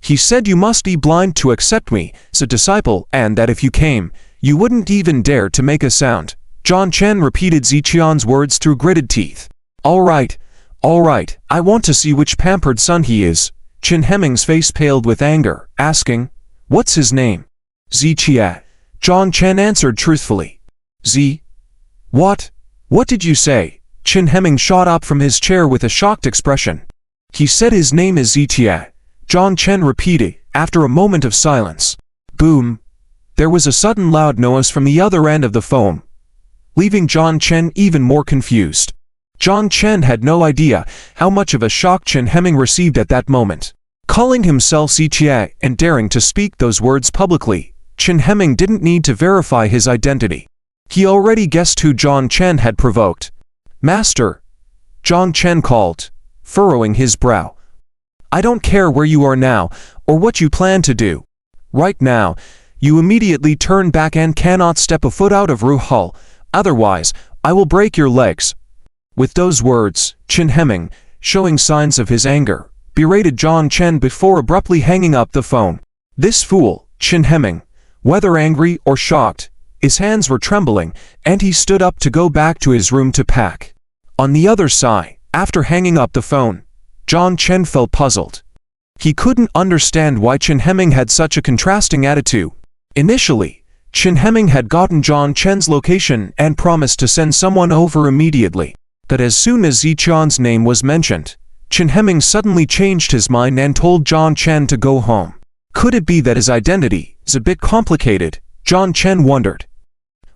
He said you must be blind to accept me as a disciple, and that if you came, you wouldn't even dare to make a sound. John Chen repeated Ziqian's words through gritted teeth. All right, I want to see which pampered son he is. Chen Hemming's face paled with anger, asking, what's his name? Ziqia. John Chen answered truthfully. Z? What? What did you say? Chen Hemming shot up from his chair with a shocked expression. He said his name is Ziqia. John Chen repeated, after a moment of silence. Boom. There was a sudden loud noise from the other end of the phone, leaving John Chen even more confused. John Chen had no idea how much of a shock Chen Hemming received at that moment. Calling himself Ziqia and daring to speak those words publicly, Chen Hemming didn't need to verify his identity. He already guessed who John Chen had provoked. Master, John Chen called, furrowing his brow. I don't care where you are now, or what you plan to do. Right now, you immediately turn back and cannot step a foot out of Ru Hall, otherwise, I will break your legs. With those words, Chen Hemming, showing signs of his anger, berated John Chen before abruptly hanging up the phone. This fool, Chen Hemming, whether angry or shocked, his hands were trembling, and he stood up to go back to his room to pack. On the other side, after hanging up the phone, John Chen felt puzzled. He couldn't understand why Chen Hemming had such a contrasting attitude. Initially, Chen Hemming had gotten John Chen's location and promised to send someone over immediately. But as soon as Ziqian's name was mentioned, Chen Hemming suddenly changed his mind and told John Chen to go home. Could it be that his identity is a bit complicated? John Chen wondered.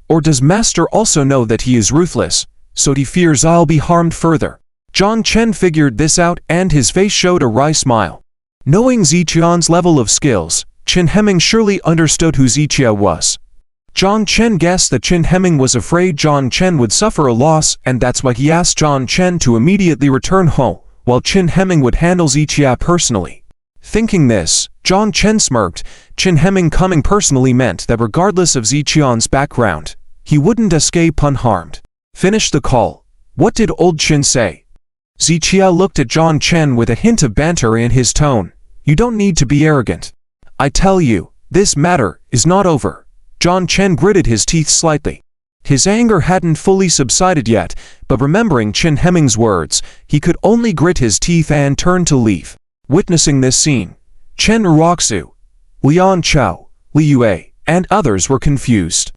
Or does Master also know that he is ruthless, so he fears I'll be harmed further? John Chen figured this out and his face showed a wry smile. Knowing Ziqian's level of skills, Chen Hemming surely understood who Ziqia was. John Chen guessed that Chen Hemming was afraid John Chen would suffer a loss, and that's why he asked John Chen to immediately return home, while Chen Hemming would handle Ziqia personally. Thinking this, John Chen smirked. Chen Hemming coming personally meant that regardless of Ziqian's background, he wouldn't escape unharmed. Finish the call. What did old Chen say? Ziqia looked at John Chen with a hint of banter in his tone. You don't need to be arrogant. I tell you, this matter is not over. John Chen gritted his teeth slightly. His anger hadn't fully subsided yet, but remembering Chen Hemming's words, he could only grit his teeth and turn to leave. Witnessing this scene, Chen Ruoxu, Lian Chao, Li Yue, and others were confused.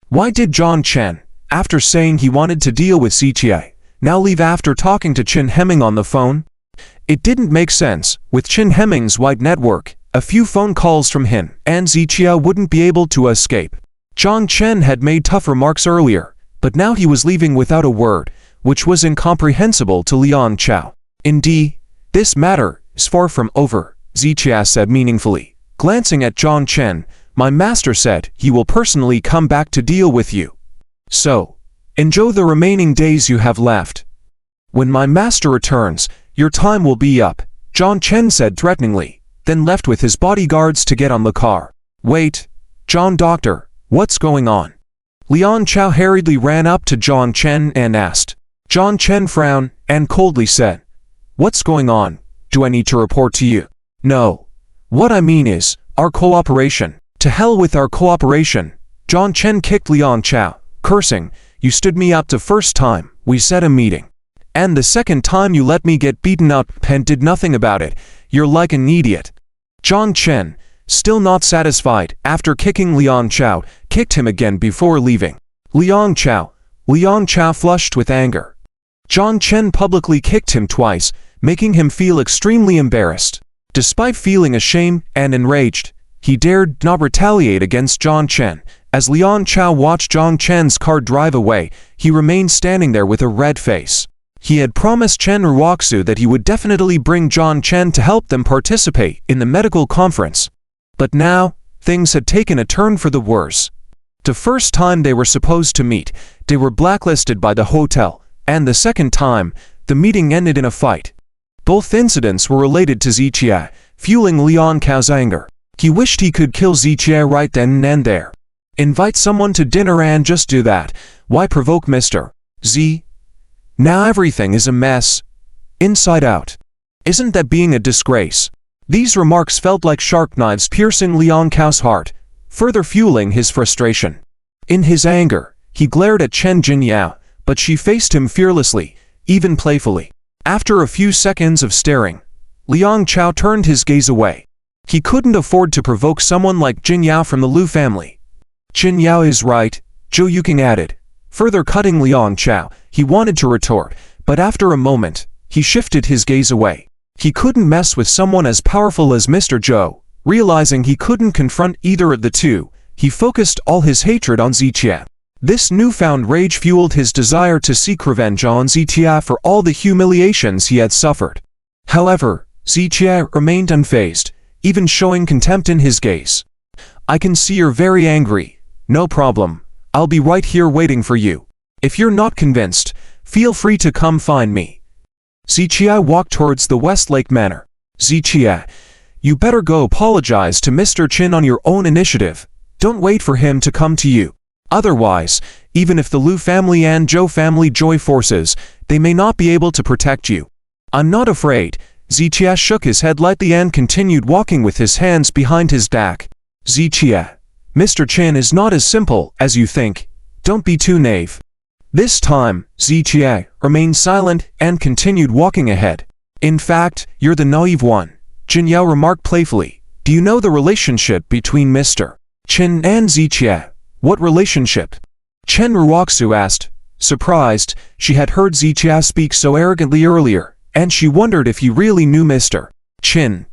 Why did John Chen, after saying he wanted to deal with Ziqia, now leave after talking to Chen Hemming on the phone? It didn't make sense. With Chen Hemming's wide network, a few phone calls from him, and Ziqia wouldn't be able to escape. John Chen had made tough remarks earlier, but now he was leaving without a word, which was incomprehensible to Lian Chao. Indeed, this matter is far from over, Ziqia said meaningfully. Glancing at John Chen, my master said he will personally come back to deal with you. So, enjoy the remaining days you have left. When my master returns, your time will be up, John Chen said threateningly, then left with his bodyguards to get on the car. Wait, John Doctor, what's going on? Lian Chao hurriedly ran up to John Chen and asked. John Chen frowned and coldly said, what's going on? Do I need to report to you? No. What I mean is, our cooperation. To hell with our cooperation. John Chen kicked Lian Chao, cursing, you stood me up the first time we set a meeting. And the second time you let me get beaten up and did nothing about it. You're like an idiot. John Chen, still not satisfied, after kicking Lian Chao, kicked him again before leaving. Lian Chao flushed with anger. John Chen publicly kicked him twice, making him feel extremely embarrassed. Despite feeling ashamed and enraged, he dared not retaliate against John Chen. As Lian Chao watched John Chen's car drive away, he remained standing there with a red face. He had promised Chen Ruoxu that he would definitely bring John Chen to help them participate in the medical conference. But now, things had taken a turn for the worse. The first time they were supposed to meet, they were blacklisted by the hotel, and the second time, the meeting ended in a fight. Both incidents were related to Ziqia, fueling Lian Chao's anger. He wished he could kill Ziqia right then and there. Invite someone to dinner and just do that. Why provoke Mr. Z? Now everything is a mess. Inside out. Isn't that being a disgrace? These remarks felt like sharp knives piercing Liang Chao's heart, further fueling his frustration. In his anger, he glared at Chen Jinyao, but she faced him fearlessly, even playfully. After a few seconds of staring, Liang Chao turned his gaze away. He couldn't afford to provoke someone like Jinyao from the Lu family. Jinyao is right, Zhou Yuqing added, further cutting Liang Chao. He wanted to retort, but after a moment, he shifted his gaze away. He couldn't mess with someone as powerful as Mr. Zhou. Realizing he couldn't confront either of the two, he focused all his hatred on Ziqia. This newfound rage fueled his desire to seek revenge on Ziqia for all the humiliations he had suffered. However, Ziqia remained unfazed, even showing contempt in his gaze. I can see you're very angry. No problem. I'll be right here waiting for you. If you're not convinced, feel free to come find me. Ziqia walked towards the Westlake Manor. Ziqia, you better go apologize to Mr. Qin on your own initiative. Don't wait for him to come to you. Otherwise, even if the Lu family and Zhou family join forces, they may not be able to protect you. I'm not afraid. Ziqia shook his head lightly and continued walking with his hands behind his back. Ziqia, Mr. Qin is not as simple as you think. Don't be too naive. This time, Ziqia remained silent and continued walking ahead. In fact, you're the naive one, Jinyao remarked playfully. Do you know the relationship between Mr. Qin and Ziqia? What relationship? Chen Ruoxu asked. Surprised, she had heard Ziqia speak so arrogantly earlier, and she wondered if he really knew Mr. Qin.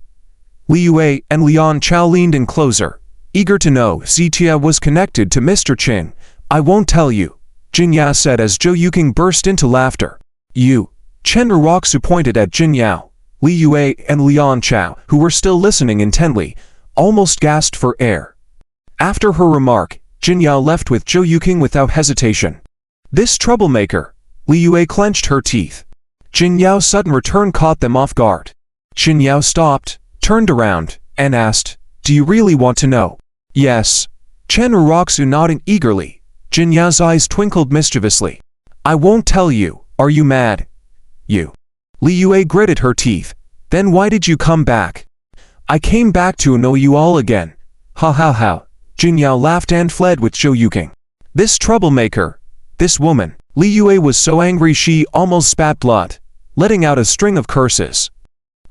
Li Yue and Liang Chao leaned in closer, eager to know if Ziqia was connected to Mr. Qin. I won't tell you, Jinyao said as Zhou Yuqing burst into laughter. You. Chen Ruoxu pointed at Jinyao, Li Yue and Liang Chao, who were still listening intently, almost gasped for air. After her remark, Jinyao left with Zhou Yuqing without hesitation. This troublemaker. Li Yue clenched her teeth. Jinyao's sudden return caught them off guard. Jinyao stopped, turned around, and asked, Do you really want to know? Yes. Chen Ruoxu nodded eagerly. Jinyao's eyes twinkled mischievously. I won't tell you. Are you mad? You. Li Yue gritted her teeth. Then why did you come back? I came back to know you all again. Ha ha ha. Jinyao laughed and fled with Zhou Yuqing. This troublemaker. This woman. Li Yue was so angry she almost spat blood, letting out a string of curses.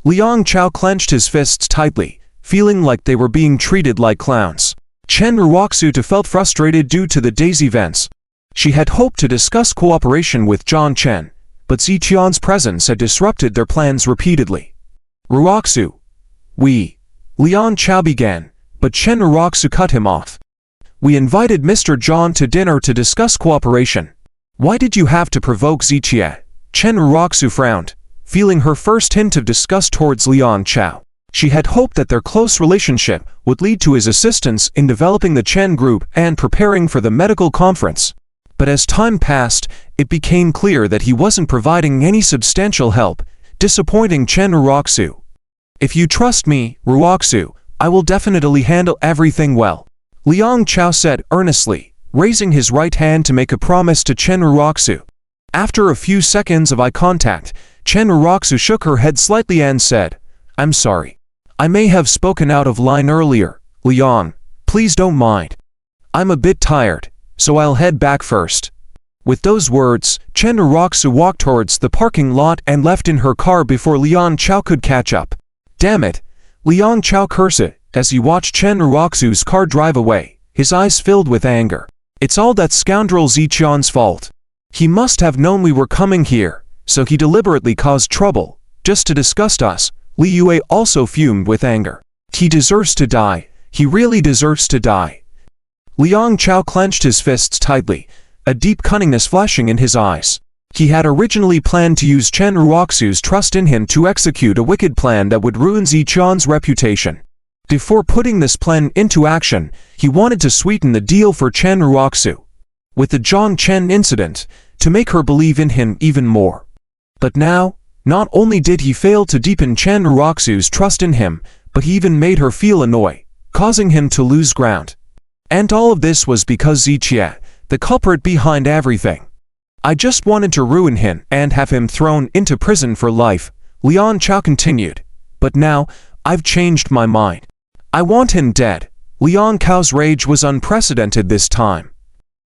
Liang Chao clenched his fists tightly, feeling like they were being treated like clowns. Chen Ruoxu felt frustrated due to the day's events. She had hoped to discuss cooperation with Zhang Chen, but Ziqian's presence had disrupted their plans repeatedly. Ruoxu. Liang Chao began, but Chen Ruoxu cut him off. We invited Mr. Zhang to dinner to discuss cooperation. Why did you have to provoke Ziqia? Chen Ruoxu frowned, feeling her first hint of disgust towards Liang Chao. She had hoped that their close relationship would lead to his assistance in developing the Chen group and preparing for the medical conference. But as time passed, it became clear that he wasn't providing any substantial help, disappointing Chen Ruoxu. If you trust me, Ruoxu, I will definitely handle everything well, Liang Chao said earnestly, raising his right hand to make a promise to Chen Ruoxu. After a few seconds of eye contact, Chen Ruoxu shook her head slightly and said, I'm sorry. I may have spoken out of line earlier, Liang, please don't mind. I'm a bit tired, so I'll head back first. With those words, Chen Ruoxu walked towards the parking lot and left in her car before Liang Chao could catch up. Damn it! Liang Chao cursed as he watched Chen Ruoxu's car drive away, his eyes filled with anger. It's all that scoundrel Ziqian's fault. He must have known we were coming here, so he deliberately caused trouble, just to disgust us. Li Yue also fumed with anger. He deserves to die. He really deserves to die. Liang Chao clenched his fists tightly, a deep cunningness flashing in his eyes. He had originally planned to use Chen Ruoxu's trust in him to execute a wicked plan that would ruin Ziqian's reputation. Before putting this plan into action, he wanted to sweeten the deal for Chen Ruoxu with the Zhang Chen incident, to make her believe in him even more. But now, not only did he fail to deepen Chen Ruoxu's trust in him, but he even made her feel annoyed, causing him to lose ground. And all of this was because Ziqia, the culprit behind everything. I just wanted to ruin him and have him thrown into prison for life, Liang Chao continued. But now, I've changed my mind. I want him dead. Liang Cao's rage was unprecedented this time.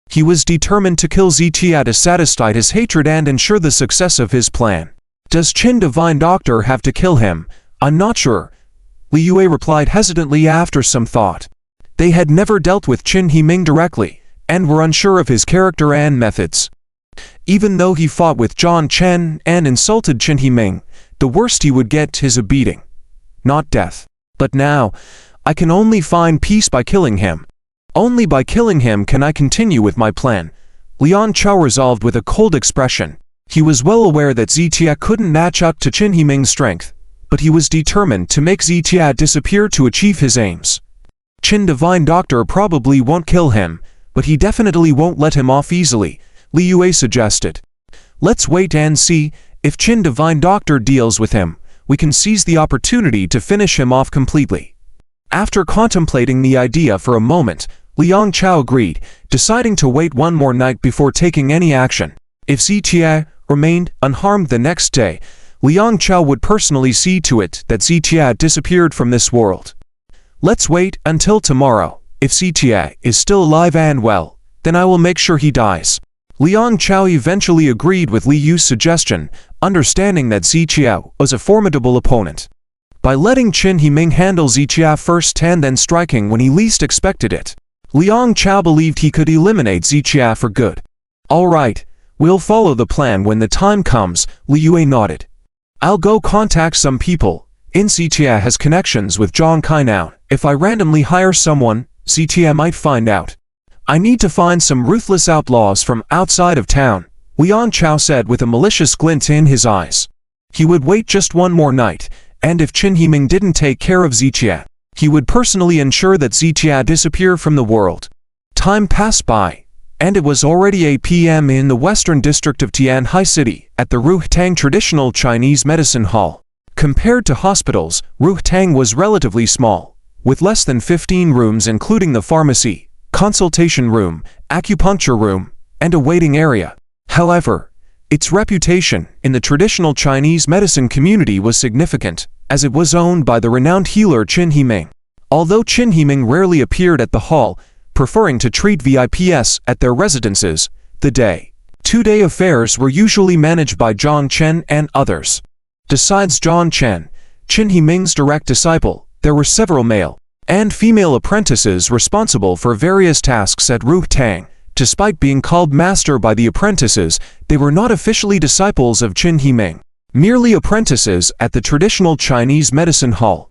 He was determined to kill Ziqia to satisfy his hatred and ensure the success of his plan. Does Qin Divine Doctor have to kill him? I'm not sure. Li Yue replied hesitantly after some thought. They had never dealt with Qin Himing directly, and were unsure of his character and methods. Even though he fought with John Chen and insulted Qin Himing, the worst he would get is a beating, not death. But now, I can only find peace by killing him. Only by killing him can I continue with my plan. Liang Cao resolved with a cold expression. He was well aware that Ziqia couldn't match up to Qin Himing's strength, but he was determined to make Ziqia disappear to achieve his aims. Qin Divine Doctor probably won't kill him, but he definitely won't let him off easily, Li Yue suggested. Let's wait and see. If Qin Divine Doctor deals with him, we can seize the opportunity to finish him off completely. After contemplating the idea for a moment, Liang Cao agreed, deciding to wait one more night before taking any action. If Ziqia remained unharmed the next day, Liang Cao would personally see to it that Ziqia disappeared from this world. Let's wait until tomorrow. If Ziqia is still alive and well, then I will make sure he dies. Liang Cao eventually agreed with Li Yu's suggestion, understanding that Ziqia was a formidable opponent. By letting Qin Himing handle Ziqia first and then striking when he least expected it, Liang Cao believed he could eliminate Ziqia for good. All right, we'll follow the plan when the time comes, Li Yue nodded. I'll go contact some people. Ziqia has connections with Zhang Kai now. If I randomly hire someone, Ziqia might find out. I need to find some ruthless outlaws from outside of town, Liang Cao said with a malicious glint in his eyes. He would wait just one more night, and if Qin Himing didn't take care of Ziqia, he would personally ensure that Ziqia disappear from the world. Time passed by, and it was already 8 p.m. in the western district of Tianhai City, at the Ruhtang Traditional Chinese Medicine Hall. Compared to hospitals, Ruhtang was relatively small, with less than 15 rooms including the pharmacy, consultation room, acupuncture room, and a waiting area. However, its reputation in the traditional Chinese medicine community was significant, as it was owned by the renowned healer Qin Himing. Although Qin Himing rarely appeared at the hall, preferring to treat VIPs at their residences, the two-day affairs were usually managed by John Chen and others. Besides John Chen, Qin Himing's direct disciple, there were several male and female apprentices responsible for various tasks at Ruhtang. Despite being called master by the apprentices, they were not officially disciples of Qin Himing, merely apprentices at the traditional Chinese medicine hall.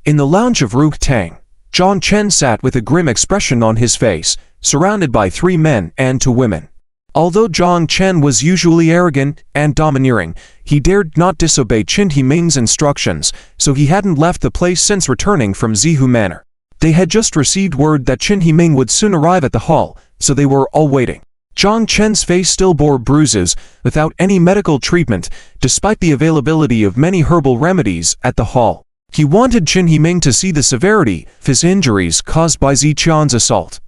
In the lounge of Ruhtang, John Chen sat with a grim expression on his face, surrounded by 3 men and 2 women. Although Zhang Chen was usually arrogant and domineering, he dared not disobey Qin Himing's instructions, so he hadn't left the place since returning from Zihu Manor. They had just received word that Qin Himing would soon arrive at the hall, so they were all waiting. Zhang Chen's face still bore bruises, without any medical treatment, despite the availability of many herbal remedies at the hall. He wanted Qin Himing to see the severity of his injuries caused by Ziqian's assault.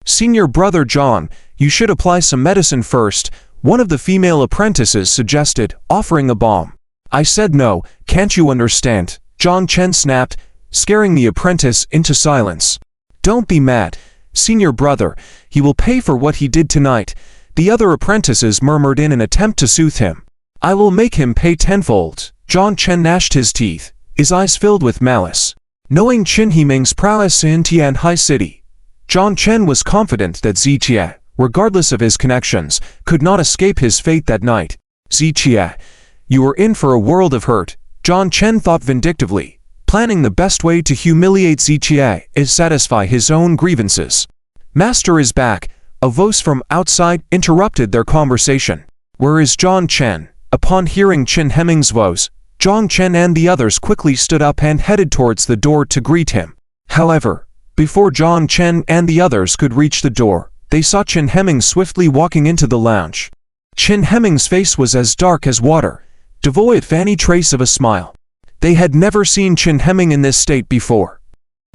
Senior brother John, you should apply some medicine first, one of the female apprentices suggested, offering a balm. I said no, can't you understand? Zhang Chen snapped, scaring the apprentice into silence. Don't be mad, senior brother, he will pay for what he did tonight, the other apprentices murmured in an attempt to soothe him. I will make him pay tenfold. Zhang Chen gnashed his teeth, his eyes filled with malice. Knowing Qin Himing's prowess in Tianhai City, Zhang Chen was confident that Ziqia, regardless of his connections, could not escape his fate that night. Ziqia, you are in for a world of hurt, Zhang Chen thought vindictively, planning the best way to humiliate Ziqia is satisfy his own grievances. Master is back, a voice from outside interrupted their conversation. Where is Zhang Chen? Upon hearing Qin Himing's voice, Zhang Chen and the others quickly stood up and headed towards the door to greet him. However, before Zhang Chen and the others could reach the door, they saw Qin Himing swiftly walking into the lounge. Qin Heming's face was as dark as water, devoid of any trace of a smile. They had never seen Qin Heming in this state before.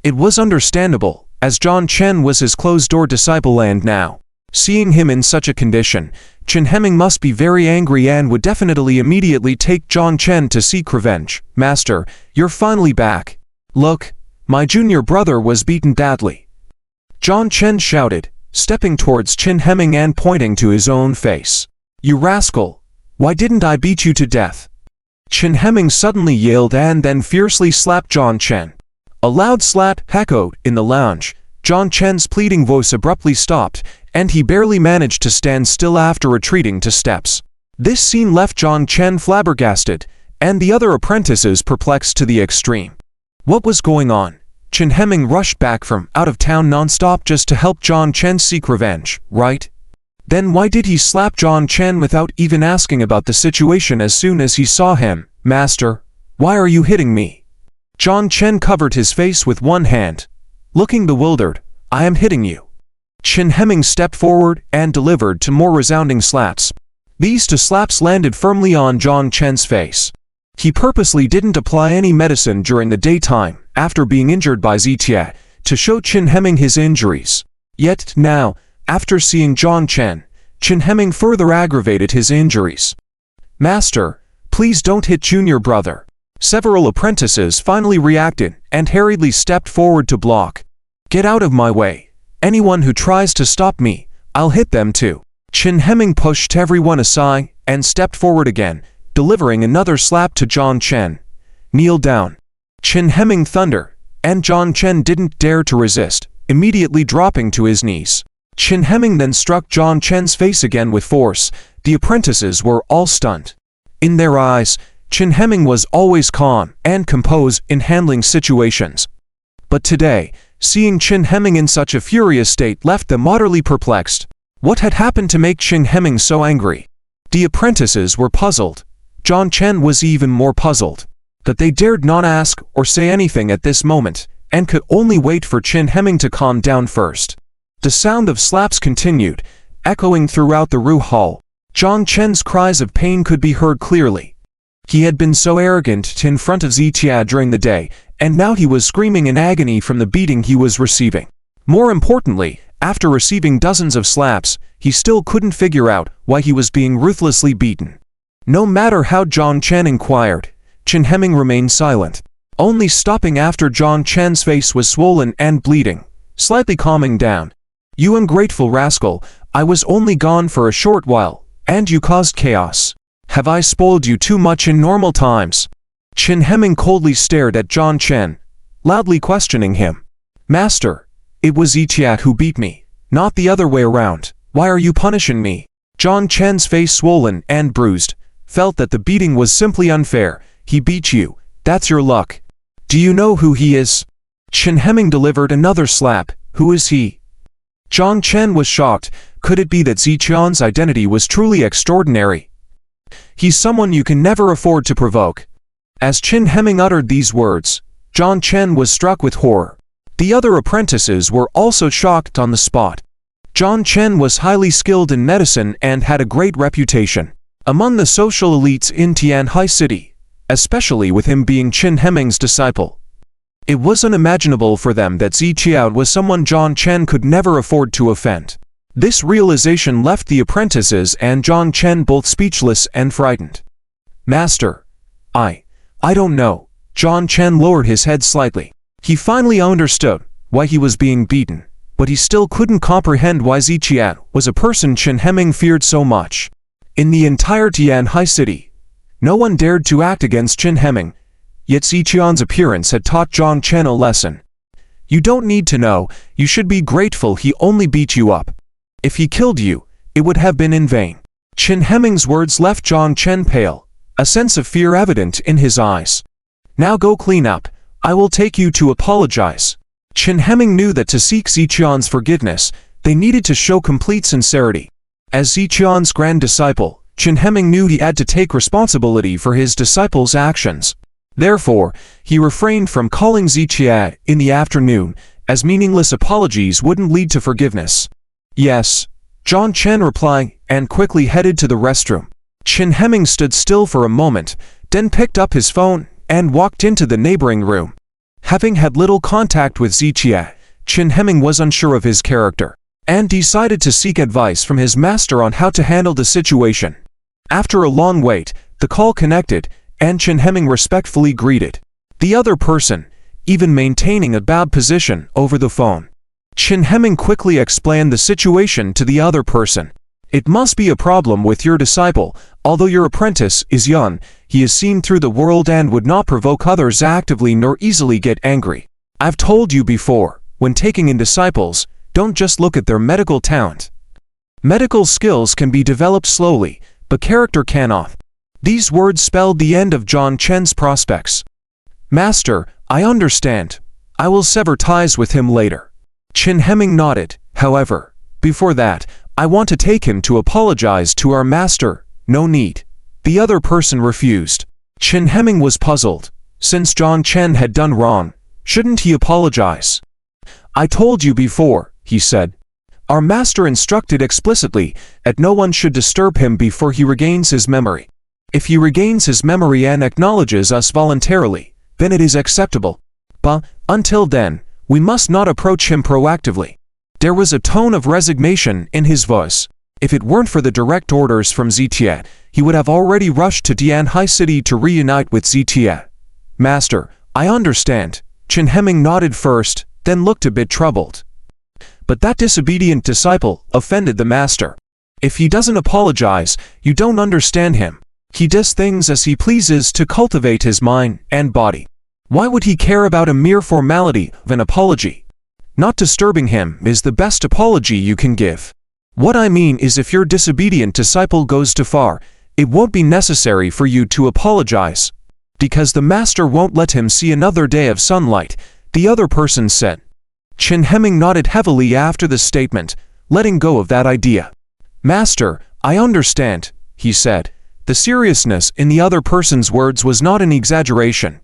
It was understandable, as Zhang Chen was his closed-door disciple and now, seeing him in such a condition, Qin Heming must be very angry and would definitely immediately take Zhang Chen to seek revenge. Master, you're finally back. Look, my junior brother was beaten badly. John Chen shouted, stepping towards Chin Hemming and pointing to his own face. You rascal! Why didn't I beat you to death? Chin Hemming suddenly yelled and then fiercely slapped John Chen. A loud slap echoed in the lounge. John Chen's pleading voice abruptly stopped, and he barely managed to stand still after retreating to steps. This scene left John Chen flabbergasted, and the other apprentices perplexed to the extreme. What was going on? Chin Hemming rushed back from out of town non-stop just to help John Chen seek revenge, right? Then why did he slap John Chen without even asking about the situation as soon as he saw him? Master, why are you hitting me? John Chen covered his face with one hand. Looking bewildered, I am hitting you. Chin Hemming stepped forward and delivered two more resounding slaps. These two slaps landed firmly on John Chen's face. He purposely didn't apply any medicine during the daytime, after being injured by Zitia, to show Chin Hemming his injuries. Yet now, after seeing John Chen, Chin Hemming further aggravated his injuries. Master, please don't hit junior brother. Several apprentices finally reacted and hurriedly stepped forward to block. Get out of my way. Anyone who tries to stop me, I'll hit them too. Chin Hemming pushed everyone aside and stepped forward again, delivering another slap to John Chen. Kneel down. Chin Hemming thundered, and John Chen didn't dare to resist, immediately dropping to his knees. Chin Hemming then struck John Chen's face again with force. The apprentices were all stunned. In their eyes, Chin Hemming was always calm and composed in handling situations. But today, seeing Chin Hemming in such a furious state left them utterly perplexed. What had happened to make Chin Hemming so angry? The apprentices were puzzled. John Chen was even more puzzled. That they dared not ask or say anything at this moment, and could only wait for Chin Hemming to calm down first. The sound of slaps continued, echoing throughout the Ru Hall. John Chen's cries of pain could be heard clearly. He had been so arrogant in front of Zitia during the day, and now he was screaming in agony from the beating he was receiving. More importantly, after receiving dozens of slaps, he still couldn't figure out why he was being ruthlessly beaten. No matter how John Chen inquired, Chin Hemming remained silent, only stopping after John Chen's face was swollen and bleeding, slightly calming down. You ungrateful rascal, I was only gone for a short while, and you caused chaos. Have I spoiled you too much in normal times? Chin Hemming coldly stared at John Chen, loudly questioning him. Master, it was Zitia who beat me, not the other way around. Why are you punishing me? John Chen's face swollen and bruised, felt that the beating was simply unfair. He beat you, that's your luck. Do you know who he is? Chin Hemming delivered another slap. Who is he? John Chen was shocked. Could it be that Zitian's identity was truly extraordinary? He's someone you can never afford to provoke. As Chin Hemming uttered these words, John Chen was struck with horror. The other apprentices were also shocked on the spot. John Chen was highly skilled in medicine and had a great reputation among the social elites in Tianhai City, especially with him being Chin Hemming's disciple. It was unimaginable for them that Zitia was someone John Chen could never afford to offend. This realization left the apprentices and John Chen both speechless and frightened. Master, I don't know. John Chen lowered his head slightly. He finally understood why he was being beaten, but he still couldn't comprehend why Zitia was a person Chin Hemming feared so much. In the entire Tianhai City, no one dared to act against Chin Hemming, yet Zitian's appearance had taught John Chen a lesson. You don't need to know, you should be grateful he only beat you up. If he killed you, it would have been in vain. Chin Hemming's words left John Chen pale, a sense of fear evident in his eyes. Now go clean up, I will take you to apologize. Chin Hemming knew that to seek Zitian's forgiveness, they needed to show complete sincerity. As Zitian's grand disciple, Chin Hemming knew he had to take responsibility for his disciple's actions. Therefore, he refrained from calling Zitia in the afternoon, as meaningless apologies wouldn't lead to forgiveness. Yes, John Chen replied, and quickly headed to the restroom. Chin Hemming stood still for a moment, then picked up his phone and walked into the neighboring room. Having had little contact with Zitia, Chin Hemming was unsure of his character, and decided to seek advice from his master on how to handle the situation. After a long wait, the call connected, and Chin Hemming respectfully greeted the other person. even maintaining a bowed position over the phone. Chen Hemming quickly explained the situation to the other person. It must be a problem with your disciple. Although your apprentice is young, he is seen through the world and would not provoke others actively nor easily get angry. I've told you before, when taking in disciples, don't just look at their medical talent. Medical skills can be developed slowly, but character cannot. These words spelled the end of John Chen's prospects. Master, I understand. I will sever ties with him later. Chen Hemming nodded. However, before that, I want to take him to apologize to our master. No need. The other person refused. Chen Hemming was puzzled. Since John Chen had done wrong, shouldn't he apologize? I told you before, he said. Our master instructed explicitly that no one should disturb him before he regains his memory. If he regains his memory and acknowledges us voluntarily, then it is acceptable. But, until then, we must not approach him proactively. There was a tone of resignation in his voice. If it weren't for the direct orders from Zitia, he would have already rushed to Dianhai City to reunite with Zitia. Master, I understand. Chen Hemming nodded first, then looked a bit troubled. But that disobedient disciple offended the master. If he doesn't apologize, you don't understand him. He does things as he pleases to cultivate his mind and body. Why would he care about a mere formality of an apology? Not disturbing him is the best apology you can give. What I mean is, if your disobedient disciple goes too far, it won't be necessary for you to apologize. Because the master won't let him see another day of sunlight, the other person said. Chen Hemming nodded heavily after the statement, letting go of that idea. Master, I understand, he said. The seriousness in the other person's words was not an exaggeration.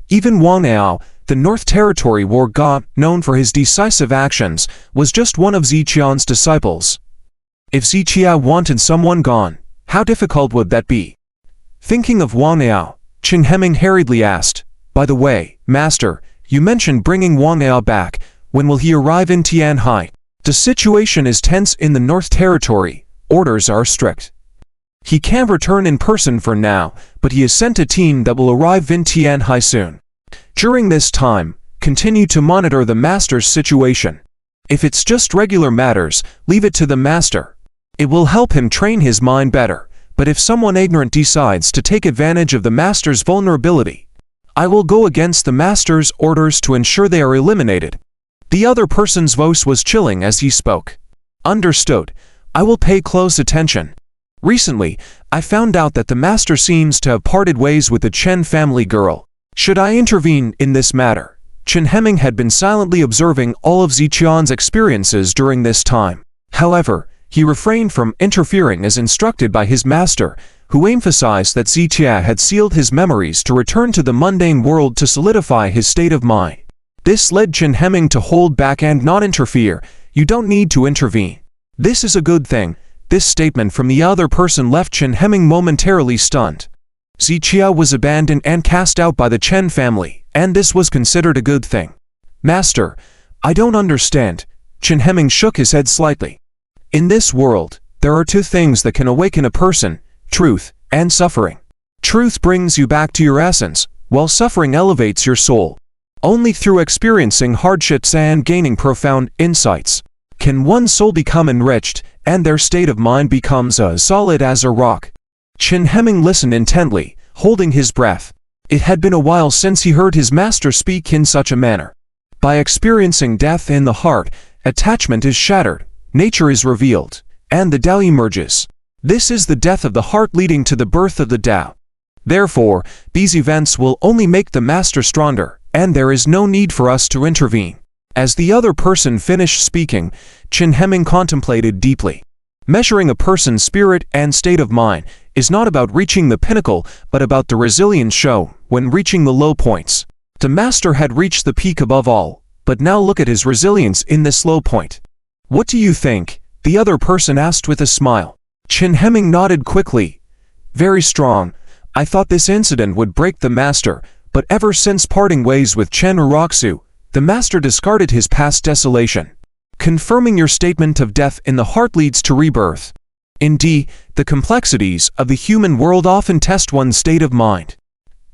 Even Wang Ao, the North Territory war god known for his decisive actions, was just one of Ziqian's disciples. If Ziqia wanted someone gone, how difficult would that be? Thinking of Wang Ao, Chen Hemming hurriedly asked, by the way, Master, you mentioned bringing Wang Ao back. When will he arrive in Tianhai? The situation is tense in the North Territory. Orders are strict. He can't return in person for now, but he has sent a team that will arrive in Tianhai soon. During this time, continue to monitor the master's situation. If it's just regular matters, leave it to the master. It will help him train his mind better, but if someone ignorant decides to take advantage of the master's vulnerability, I will go against the master's orders to ensure they are eliminated. The other person's voice was chilling as he spoke. Understood. I will pay close attention. Recently, I found out that the master seems to have parted ways with the Chen family girl. Should I intervene in this matter? Chen Hemming had been silently observing all of Ziqian's experiences during this time. However, he refrained from interfering as instructed by his master, who emphasized that Ziqia had sealed his memories to return to the mundane world to solidify his state of mind. This led Chen Hemming to hold back and not interfere. You don't need to intervene. This is a good thing. This statement from the other person left Chen Hemming momentarily stunned. Ziqia was abandoned and cast out by the Chen family, and this was considered a good thing. Master, I don't understand. Chen Hemming shook his head slightly. In this world, there are two things that can awaken a person, truth and suffering. Truth brings you back to your essence, while suffering elevates your soul. Only through experiencing hardships and gaining profound insights can one's soul become enriched, and their state of mind becomes as solid as a rock. Chen Hemming listened intently, holding his breath. It had been a while since he heard his master speak in such a manner. By experiencing death in the heart, attachment is shattered, nature is revealed, and the Tao emerges. This is the death of the heart leading to the birth of the Tao. Therefore, these events will only make the master stronger, and there is no need for us to intervene. As the other person finished speaking, Chen Hemming contemplated deeply. Measuring a person's spirit and state of mind is not about reaching the pinnacle, but about the resilience shown when reaching the low points. The master had reached the peak above all, but now look at his resilience in this low point. What do you think? The other person asked with a smile. Chen Hemming nodded quickly. Very strong. I thought this incident would break the master, but ever since parting ways with Chen Uroxu, the master discarded his past desolation. Confirming your statement of death in the heart leads to rebirth. Indeed, the complexities of the human world often test one's state of mind.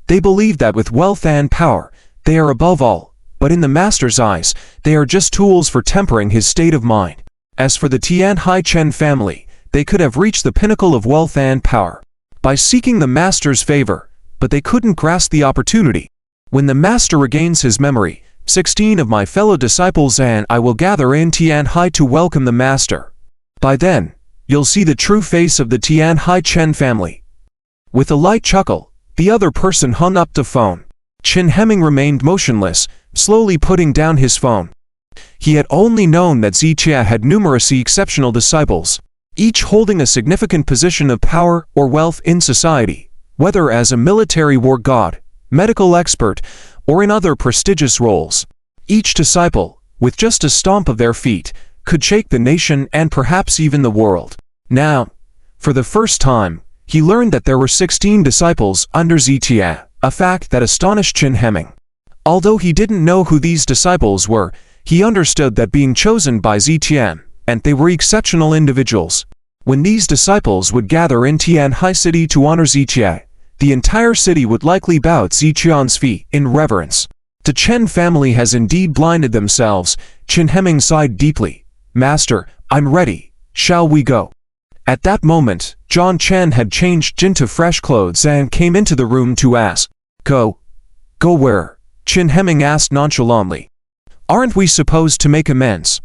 They believe that with wealth and power, they are above all, but in the master's eyes, they are just tools for tempering his state of mind. As for the Tianhai Chen family, they could have reached the pinnacle of wealth and power by seeking the master's favor, but they couldn't grasp the opportunity. When the master regains his memory, 16 of my fellow disciples and I will gather in Tianhai to welcome the master. By then, you'll see the true face of the Tianhai Chen family. With a light chuckle, the other person hung up the phone. Chen Hemming remained motionless, slowly putting down his phone. He had only known that Zichia had numerous exceptional disciples, each holding a significant position of power or wealth in society, whether as a military war god, medical expert, or in other prestigious roles. Each disciple, with just a stomp of their feet, could shake the nation and perhaps even the world. Now, for the first time, he learned that there were 16 disciples under Zichia, a fact that astonished Chen Hemming. Although he didn't know who these disciples were, he understood that being chosen by Zichia, and they were exceptional individuals. When these disciples would gather in Tianhai City to honor Zichia, the entire city would likely bow at Zichian's feet in reverence. The Chen family has indeed blinded themselves. Chen Hemming sighed deeply. Master, I'm ready. Shall we go? At that moment, John Chen had changed into fresh clothes and came into the room to ask. Go? Go where? Chen Hemming asked nonchalantly. Aren't we supposed to make amends?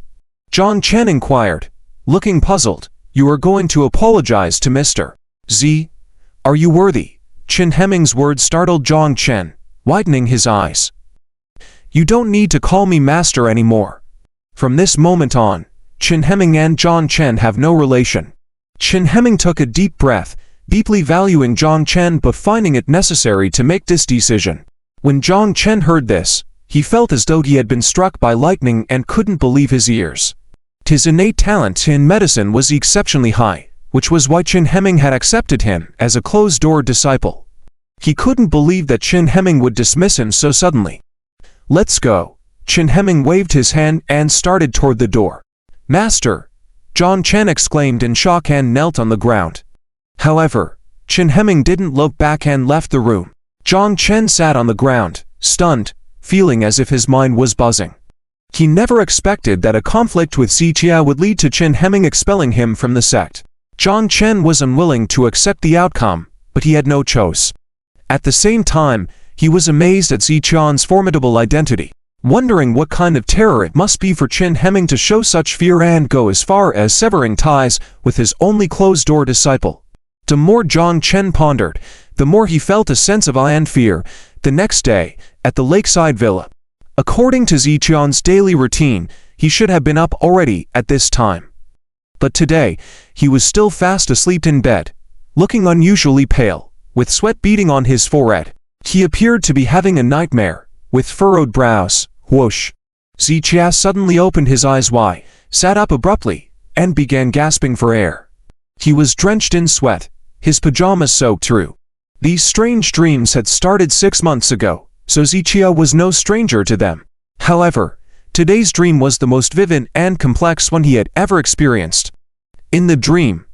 John Chen inquired, looking puzzled. You are going to apologize to Mr. Z? Are you worthy? Chen Hemming's words startled John Chen, widening his eyes. You don't need to call me master anymore. From this moment on, Chen Hemming and John Chen have no relation. Chen Hemming took a deep breath, deeply valuing John Chen but finding it necessary to make this decision. When John Chen heard this, he felt as though he had been struck by lightning and couldn't believe his ears. His innate talent in medicine was exceptionally high, which was why Chen Hemming had accepted him as a closed-door disciple. He couldn't believe that Chen Hemming would dismiss him so suddenly. Let's go. Chen Hemming waved his hand and started toward the door. Master! John Chen exclaimed in shock and knelt on the ground. However, Chen Hemming didn't look back and left the room. John Chen sat on the ground, stunned, feeling as if his mind was buzzing. He never expected that a conflict with Zichia would lead to Chen Hemming expelling him from the sect. John Chen was unwilling to accept the outcome, but he had no choice. At the same time, he was amazed at Zichian's formidable identity, wondering what kind of terror it must be for Chen Hemming to show such fear and go as far as severing ties with his only closed-door disciple. The more John Chen pondered, the more he felt a sense of awe and fear. The next day, at the lakeside villa, according to Zichian's daily routine, he should have been up already at this time. But today, he was still fast asleep in bed, looking unusually pale, with sweat beading on his forehead. He appeared to be having a nightmare, with furrowed brows. Whoosh! Zichia suddenly opened his eyes wide, sat up abruptly, and began gasping for air. He was drenched in sweat, his pajamas soaked through. These strange dreams had started 6 months ago, so Zichia was no stranger to them. However, today's dream was the most vivid and complex one he had ever experienced. In the dream,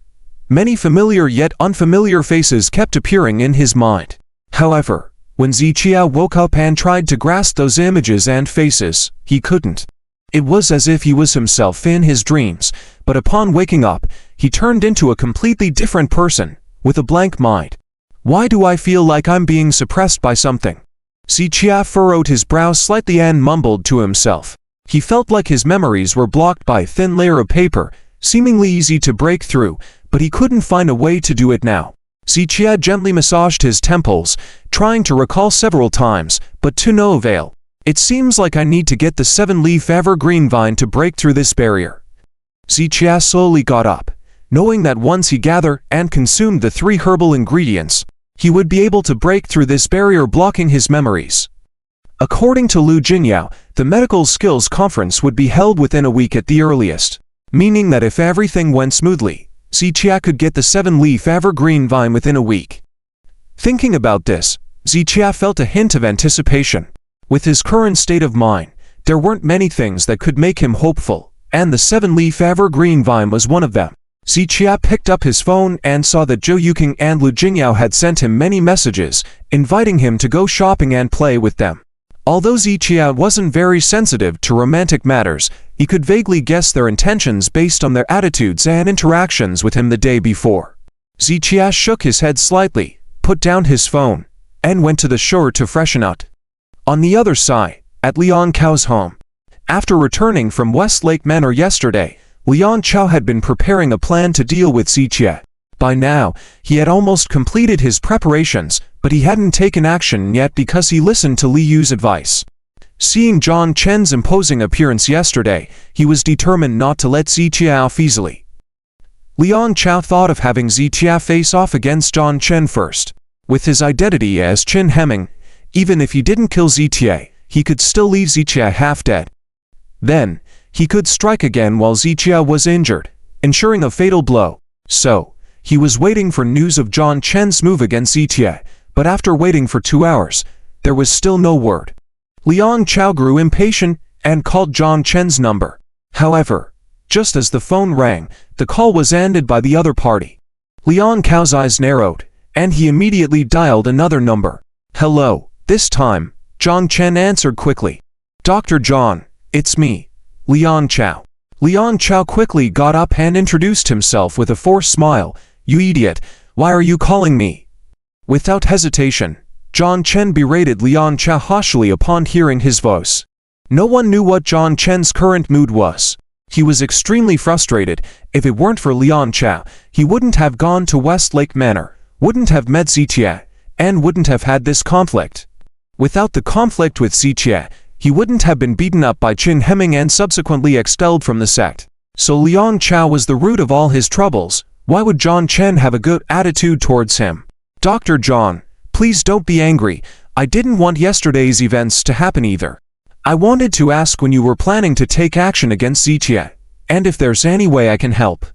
many familiar yet unfamiliar faces kept appearing in his mind. However, when Zichia woke up and tried to grasp those images and faces, he couldn't. It was as if he was himself in his dreams, but upon waking up, he turned into a completely different person, with a blank mind. Why do I feel like I'm being suppressed by something? Zichia furrowed his brows slightly and mumbled to himself. He felt like his memories were blocked by a thin layer of paper, seemingly easy to break through, but he couldn't find a way to do it now. Zichia gently massaged his temples, trying to recall several times, but to no avail. It seems like I need to get the 7-leaf evergreen vine to break through this barrier. Zichia slowly got up, knowing that once he gathered and consumed the 3 herbal ingredients, he would be able to break through this barrier blocking his memories. According to Lu Jinyao, the Medical Skills Conference would be held within a week at the earliest, meaning that if everything went smoothly, Zichia could get the 7-leaf evergreen vine within a week. Thinking about this, Zichia felt a hint of anticipation. With his current state of mind, there weren't many things that could make him hopeful, and the 7-leaf evergreen vine was one of them. Zichia picked up his phone and saw that Zhou Yuqing and Lu Jinyao had sent him many messages, inviting him to go shopping and play with them. Although Zichia wasn't very sensitive to romantic matters, he could vaguely guess their intentions based on their attitudes and interactions with him the day before. Zichia shook his head slightly, put down his phone, and went to the shore to freshen up. On the other side, at Liang Cao's home. After returning from Westlake Manor yesterday, Liang Cao had been preparing a plan to deal with Zichia. By now, he had almost completed his preparations, but he hadn't taken action yet because he listened to Li Yu's advice. Seeing John Chen's imposing appearance yesterday, he was determined not to let Zichia off easily. Liang Cao thought of having Zichia face off against John Chen first. With his identity as Qin Hemming, even if he didn't kill Zichia, he could still leave Zichia half dead. Then, he could strike again while Zichia was injured, ensuring a fatal blow. So, he was waiting for news of John Chen's move against Zichia, but after waiting for 2 hours, there was still no word. Liang Cao grew impatient and called John Chen's number. However, just as the phone rang, the call was ended by the other party. Liang Cao's eyes narrowed, and he immediately dialed another number. "Hello." This time, John Chen answered quickly. "Dr. John, it's me, Liang Cao." Liang Cao quickly got up and introduced himself with a forced smile. "You idiot, why are you calling me?" Without hesitation, John Chen berated Liang Cao harshly upon hearing his voice. No one knew what John Chen's current mood was. He was extremely frustrated. If it weren't for Liang Cao, he wouldn't have gone to Westlake Manor, wouldn't have met Zichia, and wouldn't have had this conflict. Without the conflict with Zichia, he wouldn't have been beaten up by Qin Hemming and subsequently expelled from the sect. So Liang Cao was the root of all his troubles. Why would John Chen have a good attitude towards him? "Dr. John, please don't be angry. I didn't want yesterday's events to happen either. I wanted to ask when you were planning to take action against Zichia, and if there's any way I can help."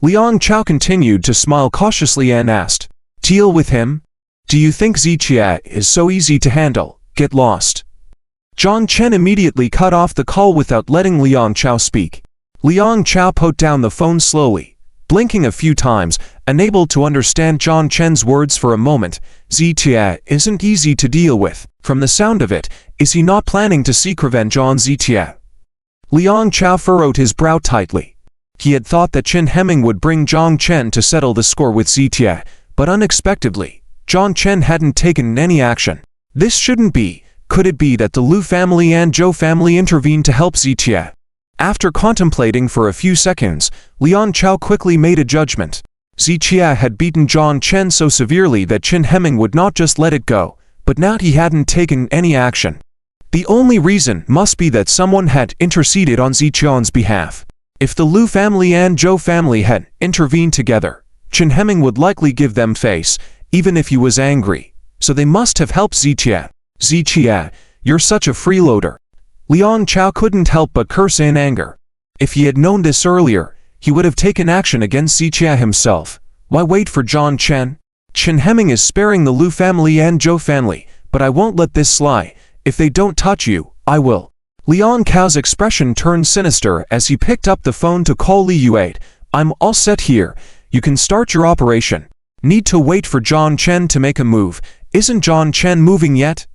Liang Cao continued to smile cautiously and asked, "Deal with him? Do you think Zichia is so easy to handle? Get lost." John Chen immediately cut off the call without letting Liang Cao speak. Liang Cao put down the phone slowly, blinking a few times, unable to understand John Chen's words for a moment. "Zichia isn't easy to deal with. From the sound of it, is he not planning to seek revenge on Zichia?" Liang Cao furrowed his brow tightly. He had thought that Qin Hemming would bring John Chen to settle the score with Zichia, but unexpectedly, John Chen hadn't taken any action. This shouldn't be. Could it be that the Lu family and Zhou family intervened to help Zichia? After contemplating for a few seconds, Liang Cao quickly made a judgment. Zichia had beaten John Chen so severely that Qin Hemming would not just let it go, but now he hadn't taken any action. The only reason must be that someone had interceded on Zichia's behalf. If the Lu family and Zhou family had intervened together, Qin Hemming would likely give them face, even if he was angry, so they must have helped Zichia. "Zichia, you're such a freeloader." Liang Cao couldn't help but curse in anger. If he had known this earlier, he would have taken action against Zichia himself. Why wait for John Chen? "Qin Hemming is sparing the Lu family and Zhou family, but I won't let this slide. If they don't touch you, I will." Liang Cao's expression turned sinister as he picked up the phone to call Li Yue. "I'm all set here. You can start your operation. Need to wait for John Chen to make a move. Isn't John Chen moving yet?"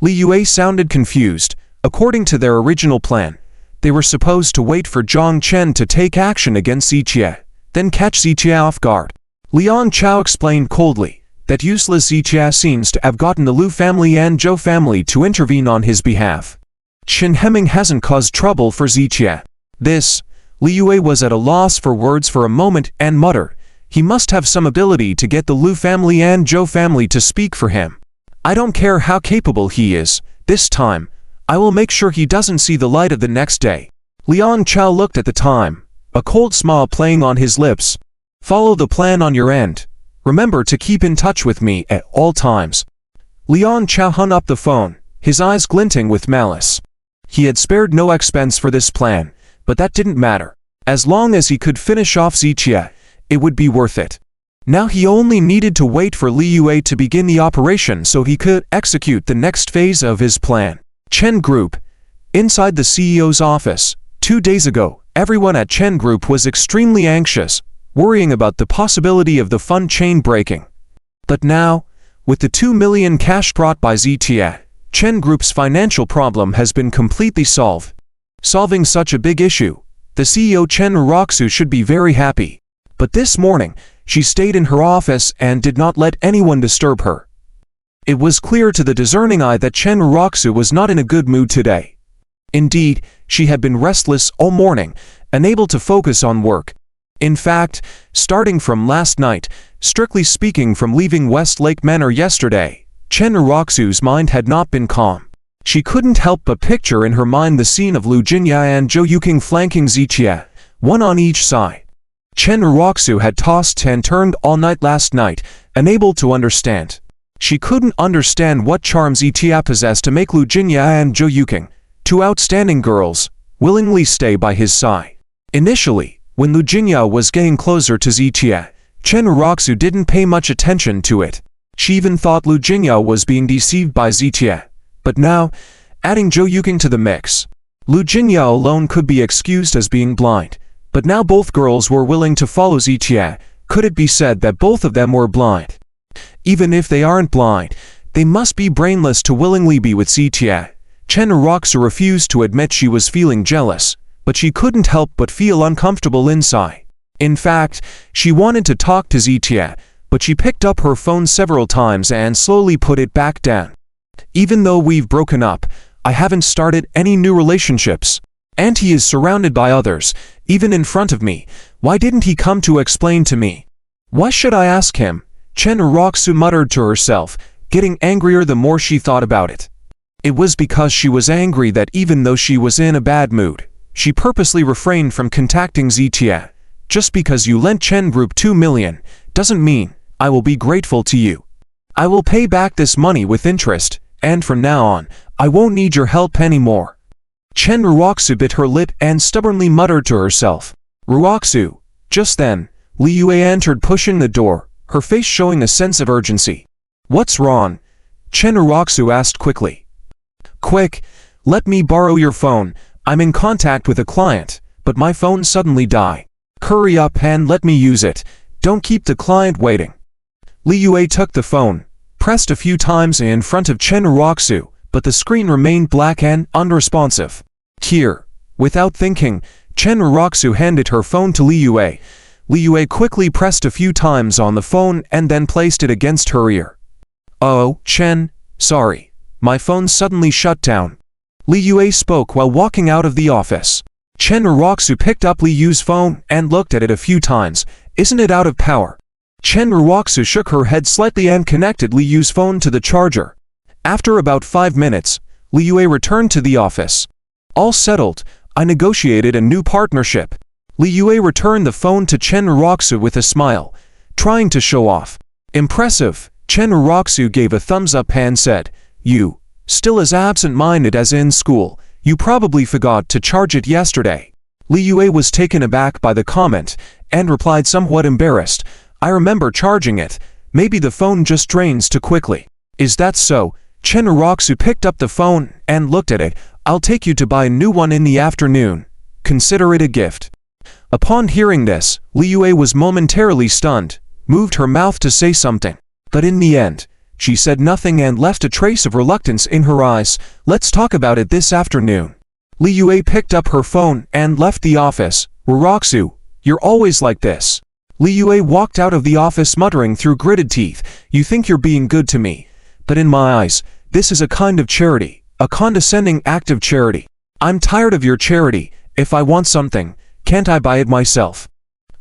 Li Yue sounded confused. According to their original plan, they were supposed to wait for John Chen to take action against Zichia, then catch Zichia off guard. Liang Cao explained coldly that useless Zichia seems to have gotten the Lu family and Zhou family to intervene on his behalf. Qin Hemming hasn't caused trouble for Zichia. This, Li Yue was at a loss for words for a moment and muttered, he must have some ability to get the Lu family and Zhou family to speak for him. "I don't care how capable he is, this time, I will make sure he doesn't see the light of the next day." Liang Cao looked at the time, a cold smile playing on his lips. "Follow the plan on your end. Remember to keep in touch with me at all times." Liang Cao hung up the phone, his eyes glinting with malice. He had spared no expense for this plan, but that didn't matter. As long as he could finish off Zichia, it would be worth it. Now he only needed to wait for Li Yue to begin the operation so he could execute the next phase of his plan. Chen Group. Inside the CEO's office, 2 days ago, everyone at Chen Group was extremely anxious, worrying about the possibility of the fund chain breaking. But now, with the 2 million cash brought by Zichia, Chen Group's financial problem has been completely solved. Solving such a big issue, the CEO Chen Uroxu should be very happy. But this morning, she stayed in her office and did not let anyone disturb her. It was clear to the discerning eye that Chen Uroxu was not in a good mood today. Indeed, she had been restless all morning, unable to focus on work. In fact, starting from last night, strictly speaking from leaving Westlake Manor yesterday, Chen Uroxu's mind had not been calm. She couldn't help but picture in her mind the scene of Lu Jinya and Zhou Yuqing flanking Ziqie, one on each side. Chen Uroxu had tossed and turned all night last night, unable to understand. She couldn't understand what charm Ziqie possessed to make Lu Jinya and Zhou Yuqing, two outstanding girls, willingly stay by his side. Initially, when Lu Jinya was getting closer to Ziqie, Chen Uroxu didn't pay much attention to it. She even thought Lu Jinya was being deceived by Ziqie. But now, adding Zhou Yuqing to the mix, Lu Jinya alone could be excused as being blind. But now both girls were willing to follow Ziqie. Could it be said that both of them were blind? Even if they aren't blind, they must be brainless to willingly be with Ziqie. Chen Uroxu refused to admit she was feeling jealous, but she couldn't help but feel uncomfortable inside. In fact, she wanted to talk to Ziqie, but she picked up her phone several times and slowly put it back down. Even though we've broken up, I haven't started any new relationships. And he is surrounded by others, even in front of me. Why didn't he come to explain to me? Why should I ask him? Chen Uroxu muttered to herself, getting angrier the more she thought about it. It was because she was angry that even though she was in a bad mood, she purposely refrained from contacting Ziqie. Just because you lent Chen Group 2 million, doesn't mean I will be grateful to you. I will pay back this money with interest, and from now on, I won't need your help anymore. Chen Uroxu bit her lip and stubbornly muttered to herself. Uroxu. Just then, Li Yue entered pushing the door, her face showing a sense of urgency. What's wrong? Chen Uroxu asked quickly. Quick, let me borrow your phone. I'm in contact with a client, but my phone suddenly died. Hurry up and let me use it. Don't keep the client waiting. Li Yue took the phone, pressed a few times in front of Chen Uroxu, but the screen remained black and unresponsive. Here, without thinking, Chen Uroxu handed her phone to Li Yue. Li Yue quickly pressed a few times on the phone and then placed it against her ear. Oh, Chen, sorry. My phone suddenly shut down. Li Yue spoke while walking out of the office. Chen Uroxu picked up Li Yue's phone and looked at it a few times. Isn't it out of power? Chen Uroxu shook her head slightly and connected Li Yue's phone to the charger. After about 5 minutes, Li Yue returned to the office. All settled, I negotiated a new partnership. Li Yue returned the phone to Chen Uroxu with a smile, trying to show off. Impressive, Chen Uroxu gave a thumbs up and said, You, still as absent-minded as in school, you probably forgot to charge it yesterday. Li Yue was taken aback by the comment, and replied somewhat embarrassed, I remember charging it, maybe the phone just drains too quickly. Is that so? Chen Uroxu picked up the phone and looked at it. I'll take you to buy a new one in the afternoon. Consider it a gift. Upon hearing this, Li Yue was momentarily stunned, moved her mouth to say something. But in the end, she said nothing and left a trace of reluctance in her eyes. Let's talk about it this afternoon. Li Yue picked up her phone and left the office. Uroxu, you're always like this. Li Yue walked out of the office muttering through gritted teeth, You think you're being good to me. But in my eyes, this is a kind of charity, a condescending act of charity. I'm tired of your charity. If I want something, can't I buy it myself?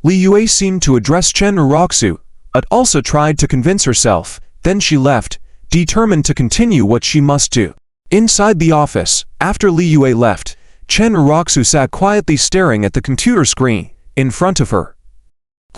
Li Yue seemed to address Chen Uroxu, but also tried to convince herself. Then she left, determined to continue what she must do. Inside the office, after Li Yue left, Chen Uroxu sat quietly staring at the computer screen in front of her.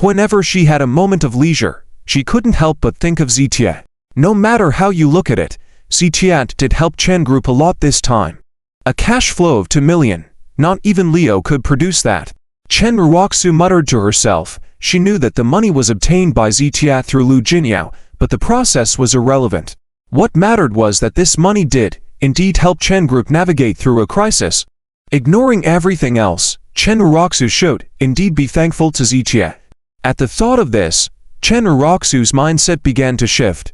Whenever she had a moment of leisure, she couldn't help but think of Ziqie. No matter how you look at it, Ziqie did help Chen Group a lot this time. A cash flow of 2 million, not even Leo could produce that. Chen Uroxu muttered to herself. She knew that the money was obtained by Ziqie through Lu Jinyao, but the process was irrelevant. What mattered was that this money did, indeed, help Chen Group navigate through a crisis. Ignoring everything else, Chen Uroxu should, indeed, be thankful to Ziqie. At the thought of this, Chen Uroxu's mindset began to shift.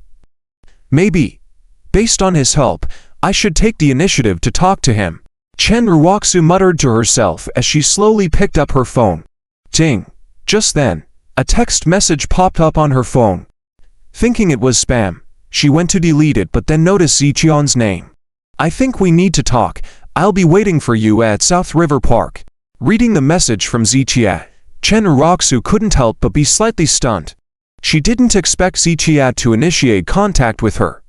Maybe, based on his help, I should take the initiative to talk to him. Chen Ruoxu muttered to herself as she slowly picked up her phone. Ding! Just then, a text message popped up on her phone. Thinking it was spam, she went to delete it but then noticed Ziqian's name. I think we need to talk. I'll be waiting for you at South River Park. Reading the message from Ziqia, Chen Ruoxu couldn't help but be slightly stunned. She didn't expect Ziqia to initiate contact with her.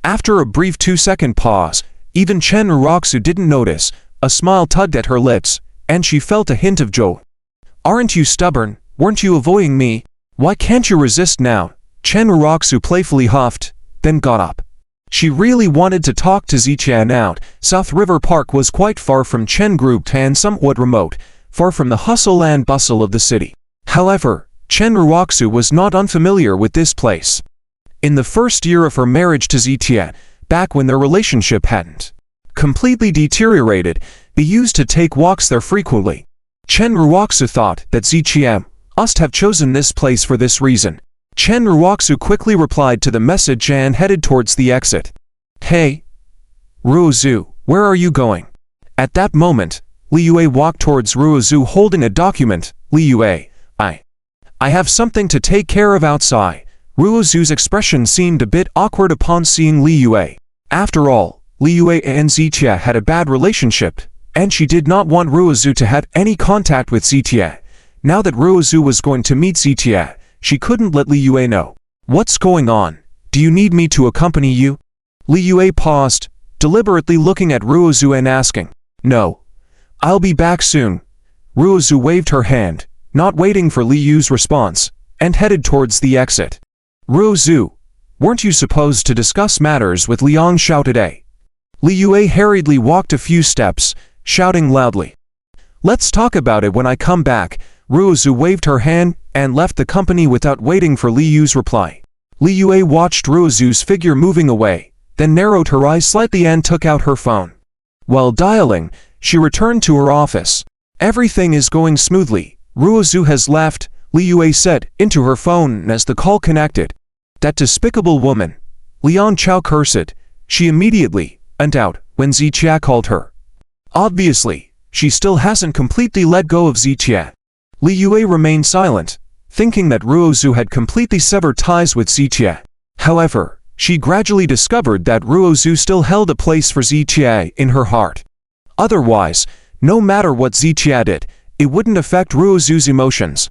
After a brief 2-second pause, even Chen Ruoxu didn't notice. A smile tugged at her lips, and she felt a hint of joy. Aren't you stubborn? Weren't you avoiding me? Why can't you resist now? Chen Ruoxu playfully huffed, then got up. She really wanted to talk to Ziqian out. South River Park was quite far from Chen Group and somewhat remote, far from the hustle and bustle of the city. However, Chen Ruoxu was not unfamiliar with this place. In the first year of her marriage to Ziqian, back when their relationship hadn't completely deteriorated, they used to take walks there frequently. Chen Ruoxu thought that Ziqian must have chosen this place for this reason. Chen Ruoxu quickly replied to the message and headed towards the exit. Hey, Ruozu, where are you going? At that moment, Li Yue walked towards Ruozu holding a document. Li Yue, I have something to take care of outside. Ruozu's expression seemed a bit awkward upon seeing Li Yue. After all, Li Yue and Ziqia had a bad relationship, and she did not want Ruozu to have any contact with Ziqia. Now that Ruozu was going to meet Ziqia, she couldn't let Li Yue know. What's going on? Do you need me to accompany you? Li Yue paused, deliberately looking at Ruozu and asking. No. I'll be back soon. Ruozu waved her hand, not waiting for Li Yu's response, and headed towards the exit. Ruozu, weren't you supposed to discuss matters with Liang Xiao today? Li Yue hurriedly walked a few steps, shouting loudly. Let's talk about it when I come back. Ruozu waved her hand and left the company without waiting for Li Yu's reply. Li Yue watched Ruozu's figure moving away, then narrowed her eyes slightly and took out her phone. While dialing, she returned to her office. Everything is going smoothly. Ruozu has left, Li Yue said into her phone as the call connected. That despicable woman. Liang Xiao cursed. She immediately went out when Ziqia called her. Obviously, she still hasn't completely let go of Ziqia. Li Yue remained silent, thinking that Ruozu had completely severed ties with Ziqia. However, she gradually discovered that Ruozu still held a place for Ziqia in her heart. Otherwise, no matter what Ziqia did, it wouldn't affect Ruozu's emotions.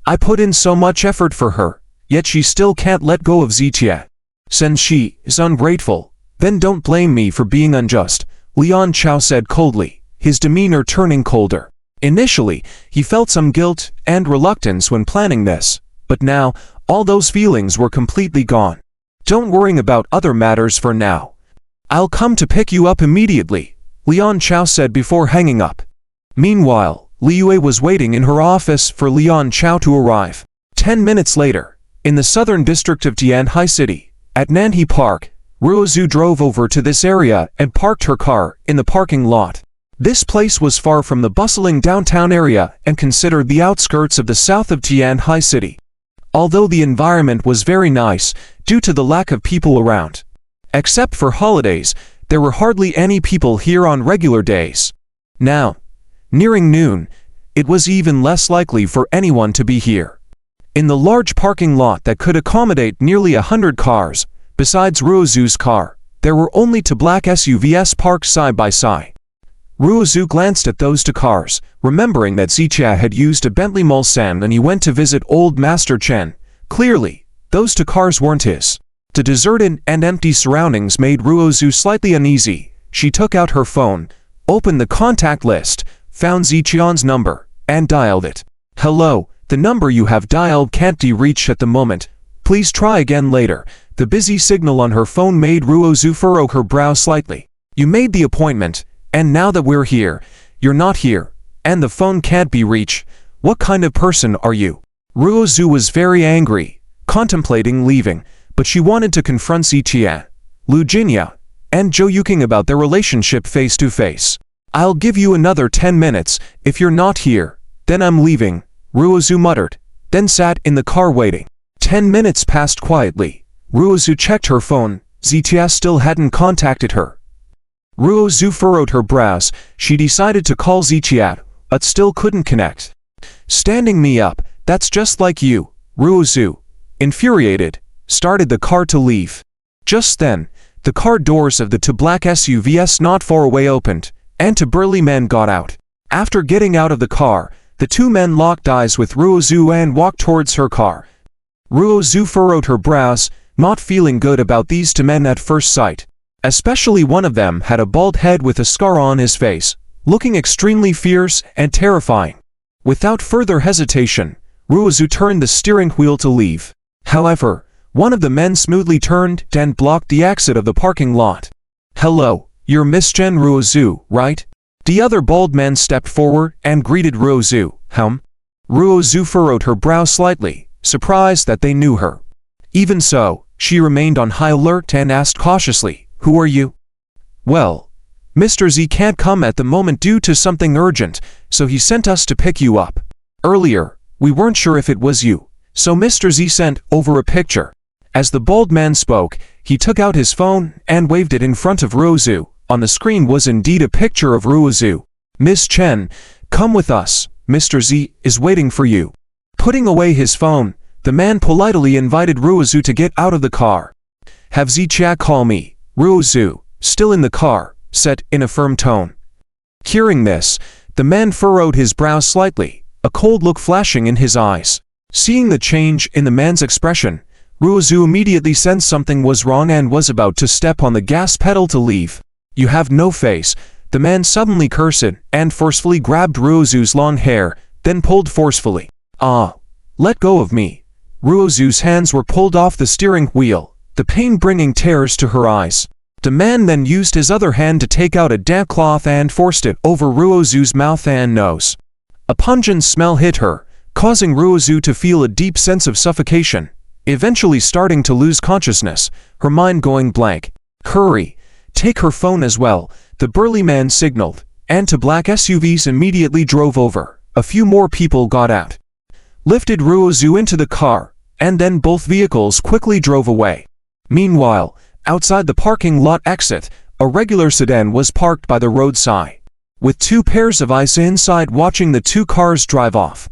I put in so much effort for her, yet she still can't let go of Ziqia. Since she is ungrateful, then don't blame me for being unjust, Liang Xiao said coldly, his demeanor turning colder. Initially, he felt some guilt and reluctance when planning this, but now, all those feelings were completely gone. Don't worry about other matters for now. I'll come to pick you up immediately, Liang Xiao said before hanging up. Meanwhile, Li Yue was waiting in her office for Liang Xiao to arrive. 10 minutes later, in the southern district of Tianhai City, at Nanhe Park, Ruozu drove over to this area and parked her car in the parking lot. This place was far from the bustling downtown area and considered the outskirts of the south of Tianhai City. Although the environment was very nice due to the lack of people around. Except for holidays, there were hardly any people here on regular days. Now, nearing noon, it was even less likely for anyone to be here. In the large parking lot that could accommodate nearly 100 cars, besides Ruozu's car, there were only two black SUVs parked side by side. Ruozu glanced at those two cars, remembering that Ziqia had used a Bentley Mulsanne when he went to visit old Master Chen. Clearly, those two cars weren't his. The deserted and empty surroundings made Ruozu slightly uneasy. She took out her phone, opened the contact list, found Ziqian's number, and dialed it. Hello, the number you have dialed can't be reached at the moment. Please try again later. The busy signal on her phone made Ruozu furrow her brow slightly. You made the appointment, and now that we're here, you're not here, and the phone can't be reached. What kind of person are you? Ruozu was very angry, contemplating leaving, but she wanted to confront Ziqia, Lu Jinya, and Zhou Yuqing about their relationship face to face. I'll give you another 10 minutes. If you're not here, then I'm leaving, Ruozu muttered, then sat in the car waiting. 10 minutes passed quietly. Ruozu checked her phone. Ziqia still hadn't contacted her, Ruo Zhu furrowed her brows. She decided to call Ziqiat, but still couldn't connect. Standing me up, that's just like you, Ruo Zhu, infuriated, started the car to leave. Just then, the car doors of the two black SUVs not far away opened, and two burly men got out. After getting out of the car, the two men locked eyes with Ruo Zhu and walked towards her car. Ruo Zhu furrowed her brows, not feeling good about these two men at first sight. Especially one of them had a bald head with a scar on his face, looking extremely fierce and terrifying. Without further hesitation, Ruo Zhu turned the steering wheel to leave. However, one of the men smoothly turned and blocked the exit of the parking lot. "Hello, you're Miss Chen Ruo Zhu, right?" The other bald man stepped forward and greeted Ruo Zhu. Ruo Zhu furrowed her brow slightly, surprised that they knew her. Even so, she remained on high alert and asked cautiously, "Who are you?" "Well, Mr. Z can't come at the moment due to something urgent, so he sent us to pick you up. Earlier, we weren't sure if it was you, so Mr. Z sent over a picture." As the bald man spoke, he took out his phone and waved it in front of Ruo Zhu. On the screen was indeed a picture of Ruo Zhu. "Miss Chen, come with us, Mr. Z is waiting for you." Putting away his phone, the man politely invited Ruo Zhu to get out of the car. "Have Ziqia call me," Ruo Zhu, still in the car, said in a firm tone. Hearing this, the man furrowed his brow slightly, a cold look flashing in his eyes. Seeing the change in the man's expression, Ruo Zhu immediately sensed something was wrong and was about to step on the gas pedal to leave. "You have no face," the man suddenly cursed and forcefully grabbed Ruo Zhu's long hair, then pulled forcefully. "Ah, let go of me." Ruo Zhu's hands were pulled off the steering wheel, the pain bringing tears to her eyes. The man then used his other hand to take out a damp cloth and forced it over Ruo Zhu's mouth and nose. A pungent smell hit her, causing Ruo Zhu to feel a deep sense of suffocation, eventually starting to lose consciousness, her mind going blank. "Hurry, take her phone as well," the burly man signaled, and two black SUVs immediately drove over. A few more people got out, lifted Ruo Zhu into the car, and then both vehicles quickly drove away. Meanwhile, outside the parking lot exit, a regular sedan was parked by the roadside, with two pairs of eyes inside watching the two cars drive off.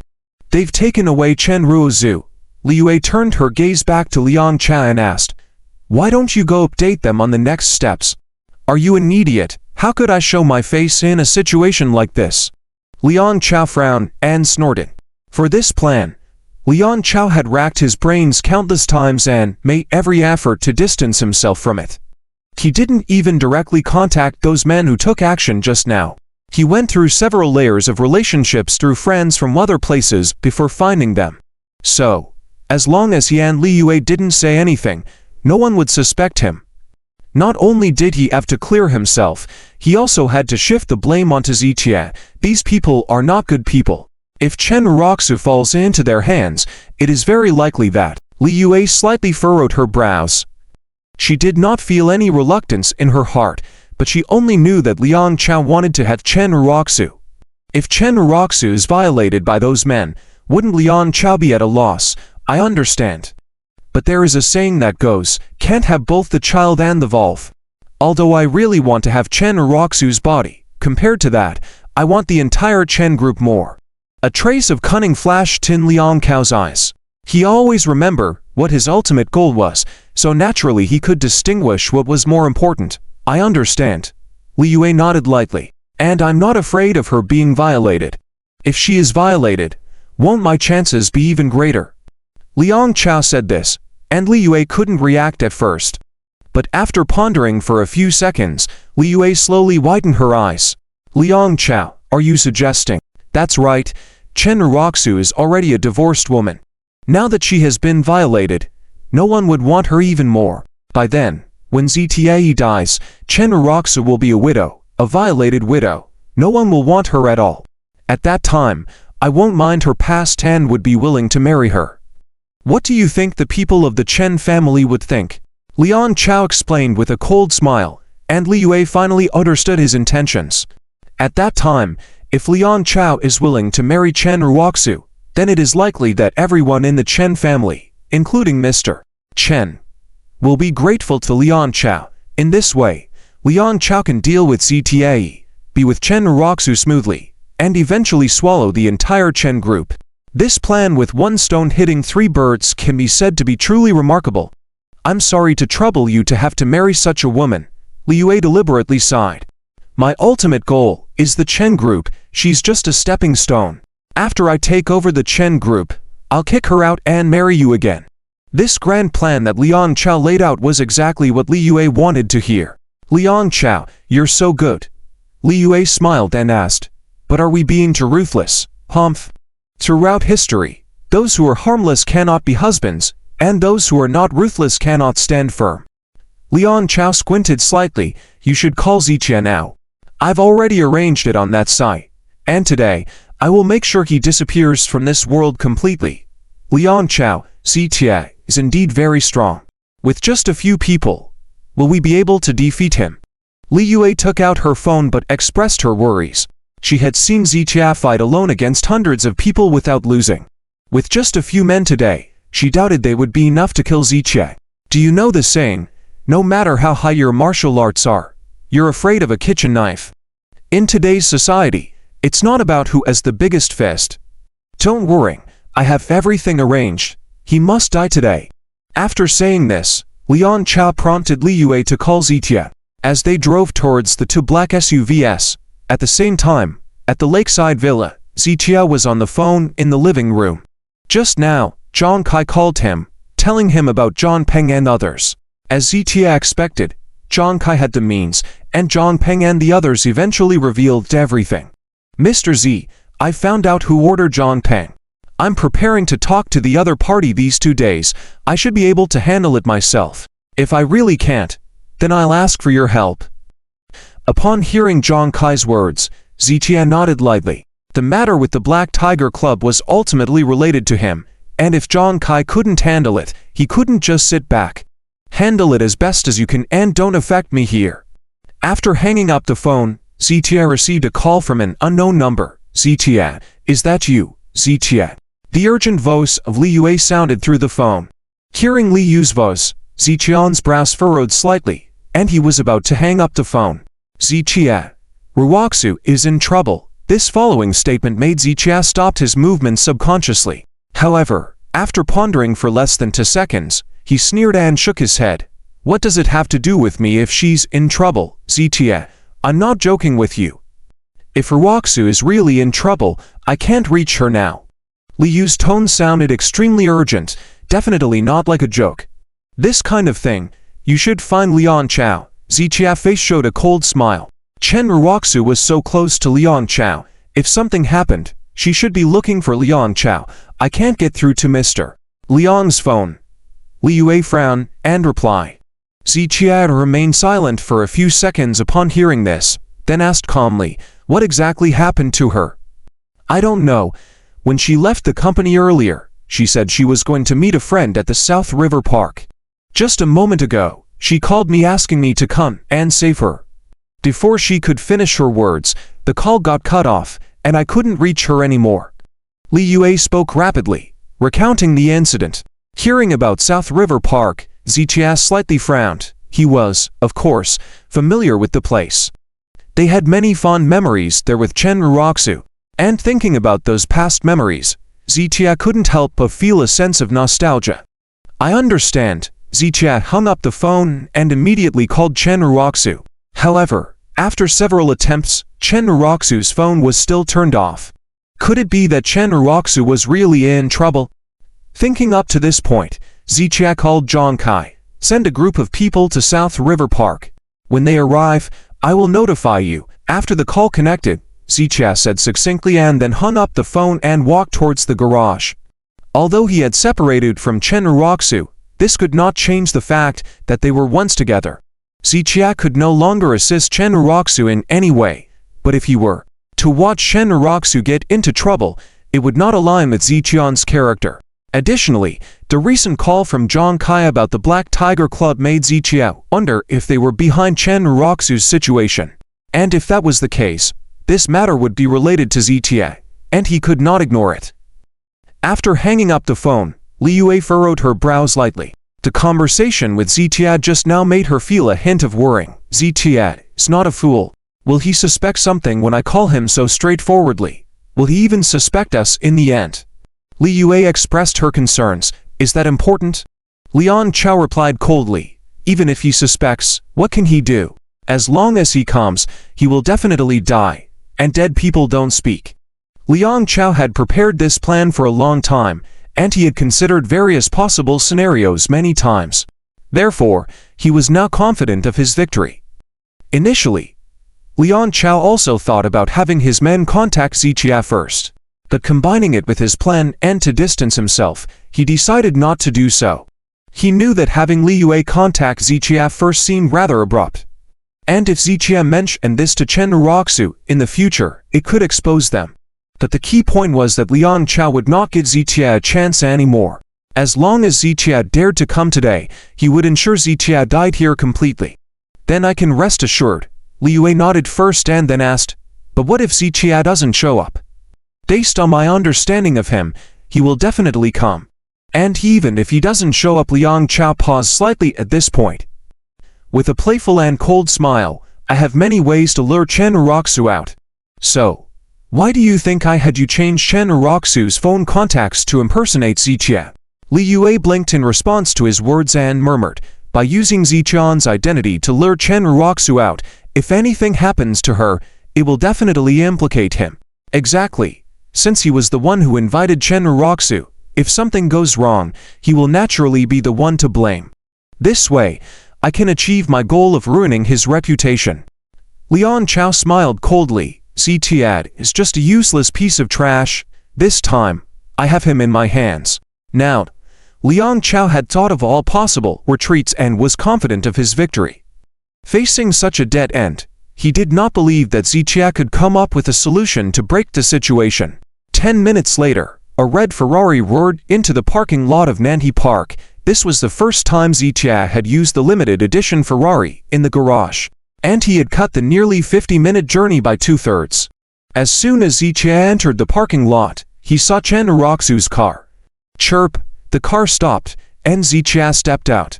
"They've taken away Chen Ruo Zhu." Liyue turned her gaze back to Liang Cha and asked, "Why don't you go update them on the next steps?" "Are you an idiot? How could I show my face in a situation like this?" Liang Cha frowned and snorted. For this plan, Liang Cha had racked his brains countless times and made every effort to distance himself from it. He didn't even directly contact those men who took action just now. He went through several layers of relationships through friends from other places before finding them. So, as long as he and Liyue didn't say anything, no one would suspect him. Not only did he have to clear himself, he also had to shift the blame onto Ziqia. These people are not good people. If Chen Roxu falls into their hands, it is very likely that. Liyue slightly furrowed her brows. She did not feel any reluctance in her heart, but she only knew that Liang Cha wanted to have Chen Roxu. If Chen Roxu is violated by those men, wouldn't Liang Cha be at a loss? I understand. But there is a saying that goes, can't have both the child and the wolf. Although I really want to have Chen Roxu's body, compared to that, I want the entire Chen group more. A trace of cunning flashed in Liang Cao's eyes. He always remembered what his ultimate goal was, so naturally he could distinguish what was more important. I understand. Liyue nodded lightly. And I'm not afraid of her being violated. If she is violated, won't my chances be even greater? Liang Cha said this, and Liyue couldn't react at first. But after pondering for a few seconds, Liyue slowly widened her eyes. Liang Cha, are you suggesting? That's right, Chen Roxu is already a divorced woman. Now that she has been violated, no one would want her even more. By then, when Ztae dies, Chen Roxu will be a widow, a violated widow. No one will want her at all. At that time, I won't mind her past and would be willing to marry her. What do you think the people of the Chen family would think? Liang Cha explained with a cold smile, and Liyue finally understood his intentions. At that time, if Liang Cha is willing to marry Chen Roxu, then it is likely that everyone in the Chen family, including Mr. Chen, will be grateful to Liang Cha. In this way, Liang Chao can deal with ZTAE, be with Chen Ruoxu smoothly, and eventually swallow the entire Chen group. This plan with one stone hitting 3 birds can be said to be truly remarkable. I'm sorry to trouble you to have to marry such a woman, Liu Yue deliberately sighed. My ultimate goal is the Chen group, she's just a stepping stone. After I take over the Chen group, I'll kick her out and marry you again. This grand plan that Liang Chao laid out was exactly what Liu Yue wanted to hear. Liang Chao, you're so good. Liu Yue smiled and asked, but are we being too ruthless, humph? Throughout history, those who are harmless cannot be husbands, and those who are not ruthless cannot stand firm. Liang Chao squinted slightly. You should call Ziqia now. I've already arranged it on that site, and today, I will make sure he disappears from this world completely. Liang Chao, Ziqia is indeed very strong. With just a few people, will we be able to defeat him? Liu Yue took out her phone but expressed her worries. She had seen Ziqia fight alone against hundreds of people without losing. With just a few men today, she doubted they would be enough to kill Ziqia. Do you know the saying, no matter how high your martial arts are, you're afraid of a kitchen knife? In today's society, it's not about who has the biggest fist. Don't worry, I have everything arranged. He must die today. After saying this, Liang Chao prompted Liu Yue to call Ziqia. As they drove towards the 2 black SUVs, at the same time, at the lakeside villa, Ziqia was on the phone in the living room. Just now, Zhang Kai called him, telling him about Zhang Peng and others. As Ziqia expected, Zhang Kai had the means, and Zhang Peng and the others eventually revealed everything. Mr. Z, I found out who ordered Zhang Peng. I'm preparing to talk to the other party these 2 days. I should be able to handle it myself. If I really can't, then I'll ask for your help. Upon hearing Zhang Kai's words, Ziqia nodded lightly. The matter with the Black Tiger Club was ultimately related to him, and if Zhang Kai couldn't handle it, he couldn't just sit back. Handle it as best as you can and don't affect me here. After hanging up the phone, Ziqia received a call from an unknown number. Ziqia, is that you, Ziqia? The urgent voice of Liu Yue sounded through the phone. Hearing Li Yu's voice, Ziqian's brows furrowed slightly, and he was about to hang up the phone. Ziqia, Ruoxu is in trouble. This following statement made Ziqia stop his movement subconsciously. However, after pondering for less than 2 seconds, he sneered and shook his head. What does it have to do with me if she's in trouble, Ziqia? I'm not joking with you. If Ruoxu is really in trouble, I can't reach her now. Li Yu's tone sounded extremely urgent, definitely not like a joke. This kind of thing, you should find Liang Chao. Ziqia's face showed a cold smile. Chen Ruoxu was so close to Liang Chao. If something happened, she should be looking for Liang Chao. I can't get through to Mr. Liang's phone. Liu Yue frowned and replied. Ziqia remained silent for a few seconds upon hearing this, then asked calmly, what exactly happened to her? I don't know. When she left the company earlier, she said she was going to meet a friend at the South River Park. Just a moment ago, she called me asking me to come and save her. Before she could finish her words, the call got cut off, and I couldn't reach her anymore. Liu Yue spoke rapidly, recounting the incident. Hearing about South River Park, Ziqia slightly frowned. He was, of course, familiar with the place. They had many fond memories there with Chen Ruoxu, and thinking about those past memories, Ziqia couldn't help but feel a sense of nostalgia. I understand. Ziqia hung up the phone and immediately called Chen Ruoxu. However, after several attempts, Chen Ruoxu's phone was still turned off. Could it be that Chen Ruoxu was really in trouble? Thinking up to this point, Ziqia called Zhang Kai. Send a group of people to South River Park. When they arrive, I will notify you. After the call connected, Ziqia said succinctly and then hung up the phone and walked towards the garage. Although he had separated from Chen Ruoxu, this could not change the fact that they were once together. Ziqia could no longer assist Chen Ruoxu in any way, but if he were to watch Chen Ruoxu get into trouble, it would not align with Ziqian's character. Additionally, the recent call from Zhang Kai about the Black Tiger Club made Ziqia wonder if they were behind Chen Ruoxu's situation. And if that was the case, this matter would be related to Ziqia, and he could not ignore it. After hanging up the phone, Liu Yue furrowed her brows lightly. The conversation with Ziqia just now made her feel a hint of worrying. Zichiat is not a fool. Will he suspect something when I call him so straightforwardly? Will he even suspect us in the end? Li Yue expressed her concerns. Is that important? Liang Chao replied coldly. Even if he suspects, what can he do? As long as he comes, he will definitely die, and dead people don't speak. Liang Chao had prepared this plan for a long time, and he had considered various possible scenarios many times. Therefore, he was now confident of his victory. Initially, Liang Chao also thought about having his men contact Zichiat first, but combining it with his plan and to distance himself, he decided not to do so. He knew that having Li Yue contact Zichiat first seemed rather abrupt. And if Zichiat mentioned this to Chen Roxu in the future, it could expose them. But the key point was that Liang Chao would not give Zichiat a chance anymore. As long as Zichiat dared to come today, he would ensure Zichiat died here completely. Then I can rest assured. Li Yue nodded first and then asked, but what if Zichiat doesn't show up? Based on my understanding of him, he will definitely come. And even if he doesn't show up, Liang Chao paused slightly at this point. With a playful and cold smile, I have many ways to lure Chen Roxu out. So, why do you think I had you change Chen Roxu's phone contacts to impersonate Zichiat? Li Yue blinked in response to his words and murmured, by using Zichian's identity to lure Chen Roxu out, if anything happens to her, it will definitely implicate him. Exactly. Since he was the one who invited Chen Roxu, if something goes wrong, he will naturally be the one to blame. This way, I can achieve my goal of ruining his reputation. Liang Chao smiled coldly. Zichiat is just a useless piece of trash. This time, I have him in my hands. Now, Liang Chao had thought of all possible retreats and was confident of his victory. Facing such a dead end, he did not believe that Zichiat could come up with a solution to break the situation. 10 minutes later, a red Ferrari roared into the parking lot of Nanhe Park. This was the first time Zichiat had used the limited edition Ferrari in the garage, and he had cut the nearly 50-minute journey by 2/3. As soon as Zichiat entered the parking lot, he saw Chen Roxu's car. Chirp, the car stopped, and Zichiat stepped out.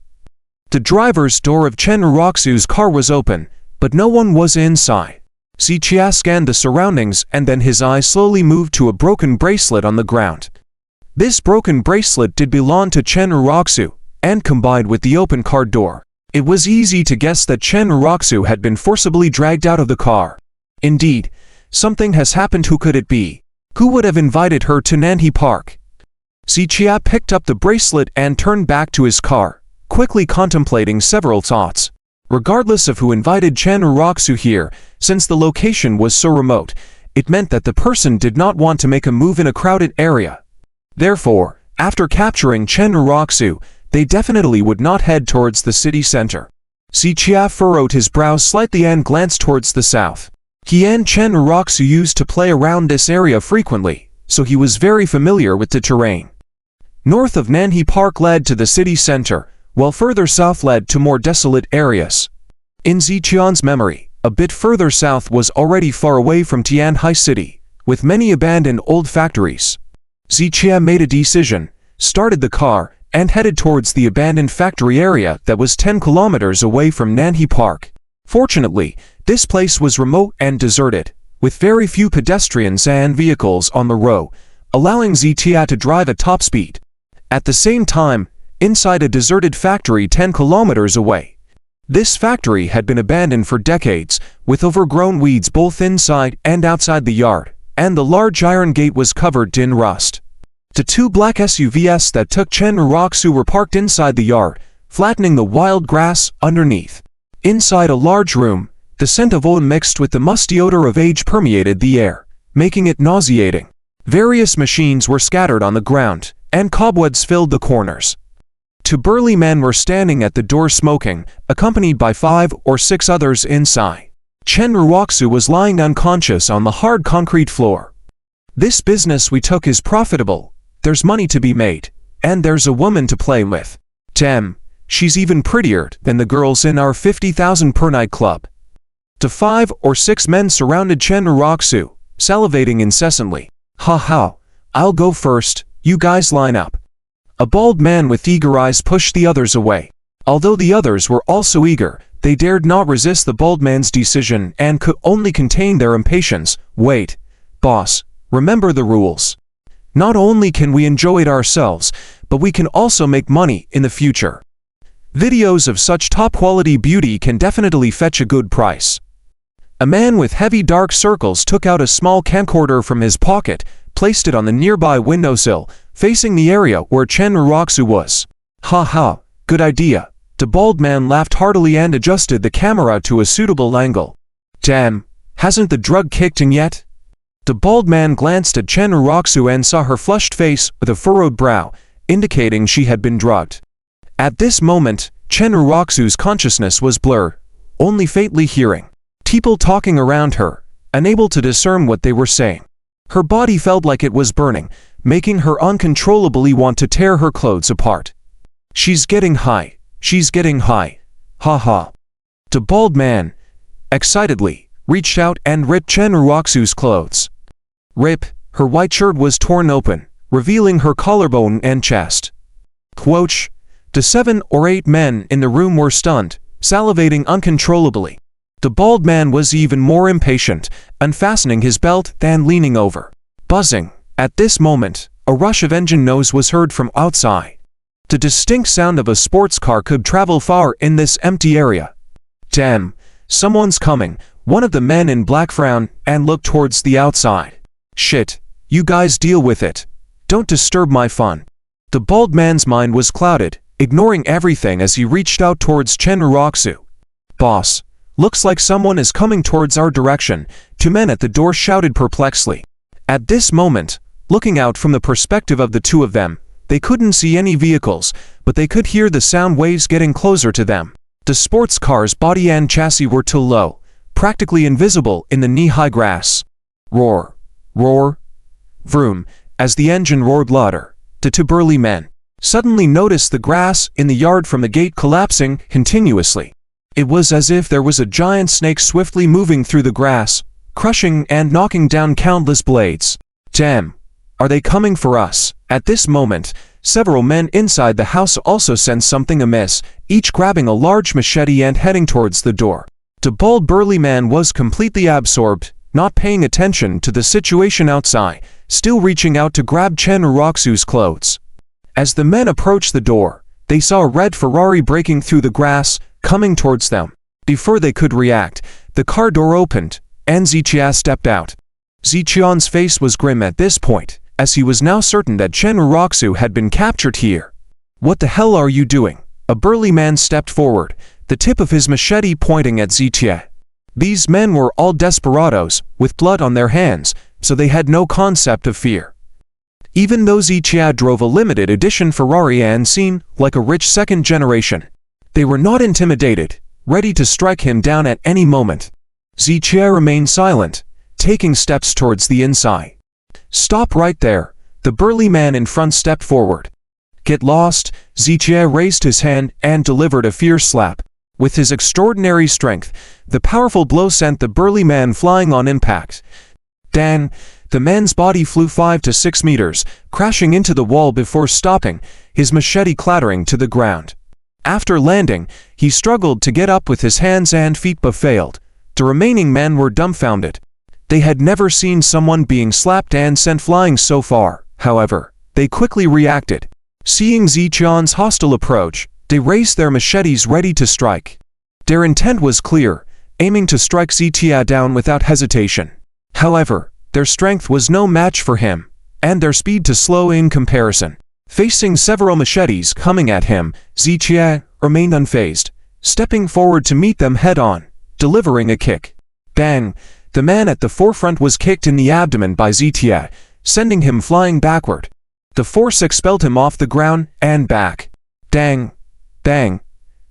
The driver's door of Chen Roxu's car was open, but no one was inside. Zichiat scanned the surroundings and then his eyes slowly moved to a broken bracelet on the ground. This broken bracelet did belong to Chen Roxu, and combined with the open car door, it was easy to guess that Chen Roxu had been forcibly dragged out of the car. Indeed, something has happened. Who could it be? Who would have invited her to Nanhe Park? Zichiat picked up the bracelet and turned back to his car, quickly contemplating several thoughts. Regardless of who invited Chen Roxu here, since the location was so remote, it meant that the person did not want to make a move in a crowded area. Therefore, after capturing Chen Roxu, they definitely would not head towards the city center. Zichiat furrowed his brows slightly and glanced towards the south. He and Chen Roxu used to play around this area frequently, so he was very familiar with the terrain. North of Nanhe Park led to the city center, while further south led to more desolate areas. In Zichian's memory, a bit further south was already far away from Tianhai City, with many abandoned old factories. Zichian made a decision, started the car, and headed towards the abandoned factory area that was 10 kilometers away from Nanhe Park. Fortunately, this place was remote and deserted, with very few pedestrians and vehicles on the road, allowing Zichian to drive at top speed. At the same time, inside a deserted factory 10 kilometers away. This factory had been abandoned for decades, with overgrown weeds both inside and outside the yard, and the large iron gate was covered in rust. The two black SUVs that took Chen Roxu were parked inside the yard, flattening the wild grass underneath. Inside a large room, the scent of oil mixed with the musty odor of age permeated the air, making it nauseating. Various machines were scattered on the ground, and cobwebs filled the corners. Two burly men were standing at the door smoking, accompanied by 5 or 6 others inside. Chen Roxu was lying unconscious on the hard concrete floor. This business we took is profitable, there's money to be made, and there's a woman to play with. Damn, she's even prettier than the girls in our 50,000 per night club. The 5 or 6 men surrounded Chen Roxu, salivating incessantly. Ha ha, I'll go first, you guys line up. A bald man with eager eyes pushed the others away. Although the others were also eager, They dared not resist the bald man's decision and could only contain their impatience. Wait, boss, remember the rules. Not only can we enjoy it ourselves, but we can also make money in the future. Videos of such top-quality beauty can definitely fetch a good price. A man with heavy dark circles took out a small camcorder from his pocket, placed it on the nearby windowsill, facing the area where Chen Ruroxu was. Ha ha, good idea. The bald man laughed heartily and adjusted the camera to a suitable angle. Damn, hasn't the drug kicked in yet? The bald man glanced at Chen Ruroxu and saw her flushed face with a furrowed brow, indicating she had been drugged. At this moment, Chen Ruroxu's consciousness was blurred, only faintly hearing people talking around her, unable to discern what they were saying. Her body felt like it was burning, making her uncontrollably want to tear her clothes apart. She's getting high. She's getting high. Ha ha. The bald man, excitedly, reached out and ripped Chen Ruroxu's clothes. Rip, her white shirt was torn open, revealing her collarbone and chest. Quoch. The 7 or 8 men in the room were stunned, salivating uncontrollably. The bald man was even more impatient, unfastening his belt and leaning over. Buzzing. At this moment, a rush of engine noise was heard from outside. The distinct sound of a sports car could travel far in this empty area. Damn, someone's coming. One of the men in black frowned and looked towards the outside. Shit, you guys deal with it. Don't disturb my fun. The bald man's mind was clouded, ignoring everything as he reached out towards Chen Ruroxu. Boss, looks like someone is coming towards our direction, 2 men at the door shouted perplexedly. At this moment, looking out from the perspective of the 2 of them, they couldn't see any vehicles, but they could hear the sound waves getting closer to them. The sports car's body and chassis were too low, practically invisible in the knee-high grass. Roar, roar, vroom, as the engine roared louder. The 2 burly men suddenly noticed the grass in the yard from the gate collapsing continuously. It was as if there was a giant snake swiftly moving through the grass, crushing and knocking down countless blades. Damn, are they coming for us? At this moment, several men inside the house also sensed something amiss, each grabbing a large machete and heading towards the door. The bald burly man was completely absorbed, not paying attention to the situation outside, still reaching out to grab Chen Ruroxu's clothes. As the men approached the door, they saw a red Ferrari breaking through the grass, coming towards them. Before they could react, the car door opened, and Zichia stepped out. Zichian's face was grim at this point, as he was now certain that Chen Ruroxu had been captured here. What the hell are you doing? A burly man stepped forward, the tip of his machete pointing at Zichia. These men were all desperados, with blood on their hands, so they had no concept of fear. Even though Zichia drove a limited edition Ferrari and seemed like a rich second generation, they were not intimidated, ready to strike him down at any moment. Zichia remained silent, taking steps towards the inside. Stop right there. The burly man in front stepped forward. Get lost. Zichia raised his hand and delivered a fierce slap. With his extraordinary strength, the powerful blow sent the burly man flying on impact. Dan, the man's body flew 5 to 6 meters, crashing into the wall before stopping, his machete clattering to the ground. After landing, he struggled to get up with his hands and feet but failed. The remaining men were dumbfounded. They had never seen someone being slapped and sent flying so far. However, they quickly reacted. Seeing Zichian's hostile approach, they raised their machetes ready to strike. Their intent was clear, aiming to strike Zichia down without hesitation. However, their strength was no match for him, and their speed to slow in comparison. Facing several machetes coming at him, Zichia remained unfazed, stepping forward to meet them head-on, delivering a kick. Bang! The man at the forefront was kicked in the abdomen by Zichia, sending him flying backward. The force expelled him off the ground and back. Dang! Bang!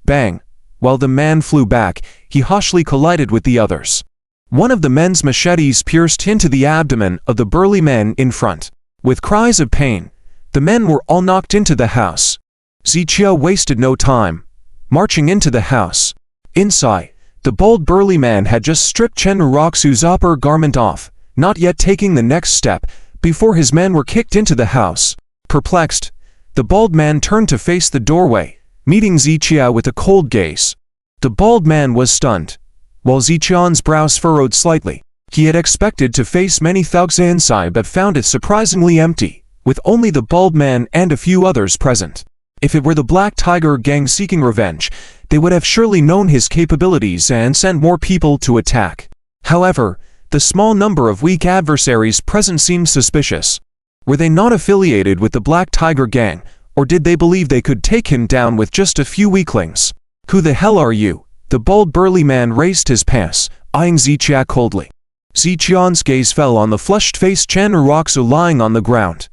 Bang! While the man flew back, he harshly collided with the others. One of the men's machetes pierced into the abdomen of the burly man in front. With cries of pain, the men were all knocked into the house. Zichia wasted no time, marching into the house. Inside, the bold burly man had just stripped Chen Ruroxu's upper garment off, not yet taking the next step, before his men were kicked into the house. Perplexed, the bald man turned to face the doorway, meeting Zichia with a cold gaze. The bald man was stunned, while Ziqian's brows furrowed slightly. He had expected to face many thugs inside but found it surprisingly empty, with only the bald man and a few others present. If it were the Black Tiger gang seeking revenge, they would have surely known his capabilities and sent more people to attack. However, the small number of weak adversaries present seemed suspicious. Were they not affiliated with the Black Tiger gang, or did they believe they could take him down with just a few weaklings? "Who the hell are you?" The bald burly man raised his pass, eyeing Ziqia coldly. Ziqian's gaze fell on the flushed-faced Chen Uroxu lying on the ground.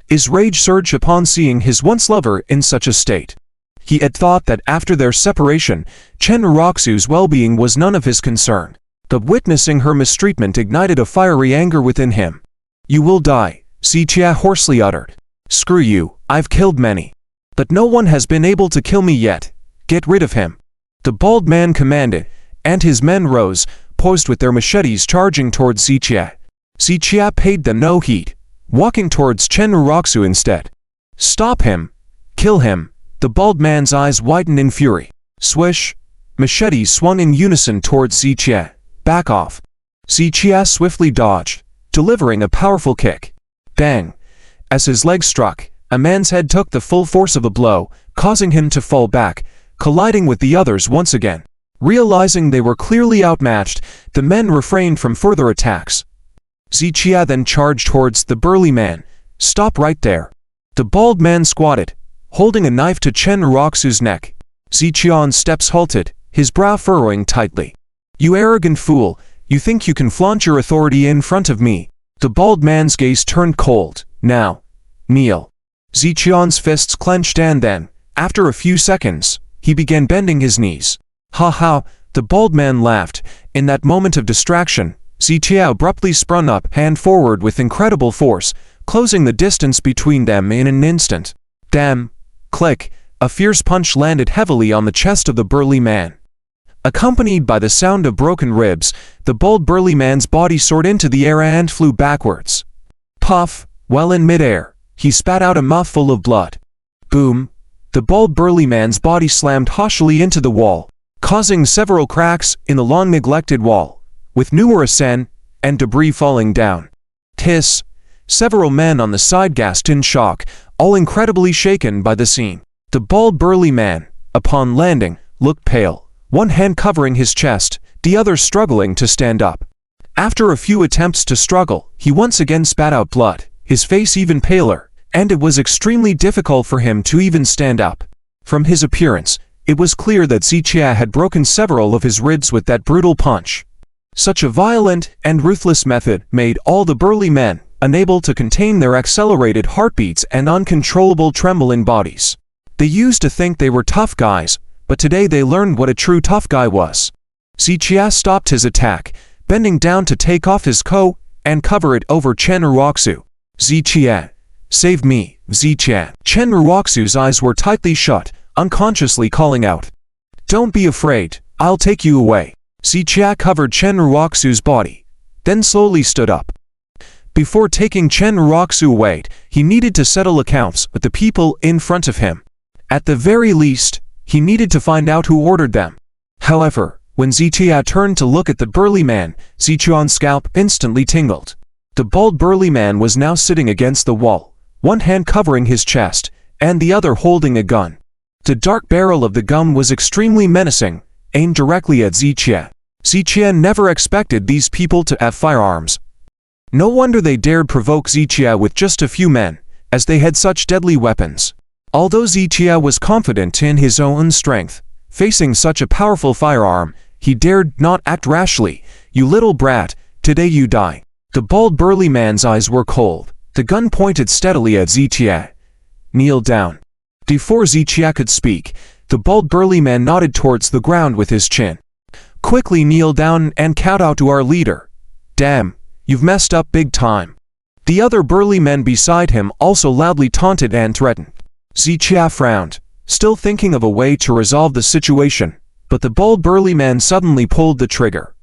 His rage surged upon seeing his once-lover in such a state. He had thought that after their separation, Chen Uroxu's well-being was none of his concern. But witnessing her mistreatment ignited a fiery anger within him. "You will die," Ziqia hoarsely uttered. "Screw you, I've killed many. But no one has been able to kill me yet. Get rid of him." The bald man commanded, and his men rose, poised with their machetes charging towards Ziqia. Ziqia paid them no heed, walking towards Chen Uroxu instead. "Stop him! Kill him!" The bald man's eyes widened in fury. Swish! Machetes swung in unison towards Ziqia. "Back off!" Ziqia swiftly dodged, delivering a powerful kick. Bang! As his leg struck, a man's head took the full force of the blow, causing him to fall back, colliding with the others once again. Realizing they were clearly outmatched, the men refrained from further attacks. Ziqia then charged towards the burly man. "Stop right there!" The bald man squatted, holding a knife to Chen Uroxu's neck. Ziqian's steps halted, his brow furrowing tightly. "You arrogant fool, you think you can flaunt your authority in front of me?" The bald man's gaze turned cold. "Now, kneel." Ziqian's fists clenched and then, after a few seconds, he began bending his knees. "Ha ha!" The bald man laughed. In that moment of distraction, Ziqia abruptly sprung up, hand forward with incredible force, closing the distance between them in an instant. Damn! Click! A fierce punch landed heavily on the chest of the burly man. Accompanied by the sound of broken ribs, the bald burly man's body soared into the air and flew backwards. Puff! While in midair, he spat out a mouthful of blood. Boom! The bald burly man's body slammed harshly into the wall, causing several cracks in the long-neglected wall, with numerous sand and debris falling down. Hiss! Several men on the side gasped in shock, all incredibly shaken by the scene. The bald burly man, upon landing, looked pale, one hand covering his chest, the other struggling to stand up. After a few attempts to struggle, he once again spat out blood, his face even paler, and it was extremely difficult for him to even stand up. From his appearance, it was clear that Ziqia had broken several of his ribs with that brutal punch. Such a violent and ruthless method made all the burly men unable to contain their accelerated heartbeats and uncontrollable tremble in bodies. They used to think they were tough guys, but today they learned what a true tough guy was. Ziqia stopped his attack, bending down to take off his coat and cover it over Chen Uroxu. "Ziqia! Save me, Ziqia!" Chen Uroxu's eyes were tightly shut, unconsciously calling out. "Don't be afraid, I'll take you away." Ziqia covered Chen Uroxu's body, then slowly stood up. Before taking Chen Uroxu away, he needed to settle accounts with the people in front of him. At the very least, he needed to find out who ordered them. However, when Ziqia turned to look at the burly man, Ziqian's scalp instantly tingled. The bald burly man was now sitting against the wall, one hand covering his chest, and the other holding a gun. The dark barrel of the gun was extremely menacing, aimed directly at Ziqia. Ziqia never expected these people to have firearms. No wonder they dared provoke Ziqia with just a few men, as they had such deadly weapons. Although Ziqia was confident in his own strength, facing such a powerful firearm, he dared not act rashly. "You little brat, today you die." The bald burly man's eyes were cold, the gun pointed steadily at Ziqia. "Kneel down." Before Ziqia could speak, the bald burly man nodded towards the ground with his chin. "Quickly kneel down and count out to our leader." "Damn, you've messed up big time." The other burly men beside him also loudly taunted and threatened. Ziqia frowned, still thinking of a way to resolve the situation, but the bald burly man suddenly pulled the trigger.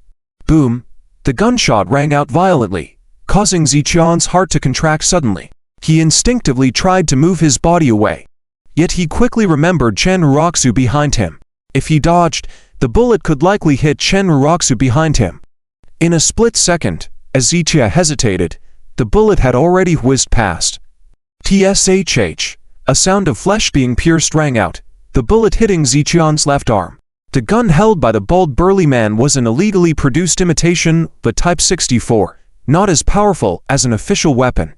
Boom! The gunshot rang out violently, causing Ziqian's heart to contract suddenly. He instinctively tried to move his body away. Yet he quickly remembered Chen Uroxu behind him. If he dodged, the bullet could likely hit Chen Ruroxu behind him. In a split second, as Zichia hesitated, the bullet had already whizzed past. Tshh, a sound of flesh being pierced rang out, the bullet hitting Ziqian's left arm. The gun held by the bald burly man was an illegally produced imitation, but Type 64, not as powerful as an official weapon.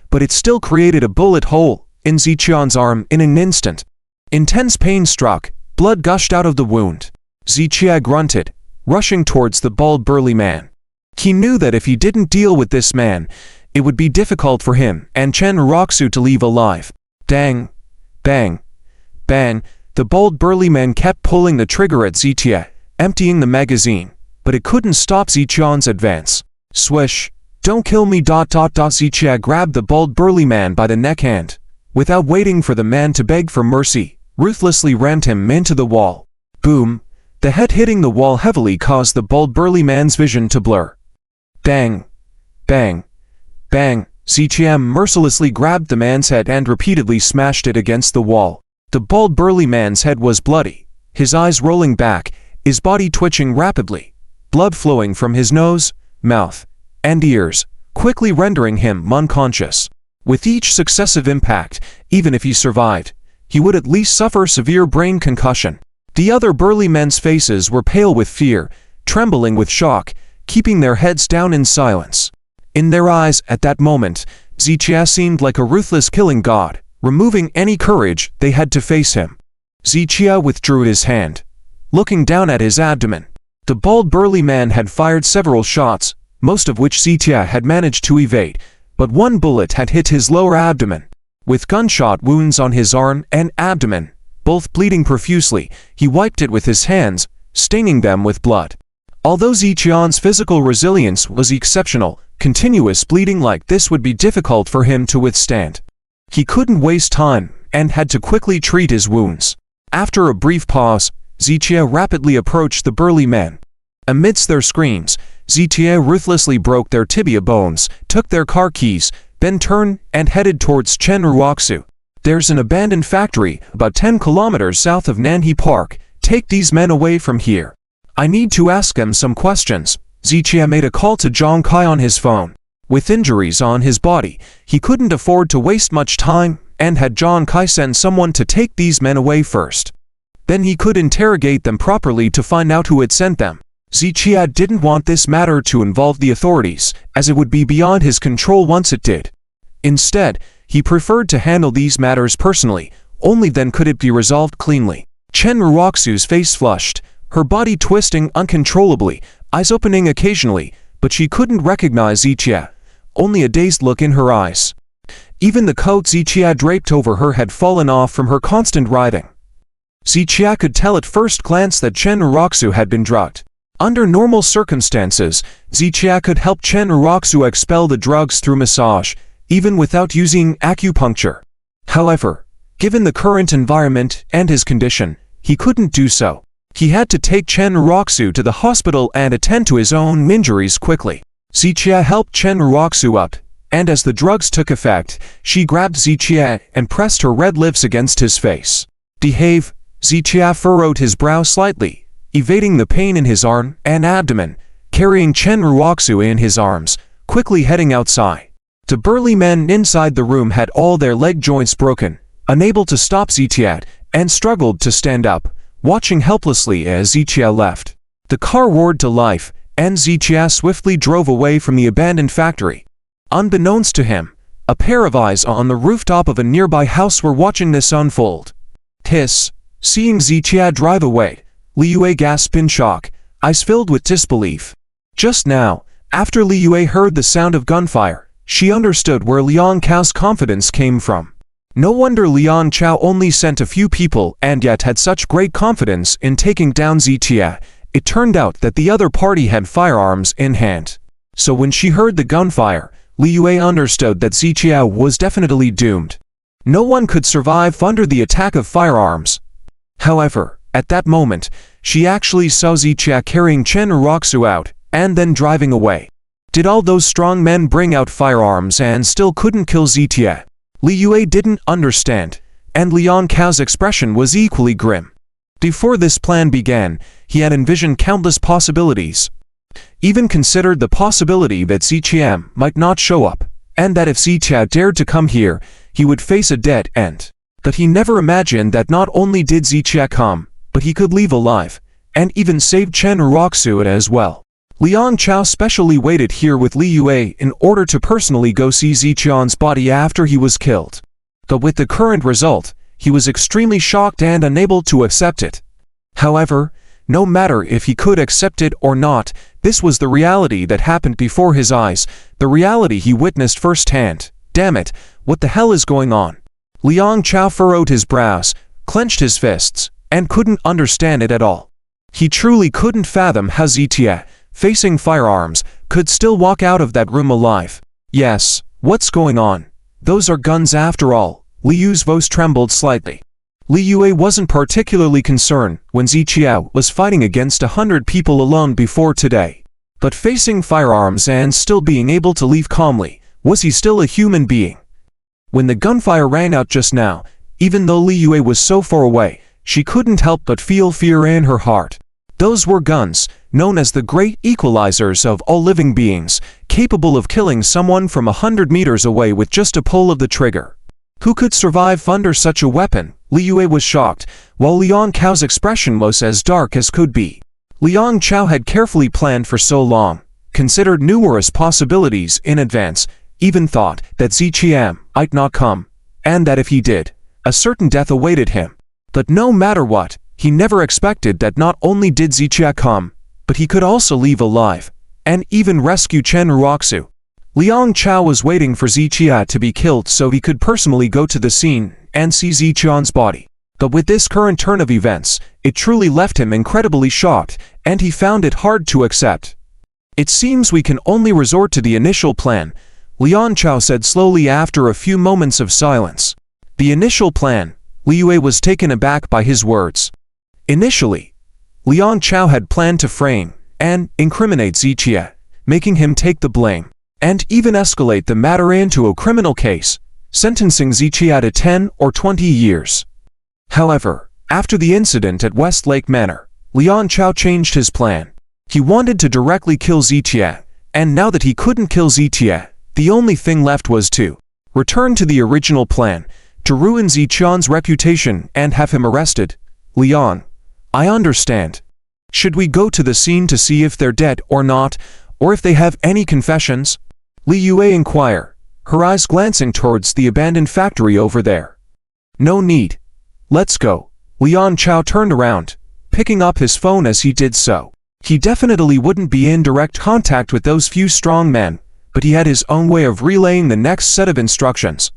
But it still created a bullet hole in Ziqian's arm in an instant. Intense pain struck, blood gushed out of the wound. Ziqia grunted, rushing towards the bald burly man. He knew that if he didn't deal with this man, it would be difficult for him and Chen Ruroxu to leave alive. Dang! Bang! Bang! The bald burly man kept pulling the trigger at Zichia, emptying the magazine, but it couldn't stop Ziqian's advance. Swish! Don't kill me! Zichia grabbed the bald burly man by the neck and, without waiting for the man to beg for mercy, ruthlessly rammed him into the wall. Boom! The head hitting the wall heavily caused the bald burly man's vision to blur. Bang! Bang! Bang! Zichia mercilessly grabbed the man's head and repeatedly smashed it against the wall. The bald burly man's head was bloody, his eyes rolling back, his body twitching rapidly, blood flowing from his nose, mouth, and ears, quickly rendering him unconscious. With each successive impact, even if he survived, he would at least suffer severe brain concussion. The other burly men's faces were pale with fear, trembling with shock, keeping their heads down in silence. In their eyes, at that moment, Zichia seemed like a ruthless killing god, removing any courage they had to face him. Zichia withdrew his hand, looking down at his abdomen. The bald burly man had fired several shots, most of which Zichia had managed to evade, but one bullet had hit his lower abdomen. With gunshot wounds on his arm and abdomen, both bleeding profusely, he wiped it with his hands, staining them with blood. Although Ziqian's physical resilience was exceptional, continuous bleeding like this would be difficult for him to withstand. He couldn't waste time and had to quickly treat his wounds. After a brief pause, Zichia rapidly approached the burly men. Amidst their screams, Zichia ruthlessly broke their tibia bones, took their car keys, then turned and headed towards Chen Ruroxu. There's an abandoned factory about 10 kilometers south of Nanhe Park. Take these men away from here. I need to ask them some questions. Zichia made a call to Zhang Kai on his phone. With injuries on his body, he couldn't afford to waste much time and had Zhang Kai send someone to take these men away first. Then he could interrogate them properly to find out who had sent them. Zichia didn't want this matter to involve the authorities, as it would be beyond his control once it did. Instead, he preferred to handle these matters personally, only then could it be resolved cleanly. Chen Ruroxu's face flushed, her body twisting uncontrollably, eyes opening occasionally, but she couldn't recognize Zichia, only a dazed look in her eyes. Even the coat Zichia draped over her had fallen off from her constant writhing. Zichia could tell at first glance that Chen Ruroxu had been drugged. Under normal circumstances, Zichia could help Chen Ruroxu expel the drugs through massage, even without using acupuncture. However, given the current environment and his condition, he couldn't do so. He had to take Chen Ruroxu to the hospital and attend to his own injuries quickly. Zichia helped Chen Ruroxu up, and as the drugs took effect, she grabbed Zichia and pressed her red lips against his face. Behave. Zichia furrowed his brow slightly, evading the pain in his arm and abdomen, carrying Chen Ruroxu in his arms, quickly heading outside. The burly men inside the room had all their leg joints broken, unable to stop Zichia, and struggled to stand up, watching helplessly as Zichia left. The car roared to life, and Zichia swiftly drove away from the abandoned factory. Unbeknownst to him, a pair of eyes on the rooftop of a nearby house were watching this unfold. Hiss. Seeing Zichia drive away, Liyue gasped in shock, eyes filled with disbelief. Just now, after Liyue heard the sound of gunfire, she understood where Liang Cao's confidence came from. No wonder Liang Cao only sent a few people and yet had such great confidence in taking down Zichia. It turned out that the other party had firearms in hand. So when she heard the gunfire, Liyue understood that Zichia was definitely doomed. No one could survive under the attack of firearms. However, at that moment, she actually saw Zichia carrying Chen Ruroxu out, and then driving away. Did all those strong men bring out firearms and still couldn't kill Zichia? Liyue didn't understand, and Liang Cao's expression was equally grim. Before this plan began, he had envisioned countless possibilities. Even considered the possibility that Ziqian might not show up, and that if Ziqian dared to come here, he would face a dead end. But he never imagined that not only did Ziqian come, but he could leave alive, and even save Chen Ruoxu as well. Liang Chao specially waited here with Li Yue in order to personally go see Ziqian's body after he was killed. But with the current result, he was extremely shocked and unable to accept it. However, no matter if he could accept it or not, this was the reality that happened before his eyes, the reality he witnessed firsthand. Damn it, what the hell is going on? Liang Chao furrowed his brows, clenched his fists, and couldn't understand it at all. He truly couldn't fathom how Ziqian, facing firearms, could still walk out of that room alive. Yes, what's going on? Those are guns after all. Li Yu's voice trembled slightly. Li Yue wasn't particularly concerned when Ziqian was fighting against 100 people alone before today. But facing firearms and still being able to leave calmly, was he still a human being? When the gunfire rang out just now, even though Li Yue was so far away, she couldn't help but feel fear in her heart. Those were guns, known as the great equalizers of all living beings, capable of killing someone from 100 meters away with just a pull of the trigger. Who could survive under such a weapon? Li Yue was shocked, while Liang Chao's expression was as dark as could be. Liang Chao had carefully planned for so long, considered numerous possibilities in advance, even thought that Ziqian might not come, and that if he did, a certain death awaited him. But no matter what, he never expected that not only did Ziqian come, but he could also leave alive, and even rescue Chen Ruoxu. Liang Chao was waiting for Ziqian to be killed so he could personally go to the scene and see Ziqian's body. But with this current turn of events, it truly left him incredibly shocked, and he found it hard to accept. It seems we can only resort to the initial plan, Liang Chao said slowly after a few moments of silence. The initial plan. Li Yue was taken aback by his words. Initially, Liang Chao had planned to frame and incriminate Ziqian, making him take the blame, and even escalate the matter into a criminal case, sentencing Ziqian to 10 or 20 years. However, after the incident at Westlake Manor, Liang Chao changed his plan. He wanted to directly kill Ziqian, and now that he couldn't kill Ziqian, the only thing left was to return to the original plan, to ruin Ziqian's reputation and have him arrested. Liang, I understand. Should we go to the scene to see if they're dead or not, or if they have any confessions? Li Yue inquired, her eyes glancing towards the abandoned factory over there. No need. Let's go. Liang Chao turned around, picking up his phone as he did so. He definitely wouldn't be in direct contact with those few strong men, but he had his own way of relaying the next set of instructions.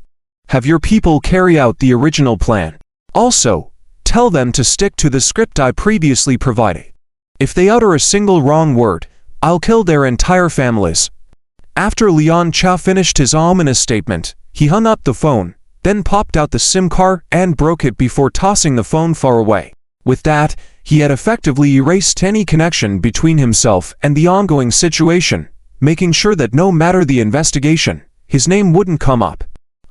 Have your people carry out the original plan. Also, tell them to stick to the script I previously provided. If they utter a single wrong word, I'll kill their entire families. After Liang Chao finished his ominous statement, he hung up the phone, then popped out the SIM card and broke it before tossing the phone far away. With that, he had effectively erased any connection between himself and the ongoing situation, making sure that no matter the investigation, his name wouldn't come up.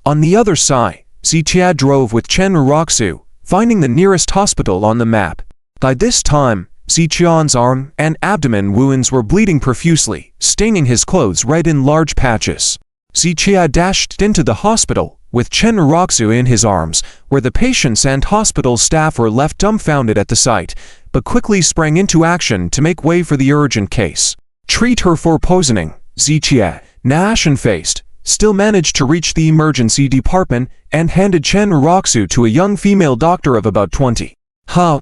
On the other side, Ziqian drove with Chen Ruoxu, finding the nearest hospital on the map. By this time, Ziqian's arm and abdomen wounds were bleeding profusely, staining his clothes red in large patches. Ziqian dashed into the hospital, with Chen Ruoxu in his arms, where the patients and hospital staff were left dumbfounded at the sight, but quickly sprang into action to make way for the urgent case. Treat her for poisoning. Ziqian, now ashen-faced, still managed to reach the emergency department and handed Chen Ruoxu to a young female doctor of about 20. Huh?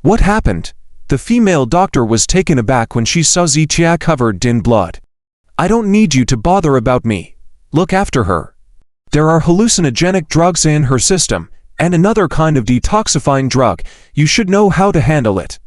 What happened? The female doctor was taken aback when she saw Ziqian covered in blood. I don't need you to bother about me. Look after her. There are hallucinogenic drugs in her system, and another kind of detoxifying drug. You should know how to handle it.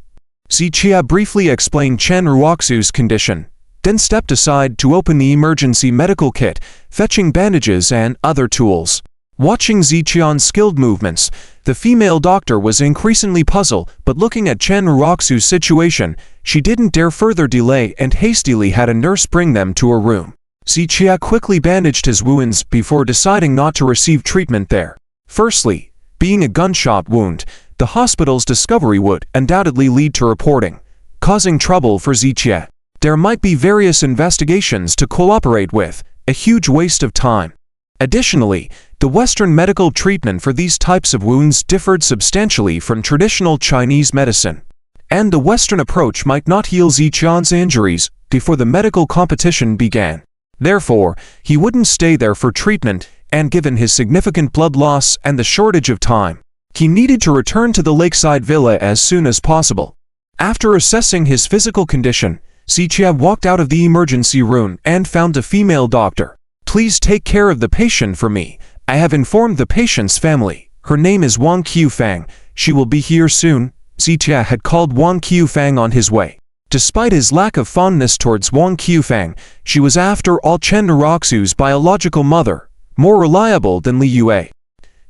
Ziqian briefly explained Chen Ruoxu's condition, then stepped aside to open the emergency medical kit, fetching bandages and other tools. Watching Ziqian's skilled movements, the female doctor was increasingly puzzled, but looking at Chen Ruoxu's situation, she didn't dare further delay and hastily had a nurse bring them to a room. Ziqian quickly bandaged his wounds before deciding not to receive treatment there. Firstly, being a gunshot wound, the hospital's discovery would undoubtedly lead to reporting, causing trouble for Zichie. There might be various investigations to cooperate with, a huge waste of time. Additionally, the Western medical treatment for these types of wounds differed substantially from traditional Chinese medicine, and the Western approach might not heal Ziqian's injuries before the medical competition began. Therefore, he wouldn't stay there for treatment, and given his significant blood loss and the shortage of time, he needed to return to the lakeside villa as soon as possible. After assessing his physical condition, Zichie walked out of the emergency room and found a female doctor. "Please take care of the patient for me. I have informed the patient's family. Her name is Wang Qiufang. She will be here soon." Zichie had called Wang Qiufang on his way. Despite his lack of fondness towards Wang Qiufang, she was after all Chen Naroxu's biological mother, more reliable than Li Yue.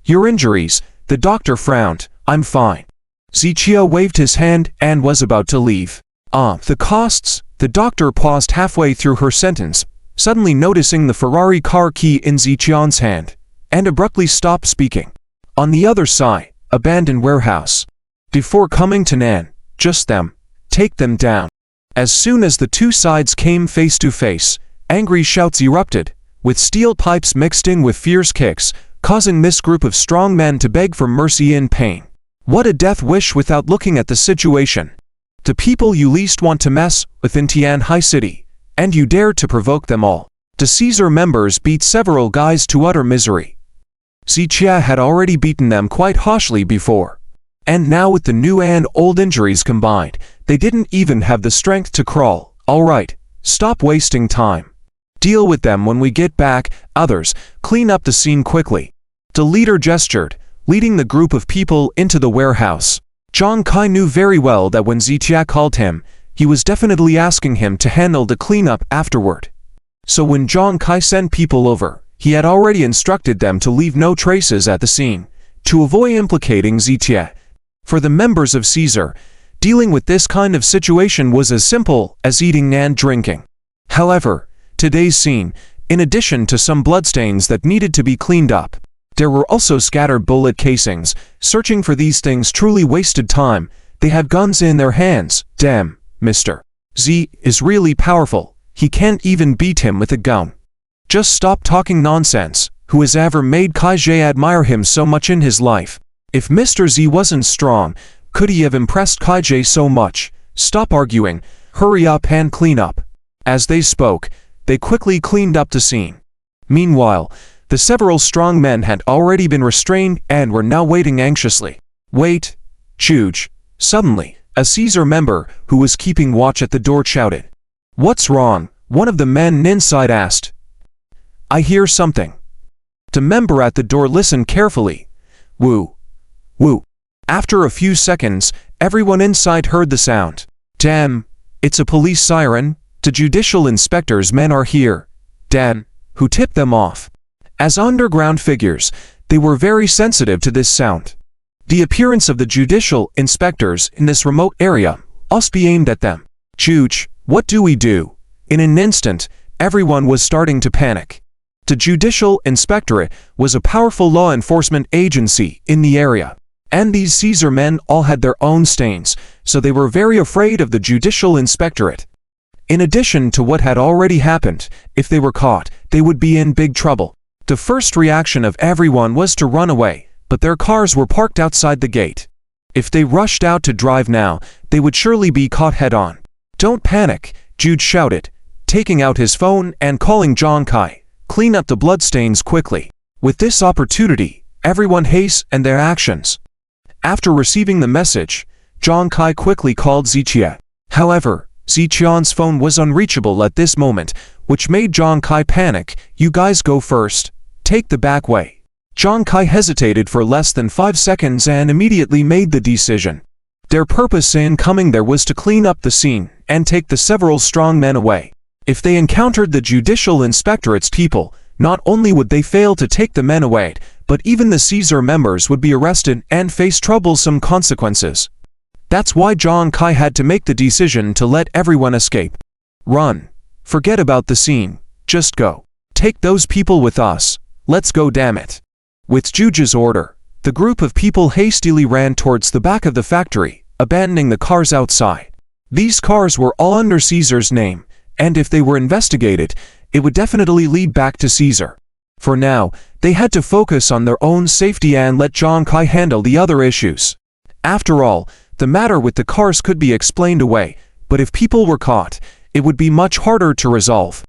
"Your injuries," the doctor frowned. "I'm fine." Zichie waved his hand and was about to leave. The costs," the doctor paused halfway through her sentence, suddenly noticing the Ferrari car key in Ziqian's hand, and abruptly stopped speaking. On the other side, abandoned warehouse. Before coming to Nan, just them. Take them down. As soon as the two sides came face to face, angry shouts erupted, with steel pipes mixed in with fierce kicks, causing this group of strong men to beg for mercy in pain. What a death wish without looking at the situation. The people you least want to mess with in Tianhai City, and you dare to provoke them all. The Caesar members beat several guys to utter misery. Zichie had already beaten them quite harshly before, and now with the new and old injuries combined, they didn't even have the strength to crawl. "All right, stop wasting time. Deal with them when we get back. Others, clean up the scene quickly." The leader gestured, leading the group of people into the warehouse. Zhang Kai knew very well that when Zichie called him, he was definitely asking him to handle the cleanup afterward. So when Zhang Kai sent people over, he had already instructed them to leave no traces at the scene, to avoid implicating Zichie. For the members of Caesar, dealing with this kind of situation was as simple as eating and drinking. However, today's scene, in addition to some bloodstains that needed to be cleaned up, there were also scattered bullet casings. Searching for these things truly wasted time. They had guns in their hands. Damn, Mr. Z is really powerful. He can't even beat him with a gun. Just stop talking nonsense. Who has ever made Kai Jie admire him so much in his life? If Mr. Z wasn't strong, could he have impressed Kai Jie so much? Stop arguing. Hurry up and clean up. As they spoke, they quickly cleaned up the scene. Meanwhile, the several strong men had already been restrained and were now waiting anxiously. "Wait, Juge." Suddenly, a Caesar member who was keeping watch at the door shouted. "What's wrong?" one of the men inside asked. "I hear something." The member at the door listened carefully. Woo. Woo. After a few seconds, everyone inside heard the sound. "Damn, it's a police siren. The judicial inspector's men are here." "Damn, who tipped them off?" As underground figures, they were very sensitive to this sound. The appearance of the judicial inspectors in this remote area must be aimed at them. "Juge, what do we do?" In an instant, everyone was starting to panic. The Judicial Inspectorate was a powerful law enforcement agency in the area, and these Caesar men all had their own stains, so they were very afraid of the Judicial Inspectorate. In addition to what had already happened, if they were caught, they would be in big trouble. The first reaction of everyone was to run away, but their cars were parked outside the gate. If they rushed out to drive now, they would surely be caught head-on. "Don't panic," Jude shouted, taking out his phone and calling Zhang Kai. "Clean up the bloodstains quickly." With this opportunity, everyone hastened their actions. After receiving the message, Zhang Kai quickly called Zichie. However, Ziqian's phone was unreachable at this moment, which made Zhang Kai panic. "You guys go first. Take the back way." Zhang Kai hesitated for less than 5 seconds and immediately made the decision. Their purpose in coming there was to clean up the scene and take the several strong men away. If they encountered the Judicial Inspectorate's people, not only would they fail to take the men away, but even the Caesar members would be arrested and face troublesome consequences. That's why Zhang Kai had to make the decision to let everyone escape. "Run. Forget about the scene. Just go. Take those people with us. Let's go, damn it." With Juge's order, The group of people hastily ran towards the back of the factory, abandoning the cars outside. These cars were all under Caesar's name, and if they were investigated, it would definitely lead back to Caesar. For now, they had to focus on their own safety and let Zhang Kai handle the other issues. After all, the matter with the cars could be explained away, but if people were caught, it would be much harder to resolve.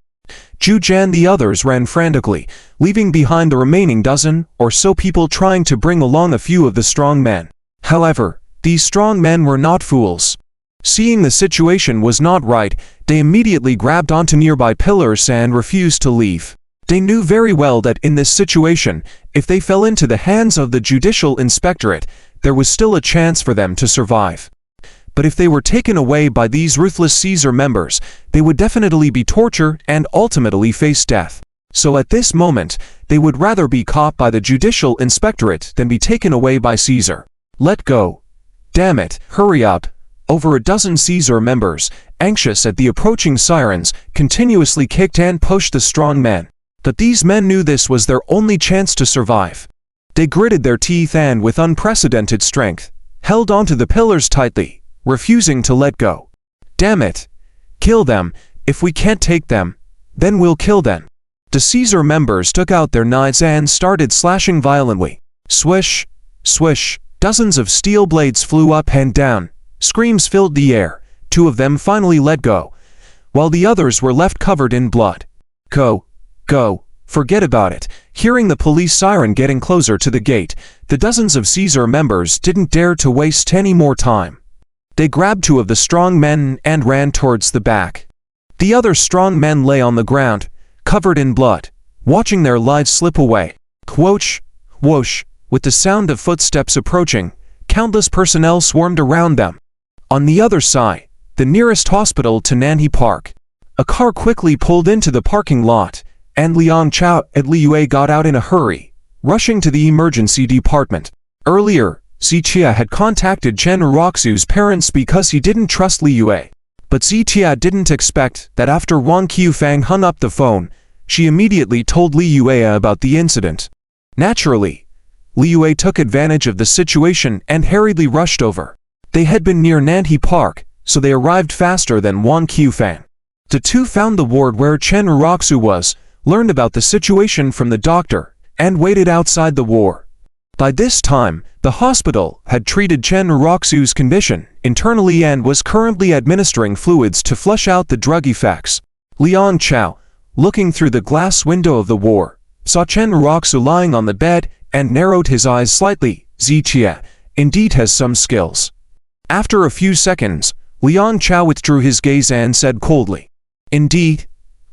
Zhu Jian and the others ran frantically, leaving behind the remaining dozen or so people trying to bring along a few of the strong men. However, these strong men were not fools. Seeing the situation was not right, they immediately grabbed onto nearby pillars and refused to leave. They knew very well that in this situation, if they fell into the hands of the Judicial Inspectorate, there was still a chance for them to survive. But if they were taken away by these ruthless Caesar members, they would definitely be tortured and ultimately face death. So at this moment, they would rather be caught by the Judicial Inspectorate than be taken away by Caesar. Let go. Damn it, hurry up. Over a dozen Caesar members, anxious at the approaching sirens, continuously kicked and pushed the strong men. But these men knew this was their only chance to survive. They gritted their teeth and, with unprecedented strength, held onto the pillars tightly, refusing to let go. Damn it! Kill them. If we can't take them, then we'll kill them. The Caesar members took out their knives and started slashing violently. Swish, swish, dozens of steel blades flew up and down. Screams filled the air. Two of them finally let go, while the others were left covered in blood. Go, go, forget about it. Hearing the police siren getting closer to the gate, the dozens of Caesar members didn't dare to waste any more time. They grabbed two of the strong men and ran towards the back. The other strong men lay on the ground, covered in blood, watching their lives slip away. Whoosh, whoosh, with the sound of footsteps approaching, countless personnel swarmed around them. On the other side, the nearest hospital to Nanhee Park, a car quickly pulled into the parking lot, and Liang Chao and Li Yue got out in a hurry, rushing to the emergency department. Earlier, Zichia had contacted Chen Roxu's parents because he didn't trust Li Yue. But Zichia didn't expect that after Wang Qiufang hung up the phone, she immediately told Li Yue about the incident. Naturally, Li Yue took advantage of the situation and hurriedly rushed over. They had been near Nanhee Park, so they arrived faster than Wang Qiufang. The two found the ward where Chen Roxu was, learned about the situation from the doctor, and waited outside the ward. By this time, the hospital had treated Chen Roxu's condition internally and was currently administering fluids to flush out the drug effects. Liang Chao, looking through the glass window of the ward, saw Chen Roxu lying on the bed and narrowed his eyes slightly. Zichia indeed has some skills. After a few seconds, Liang Chao withdrew his gaze and said coldly, "Indeed."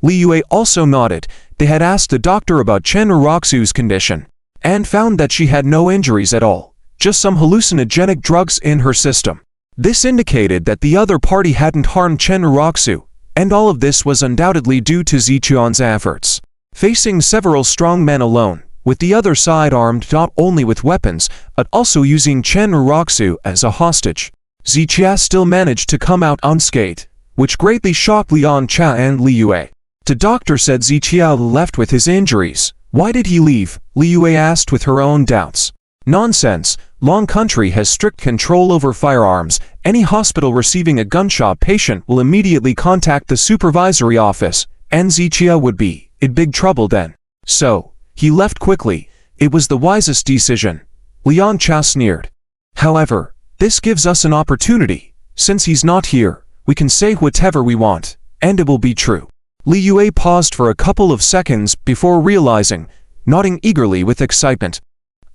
Li Yue also nodded. They had asked the doctor about Chen Roxu's condition, and found that she had no injuries at all, just some hallucinogenic drugs in her system. This indicated that the other party hadn't harmed Chen Roxu, and all of this was undoubtedly due to Zichuan's efforts. Facing several strong men alone, with the other side armed not only with weapons, but also using Chen Roxu as a hostage, Zichia still managed to come out unscathed, which greatly shocked Liang Chao and Li Yue. The doctor said Zichia left with his injuries. Why did he leave? Li Yue asked with her own doubts. Nonsense. Long Country has strict control over firearms. Any hospital receiving a gunshot patient will immediately contact the supervisory office, and Zichia would be in big trouble then. So, he left quickly. It was the wisest decision. Liang Chao sneered. However, this gives us an opportunity. Since he's not here, we can say whatever we want, and it will be true. Li Yue paused for a couple of seconds before realizing, nodding eagerly with excitement.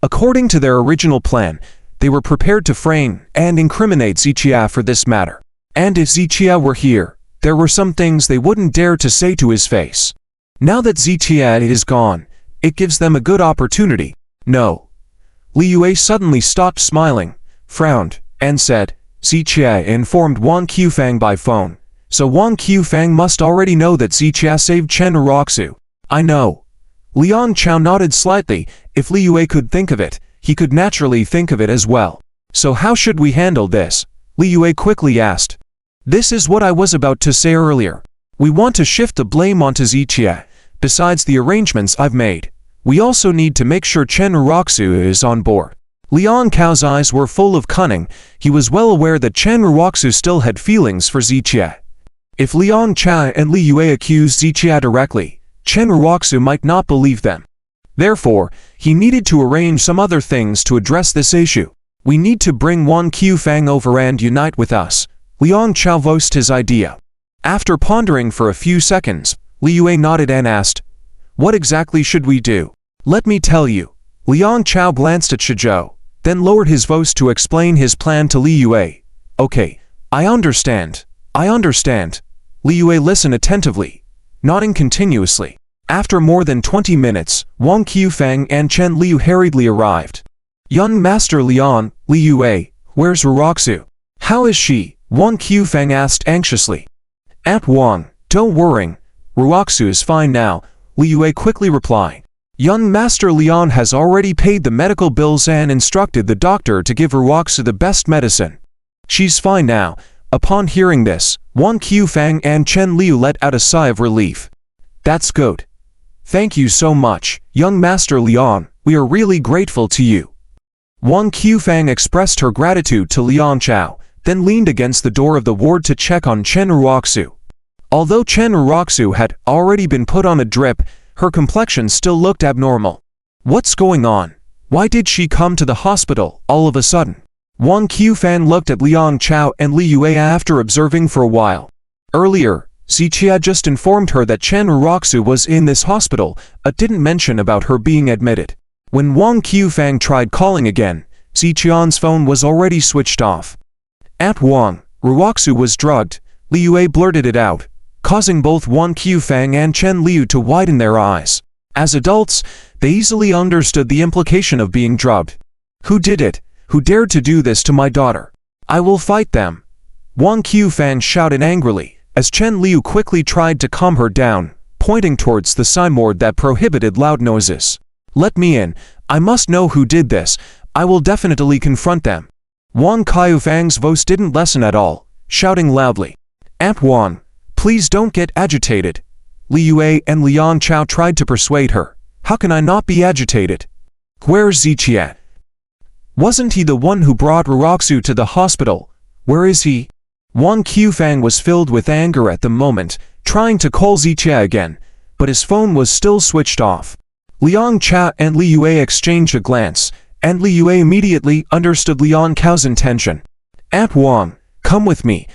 According to their original plan, they were prepared to frame and incriminate Zichia for this matter. And if Zichia were here, there were some things they wouldn't dare to say to his face. Now that Zichia is gone, it gives them a good opportunity. No. Li Yue suddenly stopped smiling, frowned, and said, Zichia informed Wang Qiufang by phone. So Wang Qiufang must already know that Zichia saved Chen Roxu. I know. Liang Chao nodded slightly. If Li Yue could think of it, he could naturally think of it as well. So how should we handle this? Li Yue quickly asked. This is what I was about to say earlier. We want to shift the blame onto Zichia. Besides the arrangements I've made, we also need to make sure Chen Roxu is on board. Liang Cao's eyes were full of cunning. He was well aware that Chen Ruoxu still had feelings for Ziqie. If Liang Cao and Li Yue accused Ziqie directly, Chen Ruoxu might not believe them. Therefore, he needed to arrange some other things to address this issue. We need to bring Wang Qufang over and unite with us. Liang Cao voiced his idea. After pondering for a few seconds, Li Yue nodded and asked, "What exactly should we do?" "Let me tell you." Liang Cao glanced at Shizhou, then lowered his voice to explain his plan to Li Yue. "Okay, I understand. I understand." Li Yue listened attentively, nodding continuously. After more than 20 minutes, Wang Qufang and Chen Liu hurriedly arrived. "Young Master Liang, Li Yue, where's Ruoxu?" "How is she?" Wang Qufang asked anxiously. "Aunt Wang, don't worry. Ruoxu is fine now," Li Yue quickly replied. Young Master Liang has already paid the medical bills and instructed the doctor to give Ruoxu the best medicine. She's fine now. Upon hearing this, Wang Qufang and Chen Liu let out a sigh of relief. "That's good. Thank you so much, young Master Liang, we are really grateful to you." Wang Qufang expressed her gratitude to Liang Cao, then leaned against the door of the ward to check on Chen Ruoxu. Although Chen Ruoxu had already been put on a drip, her complexion still looked abnormal. What's going on? Why did she come to the hospital all of a sudden? Wang Qufang looked at Liang Cao and Li Yue after observing for a while. Earlier, Ziqie just informed her that Chen Ruoxu was in this hospital, but didn't mention about her being admitted. When Wang Qufang tried calling again, Ziqian's phone was already switched off. "Aunt Wang, Ruoxu was drugged," Li Yue blurted it out, causing both Wang Qufang and Chen Liu to widen their eyes. As adults, they easily understood the implication of being drugged. "Who did it? Who dared to do this to my daughter? I will fight them!" Wang Qufang shouted angrily, as Chen Liu quickly tried to calm her down, pointing towards the signboard that prohibited loud noises. "Let me in. I must know who did this. I will definitely confront them." Wang Qufang's voice didn't lessen at all, shouting loudly. "Aunt Wang, please don't get agitated." Li Yue and Liang Cao tried to persuade her. "How can I not be agitated? Where's Ziqie? Wasn't he the one who brought Ruoxu to the hospital? Where is he?" Wang Qufang was filled with anger at the moment, trying to call Ziqie again, but his phone was still switched off. Liang Cao and Li Yue exchanged a glance, and Li Yue immediately understood Liang Cao's intention. "Aunt Wang, come with me.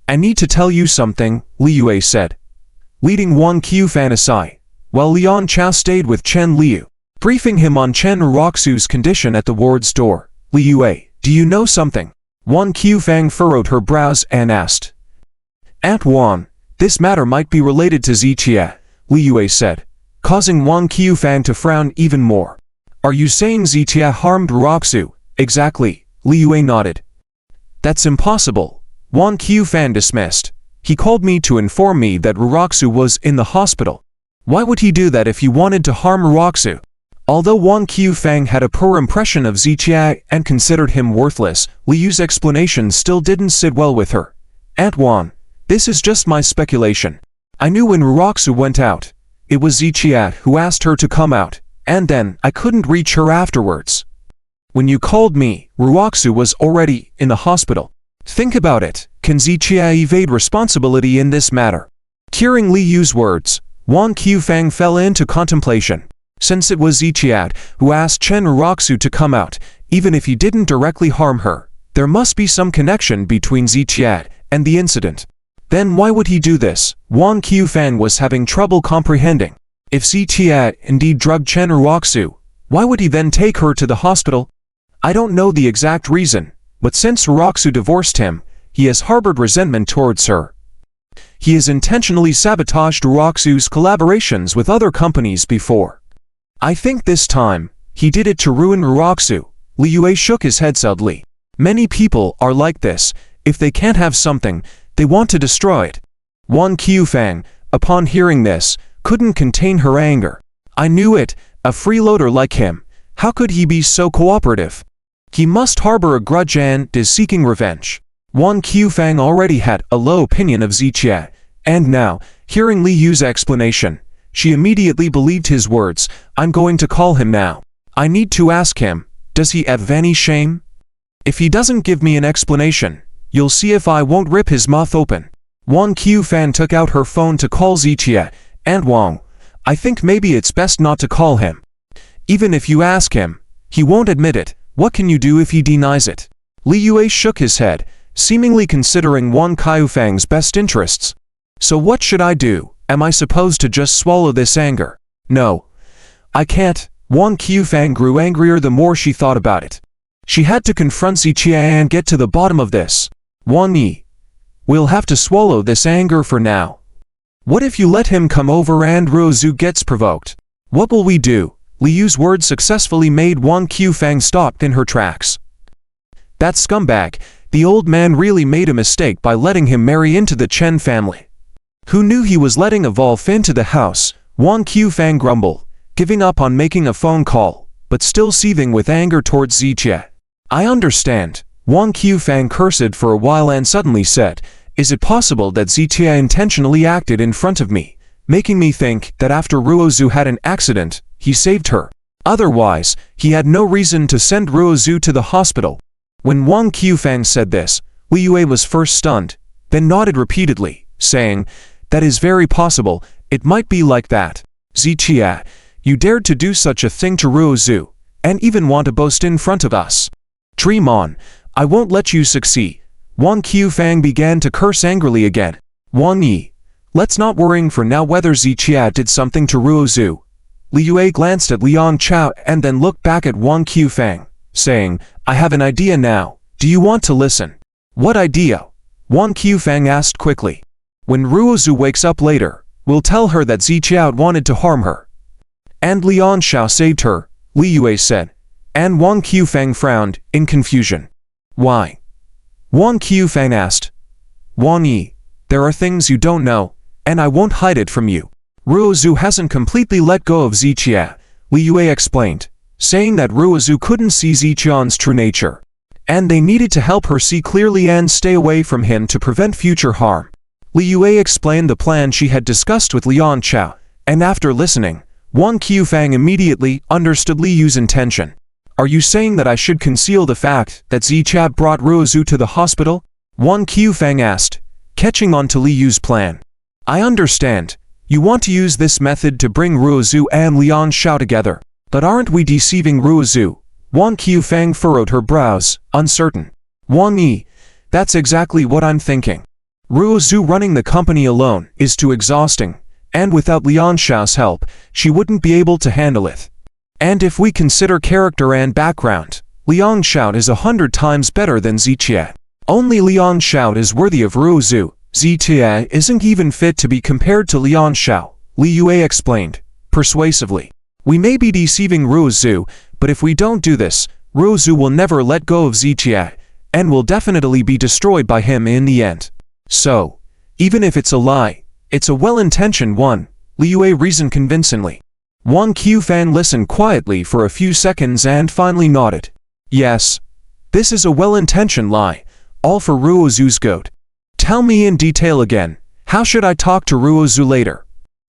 I need to tell you something," Li Yue said, leading Wang Qufang aside, while Liang Cao stayed with Chen Liu, briefing him on Chen Ruoxu's condition at the ward's door. "Li Yue, do you know something?" Wang Qufang furrowed her brows and asked. "Aunt Wang, this matter might be related to Ziqie," Li Yue said, causing Wang Qufang to frown even more. "Are you saying Ziqie harmed Ruoxu?" "Exactly," Li Yue nodded. "That's impossible," Wang Qufang dismissed. "He called me to inform me that Ruoxu was in the hospital. Why would he do that if he wanted to harm Ruoxu?" Although Wang Qufang had a poor impression of Ziqie and considered him worthless, Li Yu's explanation still didn't sit well with her. "Aunt Wang, this is just my speculation. I knew when Ruoxu went out. It was Ziqie who asked her to come out, and then I couldn't reach her afterwards. When you called me, Ruoxu was already in the hospital. Think about it. Can Ziqie evade responsibility in this matter?" Hearing Li Yu's words, Wang Qufang fell into contemplation. Since it was Ziqie who asked Chen Ruoxu to come out, even if he didn't directly harm her, there must be some connection between Ziqie and the incident. Then why would he do this? Wang Qufang was having trouble comprehending. If Ziqie indeed drugged Chen Ruoxu, why would he then take her to the hospital? I don't know the exact reason, but since Ruoxu divorced him, he has harbored resentment towards her. He has intentionally sabotaged Ruoxu's collaborations with other companies before. I think this time, he did it to ruin Ruoxu. Li Yue shook his head sadly. Many people are like this. If they can't have something, they want to destroy it. Wang Qufang, upon hearing this, couldn't contain her anger. I knew it, a freeloader like him. How could he be so cooperative? He must harbor a grudge and is seeking revenge. Wang Qufang already had a low opinion of Ziqie, and now, hearing Li Yu's explanation, she immediately believed his words. I'm going to call him now. I need to ask him, Does he have any shame? If he doesn't give me an explanation, you'll see if I won't rip his mouth open. Wang Qufang took out her phone to call Ziqie, and Wang, I think maybe it's best not to call him. Even if you ask him, he won't admit it. What can you do if he denies it? Li Yue shook his head, seemingly considering Wang Qufang's best interests. So what should I do? Am I supposed to just swallow this anger? No. I can't. Wang Qufang grew angrier the more she thought about it. She had to confront Ziqie and get to the bottom of this. Wang Yi, we'll have to swallow this anger for now. What if you let him come over and Ruozu gets provoked? What will we do? Li Yu's words successfully made Wang Qufang stop in her tracks. That scumbag, the old man really made a mistake by letting him marry into the Chen family. Who knew he was letting a wolf into the house? Wang Qufang grumbled, giving up on making a phone call, but still seething with anger towards Ziqie. I understand. Wang Qufang cursed for a while and suddenly said, is it possible that Ziqie intentionally acted in front of me, making me think that after Ruozu had an accident, he saved her? Otherwise, he had no reason to send Ruozu to the hospital. When Wang Qufang said this, Li Yue was first stunned, then nodded repeatedly, saying, that is very possible, it might be like that. Ziqie, you dared to do such a thing to Ruozu, and even want to boast in front of us. Dream on, I won't let you succeed. Wang Qufang began to curse angrily again. Wang Yi, let's not worrying for now whether Ziqie did something to Ruozu. Li Yue glanced at Liang Chao and then looked back at Wang Qufang, saying, I have an idea now. Do you want to listen? What idea? Wang Qufang asked quickly. When Ruozu wakes up later, we'll tell her that Ziqie wanted to harm her. And Liang Chao saved her, Li Yue said. And Wang Qufang frowned, in confusion. Why? Wang Qufang asked. Wang Yi, there are things you don't know, and I won't hide it from you. Ruozu hasn't completely let go of Ziqie, Li Yue explained, saying that Ruozu couldn't see Ziqian's true nature, and they needed to help her see clearly and stay away from him to prevent future harm. Li Yue explained the plan she had discussed with Liang Chao, and after listening, Wang Qufang immediately understood Li Yu's intention. Are you saying that I should conceal the fact that Ziqie brought Ruozu to the hospital? Wang Qufang asked, catching on to Li Yu's plan. I understand. You want to use this method to bring Ruozu and Liang Chao together. But aren't we deceiving Ruozu? Wang Qufang furrowed her brows, uncertain. Wang Yi, that's exactly what I'm thinking. Ruozu running the company alone is too exhausting, and without Liang Chao's help, she wouldn't be able to handle it. And if we consider character and background, Liang Chao is 100 times better than Ziqie. Only Liang Chao is worthy of Ruozu. Ziqie isn't even fit to be compared to Liang Chao, Li Yue explained, persuasively. We may be deceiving Ruozu, but if we don't do this, Ruozu will never let go of Ziqie, and will definitely be destroyed by him in the end. So, even if it's a lie, it's a well-intentioned one, Li Yue reasoned convincingly. Wang Qufang listened quietly for a few seconds and finally nodded. Yes. This is a well-intentioned lie, all for Ruozu's good. Tell me in detail again, how should I talk to Ruozu later?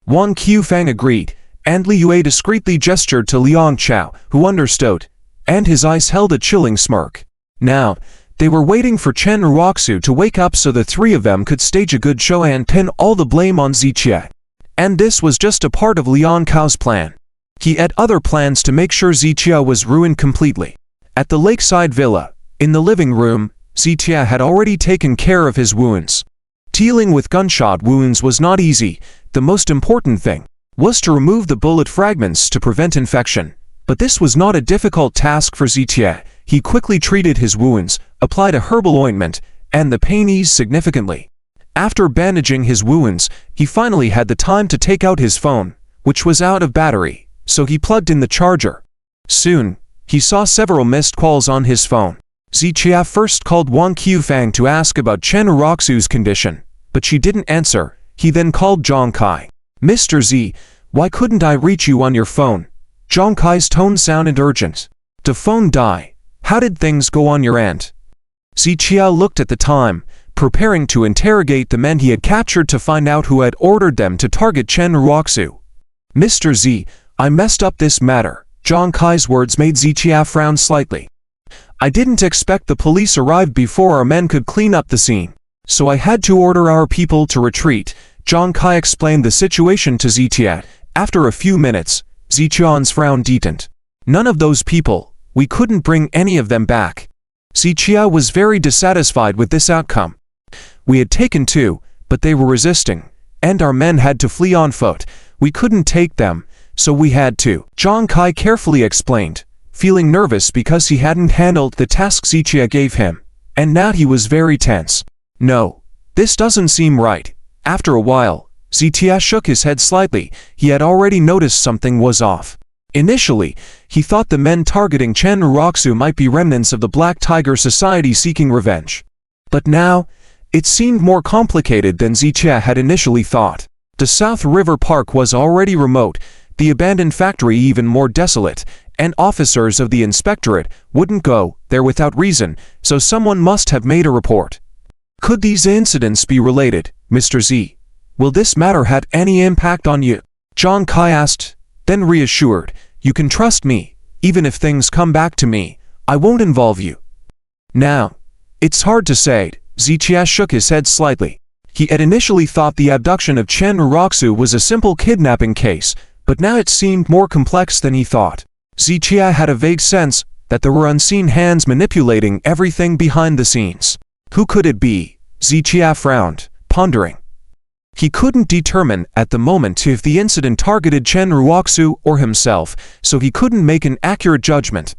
Wang Qufang agreed, and Li Yue discreetly gestured to Liang Chao, who understood, and his eyes held a chilling smirk. Now, they were waiting for Chen Ruoxu to wake up so the three of them could stage a good show and pin all the blame on Ziqie. And this was just a part of Liang Cao's plan. He had other plans to make sure Ziqie was ruined completely. At the lakeside villa, in the living room, Ziqie had already taken care of his wounds. Dealing with gunshot wounds was not easy. The most important thing was to remove the bullet fragments to prevent infection. But this was not a difficult task for Ziqie. He quickly treated his wounds, applied a herbal ointment, and the pain eased significantly. After bandaging his wounds, he finally had the time to take out his phone, which was out of battery, so he plugged in the charger. Soon, he saw several missed calls on his phone. Ziqie first called Wang Qufang to ask about Chen Ruoxu's condition, but she didn't answer. He then called Zhang Kai. Mr. Z, why couldn't I reach you on your phone? Zhang Kai's tone sounded urgent. The phone die. How did things go on your end? Ziqie looked at the time, preparing to interrogate the men he had captured to find out who had ordered them to target Chen Ruoxu. Mr. Z, I messed up this matter. Zhang Kai's words made Zichia frown slightly. I didn't expect the police arrived before our men could clean up the scene, so I had to order our people to retreat. Zhang Kai explained the situation to Zichia. After a few minutes, Zichia's frown deepened. None of those people, we couldn't bring any of them back. Zichia was very dissatisfied with this outcome. We had taken 2, but they were resisting, and our men had to flee on foot. We couldn't take them, so we had to. Zhang Kai carefully explained, feeling nervous because he hadn't handled the task Zichia gave him, and now he was very tense. No, this doesn't seem right. After a while, Zichia shook his head slightly. He had already noticed something was off. Initially, he thought the men targeting Chen Uroxu might be remnants of the Black Tiger Society seeking revenge. But now, it seemed more complicated than Zichia had initially thought. The South River Park was already remote, the abandoned factory even more desolate, and officers of the inspectorate wouldn't go there without reason, so someone must have made a report. Could these incidents be related, Mr. Z? Will this matter have any impact on you? Zhang Kai asked, then reassured, you can trust me, even if things come back to me, I won't involve you. Now, it's hard to say. Zichia shook his head slightly. He had initially thought the abduction of Chen Uroxu was a simple kidnapping case, but now it seemed more complex than he thought. Zichia had a vague sense that there were unseen hands manipulating everything behind the scenes. Who could it be? Zichia frowned, pondering. He couldn't determine at the moment if the incident targeted Chen Uroxu or himself, so he couldn't make an accurate judgment.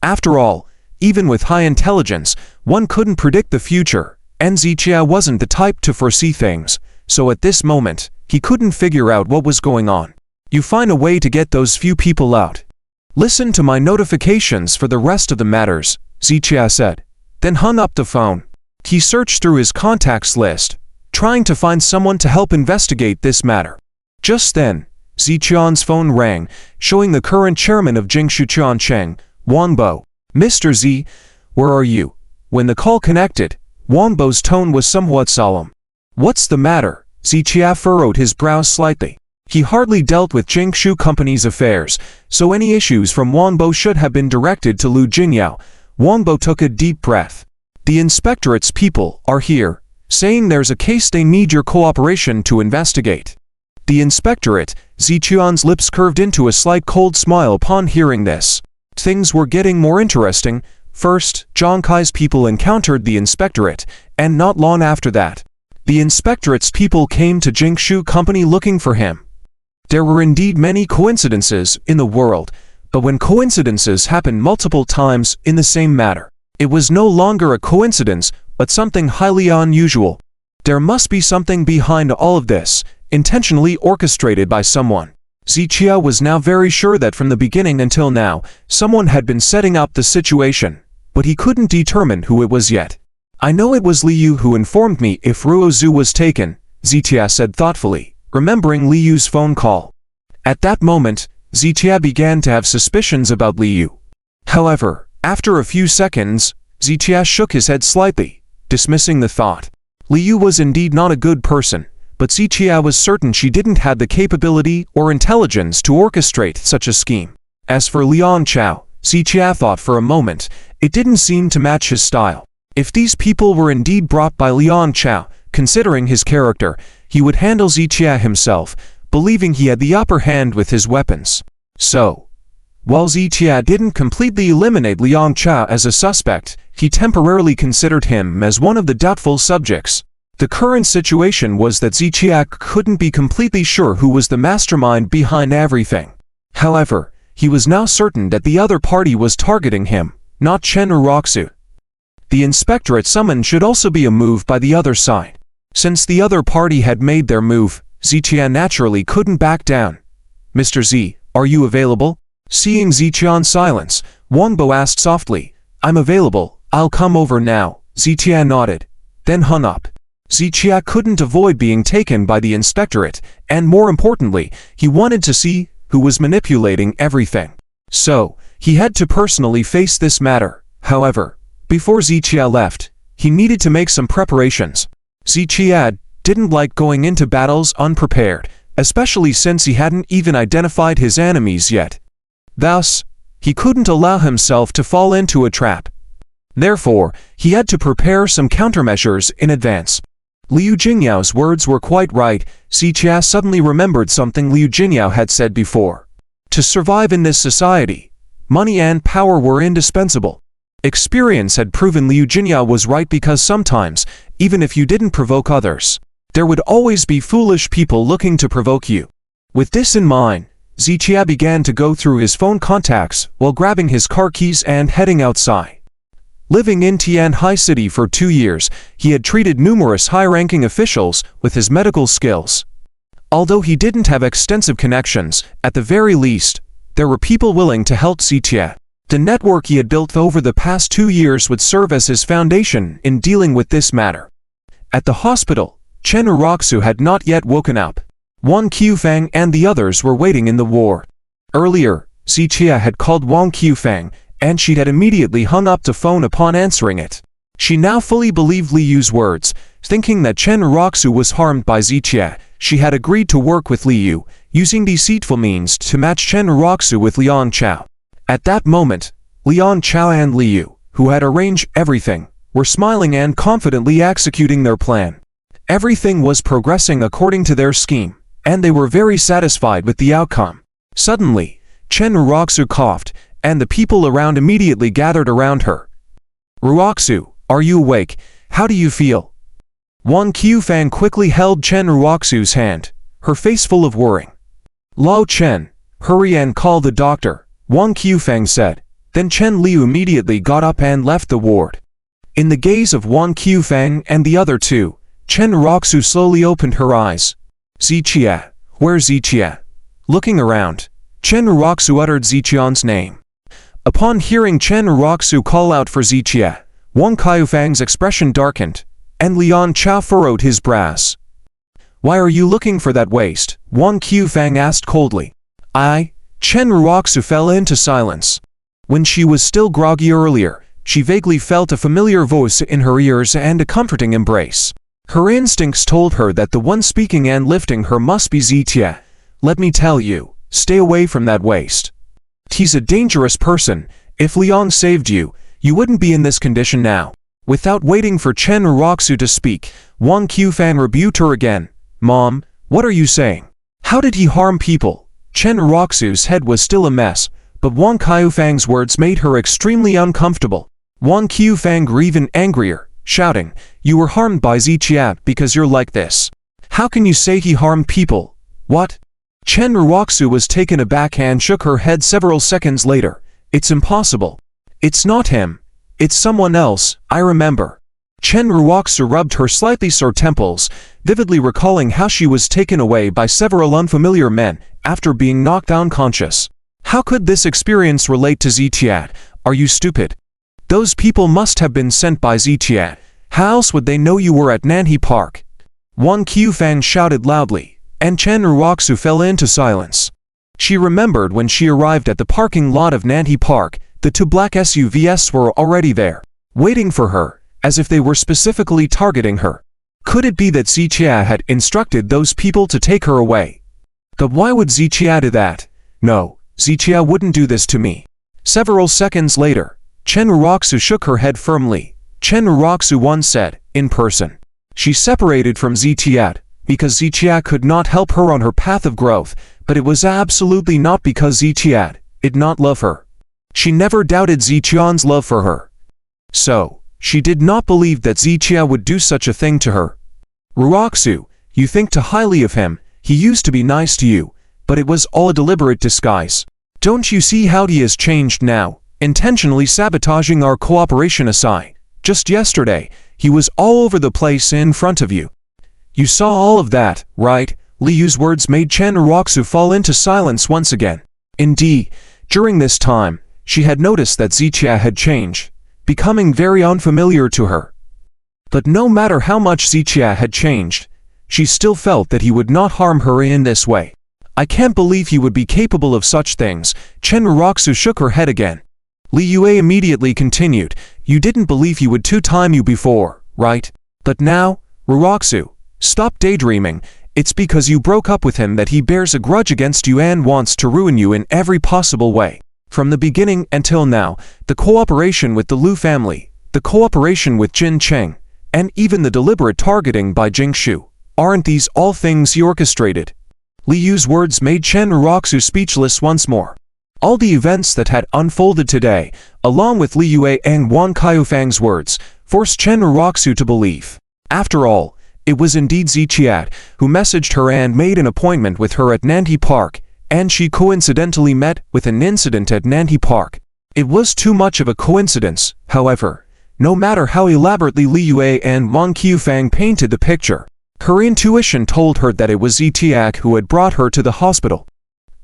After all, even with high intelligence, one couldn't predict the future, and Zichia wasn't the type to foresee things, so at this moment, he couldn't figure out what was going on. You find a way to get those few people out. Listen to my notifications for the rest of the matters, Zichia said, then hung up the phone. He searched through his contacts list, trying to find someone to help investigate this matter. Just then, Zichia's phone rang, showing the current chairman of Jingshu Cheng, Wanbo. Mr. Z, where are you? When the call connected, Wanbo's tone was somewhat solemn. What's the matter? Zichia furrowed his brows slightly. He hardly dealt with Jingshu Company's affairs, so any issues from Wanbo should have been directed to Lu Jingyao. Wanbo took a deep breath. The inspectorate's people are here, saying there's a case they need your cooperation to investigate. The inspectorate, Zichia's lips curved into a slight cold smile upon hearing this. Things were getting more interesting. First, Zhang Kai's people encountered the inspectorate, and not long after that, the inspectorate's people came to Jingshu Company looking for him. There were indeed many coincidences in the world, but when coincidences happen multiple times in the same matter, it was no longer a coincidence, but something highly unusual. There must be something behind all of this, intentionally orchestrated by someone. Zichia was now very sure that from the beginning until now, someone had been setting up the situation, but he couldn't determine who it was yet. I know it was Liu who informed me if Ruozu was taken, Zichia said thoughtfully, remembering Liu's phone call. At that moment, Zichia began to have suspicions about Liu. However, after a few seconds, Zichia shook his head slightly, dismissing the thought. Liu was indeed not a good person, but Zichia was certain she didn't have the capability or intelligence to orchestrate such a scheme. As for Liang Chao, Zichia thought for a moment, it didn't seem to match his style. If these people were indeed brought by Liang Chao, considering his character, he would handle Zichia himself, believing he had the upper hand with his weapons. So, while Zichia didn't completely eliminate Liang Chao as a suspect, he temporarily considered him as one of the doubtful subjects. The current situation was that Zichia couldn't be completely sure who was the mastermind behind everything. However, he was now certain that the other party was targeting him, not Chen Uroxu. The inspectorate summon should also be a move by the other side. Since the other party had made their move, Zichia naturally couldn't back down. Mr. Z, are you available? Seeing Zichia's silence, Wanbo asked softly, I'm available, I'll come over now. Zichia nodded, then hung up. Zichia couldn't avoid being taken by the inspectorate, and more importantly, he wanted to see who was manipulating everything. So, he had to personally face this matter. However, before Zichia left, he needed to make some preparations. Zichia didn't like going into battles unprepared, especially since he hadn't even identified his enemies yet. Thus, He couldn't allow himself to fall into a trap. Therefore, he had to prepare some countermeasures in advance. Liu Jingyao's words were quite right. Ziqia suddenly remembered something Liu Jingyao had said before. To survive in this society, money and power were indispensable. Experience had proven Liu Jingyao was right, because sometimes, even if you didn't provoke others, there would always be foolish people looking to provoke you. With this in mind, Ziqia began to go through his phone contacts while grabbing his car keys and heading outside. Living in Tianhai City for 2 years, he had treated numerous high-ranking officials with his medical skills. Although he didn't have extensive connections, at the very least, there were people willing to help Ziqia. The network he had built over the past 2 years would serve as his foundation in dealing with this matter. At the hospital, Chen Uroxu had not yet woken up. Wang Qufang and the others were waiting in the ward. Earlier, Ziqia had called Wang Qufang, and she had immediately hung up the phone upon answering it. She now fully believed Liu's words. Thinking that Chen Uroxu was harmed by Ziqia, she had agreed to work with Liu, using deceitful means to match Chen Uroxu with Liang Chao. At that moment, Liang Chao and Liu, who had arranged everything, were smiling and confidently executing their plan. Everything was progressing according to their scheme, and they were very satisfied with the outcome. Suddenly, Chen Uroxu coughed, and the people around immediately gathered around her. "Uroxu, are you awake? How do you feel?" Wang Qufang quickly held Chen Uroxu's hand, her face full of worrying. "Lao Chen, hurry and call the doctor," Wang Qufang said. Then Chen Liu immediately got up and left the ward. In the gaze of Wang Qufang and the other two, Chen Uroxu slowly opened her eyes. "Ziqia, where's Ziqia?" Looking around, Chen Uroxu uttered Ziqian's name. Upon hearing Chen Uroxu call out for Ziqia, Wang Qufang's expression darkened, and Liang Chao furrowed his brows. "Why are you looking for that waste?" Wang Qufang asked coldly. Chen Uroxu fell into silence. When she was still groggy earlier, she vaguely felt a familiar voice in her ears and a comforting embrace. Her instincts told her that the one speaking and lifting her must be Ziqia. "Let me tell you, stay away from that waste. He's a dangerous person. If Liang saved you, you wouldn't be in this condition now." Without waiting for Chen Uroxu to speak, Wang Qufang rebuked her again. "Mom, what are you saying? How did he harm people?" Chen Uroxu's head was still a mess, but Wang Qufang's words made her extremely uncomfortable. Wang Qufang grew even angrier, shouting, "You were harmed by Ziqia because you're like this. How can you say he harmed people? What?" Chen Uroxu was taken aback and shook her head several seconds later. "It's impossible. It's not him. It's someone else, I remember." Chen Uroxu rubbed her slightly sore temples, vividly recalling how she was taken away by several unfamiliar men after being knocked unconscious. How could this experience relate to Ziqia? Are you stupid? Those people must have been sent by Ziqia. How else would they know you were at Nanhe Park? Wang Qufang shouted loudly, and Chen Uroxu fell into silence. She remembered when she arrived at the parking lot of Nanhe Park, the 2 black SUVs were already there, waiting for her, as if they were specifically targeting her. Could it be that Ziqia had instructed those people to take her away? But why would Ziqia do that? No, Ziqia wouldn't do this to me. Several seconds later, Chen Uroxu shook her head firmly. Chen Uroxu once said, in person. She separated from Ziqia because Ziqia could not help her on her path of growth, but it was absolutely not because Ziqia did not love her. She never doubted Ziqian's love for her. So, she did not believe that Ziqia would do such a thing to her. "Uroxu, you think too highly of him. He used to be nice to you, but it was all a deliberate disguise. Don't you see how he has changed now, intentionally sabotaging our cooperation aside? Just yesterday, he was all over the place in front of you. You saw all of that, right?" Liu's words made Chen Uroxu fall into silence once again. Indeed, during this time, she had noticed that Ziqia had changed, becoming very unfamiliar to her. But no matter how much Ziqia had changed, she still felt that he would not harm her in this way. "I can't believe he would be capable of such things." Chen Uroxu shook her head again. Li Yue immediately continued, "You didn't believe he would two-time you before, right? But now, Uroxu, stop daydreaming. It's because you broke up with him that he bears a grudge against you and wants to ruin you in every possible way. From the beginning until now, the cooperation with the Liu family, the cooperation with Jin Cheng, and even the deliberate targeting by Jing Shu, aren't these all things he orchestrated? Li Yu's words made Chen Roxu speechless once more. All the events that had unfolded today, along with Li Yue and Wang Qiufang's words, forced Chen Roxu to believe. After all, it was indeed Ziqiat who messaged her and made an appointment with her at Nanti Park, and she coincidentally met with an incident at Nanti Park. It was too much of a coincidence, however, no matter how elaborately Li Yue and Wang Qiufang painted the picture. Her intuition told her that it was Ziqiat who had brought her to the hospital.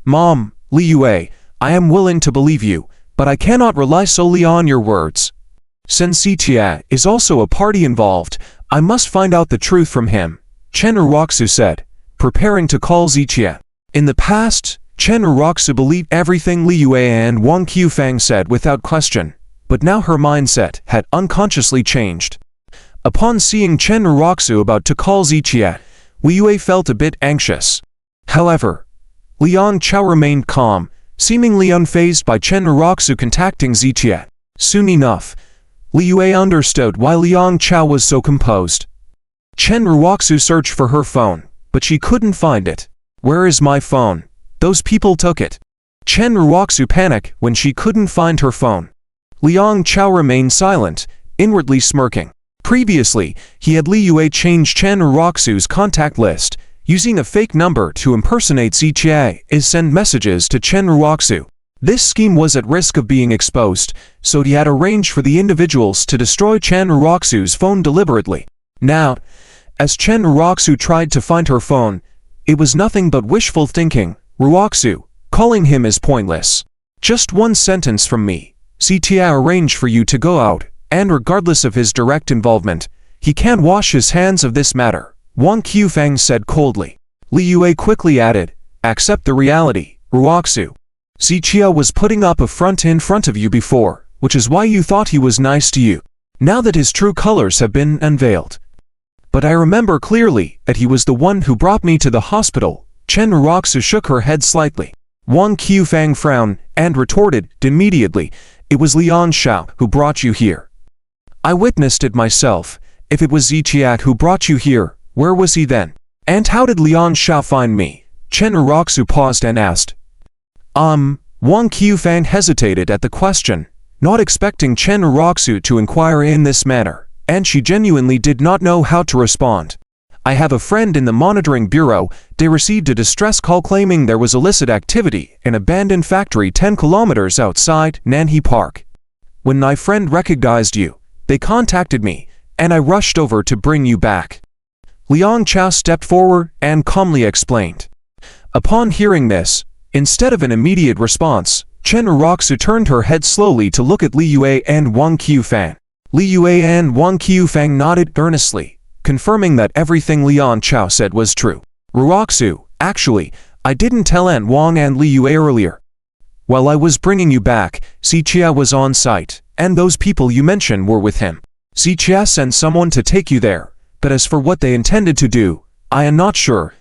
"Mom, Li Yue, I am willing to believe you, but I cannot rely solely on your words. Since Ziqiat is also a party involved, I must find out the truth from him," Chen Roxu said, preparing to call Ziqiat. In the past, Chen Roxu believed everything Li Yue and Wang Qiufang said without question, but now her mindset had unconsciously changed. Upon seeing Chen Roxu about to call Ziqiat, Li Yue felt a bit anxious. However, Liang Chao remained calm, seemingly unfazed by Chen Roxu contacting Ziqiat. Soon enough, Li Yue understood why Liang Chao was so composed. Chen Roxu searched for her phone, but she couldn't find it. "Where is my phone? Those people took it." Chen Roxu panicked when she couldn't find her phone. Liang Chao remained silent, inwardly smirking. Previously, he had Li Yue change Chen Roxu's contact list, using a fake number to impersonate Ziqiat and send messages to Chen Roxu. This scheme was at risk of being exposed, so he had arranged for the individuals to destroy Chen Roxu's phone deliberately. Now, as Chen Roxu tried to find her phone, it was nothing but wishful thinking. "Roxu, calling him is pointless. Just one sentence from me. Ziqiat arranged for you to go out, and regardless of his direct involvement, he can't wash his hands of this matter," Wang Qiufang said coldly. Li Yue quickly added, "Accept the reality, Roxu. Ziqiat was putting up a front in front of you before, which is why you thought he was nice to you. Now that his true colors have been unveiled. But I remember clearly that he was the one who brought me to the hospital." Chen Roxu shook her head slightly. Wang Qiufang frowned and retorted immediately, "It was Liang Chao who brought you here. I witnessed it myself. If it was Ziqiat who brought you here, where was he then? And how did Liang Chao find me?" Chen Roxu paused and asked. Wang Qiufang hesitated at the question, not expecting Chen Roxu to inquire in this manner, and she genuinely did not know how to respond. "I have a friend in the monitoring bureau. They received a distress call claiming there was illicit activity in an abandoned factory 10 kilometers outside Nanhi Park. When my friend recognized you, they contacted me, and I rushed over to bring you back." Liang Chao stepped forward and calmly explained. Upon hearing this, instead of an immediate response, Chen Roxu turned her head slowly to look at Li Yue and Wang Qiufang. Li Yue and Wang Qiufang nodded earnestly, confirming that everything Liang Chao said was true. "Roxu, actually, I didn't tell Aunt Wang and Li Yue earlier. While I was bringing you back, Ziqiat was on site, and those people you mentioned were with him. Ziqiat sent someone to take you there, but as for what they intended to do, I am not sure,"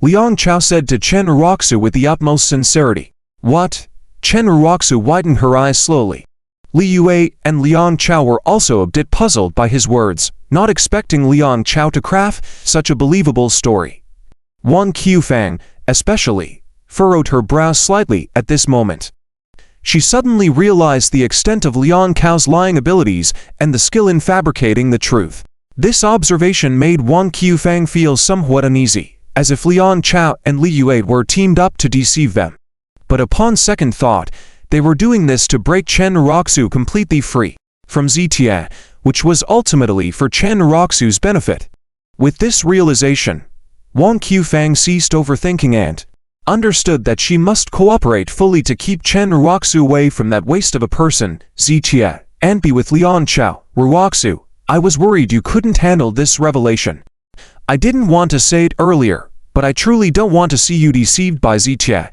Liang Chao said to Chen Roxu with the utmost sincerity. "What?" Chen Roxu widened her eyes slowly. Li Yue and Liang Chao were also a bit puzzled by his words, not expecting Liang Chao to craft such a believable story. Wang Qiufang, especially, furrowed her brows slightly at this moment. She suddenly realized the extent of Liang Chao's lying abilities and the skill in fabricating the truth. This observation made Wang Qiufang feel somewhat uneasy, as if Liang Chao and Li Yue were teamed up to deceive them. But upon second thought, they were doing this to break Chen Roxu completely free from Ziqiat, which was ultimately for Chen Roxu's benefit. With this realization, Wang Qiufang ceased overthinking and understood that she must cooperate fully to keep Chen Roxu away from that waste of a person, Ziqiat, and be with Liang Chao. "Roxu, I was worried you couldn't handle this revelation. I didn't want to say it earlier, but I truly don't want to see you deceived by Ziqiat.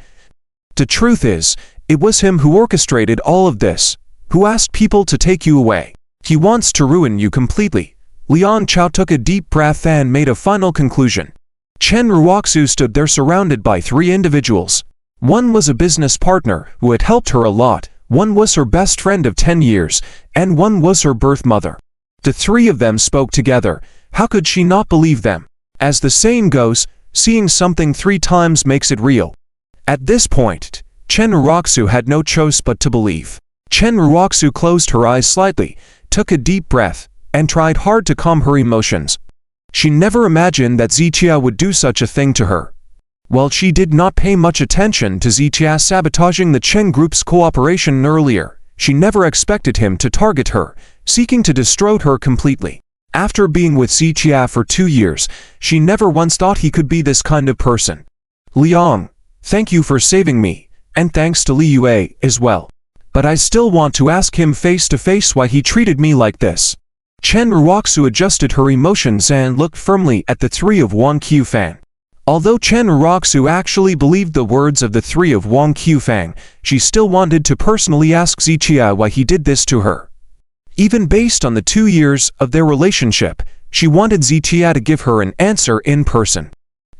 The truth is, it was him who orchestrated all of this, who asked people to take you away. He wants to ruin you completely." Liang Chao took a deep breath and made a final conclusion. Chen Roxu stood there surrounded by 3 individuals. One was a business partner who had helped her a lot, One was her best friend of 10 years, and one was her birth mother. The three of them spoke together. How could she not believe them? As the saying goes, seeing something 3 times makes it real. At this point, Chen Ruoxu had no choice but to believe. Chen Ruoxu closed her eyes slightly, took a deep breath, and tried hard to calm her emotions. She never imagined that Zichia would do such a thing to her. While she did not pay much attention to Zichia sabotaging the Chen group's cooperation earlier, she never expected him to target her, seeking to destroy her completely. After being with Zichia for 2 years, she never once thought he could be this kind of person. Liang, thank you for saving me, and thanks to Li Yue as well. But I still want to ask him face to face why he treated me like this. Chen Ruoxu adjusted her emotions and looked firmly at the three of Wang Qufang. Although Chen Ruoxu actually believed the words of the three of Wang Qufang, she still wanted to personally ask Zichia why he did this to her. Even based on the 2 years of their relationship, she wanted Zichia to give her an answer in person.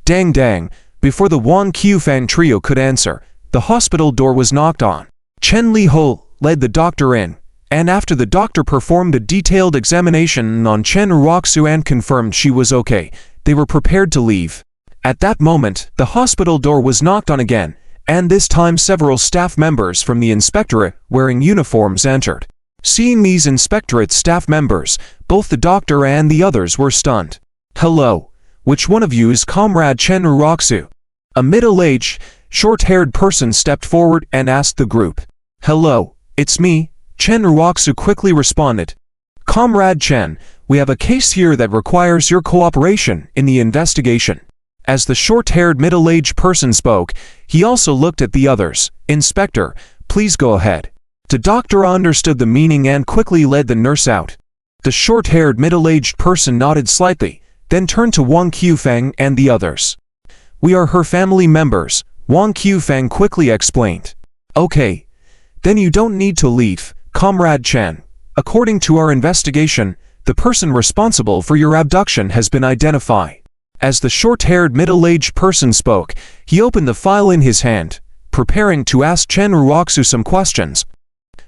Dang dang, before the Wang Qufang trio could answer, the hospital door was knocked on. Chen Liho led the doctor in, and after the doctor performed a detailed examination on Chen Ruoxu and confirmed she was okay, they were prepared to leave. At that moment, the hospital door was knocked on again, and this time several staff members from the inspectorate wearing uniforms entered. Seeing these inspectorate staff members, both the doctor and the others were stunned. Hello, which one of you is Comrade Chen Ruoxu? A middle-aged, short-haired person stepped forward and asked the group. Hello, it's me, Chen Ruoxu quickly responded. Comrade Chen, we have a case here that requires your cooperation in the investigation. As the short-haired middle-aged person spoke, he also looked at the others. Inspector, please go ahead. The doctor understood the meaning and quickly led the nurse out. The short-haired middle-aged person nodded slightly, then turned to Wang Qufang and the others. We are her family members, Wang Qufang quickly explained. Okay. Then you don't need to leave, Comrade Chen. According to our investigation, the person responsible for your abduction has been identified. As the short-haired middle-aged person spoke, he opened the file in his hand, preparing to ask Chen Ruoxu some questions.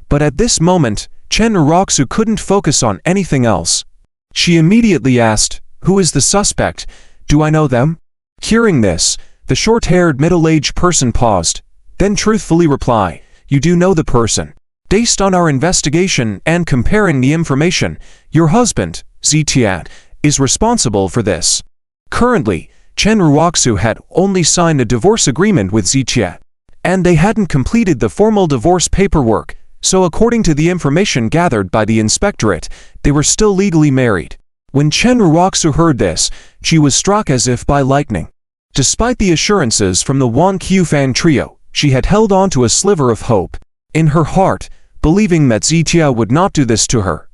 But at this moment, Chen Ruoxu couldn't focus on anything else. She immediately asked, who is the suspect? Do I know them? Hearing this, the short-haired middle-aged person paused, then truthfully replied, you do know the person. Based on our investigation and comparing the information, your husband, Zichia, is responsible for this. Currently, Chen Ruoxu had only signed a divorce agreement with Zichia, and they hadn't completed the formal divorce paperwork, so according to the information gathered by the inspectorate, they were still legally married. When Chen Ruoxu heard this, she was struck as if by lightning. Despite the assurances from the Wang Qufang trio, she had held on to a sliver of hope in her heart, believing that Zichia would not do this to her.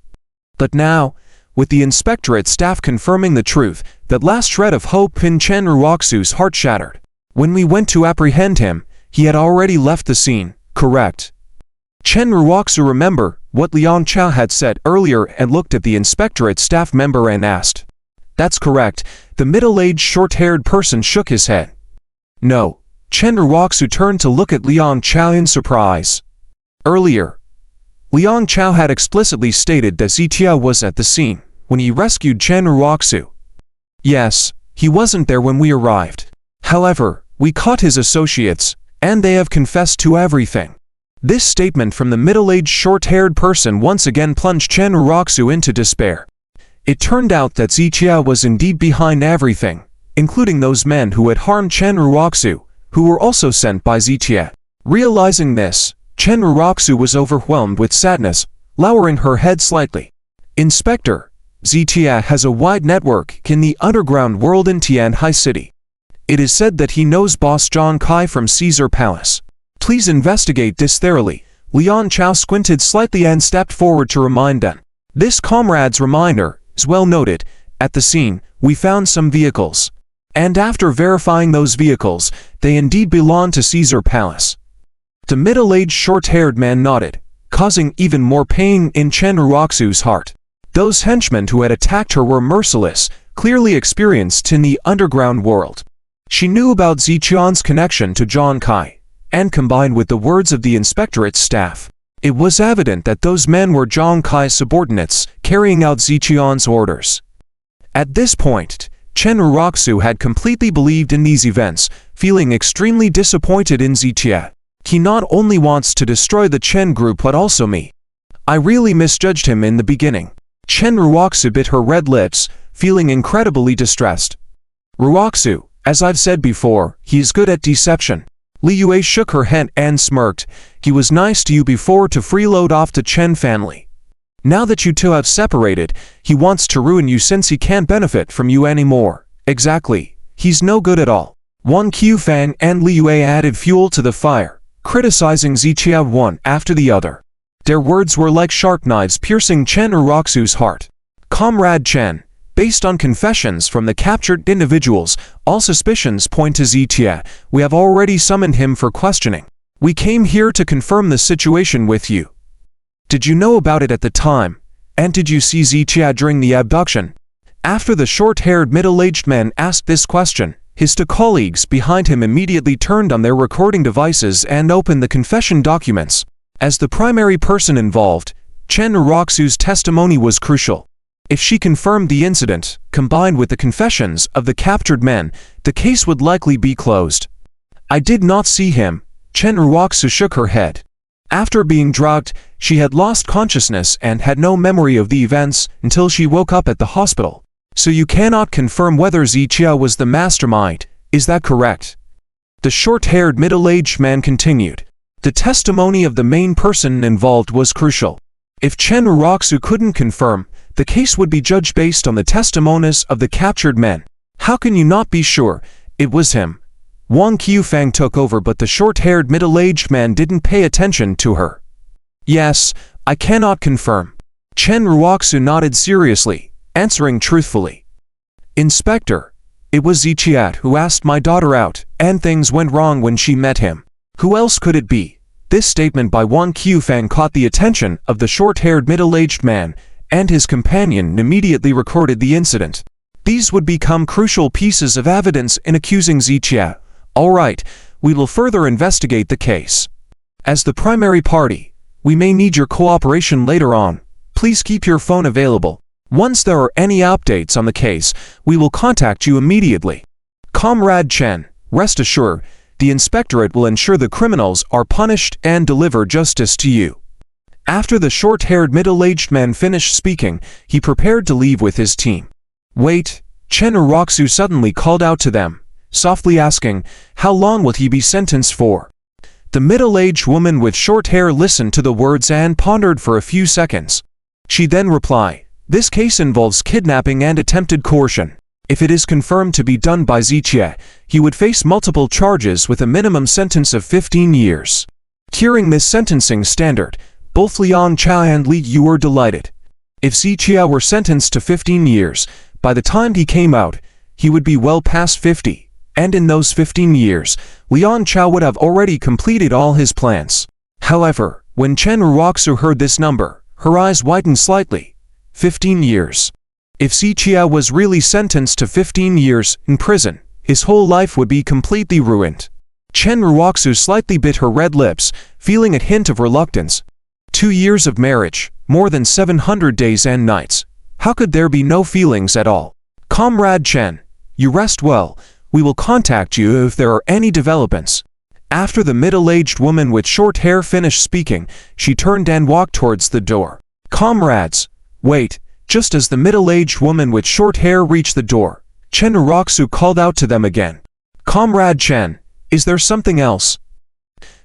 But now, with the inspectorate staff confirming the truth, that last shred of hope in Chen Ruoxu's heart shattered. When we went to apprehend him, he had already left the scene, correct? Chen Ruoxu remembered what Liang Chao had said earlier and looked at the inspectorate staff member and asked. That's correct, the middle-aged short-haired person shook his head. No. Chen Ruoxu turned to look at Liang Chao in surprise. Earlier, Liang Chao had explicitly stated that Zichia was at the scene when he rescued Chen Ruoxu. Yes, he wasn't there when we arrived. However, we caught his associates, and they have confessed to everything. This statement from the middle-aged short-haired person once again plunged Chen Ruoxu into despair. It turned out that Zichia was indeed behind everything, including those men who had harmed Chen Ruoxu, who were also sent by Zichia. Realizing this, Chen Ruoxu was overwhelmed with sadness, lowering her head slightly. Inspector, Zichia has a wide network in the underground world in Tianhai City. It is said that he knows boss Zhang Kai from Caesar Palace. Please investigate this thoroughly. Liang Chao squinted slightly and stepped forward to remind them. This comrade's reminder is well noted. At the scene, we found some vehicles. And after verifying those vehicles, they indeed belong to Caesar Palace. The middle-aged short-haired man nodded, causing even more pain in Chen Ruoxu's heart. Those henchmen who had attacked her were merciless, clearly experienced in the underground world. She knew about Ziqian's connection to Zhang Kai, and combined with the words of the inspectorate staff, It was evident that those men were Zhang Kai's subordinates, carrying out Ziqian's orders. At this point, Chen Ruoxu had completely believed in these events, feeling extremely disappointed in Ziqia. He not only wants to destroy the Chen group but also me. I really misjudged him in the beginning. Chen Ruoxu bit her red lips, feeling incredibly distressed. Ruoxu, as I've said before, he is good at deception. Li Yue shook her head and smirked. He was nice to you before to freeload off the Chen family. Now that you two have separated, he wants to ruin you since he can't benefit from you anymore. Exactly. He's no good at all. Wang Qufang and Li Yue added fuel to the fire, criticizing Ziqia one after the other. Their words were like sharp knives piercing Chen Ruoxu's heart. Comrade Chen, based on confessions from the captured individuals, all suspicions point to Ziqia. We have already summoned him for questioning. We came here to confirm the situation with you. Did you know about it at the time? And did you see Ziqia during the abduction? After the short-haired middle-aged man asked this question, his two colleagues behind him immediately turned on their recording devices and opened the confession documents. As the primary person involved, Chen Ruoxu's testimony was crucial. If she confirmed the incident, combined with the confessions of the captured men, the case would likely be closed. I did not see him. Chen Ruoxu shook her head. After being drugged, she had lost consciousness and had no memory of the events until she woke up at the hospital. So you cannot confirm whether Ziqia was the mastermind, is that correct? The short-haired middle-aged man continued. The testimony of the main person involved was crucial. If Chen Ruoxu couldn't confirm, the case would be judged based on the testimonies of the captured men. How can you not be sure it was him? Wang Qufang took over, but the short-haired middle-aged man didn't pay attention to her. Yes, I cannot confirm. Chen Ruoxu nodded seriously, answering truthfully. Inspector, it was Ziqia who asked my daughter out, and things went wrong when she met him. Who else could it be? This statement by Wang Qufang caught the attention of the short-haired middle-aged man, and his companion immediately recorded the incident. These would become crucial pieces of evidence in accusing Ziqia. All right, we will further investigate the case. As the primary party, we may need your cooperation later on. Please keep your phone available. Once there are any updates on the case, we will contact you immediately. Comrade Chen, rest assured, the inspectorate will ensure the criminals are punished and deliver justice to you. After the short-haired middle-aged man finished speaking, he prepared to leave with his team. Wait, Chen Ruoxu suddenly called out to them, softly asking, how long will he be sentenced for? The middle-aged woman with short hair listened to the words and pondered for a few seconds. She then replied, this case involves kidnapping and attempted coercion. If it is confirmed to be done by Ziqia, he would face multiple charges with a minimum sentence of 15 years. Hearing this sentencing standard, both Liang Chao and Li Yu were delighted. If Ziqia were sentenced to 15 years, by the time he came out, he would be well past 50, and in those 15 years, Liang Chao would have already completed all his plans. However, when Chen Ruoxu heard this number, her eyes widened slightly. 15 years. If Ziqia was really sentenced to 15 years in prison, his whole life would be completely ruined. Chen Ruoxu slightly bit her red lips, feeling a hint of reluctance. 2 years of marriage, more than 700 days and nights. How could there be no feelings at all? Comrade Chen, you rest well. We will contact you if there are any developments. After the middle-aged woman with short hair finished speaking, she turned and walked towards the door. Comrades, wait. Just as the middle-aged woman with short hair reached the door, Chen Ruoxu called out to them again. Comrade Chen, is there something else?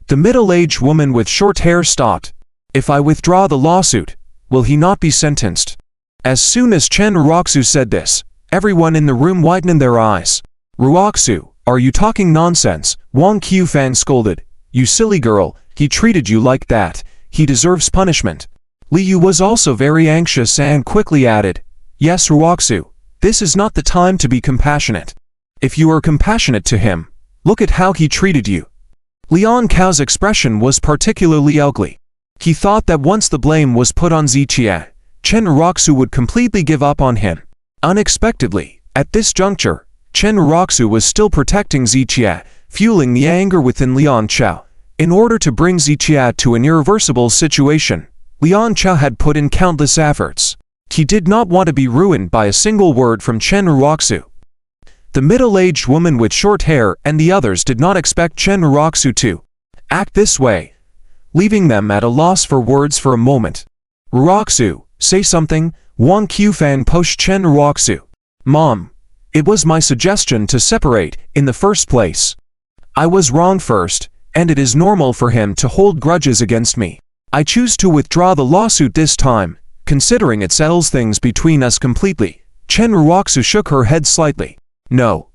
The middle-aged woman with short hair stopped. If I withdraw the lawsuit, will he not be sentenced? As soon as Chen Ruoxu said this, everyone in the room widened their eyes. Ruoxu, are you talking nonsense? Wang Qufang scolded. You silly girl, he treated you like that. He deserves punishment. Li Yu was also very anxious and quickly added, yes, Ruoxu, this is not the time to be compassionate. If you are compassionate to him, look at how he treated you. Liang Cao's expression was particularly ugly. He thought that once the blame was put on Ziqia, Chen Ruoxu would completely give up on him. Unexpectedly, at this juncture, Chen Ruoxu was still protecting Ziqia, fueling the anger within Liang Cao. In order to bring Zichia to an irreversible situation, Liang Chao had put in countless efforts. He did not want to be ruined by a single word from Chen Ruoxu. The middle-aged woman with short hair and the others did not expect Chen Ruoxu to act this way, leaving them at a loss for words for a moment. "Ruoxu, say something," Wang Qufang pushed Chen Ruoxu. "Mom, it was my suggestion to separate in the first place. I was wrong first, and it is normal for him to hold grudges against me. I choose to withdraw the lawsuit this time, considering it settles things between us completely." Chen Ruoxu shook her head slightly. "No.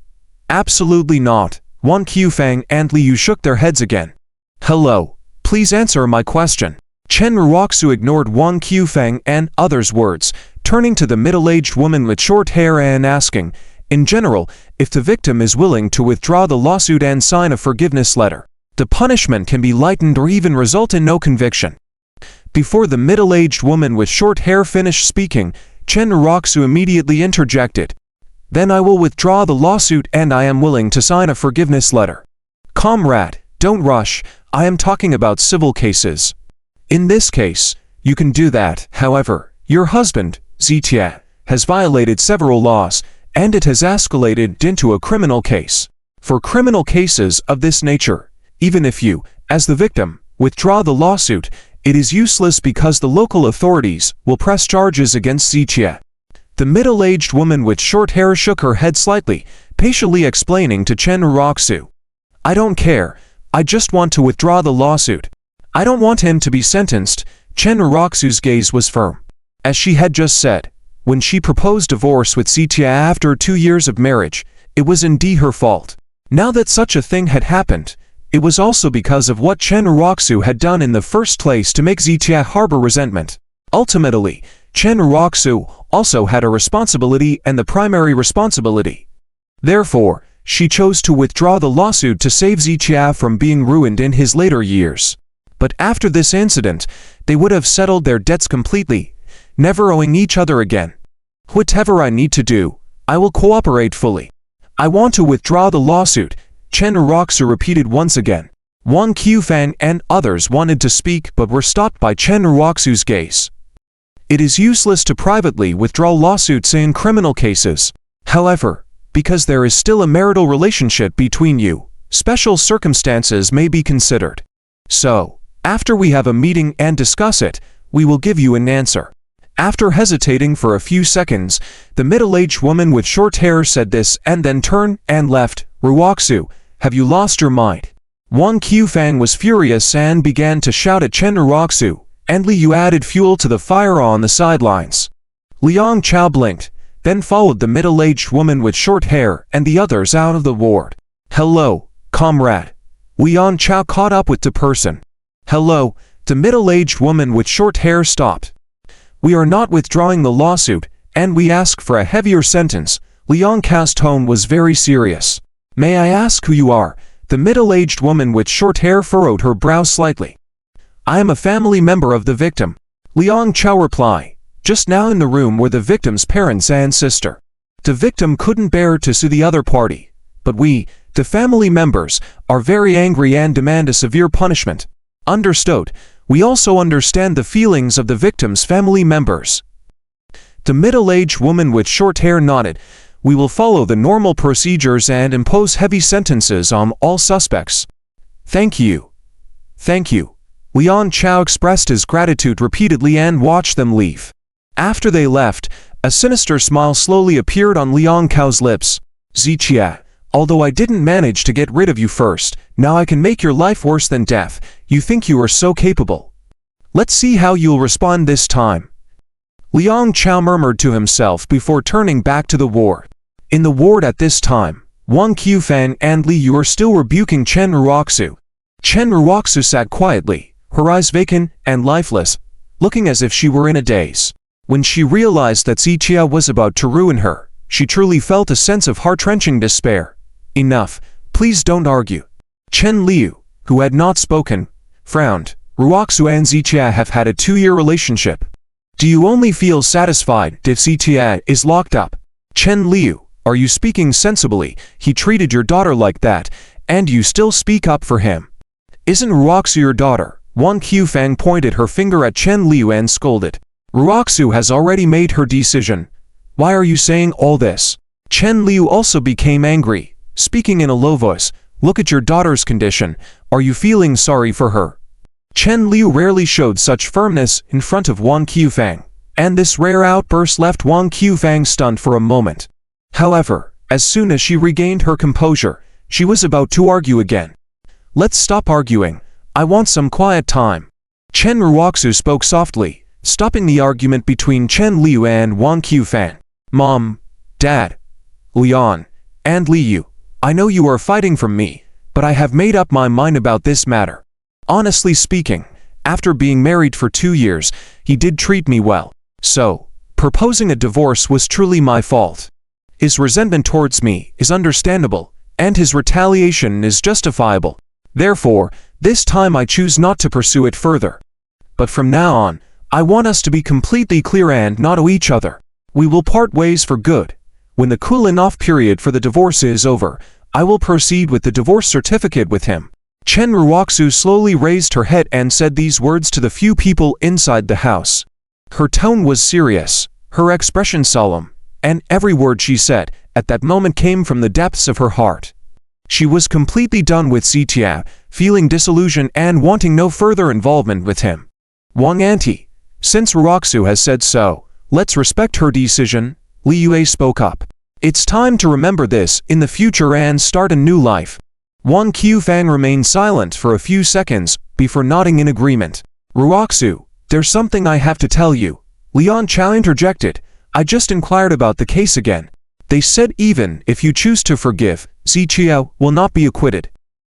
Absolutely not." Wang Qufang and Li Yu shook their heads again. "Hello. Please answer my question." Chen Ruoxu ignored Wang Qufang and others' words, turning to the middle-aged woman with short hair and asking, "In general, if the victim is willing to withdraw the lawsuit and sign a forgiveness letter, the punishment can be lightened or even result in no conviction." Before the middle-aged woman with short hair finished speaking, Chen Ruoxu immediately interjected, "Then I will withdraw the lawsuit and I am willing to sign a forgiveness letter." "Comrade, don't rush, I am talking about civil cases. In this case, you can do that. However, your husband, Zitia, has violated several laws, and it has escalated into a criminal case. For criminal cases of this nature, even if you, as the victim, withdraw the lawsuit, it is useless because the local authorities will press charges against Zitia." The middle-aged woman with short hair shook her head slightly, patiently explaining to Chen Ruoxu, "I don't care. I just want to withdraw the lawsuit. I don't want him to be sentenced." Chen Ruoxu's gaze was firm. As she had just said, when she proposed divorce with Zitia after 2 years of marriage, it was indeed her fault. Now that such a thing had happened, it was also because of what Chen Ruoxu had done in the first place to make Zitia harbor resentment. Ultimately, Chen Ruoxu also had a responsibility and the primary responsibility. Therefore, she chose to withdraw the lawsuit to save Zitia from being ruined in his later years. But after this incident, they would have settled their debts completely, never owing each other again. "Whatever I need to do, I will cooperate fully. I want to withdraw the lawsuit," Chen Ruoxu repeated once again. Wang Qufang and others wanted to speak but were stopped by Chen Ruoxu's gaze. "It is useless to privately withdraw lawsuits in criminal cases. However, because there is still a marital relationship between you, special circumstances may be considered. So, after we have a meeting and discuss it, we will give you an answer." After hesitating for a few seconds, the middle-aged woman with short hair said this and then turned and left. "Ruoxu, have you lost your mind?" Wang Qufang was furious and began to shout at Chen Ruoxu, and Li Yu added fuel to the fire on the sidelines. Liang Chao blinked, then followed the middle-aged woman with short hair and the others out of the ward. "Hello, comrade." Liang Chao caught up with the person. "Hello." The middle-aged woman with short hair stopped. "We are not withdrawing the lawsuit, and we ask for a heavier sentence." Liang Chao's tone was very serious. "May I ask who you are?" The middle-aged woman with short hair furrowed her brow slightly. "I am a family member of the victim." Liang Chao replied. Just now in the room were the victim's parents and sister. The victim couldn't bear to sue the other party, but we, the family members, are very angry and demand a severe punishment. Understood. We also understand the feelings of the victim's family members. The middle-aged woman with short hair nodded. "We will follow the normal procedures and impose heavy sentences on all suspects." "Thank you. Thank you." Liang Chao expressed his gratitude repeatedly and watched them leave. After they left, a sinister smile slowly appeared on Liang Chao's lips. "Zitia, although I didn't manage to get rid of you first, now I can make your life worse than death. You think you are so capable. Let's see how you'll respond this time." Liang Chao murmured to himself before turning back to the ward. In the ward at this time, Wang Qufang and Li Yu were still rebuking Chen Ruoxu. Chen Ruoxu sat quietly, her eyes vacant and lifeless, looking as if she were in a daze. When she realized that Zitia was about to ruin her, she truly felt a sense of heart-wrenching despair. "Enough, please don't argue." Chen Liu, who had not spoken, frowned. "Ruoxu and Zitia have had a 2-year relationship. Do you only feel satisfied if Zitia is locked up?" "Chen Liu, are you speaking sensibly? He treated your daughter like that, and you still speak up for him." Isn't Ruoxu your daughter? Wang Qufang pointed her finger at Chen Liu and scolded. Ruoxu has already made her decision. Why are you saying all this? Chen Liu also became angry, speaking in a low voice. Look at your daughter's condition. Are you feeling sorry for her? Chen Liu rarely showed such firmness in front of Wang Qufang, and this rare outburst left Wang Qufang stunned for a moment. However, as soon as she regained her composure, she was about to argue again. Let's stop arguing. I want some quiet time. Chen Ruoxu spoke softly, stopping the argument between Chen Liu and Wang Qufang. Mom, Dad, Leon, and Liu, I know you are fighting from me, but I have made up my mind about this matter. Honestly speaking, after being married for 2 years, he did treat me well. So, proposing a divorce was truly my fault. His resentment towards me is understandable, and his retaliation is justifiable. Therefore, this time I choose not to pursue it further. But from now on, I want us to be completely clear and not owe each other. We will part ways for good. When the cooling-off period for the divorce is over, I will proceed with the divorce certificate with him. Chen Ruoxu slowly raised her head and said these words to the few people inside the house. Her tone was serious, her expression solemn, and every word she said at that moment came from the depths of her heart. She was completely done with Zitia, feeling disillusioned and wanting no further involvement with him. Wang Auntie, since Ruoxu has said so, let's respect her decision, Li Yue spoke up. It's time to remember this in the future and start a new life. Wang Qufang remained silent for a few seconds before nodding in agreement. Ruoxu, there's something I have to tell you. Lian Chao interjected. I just inquired about the case again. They said even if you choose to forgive, Ziqiao will not be acquitted.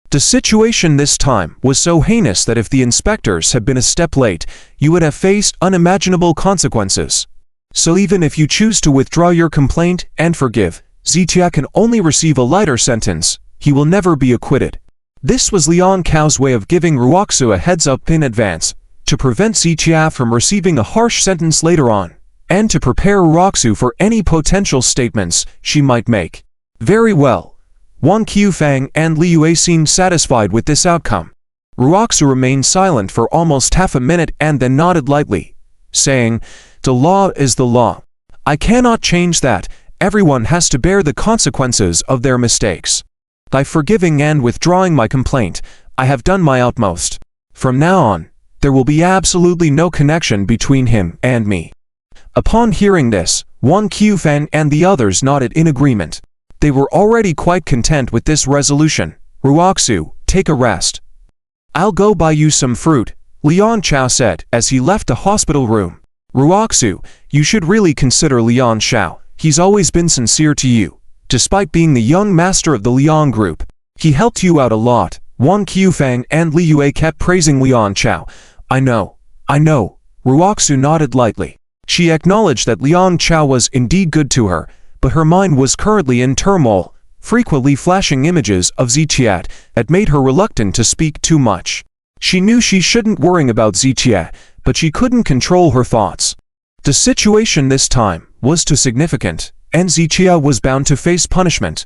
The situation this time was so heinous that if the inspectors had been a step late, you would have faced unimaginable consequences. So even if you choose to withdraw your complaint and forgive, Zitia can only receive a lighter sentence. He will never be acquitted. This was Lian Cao's way of giving Ruoxu a heads-up in advance, to prevent Zitia from receiving a harsh sentence later on, and to prepare Ruoxu for any potential statements she might make. Very well. Wang Qufang and Li Yue seemed satisfied with this outcome. Ruoxu remained silent for almost half a minute and then nodded lightly, saying, "The law is the law. I cannot change that. Everyone has to bear the consequences of their mistakes. By forgiving and withdrawing my complaint, I have done my utmost. From now on, there will be absolutely no connection between him and me." Upon hearing this, Wang Qufang and the others nodded in agreement. They were already quite content with this resolution. Ruoxu, take a rest. I'll go buy you some fruit, Lian Chao said as he left the hospital room. Ruoxu, you should really consider Lian Chao. He's always been sincere to you. Despite being the young master of the Lian group, he helped you out a lot. Wang Qufang and Li Yue kept praising Lian Chao. I know. Ruoxu nodded lightly. She acknowledged that Lian Chao was indeed good to her, but her mind was currently in turmoil. Frequently flashing images of Zitia had made her reluctant to speak too much. She knew she shouldn't worry about Zitia, but she couldn't control her thoughts. The situation this time was too significant, and Zitia was bound to face punishment.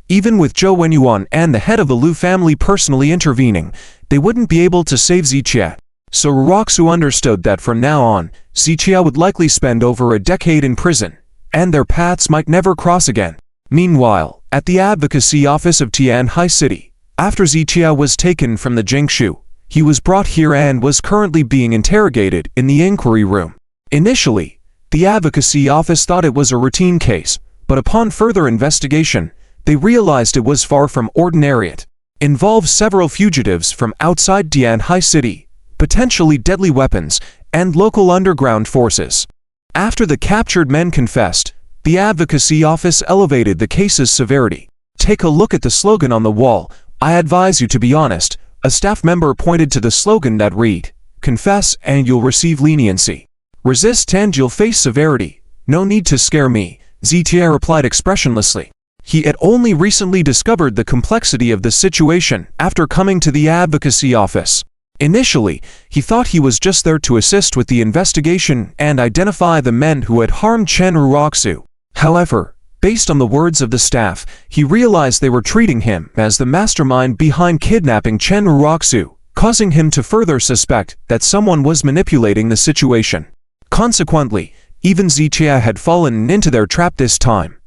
Even with Zhou Wenyuan and the head of the Lu family personally intervening, they wouldn't be able to save Zitia. So Ruoxu understood that from now on, Zitia would likely spend over a decade in prison, and their paths might never cross again. Meanwhile, at the advocacy office of Tianhai City, after Zitia was taken from the Jingshu, he was brought here and was currently being interrogated in the inquiry room. Initially, the advocacy office thought it was a routine case, but upon further investigation, they realized it was far from ordinary. It involved several fugitives from outside Tianhai City, potentially deadly weapons, and local underground forces. After the captured men confessed, the advocacy office elevated the case's severity. Take a look at the slogan on the wall. I advise you to be honest. A staff member pointed to the slogan that read, "Confess and you'll receive leniency. Resist and you'll face severity. No need to scare me," Zitia replied expressionlessly. He had only recently discovered the complexity of the situation after coming to the advocacy office. Initially, he thought he was just there to assist with the investigation and identify the men who had harmed Chen Ruoxu. However, based on the words of the staff, he realized they were treating him as the mastermind behind kidnapping Chen Ruoxu, causing him to further suspect that someone was manipulating the situation. Consequently, even Zichia had fallen into their trap this time.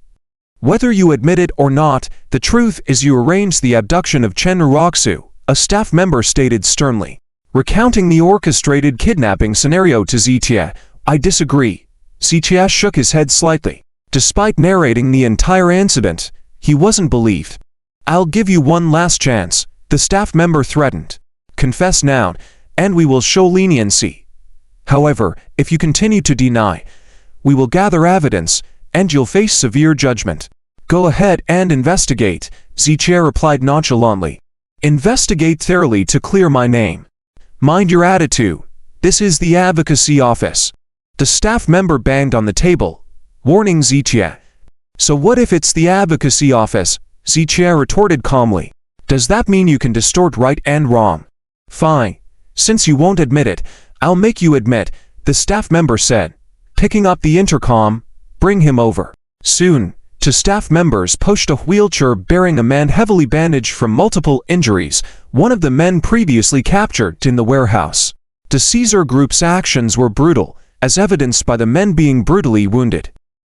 Whether you admit it or not, the truth is you arranged the abduction of Chen Uroxu, a staff member stated sternly. Recounting the orchestrated kidnapping scenario to Zichia, I disagree. Zichia shook his head slightly. Despite narrating the entire incident, he wasn't believed. I'll give you one last chance, the staff member threatened. Confess now, and we will show leniency. However, if you continue to deny, we will gather evidence, and you'll face severe judgment. Go ahead and investigate, Zichia replied nonchalantly. Investigate thoroughly to clear my name. Mind your attitude. This is the advocacy office. The staff member banged on the table, warning Zichia. So what if it's the advocacy office? Zichia retorted calmly. Does that mean you can distort right and wrong? Fine. Since you won't admit it, I'll make you admit, the staff member said. Picking up the intercom, bring him over. Soon, two staff members pushed a wheelchair bearing a man heavily bandaged from multiple injuries, one of the men previously captured in the warehouse. The Caesar Group's actions were brutal, as evidenced by the men being brutally wounded.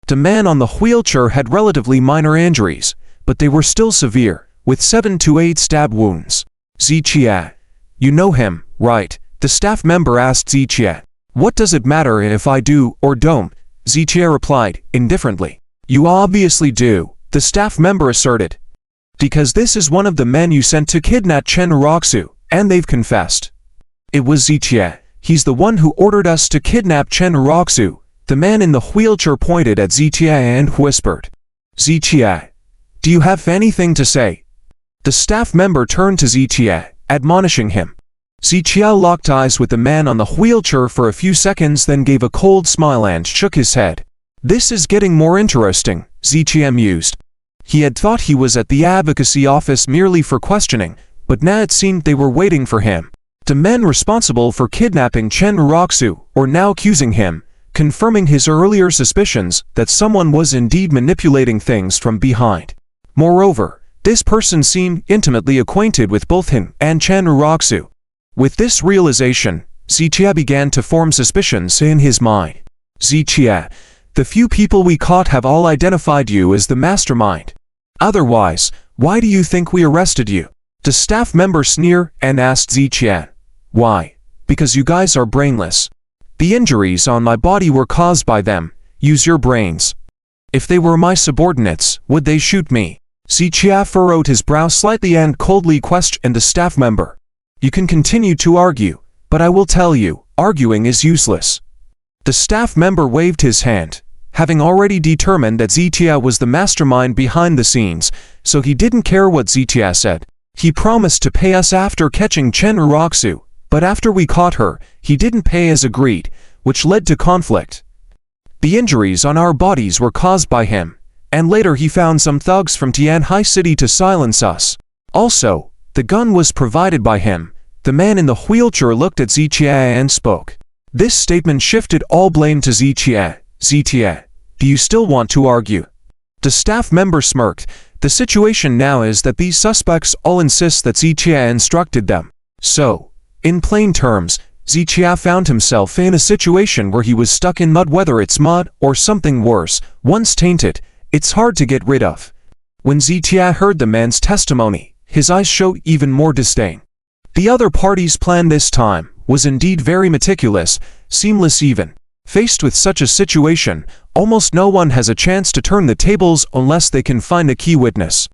The man on the wheelchair had relatively minor injuries, but they were still severe, with 7 to 8 stab wounds. Zichia. You know him, right? The staff member asked Zichia. What does it matter if I do or don't? Zichia replied, indifferently. You obviously do, the staff member asserted. Because this is one of the men you sent to kidnap Chen Uroxu, and they've confessed. It was Zichia. He's the one who ordered us to kidnap Chen Uroxu. The man in the wheelchair pointed at Zichia and whispered. Zichia, do you have anything to say? The staff member turned to Zichia, admonishing him. Zichia locked eyes with the man on the wheelchair for a few seconds, then gave a cold smile and shook his head. This is getting more interesting, Zichia mused. He had thought he was at the advocacy office merely for questioning, but now it seemed they were waiting for him. The men responsible for kidnapping Chen Uroxu were now accusing him, confirming his earlier suspicions that someone was indeed manipulating things from behind. Moreover, this person seemed intimately acquainted with both him and Chen Uroxu. With this realization, Zichia began to form suspicions in his mind. Zichia, the few people we caught have all identified you as the mastermind. Otherwise, why do you think we arrested you? The staff member sneered and asked Zichia. Why? Because you guys are brainless. The injuries on my body were caused by them. Use your brains. If they were my subordinates, would they shoot me? Zichia furrowed his brow slightly and coldly questioned the staff member. You can continue to argue, but I will tell you, arguing is useless. The staff member waved his hand, having already determined that Zichia was the mastermind behind the scenes, so he didn't care what Zichia said. He promised to pay us after catching Chen Uroxu, but after we caught her, he didn't pay as agreed, which led to conflict. The injuries on our bodies were caused by him, and later he found some thugs from Tianhai City to silence us. Also, the gun was provided by him. The man in the wheelchair looked at Zichia and spoke. This statement shifted all blame to Zichia. Zichia, do you still want to argue? The staff member smirked. The situation now is that these suspects all insist that Zichia instructed them. So, in plain terms, Zichia found himself in a situation where he was stuck in mud, whether it's mud or something worse. Once tainted, it's hard to get rid of. When Zichia heard the man's testimony, his eyes showed even more disdain. The other party's plan this time was indeed very meticulous, seamless even. Faced with such a situation, almost no one has a chance to turn the tables unless they can find a key witness.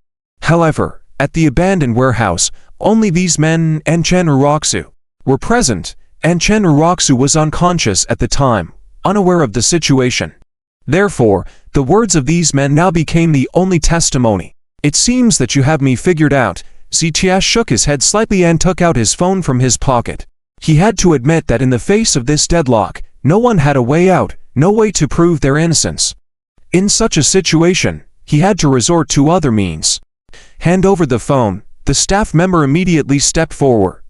However, at the abandoned warehouse, only these men and Chen Uroxu were present, and Chen Uroxu was unconscious at the time, unaware of the situation. Therefore, the words of these men now became the only testimony. It seems that you have me figured out. Zichia shook his head slightly and took out his phone from his pocket. He had to admit that in the face of this deadlock, no one had a way out, no way to prove their innocence. In such a situation, he had to resort to other means. Hand over the phone, the staff member immediately stepped forward.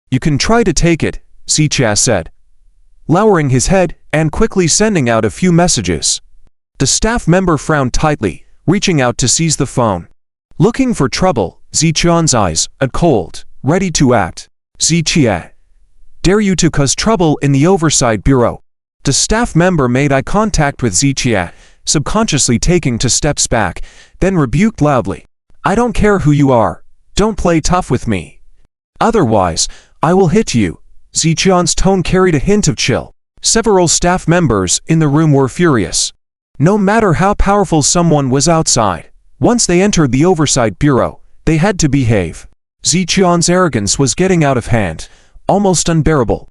You can try to take it, Zichia said, lowering his head and quickly sending out a few messages. The staff member frowned tightly, reaching out to seize the phone. Looking for trouble, Zichia's eyes, cold, ready to act. Zichia, dare you to cause trouble in the Oversight Bureau? The staff member made eye contact with Zichia, subconsciously taking 2 steps back, then rebuked loudly. I don't care who you are. Don't play tough with me. Otherwise, I will hit you. Zichian's tone carried a hint of chill. Several staff members in the room were furious. No matter how powerful someone was outside, once they entered the Oversight Bureau, they had to behave. Zichian's arrogance was getting out of hand, almost unbearable.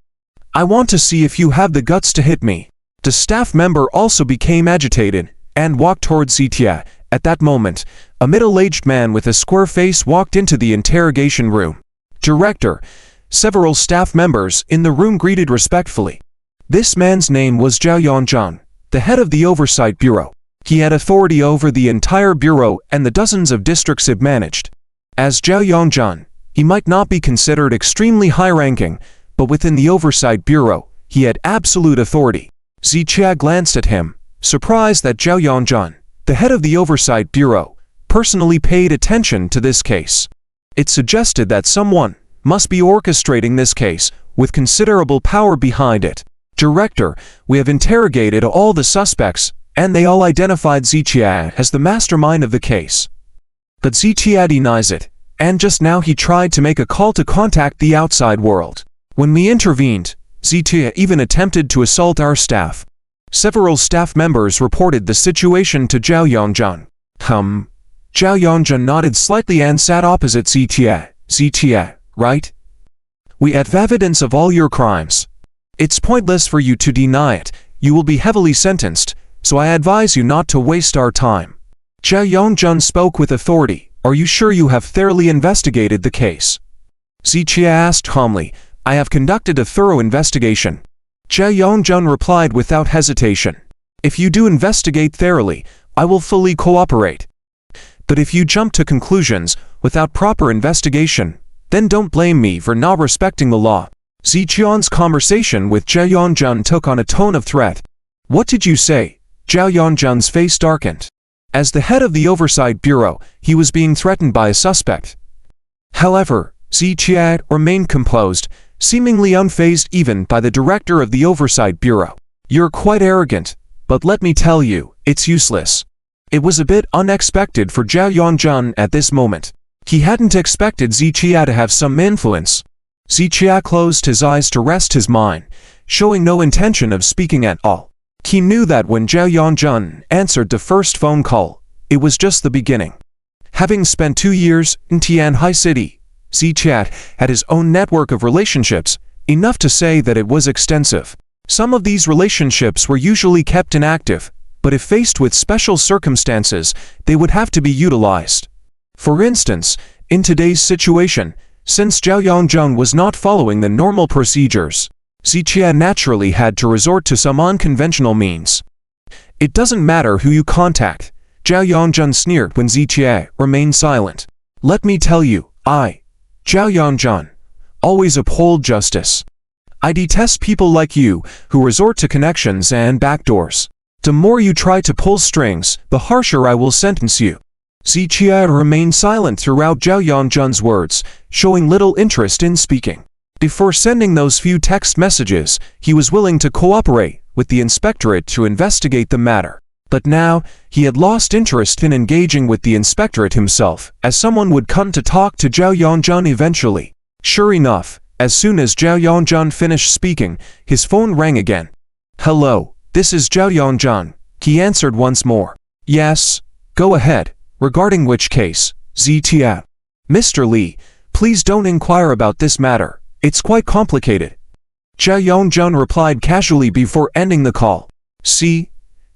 I want to see if you have the guts to hit me. The staff member also became agitated and walked towards Zichia. At that moment, a middle-aged man with a square face walked into the interrogation room. Director, several staff members in the room greeted respectfully. This man's name was Zhao Yongzheng, the head of the Oversight Bureau. He had authority over the entire bureau and the dozens of districts it managed. As Zhao Yongzheng, he might not be considered extremely high-ranking, but within the Oversight Bureau, he had absolute authority. Zichia glanced at him, surprised that Zhao Yongzheng, the head of the Oversight Bureau, personally paid attention to this case. It suggested that someone must be orchestrating this case with considerable power behind it. Director, we have interrogated all the suspects, and they all identified Zichia as the mastermind of the case. But Zichia denies it, and just now he tried to make a call to contact the outside world. When we intervened, Zichia even attempted to assault our staff. Several staff members reported the situation to Zhao Yongzheng. Zhao Yongzheng nodded slightly and sat opposite Zichia. Zichia, right? We have evidence of all your crimes. It's pointless for you to deny it. You will be heavily sentenced, so I advise you not to waste our time. Zhao Yongzheng spoke with authority. Are you sure you have thoroughly investigated the case? Zichia asked calmly. I have conducted a thorough investigation. Zhao Yongzheng replied without hesitation. If you do investigate thoroughly, I will fully cooperate. But if you jump to conclusions without proper investigation, then don't blame me for not respecting the law. Zichian's conversation with Zhao Yongzheng took on a tone of threat. What did you say? Zhao Yongzheng's face darkened. As the head of the Oversight Bureau, he was being threatened by a suspect. However, Zichia remained composed, seemingly unfazed even by the director of the Oversight Bureau. You're quite arrogant, but let me tell you, it's useless. It was a bit unexpected for Zhao Yongzheng at this moment. He hadn't expected Zichia to have some influence. Zichia closed his eyes to rest his mind, showing no intention of speaking at all. He knew that when Zhao Yongzheng answered the first phone call, it was just the beginning. Having spent 2 years in Tianhai City, Zichia had his own network of relationships, enough to say that it was extensive. Some of these relationships were usually kept inactive, but if faced with special circumstances, they would have to be utilized. For instance, in today's situation, since Zhao Yongzheng was not following the normal procedures, Zichia naturally had to resort to some unconventional means. It doesn't matter who you contact, Zhao Yongzheng sneered when Zichia remained silent. Let me tell you, I, Zhao Yongzheng, always uphold justice. I detest people like you who resort to connections and backdoors. The more you try to pull strings, the harsher I will sentence you. Zichia remained silent throughout Zhao Yongzheng's words, showing little interest in speaking. Before sending those few text messages, he was willing to cooperate with the inspectorate to investigate the matter. But now, he had lost interest in engaging with the inspectorate himself, as someone would come to talk to Zhao Yongzheng eventually. Sure enough, as soon as Zhao Yongzheng finished speaking, his phone rang again. Hello, this is Zhao Yongzheng, he answered once more. Yes, go ahead. Regarding which case, Zichia. Mr. Li, please don't inquire about this matter. It's quite complicated. Zhao Yongzheng replied casually before ending the call. See?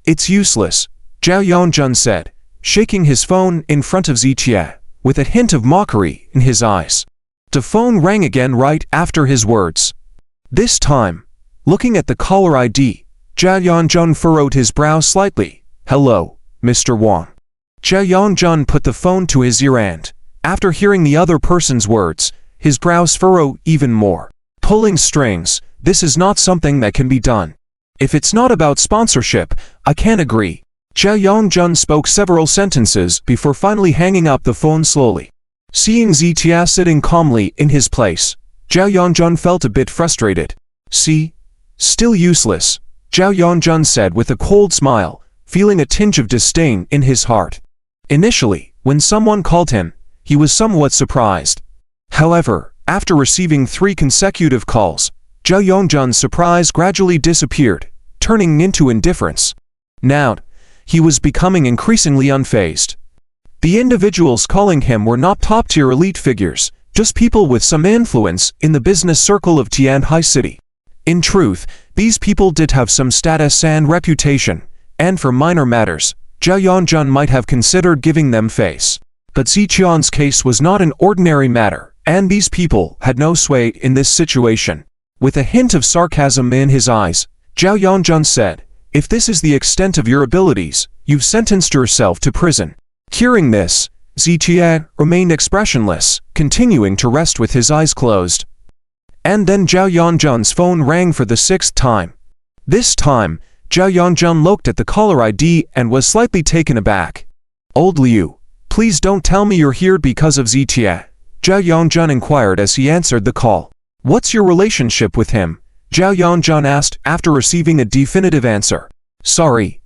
It's useless, Zhao Yongzheng said, shaking his phone in front of Zichia, with a hint of mockery in his eyes. The phone rang again right after his words. This time, looking at the caller ID, Zhao Yongzheng furrowed his brow slightly. Hello, Mr. Wang. Zhao Yongzheng put the phone to his ear and, after hearing the other person's words, his brows furrowed even more. Pulling strings, this is not something that can be done. If it's not about sponsorship, I can't agree. Zhao Yongzheng spoke several sentences before finally hanging up the phone slowly. Seeing Zichia sitting calmly in his place, Zhao Yongzhen felt a bit frustrated. "See? Still useless," Zhao Yongzhen said with a cold smile, feeling a tinge of disdain in his heart. Initially, when someone called him, he was somewhat surprised. However, after receiving 3 consecutive calls, Zhao Yongzhen's surprise gradually disappeared, turning into indifference. Now, he was becoming increasingly unfazed. The individuals calling him were not top-tier elite figures, just people with some influence in the business circle of Tianhai City. In truth, these people did have some status and reputation, and for minor matters, Zhao Yongzhen might have considered giving them face. But Ziqian's case was not an ordinary matter, and these people had no sway in this situation. With a hint of sarcasm in his eyes, Zhao Yongzhen said, "If this is the extent of your abilities, you've sentenced yourself to prison." Hearing this, Ziqian remained expressionless, continuing to rest with his eyes closed. And then Zhao Yongzhen's phone rang for the 6th time. This time, Zhao Yongzhen looked at the caller ID and was slightly taken aback. "Old Liu, please don't tell me you're here because of Ziqia," Zhao Yongzhen inquired as he answered the call. "What's your relationship with him?" Zhao Yongzhen asked after receiving a definitive answer. "Sorry.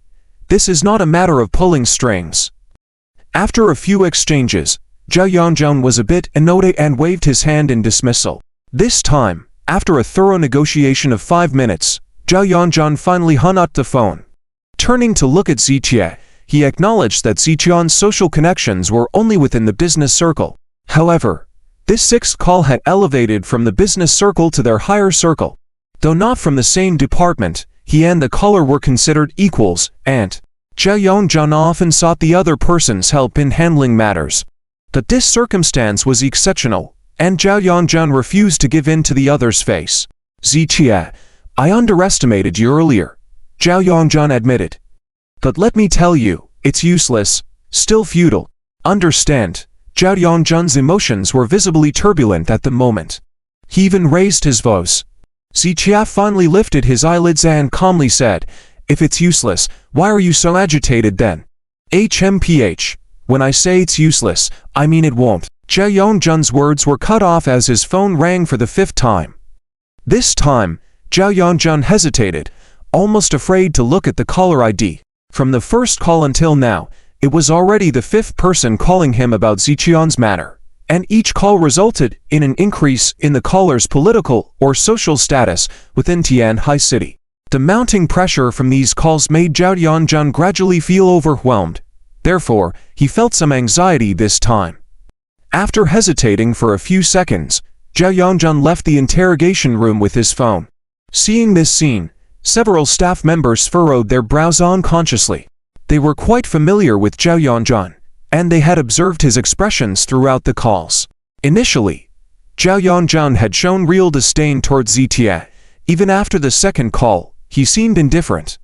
This is not a matter of pulling strings." After a few exchanges, Zhao Yongzhen was a bit annoyed and waved his hand in dismissal. This time, after a thorough negotiation of 5 minutes, Zhao Yongzhen finally hung up the phone. Turning to look at Ziqia, he acknowledged that Ziqian's social connections were only within the business circle. However, this 6th call had elevated from the business circle to their higher circle. Though not from the same department, he and the caller were considered equals, and Zhao Yongzhen often sought the other person's help in handling matters. But this circumstance was exceptional, and Zhao Yongzhen refused to give in to the other's face. "Ziqia, I underestimated you earlier," Zhao Yongzhen admitted. "But let me tell you, it's useless, still futile." Understand, Zhao Yongzhen's emotions were visibly turbulent at the moment. He even raised his voice. Ziqia finally lifted his eyelids and calmly said, "If it's useless, why are you so agitated then?" "HMPH, when I say it's useless, I mean it won't." Zhao Yongzhen's words were cut off as his phone rang for the 5th time. This time, Zhao Yongzhen hesitated, almost afraid to look at the caller ID. From the first call until now, it was already the 5th person calling him about Ziqian's matter, and each call resulted in an increase in the caller's political or social status within Tianhai City. The mounting pressure from these calls made Zhao Yongzhen gradually feel overwhelmed. Therefore, he felt some anxiety this time. After hesitating for a few seconds, Zhao Yongzhen left the interrogation room with his phone. Seeing this scene, several staff members furrowed their brows unconsciously. They were quite familiar with Zhao Yongzhen, and they had observed his expressions throughout the calls. Initially, Zhao Yongzhen had shown real disdain towards Ziqia. Even after the 2nd call, he seemed indifferent.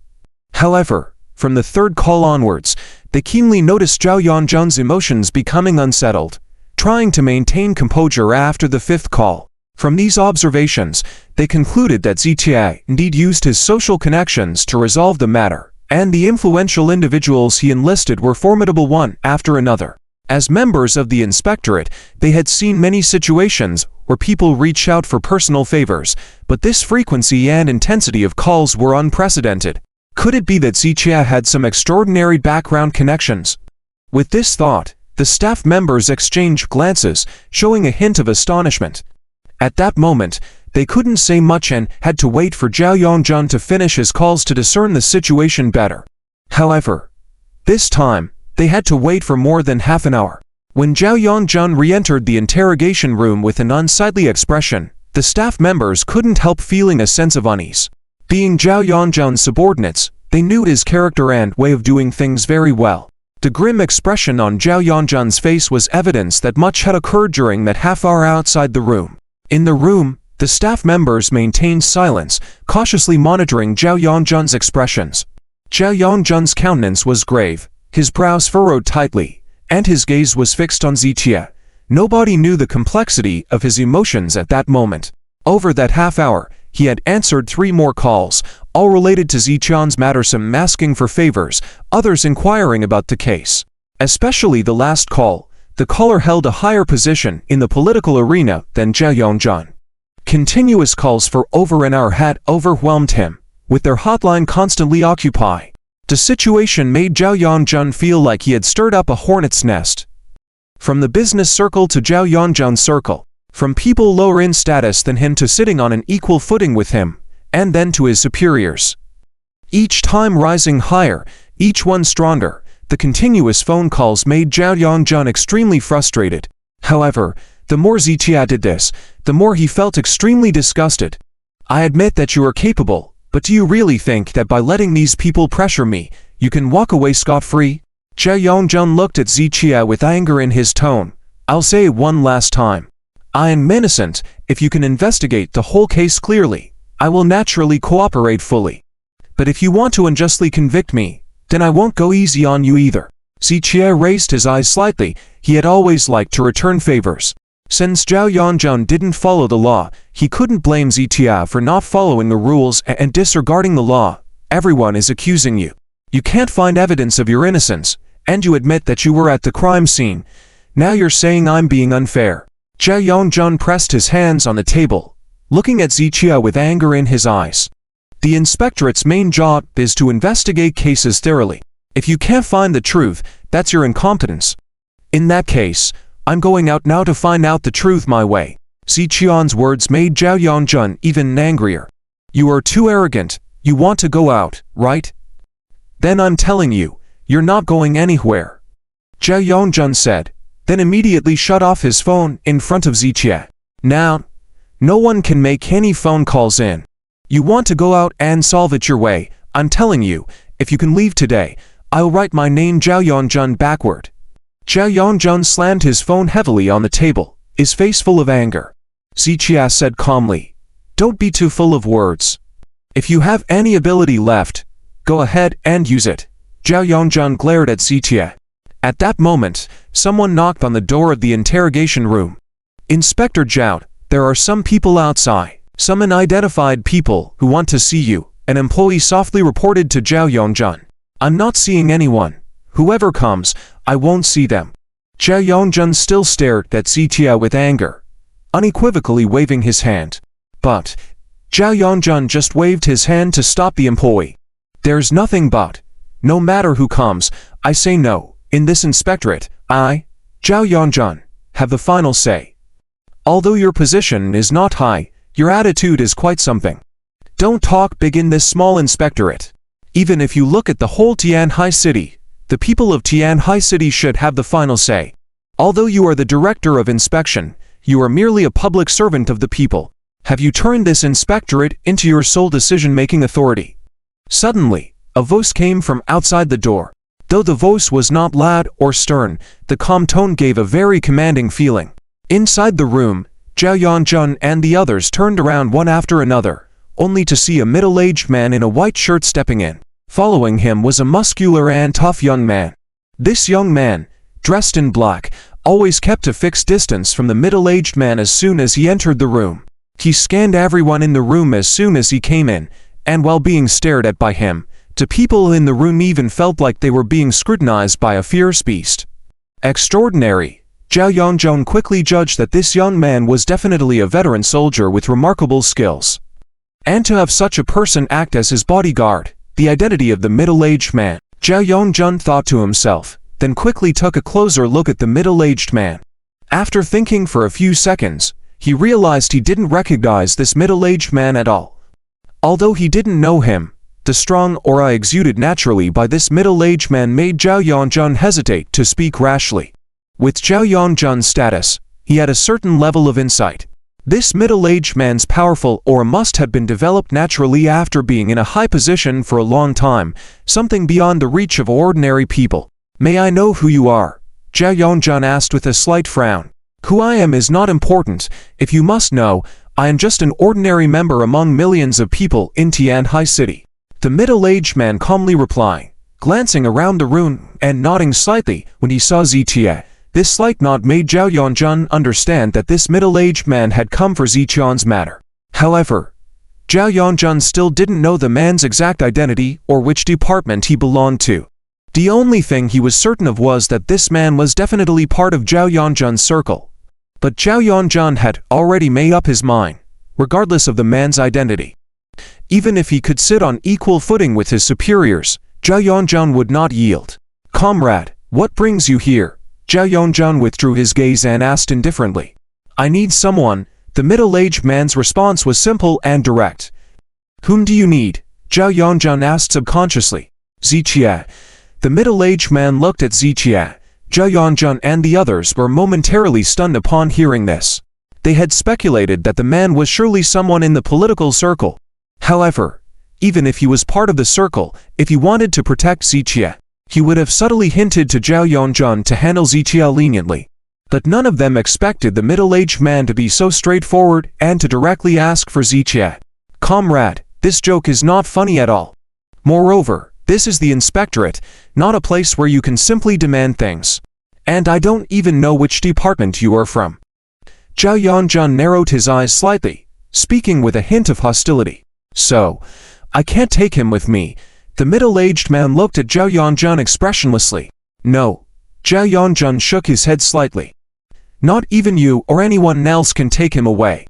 However, from the 3rd call onwards, they keenly noticed Zhao Yongzhen's emotions becoming unsettled, trying to maintain composure after the 5th call. From these observations, they concluded that Ziqia indeed used his social connections to resolve the matter, and the influential individuals he enlisted were formidable one after another. As members of the inspectorate, they had seen many situations where people reach out for personal favors, but this frequency and intensity of calls were unprecedented. Could it be that Ziqia had some extraordinary background connections? With this thought, the staff members exchanged glances, showing a hint of astonishment. At that moment, they couldn't say much and had to wait for Zhao Yongzhen to finish his calls to discern the situation better. However, this time, they had to wait for more than half an hour. When Zhao Yongzhen re-entered the interrogation room with an unsightly expression, the staff members couldn't help feeling a sense of unease. Being Zhao Yongzhen's subordinates, they knew his character and way of doing things very well. The grim expression on Zhao Yongzhen's face was evidence that much had occurred during that half hour outside the room. In the room, the staff members maintained silence, cautiously monitoring Zhao Yongzhen's expressions. Zhao Yongzhen's countenance was grave, his brows furrowed tightly, and his gaze was fixed on Ziqia. Nobody knew the complexity of his emotions at that moment. Over that half hour, he had answered 3 more calls, all related to Ziqian's matter, some asking for favors, others inquiring about the case. Especially the last call, the caller held a higher position in the political arena than Zhao Yongzhen. continuous calls for over an hour had overwhelmed him, with their hotline constantly occupied. The situation made Zhao Yongjun feel like he had stirred up a hornet's nest. From the business circle to Zhao Yongjun's circle, from people lower in status than him to sitting on an equal footing with him, and then to his superiors. Each time rising higher, each one stronger, the continuous phone calls made Zhao Yongjun extremely frustrated. However, the more Ziqia did this, the more he felt extremely disgusted. I admit that you are capable, but do you really think that by letting these people pressure me, you can walk away scot-free? Zhao Yongjun looked at Ziqia with anger in his tone. I'll say it one last time. I am innocent. If you can investigate the whole case clearly, I will naturally cooperate fully. But if you want to unjustly convict me, then I won't go easy on you either. Ziqia raised his eyes slightly. He had always liked to return favors. Since Zhao Yongjun didn't follow the law, he couldn't blame Ziqia for not following the rules and disregarding the law. Everyone is accusing you. You can't find evidence of your innocence, and you admit that you were at the crime scene. Now you're saying I'm being unfair. Zhao Yongjun pressed his hands on the table, looking at Ziqia with anger in his eyes. The inspectorate's main job is to investigate cases thoroughly. If you can't find the truth, that's your incompetence. In that case, I'm going out now to find out the truth my way. Ziqian's words made Zhao Yongjun even angrier. You are too arrogant. You want to go out, right? Then I'm telling you, you're not going anywhere. Zhao Yongjun said, then immediately shut off his phone in front of Ziqia. Now, no one can make any phone calls in. You want to go out and solve it your way. I'm telling you, if you can leave today, I'll write my name Zhao Yongjun backward. Zhao Yongjun slammed his phone heavily on the table, his face full of anger. Ziqia said calmly, don't be too full of words. If you have any ability left, go ahead and use it. Zhao Yongjun glared at Ziqia. At that moment, someone knocked on the door of the interrogation room. Inspector Zhao, there are some people outside. Some unidentified people who want to see you, an employee softly reported to Zhao Yongjun. I'm not seeing anyone. Whoever comes, I won't see them. Zhao Yongjun still stared at Ziqia with anger, unequivocally waving his hand. But Zhao Yongjun just waved his hand to stop the employee. There's nothing but. No matter who comes, I say no. In this inspectorate, I, Zhao Yongjun, have the final say. Although your position is not high, your attitude is quite something. Don't talk big in this small inspectorate. Even if you look at the whole Tianhai City, the people of Tianhai City should have the final say. Although you are the director of inspection, you are merely a public servant of the people. Have you turned this inspectorate into your sole decision-making authority? Suddenly, a voice came from outside the door. Though the voice was not loud or stern, the calm tone gave a very commanding feeling. Inside the room, Zhao Yongjun and the others turned around one after another, only to see a middle-aged man in a white shirt stepping in. Following him was a muscular and tough young man. This young man, dressed in black, always kept a fixed distance from the middle-aged man as soon as he entered the room. He scanned everyone in the room as soon as he came in, and while being stared at by him, the people in the room even felt like they were being scrutinized by a fierce beast. Extraordinary. Zhao Yongjun quickly judged that this young man was definitely a veteran soldier with remarkable skills. And to have such a person act as his bodyguard, the identity of the middle-aged man, Zhao Yongjun thought to himself, then quickly took a closer look at the middle-aged man. After thinking for a few seconds, he realized he didn't recognize this middle-aged man at all. Although he didn't know him, the strong aura exuded naturally by this middle-aged man made Zhao Yongjun hesitate to speak rashly. With Zhao Yongjun's status, he had a certain level of insight. This middle-aged man's powerful aura must have been developed naturally after being in a high position for a long time, something beyond the reach of ordinary people. May I know who you are? Zhao Yongjun asked with a slight frown. Who I am is not important. If you must know, I am just an ordinary member among millions of people in Tianhai City. The middle-aged man calmly replied, glancing around the room and nodding slightly when he saw Ziqia. This slight nod made Zhao Yongjun understand that this middle-aged man had come for Ziqian's matter. However, Zhao Yongjun still didn't know the man's exact identity or which department he belonged to. The only thing he was certain of was that this man was definitely part of Zhao Yongjun's circle. But Zhao Yongjun had already made up his mind. regardless of the man's identity. Even if he could sit on equal footing with his superiors, Zhao Yongzhan would not yield. "Comrade, what brings you here?" Zhao Yongzhan withdrew his gaze and asked indifferently. "I need someone." The middle-aged man's response was simple and direct. "Whom do you need?" Zhao Yongzhan asked subconsciously. "Ziqie." The middle-aged man looked at Ziqie. Zhao Yongzhan and the others were momentarily stunned upon hearing this. They had speculated that the man was surely someone in the political circle. However, even if he was part of the circle, if he wanted to protect Ziqie, he would have subtly hinted to Zhao Yongzhan to handle Ziqie leniently. But none of them expected the middle-aged man to be so straightforward and to directly ask for Ziqie. "Comrade, this joke is not funny at all. Moreover, this is the inspectorate, not a place where you can simply demand things. And I don't even know which department you are from." Zhao Yongzhan narrowed his eyes slightly, speaking with a hint of hostility. "So, I can't take him with me." The middle-aged man looked at Zhao Yongzhan expressionlessly. "No." Zhao Yongzhan shook his head slightly. "Not even you or anyone else can take him away."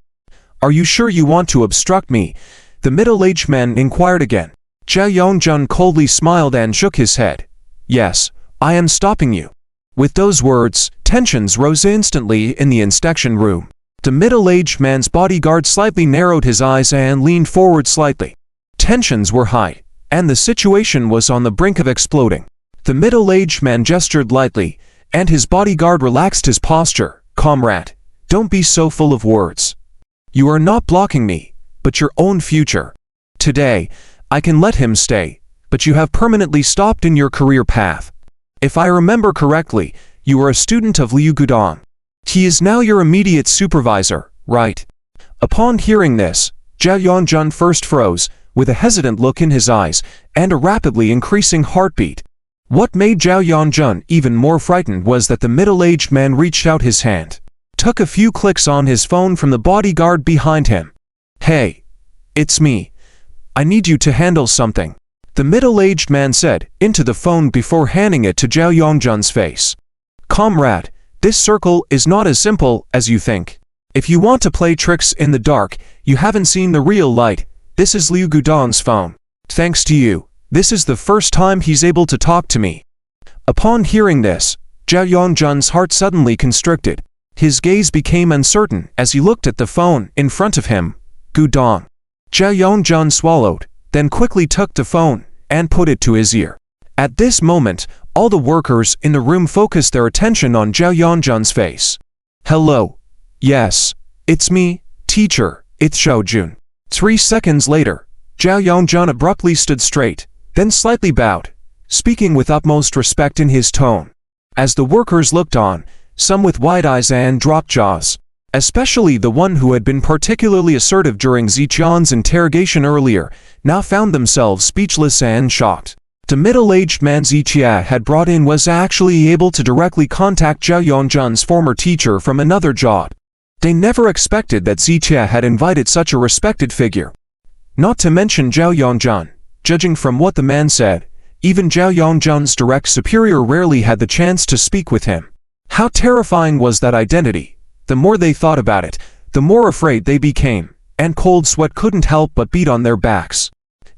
"Are you sure you want to obstruct me?" the middle-aged man inquired again. Zhao Yongzhan coldly smiled and shook his head. "Yes, I am stopping you." With those words, tensions rose instantly in the inspection room. The middle-aged man's bodyguard slightly narrowed his eyes and leaned forward slightly. Tensions were high, and the situation was on the brink of exploding. The middle-aged man gestured lightly, and his bodyguard relaxed his posture. "Comrade, don't be so full of words. You are not blocking me, but your own future. Today, I can let him stay, but you have permanently stopped in your career path. If I remember correctly, you are a student of Liu Gudong. He is now your immediate supervisor, right?" Upon hearing this, Zhao Yongzhan first froze, with a hesitant look in his eyes, and a rapidly increasing heartbeat. What made Zhao Yongzhan even more frightened was that the middle-aged man reached out his hand, took a few clicks on his phone from the bodyguard behind him. "Hey, it's me. I need you to handle something," the middle-aged man said into the phone before handing it to Zhao Yongzhan's face. "Comrade, this circle is not as simple as you think. If you want to play tricks in the dark, you haven't seen the real light. This is Liu Gudong's phone. Thanks to you, this is the first time he's able to talk to me." Upon hearing this, Zhao Yongzhan's heart suddenly constricted. His gaze became uncertain as he looked at the phone in front of him. "Gudong." Zhao Yongzhan swallowed, then quickly took the phone and put it to his ear. At this moment, all the workers in the room focused their attention on Zhao Yongzhan's face. "Hello. Yes, it's me, teacher, it's Xiaojun." 3 seconds later, Zhao Yongzhan abruptly stood straight, then slightly bowed, speaking with utmost respect in his tone. As the workers looked on, some with wide eyes and dropped jaws, especially the one who had been particularly assertive during Ziqian's interrogation earlier, now found themselves speechless and shocked. The middle-aged man Ziqia had brought in was actually able to directly contact Zhao Yongzhan's former teacher from another job. They never expected that Ziqia had invited such a respected figure. Not to mention Zhao Yongzhan. Judging from what the man said, even Zhao Yongzhan's direct superior rarely had the chance to speak with him. How terrifying was that identity? The more they thought about it, the more afraid they became, and cold sweat couldn't help but beat on their backs.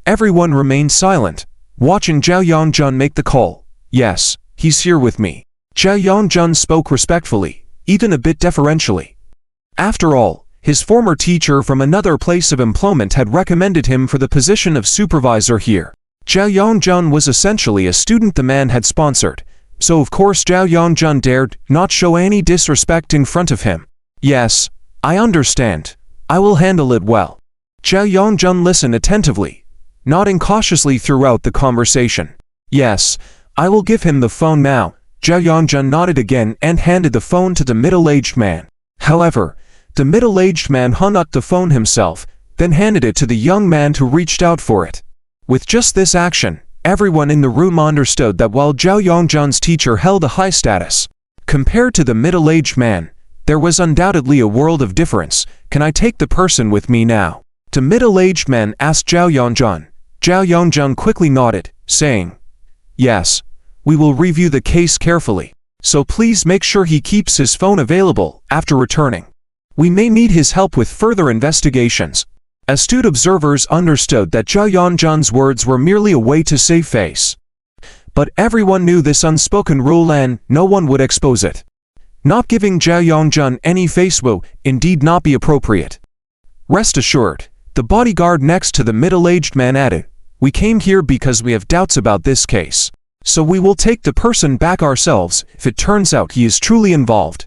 Everyone remained silent, watching Zhao Yongzhan make the call. "Yes, he's here with me." Zhao Yongzhan spoke respectfully, even a bit deferentially. After all, his former teacher from another place of employment had recommended him for the position of supervisor here. Zhao Yongzhan was essentially a student the man had sponsored, so of course Zhao Yongzhan dared not show any disrespect in front of him. "Yes, I understand. I will handle it well." Zhao Yongzhan listened attentively, nodding cautiously throughout the conversation. "Yes, I will give him the phone now." Zhao Yongzhan nodded again and handed the phone to the middle-aged man. However, the middle-aged man hung up the phone himself, then handed it to the young man who reached out for it. With just this action, everyone in the room understood that while Zhao Yongzhan's teacher held a high status, compared to the middle-aged man, there was undoubtedly a world of difference. "Can I take the person with me now?" the middle-aged man asked Zhao Yongzhan. Zhao Yongzhan quickly nodded, saying, "Yes, we will review the case carefully, so please make sure he keeps his phone available after returning." We may need his help with further investigations. Astute observers understood that Zhao Yongzhan's words were merely a way to save face. But everyone knew this unspoken rule and no one would expose it. Not giving Zhao Yongzhan any face will indeed not be appropriate. Rest assured, the bodyguard next to the middle-aged man added, "We came here because we have doubts about this case. So we will take the person back ourselves if it turns out he is truly involved."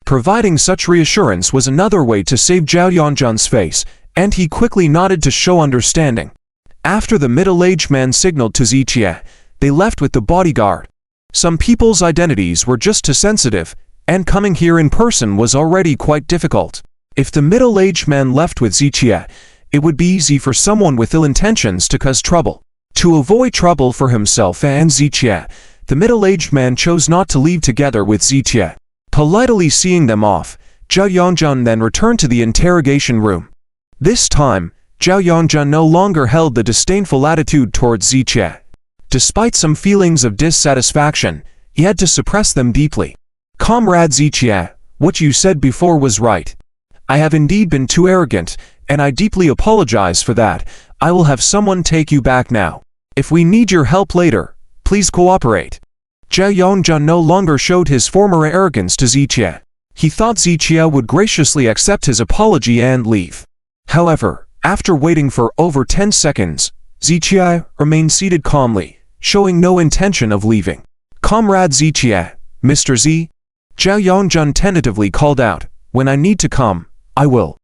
Providing such reassurance was another way to save Zhao Yongzhan's face, and he quickly nodded to show understanding. After the middle-aged man signaled to Zichie, they left with the bodyguard. Some people's identities were just too sensitive, and coming here in person was already quite difficult. If the middle-aged man left with Zichie, it would be easy for someone with ill intentions to cause trouble. To avoid trouble for himself and Zichie, the middle-aged man chose not to leave together with Zichie. Politely seeing them off, Zhao Yongzhan then returned to the interrogation room. This time, Zhao Yongzhan no longer held the disdainful attitude towards Zichie. Despite some feelings of dissatisfaction, he had to suppress them deeply. "Comrade Zichie, what you said before was right. I have indeed been too arrogant, and I deeply apologize for that. I will have someone take you back now. If we need your help later, please cooperate." Zhao Yongzhan no longer showed his former arrogance to Zichie. He thought Zichie would graciously accept his apology and leave. However, after waiting for over 10 seconds, Zichie remained seated calmly, showing no intention of leaving. "Comrade Zichie, Mr. Z," Zhao Yongzhan tentatively called out, "When I need to come, I will.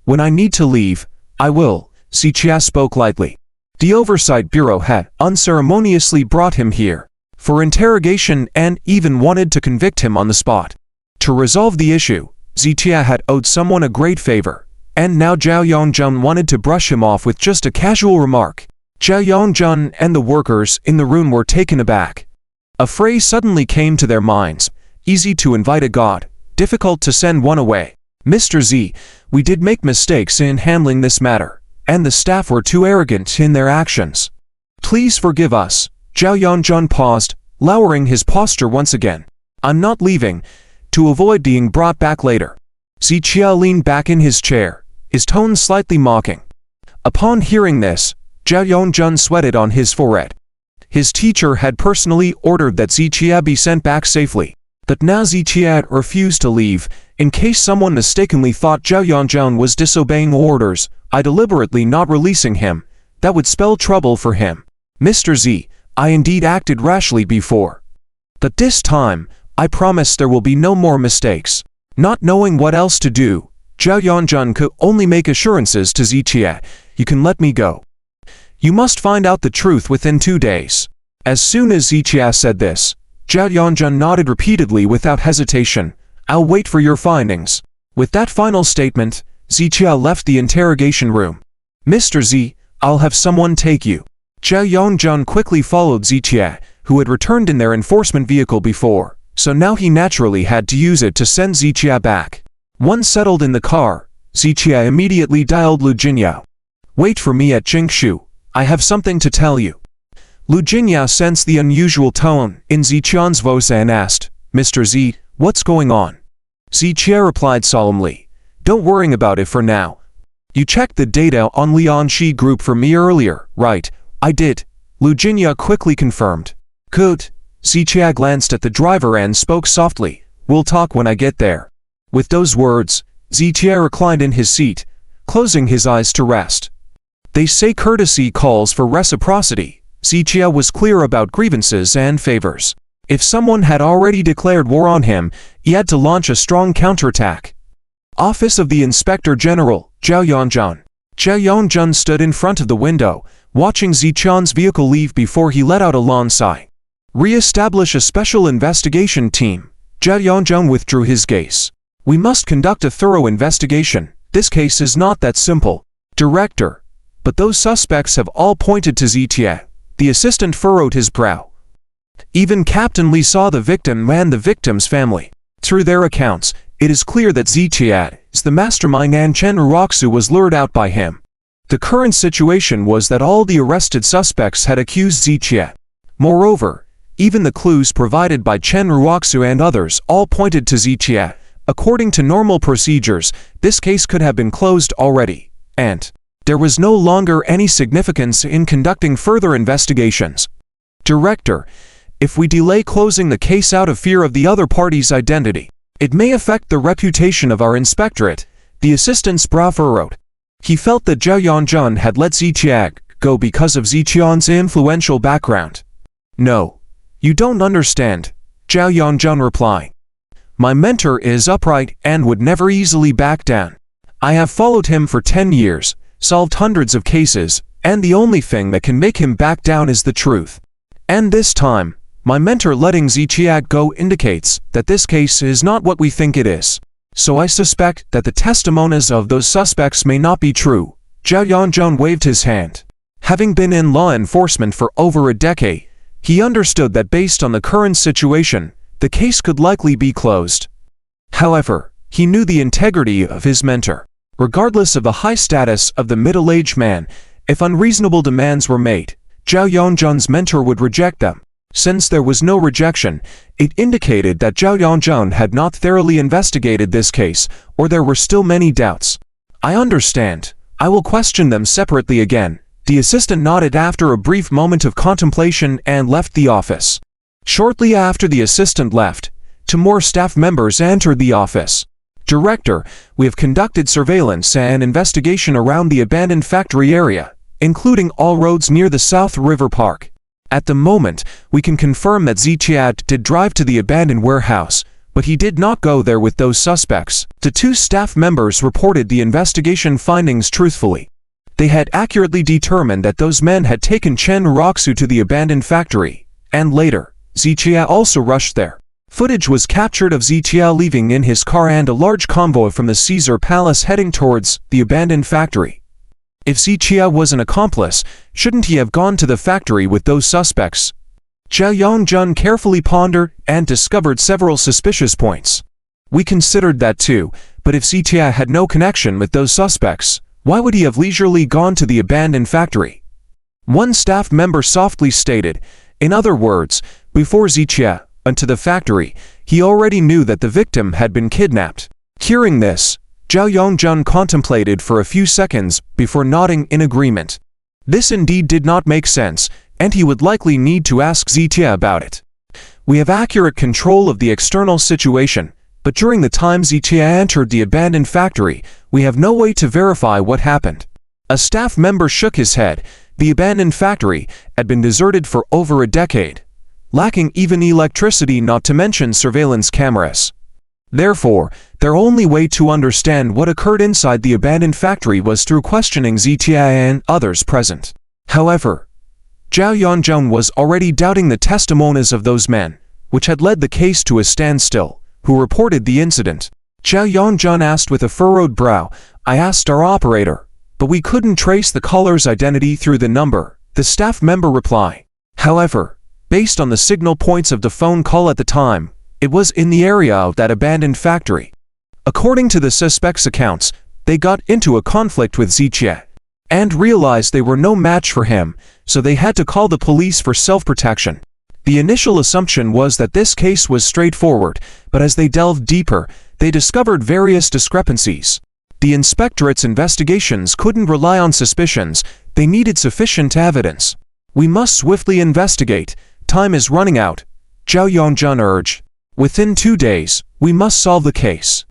When I need to leave, I will." Zichie spoke lightly. The Oversight Bureau had unceremoniously brought him here for interrogation and even wanted to convict him on the spot. To resolve the issue, Zichie had owed someone a great favor, and now Zhao Yongzhan wanted to brush him off with just a casual remark. Zhao Yongzhan and the workers in the room were taken aback. A phrase suddenly came to their minds: "Easy to invite a god, difficult to send one away." "Mr. Z, we did make mistakes in handling this matter, and the staff were too arrogant in their actions. Please forgive us." Zhao Yongzhan paused, lowering his posture once again. "I'm not leaving, to avoid being brought back later." Zichie leaned back in his chair, his tone slightly mocking. Upon hearing this, Zhao Yongzhan sweated on his forehead. His teacher had personally ordered that Zichie be sent back safely, but now Zichie refused to leave. In case someone mistakenly thought Zhao Yongzhan was disobeying orders, I deliberately not releasing him, that would spell trouble for him. "Mr. Z, I indeed acted rashly before. But this time, I promise there will be no more mistakes." Not knowing what else to do, Zhao Yongzhan could only make assurances to Zichie, "You can let me go. You must find out the truth within 2 days." As soon as Zichie said this, Zhao Yongzhan nodded repeatedly without hesitation, "I'll wait for your findings." With that final statement, Zichie left the interrogation room. "Mr. Z, I'll have someone take you." Zhao Yongzhan quickly followed Zichie, who had returned in their enforcement vehicle before, so now he naturally had to use it to send Zichie back. Once settled in the car, Zichie immediately dialed Lu Jinyao. "Wait for me at Jingshu, I have something to tell you." Lu Jinyao sensed the unusual tone in Zichie's voice and asked, "Mr. Z, what's going on?" Zichie replied solemnly, "Don't worry about it for now. You checked the data on Lianxi Group for me earlier, right?" "I did," Lu Jinyao quickly confirmed. "Good." Zichie glanced at the driver and spoke softly, "We'll talk when I get there." With those words, Zichie reclined in his seat, closing his eyes to rest. They say courtesy calls for reciprocity. Zichie was clear about grievances and favors. If someone had already declared war on him, he had to launch a strong counterattack. Office of the Inspector General, Zhao Yongzhan. Zhao Yongzhan stood in front of the window, watching Zichie's vehicle leave before he let out a long sigh. Re-establish a special investigation team. Zhao Yongzhan withdrew his gaze. "We must conduct a thorough investigation. This case is not that simple, Director." But those suspects have all pointed to Zichie. The assistant furrowed his brow. Even Captain Li saw the victim and the victim's family. Through their accounts, it is clear that Zichie is the mastermind and Chen Ruoxu was lured out by him. The current situation was that all the arrested suspects had accused Zichie. Moreover, even the clues provided by Chen Ruoxu and others all pointed to Zichie, According to normal procedures, this case could have been closed already, and there was no longer any significance in conducting further investigations. Director, if we delay closing the case out of fear of the other party's identity, it may affect the reputation of our inspectorate, the assistant's brow furrowed. He felt that Zhao Yongjun had let Ziqiang go because of Ziqiang's influential background. No, you don't understand, Zhao Yongjun replied. My mentor is upright and would never easily back down. I have followed him for 10 years, solved hundreds of cases, and the only thing that can make him back down is the truth. And this time, my mentor letting Ziqiang go indicates that this case is not what we think it is. So I suspect that the testimonies of those suspects may not be true. Zhao Yongjun waved his hand. Having been in law enforcement for over a decade, he understood that based on the current situation, the case could likely be closed. However, he knew the integrity of his mentor. Regardless of the high status of the middle-aged man, if unreasonable demands were made, Zhao Yongjun's mentor would reject them. Since there was no rejection, it indicated that Zhao Yongjun had not thoroughly investigated this case, or there were still many doubts. I understand. I will question them separately again. The assistant nodded after a brief moment of contemplation and left the office. Shortly after the assistant left, two more staff members entered the office. Director, we have conducted surveillance and investigation around the abandoned factory area, including all roads near the South River Park. At the moment, we can confirm that Ziqiang did drive to the abandoned warehouse, but he did not go there with those suspects. The two staff members reported the investigation findings truthfully. They had accurately determined that those men had taken Chen Roxu to the abandoned factory, and later, Ziqiang also rushed there. Footage was captured of Ziqiang leaving in his car and a large convoy from the Caesar Palace heading towards the abandoned factory. If Ziqiang was an accomplice, shouldn't he have gone to the factory with those suspects? Zhao Yongjun carefully pondered and discovered several suspicious points. We considered that too, but if Ziqiang had no connection with those suspects, why would he have leisurely gone to the abandoned factory? One staff member softly stated, in other words, before Ziqiang went to the factory, he already knew that the victim had been kidnapped. Hearing this, Zhao Yongjun contemplated for a few seconds before nodding in agreement. This indeed did not make sense, and he would likely need to ask Ziqiang about it. We have accurate control of the external situation, but during the time Ziqiang entered the abandoned factory, we have no way to verify what happened. A staff member shook his head. The abandoned factory had been deserted for over a decade, lacking even electricity, not to mention surveillance cameras. Therefore, their only way to understand what occurred inside the abandoned factory was through questioning Ziqiang and others present. However, Zhao Yongjun was already doubting the testimonies of those men, which had led the case to a standstill, who reported the incident. Zhao Yongjun asked with a furrowed brow. I asked our operator, but we couldn't trace the caller's identity through the number, the staff member replied. However, based on the signal points of the phone call at the time, it was in the area of that abandoned factory. According to the suspects' accounts, they got into a conflict with Ziqiang and realized they were no match for him, so they had to call the police for self-protection. The initial assumption was that this case was straightforward, but as they delved deeper, they discovered various discrepancies. The inspectorate's investigations couldn't rely on suspicions, they needed sufficient evidence. We must swiftly investigate, time is running out, Zhao Yongjun urged. Within 2 days, we must solve the case.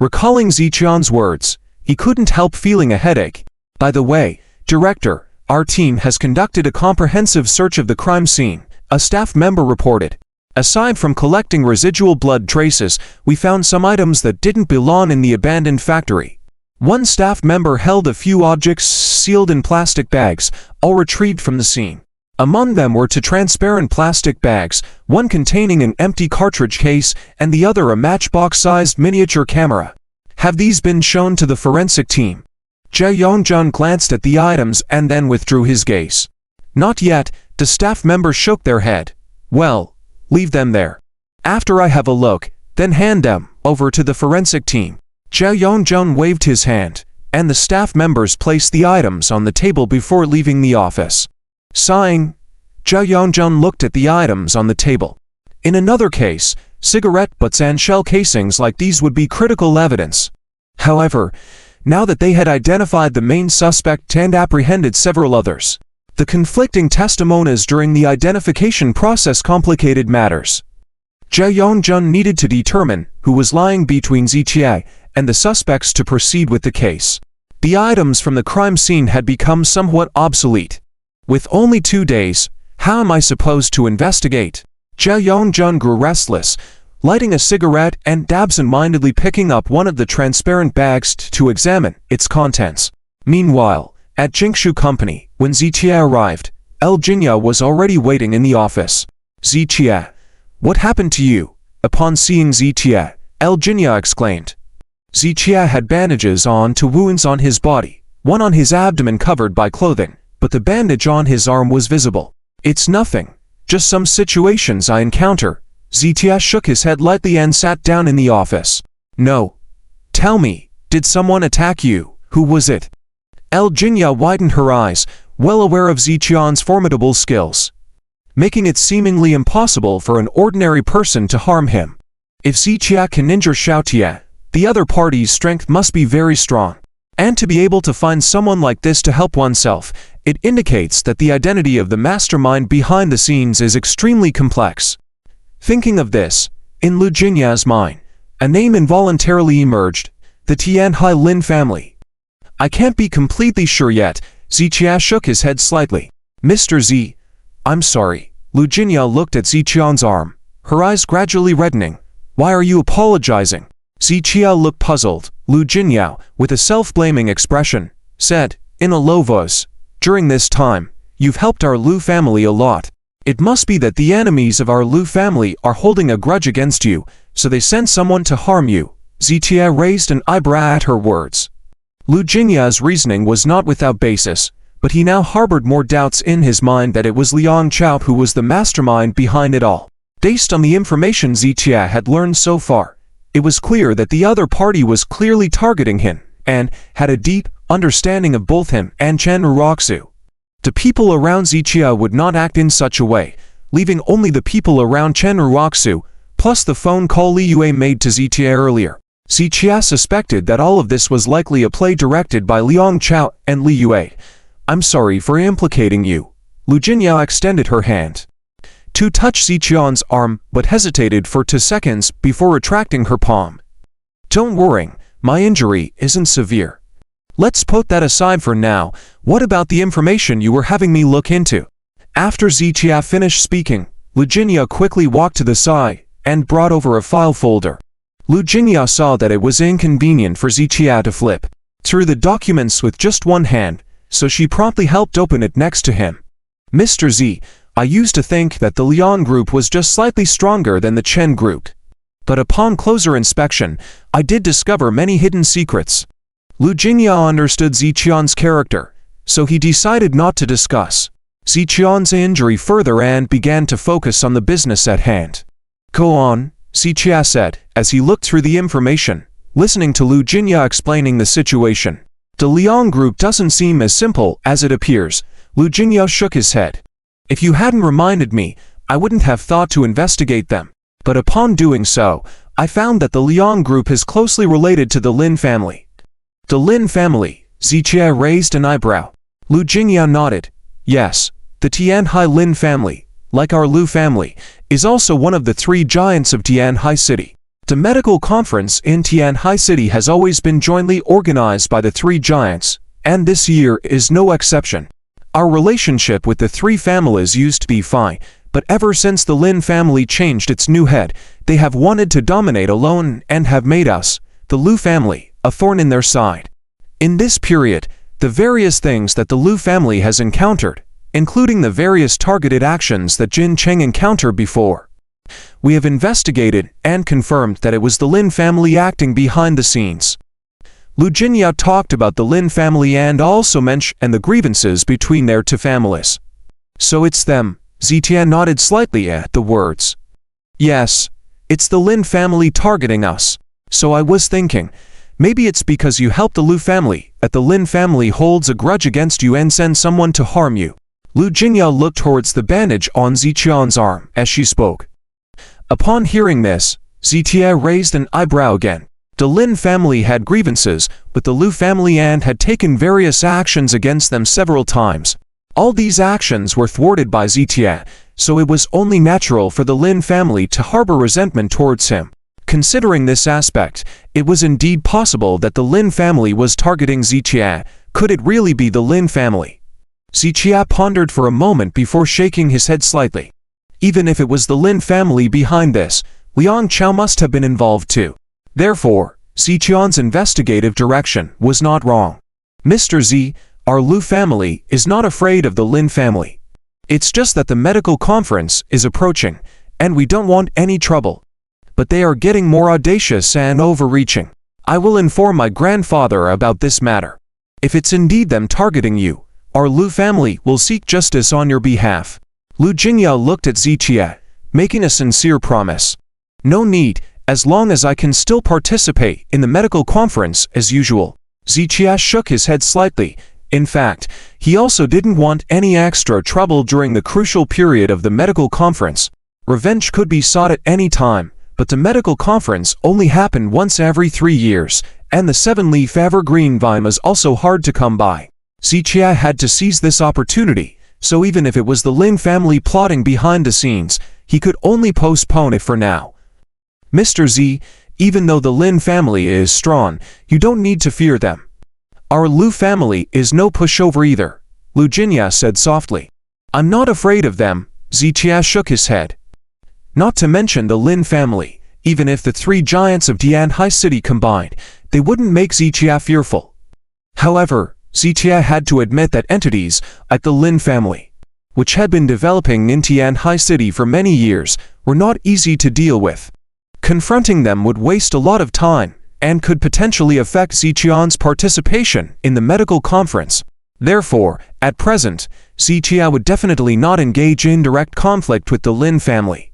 Recalling Ziqiang's words, he couldn't help feeling a headache. By the way, Director, our team has conducted a comprehensive search of the crime scene, a staff member reported. Aside from collecting residual blood traces, we found some items that didn't belong in the abandoned factory. One staff member held a few objects sealed in plastic bags, all retrieved from the scene. Among them were two transparent plastic bags, one containing an empty cartridge case and the other a matchbox-sized miniature camera. Have these been shown to the forensic team? Zhao Yongjun glanced at the items and then withdrew his gaze. Not yet, the staff member shook their head. Well, leave them there. After I have a look, then hand them over to the forensic team. Zhao Yongjun waved his hand, and the staff members placed the items on the table before leaving the office. Sighing, Zhao Yongjun looked at the items on the table. In another case, cigarette butts and shell casings like these would be critical evidence. However, now that they had identified the main suspect and apprehended several others, the conflicting testimonies during the identification process complicated matters. Jae Yong-jun needed to determine who was lying between Zichie and the suspects to proceed with the case. The items from the crime scene had become somewhat obsolete. With only 2 days, how am I supposed to investigate? Jae Yong-jun grew restless, lighting a cigarette and absent-mindedly picking up one of the transparent bags to examine its contents. Meanwhile, at Jingshu Company, when Zichie arrived, El Jinya was already waiting in the office. Zichie, what happened to you? Upon seeing Zichie, El Jinya exclaimed. Zichie had bandages on to wounds on his body, one on his abdomen covered by clothing, but the bandage on his arm was visible. It's nothing, just some situations I encounter. Zichie shook his head lightly and sat down in the office. No. Tell me, did someone attack you? Who was it? El Jinya widened her eyes, well aware of Zichion's formidable skills, making it seemingly impossible for an ordinary person to harm him. If Zichie can injure Xiaotie, the other party's strength must be very strong. And to be able to find someone like this to help oneself, it indicates that the identity of the mastermind behind the scenes is extremely complex. Thinking of this, in Lu Jinya's mind, a name involuntarily emerged, the Tianhai Lin family. I can't be completely sure yet. Zichie shook his head slightly. Mr. Z, I'm sorry. Lu Jinya looked at Zichion's arm, her eyes gradually reddening. Why are you apologizing? Zichie looked puzzled. Lu Jinya, with a self-blaming expression, said, in a low voice, during this time, you've helped our Lu family a lot. It must be that the enemies of our Lu family are holding a grudge against you, so they sent someone to harm you. Zichie raised an eyebrow at her words. Lu Jinya's reasoning was not without basis, but he now harbored more doubts in his mind that it was Liang Chao who was the mastermind behind it all. Based on the information Zichie had learned so far, it was clear that the other party was clearly targeting him, and had a deep understanding of both him and Chen Ruoxu. The people around Zichie would not act in such a way, leaving only the people around Chen Ruoxu, plus the phone call Li Yue made to Zichie earlier. Zichie suspected that all of this was likely a play directed by Liang Chao and Li Yue. I'm sorry for implicating you. Lu Jinya extended her hand to touch Zichion's arm, but hesitated for 2 seconds before retracting her palm. Don't worry, my injury isn't severe. Let's put that aside for now. What about the information you were having me look into? After Zichie finished speaking, Lu Jinya quickly walked to the side and brought over a file folder. Lu Jinya saw that it was inconvenient for Zichie to flip through the documents with just one hand, so she promptly helped open it next to him. Mr. Z, I used to think that the Liang group was just slightly stronger than the Chen group. But upon closer inspection, I did discover many hidden secrets. Lu Jinya understood Zichion's character, so he decided not to discuss Zichion's injury further and began to focus on the business at hand. Go on, Zichie said, as he looked through the information, listening to Lu Jinya explaining the situation. The Liang group doesn't seem as simple as it appears. Lu Jinya shook his head. If you hadn't reminded me, I wouldn't have thought to investigate them. But upon doing so, I found that the Liang group is closely related to the Lin family. The Lin family? Zichie raised an eyebrow. Lu Jinya nodded. Yes, the Tianhai Lin family, like our Lu family, is also one of the 3 giants of Tianhai City. The medical conference in Tianhai City has always been jointly organized by the 3 giants, and this year is no exception. Our relationship with the 3 families used to be fine, but ever since the Lin family changed its new head, they have wanted to dominate alone and have made us, the Lu family, a thorn in their side. In this period, the various things that the Lu family has encountered, including the various targeted actions that Jin Cheng encountered before, we have investigated and confirmed that it was the Lin family acting behind the scenes. Lu Jinya talked about the Lin family and also mentioned the grievances between their 2 families. So it's them. Zichie nodded slightly at the words. Yes, it's the Lin family targeting us. So I was thinking, maybe it's because you helped the Lu family, that the Lin family holds a grudge against you and sends someone to harm you. Lu Jinya looked towards the bandage on Zichion's arm as she spoke. Upon hearing this, Zitia raised an eyebrow again. The Lin family had grievances with the Lu family and had taken various actions against them several times. All these actions were thwarted by Zitia, so it was only natural for the Lin family to harbor resentment towards him. Considering this aspect, it was indeed possible that the Lin family was targeting Zitia. Could it really be the Lin family? Zitia pondered for a moment before shaking his head slightly. Even if it was the Lin family behind this, Liang Chao must have been involved too. Therefore, Ziqian's investigative direction was not wrong. Mr. Z, our Lu family is not afraid of the Lin family. It's just that the medical conference is approaching, and we don't want any trouble. But they are getting more audacious and overreaching. I will inform my grandfather about this matter. If it's indeed them targeting you, our Lu family will seek justice on your behalf. Lu Jingyao looked at Ziqia, making a sincere promise. No need, as long as I can still participate in the medical conference as usual. Ziqia shook his head slightly. In fact, he also didn't want any extra trouble during the crucial period of the medical conference. Revenge could be sought at any time, but the medical conference only happened once every 3 years, and the 7-leaf evergreen vine was also hard to come by. Ziqia had to seize this opportunity, so even if it was the Lin family plotting behind the scenes, he could only postpone it for now. Mr. Z, even though the Lin family is strong, you don't need to fear them. Our Lu family is no pushover either, Lu Jinya said softly. I'm not afraid of them, Ziqia shook his head. Not to mention the Lin family, even if the 3 giants of Dianhai City combined, they wouldn't make Ziqia fearful. However, Ziqia had to admit that entities like the Lin family, which had been developing in Dianhai City for many years, were not easy to deal with. Confronting them would waste a lot of time, and could potentially affect Ziqian's participation in the medical conference. Therefore, at present, Ziqia would definitely not engage in direct conflict with the Lin family.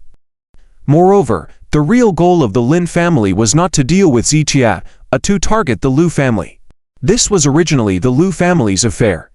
Moreover, the real goal of the Lin family was not to deal with Ziqia, but to target the Lu family. This was originally the Lu family's affair,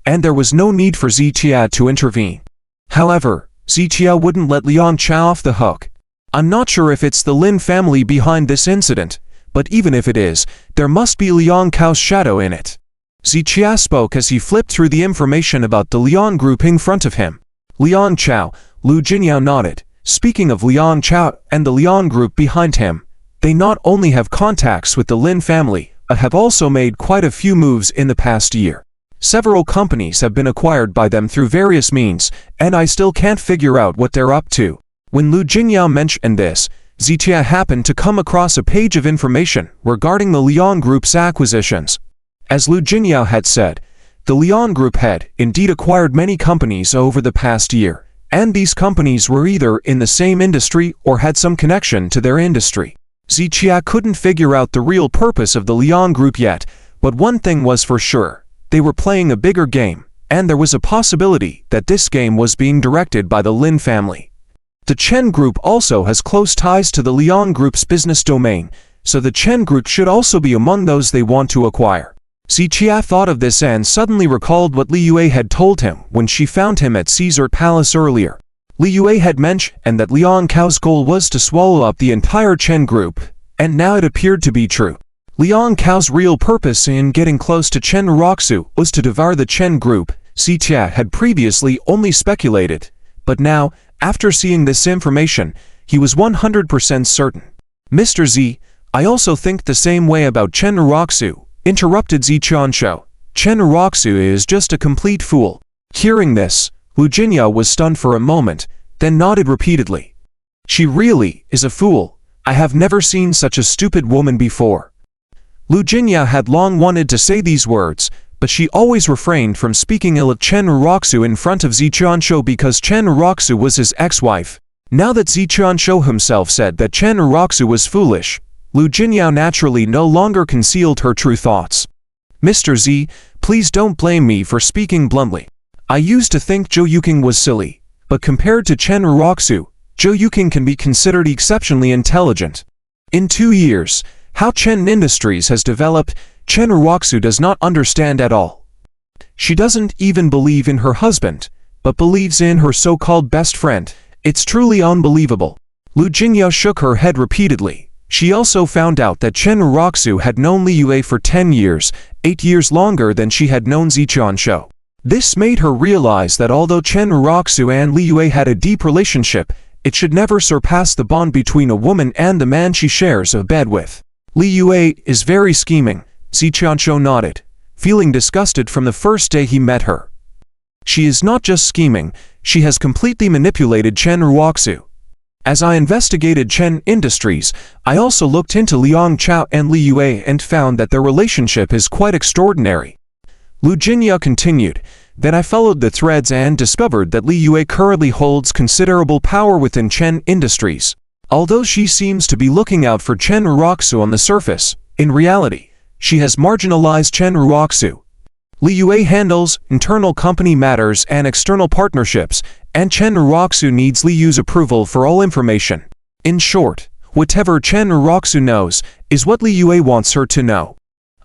and there was no need for Ziqia to intervene. However, Ziqia wouldn't let Liang Chao off the hook. I'm not sure if it's the Lin family behind this incident, but even if it is, there must be Liang Cao's shadow in it. Ziqia spoke as he flipped through the information about the Liang group in front of him. Liang Chao, Lu Jinyao nodded. Speaking of Liang Chao and the Liang group behind him, they not only have contacts with the Lin family, but have also made quite a few moves in the past year. Several companies have been acquired by them through various means, and I still can't figure out what they're up to. When Lu Jingyao mentioned this, Ziqia happened to come across a page of information regarding the Liang Group's acquisitions. As Lu Jingyao had said, the Liang Group had indeed acquired many companies over the past year, and these companies were either in the same industry or had some connection to their industry. Ziqia couldn't figure out the real purpose of the Liang Group yet, but one thing was for sure, they were playing a bigger game, and there was a possibility that this game was being directed by the Lin family. The Chen Group also has close ties to the Liang Group's business domain, so the Chen Group should also be among those they want to acquire. Ziqia thought of this and suddenly recalled what Li Yue had told him when she found him at Caesar Palace earlier. Li Yue had mentioned that Liang Cao's goal was to swallow up the entire Chen Group, and now it appeared to be true. Liang Cao's real purpose in getting close to Chen Roxu was to devour the Chen Group. Ziqia had previously only speculated, but now, after seeing this information, he was 100% certain. Mr. Z, I also think the same way about Chen Roxu, interrupted Ziqianshu. Chen Roxu is just a complete fool. Hearing this, Lu Jinyao was stunned for a moment, then nodded repeatedly. She really is a fool. I have never seen such a stupid woman before. Lu Jinyao had long wanted to say these words, but she always refrained from speaking ill of Chen Roxu in front of Ziqianshu because Chen Roxu was his ex-wife. Now that Ziqianshu himself said that Chen Roxu was foolish, Lu Jinyao naturally no longer concealed her true thoughts. Mr. Z, please don't blame me for speaking bluntly. I used to think Zhou Yuqing was silly, but compared to Chen Roxu, Zhou Yuqing can be considered exceptionally intelligent. In 2 years, how Chen Industries has developed, Chen Roxu does not understand at all. She doesn't even believe in her husband, but believes in her so-called best friend. It's truly unbelievable. Lu Jingyao shook her head repeatedly. She also found out that Chen Uroxu had known Li Yue for 10 years, 8 years longer than she had known Ziqianshu. This made her realize that although Chen Uroxu and Li Yue had a deep relationship, it should never surpass the bond between a woman and the man she shares a bed with. Li Yue is very scheming, Ziqianshu nodded, feeling disgusted from the first day he met her. She is not just scheming, she has completely manipulated Chen Uroxu. As I investigated Chen Industries, I also looked into Liang Chao and Li Yue and found that their relationship is quite extraordinary. Lu Jinya continued, then I followed the threads and discovered that Li Yue currently holds considerable power within Chen Industries. Although she seems to be looking out for Chen Uroxu on the surface, in reality, she has marginalized Chen Uroxu. Li Yue handles internal company matters and external partnerships, and Chen Uroxu needs Li Yu's approval for all information. In short, whatever Chen Uroxu knows is what Li Yue wants her to know.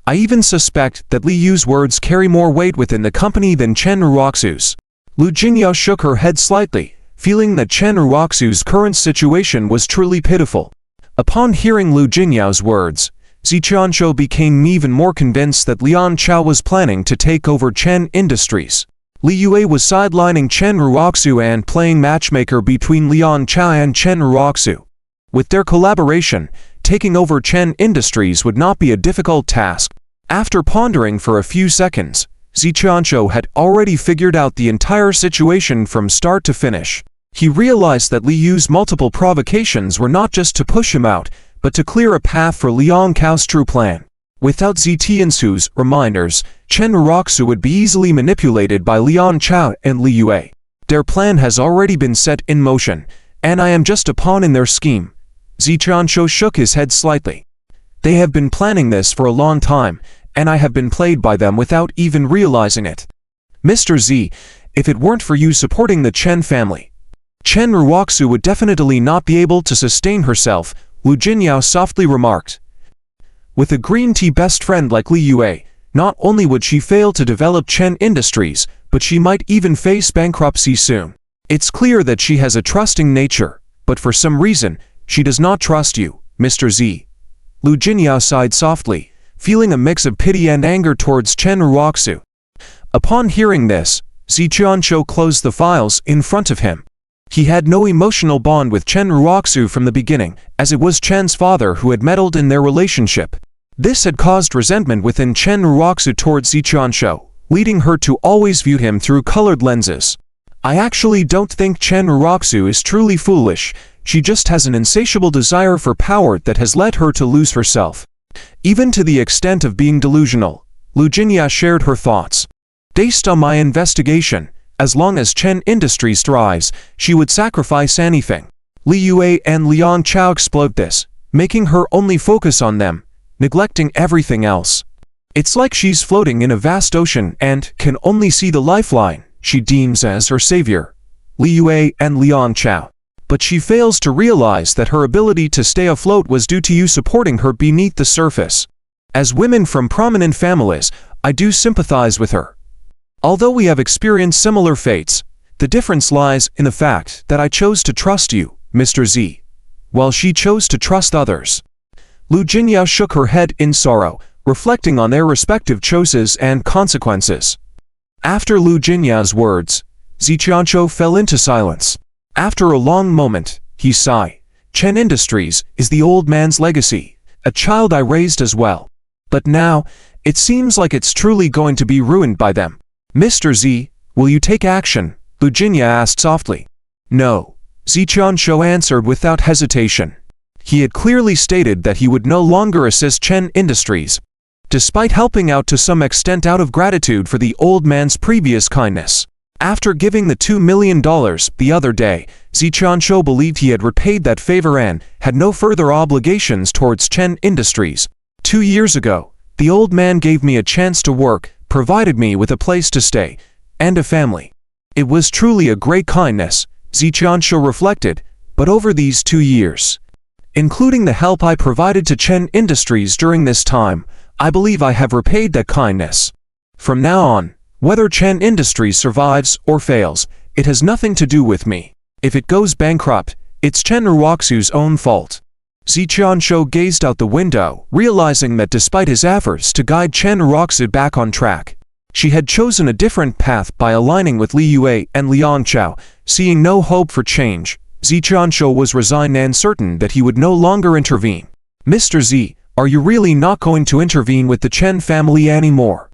I even suspect that Li Yu's words carry more weight within the company than Chen Uroxu's. Lu Jingyao shook her head slightly, feeling that Chen Uroxu's current situation was truly pitiful. Upon hearing Lu Jingyao's words, Ziqianshu became even more convinced that Liang Chao was planning to take over Chen Industries. Li Yue was sidelining Chen Uroxu and playing matchmaker between Liang Chao and Chen Uroxu. With their collaboration, taking over Chen Industries would not be a difficult task. After pondering for a few seconds, Ziqianshu had already figured out the entire situation from start to finish. He realized that Li Yu's multiple provocations were not just to push him out, but to clear a path for Liang Chao's true plan. Without Ziqianshu's reminders, Chen Uroxu would be easily manipulated by Liang Chao and Li Yue. Their plan has already been set in motion, and I am just a pawn in their scheme. Ziqianshu shook his head slightly. They have been planning this for a long time, and I have been played by them without even realizing it. Mr. Z, if it weren't for you supporting the Chen family, Chen Uroxu would definitely not be able to sustain herself, Lu Jinyao softly remarked. With a green tea best friend like Li Yue, not only would she fail to develop Chen Industries, but she might even face bankruptcy soon. It's clear that she has a trusting nature, but for some reason, she does not trust you, Mr. Z. Lu Jinyao sighed softly, feeling a mix of pity and anger towards Chen Uroxu. Upon hearing this, Ziqianshu closed the files in front of him. He had no emotional bond with Chen Uroxu from the beginning, as it was Chen's father who had meddled in their relationship. This had caused resentment within Chen Uroxu towards Ziqianshu, leading her to always view him through colored lenses. I actually don't think Chen Uroxu is truly foolish, she just has an insatiable desire for power that has led her to lose herself. Even to the extent of being delusional, Lu Jinya shared her thoughts. Based on my investigation, as long as Chen Industries thrives, she would sacrifice anything. Li Yue and Liang Chao explode this, making her only focus on them, neglecting everything else. It's like she's floating in a vast ocean and can only see the lifeline she deems as her savior, Li Yue and Liang Chao. But she fails to realize that her ability to stay afloat was due to you supporting her beneath the surface. As women from prominent families, I do sympathize with her. Although we have experienced similar fates, the difference lies in the fact that I chose to trust you, Mr. Z, while she chose to trust others. Lu Jinyao shook her head in sorrow, reflecting on their respective choices and consequences. After Lu Jinyao's words, Ziqianshu fell into silence. After a long moment, he sighed. Chen Industries is the old man's legacy, a child I raised as well. But now, it seems like it's truly going to be ruined by them. Mr. Z, will you take action? Lu Jinya asked softly. No, Ziqianshu answered without hesitation. He had clearly stated that he would no longer assist Chen Industries, despite helping out to some extent out of gratitude for the old man's previous kindness. After giving the $2 million the other day, Ziqianshu believed he had repaid that favor and had no further obligations towards Chen Industries. 2 years ago, the old man gave me a chance to work, provided me with a place to stay, and a family. It was truly a great kindness, Ziqianshu reflected, but over these 2 years, including the help I provided to Chen Industries during this time, I believe I have repaid that kindness. From now on, whether Chen Industries survives or fails, it has nothing to do with me. If it goes bankrupt, It's Chen Ruoxu's own fault. Ziqianshu gazed out the window, realizing that despite his efforts to guide Chen Ruoxu back on track, she had chosen a different path by aligning with Li Yue and Liang Chao. Seeing no hope for change, Ziqianshu was resigned and certain that he would no longer intervene. Mr. Z, are you really not going to intervene with the Chen family anymore?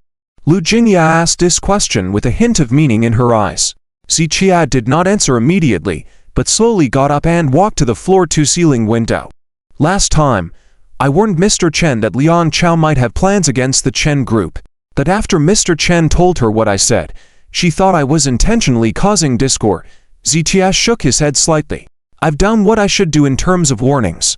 Lu Jingya asked this question with a hint of meaning in her eyes. Ziqia did not answer immediately, but slowly got up and walked to the floor-to-ceiling window. Last time, I warned Mr. Chen that Liang Chao might have plans against the Chen group. But after Mr. Chen told her what I said, she thought I was intentionally causing discord. Ziqia shook his head slightly. I've done what I should do in terms of warnings.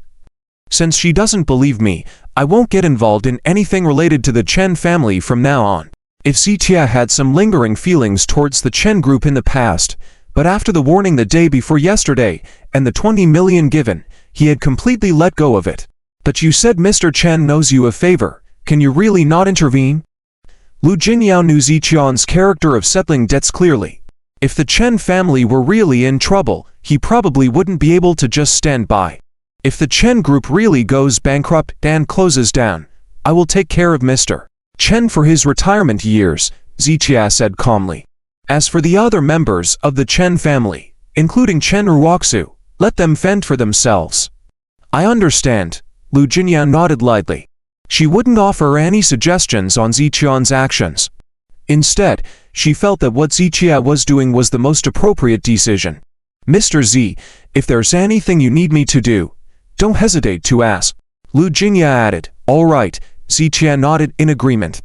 Since she doesn't believe me, I won't get involved in anything related to the Chen family from now on. If Ziqia had some lingering feelings towards the Chen group in the past, but after the warning the day before yesterday, and the 20 million given, he had completely let go of it. But you said Mr. Chen knows you a favor. Can you really not intervene? Lu Jingyao knew Ziqian's character of settling debts clearly. If the Chen family were really in trouble, he probably wouldn't be able to just stand by. If the Chen group really goes bankrupt and closes down, I will take care of Mr. Chen for his retirement years, Ziqia said calmly. As for the other members of the Chen family, including Chen Ruoxu, let them fend for themselves. I understand, Lu Jingyao nodded lightly. She wouldn't offer any suggestions on Ziqian's actions. Instead, she felt that what Ziqia was doing was the most appropriate decision. Mr. Z, if there's anything you need me to do, don't hesitate to ask. Lu Jingya added. All right, Ziqia nodded in agreement.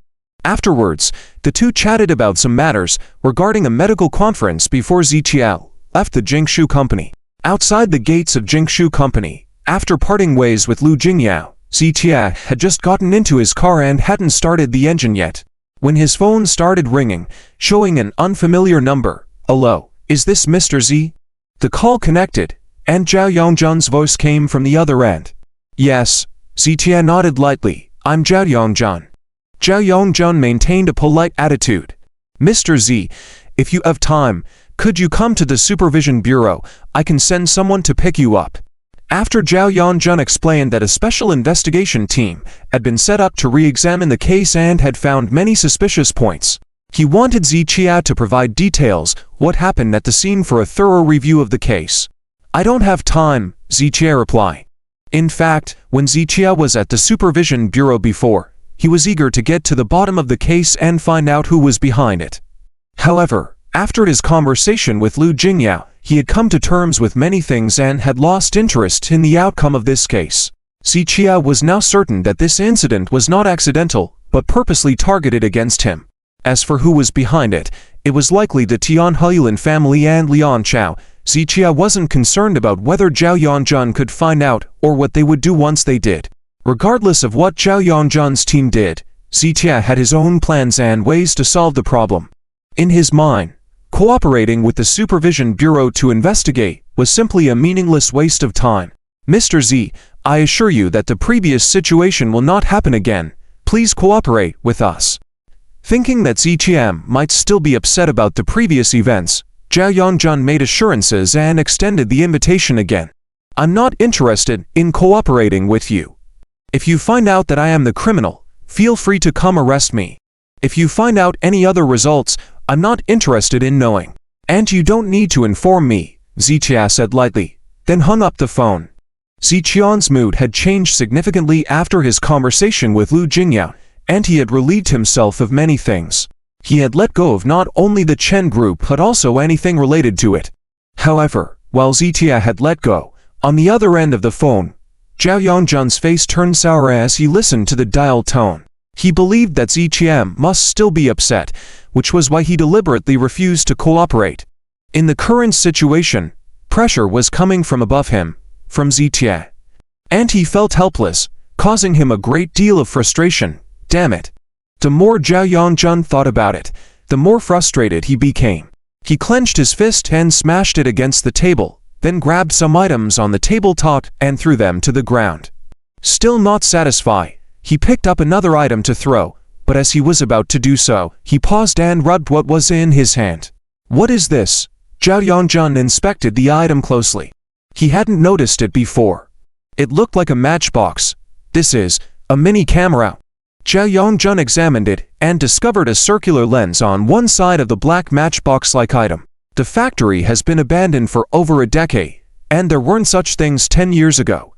Afterwards, the two chatted about some matters regarding a medical conference before Ziqia left the Jingshu company. Outside the gates of Jingshu company, after parting ways with Lu Jingyao, Ziqia had just gotten into his car and hadn't started the engine yet, when his phone started ringing, showing an unfamiliar number. Hello, is this Mr. Z? The call connected, and Zhao Yongzhen's voice came from the other end. Yes, Ziqia nodded lightly. I'm Zhao Yongzhen. Zhao Yongzhen maintained a polite attitude. Mr. Z, if you have time, could you come to the Supervision Bureau? I can send someone to pick you up. After Zhao Yongzhen explained that a special investigation team had been set up to re-examine the case and had found many suspicious points, he wanted Ziqia to provide details what happened at the scene for a thorough review of the case. I don't have time, Ziqia replied. In fact, when Ziqia was at the Supervision Bureau before, he was eager to get to the bottom of the case and find out who was behind it. However, after his conversation with Lu Jingyao, he had come to terms with many things and had lost interest in the outcome of this case. Ziqia was now certain that this incident was not accidental, but purposely targeted against him. As for who was behind it, it was likely the Tian Huilin family and Liang Chao. Ziqia wasn't concerned about whether Zhao Yongzhen could find out or what they would do once they did. Regardless of what Zhao Yongzhen's team did, Ziqia had his own plans and ways to solve the problem. In his mind, cooperating with the Supervision Bureau to investigate was simply a meaningless waste of time. Mr. Z, I assure you that the previous situation will not happen again. Please cooperate with us. Thinking that Ziqian might still be upset about the previous events, Zhao Yongzhen made assurances and extended the invitation again. I'm not interested in cooperating with you. If you find out that I am the criminal, feel free to come arrest me. If you find out any other results, I'm not interested in knowing. And you don't need to inform me, Ziqia said lightly, then hung up the phone. Ziqian's mood had changed significantly after his conversation with Lu Jingyao, and he had relieved himself of many things. He had let go of not only the Chen group but also anything related to it. However, while Ziqia had let go, on the other end of the phone, Zhao Yongzhen's face turned sour as he listened to the dial tone. He believed that Ziqia must still be upset, which was why he deliberately refused to cooperate. In the current situation, pressure was coming from above him, from Ziqia. And he felt helpless, causing him a great deal of frustration. Damn it. The more Zhao Yongzhen thought about it, the more frustrated he became. He clenched his fist and smashed it against the table, then grabbed some items on the tabletop and threw them to the ground. Still not satisfied, he picked up another item to throw, but as he was about to do so, he paused and rubbed what was in his hand. What is this? Zhao Yongzhen inspected the item closely. He hadn't noticed it before. It looked like a matchbox. This is a mini camera. Zhao Yongjun examined it and discovered a circular lens on one side of the black matchbox-like item. The factory has been abandoned for over a decade, and there weren't such things 10 years ago.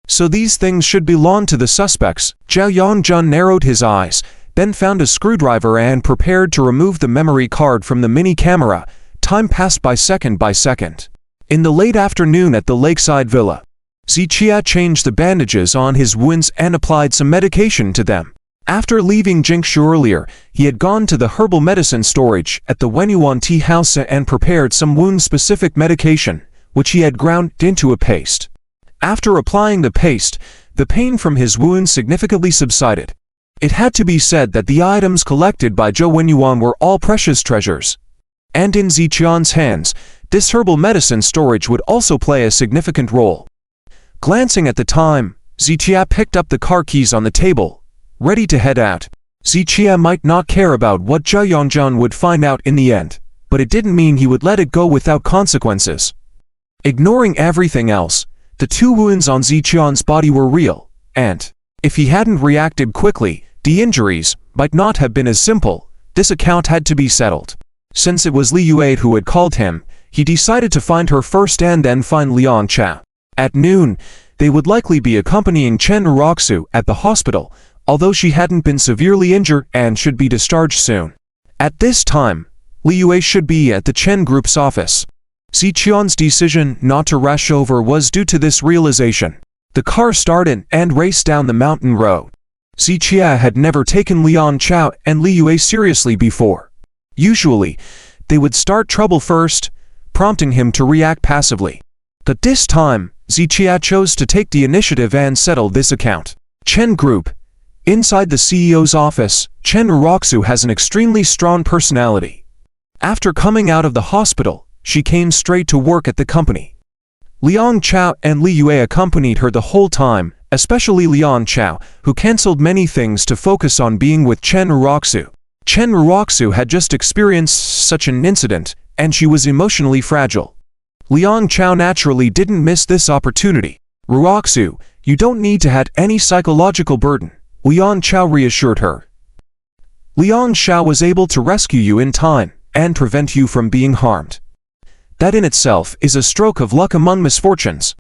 So these things should belong to the suspects. Zhao Yongjun narrowed his eyes, then found a screwdriver and prepared to remove the memory card from the mini camera. Time passed by second. In the late afternoon at the lakeside villa, Zichia changed the bandages on his wounds and applied some medication to them. After leaving Jingshu earlier, he had gone to the herbal medicine storage at the Wenyuan tea house and prepared some wound-specific medication, which he had ground into a paste. After applying the paste, the pain from his wound significantly subsided. It had to be said that the items collected by Zhou Wenyuan were all precious treasures. And in Ziqian's hands, this herbal medicine storage would also play a significant role. Glancing at the time, Ziqia picked up the car keys on the table, ready to head out. Ziqia might not care about what Zhao Yongjun would find out in the end, but it didn't mean he would let it go without consequences. Ignoring everything else, the 2 wounds on Ziqian's body were real, and if he hadn't reacted quickly, the injuries might not have been as simple. This account had to be settled. Since it was Li Yue who had called him, he decided to find her first and then find Liang Chao. At noon, they would likely be accompanying Chen Uroxu at the hospital, although she hadn't been severely injured and should be discharged soon. At this time, Li Yue should be at the Chen Group's office. Ziqian's decision not to rush over was due to this realization. The car started and raced down the mountain road. Ziqia had never taken Liang Chao and Li Yue seriously before. Usually, they would start trouble first, prompting him to react passively. But this time, Ziqia chose to take the initiative and settle this account. Chen Group. Inside the CEO's office, Chen Uroxu has an extremely strong personality. After coming out of the hospital, she came straight to work at the company. Liang Chao and Li Yue accompanied her the whole time, especially Liang Chao, who cancelled many things to focus on being with Chen Uroxu. Chen Uroxu had just experienced such an incident, and she was emotionally fragile. Liang Chao naturally didn't miss this opportunity. Uroxu, you don't need to have any psychological burden, Liang Chao reassured her. Liang Chao was able to rescue you in time and prevent you from being harmed. That in itself is a stroke of luck among misfortunes.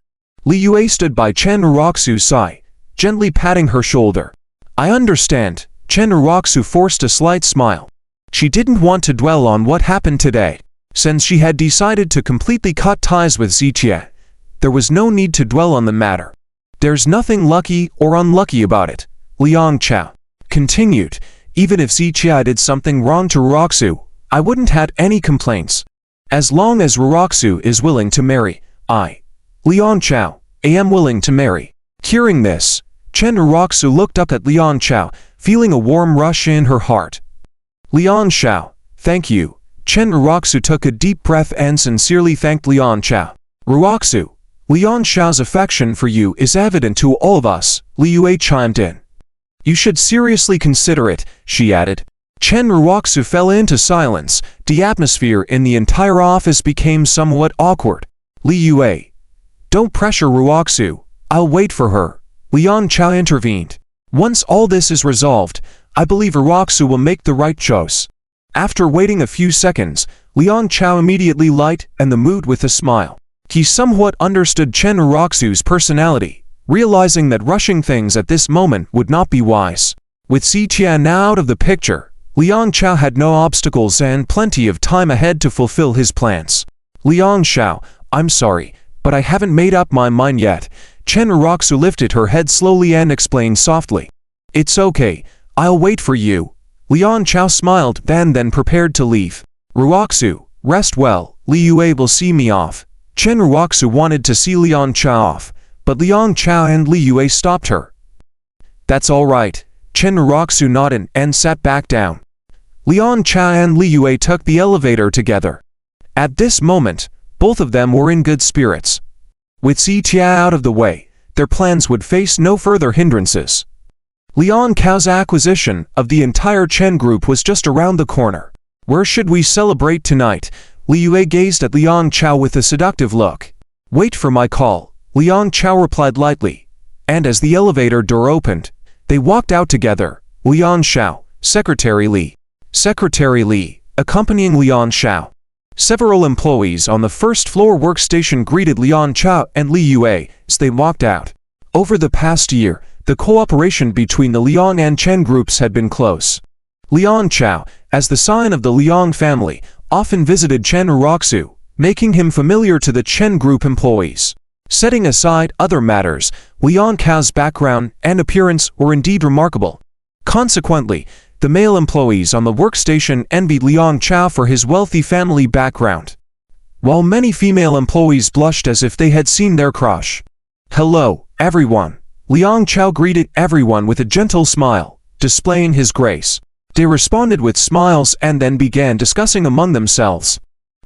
Li Yue stood by Chen Uroxu's side, gently patting her shoulder. I understand. Chen Uroxu forced a slight smile. She didn't want to dwell on what happened today. Since she had decided to completely cut ties with Ziqia, there was no need to dwell on the matter. There's nothing lucky or unlucky about it, Liang Chao continued. Even if Ziqia did something wrong to Uroxu, I wouldn't have any complaints. As long as Uroxu is willing to marry, Liang Chao, am willing to marry. Hearing this, Chen Uroxu looked up at Liang Chao, feeling a warm rush in her heart. Liang Chao, thank you. Chen Uroxu took a deep breath and sincerely thanked Liang Chao. Uroxu, Liang Chao's affection for you is evident to all of us, Li Yue chimed in. You should seriously consider it, she added. Chen Uroxu fell into silence. The atmosphere in the entire office became somewhat awkward. Li Yue, don't pressure Uroxu, I'll wait for her. Liang Chao intervened. Once all this is resolved, I believe Uroxu will make the right choice. After waiting a few seconds, Liang Chao immediately lightened the mood with a smile. He somewhat understood Chen Uroxu's personality, realizing that rushing things at this moment would not be wise. With Ziqia now out of the picture, Liang Chao had no obstacles and plenty of time ahead to fulfill his plans. Liang Chao, I'm sorry, but I haven't made up my mind yet. Chen Uroxu lifted her head slowly and explained softly. It's okay, I'll wait for you. Liang Chao smiled then prepared to leave. Uroxu, rest well, Li Yue will see me off. Chen Uroxu wanted to see Liang Chao off, but Liang Chao and Li Yue stopped her. That's all right. Chen Uroxu nodded and sat back down. Liang Chao and Li Yue took the elevator together. At this moment, both of them were in good spirits. With Ziqia out of the way, their plans would face no further hindrances. Liang Chao's acquisition of the entire Chen Group was just around the corner. Where should we celebrate tonight? Li Yue gazed at Liang Chao with a seductive look. Wait for my call, Liang Chao replied lightly. And as the elevator door opened, they walked out together, Liang Xiao, Secretary Li. Secretary Li, accompanying Liang Xiao. Several employees on the first floor workstation greeted Liang Chao and Li Yue as they walked out. Over the past year, the cooperation between the Liang and Chen groups had been close. Liang Chao, as the scion of the Liang family, often visited Chen Uroxu, making him familiar to the Chen group employees. Setting aside other matters, Liang Chao's background and appearance were indeed remarkable. Consequently, the male employees on the workstation envied Liang Chao for his wealthy family background, while many female employees blushed as if they had seen their crush. Hello, everyone. Liang Chao greeted everyone with a gentle smile, displaying his grace. They responded with smiles and then began discussing among themselves.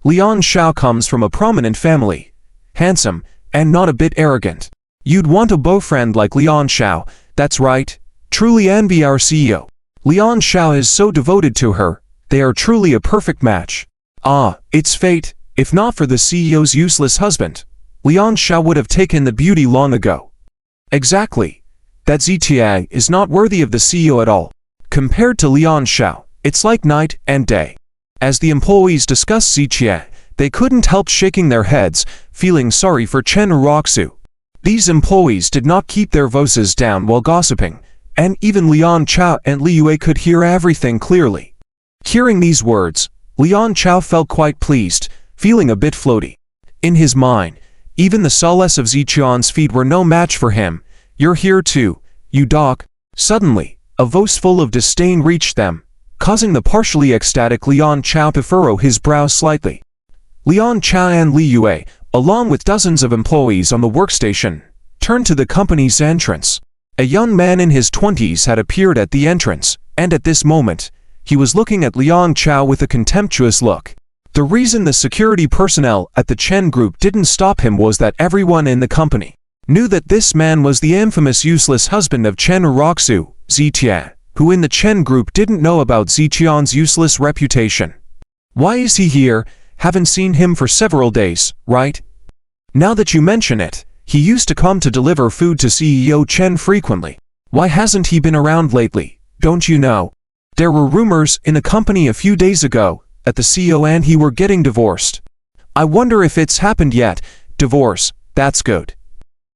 Liang Xiao comes from a prominent family, handsome, and not a bit arrogant. You'd want a boyfriend like Liang Xiao, that's right. Truly envy our CEO. Liang Xiao is so devoted to her, they are truly a perfect match. Ah, it's fate. If not for the CEO's useless husband, Liang Xiao would have taken the beauty long ago. Exactly. That Zitia is not worthy of the CEO at all. Compared to Liang Xiao, it's like night and day. As the employees discussed Zitia, they couldn't help shaking their heads, feeling sorry for Chen Uroxu. These employees did not keep their voices down while gossiping, and even Liang Chao and Li Yue could hear everything clearly. Hearing these words, Liang Chao felt quite pleased, feeling a bit floaty. In his mind, even the solace of Ziqian's feet were no match for him. You're here too, you dog. Suddenly, a voice full of disdain reached them, causing the partially ecstatic Liang Chao to furrow his brow slightly. Liang Chao and Li Yue, along with dozens of employees on the workstation, turned to the company's entrance. A young man in his 20s had appeared at the entrance, and at this moment, he was looking at Liang Chao with a contemptuous look. The reason the security personnel at the Chen group didn't stop him was that everyone in the company knew that this man was the infamous useless husband of Chen Uroxu, Zitia, who in the Chen group didn't know about Ziqian's useless reputation. Why is he here? Haven't seen him for several days, right? Now that you mention it, he used to come to deliver food to CEO Chen frequently. Why hasn't he been around lately? Don't you know? There were rumors in the company a few days ago that the CEO and he were getting divorced. I wonder if it's happened yet. Divorce, that's good.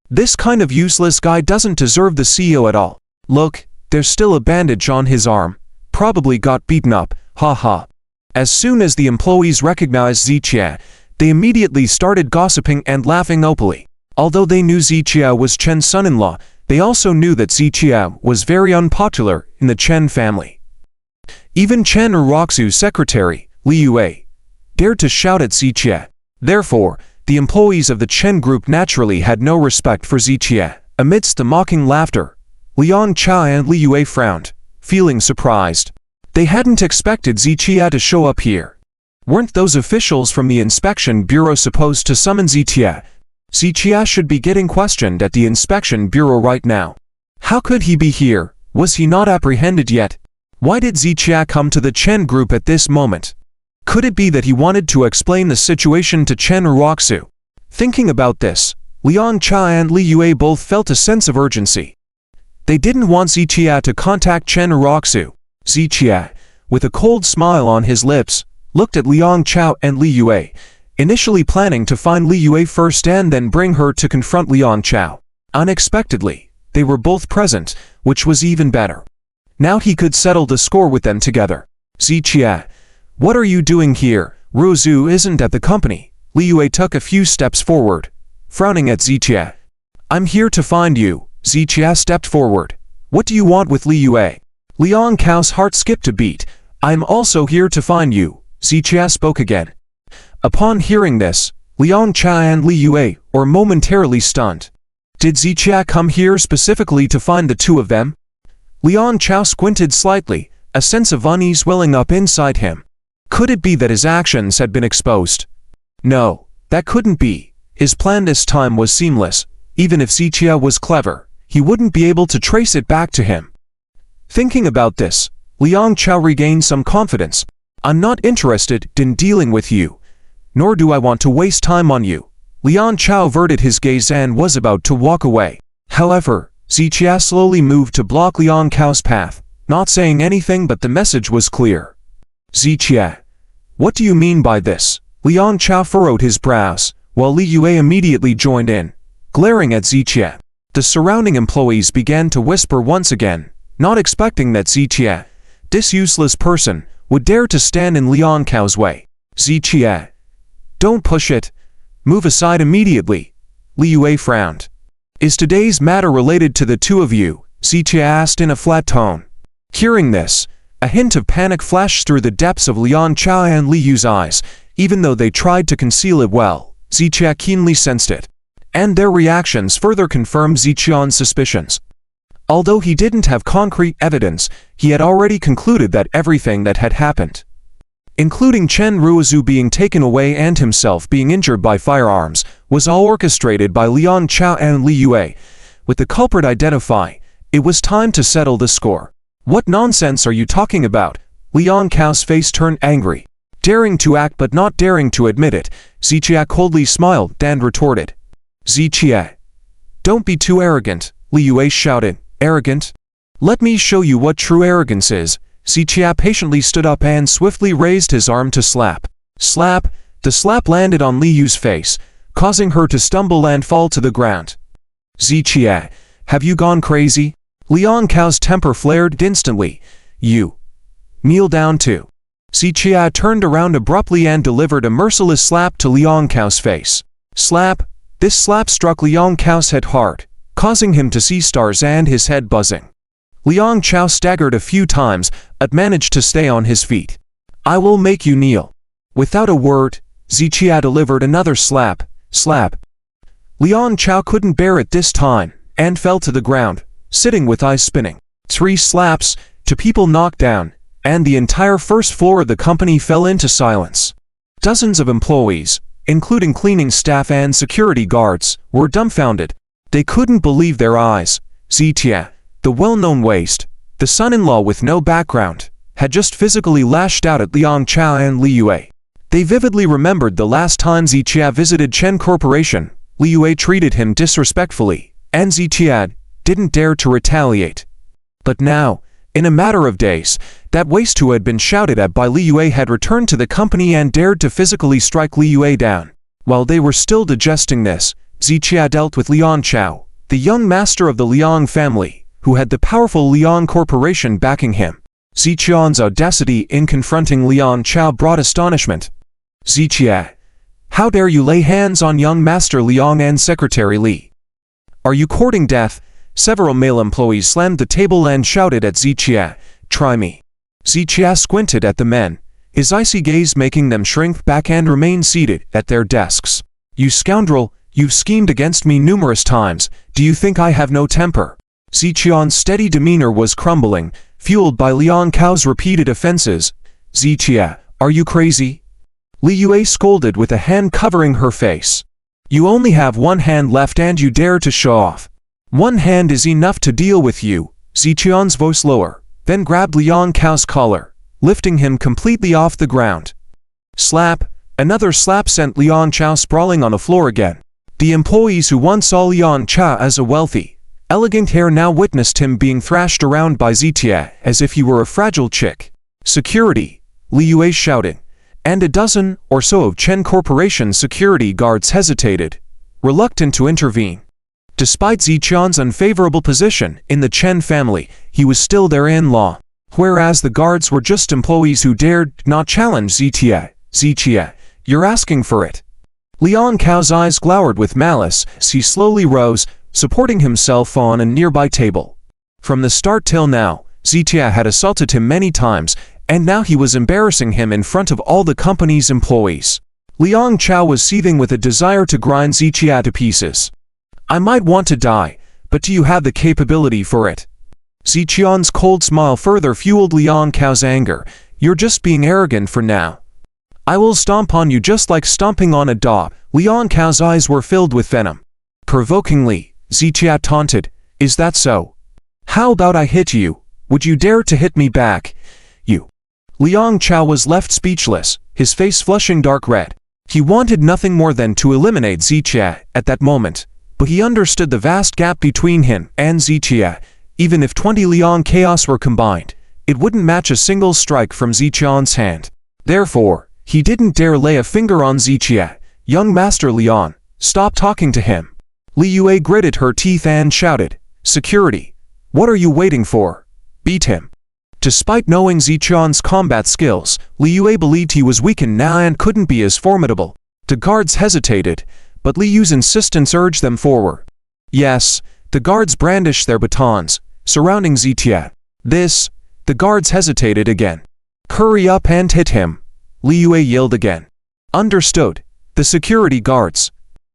This kind of useless guy doesn't deserve the CEO at all. Look, there's still a bandage on his arm. Probably got beaten up, haha. As soon as the employees recognized Ziqia, they immediately started gossiping and laughing openly. Although they knew Ziqia was Chen's son-in-law, they also knew that Ziqia was very unpopular in the Chen family. Even Chen Uroxu's secretary, Li Yue, dared to shout at Ziqia. Therefore, the employees of the Chen group naturally had no respect for Ziqia. Amidst the mocking laughter, Liang Chao and Li Yue frowned, feeling surprised. They hadn't expected Ziqia to show up here. Weren't those officials from the inspection bureau supposed to summon Ziqia? Ziqia should be getting questioned at the inspection bureau right now. How could he be here? Was he not apprehended yet? Why did Ziqia come to the Chen group at this moment? Could it be that he wanted to explain the situation to Chen Uroxu? Thinking about this, Liang Chao and Li Yue both felt a sense of urgency. They didn't want Ziqia to contact Chen Uroxu. Ziqia, with a cold smile on his lips, looked at Liang Chao and Li Yue, initially planning to find Li Yue first and then bring her to confront Liang Chao. Unexpectedly, they were both present, which was even better. Now he could settle the score with them together. Ziqia, what are you doing here? Ruzu isn't at the company. Li Yue took a few steps forward, frowning at Ziqia. I'm here to find you. Ziqia stepped forward. What do you want with Li Yue? Liang Chao's heart skipped a beat. I'm also here to find you. Ziqia spoke again. Upon hearing this, Liang Chao and Li Yue were momentarily stunned. Did Ziqia come here specifically to find the two of them? Liang Chao squinted slightly, a sense of unease welling up inside him. Could it be that his actions had been exposed? No, that couldn't be. His plan this time was seamless. Even if Ziqia was clever, he wouldn't be able to trace it back to him. Thinking about this, Liang Chao regained some confidence. I'm not interested in dealing with you, nor do I want to waste time on you. Liang Chao averted his gaze and was about to walk away. However, Zichia slowly moved to block Liang Chao's path, not saying anything, but the message was clear. Zichia, what do you mean by this? Liang Chao furrowed his brows, while Li Yue immediately joined in, glaring at Zichia. The surrounding employees began to whisper once again, not expecting that Zichia, this useless person, would dare to stand in Liang Chao's way. Zichia, don't push it. Move aside immediately. Li Yue frowned. Is today's matter related to the two of you? Zichia asked in a flat tone. Hearing this, a hint of panic flashed through the depths of Liang Chao and Li Yu's eyes. Even though they tried to conceal it well, Zichia keenly sensed it. And their reactions further confirmed Zichion's suspicions. Although he didn't have concrete evidence, he had already concluded that everything that had happened, including Chen Ruozu being taken away and himself being injured by firearms, was all orchestrated by Liang Chao and Li Yue. With the culprit identified, it was time to settle the score. What nonsense are you talking about? Liang Chao's face turned angry. Daring to act but not daring to admit it, Zichia coldly smiled and retorted. Zichia, don't be too arrogant, Li Yue shouted. Arrogant? Let me show you what true arrogance is. Zichia patiently stood up and swiftly raised his arm to slap. Slap! The slap landed on Li Yu's face, causing her to stumble and fall to the ground. Zichia, have you gone crazy? Liang Chao's temper flared instantly. You kneel down too. Zichia turned around abruptly and delivered a merciless slap to Liang Chao's face. Slap! This slap struck Liang Chao's head hard, causing him to see stars and his head buzzing. Liang Chao staggered a few times, but managed to stay on his feet. I will make you kneel. Without a word, Zichia delivered another slap. Slap! Liang Chao couldn't bear it this time, and fell to the ground, sitting with eyes spinning. 3 slaps, 2 people knocked down, and the entire first floor of the company fell into silence. Dozens of employees, including cleaning staff and security guards, were dumbfounded. They couldn't believe their eyes. Zichia, the well-known waste, the son-in-law with no background, had just physically lashed out at Liang Chao and Li Yue. They vividly remembered the last time Zichia visited Chen Corporation. Li Yue treated him disrespectfully, and Zichia didn't dare to retaliate. But now, in a matter of days, that waste who had been shouted at by Li Yue had returned to the company and dared to physically strike Li Yue down. While they were still digesting this, Zichia dealt with Liang Chao, the young master of the Liang family, who had the powerful Liang Corporation backing him. Zichion's audacity in confronting Liang Chao brought astonishment. Zichia, how dare you lay hands on young Master Liang and Secretary Li? Are you courting death? Several male employees slammed the table and shouted at Zichia, try me. Zichia squinted at the men, his icy gaze making them shrink back and remain seated at their desks. You scoundrel, you've schemed against me numerous times. Do you think I have no temper? Zichion's steady demeanor was crumbling, fueled by Liang Chao's repeated offenses. Zichia, are you crazy? Li Yue scolded with a hand covering her face. You only have one hand left and you dare to show off. One hand is enough to deal with you. Zichion's voice lower, then grabbed Liang Chao's collar, lifting him completely off the ground. Slap! Another slap sent Liang Chao sprawling on the floor again. The employees who once saw Liang Chao as a wealthy, elegant heir now witnessed him being thrashed around by Zichia as if he were a fragile chick. Security! Li Yue shouted, and a dozen or so of Chen Corporation's security guards hesitated, reluctant to intervene. Despite Zichion's unfavorable position in the Chen family, he was still their in-law, whereas the guards were just employees who dared not challenge Zichia. Zichia, you're asking for it. Liang Chao's eyes glowered with malice as he slowly rose, supporting himself on a nearby table. From the start till now, Zichia had assaulted him many times, and now he was embarrassing him in front of all the company's employees. Liang Chao was seething with a desire to grind Zichia to pieces. I might want to die, but do you have the capability for it? Zichion's cold smile further fueled Liang Chao's anger. You're just being arrogant for now. I will stomp on you just like stomping on a dog. Liang Chao's eyes were filled with venom. Provokingly, Zichia taunted, is that so? How about I hit you? Would you dare to hit me back? You. Liang Chao was left speechless, his face flushing dark red. He wanted nothing more than to eliminate Zichia at that moment, but he understood the vast gap between him and Zichia. Even if 20 Liang Chaos were combined, it wouldn't match a single strike from Ziqian's hand. Therefore, he didn't dare lay a finger on Zichia. Young Master Liang, stop talking to him. Li Yue gritted her teeth and shouted, "Security! What are you waiting for? Beat him." Despite knowing Ziqian's combat skills, Li Yue believed he was weakened now and couldn't be as formidable. The guards hesitated, but Li Yu's insistence urged them forward. Yes, the guards brandished their batons, surrounding Zitia. The guards hesitated again. "Hurry up and hit him," Li Yue yelled again. Understood. The security guards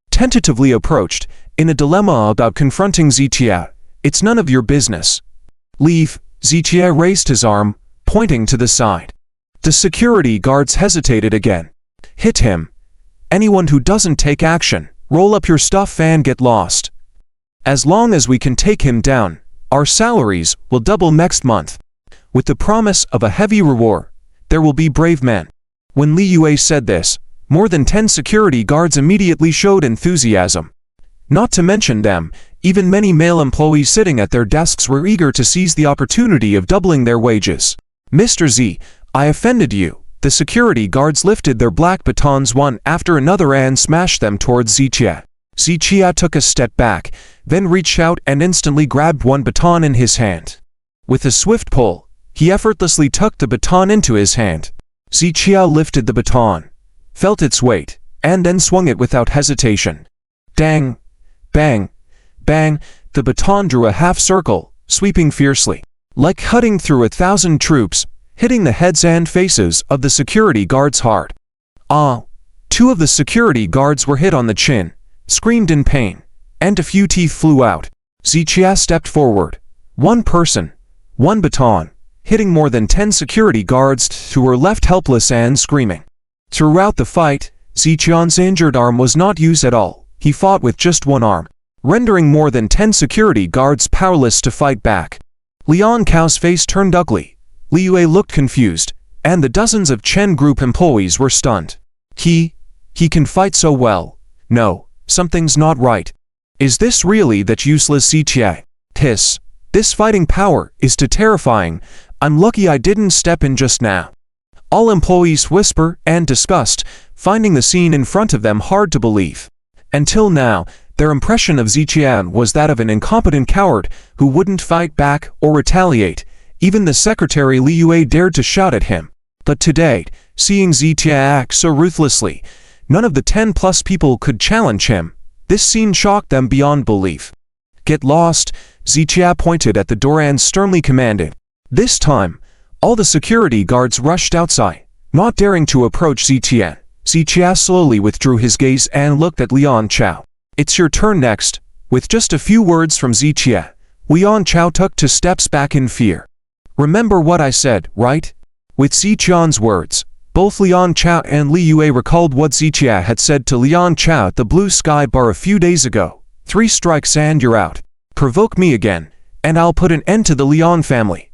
tentatively approached, in a dilemma about confronting Zitia. "It's none of your business. Leave." Zitia raised his arm, pointing to the side. The security guards hesitated again. "Hit him. Anyone who doesn't take action, roll up your stuff and get lost. As long as we can take him down, our salaries will double next month." With the promise of a heavy reward, there will be brave men. When Li Yue said this, more than 10 security guards immediately showed enthusiasm. Not to mention them, even many male employees sitting at their desks were eager to seize the opportunity of doubling their wages. "Mr. Z, I offended you." The security guards lifted their black batons one after another and smashed them towards Zichia. Zichia took a step back, then reached out and instantly grabbed one baton in his hand. With a swift pull, he effortlessly tucked the baton into his hand. Zichia lifted the baton, felt its weight, and then swung it without hesitation. Dang! Bang! Bang! The baton drew a half-circle, sweeping fiercely, like cutting through 1,000 troops, hitting the heads and faces of the security guards hard. Ah! 2 of the security guards were hit on the chin, screamed in pain, and a few teeth flew out. Zichia stepped forward. One person, one baton, hitting more than 10 security guards who were left helpless and screaming. Throughout the fight, Ziqian's injured arm was not used at all. He fought with just one arm, rendering more than 10 security guards powerless to fight back. Liang Cao's face turned ugly. Li Yue looked confused, and the dozens of Chen Group employees were stunned. He can fight so well. No, something's not right. Is this really that useless Zichia? Hiss. This fighting power is too terrifying. I'm lucky I didn't step in just now. All employees whisper and disgust, finding the scene in front of them hard to believe. Until now, their impression of Ziqian was that of an incompetent coward who wouldn't fight back or retaliate. Even the secretary Li Yue dared to shout at him. But today, seeing Zitia act so ruthlessly, none of the 10+ people could challenge him. This scene shocked them beyond belief. "Get lost," Zitia pointed at the door and sternly commanded. This time, all the security guards rushed outside, not daring to approach Zitia. Zitia slowly withdrew his gaze and looked at Liang Cao. "It's your turn next." With just a few words from Zitia, Liang Cao took 2 steps back in fear. "Remember what I said, right?" With Ziqian's words, both Liang Cao and Li Yue recalled what Zitia had said to Liang Cao at the Blue Sky Bar a few days ago. 3 strikes and you're out. Provoke me again, and I'll put an end to the Liang family."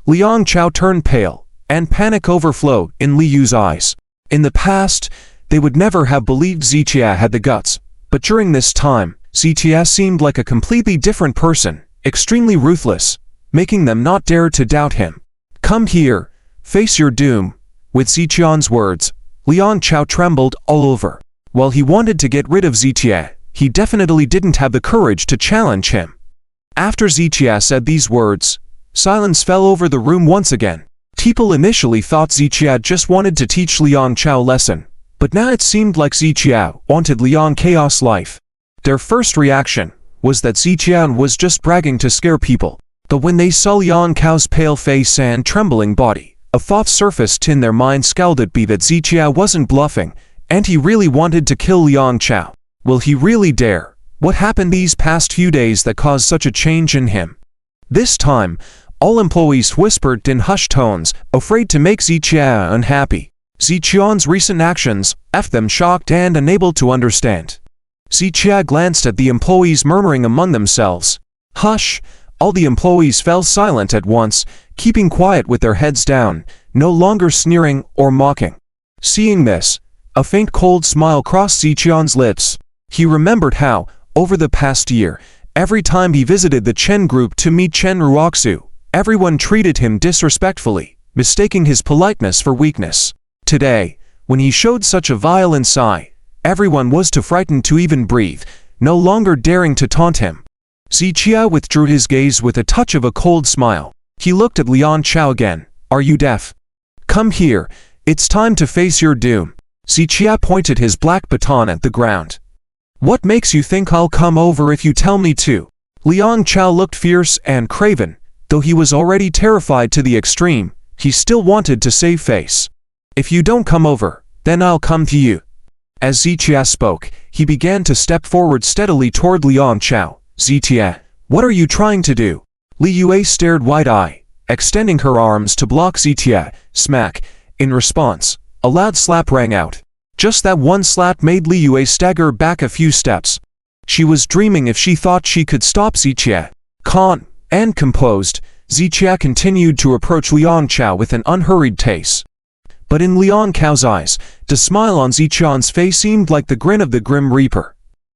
Liang Cao turned pale, and panic overflowed in Li Yu's eyes. In the past, they would never have believed Zitia had the guts, but during this time, Zitia seemed like a completely different person, extremely ruthless, making them not dare to doubt him. "Come here, face your doom." With Ziqian's words, Liang Cao trembled all over. While he wanted to get rid of Zitia, he definitely didn't have the courage to challenge him. After Zitia said these words, silence fell over the room once again. People initially thought Zitia just wanted to teach Liang Cao a lesson, but now it seemed like Zitia wanted Liang Chaos life. Their first reaction was that Zitia was just bragging to scare people. But when they saw Liang Cao's pale face and trembling body, a thought surfaced in their mind scalded be that Zitia wasn't bluffing, and he really wanted to kill Liang Cao. Will he really dare? What happened these past few days that caused such a change in him? This time, all employees whispered in hushed tones, afraid to make Zitia unhappy. Ziqian's recent actions left them shocked and unable to understand. Zitia glanced at the employees murmuring among themselves. "Hush!" All the employees fell silent at once, keeping quiet with their heads down, no longer sneering or mocking. Seeing this, A faint cold smile crossed Ziqian's lips. He remembered how, over the past year, every time he visited the Chen group to meet Chen Ruoxu, everyone treated him disrespectfully, mistaking his politeness for weakness. Today, when he showed such a violent sigh, everyone was too frightened to even breathe, no longer daring to taunt him. Ziqia withdrew his gaze with a touch of a cold smile. He looked at Liang Chao again. Are you deaf? Come here, it's time to face your doom. Ziqia pointed his black baton at the ground. What makes you think I'll come over if you tell me to? Liang Chao looked fierce and craven. Though he was already terrified to the extreme, he still wanted to save face. If you don't come over, then I'll come to you. As Ziqia spoke, he began to step forward steadily toward Liang Chao. Ziqia, what are you trying to do? Li Yue stared wide-eyed, extending her arms to block Ziqia. Smack. In response, a loud slap rang out. Just that one slap made Li Yue stagger back a few steps. She was dreaming if she thought she could stop Ziqia. Calm and composed, Ziqia continued to approach Liang Chao with an unhurried pace. But in Liang Chao's eyes, the smile on Ziqian's face seemed like the grin of the Grim Reaper.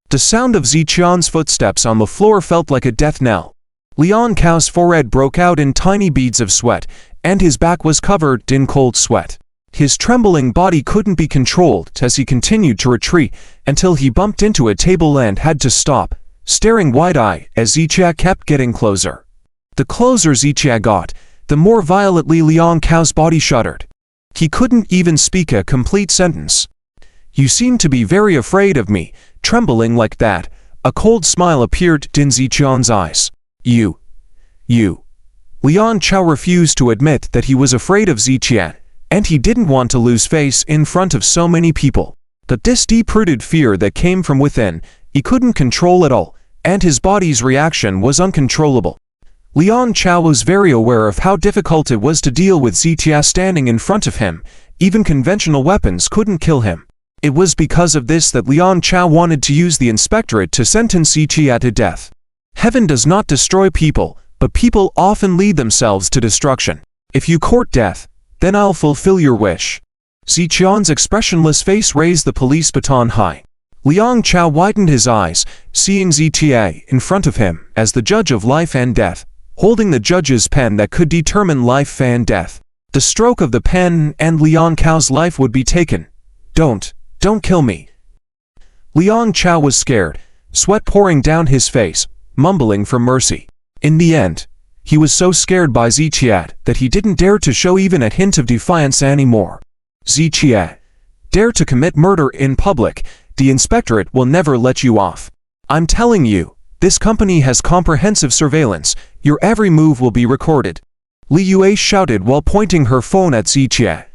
The sound of Ziqian's footsteps on the floor felt like a death knell. Liang Chao's forehead broke out in tiny beads of sweat, and his back was covered in cold sweat. His trembling body couldn't be controlled as he continued to retreat until he bumped into a table and had to stop, staring wide-eyed as Ziqia kept getting closer. The closer Ziqia got, the more violently Liang Chao's body shuddered. He couldn't even speak a complete sentence. You seem to be very afraid of me, trembling like that. A cold smile appeared in Ziqian's eyes. You. Liang Chao refused to admit that he was afraid of Ziqia, and he didn't want to lose face in front of so many people. But this deep-rooted fear that came from within, he couldn't control at all, and his body's reaction was uncontrollable. Liang Chao was very aware of how difficult it was to deal with Ziqia standing in front of him. Even conventional weapons couldn't kill him. It was because of this that Liang Chao wanted to use the inspectorate to sentence Ziqia to death. Heaven does not destroy people, but people often lead themselves to destruction. If you court death, then I'll fulfill your wish. Ziqian's expressionless face raised the police baton high. Liang Chao widened his eyes, seeing Ziqia in front of him as the judge of life and death, holding the judge's pen that could determine life and death. The stroke of the pen and Liang Chao's life would be taken. Don't kill me. Liang Chao was scared, sweat pouring down his face, mumbling for mercy. In the end, he was so scared by Ziqia that he didn't dare to show even a hint of defiance anymore. Ziqia, dare to commit murder in public, the inspectorate will never let you off. I'm telling you, this company has comprehensive surveillance, your every move will be recorded. Li Yue shouted while pointing her phone at Ziqia.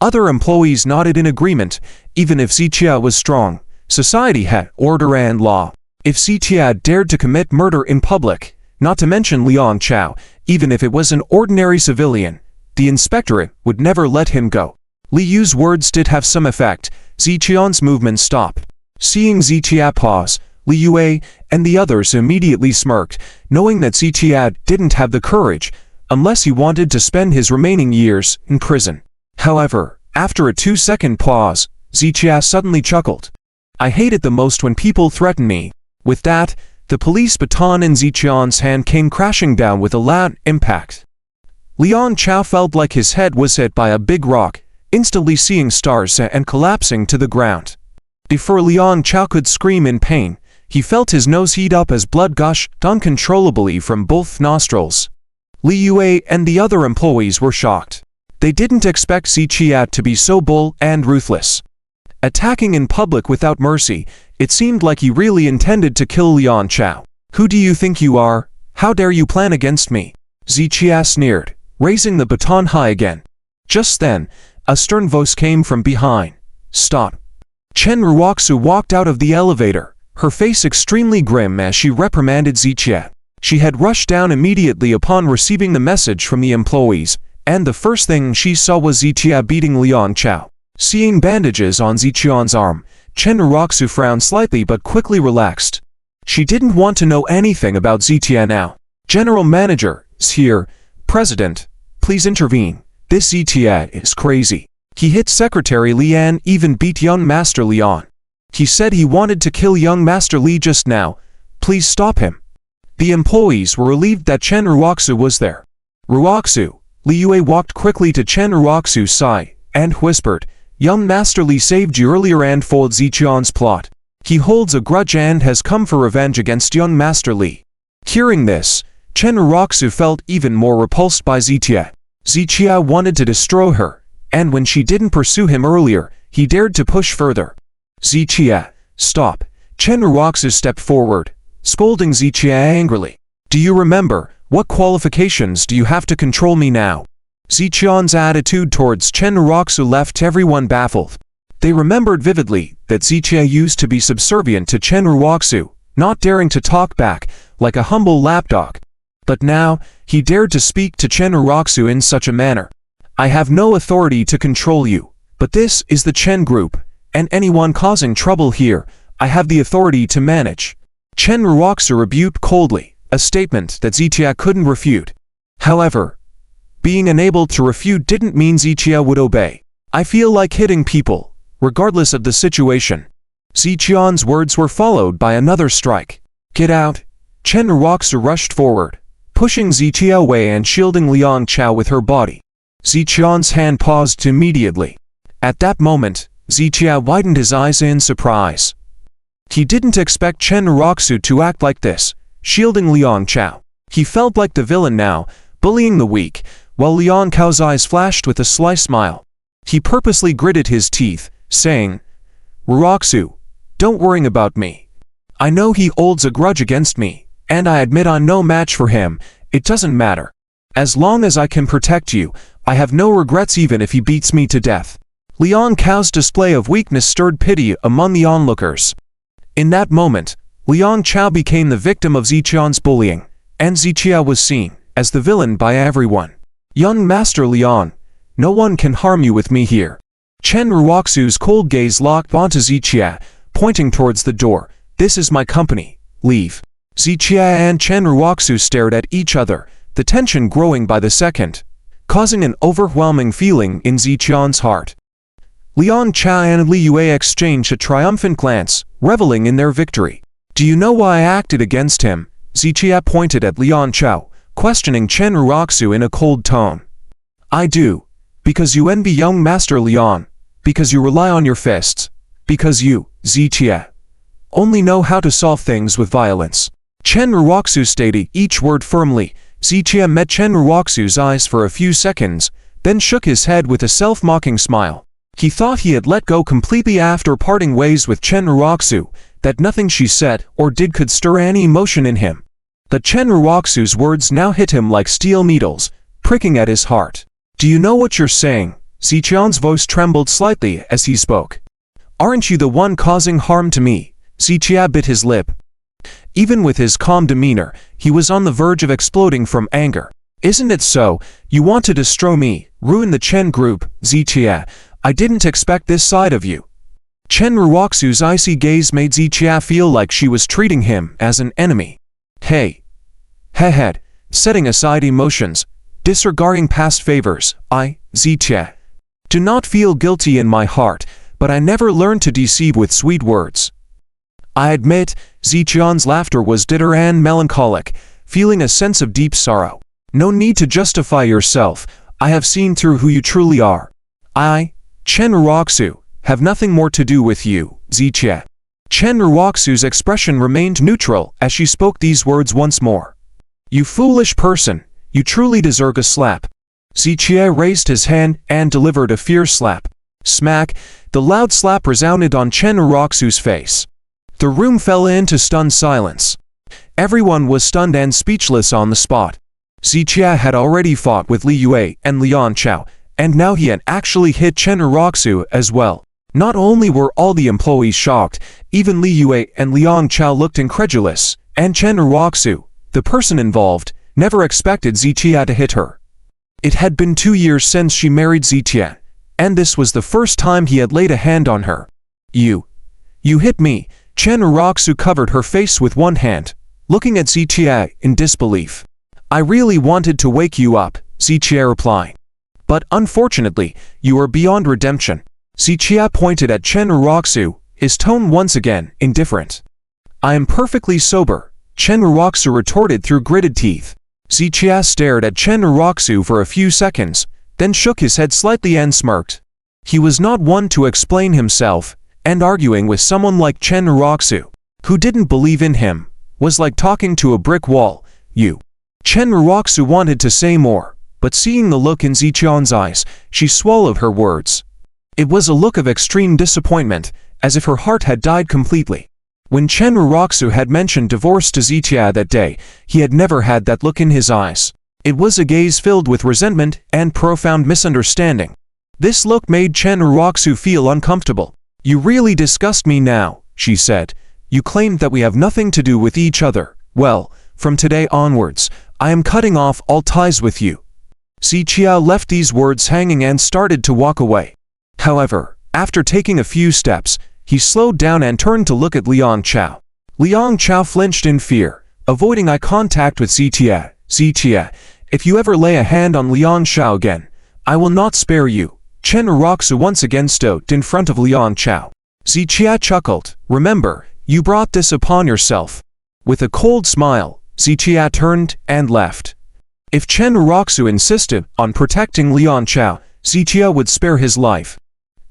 Other employees nodded in agreement. Even if Ziqia was strong, society had order and law. If Ziqia dared to commit murder in public, not to mention Liang Chao, even if it was an ordinary civilian, the inspectorate would never let him go. Li Yu's words did have some effect. Ziqian's movement stopped. Seeing Ziqia pause, Li Yue and the others immediately smirked, knowing that Ziqia didn't have the courage, unless he wanted to spend his remaining years in prison. However, after a 2-second pause, Ziqia suddenly chuckled. I hate it the most when people threaten me. With that, the police baton in Ziqian's hand came crashing down with a loud impact. Liang Chao felt like his head was hit by a big rock, instantly seeing stars and collapsing to the ground. Before Liang Chao could scream in pain, he felt his nose heat up as blood gushed uncontrollably from both nostrils. Li Yue and the other employees were shocked. They didn't expect Ziqia to be so bold and ruthless. Attacking in public without mercy, it seemed like he really intended to kill Liang Chao. Who do you think you are? How dare you plan against me? Ziqia sneered, raising the baton high again. Just then, a stern voice came from behind. Stop. Chen Ruoxu walked out of the elevator, her face extremely grim as she reprimanded Ziqia. She had rushed down immediately upon receiving the message from the employees, and the first thing she saw was Ziqia beating Liang Chao. Seeing bandages on Ziqian's arm, Chen Ruoxu frowned slightly but quickly relaxed. She didn't want to know anything about Ziqia now. General Manager is here. President, please intervene. This Ziqia is crazy. He hit Secretary Lian, even beat young Master Leon. He said he wanted to kill young Master Li just now. Please stop him. The employees were relieved that Chen Ruoxu was there. Ruoxu. Li Yue walked quickly to Chen Ruoxu's side and whispered, young Master Li saved you earlier and foiled Ziqian's plot. He holds a grudge and has come for revenge against young Master Li. Hearing this, Chen Ruoxu felt even more repulsed by Ziqia. Ziqia wanted to destroy her, and when she didn't pursue him earlier, he dared to push further. Ziqia, stop. Chen Ruoxu stepped forward, scolding Ziqia angrily. Do you remember, what qualifications do you have to control me now? Ziqian's attitude towards Chen Ruoxu left everyone baffled. They remembered vividly that Ziqia used to be subservient to Chen Ruoxu, not daring to talk back, like a humble lapdog. But now, he dared to speak to Chen Ruoxu in such a manner. I have no authority to control you, but this is the Chen group, and anyone causing trouble here, I have the authority to manage. Chen Ruoxu rebuked coldly, a statement that Ziqia couldn't refute. However, being unable to refute didn't mean Ziqia would obey. I feel like hitting people, regardless of the situation. Ziqian's words were followed by another strike. Get out. Chen Ruoxu rushed forward, pushing Ziqia away and shielding Liang Chao with her body. Ziqian's hand paused immediately. At that moment, Ziqia widened his eyes in surprise. He didn't expect Chen Ruoxu to act like this, shielding Liang Chao. He felt like the villain now, bullying the weak, while Liang Chao's eyes flashed with a sly smile. He purposely gritted his teeth, saying, Ruoxu, don't worry about me. I know he holds a grudge against me, and I admit I'm no match for him. It doesn't matter. As long as I can protect you, I have no regrets even if he beats me to death. Liang Chao's display of weakness stirred pity among the onlookers. In that moment, Liang Chao became the victim of Ziqian's bullying, and Ziqia was seen as the villain by everyone. Young Master Liang, no one can harm you with me here. Chen Ruoxu's cold gaze locked onto Ziqia, pointing towards the door. This is my company. Leave. Ziqia and Chen Ruoxu stared at each other, the tension growing by the second, causing an overwhelming feeling in Ziqian's heart. Liang Chao and Li Yue exchanged a triumphant glance, reveling in their victory. Do you know why I acted against him? Ziqia pointed at Liang Chao, questioning Chen Ruoxu in a cold tone. I do. Because you envy young Master Liang. Because you rely on your fists. Because you, Ziqia, only know how to solve things with violence. Chen Ruoxu stated each word firmly. Ziqia met Chen Ruoxu's eyes for a few seconds, then shook his head with a self-mocking smile. He thought he had let go completely after parting ways with Chen Ruoxu, that nothing she said or did could stir any emotion in him. But Chen Ruoxu's words now hit him like steel needles, pricking at his heart. Do you know what you're saying? Ziqian's voice trembled slightly as he spoke. Aren't you the one causing harm to me? Ziqia bit his lip. Even with his calm demeanor, he was on the verge of exploding from anger. Isn't it so? You want to destroy me, ruin the Chen group, Ziqia. I didn't expect this side of you. Chen Ruoxu's icy gaze made Ziqia feel like she was treating him as an enemy. Hey. Head, setting aside emotions, disregarding past favors, Ziqia, do not feel guilty in my heart, but I never learned to deceive with sweet words. I admit, Ziqian's laughter was bitter and melancholic, feeling a sense of deep sorrow. No need to justify yourself, I have seen through who you truly are. I, Chen Ruoxu, have nothing more to do with you, Ziqia. Chen Ruoxu's expression remained neutral as she spoke these words once more. You foolish person, you truly deserve a slap. Ziqia raised his hand and delivered a fierce slap. Smack, the loud slap resounded on Chen Ruoxu's face. The room fell into stunned silence. Everyone was stunned and speechless on the spot. Ziqia had already fought with Li Yue and Liang Chao, and now he had actually hit Chen Ruoxu as well. Not only were all the employees shocked, even Li Yue and Liang Chao looked incredulous, and Chen Ruoxu, the person involved, never expected Ziqia to hit her. It had been 2 years since she married Ziqia, and this was the first time he had laid a hand on her. You hit me. Chen Ruoxu covered her face with one hand, looking at Ziqia in disbelief. I really wanted to wake you up, Ziqia replied. But unfortunately, you are beyond redemption. Zichia pointed at Chen Uroxu, his tone once again indifferent. I am perfectly sober, Chen Uroxu retorted through gritted teeth. Zichia stared at Chen Uroxu for a few seconds, then shook his head slightly and smirked. He was not one to explain himself, and arguing with someone like Chen Uroxu, who didn't believe in him, was like talking to a brick wall. Chen Uroxu wanted to say more, but seeing the look in Zichia's eyes, she swallowed her words. It was a look of extreme disappointment, as if her heart had died completely. When Chen Uroxu had mentioned divorce to Zichia that day, he had never had that look in his eyes. It was a gaze filled with resentment and profound misunderstanding. This look made Chen Uroxu feel uncomfortable. You really disgust me now, she said. You claimed that we have nothing to do with each other. Well, from today onwards, I am cutting off all ties with you. Zichia left these words hanging and started to walk away. However, after taking a few steps, he slowed down and turned to look at Liang Chao. Liang Chao flinched in fear, avoiding eye contact with Zichia. Zichia, if you ever lay a hand on Liang Chao again, I will not spare you. Chen Uroxu once again stood in front of Liang Chao. Zichia chuckled. Remember, you brought this upon yourself. With a cold smile, Zichia turned and left. If Chen Uroxu insisted on protecting Liang Chao, Zichia would spare his life.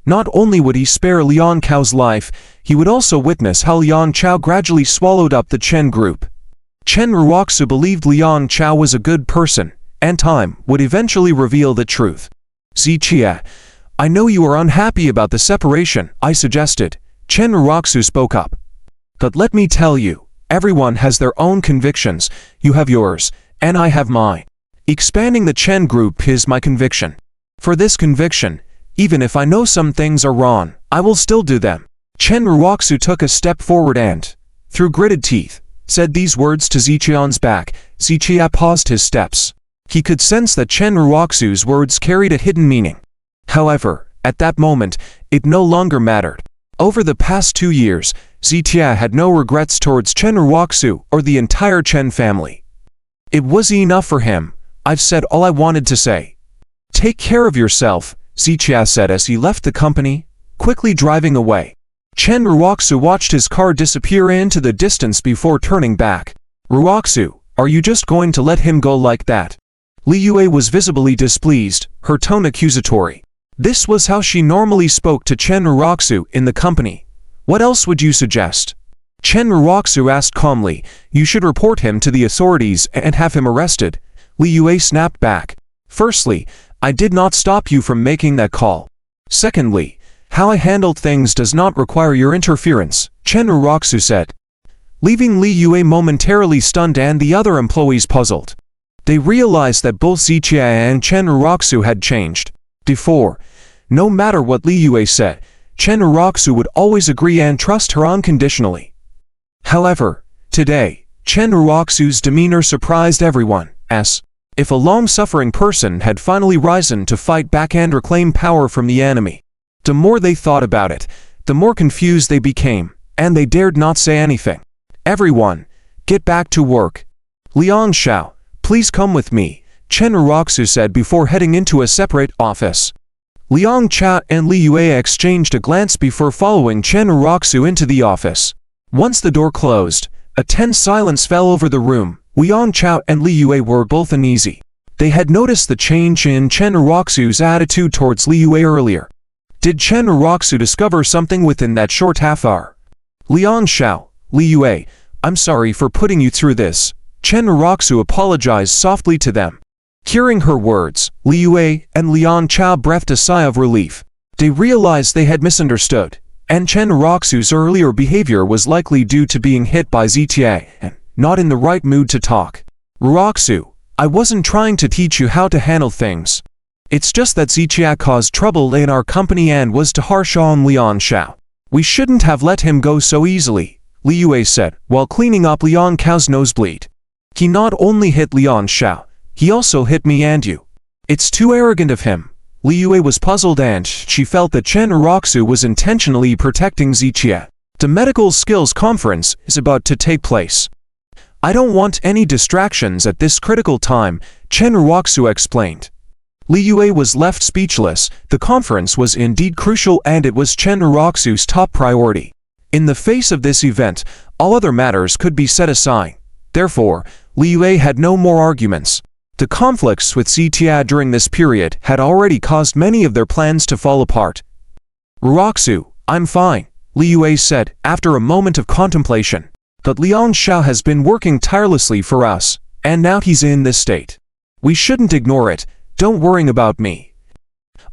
Not only would he spare Liang Chao's life, he would also witness how Liang Chao gradually swallowed up the Chen group. Chen Uroxu believed Liang Chao was a good person, and time would eventually reveal the truth. Zichia, I know you are unhappy about the separation I suggested, Chen Uroxu spoke up. But let me tell you, everyone has their own convictions. You have yours, and I have mine. Expanding the Chen group is my conviction. For this conviction, even if I know some things are wrong, I will still do them. Chen Uroxu took a step forward and, through gritted teeth, said these words to Zichia's back. Zichia paused his steps. He could sense that Chen Uroxu's words carried a hidden meaning. However, at that moment, it no longer mattered. Over the past 2 years, Zichia had no regrets towards Chen Uroxu or the entire Chen family. It was enough for him. I've said all I wanted to say. Take care of yourself, Zichia said as he left the company, quickly driving away. Chen Uroxu watched his car disappear into the distance before turning back. Uroxu, are you just going to let him go like that? Li Yue was visibly displeased, her tone accusatory. This was how she normally spoke to Chen Uroxu in the company. What else would you suggest? Chen Uroxu asked calmly. You should report him to the authorities and have him arrested. Li Yue snapped back. Firstly, I did not stop you from making that call. Secondly, how I handled things does not require your interference, Chen Uroxu said, leaving Li Yue momentarily stunned and the other employees puzzled. They realized that both Zichia and Chen Uroxu had changed. Before, no matter what Li Yue said, Chen Uroxu would always agree and trust her unconditionally. However, today, Chen Uroxu's demeanor surprised everyone, as if a long-suffering person had finally risen to fight back and reclaim power from the enemy. The more they thought about it, the more confused they became, and they dared not say anything. Everyone, get back to work. Liang Chao, please come with me, Chen Uroxu said before heading into a separate office. Liang Chao and Li Yue exchanged a glance before following Chen Uroxu into the office. Once the door closed, a tense silence fell over the room. Liang Chao and Li Yue were both uneasy. They had noticed the change in Chen Uroxu's attitude towards Li Yue earlier. Did Chen Uroxu discover something within that short half hour? Liang Chao, Li Yue, I'm sorry for putting you through this. Chen Uroxu apologized softly to them. Hearing her words, Li Yue and Liang Chao breathed a sigh of relief. They realized they had misunderstood, and Chen Uroxu's earlier behavior was likely due to being hit by Zichia and not in the right mood to talk. Uroxu, I wasn't trying to teach you how to handle things. It's just that Zichia caused trouble in our company and was too harsh on Liang Chao. We shouldn't have let him go so easily, Li Yue said, while cleaning up Liang Chao's nosebleed. He not only hit Liang Chao, he also hit me and you. It's too arrogant of him. Li Yue was puzzled and she felt that Chen Uroxu was intentionally protecting Zichia. The medical skills conference is about to take place. I don't want any distractions at this critical time, Chen Uroxu explained. Li Yue was left speechless. The conference was indeed crucial and it was Chen Uroxu's top priority. In the face of this event, all other matters could be set aside. Therefore, Li Yue had no more arguments. The conflicts with Zitia during this period had already caused many of their plans to fall apart. "Uroxu, I'm fine," Li Yue said after a moment of contemplation. "But Liang Xiao has been working tirelessly for us, and now he's in this state. We shouldn't ignore it. Don't worry about me."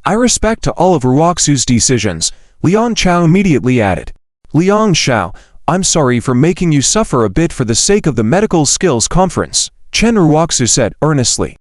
"I respect all of Uroxu's decisions," Liang Xiao immediately added. "Liang Xiao, I'm sorry for making you suffer a bit for the sake of the medical skills conference," Chen Uroxu said earnestly.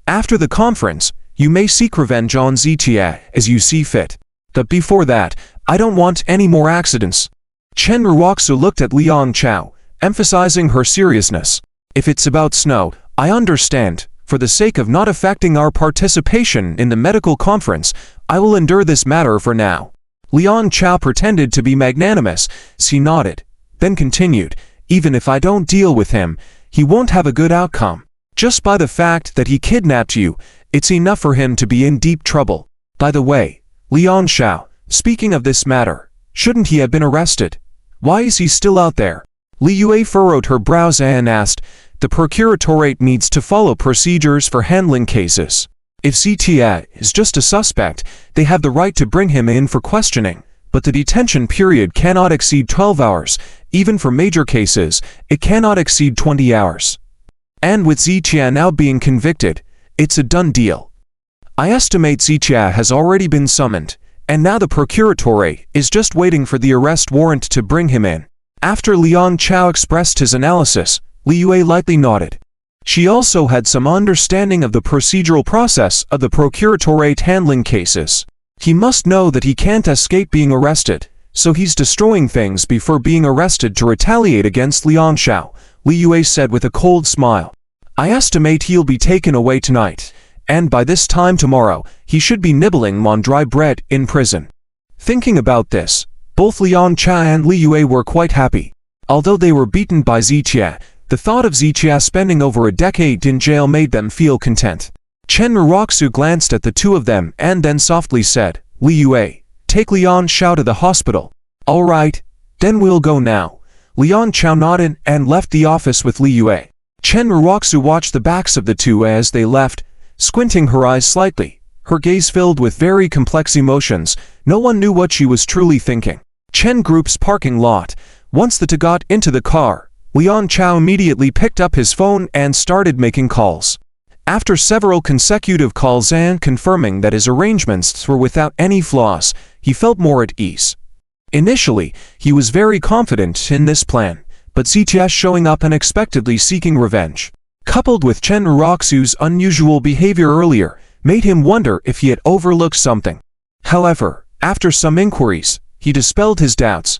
"After the conference, you may seek revenge on Zitia as you see fit. But before that, I don't want any more accidents." Chen Uroxu looked at Liang Xiao, emphasizing her seriousness. "If it's about snow, I understand. For the sake of not affecting our participation in the medical conference, I will endure this matter for now." Liang Xiao pretended to be magnanimous. She nodded, then continued, "Even if I don't deal with him, he won't have a good outcome. Just by the fact that he kidnapped you, it's enough for him to be in deep trouble. By the way, Liang Xiao, speaking of this matter, shouldn't he have been arrested? Why is he still out there?" Li Yue furrowed her brows and asked, "The procuratorate needs to follow procedures for handling cases. If Zitia is just a suspect, they have the right to bring him in for questioning, but the detention period cannot exceed 12 hours. Even for major cases, it cannot exceed 20 hours. And with Zitia now being convicted, it's a done deal. I estimate Zitia has already been summoned, and now the procuratorate is just waiting for the arrest warrant to bring him in." After Liang Xiao expressed his analysis, Li Yue lightly nodded. She also had some understanding of the procedural process of the procuratorate handling cases. He must know that he can't escape being arrested, so he's destroying things before being arrested to retaliate against Liang Xiao, Li Yue said with a cold smile. "I estimate he'll be taken away tonight, and by this time tomorrow, he should be nibbling on dry bread in prison." Thinking about this, both Liang Xiao and Li Yue were quite happy. Although they were beaten by Zitia, the thought of Zitia spending over a decade in jail made them feel content. Chen Uroxu glanced at the two of them and then softly said, "Li Yue, take Liang Xiao to the hospital." "All right, then we'll go now." Liang Xiao nodded and left the office with Li Yue. Chen Uroxu watched the backs of the two as they left, squinting her eyes slightly, her gaze filled with very complex emotions. No one knew what she was truly thinking. Chen Group's parking lot. Once the two got into the car, Liang Xiao immediately picked up his phone and started making calls. After several consecutive calls and confirming that his arrangements were without any flaws, he felt more at ease. Initially, he was very confident in this plan, but Zitia showing up unexpectedly seeking revenge, coupled with Chen Uroxu's unusual behavior earlier, made him wonder if he had overlooked something. However, after some inquiries, he dispelled his doubts.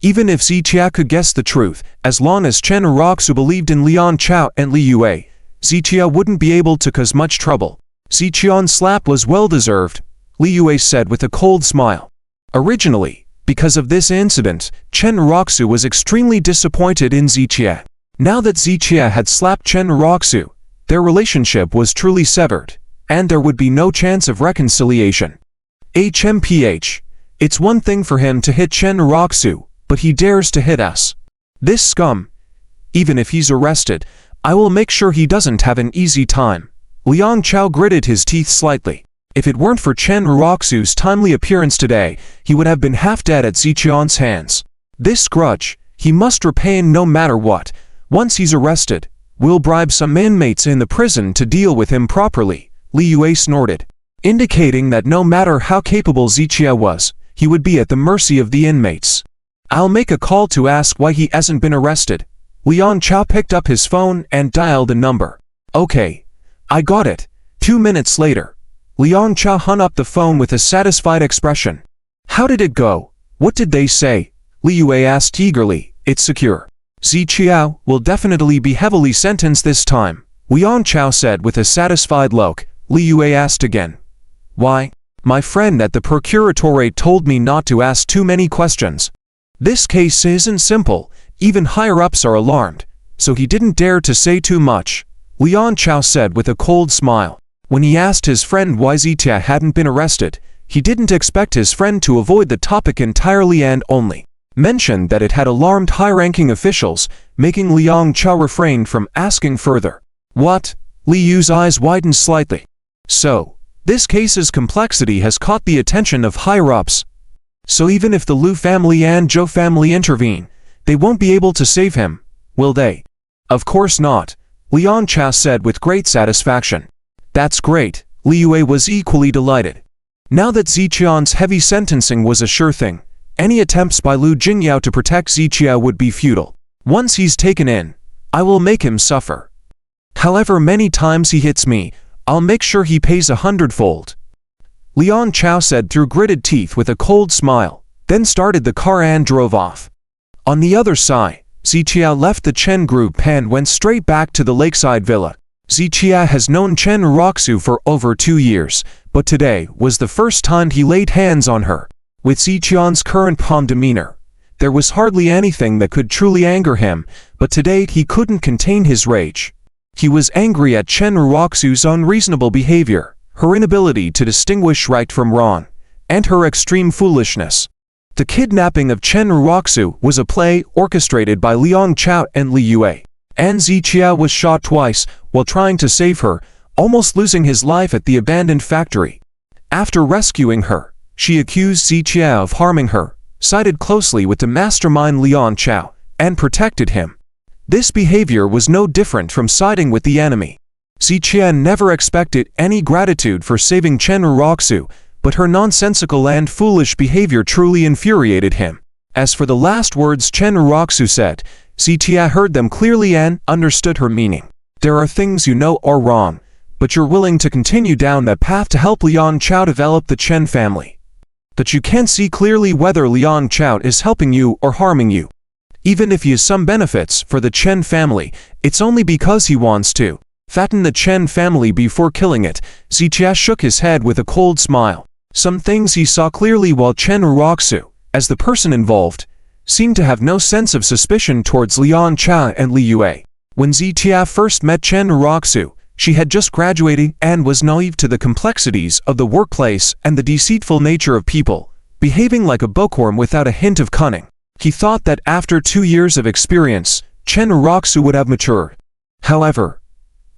Even if Zitia could guess the truth, as long as Chen Uroxu believed in Liang Xiao and Li Yue, Zitia wouldn't be able to cause much trouble. "Ziqian's slap was well-deserved," Li Yue said with a cold smile. Originally, because of this incident, Chen Uroxu was extremely disappointed in Zitia. Now that Zitia had slapped Chen Uroxu, their relationship was truly severed, and there would be no chance of reconciliation. HMPH. It's one thing for him to hit Chen Uroxu, but he dares to hit us. This scum. Even if he's arrested, I will make sure he doesn't have an easy time. Liang Xiao gritted his teeth slightly. If it weren't for Chen Uroxu's timely appearance today, he would have been half dead at Ziqian's hands. This grudge, he must repay no matter what. Once he's arrested, we'll bribe some inmates in the prison to deal with him properly, Li Yue snorted, indicating that no matter how capable Ziqia was, he would be at the mercy of the inmates. I'll make a call to ask why he hasn't been arrested. Liang Xiao picked up his phone and dialed a number. Okay, I got it. 2 minutes later, Liang Xiao hung up the phone with a satisfied expression. How did it go? What did they say? Li Yue asked eagerly. It's secure. Ziqiao will definitely be heavily sentenced this time, Liang Xiao said with a satisfied look. Li Yue asked again. Why? My friend at the procuratorate told me not to ask too many questions. This case isn't simple, even higher-ups are alarmed, so he didn't dare to say too much, Liang Xiao said with a cold smile. When he asked his friend why Zijia hadn't been arrested, he didn't expect his friend to avoid the topic entirely and only mentioned that it had alarmed high-ranking officials, making Liang Chao refrain from asking further. What? Li Yu's eyes widened slightly. So, this case's complexity has caught the attention of higher-ups. So even if the Lu family and Zhou family intervene, they won't be able to save him, will they? Of course not, Liang Chao said with great satisfaction. That's great, Li Yue was equally delighted. Now that Ziqian's heavy sentencing was a sure thing, any attempts by Lu Jingyao to protect Zijia would be futile. Once he's taken in, I will make him suffer. However many times he hits me, I'll make sure he pays 100-fold. Liang Chao said through gritted teeth with a cold smile, then started the car and drove off. On the other side, Zijia left the Chen group and went straight back to the lakeside villa. Zijia has known Chen Roxu for over 2 years, but today was the first time he laid hands on her. With Ziqian's current calm demeanor, there was hardly anything that could truly anger him, but today he couldn't contain his rage. He was angry at Chen Roxu's unreasonable behavior, her inability to distinguish right from wrong, and her extreme foolishness. The kidnapping of Chen Roxu was a play orchestrated by Liang Chao and Li Yue, and Zijia was shot twice while trying to save her, almost losing his life at the abandoned factory. After rescuing her, she accused Zijia of harming her, sided closely with the mastermind Liang Chao, and protected him. This behavior was no different from siding with the enemy. Zijia never expected any gratitude for saving Chen Roxu, but her nonsensical and foolish behavior truly infuriated him. As for the last words Chen Roxu said, Zijia heard them clearly and understood her meaning. There are things you know are wrong, but you're willing to continue down that path to help Liang Chao develop the Chen family. That you can't see clearly whether Liang Chao is helping you or harming you. Even if he has some benefits for the Chen family, it's only because he wants to fatten the Chen family before killing it. Zijia shook his head with a cold smile. Some things he saw clearly while Chen Roxu, as the person involved, seemed to have no sense of suspicion towards Liang Chao and Li Yue. When Zijia first met Chen Roxu, she had just graduated and was naive to the complexities of the workplace and the deceitful nature of people, behaving like a bookworm without a hint of cunning. He thought that after 2 years of experience, Chen Roxu would have matured. However,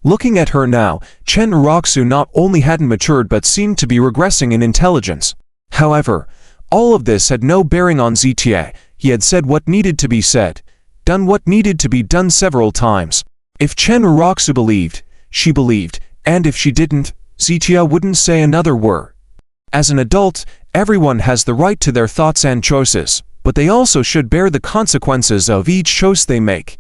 looking at her now, Chen Roxu not only hadn't matured but seemed to be regressing in intelligence. However, all of this had no bearing on Zijia. He had said what needed to be said, done what needed to be done several times. If Chen Roxu believed, she believed, and if she didn't, Zijia wouldn't say another word. As an adult, everyone has the right to their thoughts and choices, but they also should bear the consequences of each choice they make.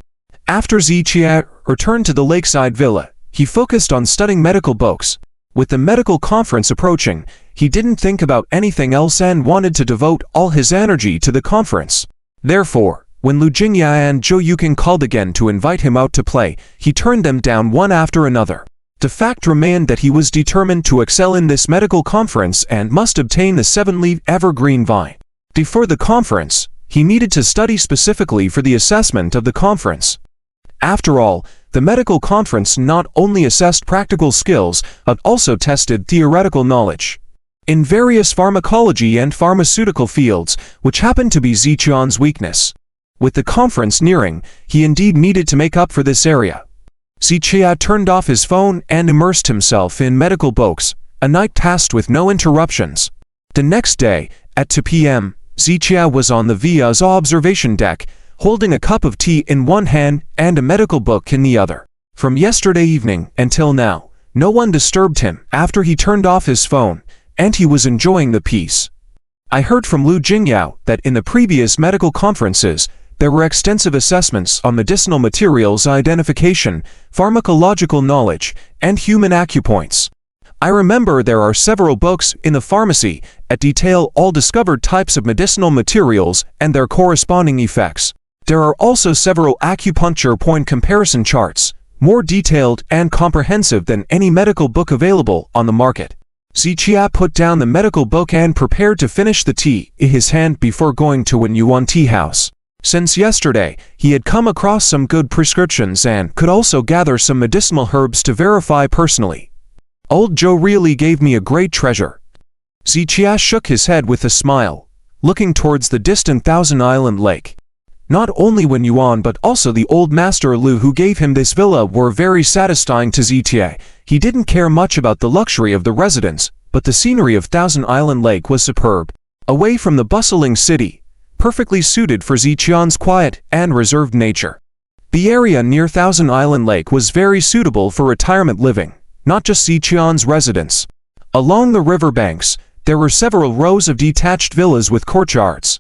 After Zijia returned to the lakeside villa, he focused on studying medical books. With the medical conference approaching, he didn't think about anything else and wanted to devote all his energy to the conference. Therefore, when Lu Jingya and Zhou Yuqing called again to invite him out to play, he turned them down one after another. The fact remained that he was determined to excel in this medical conference and must obtain the 7-leaf evergreen vine. Before the conference, he needed to study specifically for the assessment of the conference. After all, the medical conference not only assessed practical skills, but also tested theoretical knowledge in various pharmacology and pharmaceutical fields, which happened to be Ziqian's weakness. With the conference nearing, he indeed needed to make up for this area. Zijia turned off his phone and immersed himself in medical books, a night tasked with no interruptions. The next day, at 2 p.m., Zijia was on the Via's observation deck, holding a cup of tea in one hand and a medical book in the other. From yesterday evening until now, no one disturbed him after he turned off his phone, and he was enjoying the peace. I heard from Lu Jingyao that in the previous medical conferences, there were extensive assessments on medicinal materials identification, pharmacological knowledge, and human acupoints. I remember there are several books in the pharmacy that detail all discovered types of medicinal materials and their corresponding effects. There are also several acupuncture point comparison charts, more detailed and comprehensive than any medical book available on the market. Zijia put down the medical book and prepared to finish the tea in his hand before going to Wen Yuan tea house. Since yesterday, he had come across some good prescriptions and could also gather some medicinal herbs to verify personally. Old Joe really gave me a great treasure. Zichia shook his head with a smile, looking towards the distant Thousand Island Lake. Not only Wen Yuan but also the old master Lu who gave him this villa were very satisfying to Zichia. He didn't care much about the luxury of the residence, but the scenery of Thousand Island Lake was superb. Away from the bustling city, perfectly suited for Zichian's quiet and reserved nature. The area near Thousand Island Lake was very suitable for retirement living, not just Zichian's residence. Along the river banks, there were several rows of detached villas with courtyards.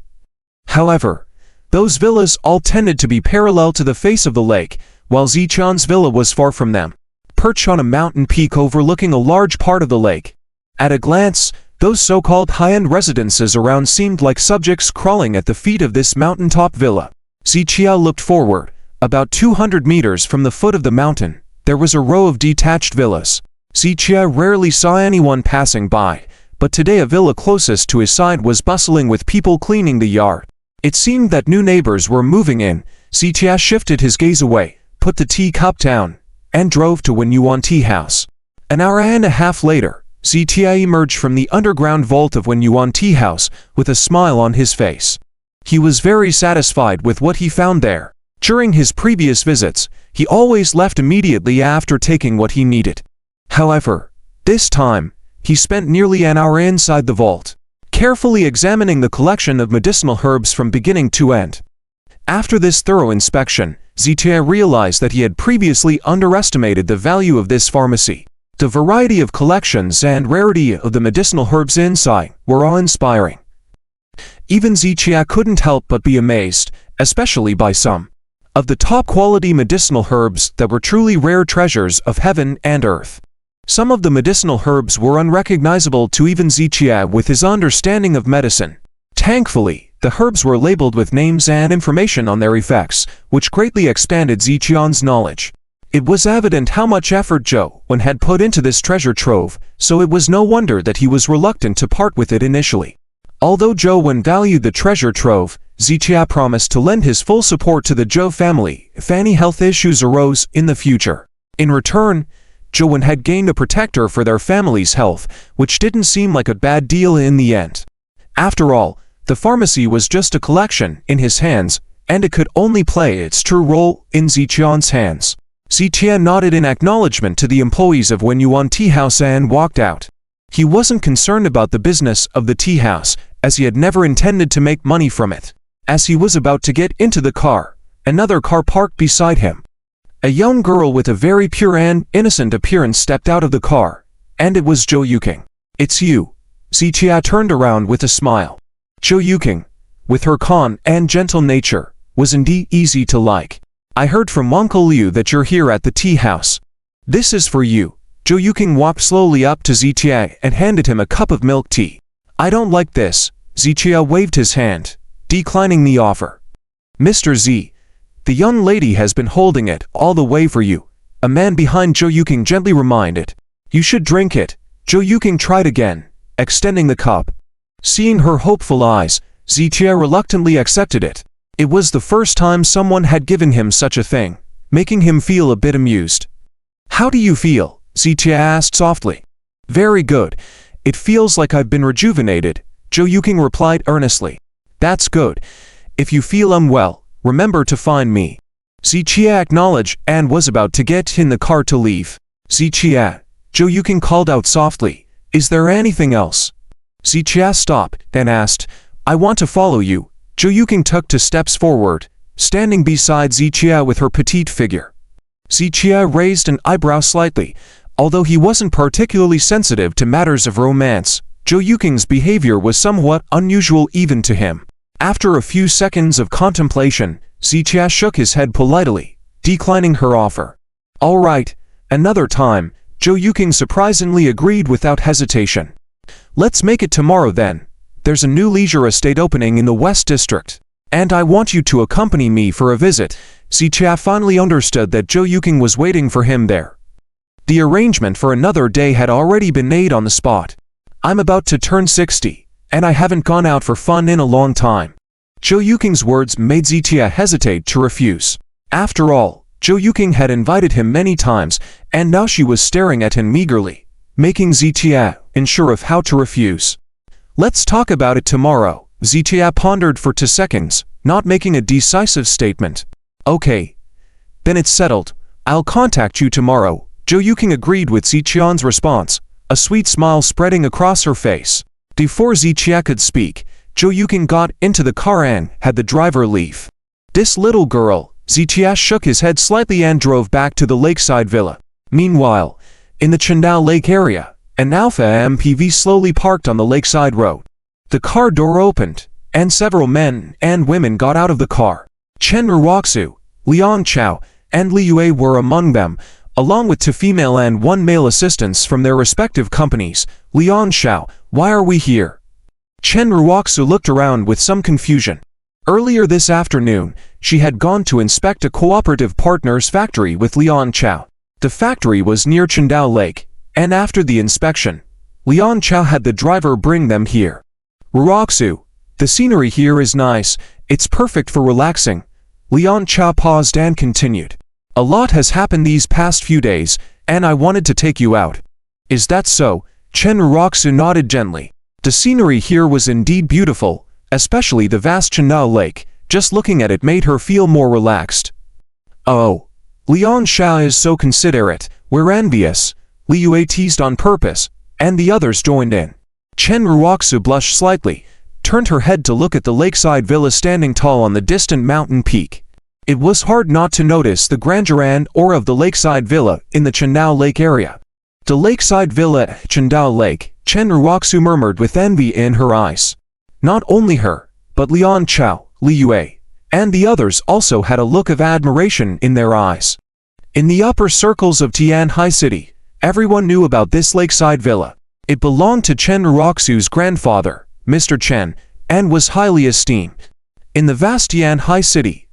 However, those villas all tended to be parallel to the face of the lake, while Zichian's villa was far from them, perched on a mountain peak overlooking a large part of the lake. At a glance, those so-called high-end residences around seemed like subjects crawling at the feet of this mountaintop villa. Zichia looked forward. About 200 meters from the foot of the mountain, there was a row of detached villas. Zichia rarely saw anyone passing by, but today a villa closest to his side was bustling with people cleaning the yard. It seemed that new neighbors were moving in. Zichia shifted his gaze away, put the teacup down, and drove to Wen Yuan tea house. An hour and a half later, Zichia emerged from the underground vault of Wen Yuan tea house with a smile on his face. He was very satisfied with what he found there. During his previous visits, he always left immediately after taking what he needed. However, this time, he spent nearly an hour inside the vault, carefully examining the collection of medicinal herbs from beginning to end. After this thorough inspection, Zichia realized that he had previously underestimated the value of this pharmacy. The variety of collections and rarity of the medicinal herbs inside were awe-inspiring. Even Zichia couldn't help but be amazed, especially by some of the top-quality medicinal herbs that were truly rare treasures of heaven and earth. Some of the medicinal herbs were unrecognizable to even Zichia with his understanding of medicine. Thankfully, the herbs were labeled with names and information on their effects, which greatly expanded Zichian's knowledge. It was evident how much effort Zhou Wen had put into this treasure trove, so it was no wonder that he was reluctant to part with it initially. Although Zhou Wen valued the treasure trove, Zichia promised to lend his full support to the Zhou family if any health issues arose in the future. In return, Zhou Wen had gained a protector for their family's health, which didn't seem like a bad deal in the end. After all, the pharmacy was just a collection in his hands, and it could only play its true role in Zichian's hands. Zichia nodded in acknowledgement to the employees of Wen Yuan tea house and walked out. He wasn't concerned about the business of the tea house, as he had never intended to make money from it. As he was about to get into the car, another car parked beside him. A young girl with a very pure and innocent appearance stepped out of the car, and it was Zhou Yuking. "It's you." Zichia turned around with a smile. Zhou Yuking, with her calm and gentle nature, was indeed easy to like. "I heard from Uncle Liu that you're here at the tea house. This is for you." Zhou Yuking walked slowly up to Zichia and handed him a cup of milk tea. "I don't like this." Zichia waved his hand, declining the offer. "Mr. Z, the young lady has been holding it all the way for you," a man behind Zhou Yuking gently reminded. "You should drink it." Zhou Yuking tried again, extending the cup. Seeing her hopeful eyes, Zichia reluctantly accepted it. It was the first time someone had given him such a thing, making him feel a bit amused. "How do you feel?" Zichia asked softly. "Very good. It feels like I've been rejuvenated," Zhou Yuking replied earnestly. "That's good. If you feel unwell, remember to find me." Zichia acknowledged and was about to get in the car to leave. "Zichia," Zhou Yuking called out softly, "is there anything else?" Zichia stopped, then asked, "I want to follow you." Zhou Yuking took 2 steps forward, standing beside Zichia with her petite figure. Zichia raised an eyebrow slightly. Although he wasn't particularly sensitive to matters of romance, Zhou Yuking's behavior was somewhat unusual even to him. After a few seconds of contemplation, Zichia shook his head politely, declining her offer. "All right, another time," Zhou Yuking surprisingly agreed without hesitation. "Let's make it tomorrow then. There's a new leisure estate opening in the West District, and I want you to accompany me for a visit." Zichia finally understood that Zhou Yuking was waiting for him there. The arrangement for another day had already been made on the spot. "I'm about to turn 60, and I haven't gone out for fun in a long time." Zhou Yuking's words made Zichia hesitate to refuse. After all, Zhou Yuking had invited him many times, and now she was staring at him meagerly. making Zitia unsure of how to refuse. Let's talk about it tomorrow. Zitia pondered for 2 seconds, not making a decisive statement. Okay. Then it's settled. I'll contact you tomorrow. Jo Yuking agreed with Ziqian's response, a sweet smile spreading across her face. Before Ziqia could speak, Jo Yuking got into the car and had the driver leave. This little girl, Ziqia shook his head slightly and drove back to the lakeside villa. Meanwhile, in the Chendao Lake area, an Alpha MPV slowly parked on the lakeside road. The car door opened, and several men and women got out of the car. Chen Ruoxu, Liang Chao, and Li Yue were among them, along with 2 female and 1 male assistants from their respective companies. Liang Chao, why are we here? Chen Ruoxu looked around with some confusion. Earlier this afternoon, she had gone to inspect a cooperative partner's factory with Liang Chao. The factory was near Chendao Lake, and after the inspection, Liang Chao had the driver bring them here. Ruoxu, the scenery here is nice, it's perfect for relaxing. Liang Chao paused and continued. A lot has happened these past few days, and I wanted to take you out. Is that so? Chen Ruoxu nodded gently. The scenery here was indeed beautiful, especially the vast Chendao Lake. Just looking at it made her feel more relaxed. Oh. Liang Chao is so considerate, we're envious. Li Yue teased on purpose, and the others joined in. Chen Ruoxu blushed slightly, turned her head to look at the lakeside villa standing tall on the distant mountain peak. It was hard not to notice the grandeur and aura of the lakeside villa in the Chendao Lake area. The lakeside villa at Chendao Lake, Chen Ruoxu murmured with envy in her eyes. Not only her, but Liang Chao, Li Yue, and the others also had a look of admiration in their eyes. In the upper circles of Tianhai City, everyone knew about this lakeside villa. It belonged to Chen Ruoxu's grandfather, Mr. Chen, and was highly esteemed. In the vast Tianhai City,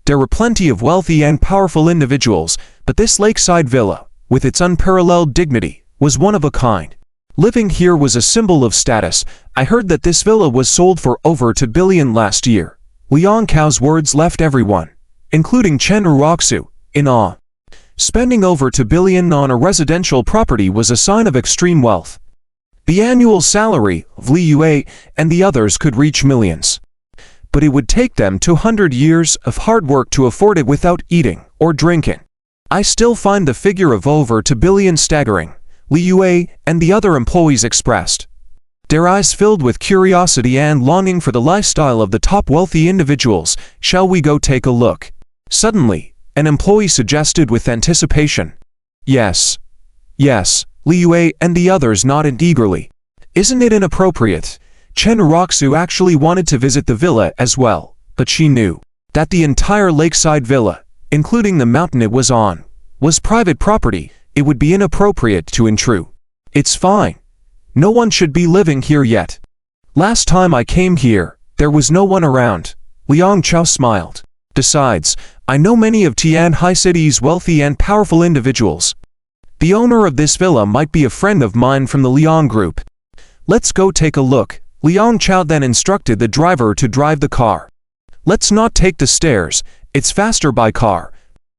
there were plenty of wealthy and powerful individuals, but this lakeside villa, with its unparalleled dignity, was one of a kind. Living here was a symbol of status. I heard that this villa was sold for over 2 billion last year. Liang Cao's words left everyone, including Chen Ruoxu, in awe. Spending over 2 billion on a residential property was a sign of extreme wealth. The annual salary of Li Yue and the others could reach millions. But it would take them 200 years of hard work to afford it without eating or drinking. I still find the figure of over 2 billion staggering, Li Yue and the other employees expressed. Their eyes filled with curiosity and longing for the lifestyle of the top wealthy individuals. Shall we go take a look? Suddenly, an employee suggested with anticipation. Yes. Yes, Li Yue and the others nodded eagerly. Isn't it inappropriate? Chen Ruoxu actually wanted to visit the villa as well, but she knew that the entire lakeside villa, including the mountain it was on, was private property. It would be inappropriate to intrude. It's fine. No one should be living here yet. Last time I came here, there was no one around. Liang Chao smiled. Besides, I know many of Tianhai City's wealthy and powerful individuals. The owner of this villa might be a friend of mine from the Liang group. Let's go take a look. Liang Chao then instructed the driver to drive the car. Let's not take the stairs, it's faster by car.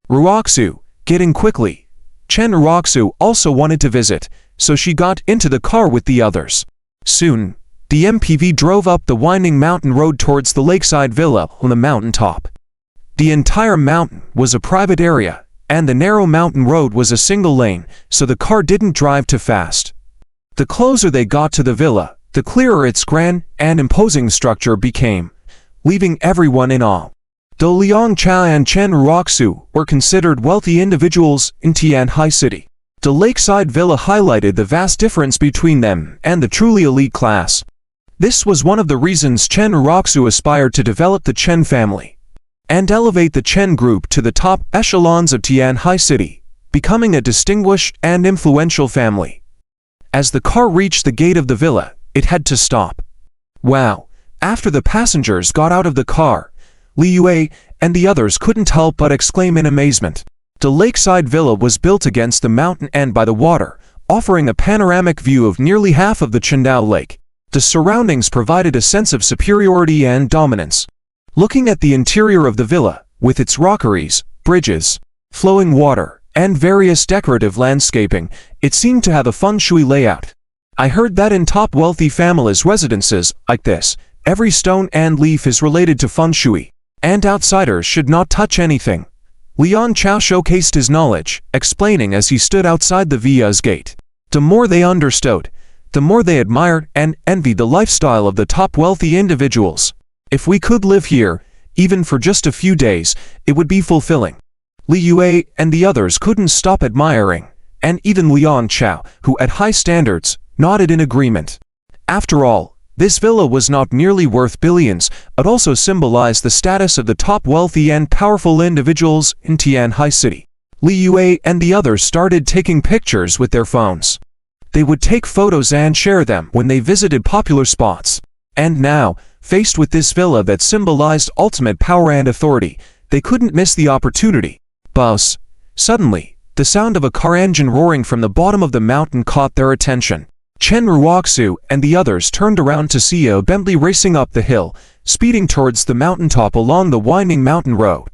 Ruoxu, get in quickly. Chen Ruoxu also wanted to visit, so she got into the car with the others. Soon, the MPV drove up the winding mountain road towards the lakeside villa on the mountain top. The entire mountain was a private area, and the narrow mountain road was a single lane, so the car didn't drive too fast. The closer they got to the villa, the clearer its grand and imposing structure became, leaving everyone in awe. Though Liang Chao and Chen Ruoxu were considered wealthy individuals in Tianhai City, the lakeside villa highlighted the vast difference between them and the truly elite class. This was one of the reasons Chen Ruoxu aspired to develop the Chen family and elevate the Chen group to the top echelons of Tianhai City, becoming a distinguished and influential family. As the car reached the gate of the villa, it had to stop. Wow! After the passengers got out of the car, Li Yue and the others couldn't help but exclaim in amazement. The lakeside villa was built against the mountain and by the water, offering a panoramic view of nearly half of the Chendao Lake. The surroundings provided a sense of superiority and dominance. Looking at the interior of the villa, with its rockeries, bridges, flowing water, and various decorative landscaping. It seemed to have a feng shui layout. I heard that in top wealthy families' residences like this, every stone and leaf is related to feng shui, and outsiders should not touch anything. Liang Chao showcased his knowledge, explaining as he stood outside the villa's gate. The more they understood, the more they admired and envied the lifestyle of the top wealthy individuals. If we could live here, even for just a few days, it would be fulfilling. Li Yue and the others couldn't stop admiring, and even Liang Chao, who had high standards, nodded in agreement. After all, this villa was not merely worth billions, but also symbolized the status of the top wealthy and powerful individuals in Tianhai City. Li Yue and the others started taking pictures with their phones. They would take photos and share them when they visited popular spots. And now, faced with this villa that symbolized ultimate power and authority, they couldn't miss the opportunity. Buzz! Suddenly, the sound of a car engine roaring from the bottom of the mountain caught their attention. Chen Ruoxu and the others turned around to see a Bentley racing up the hill, speeding towards the mountaintop along the winding mountain road.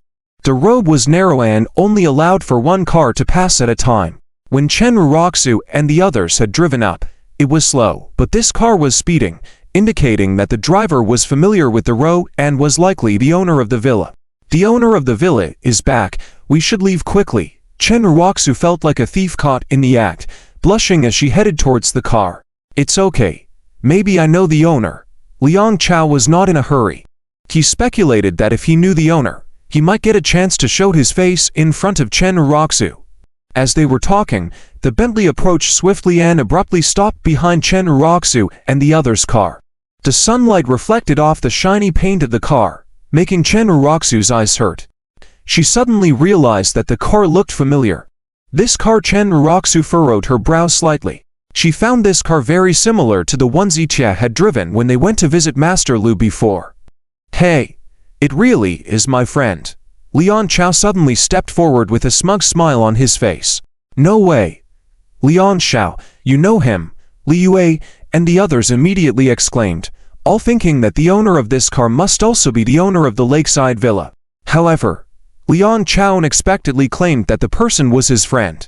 The road was narrow and only allowed for one car to pass at a time. When Chen Ruoxu and the others had driven up, it was slow, but this car was speeding, indicating that the driver was familiar with the road and was likely the owner of the villa. The owner of the villa is back. We should leave quickly. Chen Ruoxu felt like a thief caught in the act, blushing as she headed towards the car. It's okay. Maybe I know the owner. Liang Chao was not in a hurry. He speculated that if he knew the owner, he might get a chance to show his face in front of Chen Ruoxu. As they were talking, the Bentley approached swiftly and abruptly stopped behind Chen Ruoxu and the other's car. The sunlight reflected off the shiny paint of the car, making Chen Ruoxu's eyes hurt. She suddenly realized that the car looked familiar. This car. Chen Ruoxu furrowed her brow slightly. She found this car very similar to the one Zichia had driven when they went to visit Master Lu before. Hey, it really is my friend. Liang Chao suddenly stepped forward with a smug smile on his face. No way. Liang Chao, you know him. Li Yue and the others immediately exclaimed, all thinking that the owner of this car must also be the owner of the lakeside villa. However, Liang Chao unexpectedly claimed that the person was his friend.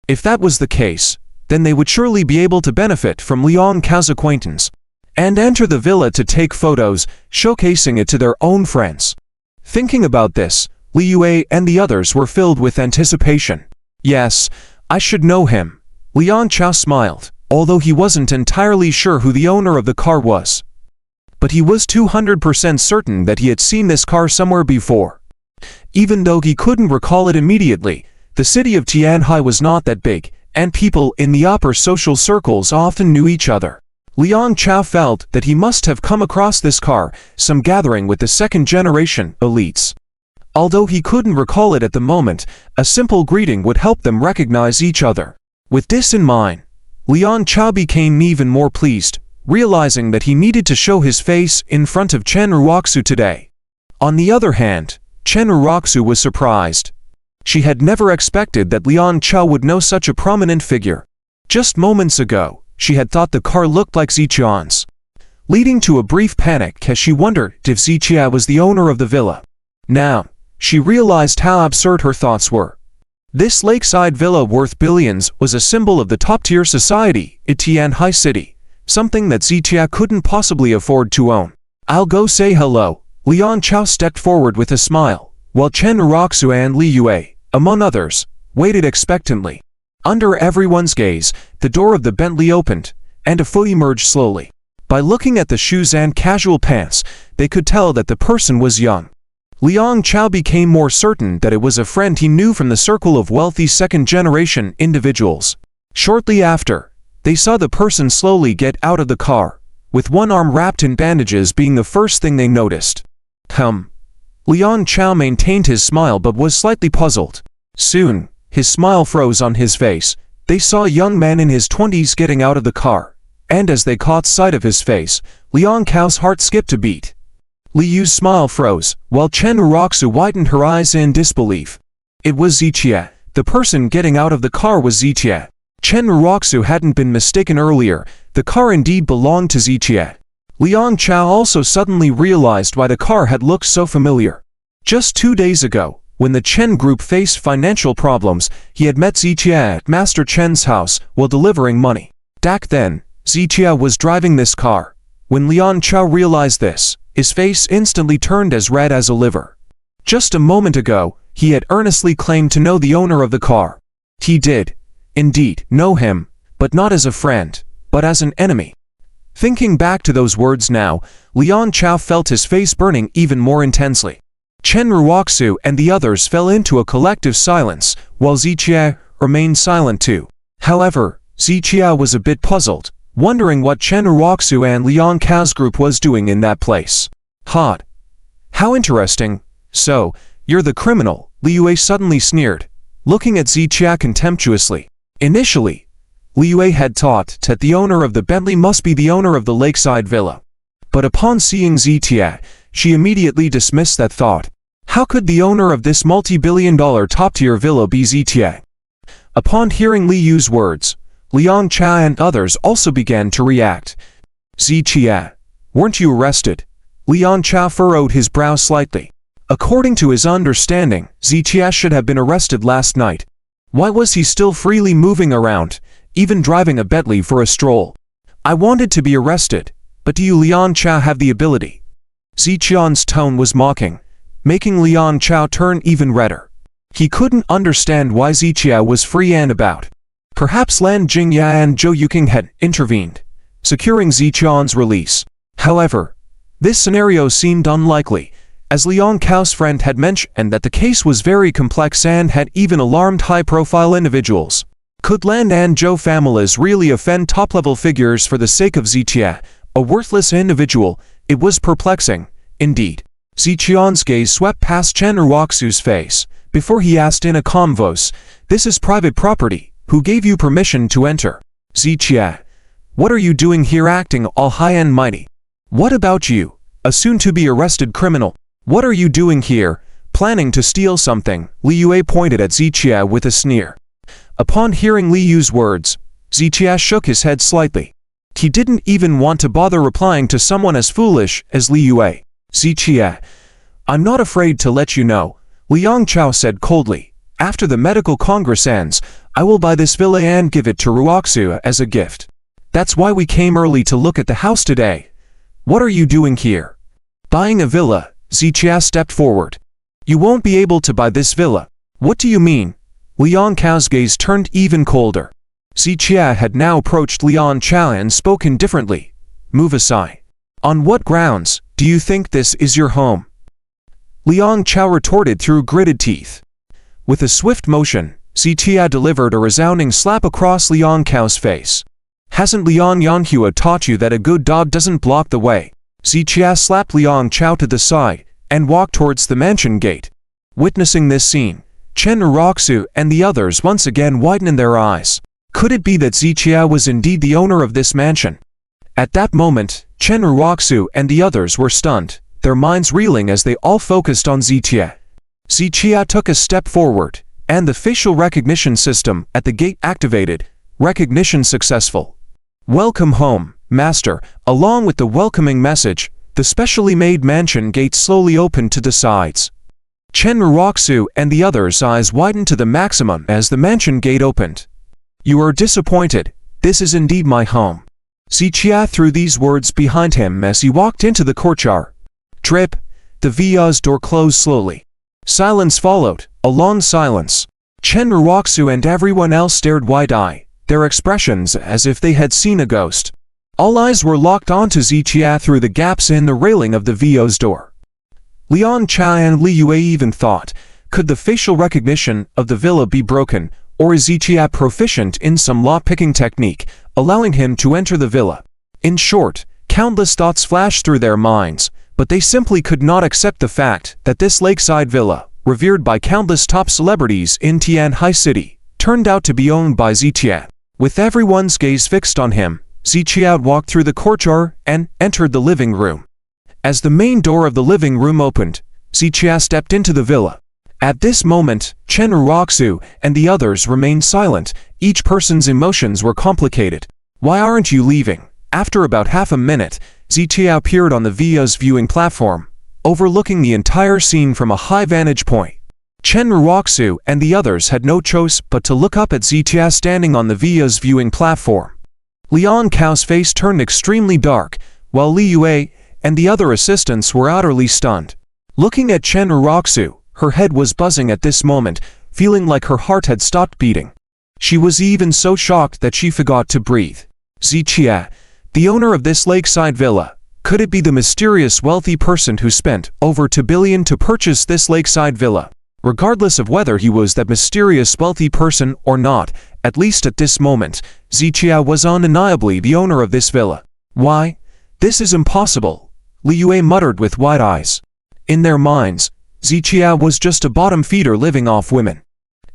If that was the case, then they would surely be able to benefit from Liang Chao's acquaintance, and enter the villa to take photos, showcasing it to their own friends. Thinking about this, Li Yue and the others were filled with anticipation. Yes, I should know him. Liang Chao smiled, although he wasn't entirely sure who the owner of the car was. But he was 200% certain that he had seen this car somewhere before. Even though he couldn't recall it immediately, the city of Tianhai was not that big, and people in the upper social circles often knew each other. Liang Chao felt that he must have come across this car, some gathering with the second-generation elites. Although he couldn't recall it at the moment, a simple greeting would help them recognize each other. With this in mind, Liang Chao became even more pleased, realizing that he needed to show his face in front of Chen Ruoxu today. On the other hand, Chen Ruoxu was surprised. She had never expected that Liang Chao would know such a prominent figure. Just moments ago, she had thought the car looked like Ziqian's, leading to a brief panic as she wondered if Ziqia was the owner of the villa. Now, she realized how absurd her thoughts were. This lakeside villa worth billions was a symbol of the top-tier society in Tianhai City, something that Ziqia couldn't possibly afford to own. I'll go say hello. Liang Chao stepped forward with a smile, while Chen Ruoxu and Li Yue, among others, waited expectantly. Under everyone's gaze, the door of the Bentley opened, and a foot emerged slowly. By looking at the shoes and casual pants, they could tell that the person was young. Liang Chao became more certain that it was a friend he knew from the circle of wealthy second-generation individuals. Shortly after, they saw the person slowly get out of the car, with one arm wrapped in bandages being the first thing they noticed. Liang Chao maintained his smile but was slightly puzzled. Soon, his smile froze on his face. They saw a young man in his 20s getting out of the car, and as they caught sight of his face, Liang Chao's heart skipped a beat. Li Yu's smile froze, while Chen Ruoxu widened her eyes in disbelief. It was Ziqia. The person getting out of the car was Ziqia. Chen Ruoxu hadn't been mistaken earlier. The car indeed belonged to Ziqia. Liang Chao also suddenly realized why the car had looked so familiar. Just 2 days ago, When the Chen group faced financial problems, he had met Ziqia at Master Chen's house while delivering money. Back then, Ziqia was driving this car. When Liang Chao realized this, his face instantly turned as red as a liver. Just a moment ago, he had earnestly claimed to know the owner of the car. He did, indeed, know him, but not as a friend, but as an enemy. Thinking back to those words now, Liang Chao felt his face burning even more intensely. Chen Ruoxu and the others fell into a collective silence, while Ziqia remained silent too. However, Ziqia was a bit puzzled, wondering what Chen Ruoxu and Liang Cao's group was doing in that place. Hot. How interesting. So, you're the criminal, Liyue suddenly sneered, looking at Ziqia contemptuously. Initially, Liyue had thought that the owner of the Bentley must be the owner of the lakeside villa. But upon seeing Ziqia, she immediately dismissed that thought. How could the owner of this multi-billion-dollar top-tier villa be Ziqia? Upon hearing Li Yu's words, Liang Chao and others also began to react. Ziqia, weren't you arrested? Liang Chao furrowed his brow slightly. According to his understanding, Ziqia should have been arrested last night. Why was he still freely moving around, even driving a Bentley for a stroll? I wanted to be arrested, but do you Liang Chao have the ability? Ziqian's tone was mocking, making Liang Chao turn even redder. He couldn't understand why Ziqia was free and about. Perhaps Lan Jingya and Zhou Yuqing had intervened, securing Ziqian's release. However, this scenario seemed unlikely, as Liang Cao's friend had mentioned that the case was very complex and had even alarmed high-profile individuals. Could Lan and Zhou families really offend top-level figures for the sake of Ziqia, a worthless individual? It was perplexing, indeed. Ziqian's gaze swept past Chen Ruoxu's face, before he asked in a calm voice, "This is private property. Who gave you permission to enter?" Ziqia, what are you doing here acting all high and mighty? What about you, a soon-to-be arrested criminal? What are you doing here, planning to steal something? Li Yue pointed at Ziqia with a sneer. Upon hearing Li Yu's words, Ziqia shook his head slightly. He didn't even want to bother replying to someone as foolish as Li Yue. Ziqia, I'm not afraid to let you know, Liang Chao said coldly. After the medical congress ends, I will buy this villa and give it to Ruoxu as a gift. That's why we came early to look at the house today. What are you doing here? Buying a villa? Ziqia stepped forward. You won't be able to buy this villa. What do you mean? Liang Cao's gaze turned even colder. Ziqia had now approached Liang Chao and spoken differently. Move aside. On what grounds do you think this is your home? Liang Chao retorted through gritted teeth. With a swift motion, Ziqia delivered a resounding slap across Liang Cao's face. Hasn't Liang Yanhua taught you that a good dog doesn't block the way? Ziqia slapped Liang Chao to the side and walked towards the mansion gate. Witnessing this scene, Chen Ruoxu and the others once again widened their eyes. Could it be that Ziqia was indeed the owner of this mansion? At that moment, Chen Ruoxu and the others were stunned, their minds reeling as they all focused on Ziqia. Ziqia took a step forward, and the facial recognition system at the gate activated. Recognition successful. Welcome home, master. Along with the welcoming message, the specially made mansion gate slowly opened to the sides. Chen Ruoxu and the others' eyes widened to the maximum as the mansion gate opened. You are disappointed. This is indeed my home. Ziqia threw these words behind him as he walked into the courtyard. Trip. The villa's door closed slowly. Silence followed, a long silence. Chen Ruoxu and everyone else stared wide-eyed, their expressions as if they had seen a ghost. All eyes were locked onto Ziqia through the gaps in the railing of the villa's door. Liang Chao and Li Yue even thought, could the facial recognition of the villa be broken, or is Ziqia proficient in some lock-picking technique, allowing him to enter the villa? In short, countless thoughts flashed through their minds, but they simply could not accept the fact that this lakeside villa, revered by countless top celebrities in Tianhai City, turned out to be owned by Ziqia. With everyone's gaze fixed on him, Ziqia walked through the courtyard and entered the living room. As the main door of the living room opened, Ziqia stepped into the villa. At this moment, Chen Ruoxu and the others remained silent. Each person's emotions were complicated. Why aren't you leaving? After about half a minute, Ziqia appeared on the villa's viewing platform, overlooking the entire scene from a high vantage point. Chen Ruoxu and the others had no choice but to look up at Zitia standing on the via's viewing platform. Liang Cao's face turned extremely dark, while Li Yue and the other assistants were utterly stunned. Looking at Chen Ruoxu, her head was buzzing at this moment, feeling like her heart had stopped beating. She was even so shocked that she forgot to breathe. Zitia, the owner of this lakeside villa, could it be the mysterious wealthy person who spent over 2 billion to purchase this lakeside villa? Regardless of whether he was that mysterious wealthy person or not, at least at this moment, Zitia was undeniably the owner of this villa. Why? This is impossible, Li Yue muttered with wide eyes. In their minds, Zitia was just a bottom feeder living off women.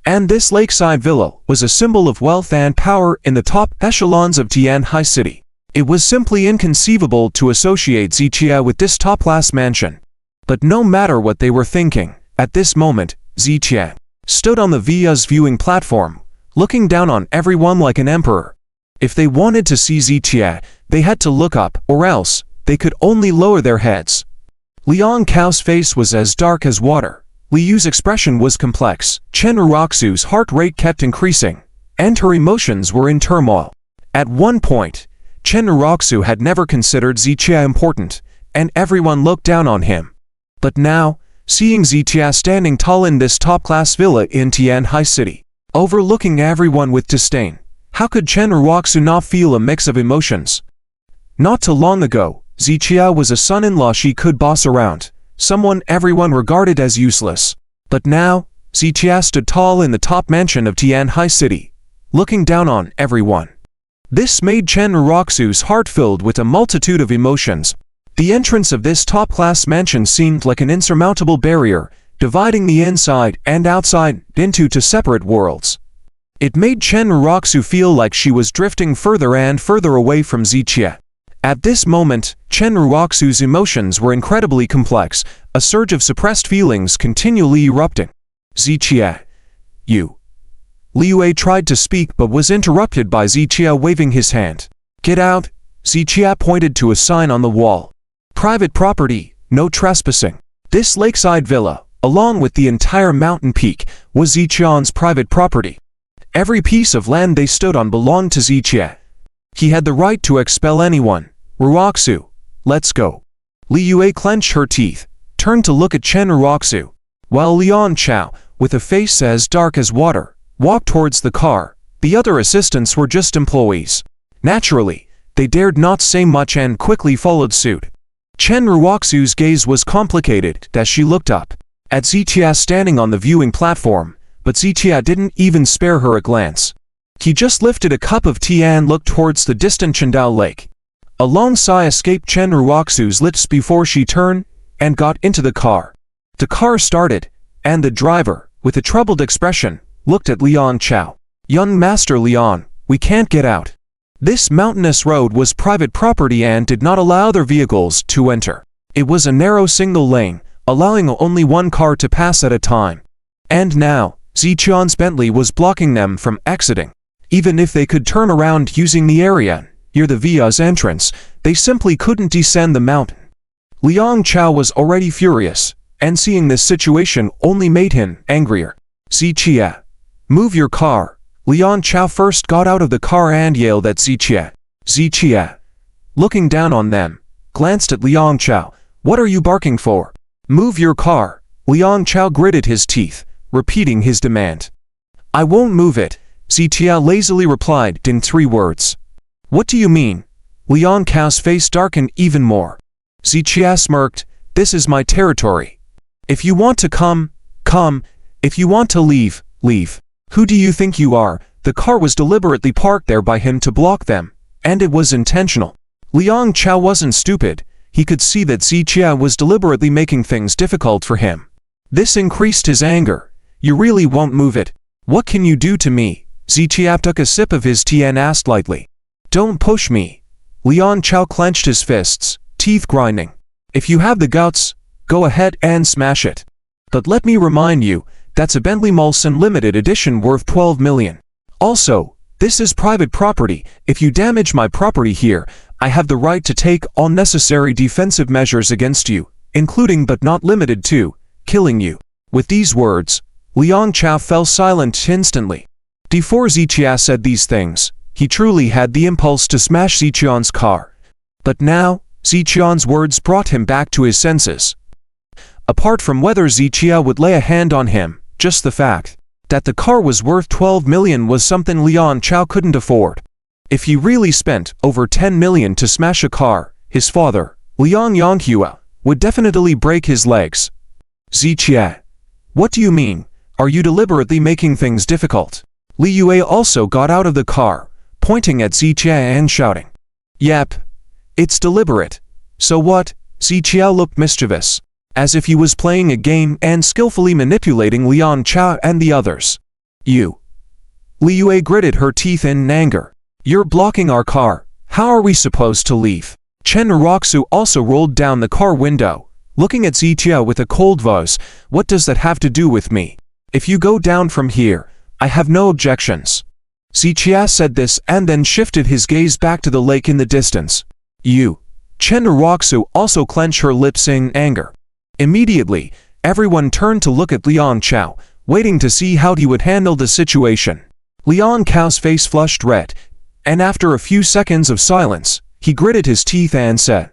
And this lakeside villa was a symbol of wealth and power in the top echelons of Tianhai City. It was simply inconceivable to associate Zitia with this top-class mansion. But no matter what they were thinking, at this moment, Zitia stood on the via's viewing platform, looking down on everyone like an emperor. If they wanted to see Zitia, they had to look up, or else they could only lower their heads. Liang Cao's face was as dark as water. Li Yu's expression was complex. Chen Ruoxu's heart rate kept increasing, and her emotions were in turmoil. At one point, Chen Ruoxu had never considered Zitia important, and everyone looked down on him. But now, seeing Zitia standing tall in this top-class villa in Tianhai City, overlooking everyone with disdain, how could Chen Ruoxu not feel a mix of emotions? Not too long ago, Zitia was a son-in-law she could boss around, someone everyone regarded as useless. But now, Zitia stood tall in the top mansion of Tianhai City, looking down on everyone. This made Chen Ruoxu's heart filled with a multitude of emotions. The entrance of this top-class mansion seemed like an insurmountable barrier, dividing the inside and outside into two separate worlds. It made Chen Ruoxu feel like she was drifting further and further away from Zitia. At this moment, Chen Ruoxu's emotions were incredibly complex, a surge of suppressed feelings continually erupting. Zitia, you. Li Yue tried to speak but was interrupted by Zitia waving his hand. Get out, Zitia pointed to a sign on the wall. Private property, no trespassing. This lakeside villa, along with the entire mountain peak, was Ziqian's private property. Every piece of land they stood on belonged to Zitia. He had the right to expel anyone. Ruoxu, let's go. Li Yue clenched her teeth, turned to look at Chen Ruoxu, while Liang Cao, with a face as dark as water, walked towards the car. The other assistants were just employees. Naturally, they dared not say much and quickly followed suit. Chen Ruoxu's gaze was complicated as she looked up at Zitia standing on the viewing platform, but Zitia didn't even spare her a glance. He just lifted a cup of tea and looked towards the distant Chendao Lake. A long sigh escaped Chen Ruoxu's lips before she turned and got into the car. The car started, and the driver, with a troubled expression, looked at Liang Cao. Young Master Liang, we can't get out. This mountainous road was private property and did not allow other vehicles to enter. It was a narrow single lane, allowing only one car to pass at a time. And now, Ziqian's Bentley was blocking them from exiting. Even if they could turn around using the area near the via's entrance, they simply couldn't descend the mountain. Liang Cao was already furious, and seeing this situation only made him angrier. Ziqia, move your car. Liang Cao first got out of the car and yelled at Ziqia. Ziqia, looking down on them, glanced at Liang Cao. What are you barking for? Move your car. Liang Cao gritted his teeth, repeating his demand. I won't move it, Ziqia lazily replied in 3 words. What do you mean? Liang Cao's face darkened even more. Ziqia smirked. This is my territory. If you want to come, come. If you want to leave, leave. Who do you think you are? The car was deliberately parked there by him to block them, and it was intentional. Liang Cao wasn't stupid. He could see that Ziqia was deliberately making things difficult for him. This increased his anger. You really won't move it. What can you do to me? Ziqia took a sip of his tea and asked lightly. Don't push me. Liang Cao clenched his fists, teeth grinding. If you have the guts, go ahead and smash it. But let me remind you, that's a Bentley Mulson limited edition worth 12 million. Also, this is private property. If you damage my property here, I have the right to take all necessary defensive measures against you, including but not limited to killing you. With these words, Liang Chao fell silent instantly. Before Zichia said these things, he truly had the impulse to smash Ziqian's car. But now, Ziqian's words brought him back to his senses. Apart from whether Zichia would lay a hand on him, just the fact that the car was worth 12 million was something Liang Chao couldn't afford. If he really spent over 10 million to smash a car, his father, Liang Yanghua, would definitely break his legs. Zichia, what do you mean? Are you deliberately making things difficult? Li Yue also got out of the car, pointing at Zichia and shouting. Yep, it's deliberate. So what? Zichia looked mischievous, as if he was playing a game and skillfully manipulating Liang Chao and the others. You. Li Yue gritted her teeth in anger. You're blocking our car. How are we supposed to leave? Chen Roxu also rolled down the car window, looking at Zichia with a cold voice. What does that have to do with me? If you go down from here, I have no objections. Zichia said this and then shifted his gaze back to the lake in the distance. You. Chen Roxu also clenched her lips in anger. Immediately, everyone turned to look at Liang Chao, waiting to see how he would handle the situation. Liang Chao's face flushed red, and after a few seconds of silence, he gritted his teeth and said,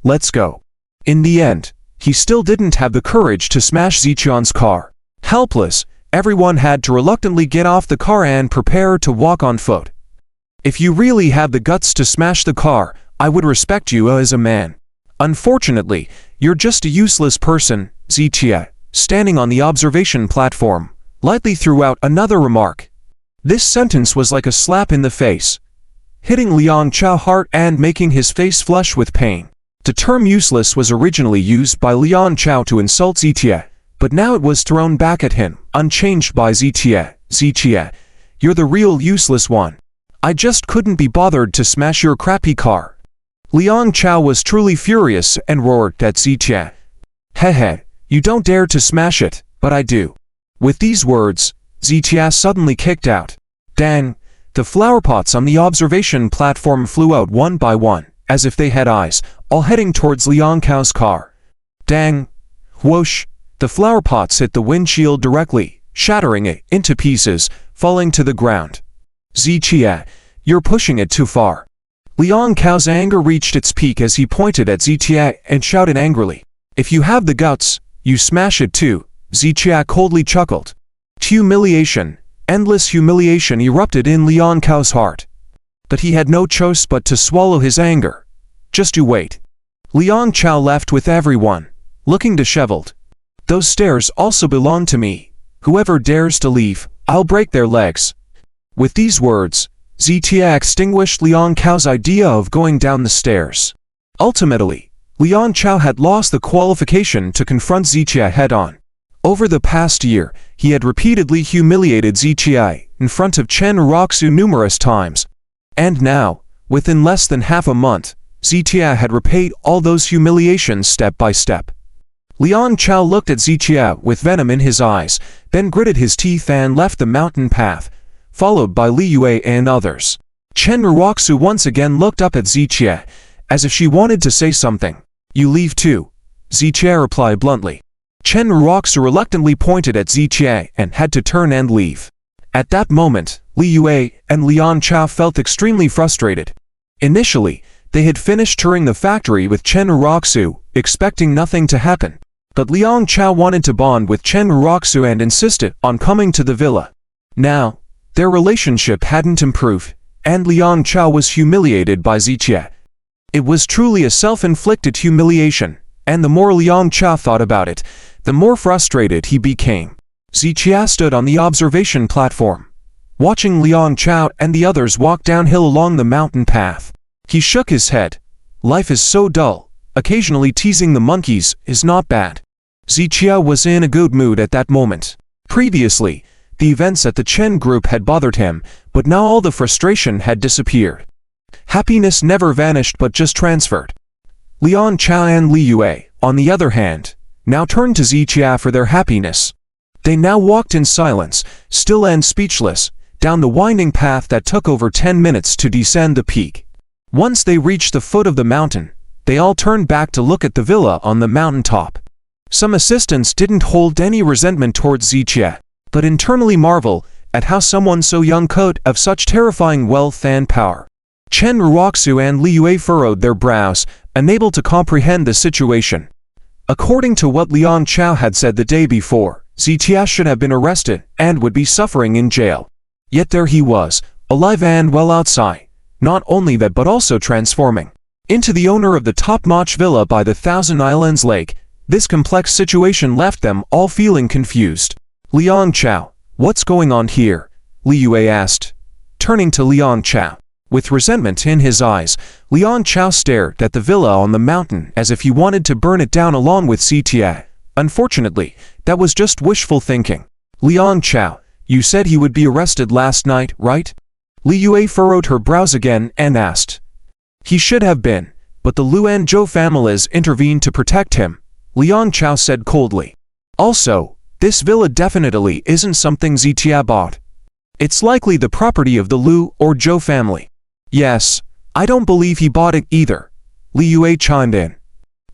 "Let's go." In the end, he still didn't have the courage to smash Ziqian's car. Helpless, everyone had to reluctantly get off the car and prepare to walk on foot. If you really have the guts to smash the car, I would respect you as a man. Unfortunately, you're just a useless person. Zichia, standing on the observation platform, lightly threw out another remark. This sentence was like a slap in the face, hitting Liang Chao hard and making his face flush with pain. The term useless was originally used by Liang Chao to insult Zichia, but now it was thrown back at him, unchanged by Zichia. Zichia, you're the real useless one. I just couldn't be bothered to smash your crappy car. Liang Chao was truly furious and roared at Zichia. Hehe, you don't dare to smash it, but I do. With these words, Zichia suddenly kicked out. Dang, the flower pots on the observation platform flew out one by one, as if they had eyes, all heading towards Liang Chao's car. Dang, whoosh, the flower pots hit the windshield directly, shattering it into pieces, falling to the ground. Zichia, you're pushing it too far. Liang Chao's anger reached its peak as he pointed at Zichia and shouted angrily. If you have the guts, you smash it too. Zichia coldly chuckled. Humiliation, endless humiliation erupted in Liang Chao's heart. But he had no choice but to swallow his anger. Just you wait. Liang Chao left with everyone, looking disheveled. Those stairs also belong to me. Whoever dares to leave, I'll break their legs. With these words, Zichia extinguished Liang Chao's idea of going down the stairs. Ultimately, Liang Chao had lost the qualification to confront Zichia head-on. Over the past year, he had repeatedly humiliated Zichia in front of Chen Roxu numerous times. And now, within less than half a month, Zichia had repaid all those humiliations step by step. Liang Chao looked at Zichia with venom in his eyes, then gritted his teeth and left the mountain path, followed by Li Yue and others. Chen Roxu once again looked up at Zichia, as if she wanted to say something. You leave too, Zichia replied bluntly. Chen Roxu reluctantly pointed at Zichia and had to turn and leave. At that moment, Li Yue and Liang Chao felt extremely frustrated. Initially, they had finished touring the factory with Chen Roxu, expecting nothing to happen. But Liang Chao wanted to bond with Chen Roxu and insisted on coming to the villa. Now, their relationship hadn't improved, and Liang Chao was humiliated by Zichia. It was truly a self-inflicted humiliation, and the more Liang Chao thought about it, the more frustrated he became. Zichia stood on the observation platform, watching Liang Chao and the others walk downhill along the mountain path. He shook his head. Life is so dull. Occasionally teasing the monkeys is not bad. Zichia was in a good mood at that moment. Previously, the events at the Chen group had bothered him, but now all the frustration had disappeared. Happiness never vanished but just transferred. Liang Chao and Li Yue, on the other hand, now turned to Zichia for their happiness. They now walked in silence, still and speechless, down the winding path that took over 10 minutes to descend the peak. Once they reached the foot of the mountain, they all turned back to look at the villa on the mountaintop. Some assistants didn't hold any resentment towards Zichia. but internally marvel at how someone so young could have such terrifying wealth and power. Chen Ruoxu and Li Yue furrowed their brows, unable to comprehend the situation. According to what Liang Chao had said the day before, Zitia should have been arrested and would be suffering in jail. Yet there he was, alive and well outside. Not only that but also transforming into the owner of the top-notch villa by the Thousand Islands Lake. This complex situation left them all feeling confused. Liang Chao, what's going on here? Li Yue asked, turning to Liang Chao. With resentment in his eyes, Liang Chao stared at the villa on the mountain as if he wanted to burn it down along with Zitia. Unfortunately, that was just wishful thinking. Liang Chao, you said he would be arrested last night, right? Li Yue furrowed her brows again and asked. He should have been, but the Luan Zhou families intervened to protect him, Liang Chao said coldly. Also, this villa definitely isn't something Zitia bought. It's likely the property of the Lu or Zhou family. Yes, I don't believe he bought it either, Li Yue chimed in.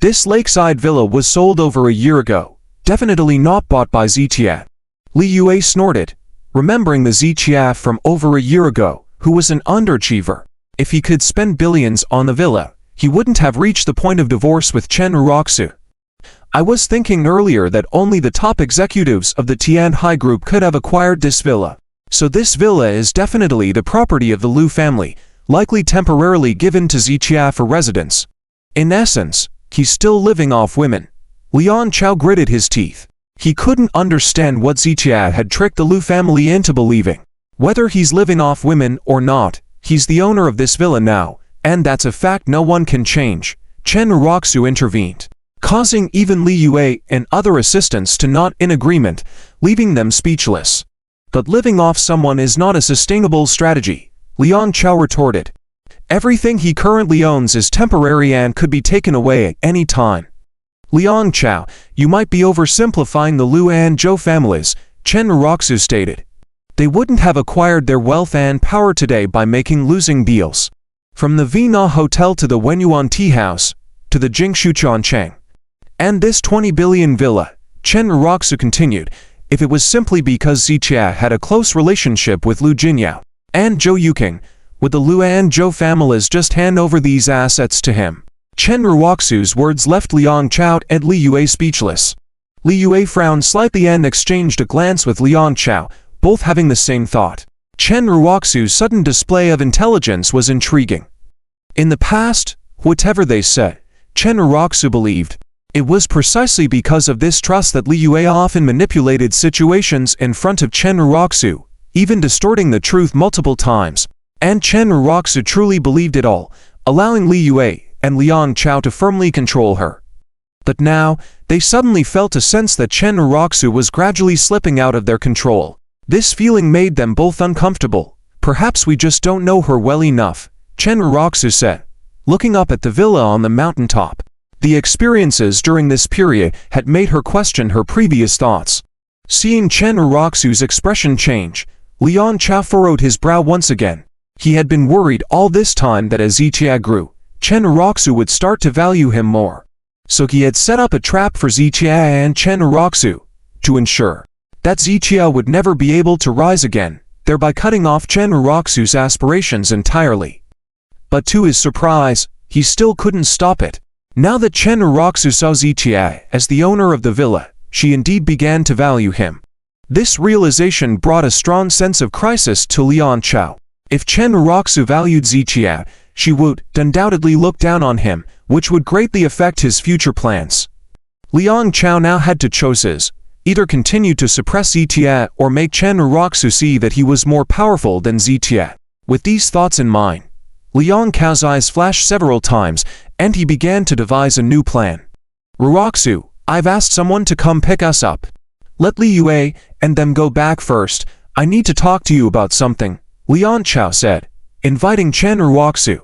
This lakeside villa was sold over a year ago, definitely not bought by Zitia. Li Yue snorted, remembering the Zitia from over a year ago, who was an underachiever. If he could spend billions on the villa, he wouldn't have reached the point of divorce with Chen Ruoxu. I was thinking earlier that only the top executives of the Tianhai Group could have acquired this villa. So this villa is definitely the property of the Lu family, likely temporarily given to Zitia for residence. In essence, he's still living off women. Liang Chao gritted his teeth. He couldn't understand what Zitia had tricked the Lu family into believing. Whether he's living off women or not, he's the owner of this villa now, and that's a fact no one can change. Chen Ruoxu intervened, causing even Li Yue and other assistants to nod in agreement, leaving them speechless. But living off someone is not a sustainable strategy, Liang Chao retorted. Everything he currently owns is temporary and could be taken away at any time. Liang Chao, you might be oversimplifying the Lu and Zhou families, Chen Ruoxu stated. They wouldn't have acquired their wealth and power today by making losing deals. From the Vina Hotel to the Wenyuan Tea House, to the Jingshu Changcheng. And this 20 billion villa, Chen Ruoxu continued, if it was simply because Zitia had a close relationship with Lu Jinyao and Zhou Yuking, would the Lu and Zhou families just hand over these assets to him? Chen Ruoxu's words left Liang Chao and Li Yue speechless. Li Yue frowned slightly and exchanged a glance with Liang Chao, both having the same thought. Chen Ruoxu's sudden display of intelligence was intriguing. In the past, whatever they said, Chen Ruoxu believed. It was precisely because of this trust that Li Yue often manipulated situations in front of Chen Ruoxu, even distorting the truth multiple times. And Chen Ruoxu truly believed it all, allowing Li Yue and Liang Chao to firmly control her. But now, they suddenly felt a sense that Chen Ruoxu was gradually slipping out of their control. This feeling made them both uncomfortable. Perhaps we just don't know her well enough, Chen Ruoxu said, looking up at the villa on the mountaintop. The experiences during this period had made her question her previous thoughts. Seeing Chen Ruoxu's expression change, Liang Chao furrowed his brow once again. He had been worried all this time that as Zitia grew, Chen Ruoxu would start to value him more. So he had set up a trap for Zitia and Chen Ruoxu, to ensure that Zitia would never be able to rise again, thereby cutting off Chen Ruoxu's aspirations entirely. But to his surprise, he still couldn't stop it. Now that Chen Ruoxu saw Zitia as the owner of the villa, she indeed began to value him. This realization brought a strong sense of crisis to Liang Chao. If Chen Ruoxu valued Zitia, she would undoubtedly look down on him, which would greatly affect his future plans. Liang Chao now had to choose: either continue to suppress Zitia or make Chen Ruoxu see that he was more powerful than Zitia. With these thoughts in mind, Liang Chao's eyes flashed several times, and he began to devise a new plan. Ruoxu, I've asked someone to come pick us up. Let Li Yue and them go back first. I need to talk to you about something, Liang Chao said, inviting Chen Ruoxu.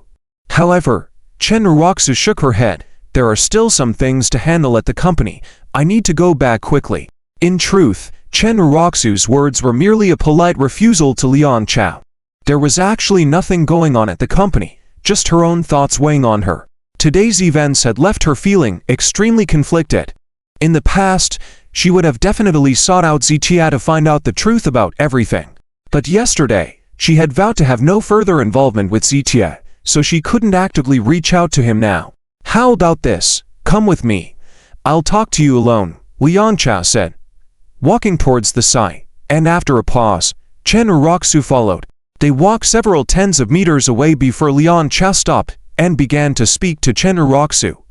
However, Chen Ruoxu shook her head. There are still some things to handle at the company. I need to go back quickly. In truth, Chen Ruoxu's words were merely a polite refusal to Liang Chao. There was actually nothing going on at the company, just her own thoughts weighing on her. Today's events had left her feeling extremely conflicted. In the past, she would have definitely sought out Zichia to find out the truth about everything. But yesterday, she had vowed to have no further involvement with Zichia, so she couldn't actively reach out to him now. How about this? Come with me. I'll talk to you alone, Liang Chao said, walking towards the side, and after a pause, Chen Roxu followed. They walked several tens of meters away before Liang Chao stopped and began to speak to Chen Roxu.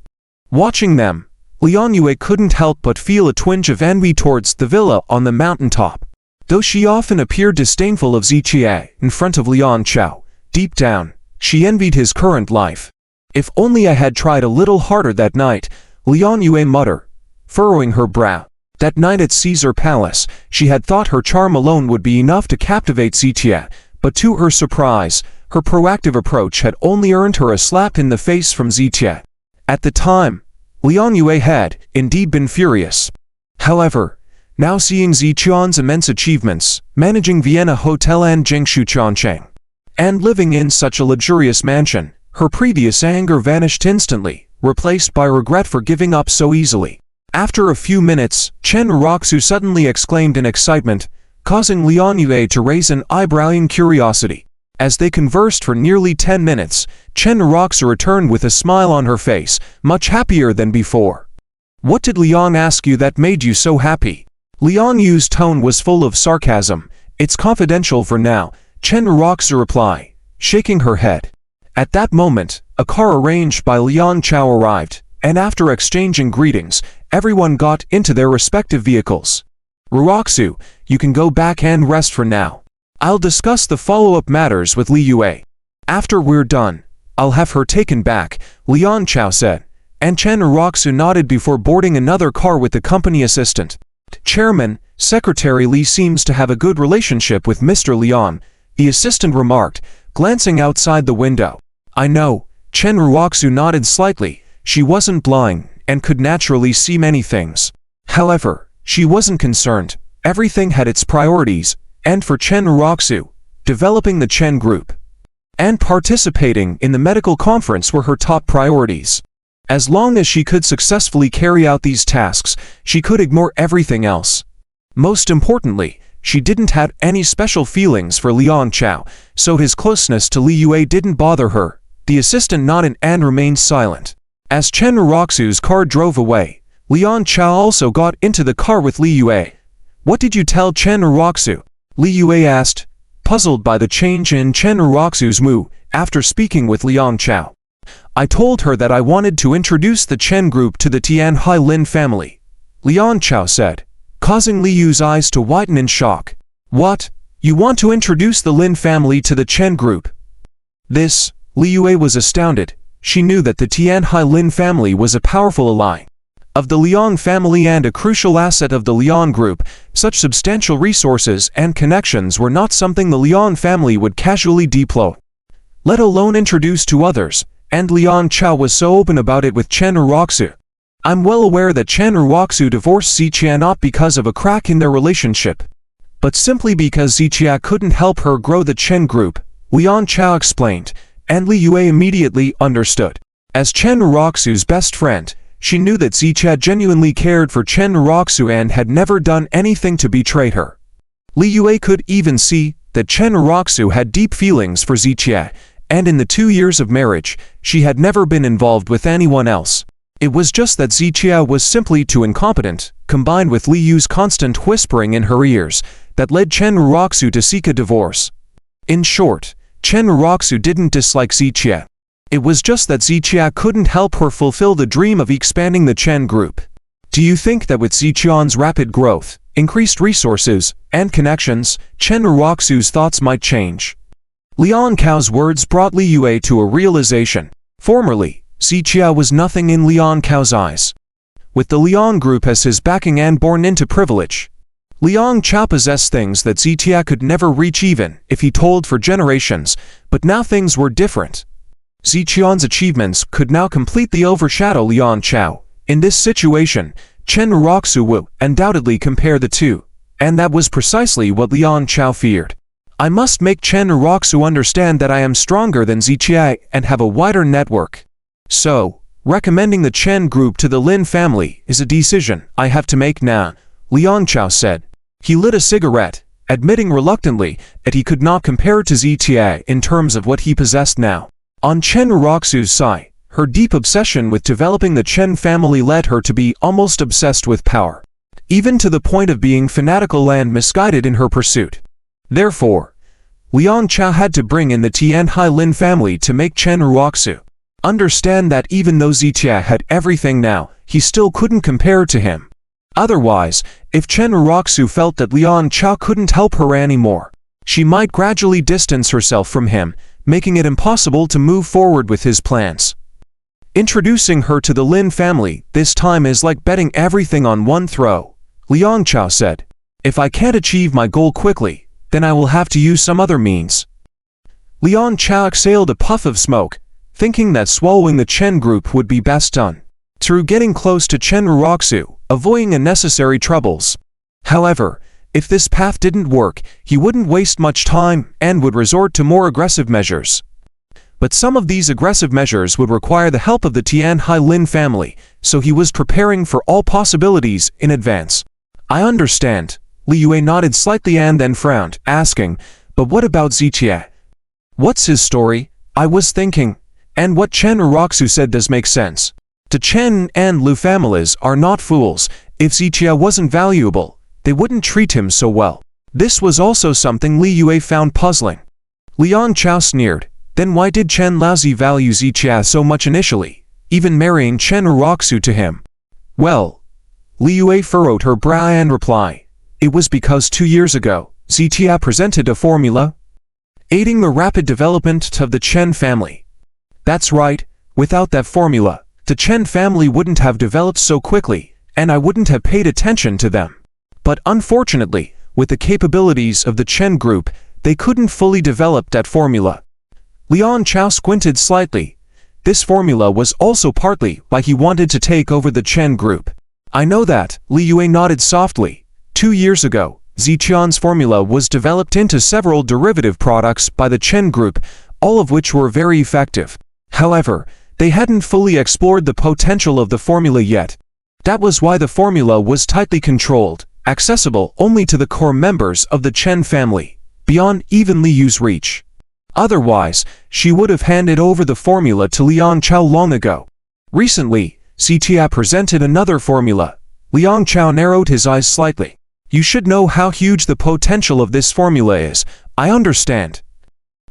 Watching them, Liang Yue couldn't help but feel a twinge of envy towards the villa on the mountaintop. Though she often appeared disdainful of Zichia in front of Liang Chao, deep down, she envied his current life. If only I had tried a little harder that night, Liang Yue muttered, furrowing her brow. That night at Caesar Palace, she had thought her charm alone would be enough to captivate Zichia, but to her surprise, her proactive approach had only earned her a slap in the face from Zichia. At the time, Liang Yue had, indeed, been furious. However, now seeing Ziqian's immense achievements, managing Vienna Hotel and Jingshu Chongqing, and living in such a luxurious mansion, her previous anger vanished instantly, replaced by regret for giving up so easily. After a few minutes, Chen Roxu suddenly exclaimed in excitement, causing Liang Yue to raise an eyebrow in curiosity. As they conversed for nearly 10 minutes, Chen Roxu returned with a smile on her face, much happier than before. What did Liang ask you that made you so happy? Liang Yu's tone was full of sarcasm. It's confidential for now, Chen Roxu replied, shaking her head. At that moment, a car arranged by Liang Chao arrived, and after exchanging greetings, everyone got into their respective vehicles. Roxu, you can go back and rest for now. I'll discuss the follow-up matters with Li Yue. After we're done, I'll have her taken back, Liang Chao said, and Chen Roxu nodded before boarding another car with the company assistant. Chairman, Secretary Li seems to have a good relationship with Mr. Liang, the assistant remarked, glancing outside the window. I know, Chen Roxu nodded slightly. She wasn't blind and could naturally see many things. However, she wasn't concerned. Everything had its priorities, and for Chen Roxu, developing the Chen Group and participating in the medical conference were her top priorities. As long as she could successfully carry out these tasks, she could ignore everything else. Most importantly, she didn't have any special feelings for Liang Chao, so his closeness to Li Yue didn't bother her. The assistant nodded and remained silent. As Chen Roxu's car drove away, Liang Chao also got into the car with Li Yue. What did you tell Chen Roxu? Li Yue asked, puzzled by the change in Chen Roxu's mood after speaking with Liang Chao. I told her that I wanted to introduce the Chen Group to the Tianhai Lin family, Liang Chao said, causing Li Yu's eyes to widen in shock. What? You want to introduce the Lin family to the Chen Group? This, Li Yue was astounded. She knew that the Tianhai Lin family was a powerful ally of the Liang family and a crucial asset of the Liang Group. Such substantial resources and connections were not something the Liang family would casually deploy, let alone introduce to others, and Liang Chao was so open about it with Chen Roxu. I'm well aware that Chen Roxu divorced Zichia not because of a crack in their relationship, but simply because Zichia couldn't help her grow the Chen Group, Liang Chao explained, and Li Yue immediately understood. As Chen Roxu's best friend, she knew that Zichia genuinely cared for Chen Roxu and had never done anything to betray her. Li Yue could even see that Chen Roxu had deep feelings for Zichia, and in the 2 years of marriage, she had never been involved with anyone else. It was just that Zichia was simply too incompetent, combined with Li Yu's constant whispering in her ears, that led Chen Roxu to seek a divorce. In short, Chen Roxu didn't dislike Zichia. It was just that Zichia couldn't help her fulfill the dream of expanding the Chen Group. Do you think that with Ziqian's rapid growth, increased resources, and connections, Chen Roxu's thoughts might change? Liang Cao's words brought Li Yue to a realization. Formerly, Zichia was nothing in Liang Cao's eyes. With the Liang Group as his backing and born into privilege, Liang Chao possessed things that Zichia could never reach even if he told for generations, but now things were different. Ziqian's achievements could now completely overshadow Liang Chao. In this situation, Chen Roxu will undoubtedly compare the two, and that was precisely what Liang Chao feared. I must make Chen Roxu understand that I am stronger than Zichia and have a wider network. So, recommending the Chen Group to the Lin family is a decision I have to make now, Liang Chao said. He lit a cigarette, admitting reluctantly that he could not compare to Zitia in terms of what he possessed now. On Chen Ruoxu's side, her deep obsession with developing the Chen family led her to be almost obsessed with power, even to the point of being fanatical and misguided in her pursuit. Therefore, Liang Chao had to bring in the Tianhai Lin family to make Chen Ruoxu understand that even though Zitia had everything now, he still couldn't compare to him. Otherwise, if Chen Ruoxu felt that Liang Chao couldn't help her anymore, she might gradually distance herself from him, making it impossible to move forward with his plans. Introducing her to the Lin family this time is like betting everything on one throw, Liang Chao said. If I can't achieve my goal quickly, then I will have to use some other means. Liang Chao exhaled a puff of smoke, thinking that swallowing the Chen group would be best done through getting close to Chen Ruoxu, avoiding unnecessary troubles. However, if this path didn't work, he wouldn't waste much time and would resort to more aggressive measures. But some of these aggressive measures would require the help of the Tianhai Lin family, so he was preparing for all possibilities in advance. I understand. Li Yue nodded slightly and then frowned, asking, but what about Zitia? What's his story? I was thinking. And what Chen Ruoxu said does make sense. The Chen and Lu families are not fools. If Zitia wasn't valuable, they wouldn't treat him so well. This was also something Li Yue found puzzling. Liang Chao sneered. Then why did Chen Laozi value Zitia so much initially, even marrying Chen Ruoxu to him? Well, Li Yue furrowed her brow and replied, it was because 2 years ago, Zitia presented a formula aiding the rapid development of the Chen family. That's right, without that formula, the Chen family wouldn't have developed so quickly, and I wouldn't have paid attention to them. But unfortunately, with the capabilities of the Chen group, they couldn't fully develop that formula. Liang Chao squinted slightly. This formula was also partly why he wanted to take over the Chen group. I know that, Li Yue nodded softly. 2 years ago, Zitian's formula was developed into several derivative products by the Chen group, all of which were very effective. However, they hadn't fully explored the potential of the formula yet. That was why the formula was tightly controlled, accessible only to the core members of the Chen family, beyond even Li Yu's reach. Otherwise, she would have handed over the formula to Liang Chao long ago. Recently, Zitia presented another formula. Liang Chao narrowed his eyes slightly. You should know how huge the potential of this formula is. I understand.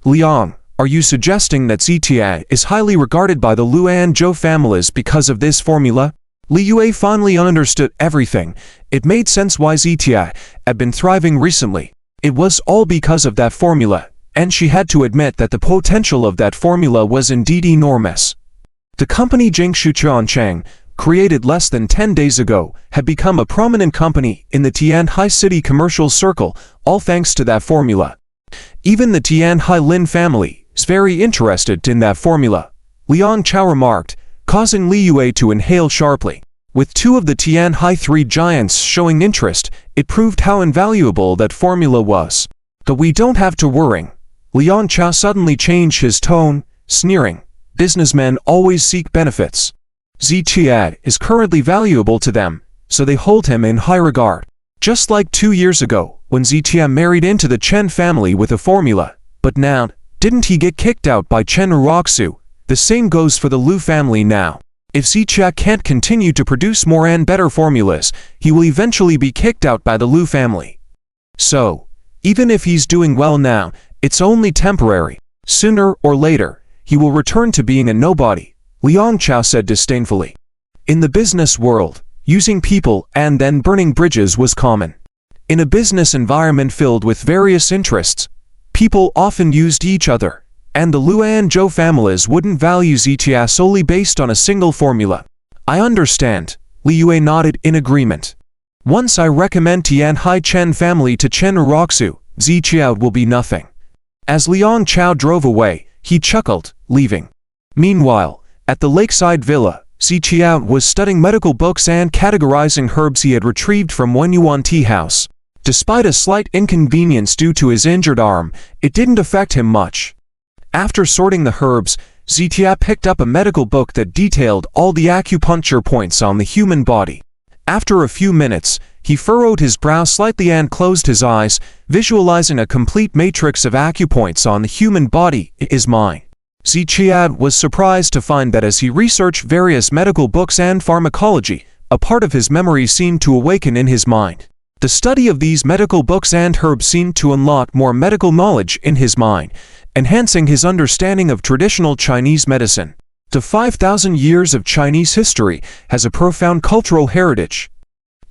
Liang, are you suggesting that Zitia is highly regarded by the Lu and Zhou families because of this formula? Li Yue finally understood everything. It made sense why Zitia had been thriving recently. It was all because of that formula, and she had to admit that the potential of that formula was indeed enormous. The company Jingshu Chang, created less than 10 days ago, had become a prominent company in the Tianhai City commercial circle, all thanks to that formula. Even the Tianhai Lin family is very interested in that formula, Liang Chao remarked, causing Li Yue to inhale sharply. With 2 of the Tianhai 3 giants showing interest, it proved how invaluable that formula was. But we don't have to worry. Liang Chao suddenly changed his tone, sneering. Businessmen always seek benefits. Zitia is currently valuable to them, so they hold him in high regard. Just like 2 years ago, when Zitia married into the Chen family with a formula. But now, didn't he get kicked out by Chen Ruoxu? The same goes for the Lu family now. If Zitia can't continue to produce more and better formulas, he will eventually be kicked out by the Lu family. So, even if he's doing well now, it's only temporary. Sooner or later, he will return to being a nobody, Liang Chao said disdainfully. In the business world, using people and then burning bridges was common. In a business environment filled with various interests, people often used each other, and the Lu and Zhou families wouldn't value Zitia solely based on a single formula. I understand, Li Yue nodded in agreement. Once I recommend Tianhai Chen family to Chen Ruoxu, Zitia will be nothing. As Liang Chao drove away, he chuckled, leaving. Meanwhile, at the lakeside villa, Zitia was studying medical books and categorizing herbs he had retrieved from Wenyuan tea house. Despite a slight inconvenience due to his injured arm, it didn't affect him much. After sorting the herbs, Zitia picked up a medical book that detailed all the acupuncture points on the human body. After a few minutes, He furrowed his brow slightly and closed his eyes, visualizing a complete matrix of acupoints on the human body. It is mine. Ziqian was surprised to find that as he researched various medical books and pharmacology, a part of his memory seemed to awaken in his mind. The study of these medical books and herbs seemed to unlock more medical knowledge in his mind, enhancing his understanding of traditional Chinese medicine. The 5,000 years of Chinese history has a profound cultural heritage.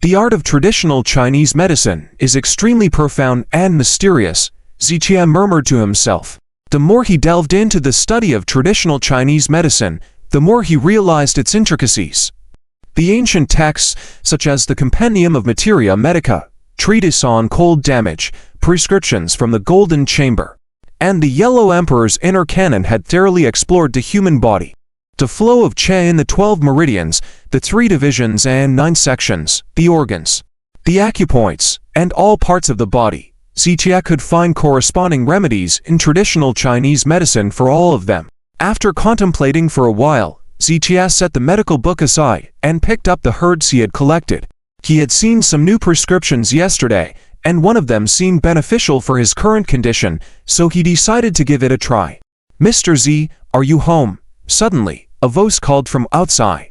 The art of traditional Chinese medicine is extremely profound and mysterious, Ziqian murmured to himself. The more he delved into the study of traditional Chinese medicine, the more he realized its intricacies. The ancient texts, such as the Compendium of Materia Medica, Treatise on Cold Damage, Prescriptions from the Golden Chamber, and the Yellow Emperor's Inner Canon had thoroughly explored the human body. The flow of Qi in the 12 meridians, the 3 divisions and 9 sections, the organs, the acupoints, and all parts of the body. Ziqian could find corresponding remedies in traditional Chinese medicine for all of them. After contemplating for a while, Ziqian set the medical book aside and picked up the herbs he had collected. He had seen some new prescriptions yesterday, and one of them seemed beneficial for his current condition, so he decided to give it a try. "Mr. Z, are you home?" Suddenly, a voice called from outside.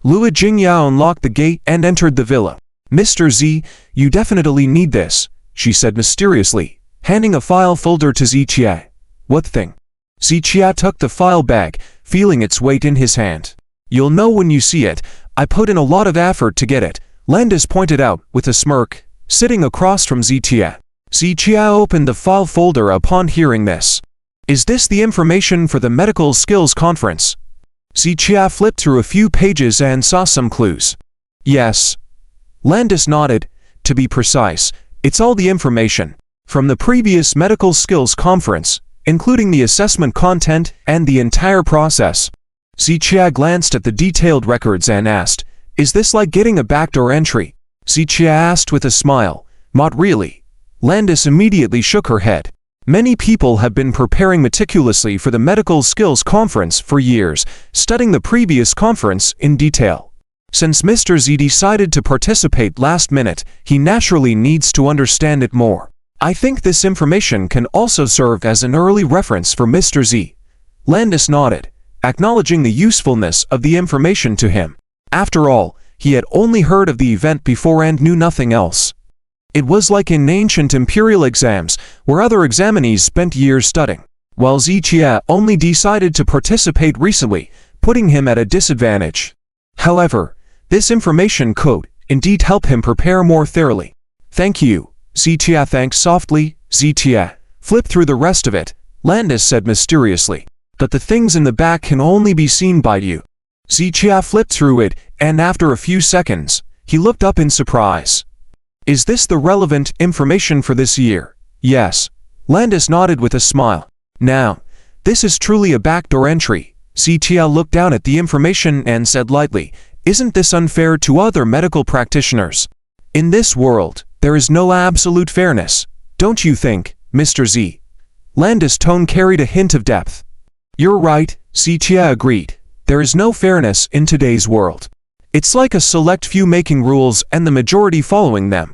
Luo Jingyao unlocked the gate and entered the villa. "Mr. Z, you definitely need this," she said mysteriously, handing a file folder to Ziqian. "What thing?" Ziqian took the file bag, feeling its weight in his hand. "You'll know when you see it. I put in a lot of effort to get it," Landis pointed out with a smirk, sitting across from Ziqian. Ziqian opened the file folder upon hearing this. "Is this the information for the Medical Skills Conference?" Ziqian flipped through a few pages and saw some clues. "Yes." Landis nodded. "To be precise, it's all the information from the previous Medical Skills Conference, including the assessment content and the entire process." Ziqian glanced at the detailed records and asked, "Is this like getting a backdoor entry?" Ziqian asked with a smile. "Not really." Landis immediately shook her head. Many people have been preparing meticulously for the Medical Skills Conference for years, studying the previous conference in detail. Since Mr. Z decided to participate last minute, he naturally needs to understand it more. I think this information can also serve as an early reference for Mr. Z. Landis nodded, acknowledging the usefulness of the information to him. After all, he had only heard of the event before and knew nothing else. It was like in ancient imperial exams, where other examinees spent years studying, while Ziqian only decided to participate recently, putting him at a disadvantage. However, this information could, indeed, help him prepare more thoroughly. "Thank you," Ziqian thanked softly. Ziqian, flip through the rest of it, Landis said mysteriously. "But the things in the back can only be seen by you." Ziqian flipped through it, and after a few seconds, he looked up in surprise. "Is this the relevant information for this year?" "Yes." Landis nodded with a smile. "Now, this is truly a backdoor entry." Ziqian looked down at the information and said lightly, "Isn't this unfair to other medical practitioners? In this world, there is no absolute fairness, don't you think, Mr. Z?" Landis' tone carried a hint of depth. "You're right," Ziqian agreed. "There is no fairness in today's world. It's like a select few making rules and the majority following them.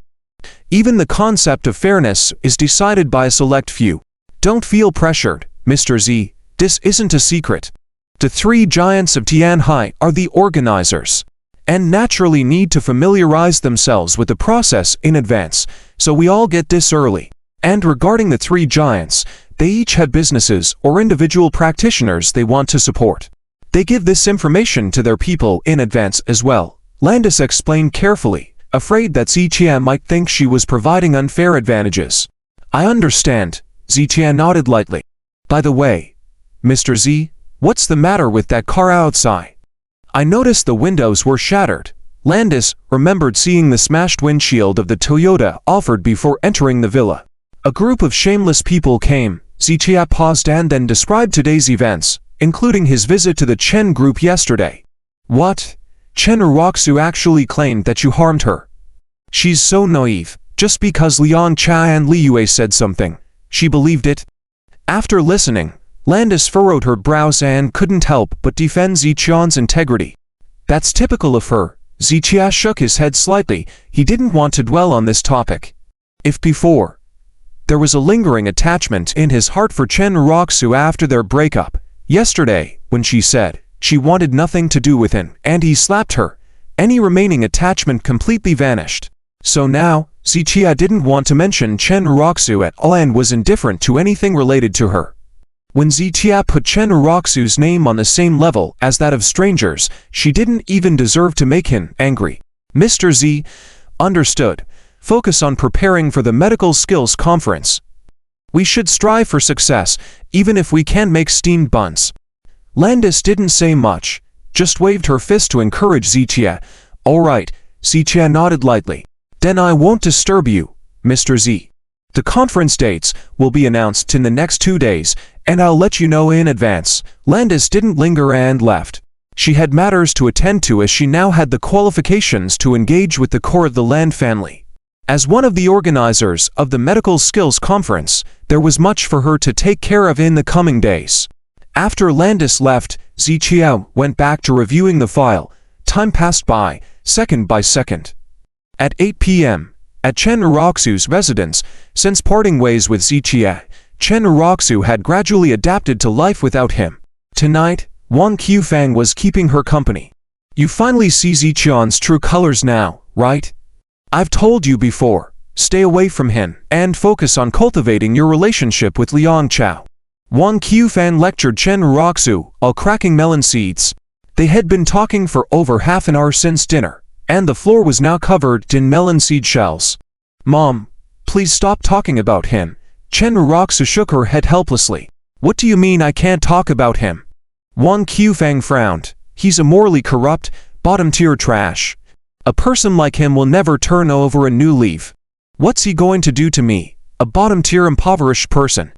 Even the concept of fairness is decided by a select few. Don't feel pressured, Mr. Z, this isn't a secret. The 3 giants of Tianhai are the organizers, and naturally need to familiarize themselves with the process in advance, so we all get this early. And regarding the 3 giants, they each have businesses or individual practitioners they want to support. They give this information to their people in advance as well," Landis explained carefully, afraid that Ziqian might think she was providing unfair advantages. "I understand," Ziqian nodded lightly. "By the way, Mr. Z, what's the matter with that car outside? I noticed the windows were shattered." Landis remembered seeing the smashed windshield of the Toyota offered before entering the villa. "A group of shameless people came." Ziqian paused and then described today's events, including his visit to the Chen group yesterday. "What? Chen Uroxu actually claimed that you harmed her. She's so naive. Just because Liang Cha and Li Yue said something, she believed it?" After listening, Landis furrowed her brows and couldn't help but defend Ziqian's integrity. "That's typical of her," Zichia shook his head slightly. He didn't want to dwell on this topic. If before, there was a lingering attachment in his heart for Chen Roxu after their breakup, yesterday, when she said she wanted nothing to do with him and he slapped her, any remaining attachment completely vanished. So now, Zichia didn't want to mention Chen Roxu at all and was indifferent to anything related to her. When Zichia put Chen Roxu's name on the same level as that of strangers, she didn't even deserve to make him angry. Mr. Z understood. Focus on preparing for the medical skills conference. We should strive for success, even if we can't make steamed buns. Landis didn't say much, just waved her fist to encourage Zichia. All right, Zichia nodded lightly. Then I won't disturb you, Mr. Z. The conference dates will be announced in the next 2 days, and I'll let you know in advance. Landis didn't linger and left. She had matters to attend to as she now had the qualifications to engage with the core of the Land family. As one of the organizers of the Medical Skills Conference, there was much for her to take care of in the coming days. After Landis left, Zichia went back to reviewing the file. Time passed by, second by second. At 8 p.m., at Chen Roxu's residence, since parting ways with Zichia, Chen Roxu had gradually adapted to life without him. Tonight, Wang Qufang was keeping her company. You finally see Ziqian's true colors now, right? I've told you before, stay away from him and focus on cultivating your relationship with Liang Chao. Wang Qufang lectured Chen Roxu while cracking melon seeds. They had been talking for over half an hour since dinner, and the floor was now covered in melon seed shells. Mom, please stop talking about him. Chen Roxu shook her head helplessly. What do you mean I can't talk about him? Wang Qufang frowned. He's a morally corrupt, bottom-tier trash. A person like him will never turn over a new leaf. What's he going to do to me, a bottom-tier impoverished person?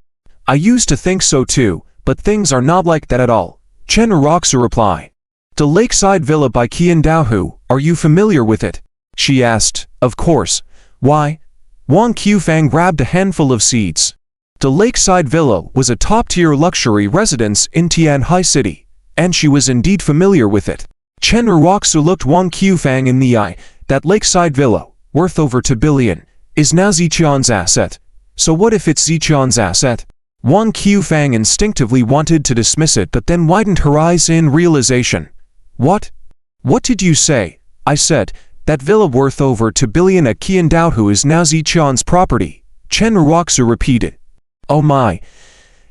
I used to think so too, but things are not like that at all. Chen Roxu replied. The lakeside villa by Qian Daohu, are you familiar with it? She asked. Of course. Why? Wang Qufang grabbed a handful of seeds. The lakeside villa was a top-tier luxury residence in Tianhai City, and she was indeed familiar with it. Chen Roxu looked Wang Qufang in the eye. That lakeside villa, worth over 2 billion, is now Ziqian's asset. So what if it's Ziqian's asset? Wang Qufang instinctively wanted to dismiss it but then widened her eyes in realization. What? What did you say? I said, that villa worth over 2 billion at Qian Daohu is now Ziqian's property. Chen Roxu repeated. Oh my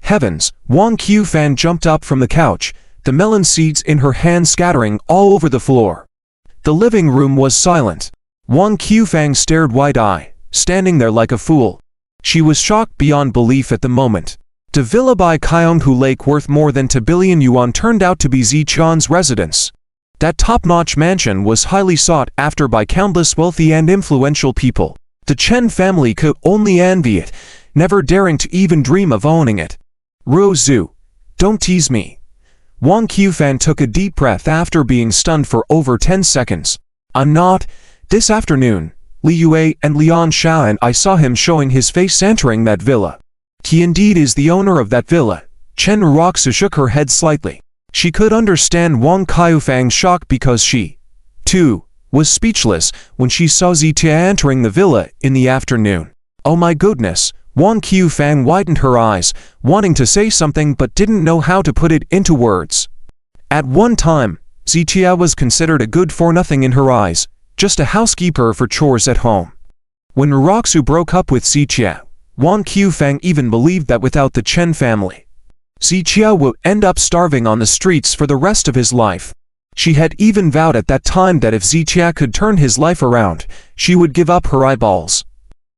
heavens! Wang Qufang jumped up from the couch, the melon seeds in her hand scattering all over the floor. The living room was silent. Wang Qufang stared wide-eyed, standing there like a fool. She was shocked beyond belief at the moment. The villa by Kyonghu Lake worth more than 2 billion yuan turned out to be Ziqian's residence. That top-notch mansion was highly sought after by countless wealthy and influential people. The Chen family could only envy it, never daring to even dream of owning it. Ruo Zhu, don't tease me. Wang Qufang took a deep breath after being stunned for over 10 seconds. I'm not. This afternoon, Li Yue and Lian Shao and I saw him showing his face entering that villa. He indeed is the owner of that villa. Chen Roxu shook her head slightly. She could understand Wang Qufang's shock because she, too, was speechless when she saw Zitia entering the villa in the afternoon. Oh my goodness! Wang Qufang widened her eyes, wanting to say something but didn't know how to put it into words. At one time, Zitia was considered a good-for-nothing in her eyes, just a housekeeper for chores at home. When Roxu broke up with Zitia, Wang Qufang even believed that without the Chen family, Zitia would end up starving on the streets for the rest of his life. She had even vowed at that time that if Zitia could turn his life around, she would give up her eyeballs.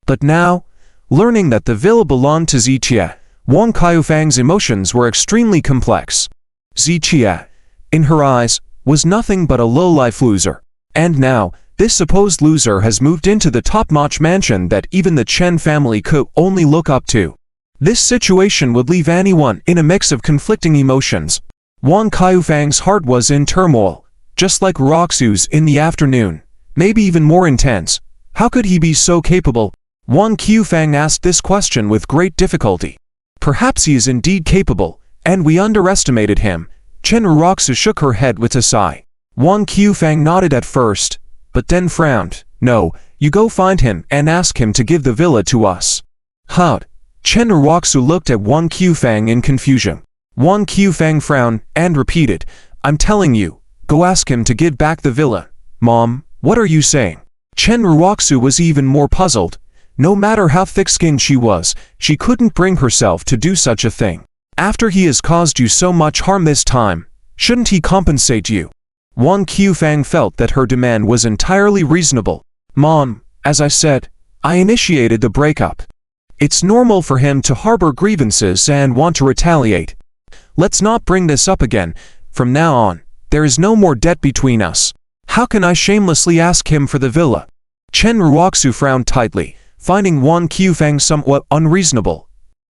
But now, learning that the villa belonged to Zitia, Wang Qufang's emotions were extremely complex. Zitia, in her eyes, was nothing but a low-life loser. And now, this supposed loser has moved into the top-notch mansion that even the Chen family could only look up to. This situation would leave anyone in a mix of conflicting emotions. Wang Qufang's heart was in turmoil, just like Roxu's in the afternoon, maybe even more intense. How could he be so capable? Wang Qufang asked this question with great difficulty. Perhaps he is indeed capable, and we underestimated him. Chen Roxu shook her head with a sigh. Wang Qufang nodded at first, but then frowned. "No, you go find him and ask him to give the villa to us." Huh? Chen Ruoxu looked at Wang Qufang in confusion. Wang Qufang frowned and repeated, "I'm telling you, go ask him to give back the villa." "Mom, what are you saying?" Chen Ruoxu was even more puzzled. No matter how thick-skinned she was, she couldn't bring herself to do such a thing. "After he has caused you so much harm this time, shouldn't he compensate you?" Wang Qufang felt that her demand was entirely reasonable. "Mom, as I said, I initiated the breakup. It's normal for him to harbor grievances and want to retaliate. Let's not bring this up again. From now on, there is no more debt between us. How can I shamelessly ask him for the villa?" Chen Ruoxu frowned tightly, finding Wang Qufang somewhat unreasonable.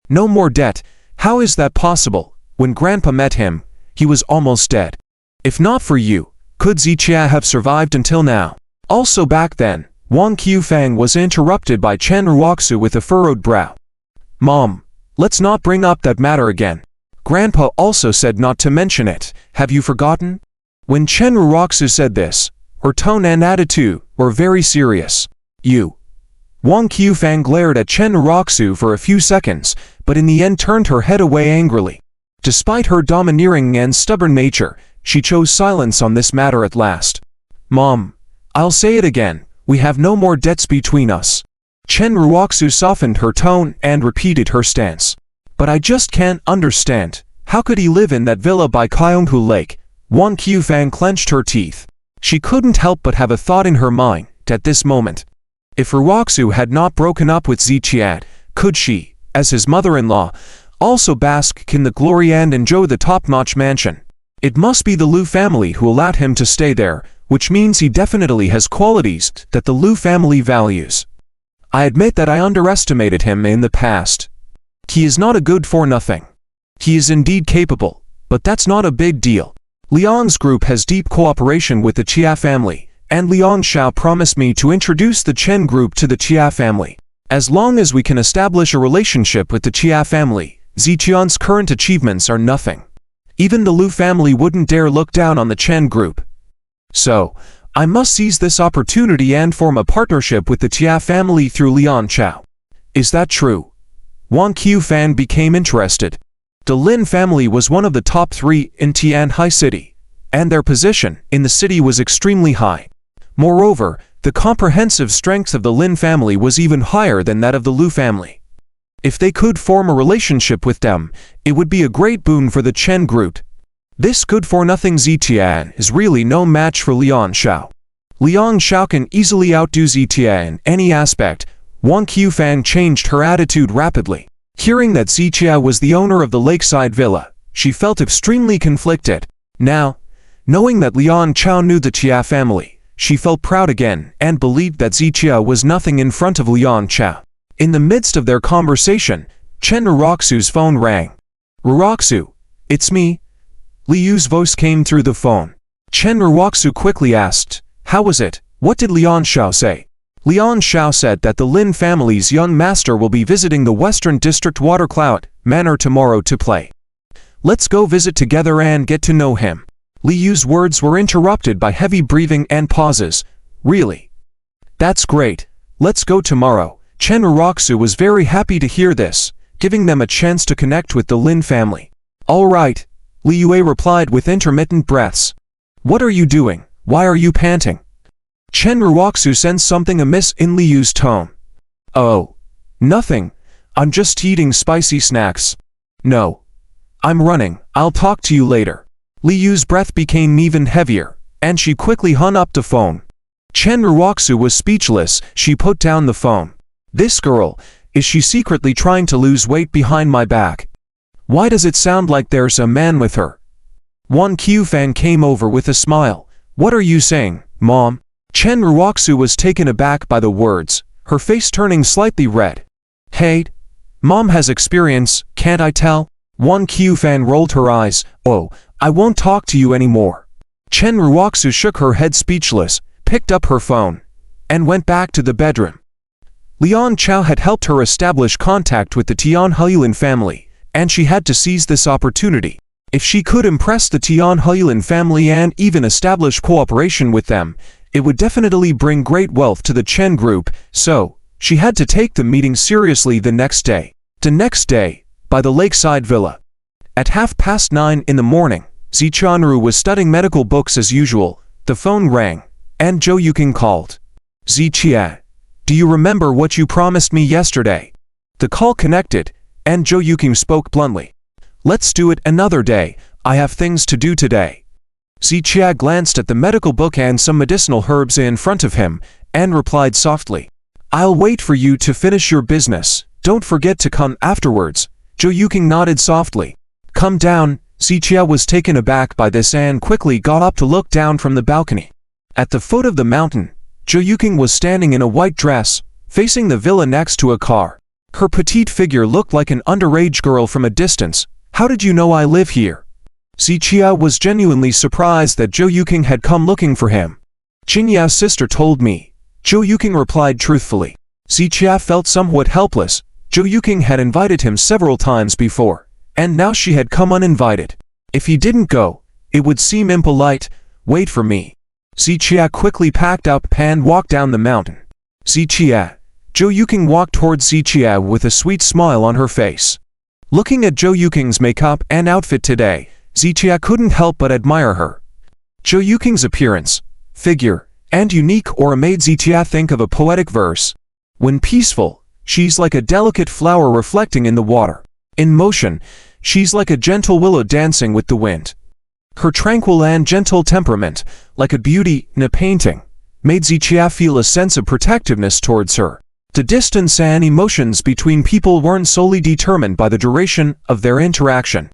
"No more debt? How is that possible? When Grandpa met him, he was almost dead. If not for you, could Zichia have survived until now?" Also back then, Wang Qufang was interrupted by Chen Ruoxu with a furrowed brow. "Mom, let's not bring up that matter again. Grandpa also said not to mention it. Have you forgotten?" When Chen Ruoxu said this, her tone and attitude were very serious. "You." Wang Qufang glared at Chen Ruoxu for a few seconds, but in the end turned her head away angrily. Despite her domineering and stubborn nature, she chose silence on this matter at last. "Mom, I'll say it again. We have no more debts between us." Chen Ruoxu softened her tone and repeated her stance. "But I just can't understand. How could he live in that villa by Kyonghu Lake?" Wang Qufang clenched her teeth. She couldn't help but have a thought in her mind at this moment. If Ruoxu had not broken up with Zichia, could she, as his mother-in-law, also bask in the glory and enjoy the top-notch mansion? It must be the Liu family who allowed him to stay there, which means he definitely has qualities that the Liu family values. I admit that I underestimated him in the past. He is not a good-for-nothing. He is indeed capable, but that's not a big deal. Liang's group has deep cooperation with the Chia family, and Liang Xiao promised me to introduce the Chen group to the Chia family. As long as we can establish a relationship with the Chia family, Ziqian's current achievements are nothing. Even the Liu family wouldn't dare look down on the Chen group. So, I must seize this opportunity and form a partnership with the Chia family through Liang Xiao. Is that true? Wang Qufang became interested. The Lin family was one of the top 3 in Tianhai City, and their position in the city was extremely high. Moreover, the comprehensive strength of the Lin family was even higher than that of the Liu family. If they could form a relationship with them, it would be a great boon for the Chen group. This good-for-nothing Ziqian is really no match for Liang Xiao. Liang Xiao can easily outdo Ziqian in any aspect. Wang Qufang changed her attitude rapidly. Hearing that Ziqia was the owner of the lakeside villa, she felt extremely conflicted. Now, knowing that Liang Xiao knew the Chia family, she felt proud again and believed that Ziqia was nothing in front of Liang Xiao. In the midst of their conversation, Chen Ruoxu's phone rang. "Ruoxu, it's me." Liu's voice came through the phone. Chen Ruoxu quickly asked, "How was it? What did Liang Xiao say?" Liang Xiao said that the Lin family's young master will be visiting the Western District Water Cloud Manor tomorrow to play. Let's go visit together and get to know him. Liu's words were interrupted by heavy breathing and pauses. "Really? That's great. Let's go tomorrow." Chen Ruoxu was very happy to hear this, giving them a chance to connect with the Lin family. "All right," Liu replied with intermittent breaths. "What are you doing? Why are you panting?" Chen Ruoxu sensed something amiss in Liu's tone. "Oh, nothing. I'm just eating spicy snacks." "No. I'm running. I'll talk to you later." Liu's breath became even heavier, and she quickly hung up the phone. Chen Ruoxu was speechless. She put down the phone. "This girl, is she secretly trying to lose weight behind my back? Why does it sound like there's a man with her?" Wang Qufang came over with a smile. "What are you saying, Mom?" Chen Ruoxu was taken aback by the words, her face turning slightly red. "Hey, Mom has experience, can't I tell?" Wang Qufang rolled her eyes. "Oh, I won't talk to you anymore." Chen Ruoxu shook her head speechless, picked up her phone, and went back to the bedroom. Liang Xiao had helped her establish contact with the Tianhuilin family, and she had to seize this opportunity. If she could impress the Tianhuilin family and even establish cooperation with them, It would definitely bring great wealth to the Chen group, so she had to take the meeting seriously the next day. The next day, by the lakeside villa. At 9:30 in the morning, Ziqianru was studying medical books as usual. The phone rang, and Zhou Yuqing called. Ziqia, do you remember what you promised me yesterday? The call connected, and Zhou Yuqing spoke bluntly. Let's do it another day, I have things to do today. Ziqia glanced at the medical book and some medicinal herbs in front of him, and replied softly. I'll wait for you to finish your business, don't forget to come afterwards. Zhou Yuqing nodded softly. Come down. Ziqia was taken aback by this and quickly got up to look down from the balcony. At the foot of the mountain, Zhou Yuqing was standing in a white dress, facing the villa next to a car. Her petite figure looked like an underage girl from a distance. How did you know I live here? Ziqia was genuinely surprised that Zhou Yuqing had come looking for him. Jinya's sister told me. Zhou Yuqing replied truthfully. Ziqia felt somewhat helpless. Zhou Yuqing had invited him several times before, and now she had come uninvited. If he didn't go, it would seem impolite. Wait for me. Ziqia quickly packed up and walked down the mountain. Ziqia. Zhou Yuqing walked towards Ziqia with a sweet smile on her face. Looking at Zhou Yuqing's makeup and outfit today, Ziqia couldn't help but admire her. Zhou Yuqing's appearance, figure, and unique aura made Ziqia think of a poetic verse. When peaceful, she's like a delicate flower reflecting in the water. In motion, she's like a gentle willow dancing with the wind. Her tranquil and gentle temperament, like a beauty in a painting, made Ziqia feel a sense of protectiveness towards her. The distance and emotions between people weren't solely determined by the duration of their interaction.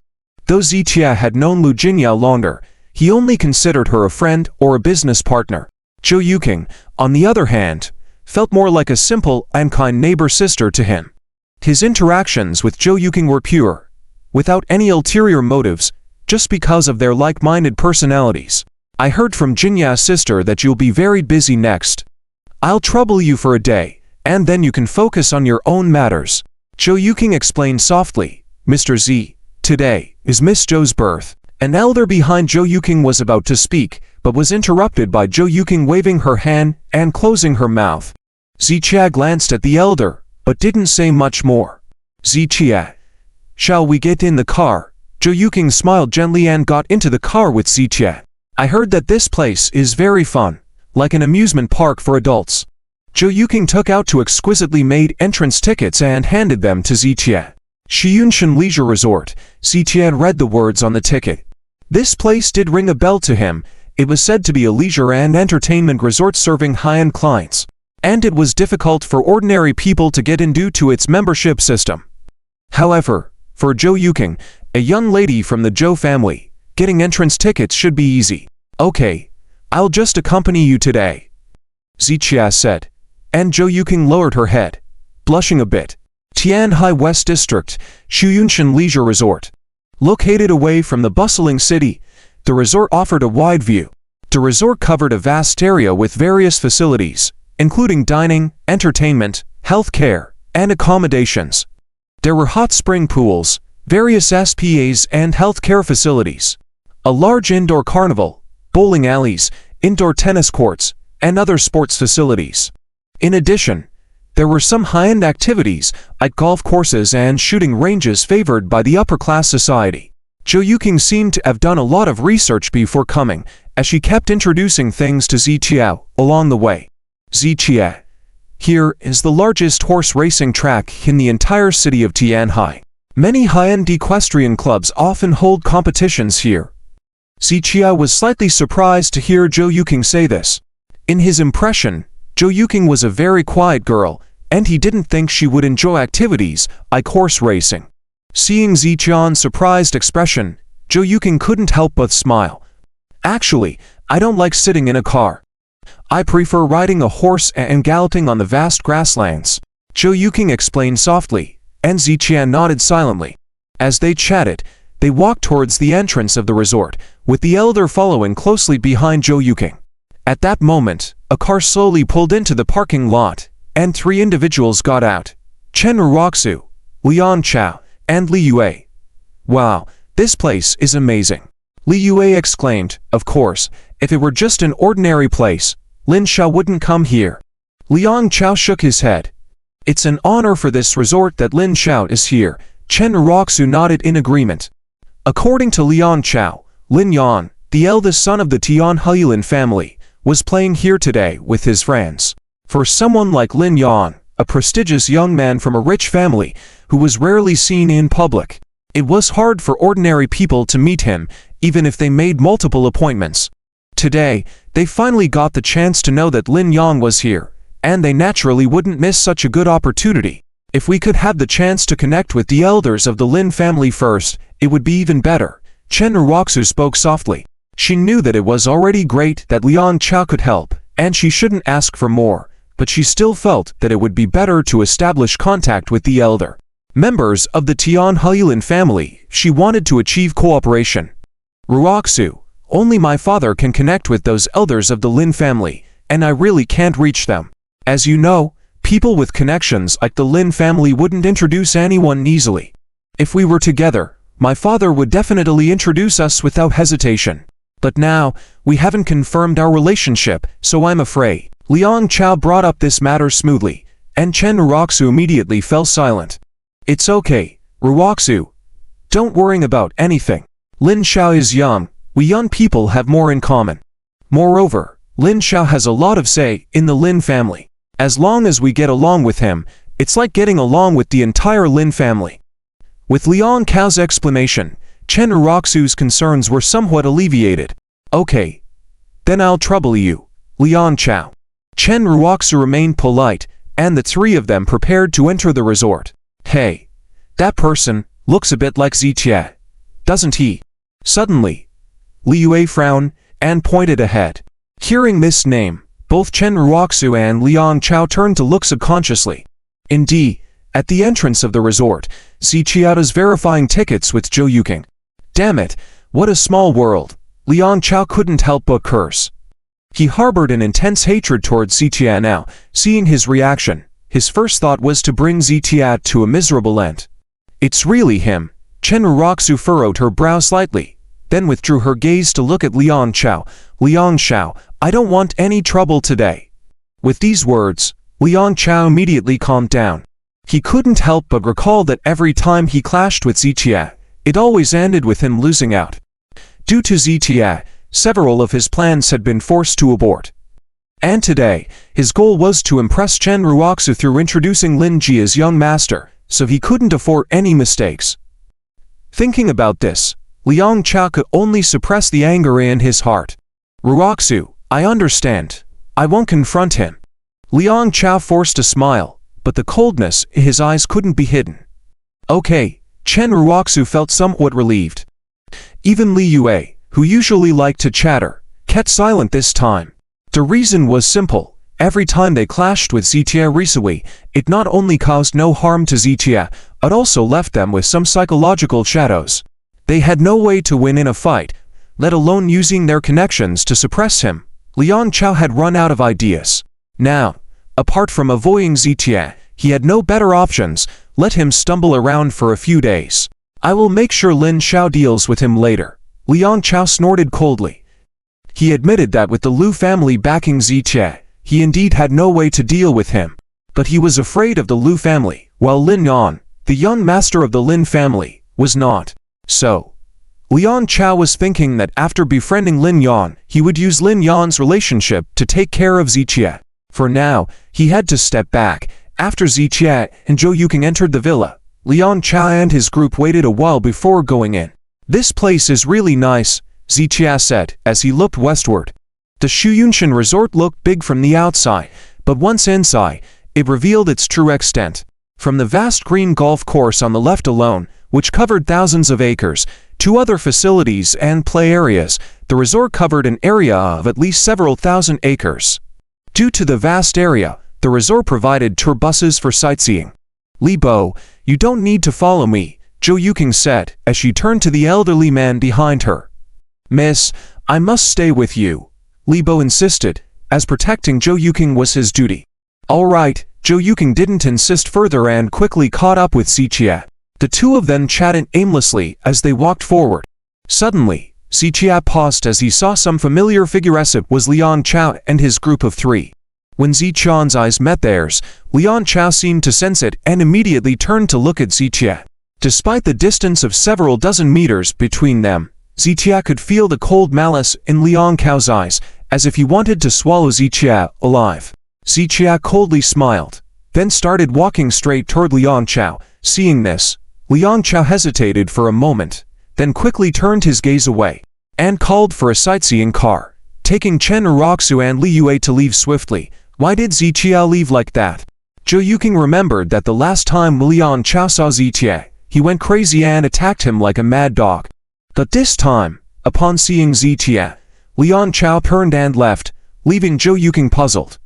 Though Ziqia had known Lu Jinya longer, he only considered her a friend or a business partner. Zhou Yuqing, on the other hand, felt more like a simple and kind neighbor sister to him. His interactions with Zhou Yuqing were pure, without any ulterior motives, just because of their like-minded personalities. I heard from Jinya's sister that you'll be very busy next. I'll trouble you for a day, and then you can focus on your own matters. Zhou Yuqing explained softly. Mr. Z, today is Miss Zhou's birth. An elder behind Zhou Yuqing was about to speak, but was interrupted by Zhou Yuqing waving her hand and closing her mouth. Ziqia glanced at the elder, but didn't say much more. Ziqia, shall we get in the car? Zhou Yuqing smiled gently and got into the car with Ziqia. I heard that this place is very fun, like an amusement park for adults. Zhou Yuqing took out two exquisitely made entrance tickets and handed them to Ziqia. Shiyunshan Leisure Resort. Ziqia read the words on the ticket. This place did ring a bell to him. It was said to be a leisure and entertainment resort serving high-end clients, and it was difficult for ordinary people to get in due to its membership system. However, for Zhou Yuqing, a young lady from the Zhou family, getting entrance tickets should be easy. Okay, I'll just accompany you today, Ziqia said, and Zhou Yuqing lowered her head, blushing a bit. Tianhai West District, Shiyunshan Leisure Resort. Located away from the bustling city, the resort offered a wide view. The resort covered a vast area with various facilities, including dining, entertainment, health care, and accommodations. There were hot spring pools, various SPAs and health care facilities, a large indoor carnival, bowling alleys, indoor tennis courts, and other sports facilities. In addition, there were some high-end activities, like golf courses and shooting ranges favored by the upper-class society. Zhou Yuqing seemed to have done a lot of research before coming, as she kept introducing things to Ziqia along the way. Ziqia, here is the largest horse racing track in the entire city of Tianhai. Many high-end equestrian clubs often hold competitions here. Ziqia was slightly surprised to hear Zhou Yuqing say this. In his impression, Zhou Yuqing was a very quiet girl, and he didn't think she would enjoy activities like horse racing. Seeing Ziqian's surprised expression, Zhou Yuqing couldn't help but smile. Actually, I don't like sitting in a car. I prefer riding a horse and galloping on the vast grasslands, Zhou Yuqing explained softly, and Ziqian nodded silently. As they chatted, they walked towards the entrance of the resort, with the elder following closely behind Zhou Yuqing. At that moment, a car slowly pulled into the parking lot, and three individuals got out. Chen Ruoxu, Lian Chao, and Li Yue. Wow, this place is amazing, Li Yue exclaimed. Of course, if it were just an ordinary place, Lin Xiao wouldn't come here. Liang Chao shook his head. It's an honor for this resort that Lin Xiao is here. Chen Ruoxu nodded in agreement. According to Liang Chao, Lin Yan, the eldest son of the Tian Huilin family, was playing here today with his friends. For someone like Lin Yan, a prestigious young man from a rich family, who was rarely seen in public, it was hard for ordinary people to meet him, even if they made multiple appointments. Today, they finally got the chance to know that Lin Yan was here, and they naturally wouldn't miss such a good opportunity. If we could have the chance to connect with the elders of the Lin family first, it would be even better. Chen Ruoxu spoke softly. She knew that it was already great that Liang Chao could help, and she shouldn't ask for more, but she still felt that it would be better to establish contact with the elder members of the Tian Huilin family. She wanted to achieve cooperation. Ruoxu, only my father can connect with those elders of the Lin family, and I really can't reach them. As you know, people with connections like the Lin family wouldn't introduce anyone easily. If we were together, my father would definitely introduce us without hesitation. But now, we haven't confirmed our relationship, so I'm afraid. Liang Chao brought up this matter smoothly, and Chen Ruoxu immediately fell silent. It's okay, Ruoxu. Don't worry about anything. Lin Xiao is young. We young people have more in common. Moreover, Lin Xiao has a lot of say in the Lin family. As long as we get along with him, it's like getting along with the entire Lin family. With Liang Cao's explanation, Chen Ruoxu's concerns were somewhat alleviated. Okay. Then I'll trouble you, Liang Chao. Chen Ruoxu remained polite, and the three of them prepared to enter the resort. Hey, that person looks a bit like Zitia, doesn't he? Suddenly, Li Yue frowned and pointed ahead. Hearing this name, both Chen Ruoxu and Liang Chao turned to look subconsciously. Indeed, at the entrance of the resort, Zitia was verifying tickets with Zhou Yuking. Damn it, what a small world. Liang Chao couldn't help but curse. He harbored an intense hatred towards Zitia now. Seeing his reaction, his first thought was to bring Zitia to a miserable end. It's really him. Chen Ruoxu furrowed her brow slightly, then withdrew her gaze to look at Liang Chao. Liang Chao, I don't want any trouble today. With these words, Liang Chao immediately calmed down. He couldn't help but recall that every time he clashed with Zitia, it always ended with him losing out. Due to Zitia, several of his plans had been forced to abort. And today, his goal was to impress Chen Ruoxu through introducing Lin Ji as young master, so he couldn't afford any mistakes. Thinking about this, Liang Chao could only suppress the anger in his heart. Ruoxu, I understand. I won't confront him. Liang Chao forced a smile, but the coldness in his eyes couldn't be hidden. Okay, Chen Ruoxu felt somewhat relieved. Even Li Yue, who usually liked to chatter, kept silent this time. The reason was simple. Every time they clashed with Zitia recently, it not only caused no harm to Zitia, it also left them with some psychological shadows. They had no way to win in a fight, let alone using their connections to suppress him. Liang Chao had run out of ideas. Now, apart from avoiding Zitia, he had no better options. Let him stumble around for a few days. I will make sure Lin Xiao deals with him later. Liang Chao snorted coldly. He admitted that with the Lu family backing Zitia, he indeed had no way to deal with him. But he was afraid of the Lu family, while Lin Yan, the young master of the Lin family, was not. So, Liang Chao was thinking that after befriending Lin Yan, he would use Lin Yan's relationship to take care of Zitia. For now, he had to step back. After Zitia and Zhou Yuking entered the villa, Liang Chao and his group waited a while before going in. This place is really nice, Zitia said as he looked westward. The Shuyunshan resort looked big from the outside, but once inside, it revealed its true extent. From the vast green golf course on the left alone, which covered thousands of acres, to other facilities and play areas, the resort covered an area of at least several thousand acres. Due to the vast area, the resort provided tour buses for sightseeing. Li Bo, you don't need to follow me, Zhou Yuking said as she turned to the elderly man behind her. Miss, I must stay with you, Li Bo insisted, as protecting Zhou Yuking was his duty. All right, Zhou Yuking didn't insist further and quickly caught up with Zitia. The two of them chatted aimlessly as they walked forward. Suddenly, Zichia paused as he saw some familiar figures. It was Liang Chao and his group of 3. When Ziqian's eyes met theirs, Liang Chao seemed to sense it and immediately turned to look at Zichia. Despite the distance of several dozen meters between them, Zichia could feel the cold malice in Liang Chao's eyes, as if he wanted to swallow Zichia alive. Zichia coldly smiled, then started walking straight toward Liang Chao. Seeing this, Liang Chao hesitated for a moment, then quickly turned his gaze away, and called for a sightseeing car, taking Chen Uroxu and Li Yue to leave swiftly. Why did Zichia leave like that? Zhou Yuqing remembered that the last time Liang Chao saw Zichia, he went crazy and attacked him like a mad dog. But this time, upon seeing Zichia, Liang Chao turned and left, leaving Zhou Yuqing puzzled.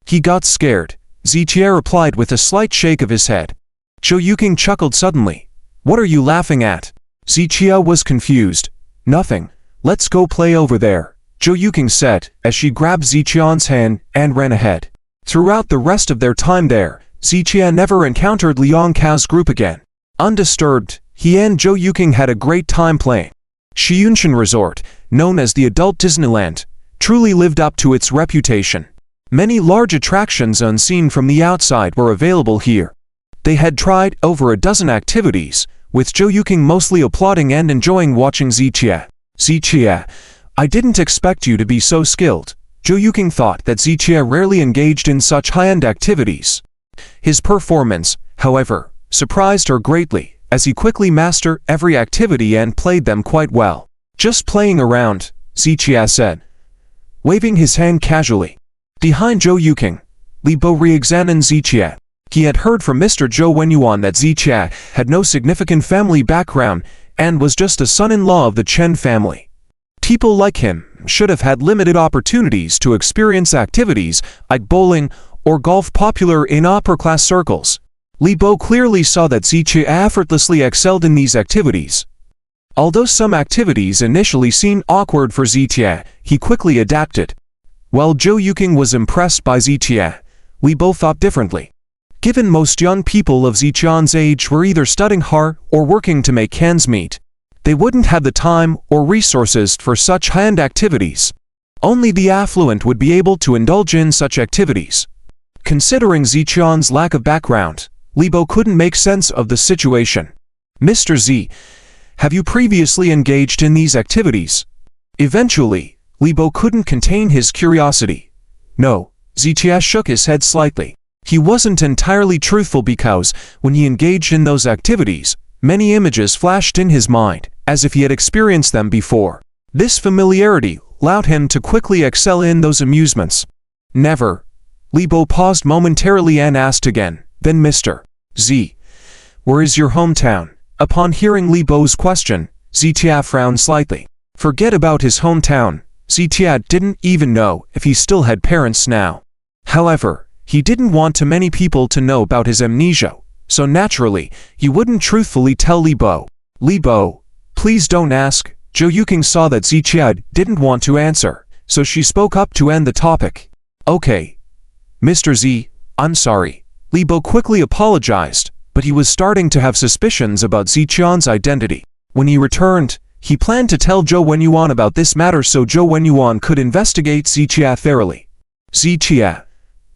He got scared. Zichia replied with a slight shake of his head. Zhou Yuqing chuckled suddenly. What are you laughing at? Zichia was confused. Nothing. Let's go play over there, Zhou Yuqing said, as she grabbed Ziqian's hand and ran ahead. Throughout the rest of their time there, Zichia never encountered Liang Chao's group again. Undisturbed, he and Zhou Yuqing had a great time playing. Xiunshan Resort, known as the adult Disneyland, truly lived up to its reputation. Many large attractions unseen from the outside were available here. They had tried over a dozen activities, with Zhou Yuqing mostly applauding and enjoying watching Zichia. Zichia, I didn't expect you to be so skilled. Zhou Yuqing thought that Zichia rarely engaged in such high-end activities. His performance, however, surprised her greatly, as he quickly mastered every activity and played them quite well. Just playing around, Zichia said, waving his hand casually. Behind Zhou Yuqing, Li Bo re-examined Zichia. He had heard from Mr. Zhou Wenyuan that Zichia had no significant family background and was just a son-in-law of the Chen family. People like him should have had limited opportunities to experience activities like bowling or golf popular in upper-class circles. Li Bo clearly saw that Zichia effortlessly excelled in these activities. Although some activities initially seemed awkward for Zichia, he quickly adapted. While Zhou Yuqing was impressed by Zichia, Li Bo thought differently. Given most young people of Ziqian's age were either studying hard or working to make ends meet, they wouldn't have the time or resources for such high-end activities. Only the affluent would be able to indulge in such activities. Considering Ziqian's lack of background, Li Bo couldn't make sense of the situation. Mr. Z, have you previously engaged in these activities? Eventually, Li Bo couldn't contain his curiosity. No, Zichia shook his head slightly. He wasn't entirely truthful because, when he engaged in those activities, many images flashed in his mind, as if he had experienced them before. This familiarity allowed him to quickly excel in those amusements. Never. Li Bo paused momentarily and asked again, then Mr. Z, where is your hometown? Upon hearing Li Bo's question, Zichia frowned slightly. Forget about his hometown. Zichia didn't even know if he still had parents now. However, he didn't want too many people to know about his amnesia, so naturally, he wouldn't truthfully tell Li Bo. Li Bo, please don't ask. Zhou Yuqing saw that Zichia didn't want to answer, so she spoke up to end the topic. Okay. Mr. Z, I'm sorry. Li Bo quickly apologized, but he was starting to have suspicions about Ziqian's identity. When he returned, he planned to tell Zhou Wenyuan about this matter so Zhou Wenyuan could investigate Zichia thoroughly. Zichia,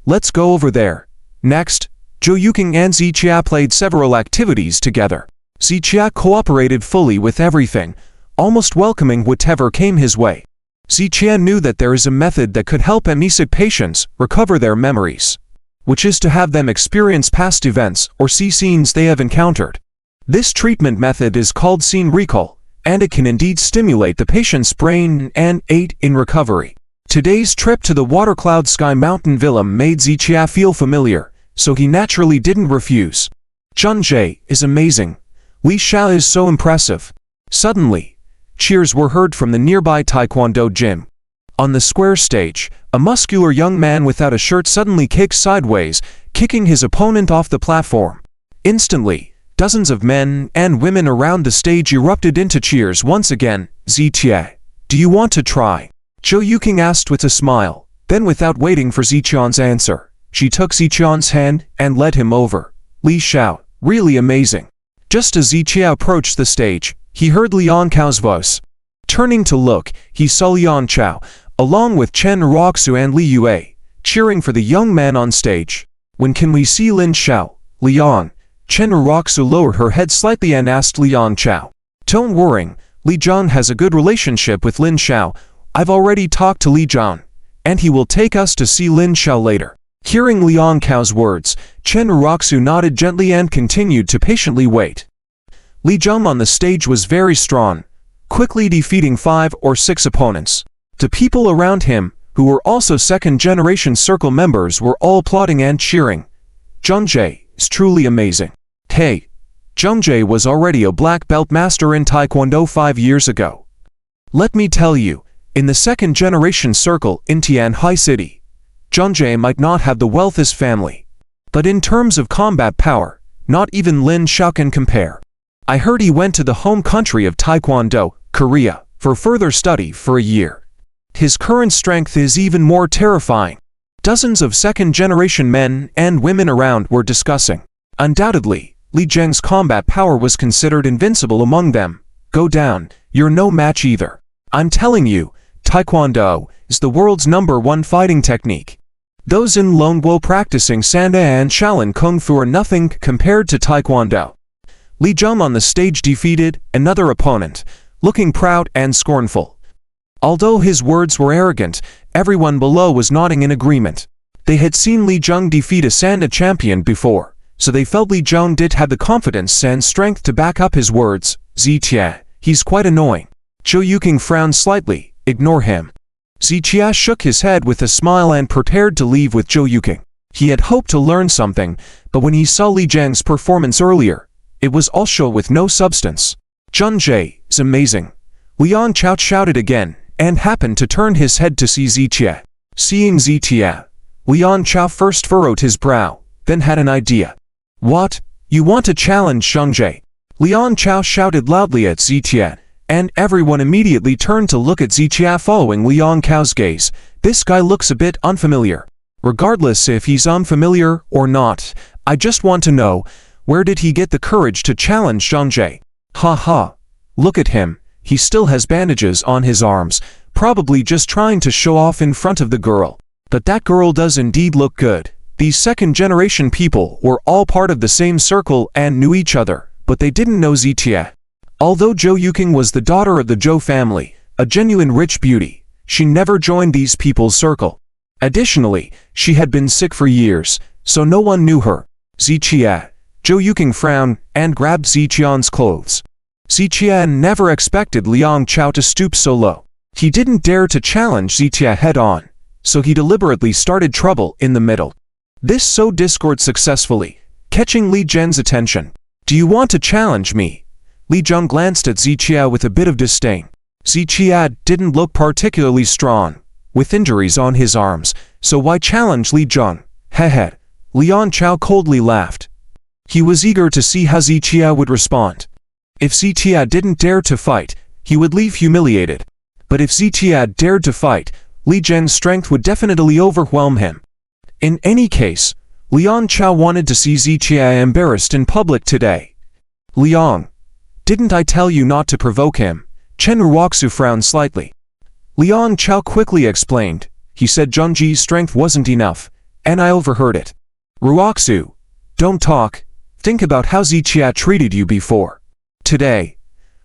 let's go over there. Next, Zhou Yuqing and Zichia played several activities together. Zichia cooperated fully with everything, almost welcoming whatever came his way. Zichia knew that there is a method that could help amnesic patients recover their memories, which is to have them experience past events or see scenes they have encountered. This treatment method is called scene recall, and it can indeed stimulate the patient's brain and aid in recovery. Today's trip to the Watercloud Sky Mountain Villa made Zichia feel familiar, so he naturally didn't refuse. Zheng is amazing. Li Xiao is so impressive. Suddenly, cheers were heard from the nearby Taekwondo gym. On the square stage, a muscular young man without a shirt suddenly kicked sideways, kicking his opponent off the platform. Instantly, dozens of men and women around the stage erupted into cheers once again. Zichia, do you want to try? Zhou Yuqing asked with a smile. Then without waiting for Ziqian's answer, she took Ziqian's hand and led him over. Li Xiao, really amazing. Just as Zichia approached the stage, he heard Liang Chao's voice. Turning to look, he saw Liang Chao, along with Chen Ruoxu and Li Yue, cheering for the young man on stage. When can we see Lin Xiao, Liang? Chen Ruoxu lowered her head slightly and asked Liang Chao. Don't worry, Li Zhang has a good relationship with Lin Xiao. I've already talked to Li Zhang, and he will take us to see Lin Xiao later. Hearing Liang Chao's words, Chen Ruoxu nodded gently and continued to patiently wait. Li Zhang on the stage was very strong, quickly defeating 5 or 6 opponents. The people around him, who were also second-generation circle members, were all applauding and cheering. Zhang Jie is truly amazing. Hey, Zhang Jie was already a black belt master in Taekwondo 5 years ago. Let me tell you, in the second-generation circle in Tianhai City, Zhang Jie might not have the wealthiest family, but in terms of combat power, not even Lin Xiao can compare. I heard he went to the home country of Taekwondo, Korea, for further study for a year. His current strength is even more terrifying. Dozens of second-generation men and women around were discussing. Undoubtedly, Li Zhang's combat power was considered invincible among them. Go down, you're no match either. I'm telling you, Taekwondo is the world's #1 fighting technique. Those in Longguo practicing Sanda and Shaolin Kung Fu are nothing compared to Taekwondo. Li Zhang on the stage defeated another opponent, looking proud and scornful. Although his words were arrogant, everyone below was nodding in agreement. They had seen Li Zhang defeat a Sanda champion before, so they felt Li Zhang did have the confidence and strength to back up his words. Zitia, he's quite annoying. Zhou Yuqing frowned slightly. Ignore him. Zitia shook his head with a smile and prepared to leave with Zhou Yuqing. He had hoped to learn something, but when he saw Li Zhang's performance earlier, it was all show with no substance. Zhang Jie is amazing. Liang Chao shouted again, and happened to turn his head to see Zitia. Seeing Zitia, Liang Chao first furrowed his brow, then had an idea. What? You want to challenge Zhang Jie? Liang Chao shouted loudly at Zitia, and everyone immediately turned to look at Zitia following Liang Chao's gaze. This guy looks a bit unfamiliar. Regardless if he's unfamiliar or not, I just want to know, where did he get the courage to challenge Zhang Jie? Ha ha. Look at him. He still has bandages on his arms, probably just trying to show off in front of the girl. But that girl does indeed look good. These second-generation people were all part of the same circle and knew each other, but they didn't know Zitia. Although Zhou Yuqing was the daughter of the Zhou family, a genuine rich beauty, she never joined these people's circle. Additionally, she had been sick for years, so no one knew her. Zitia. Zhou Yuqing frowned and grabbed Ziqian's clothes. Ziqian never expected Liang Chao to stoop so low. He didn't dare to challenge Zitia head-on, so he deliberately started trouble in the middle. This sowed discord successfully, catching Li Zhang's attention. Do you want to challenge me? Li Zhang glanced at Ziqia with a bit of disdain. Ziqia didn't look particularly strong, with injuries on his arms, so why challenge Li Zhang? Hehe. Liang Chao coldly laughed. He was eager to see how Ziqia would respond. If Zitia didn't dare to fight, he would leave humiliated. But if Zitia dared to fight, Li Zhang's strength would definitely overwhelm him. In any case, Liang Chao wanted to see Zitia embarrassed in public today. Liang, didn't I tell you not to provoke him? Chen Ruoxu frowned slightly. Liang Chao quickly explained. He said Zhang Ji's strength wasn't enough, and I overheard it. Ruoxu, don't talk. Think about how Zitia treated you before. Today,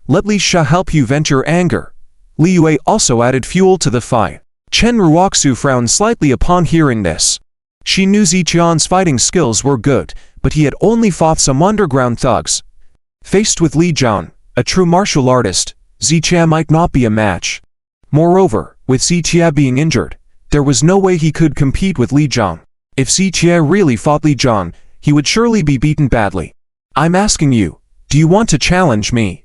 let Li Sha help you vent your anger. Li Yue also added fuel to the fire. Chen Ruoxu frowned slightly upon hearing this. She knew Ziqian's fighting skills were good, but he had only fought some underground thugs. Faced with Li Zhang, a true martial artist, Ziqia might not be a match. Moreover, with Ziqia being injured, there was no way he could compete with Li Zhang. If Ziqia really fought Li Zhang, he would surely be beaten badly. I'm asking you, do you want to challenge me?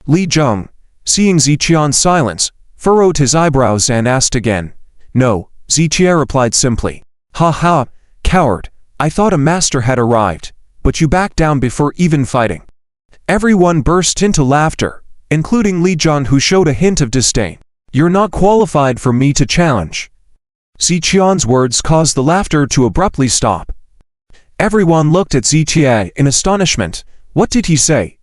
Li Zhang, seeing Ziqian's silence, furrowed his eyebrows and asked again. No, Ziqia replied simply. Ha ha, coward, I thought a master had arrived, but you backed down before even fighting. Everyone burst into laughter, including Li Zhang, who showed a hint of disdain. You're not qualified for me to challenge. Ziqian's words caused the laughter to abruptly stop. Everyone looked at Ziqia in astonishment. What did he say?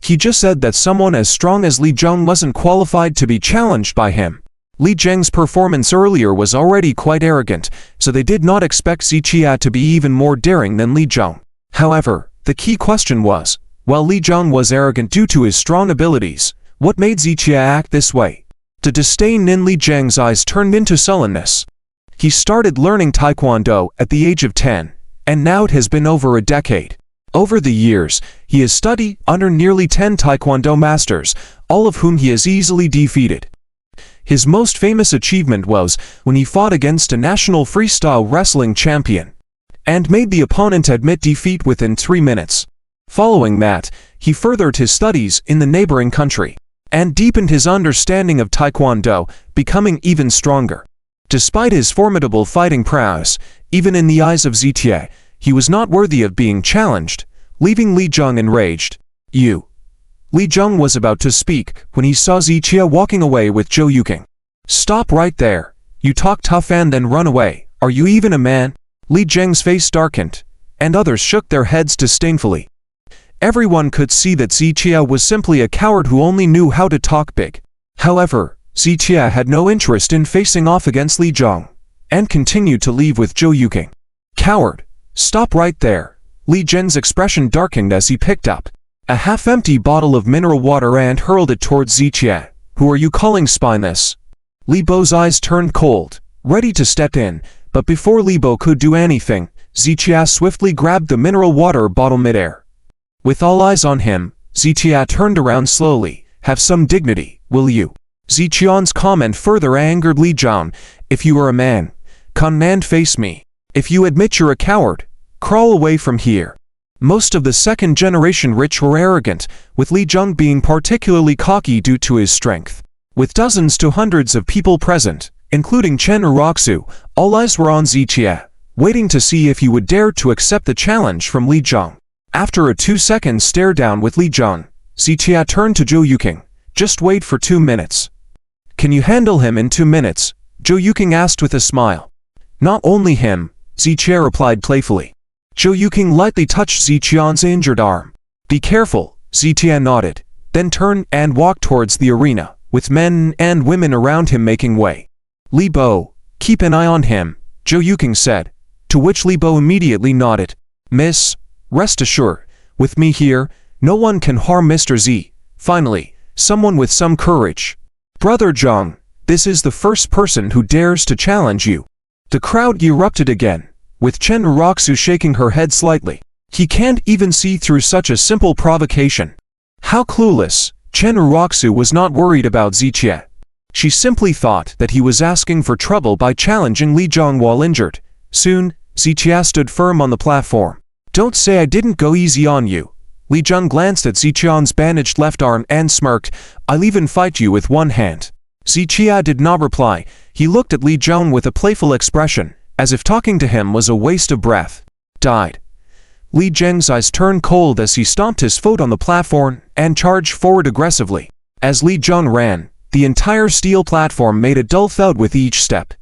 He just said that someone as strong as Li Zheng wasn't qualified to be challenged by him. Li Zheng's performance earlier was already quite arrogant, so they did not expect Zichia to be even more daring than Li Zheng. However, the key question was, while Li Zheng was arrogant due to his strong abilities, what made Zichia act this way? The disdain in Li Zheng's eyes turned into sullenness. He started learning Taekwondo at the age of 10, and now it has been over a decade. Over the years, he has studied under nearly 10 Taekwondo masters, all of whom he has easily defeated. His most famous achievement was when he fought against a national freestyle wrestling champion, and made the opponent admit defeat within 3 minutes. Following that, he furthered his studies in the neighboring country, and deepened his understanding of Taekwondo, becoming even stronger. Despite his formidable fighting prowess, even in the eyes of Zichia, he was not worthy of being challenged, leaving Li Zheng enraged. "You." Li Zheng was about to speak when he saw Zichia walking away with Zhou Yuking. "Stop right there. You talk tough and then run away. Are you even a man?" Li Zheng's face darkened, and others shook their heads disdainfully. Everyone could see that Zichia was simply a coward who only knew how to talk big. However, Zichia had no interest in facing off against Li Zheng, and continued to leave with Zhou Yuking. "Coward. Stop right there." Li Zheng's expression darkened as he picked up a half-empty bottle of mineral water and hurled it towards Zichia. "Who are you calling spineless?" Li Bo's eyes turned cold, ready to step in, but before Li Bo could do anything, Zichia swiftly grabbed the mineral water bottle midair. With all eyes on him, Zichia turned around slowly. "Have some dignity, will you?" Zichian's comment further angered Li Zheng. "If you are a man, come and face me. If you admit you're a coward, crawl away from here." Most of the second-generation rich were arrogant, with Li Zheng being particularly cocky due to his strength. With dozens to hundreds of people present, including Chen Uroxu, all eyes were on Zichia, waiting to see if he would dare to accept the challenge from Li Zheng. After a 2-second stare-down with Li Zheng, Zichia turned to Zhou Yuking. "Just wait for 2 minutes." "Can you handle him in 2 minutes?" Zhou Yuking asked with a smile. "Not only him," Zichia replied playfully. Zhou Yuking lightly touched Zichian's injured arm. "Be careful," Zichia nodded, then turned and walked towards the arena, with men and women around him making way. "Li Bo, keep an eye on him," Zhou Yuking said, to which Li Bo immediately nodded. "Miss, rest assured, with me here, no one can harm Mr. Z." Finally, someone with some courage. "Brother Zheng, this is the first person who dares to challenge you." The crowd erupted again, with Chen Uroxu shaking her head slightly. He can't even see through such a simple provocation. How clueless! Chen Uroxu was not worried about Zichia. She simply thought that he was asking for trouble by challenging Li Zheng while injured. Soon, Zichia stood firm on the platform. "Don't say I didn't go easy on you." Li Zheng glanced at Zichian's bandaged left arm and smirked. "I'll even fight you with one hand." Zichia did not reply. He looked at Li Zheng with a playful expression, as if talking to him was a waste of breath. Died. Li Zheng's eyes turned cold as he stomped his foot on the platform and charged forward aggressively. As Li Zheng ran, the entire steel platform made a dull thud with each step.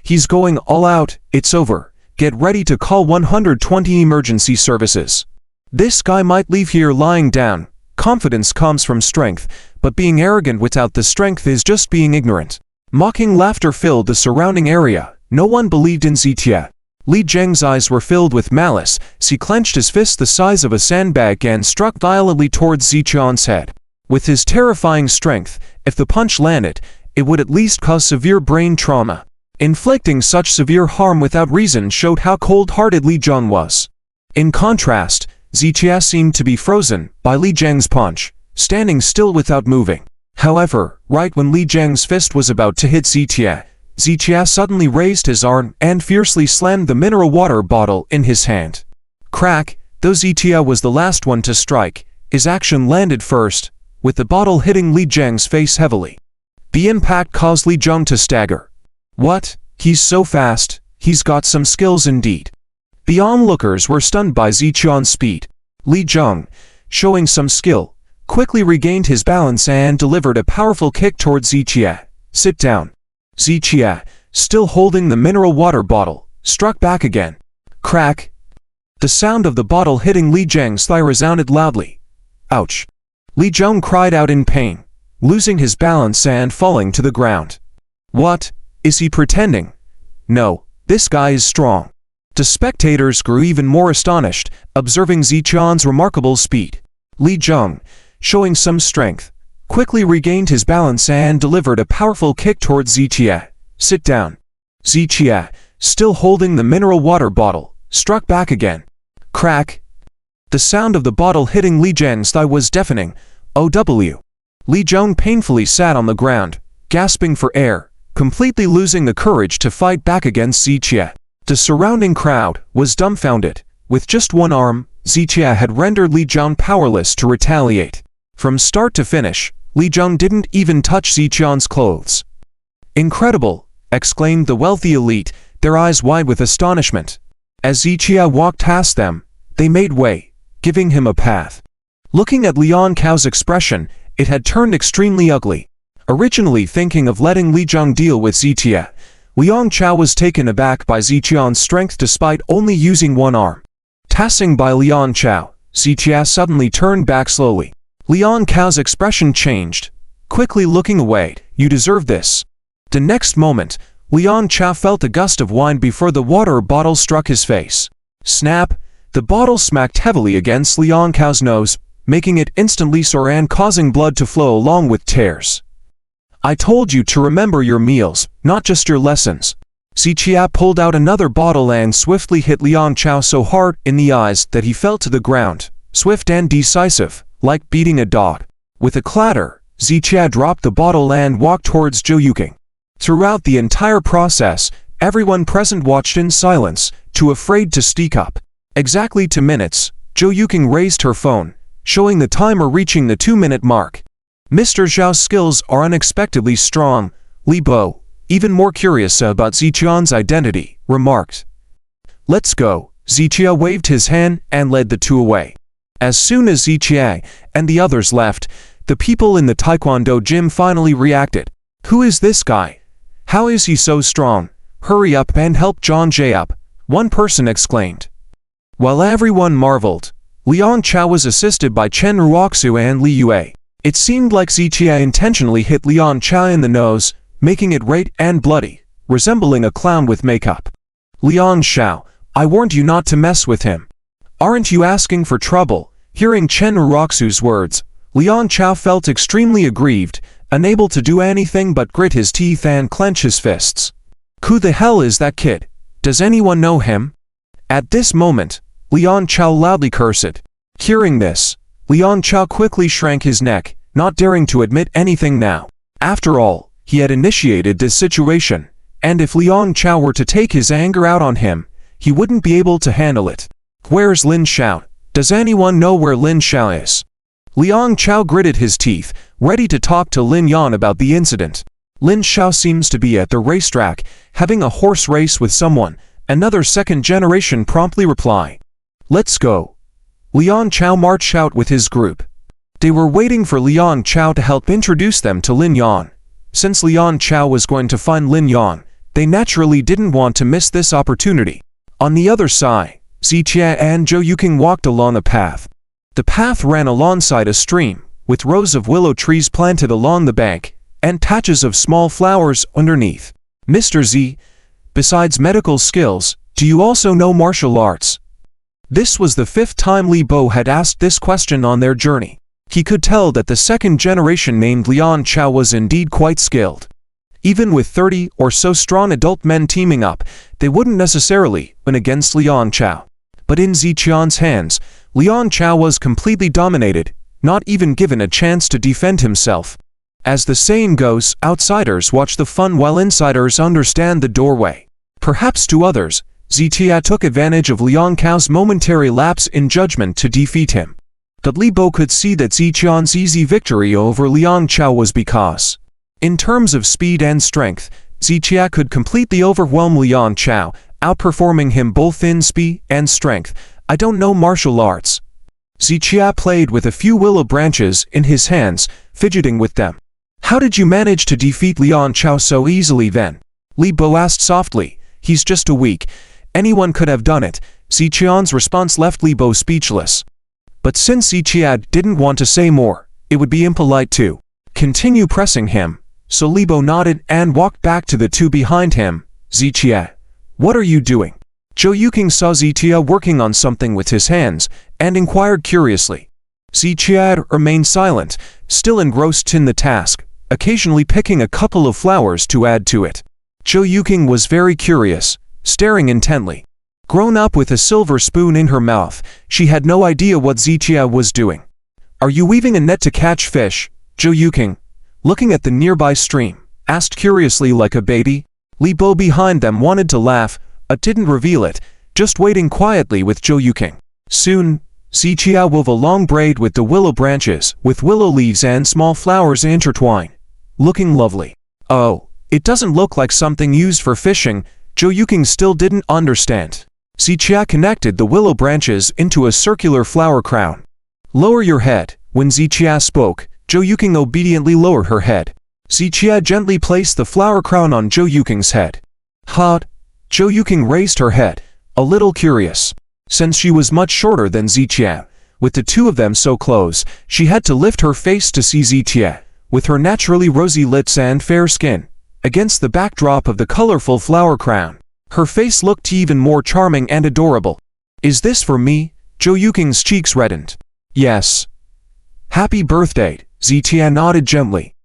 "He's going all out. It's over. Get ready to call 120 emergency services." This guy might leave here lying down. Confidence comes from strength, but being arrogant without the strength is just being ignorant. Mocking laughter filled the surrounding area. No one believed in Zichia. Li Zheng's eyes were filled with malice. He clenched his fist the size of a sandbag and struck violently towards Zichian's head. With his terrifying strength, if the punch landed, it would at least cause severe brain trauma. Inflicting such severe harm without reason showed how cold-hearted Li Zheng was. In contrast, Zichia seemed to be frozen by Li Zheng's punch, standing still without moving. However, right when Li Zheng's fist was about to hit Zichia, Zichia suddenly raised his arm and fiercely slammed the mineral water bottle in his hand. Crack! Though Zichia was the last one to strike, his action landed first, with the bottle hitting Li Zheng's face heavily. The impact caused Li Zheng to stagger. "What? He's so fast. He's got some skills indeed." The onlookers were stunned by Zichian's speed. Li Zheng, showing some skill, quickly regained his balance and delivered a powerful kick towards Zichia. "Sit down." Zichia, still holding the mineral water bottle, struck back again. Crack! The sound of the bottle hitting Li Zheng's thigh resounded loudly. Ouch! Li Zhong cried out in pain, losing his balance and falling to the ground. What? Is he pretending? No, this guy is strong. The spectators grew even more astonished, observing Ziqian's remarkable speed. Li Zhong, showing some strength, quickly regained his balance and delivered a powerful kick towards Ziqia. Sit down. Ziqia, still holding the mineral water bottle, struck back again. Crack! The sound of the bottle hitting Li Zhong's thigh was deafening. OW! Li Zhong painfully sat on the ground, gasping for air, completely losing the courage to fight back against Ziqia. The surrounding crowd was dumbfounded. With just one arm, Ziqia had rendered Li Zhong powerless to retaliate. From start to finish, Li Zhong didn't even touch Ziqian's clothes. Incredible! Exclaimed the wealthy elite, their eyes wide with astonishment. As Ziqia walked past them, they made way, giving him a path. Looking at Liang Cao's expression, it had turned extremely ugly. Originally thinking of letting Li Zhong deal with Ziqia, Liang Cao was taken aback by Ziqian's strength despite only using one arm. Passing by Liang Cao, Ziqia suddenly turned back slowly. Liang Cao's expression changed, quickly looking away. You deserve this. The next moment, Liang Cao felt a gust of wind before the water bottle struck his face. Snap! The bottle smacked heavily against Liang Cao's nose, making it instantly sore and causing blood to flow along with tears. I told you to remember your meals, not just your lessons. Ziqia pulled out another bottle and swiftly hit Liang Cao so hard in the eyes that he fell to the ground, swift and decisive, like beating a dog. With a clatter, Ziqia dropped the bottle and walked towards Zhou Yuqing. Throughout the entire process, everyone present watched in silence, too afraid to speak up. Exactly 2 minutes, Zhou Yuqing raised her phone, showing the timer reaching the 2-minute mark. Mr. Zhao's skills are unexpectedly strong, Li Bo, even more curious about Ziqian's identity, remarked. Let's go. Ziqia waved his hand and led the two away. As soon as Ziqia and the others left, the people in the taekwondo gym finally reacted. Who is this guy? How is he so strong? Hurry up and help John Jay up, one person exclaimed. While everyone marveled, Liang Cao was assisted by Chen Ruoxu and Li Yue. It seemed like Ziqia intentionally hit Liang Cao in the nose, making it red and bloody, resembling a clown with makeup. Liang Xiao, I warned you not to mess with him. Aren't you asking for trouble? Hearing Chen Ruoxu's words, Liang Cao felt extremely aggrieved, unable to do anything but grit his teeth and clench his fists. Who the hell is that kid? Does anyone know him? At this moment, Liang Cao loudly cursed. Hearing this, Liang Cao quickly shrank his neck, not daring to admit anything now. After all, he had initiated this situation, and if Liang Cao were to take his anger out on him, he wouldn't be able to handle it. Where's Lin Xiao? Does anyone know where Lin Xiao is? Liang Cao gritted his teeth, ready to talk to Lin Yan about the incident. Lin Xiao seems to be at the racetrack, having a horse race with someone, another second generation promptly replied. Let's go. Liang Cao marched out with his group. They were waiting for Liang Cao to help introduce them to Lin Yan. Since Liang Cao was going to find Lin Yan, they naturally didn't want to miss this opportunity. On the other side, Ziqia and Zhou Yuqing walked along a path. The path ran alongside a stream, with rows of willow trees planted along the bank, and patches of small flowers underneath. Mr. Z, besides medical skills, do you also know martial arts? This was the 5th time Li Bo had asked this question on their journey. He could tell that the second generation named Liang Cao was indeed quite skilled. Even with 30 or so strong adult men teaming up, they wouldn't necessarily win against Liang Cao. But in Ziqian's hands, Liang Cao was completely dominated, not even given a chance to defend himself. As the saying goes, outsiders watch the fun while insiders understand the doorway. Perhaps to others, Ziqia took advantage of Liang Cao's momentary lapse in judgment to defeat him. But Li Bo could see that Ziqian's easy victory over Liang Cao was because, in terms of speed and strength, Ziqia could completely overwhelm Liang Cao, outperforming him both in speed and strength. I don't know martial arts. Ziqia played with a few willow branches in his hands, fidgeting with them. How did you manage to defeat Liang Cao so easily then? Li Bo asked softly. He's just a weak. Anyone could have done it. Ziqian's response left Li Bo speechless. But since Ziqia didn't want to say more, It would be impolite to continue pressing him, so Libo nodded and walked back to the two behind him. Zichia, what are you doing? Zhou Yuking saw Zichia working on something with his hands, and inquired curiously. Zichia remained silent, still engrossed in the task, occasionally picking a couple of flowers to add to it. Zhou Yuking was very curious, staring intently. Grown up with a silver spoon in her mouth, she had no idea what Zichia was doing. Are you weaving a net to catch fish? Zhou Yuking, looking at the nearby stream, asked curiously like a baby. Li Bo behind them wanted to laugh, but didn't reveal it, just waiting quietly with Zhou Yuking. Soon, Zichia wove a long braid with the willow branches, with willow leaves and small flowers intertwined, looking lovely. Oh, it doesn't look like something used for fishing. Zhou Yuking still didn't understand. Zichia connected the willow branches into a circular flower crown. Lower your head. When Zichia spoke, Zhou Yuking obediently lowered her head. Zichia gently placed the flower crown on Zhou Yuking's head. Hot. Zhou Yuking raised her head, a little curious. Since she was much shorter than Zichia, with the two of them so close, she had to lift her face to see Zichia, with her naturally rosy lips and fair skin, against the backdrop of the colorful flower crown. Her face looked even more charming and adorable. Is this for me? Zhou Yuking's cheeks reddened. Yes. Happy birthday, Zichia nodded gently.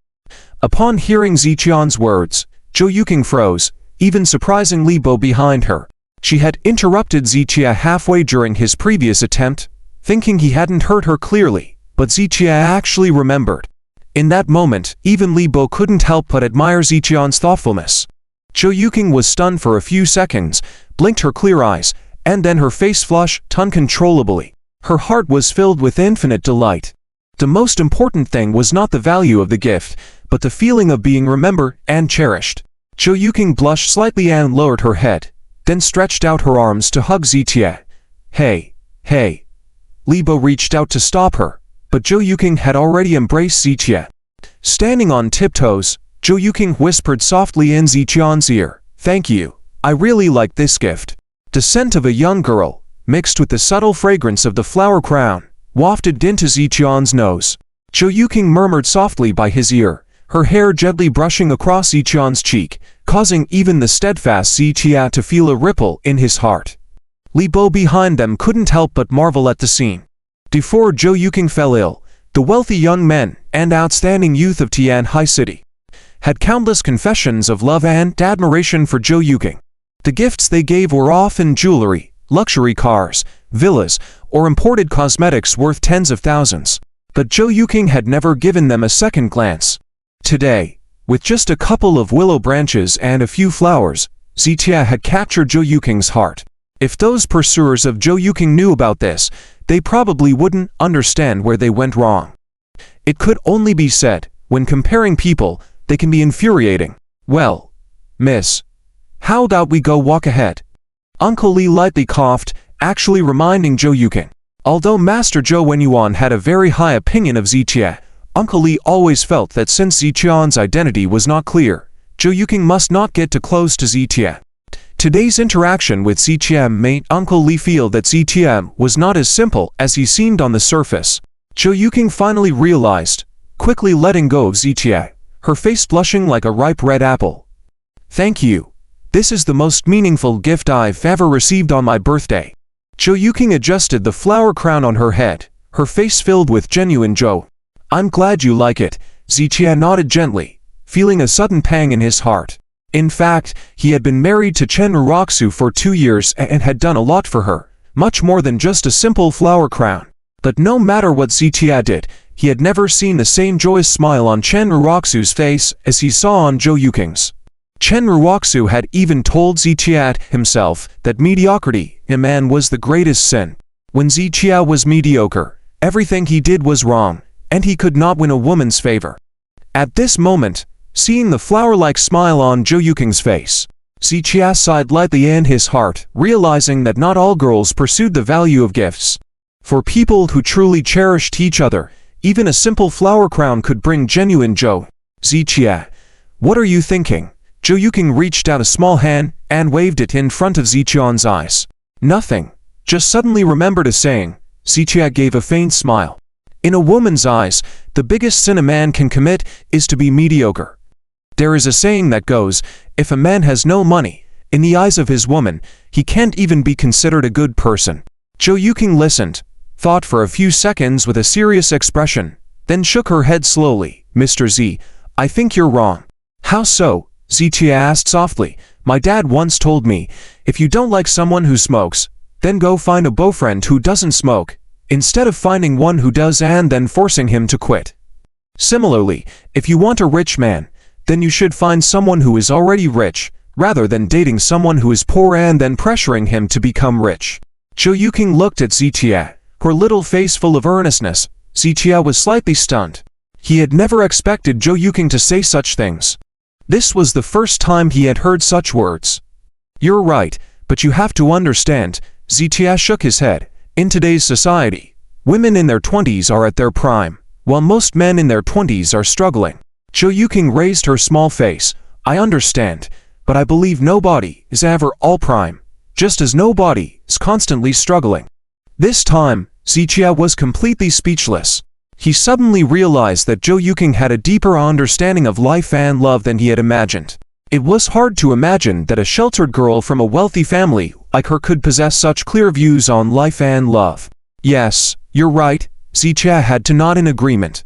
Upon hearing Zichian's words, Zhou Yuking froze, even surprising Li Bo behind her. She had interrupted Zichia halfway during his previous attempt, thinking he hadn't heard her clearly, but Zichia actually remembered. In that moment, even Li Bo couldn't help but admire Zichian's thoughtfulness. Zhou Yuking was stunned for a few seconds, blinked her clear eyes, and then her face flushed uncontrollably. Her heart was filled with infinite delight. The most important thing was not the value of the gift, but the feeling of being remembered and cherished. Zhou Yuking blushed slightly and lowered her head, then stretched out her arms to hug Zichia. Hey, hey. Li Bo reached out to stop her, but Zhou Yuking had already embraced Zichia. Standing on tiptoes, Zhou Yuking whispered softly in Zichian's ear, "Thank you, I really like this gift." The scent of a young girl, mixed with the subtle fragrance of the flower crown, wafted into Zichian's nose. Zhou Yuking murmured softly by his ear, her hair gently brushing across Zichian's cheek, causing even the steadfast Zichia to feel a ripple in his heart. Li Bo behind them couldn't help but marvel at the scene. Before Zhou Yuking fell ill, the wealthy young men and outstanding youth of Tianhai City had countless confessions of love and admiration for Zhou Yuking. The gifts they gave were often jewelry, luxury cars, villas, or imported cosmetics worth tens of thousands. But Zhou Yuking had never given them a second glance. Today, with just a couple of willow branches and a few flowers, Zichia had captured Zhou Yuking's heart. If those pursuers of Zhou Yuking knew about this, they probably wouldn't understand where they went wrong. It could only be said, when comparing people, they can be infuriating. Well, miss, how about we go walk ahead? Uncle Li lightly coughed, actually reminding Zhou Yuking. Although Master Zhou Wenyuan had a very high opinion of Zichia, Uncle Li always felt that since Zichian's identity was not clear, Zhou Yuking must not get too close to Zichia. Today's interaction with Zichia made Uncle Li feel that Zichia was not as simple as he seemed on the surface. Zhou Yuking finally realized, quickly letting go of Zichia, her face blushing like a ripe red apple. Thank you. This is the most meaningful gift I've ever received on my birthday. Zhou Yuking adjusted the flower crown on her head, her face filled with genuine joy. I'm glad you like it, Zichia nodded gently, feeling a sudden pang in his heart. In fact, he had been married to Chen Ruroxu for 2 years and had done a lot for her, much more than just a simple flower crown. But no matter what Zichia did, he had never seen the same joyous smile on Chen Ruroxu's face as he saw on Zhou Yuking's. Chen Ruroxu had even told Zichia himself that mediocrity in a man was the greatest sin. When Zichia was mediocre, everything he did was wrong, and he could not win a woman's favor. At this moment, seeing the flower-like smile on Zhou Yuking's face, Zichia sighed lightly in his heart, realizing that not all girls pursued the value of gifts. For people who truly cherished each other, even a simple flower crown could bring genuine joy. Zichia, what are you thinking? Zhou Yuking reached out a small hand and waved it in front of Zichian's eyes. Nothing. Just suddenly remembered a saying. Zichia gave a faint smile. In a woman's eyes, the biggest sin a man can commit is to be mediocre. There is a saying that goes, if a man has no money, in the eyes of his woman, he can't even be considered a good person. Jo Yuking listened, thought for a few seconds with a serious expression, then shook her head slowly. Mr. Z, I think you're wrong. How so? Zichia asked softly. My dad once told me, if you don't like someone who smokes, then go find a boyfriend who doesn't smoke, instead of finding one who does and then forcing him to quit. Similarly, if you want a rich man, then you should find someone who is already rich, rather than dating someone who is poor and then pressuring him to become rich. Jo Yuking looked at Zichia, her little face full of earnestness. Zichia was slightly stunned. He had never expected Jo Yuking to say such things. This was the first time he had heard such words. You're right, but you have to understand, Zichia shook his head. In today's society, women in their 20s are at their prime, while most men in their 20s are struggling. Jo Yuking raised her small face. I understand, but I believe nobody is ever all prime, just as nobody is constantly struggling. This time, Zichia was completely speechless. He suddenly realized that Jo Yuking had a deeper understanding of life and love than he had imagined. It was hard to imagine that a sheltered girl from a wealthy family like her could possess such clear views on life and love. Yes, you're right, Zichia had to nod in agreement.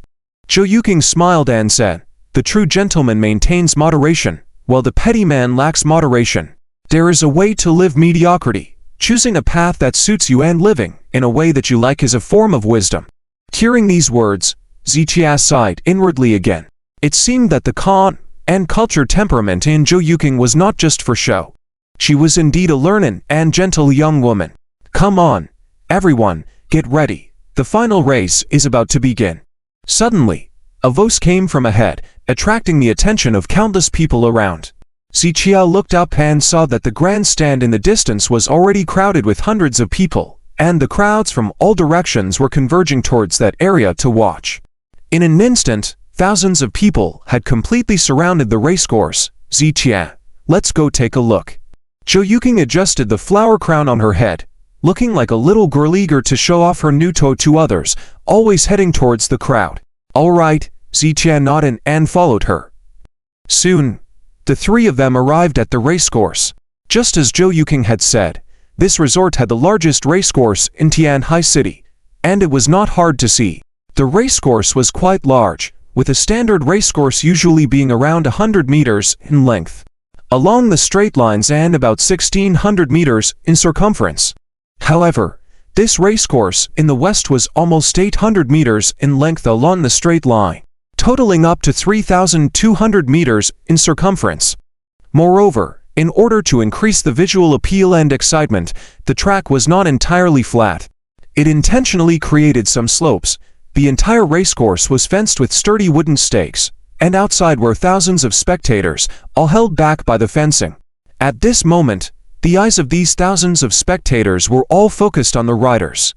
Jo Yuking smiled and said, the true gentleman maintains moderation, while the petty man lacks moderation. There is a way to live mediocrity. Choosing a path that suits you and living in a way that you like is a form of wisdom. Hearing these words, Zichia sighed inwardly again. It seemed that the calm and cultured temperament in Jo Yuking was not just for show. She was indeed a learned and gentle young woman. Come on, everyone, get ready. The final race is about to begin. Suddenly, a voice came from ahead, attracting the attention of countless people around. Zichia looked up and saw that the grandstand in the distance was already crowded with hundreds of people, and the crowds from all directions were converging towards that area to watch. In an instant, thousands of people had completely surrounded the racecourse. Zichia, let's go take a look. Jo Yuking adjusted the flower crown on her head, looking like a little girl eager to show off her new toe to others, always heading towards the crowd. All right, Zichia nodded and followed her. Soon, the three of them arrived at the racecourse. Just as Jo Yuking had said, this resort had the largest racecourse in Tianhai City, and it was not hard to see. The racecourse was quite large, with a standard racecourse usually being around 100 meters in length, along the straight lines and about 1,600 meters in circumference. However, this racecourse in the west was almost 800 meters in length along the straight line, totaling up to 3,200 meters in circumference. Moreover, in order to increase the visual appeal and excitement, the track was not entirely flat. It intentionally created some slopes. The entire racecourse was fenced with sturdy wooden stakes, and outside were thousands of spectators, all held back by the fencing. At this moment, the eyes of these thousands of spectators were all focused on the riders.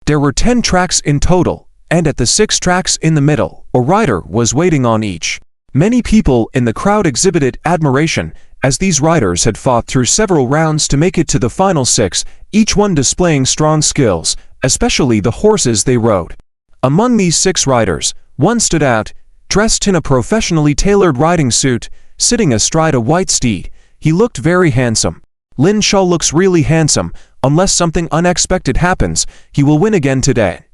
There were 10 tracks in total, and at the 6 tracks in the middle, a rider was waiting on each. Many people in the crowd exhibited admiration, as these riders had fought through several rounds to make it to the final 6, each one displaying strong skills, especially the horses they rode. Among these 6 riders, one stood out, dressed in a professionally tailored riding suit, sitting astride a white steed. He looked very handsome. Lin Shaw looks really handsome. Unless something unexpected happens, he will win again today.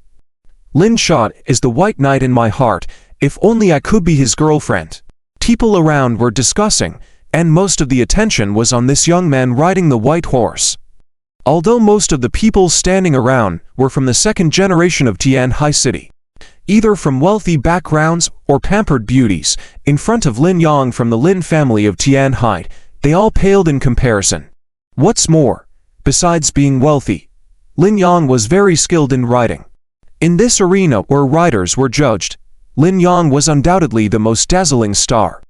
Lin Shaw is the white knight in my heart. If only I could be his girlfriend. People around were discussing, and most of the attention was on this young man riding the white horse. Although most of the people standing around were from the second generation of Tianhai City, either from wealthy backgrounds or pampered beauties, in front of Lin Yang from the Lin family of Tianhai, they all paled in comparison. What's more, besides being wealthy, Lin Yang was very skilled in riding. In this arena where riders were judged, Lin Yang was undoubtedly the most dazzling star.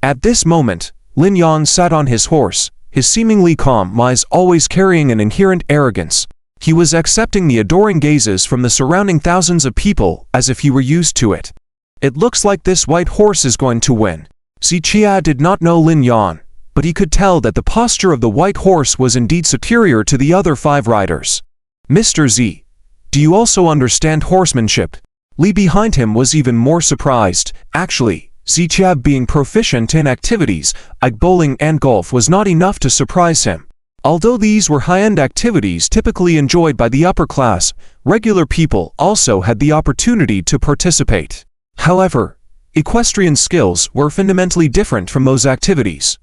At this moment, Lin Yang sat on his horse, his seemingly calm eyes always carrying an inherent arrogance. He was accepting the adoring gazes from the surrounding thousands of people as if he were used to it. It looks like this white horse is going to win. Zichia did not know Lin Yang, but he could tell that the posture of the white horse was indeed superior to the other 5 riders. Mr. Z, do you also understand horsemanship? Li behind him was even more surprised. Actually, Zichia being proficient in activities like bowling and golf was not enough to surprise him. Although these were high-end activities typically enjoyed by the upper class, regular people also had the opportunity to participate. However, equestrian skills were fundamentally different from those activities.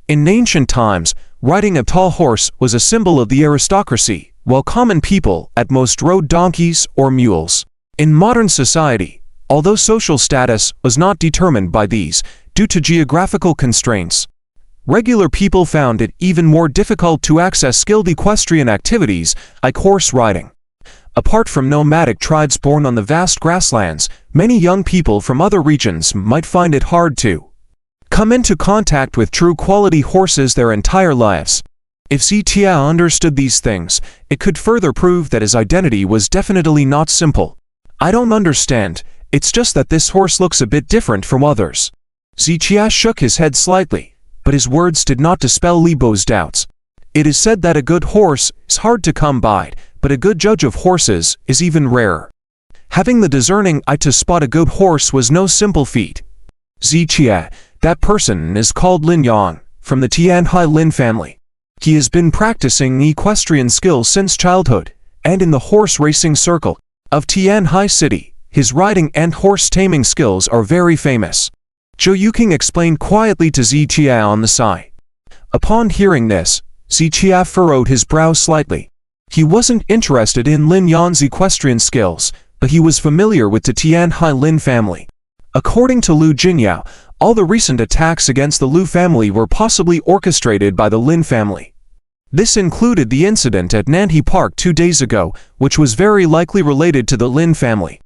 In ancient times, riding a tall horse was a symbol of the aristocracy, while common people at most rode donkeys or mules. In modern society, although social status was not determined by these due to geographical constraints, regular people found it even more difficult to access skilled equestrian activities like horse riding. Apart from nomadic tribes born on the vast grasslands, many young people from other regions might find it hard to come into contact with true quality horses their entire lives. If Zichia understood these things, it could further prove that his identity was definitely not simple. I don't understand, it's just that this horse looks a bit different from others. Zichia shook his head slightly, but his words did not dispel Li Bo's doubts. It is said that a good horse is hard to come by, but a good judge of horses is even rarer. Having the discerning eye to spot a good horse was no simple feat. Zichia, that person is called Lin Yan, from the Tianhai Lin family. He has been practicing equestrian skills since childhood, and in the horse racing circle of Tianhai City, his riding and horse taming skills are very famous. Zhou Yuqing explained quietly to Zichia on the side. Upon hearing this, Zichia furrowed his brow slightly. He wasn't interested in Lin Yan's equestrian skills, but he was familiar with the Tianhai Lin family. According to Lu Jinyao, all the recent attacks against the Lu family were possibly orchestrated by the Lin family. This included the incident at Nanhe Park 2 days ago, which was very likely related to the Lin family.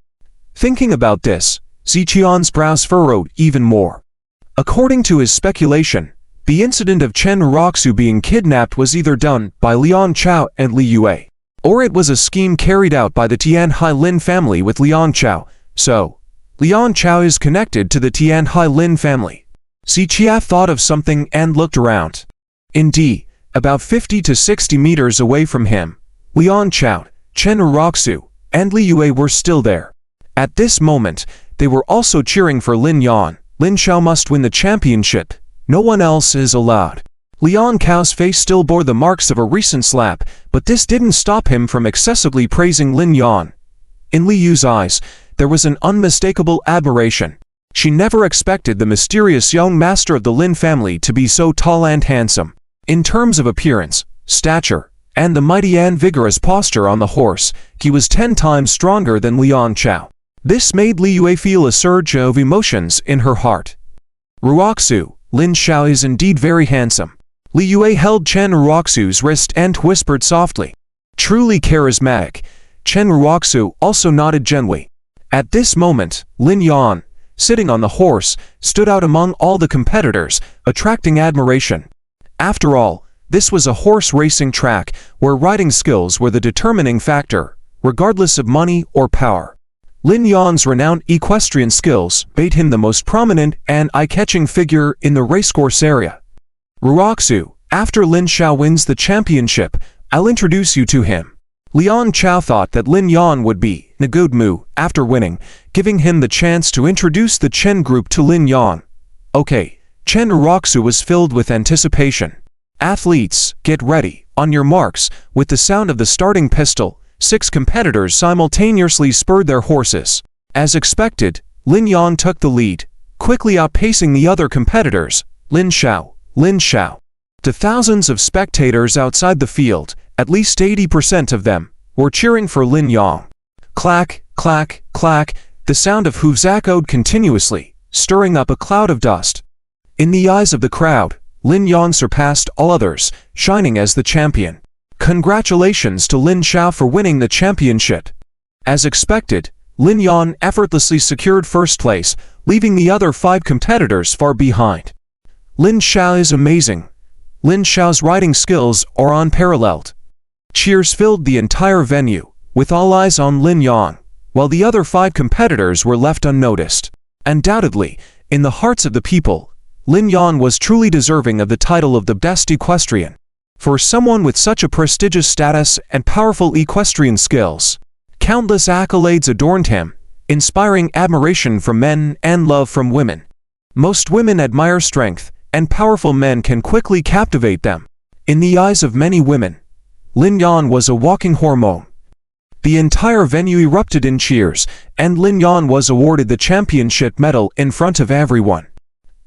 Thinking about this, Zichian's brows furrowed even more. According to his speculation, the incident of Chen Roxu being kidnapped was either done by Liang Chao and Li Yue, or it was a scheme carried out by the Tianhai Lin family with Liang Chao, so Liang Chao is connected to the Tianhai Lin family. Zichia thought of something and looked around. Indeed, about 50 to 60 meters away from him, Liang Chao, Chen Roxu, and Li Yue were still there. At this moment, they were also cheering for Lin Yan. Lin Xiao must win the championship. No one else is allowed. Liang Cao's face still bore the marks of a recent slap, but this didn't stop him from excessively praising Lin Yan. In Li Yu's eyes, there was an unmistakable admiration. She never expected the mysterious young master of the Lin family to be so tall and handsome. In terms of appearance, stature, and the mighty and vigorous posture on the horse, he was 10 times stronger than Liang Chao. This made Li Yue feel a surge of emotions in her heart. Ruoxu, Lin Xiao is indeed very handsome. Li Yue held Chen Ruoxu's wrist and whispered softly. Truly charismatic. Chen Ruoxu also nodded gently. At this moment, Lin Yan, sitting on the horse, stood out among all the competitors, attracting admiration. After all, this was a horse racing track where riding skills were the determining factor, regardless of money or power. Lin Yan's renowned equestrian skills made him the most prominent and eye-catching figure in the racecourse area. Ruoxu, after Lin Xiao wins the championship, I'll introduce you to him. Liang Chao thought that Lin Yan would be in a good mood after winning, giving him the chance to introduce the Chen group to Lin Yan. Okay, Chen Ruoxu was filled with anticipation. Athletes, get ready, on your marks. With the sound of the starting pistol, 6 competitors simultaneously spurred their horses. As expected, Lin Yan took the lead, quickly outpacing the other competitors. Lin Xiao, Lin Xiao. To thousands of spectators outside the field, at least 80% of them were cheering for Lin Yan. Clack, clack, clack, the sound of hooves echoed continuously, stirring up a cloud of dust. In the eyes of the crowd, Lin Yan surpassed all others, shining as the champion. Congratulations to Lin Xiao for winning the championship. As expected, Lin Yan effortlessly secured first place, leaving the other 5 competitors far behind. Lin Xiao is amazing. Lin Xiao's riding skills are unparalleled. Cheers filled the entire venue, with all eyes on Lin Yan, while the other 5 competitors were left unnoticed. Undoubtedly, in the hearts of the people, Lin Yan was truly deserving of the title of the best equestrian. For someone with such a prestigious status and powerful equestrian skills, countless accolades adorned him, inspiring admiration from men and love from women. Most women admire strength, and powerful men can quickly captivate them. In the eyes of many women, Lin Yan was a walking hormone. The entire venue erupted in cheers, and Lin Yan was awarded the championship medal in front of everyone.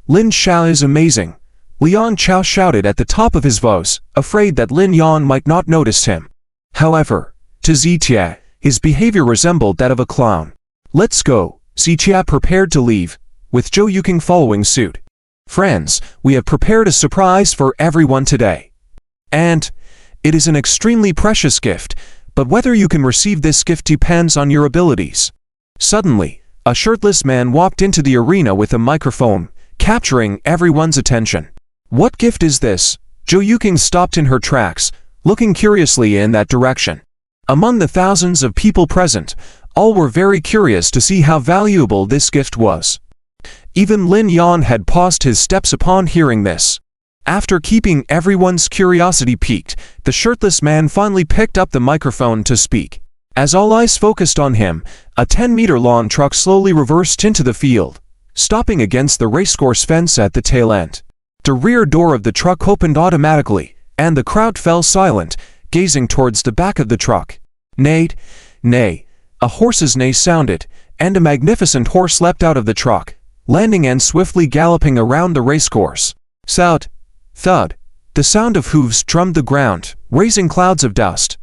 Lin Xiao is amazing, Lian Chao shouted at the top of his voice, afraid that Lin Yan might not notice him. However, to Zitia, his behavior resembled that of a clown. Let's go, Zitia prepared to leave, with Zhou Yuking following suit. Friends, we have prepared a surprise for everyone today. And it is an extremely precious gift, but whether you can receive this gift depends on your abilities. Suddenly, a shirtless man walked into the arena with a microphone, capturing everyone's attention. What gift is this? Zhou Yuking stopped in her tracks, looking curiously in that direction. Among the thousands of people present, all were very curious to see how valuable this gift was. Even Lin Yan had paused his steps upon hearing this. After keeping everyone's curiosity piqued, the shirtless man finally picked up the microphone to speak. As all eyes focused on him, a 10-meter long truck slowly reversed into the field, stopping against the racecourse fence at the tail end. The rear door of the truck opened automatically, and the crowd fell silent, gazing towards the back of the truck. Neigh, neigh, a horse's neigh sounded, and a magnificent horse leapt out of the truck, landing and swiftly galloping around the racecourse. Thud, thud, the sound of hooves drummed the ground, raising clouds of dust.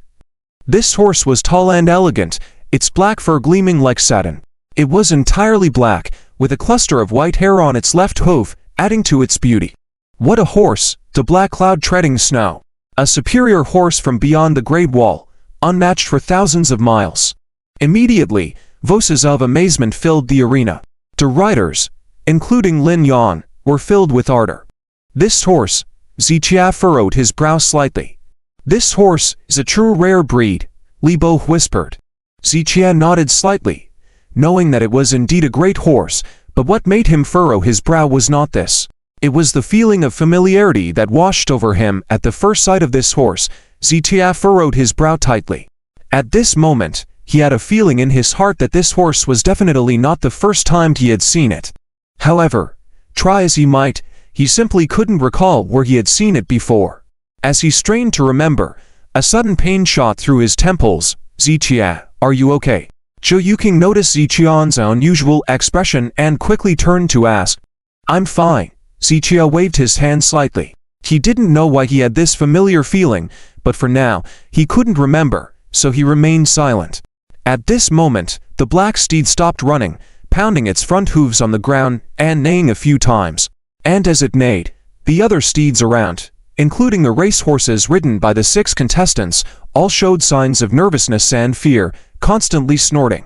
This horse was tall and elegant, its black fur gleaming like satin. It was entirely black, with a cluster of white hair on its left hoof, adding to its beauty. What a horse, the black cloud treading snow. A superior horse from beyond the Great Wall, unmatched for thousands of miles. Immediately, voices of amazement filled the arena. The riders, including Lin Yan, were filled with ardor. This horse, Zitia furrowed his brow slightly. This horse is a true rare breed, Li Bo whispered. Zitia nodded slightly, knowing that it was indeed a great horse, but what made him furrow his brow was not this. It was the feeling of familiarity that washed over him at the first sight of this horse. Zitia furrowed his brow tightly. At this moment, he had a feeling in his heart that this horse was definitely not the first time he had seen it. However, try as he might, he simply couldn't recall where he had seen it before. As he strained to remember, a sudden pain shot through his temples. Zitia, are you okay? Zhou Yuking noticed Ziqian's unusual expression and quickly turned to ask. I'm fine. Zitia waved his hand slightly. He didn't know why he had this familiar feeling, but for now, he couldn't remember, so he remained silent. At this moment, the black steed stopped running, pounding its front hooves on the ground and neighing a few times. And as it neighed, the other steeds around, including the racehorses ridden by the 6 contestants, all showed signs of nervousness and fear, constantly snorting.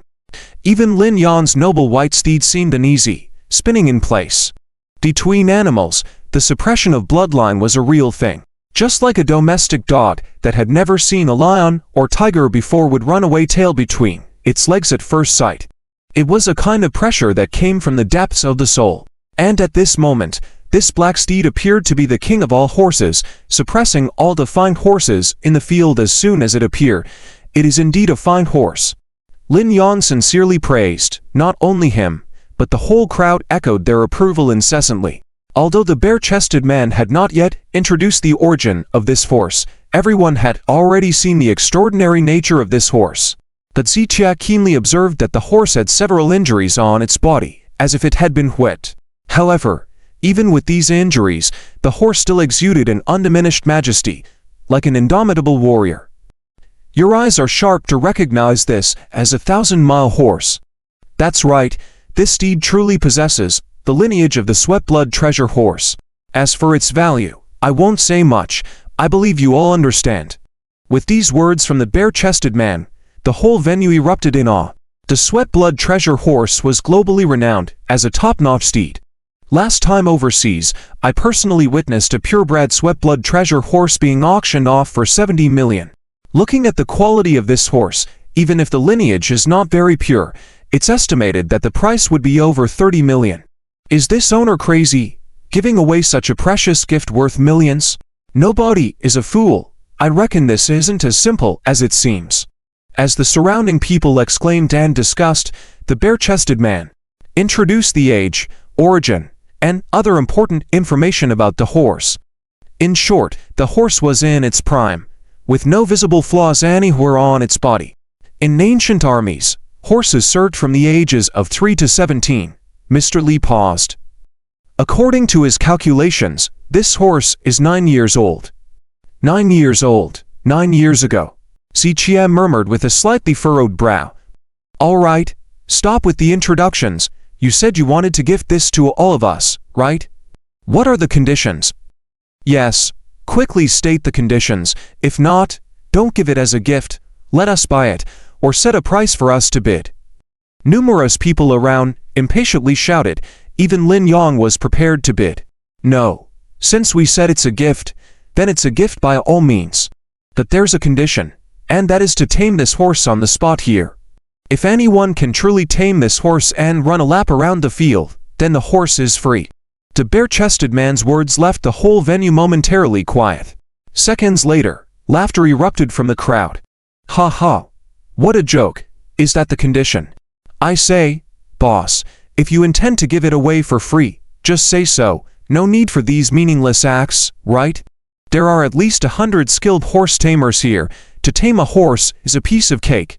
Even Lin Yan's noble white steed seemed uneasy, spinning in place. Between animals, the suppression of bloodline was a real thing. Just like a domestic dog that had never seen a lion or tiger before would run away tail between its legs at first sight. It was a kind of pressure that came from the depths of the soul. And at this moment, this black steed appeared to be the king of all horses, suppressing all the fine horses in the field as soon as it appeared. It is indeed a fine horse. Lin Yan sincerely praised, not only him, but the whole crowd echoed their approval incessantly. Although the bare-chested man had not yet introduced the origin of this horse, everyone had already seen the extraordinary nature of this horse. But Zitia keenly observed that the horse had several injuries on its body, as if it had been whipped. However, even with these injuries, the horse still exuded an undiminished majesty, like an indomitable warrior. Your eyes are sharp to recognize this as a 1,000-mile horse. That's right, this steed truly possesses the lineage of the sweat-blood treasure horse. As for its value, I won't say much, I believe you all understand. With these words from the bare-chested man, the whole venue erupted in awe. The sweat-blood treasure horse was globally renowned as a top-notch steed. Last time overseas, I personally witnessed a purebred sweat-blood treasure horse being auctioned off for 70 million. Looking at the quality of this horse, even if the lineage is not very pure, it's estimated that the price would be over 30 million. Is this owner crazy, giving away such a precious gift worth millions? Nobody is a fool. I reckon this isn't as simple as it seems. As the surrounding people exclaimed and discussed, the bare-chested man introduced the age, origin, and other important information about the horse. In short, the horse was in its prime, with no visible flaws anywhere on its body. In ancient armies, horses served from the ages of 3 to 17. Mr. Lee paused. According to his calculations, this horse is 9 years old. 9 years old, 9 years ago. Ziqian murmured with a slightly furrowed brow. All right, stop with the introductions. You said you wanted to gift this to all of us, right? What are the conditions? Yes, quickly state the conditions. If not, don't give it as a gift. Let us buy it, or set a price for us to bid. Numerous people around impatiently shouted. Even Lin Yong was prepared to bid. No, since we said it's a gift, then it's a gift by all means. But there's a condition, and that is to tame this horse on the spot here. If anyone can truly tame this horse and run a lap around the field, then the horse is free. The bare-chested man's words left the whole venue momentarily quiet. Seconds later, laughter erupted from the crowd. Ha ha! What a joke! Is that the condition? I say, boss, if you intend to give it away for free, just say so. No need for these meaningless acts, right? There are at least 100 skilled horse tamers here. To tame a horse is a piece of cake.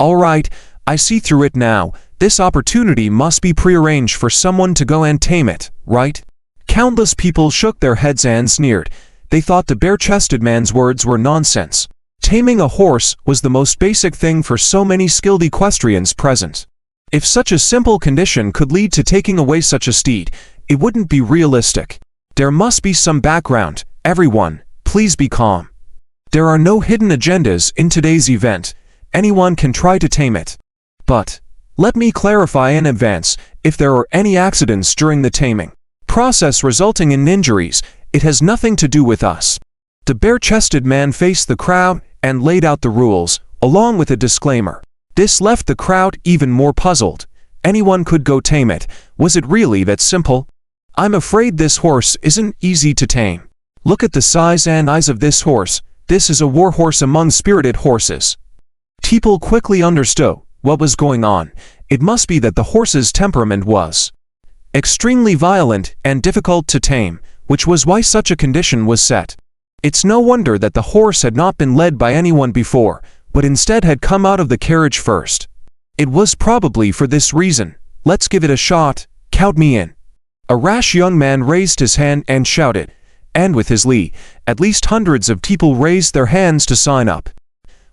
All right, I see through it now. This opportunity must be prearranged for someone to go and tame it, right? Countless people shook their heads and sneered. They thought the bare-chested man's words were nonsense. Taming a horse was the most basic thing for so many skilled equestrians present. If such a simple condition could lead to taking away such a steed, it wouldn't be realistic. There must be some background. Everyone, please be calm. There are no hidden agendas in today's event. Anyone can try to tame it. But let me clarify in advance, if there are any accidents during the taming process resulting in injuries, it has nothing to do with us. The bare-chested man faced the crowd and laid out the rules, along with a disclaimer. This left the crowd even more puzzled. Anyone could go tame it. Was it really that simple? I'm afraid this horse isn't easy to tame. Look at the size and eyes of this horse. This is a war horse among spirited horses. People quickly understood what was going on. It must be that the horse's temperament was extremely violent and difficult to tame, which was why such a condition was set. It's no wonder that the horse had not been led by anyone before, but instead had come out of the carriage first. It was probably for this reason. Let's give it a shot. Count me in. A rash young man raised his hand and shouted, and with his Lee, at least hundreds of people raised their hands to sign up.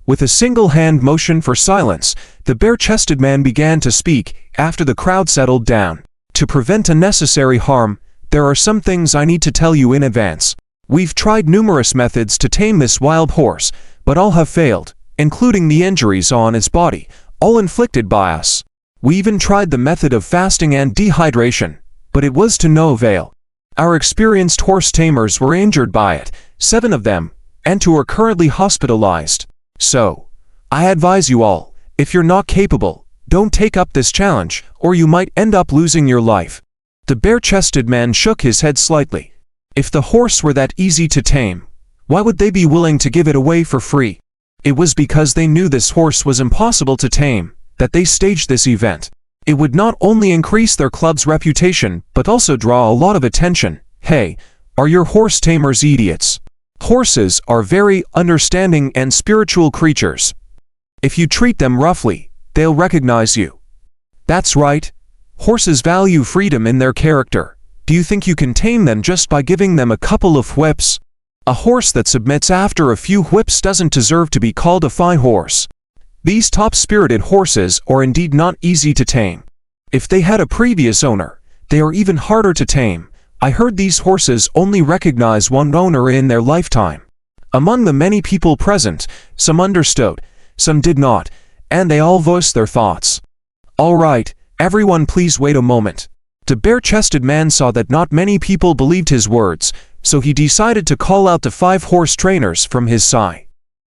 With a single hand motion for silence, the bare-chested man began to speak after the crowd settled down. To prevent unnecessary harm, there are some things I need to tell you in advance. We've tried numerous methods to tame this wild horse, but all have failed, including the injuries on its body, all inflicted by us. We even tried the method of fasting and dehydration, but it was to no avail. Our experienced horse tamers were injured by it, 7 of them, and 2 are currently hospitalized. So, I advise you all, if you're not capable, don't take up this challenge, or you might end up losing your life. The bare-chested man shook his head slightly. If the horse were that easy to tame, why would they be willing to give it away for free? It was because they knew this horse was impossible to tame, that they staged this event. It would not only increase their club's reputation, but also draw a lot of attention. Hey, are your horse tamers idiots? Horses are very understanding and spiritual creatures. If you treat them roughly, they'll recognize you. That's right. Horses value freedom in their character. Do you think you can tame them just by giving them a couple of whips? A horse that submits after a few whips doesn't deserve to be called a fine horse. These top-spirited horses are indeed not easy to tame. If they had a previous owner, they are even harder to tame. I heard these horses only recognize one owner in their lifetime. Among the many people present, some understood, some did not, and they all voiced their thoughts. All right, everyone please wait a moment. The bare-chested man saw that not many people believed his words, so he decided to call out the 5 horse trainers from his side.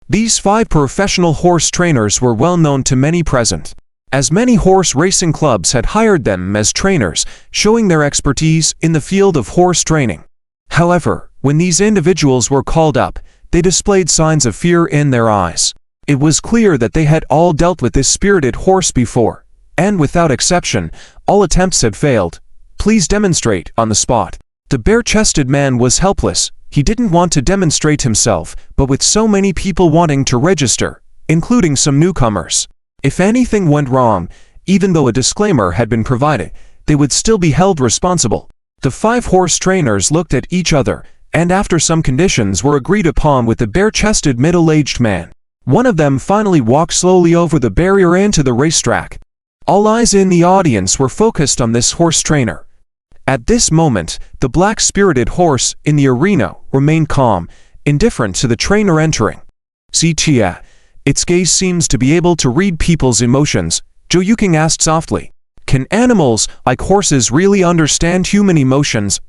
These 5 professional horse trainers were well known to many present, as many horse racing clubs had hired them as trainers, showing their expertise in the field of horse training. However, when these individuals were called up, they displayed signs of fear in their eyes. It was clear that they had all dealt with this spirited horse before. and without exception, all attempts had failed. Please demonstrate on the spot. The bare-chested man was helpless. He didn't want to demonstrate himself, but with so many people wanting to register, including some newcomers, if anything went wrong, even though a disclaimer had been provided, they would still be held responsible. The 5 horse trainers looked at each other, and after some conditions were agreed upon with the bare-chested middle-aged man, one of them finally walked slowly over the barrier into the racetrack. All eyes in the audience were focused on this horse trainer. At this moment, the black-spirited horse in the arena remained calm, indifferent to the trainer entering. "See, Chia, its gaze seems to be able to read people's emotions," Zhou Yuking asked softly. "Can animals, like horses, really understand human emotions?"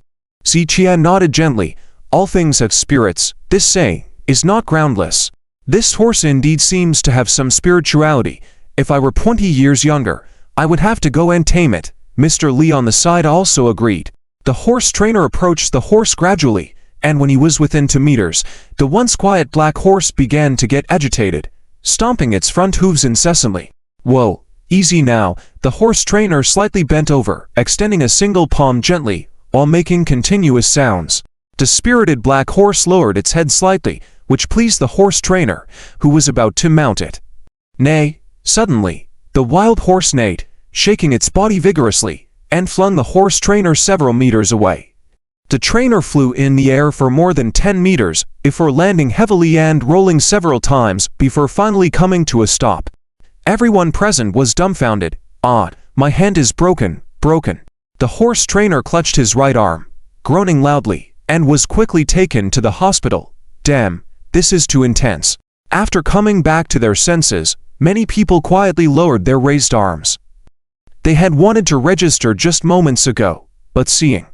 Si Chia nodded gently. "All things have spirits. This saying is not groundless. This horse indeed seems to have some spirituality. If I were 20 years younger, I would have to go and tame it." Mr. Li on the side also agreed. The horse trainer approached the horse gradually, and when he was within 2 meters, the once quiet black horse began to get agitated, stomping its front hooves incessantly. "Whoa, easy now." The horse trainer slightly bent over, extending a single palm gently, while making continuous sounds. The spirited black horse lowered its head slightly, which pleased the horse trainer, who was about to mount it. Nay, suddenly, the wild horse neighed, shaking its body vigorously, and flung the horse trainer several meters away. The trainer flew in the air for more than 10 meters, before landing heavily and rolling several times before finally coming to a stop. Everyone present was dumbfounded. "Ah, my hand is broken, broken." The horse trainer clutched his right arm, groaning loudly, and was quickly taken to the hospital. Damn, this is too intense. After coming back to their senses, many people quietly lowered their raised arms. They had wanted to register just moments ago, but seeing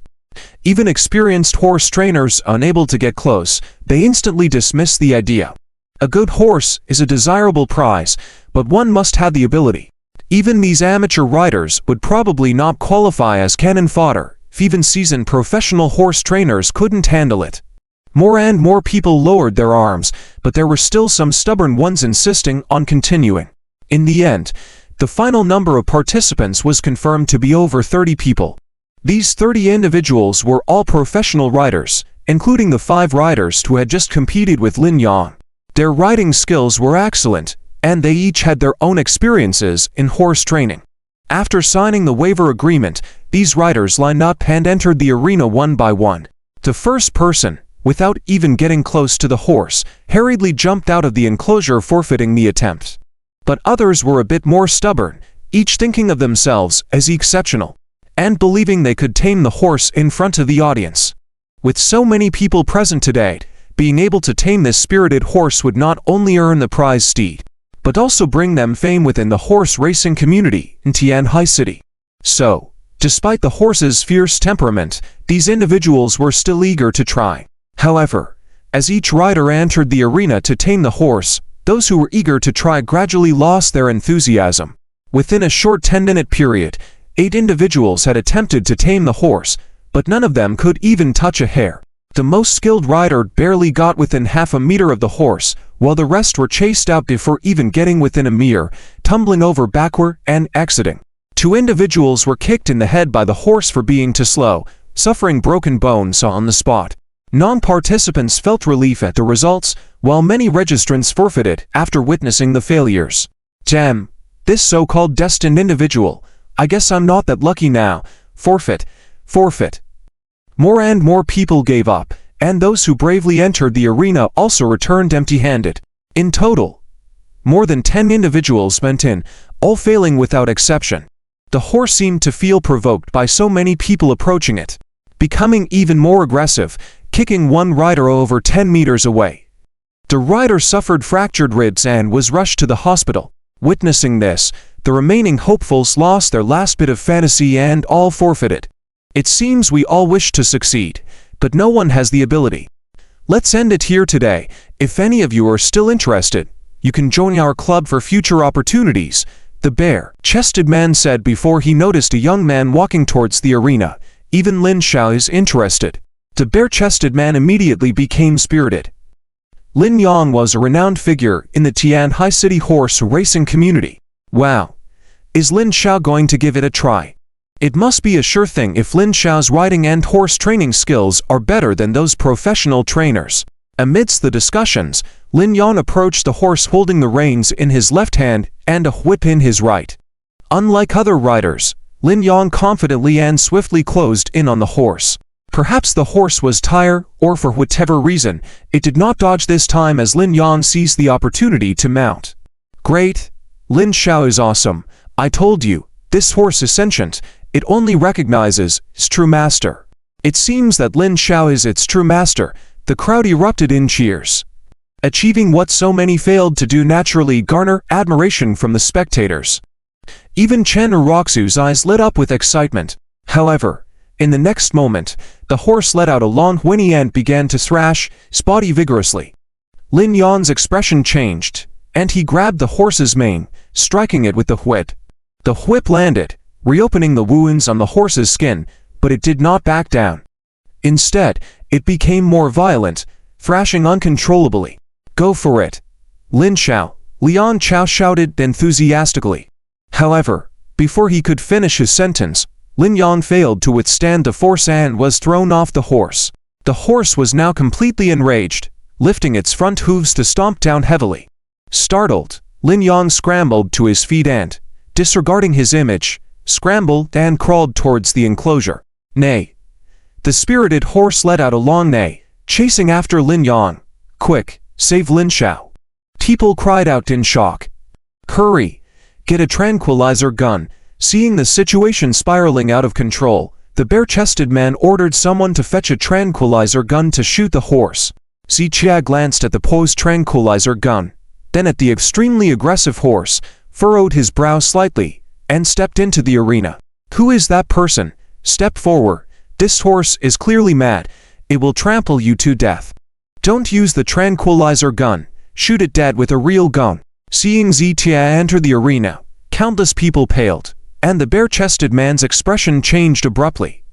even experienced horse trainers unable to get close, they instantly dismissed the idea. A good horse is a desirable prize, but one must have the ability. Even these amateur riders would probably not qualify as cannon fodder if even seasoned professional horse trainers couldn't handle it. More and more people lowered their arms, but there were still some stubborn ones insisting on continuing. In the end, the final number of participants was confirmed to be over 30 people. These 30 individuals were all professional riders, including the 5 riders who had just competed with Lin Yang. Their riding skills were excellent, and they each had their own experiences in horse training. After signing the waiver agreement, these riders lined up and entered the arena one by one. The first person, without even getting close to the horse, hurriedly jumped out of the enclosure, forfeiting the attempt. But others were a bit more stubborn, each thinking of themselves as exceptional, and believing they could tame the horse in front of the audience. With so many people present today, being able to tame this spirited horse would not only earn the prize steed, but also bring them fame within the horse racing community in Tianhai City. So, despite the horse's fierce temperament, these individuals were still eager to try. However, as each rider entered the arena to tame the horse, those who were eager to try gradually lost their enthusiasm. Within a short 10-minute period, 8 individuals had attempted to tame the horse, but none of them could even touch a hair. The most skilled rider barely got within half a meter of the horse, while the rest were chased out before even getting within a meter, tumbling over backward and exiting. 2 individuals were kicked in the head by the horse for being too slow, suffering broken bones on the spot. Non-participants felt relief at the results, while many registrants forfeited after witnessing the failures. Damn, this so-called destined individual, I guess I'm not that lucky now. Forfeit, forfeit. More and more people gave up, and those who bravely entered the arena also returned empty-handed. In total, more than 10 individuals went in, all failing without exception. The horse seemed to feel provoked by so many people approaching it, becoming even more aggressive, kicking one rider over 10 meters away. The rider suffered fractured ribs and was rushed to the hospital. Witnessing this, the remaining hopefuls lost their last bit of fantasy and all forfeited. It seems we all wish to succeed, but no one has the ability. Let's end it here today. If any of you are still interested, you can join our club for future opportunities, the bare-chested man said before he noticed a young man walking towards the arena. Even Lin Xiao is interested. The bare-chested man immediately became spirited. Lin Yang was a renowned figure in the Tianhai City horse racing community. Wow, Is Lin Xiao going to give it a try? It must be a sure thing if Lin Xiao's riding and horse training skills are better than those professional trainers. Amidst the discussions, Lin Yan approached the horse holding the reins in his left hand and a whip in his right. Unlike other riders, Lin Yan confidently and swiftly closed in on the horse. Perhaps the horse was tired, or for whatever reason, it did not dodge this time as Lin Yan seized the opportunity to mount. Great! Lin Xiao is awesome. I told you, this horse is sentient. It only recognizes its true master. It seems that Lin Xiao is its true master. The crowd erupted in cheers. Achieving what so many failed to do naturally garner admiration from the spectators. Even Chen Uroxu's eyes lit up with excitement. However, in the next moment, the horse let out a long whinny and began to thrash his body vigorously. Lin Yan's expression changed, and he grabbed the horse's mane, striking it with the whip. The whip landed, reopening the wounds on the horse's skin, but it did not back down. Instead, it became more violent, thrashing uncontrollably. Go for it! Lin Xiao, Lian Chao shouted enthusiastically. However, before he could finish his sentence, Lin Yan failed to withstand the force and was thrown off the horse. The horse was now completely enraged, lifting its front hooves to stomp down heavily. Startled, Lin Yan scrambled to his feet and, disregarding his image, scrambled and crawled towards the enclosure. Neigh! The spirited horse let out a long neigh, chasing after Lin Yan. Quick, save Lin Xiao! People cried out in shock. Hurry! Get a tranquilizer gun! Seeing the situation spiraling out of control, the bare-chested man ordered someone to fetch a tranquilizer gun to shoot the horse. Zichia glanced at the posed tranquilizer gun, then at the extremely aggressive horse, furrowed his brow slightly, and stepped into the arena. Who is that person? Step forward. This horse is clearly mad. It will trample you to death. Don't use the tranquilizer gun. Shoot it dead with a real gun. Seeing Zitia enter the arena, countless people paled, and the bare-chested man's expression changed abruptly.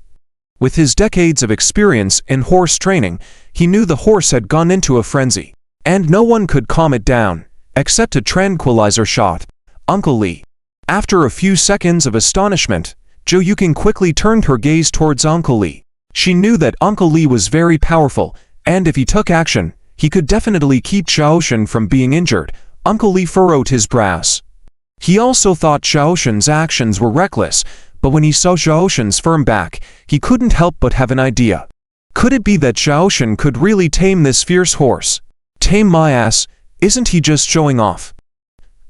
With his decades of experience in horse training, he knew the horse had gone into a frenzy, and no one could calm it down, except a tranquilizer shot. Uncle Li. After a few seconds of astonishment, Zhou Yuqing quickly turned her gaze towards Uncle Li. She knew that Uncle Li was very powerful, and if he took action, he could definitely keep Xiaoshen from being injured. Uncle Li furrowed his brows. He also thought Xiaoshen's actions were reckless, but when he saw Xiaoshen's firm back, he couldn't help but have an idea. Could it be that Xiaoshen could really tame this fierce horse? Tame my ass, isn't he just showing off?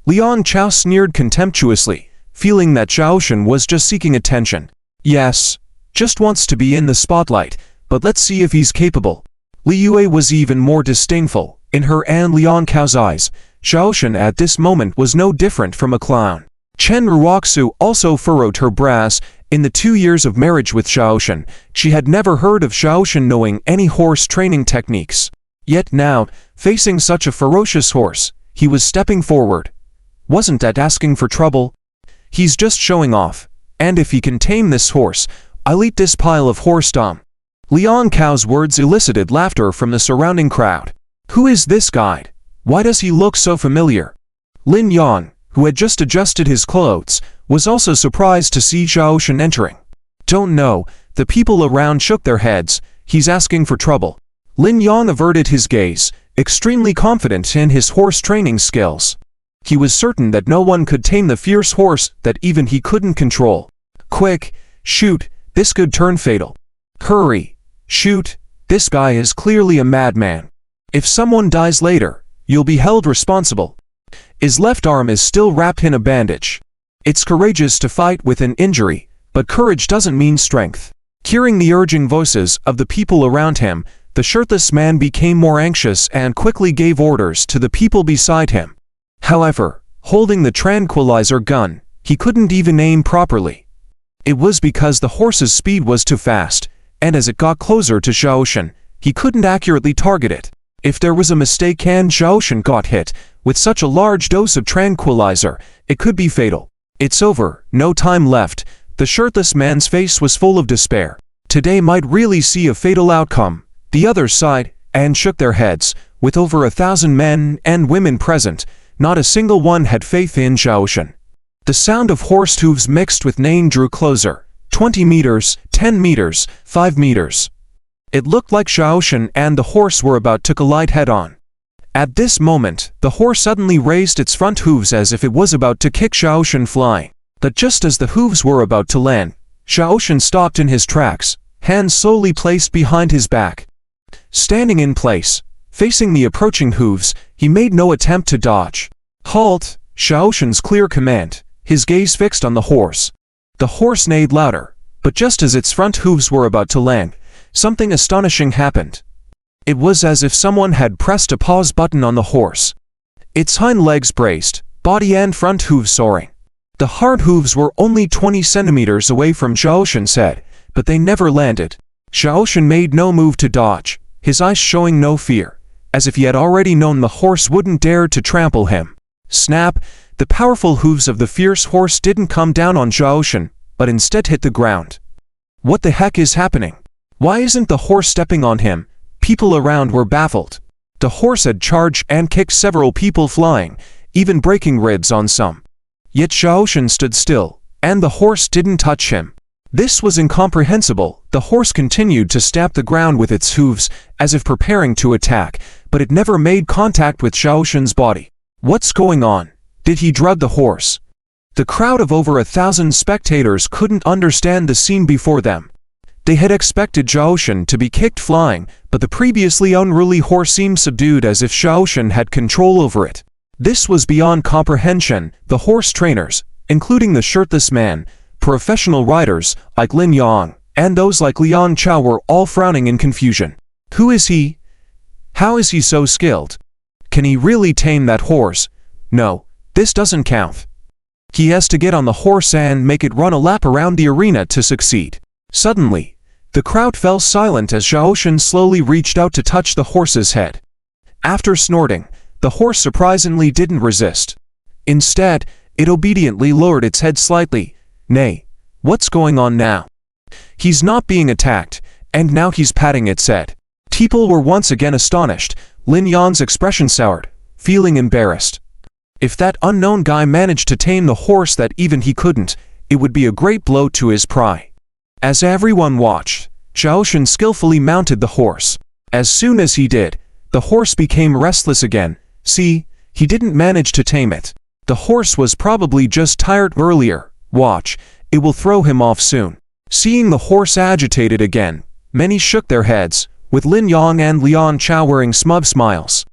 Liang Chao sneered contemptuously, feeling that Xiaoshen was just seeking attention. Yes, just wants to be in the spotlight, but let's see if he's capable. Li Yue was even more disdainful. In her and Liang Cao's eyes, Xiaoshen at this moment was no different from a clown. Chen Ruoxu also furrowed her brows. In the 2 years of marriage with Xiaoshen, she had never heard of Xiaoshen knowing any horse training techniques. Yet now, facing such a ferocious horse, he was stepping forward. Wasn't that asking for trouble? He's just showing off, and if he can tame this horse, I'll eat this pile of horse dung. Liang Cao's words elicited laughter from the surrounding crowd. Who is this guy? Why does he look so familiar? Lin Yan, who had just adjusted his clothes, was also surprised to see Xiaoshen entering. Don't know, the people around shook their heads. He's asking for trouble. Lin Yan averted his gaze, extremely confident in his horse training skills. He was certain that no one could tame the fierce horse that even he couldn't control. Quick, shoot, this could turn fatal. Hurry, shoot, this guy is clearly a madman. If someone dies later, you'll be held responsible. His left arm is still wrapped in a bandage. It's courageous to fight with an injury, but courage doesn't mean strength. Hearing the urging voices of the people around him, the shirtless man became more anxious and quickly gave orders to the people beside him. However, holding the tranquilizer gun, he couldn't even aim properly. It was because the horse's speed was too fast, and as it got closer to Xiaoshen, he couldn't accurately target it. If there was a mistake and Xiaoshen got hit, with such a large dose of tranquilizer, it could be fatal. It's over, no time left. The shirtless man's face was full of despair. Today might really see a fatal outcome. The others sighed and shook their heads. With over 1,000 men and women present, not a single one had faith in Xiaoshen. The sound of horse hooves mixed with neighing drew closer. 20 meters, 10 meters, 5 meters. It looked like Xiaoshan and the horse were about to collide head-on. At this moment, the horse suddenly raised its front hooves as if it was about to kick Xiaoshan flying. But just as the hooves were about to land, Xiaoshan stopped in his tracks, hands slowly placed behind his back. Standing in place, facing the approaching hooves, he made no attempt to dodge. "Halt!" Xiaoshan's clear command, his gaze fixed on the horse. The horse neighed louder, but just as its front hooves were about to land, something astonishing happened. It was as if someone had pressed a pause button on the horse. Its hind legs braced, body and front hooves soaring. The hard hooves were only 20 centimeters away from Xiaoshan's head, but they never landed. Xiaoshan made no move to dodge, his eyes showing no fear, as if he had already known the horse wouldn't dare to trample him. Snap! The powerful hooves of the fierce horse didn't come down on Xiaoshan, but instead hit the ground. What the heck is happening? Why isn't the horse stepping on him? People around were baffled. The horse had charged and kicked several people flying, even breaking ribs on some. Yet Xiaoshan stood still, and the horse didn't touch him. This was incomprehensible. The horse continued to stamp the ground with its hooves, as if preparing to attack, but it never made contact with Xiaoshan's body. What's going on? Did he drug the horse? The crowd of over 1,000 spectators couldn't understand the scene before them. They had expected Xiaoshan to be kicked flying, but the previously unruly horse seemed subdued as if Xiaoshan had control over it. This was beyond comprehension. The horse trainers, including the shirtless man, professional riders like Lin Yang, and those like Lian Chao were all frowning in confusion. Who is he? How is he so skilled? Can he really tame that horse? No, this doesn't count. He has to get on the horse and make it run a lap around the arena to succeed. Suddenly, the crowd fell silent as Xiaoshan slowly reached out to touch the horse's head. After snorting, the horse surprisingly didn't resist. Instead, it obediently lowered its head slightly. Nay, what's going on now? He's not being attacked, and now he's patting its head. People were once again astonished. Lin Yan's expression soured, feeling embarrassed. If that unknown guy managed to tame the horse that even he couldn't, it would be a great blow to his pride. As everyone watched, Xiaoshan skillfully mounted the horse. As soon as he did, the horse became restless again. See, he didn't manage to tame it. The horse was probably just tired earlier. Watch, it will throw him off soon. Seeing the horse agitated again, many shook their heads, with Lin Yang and Lian Chao wearing smug smiles.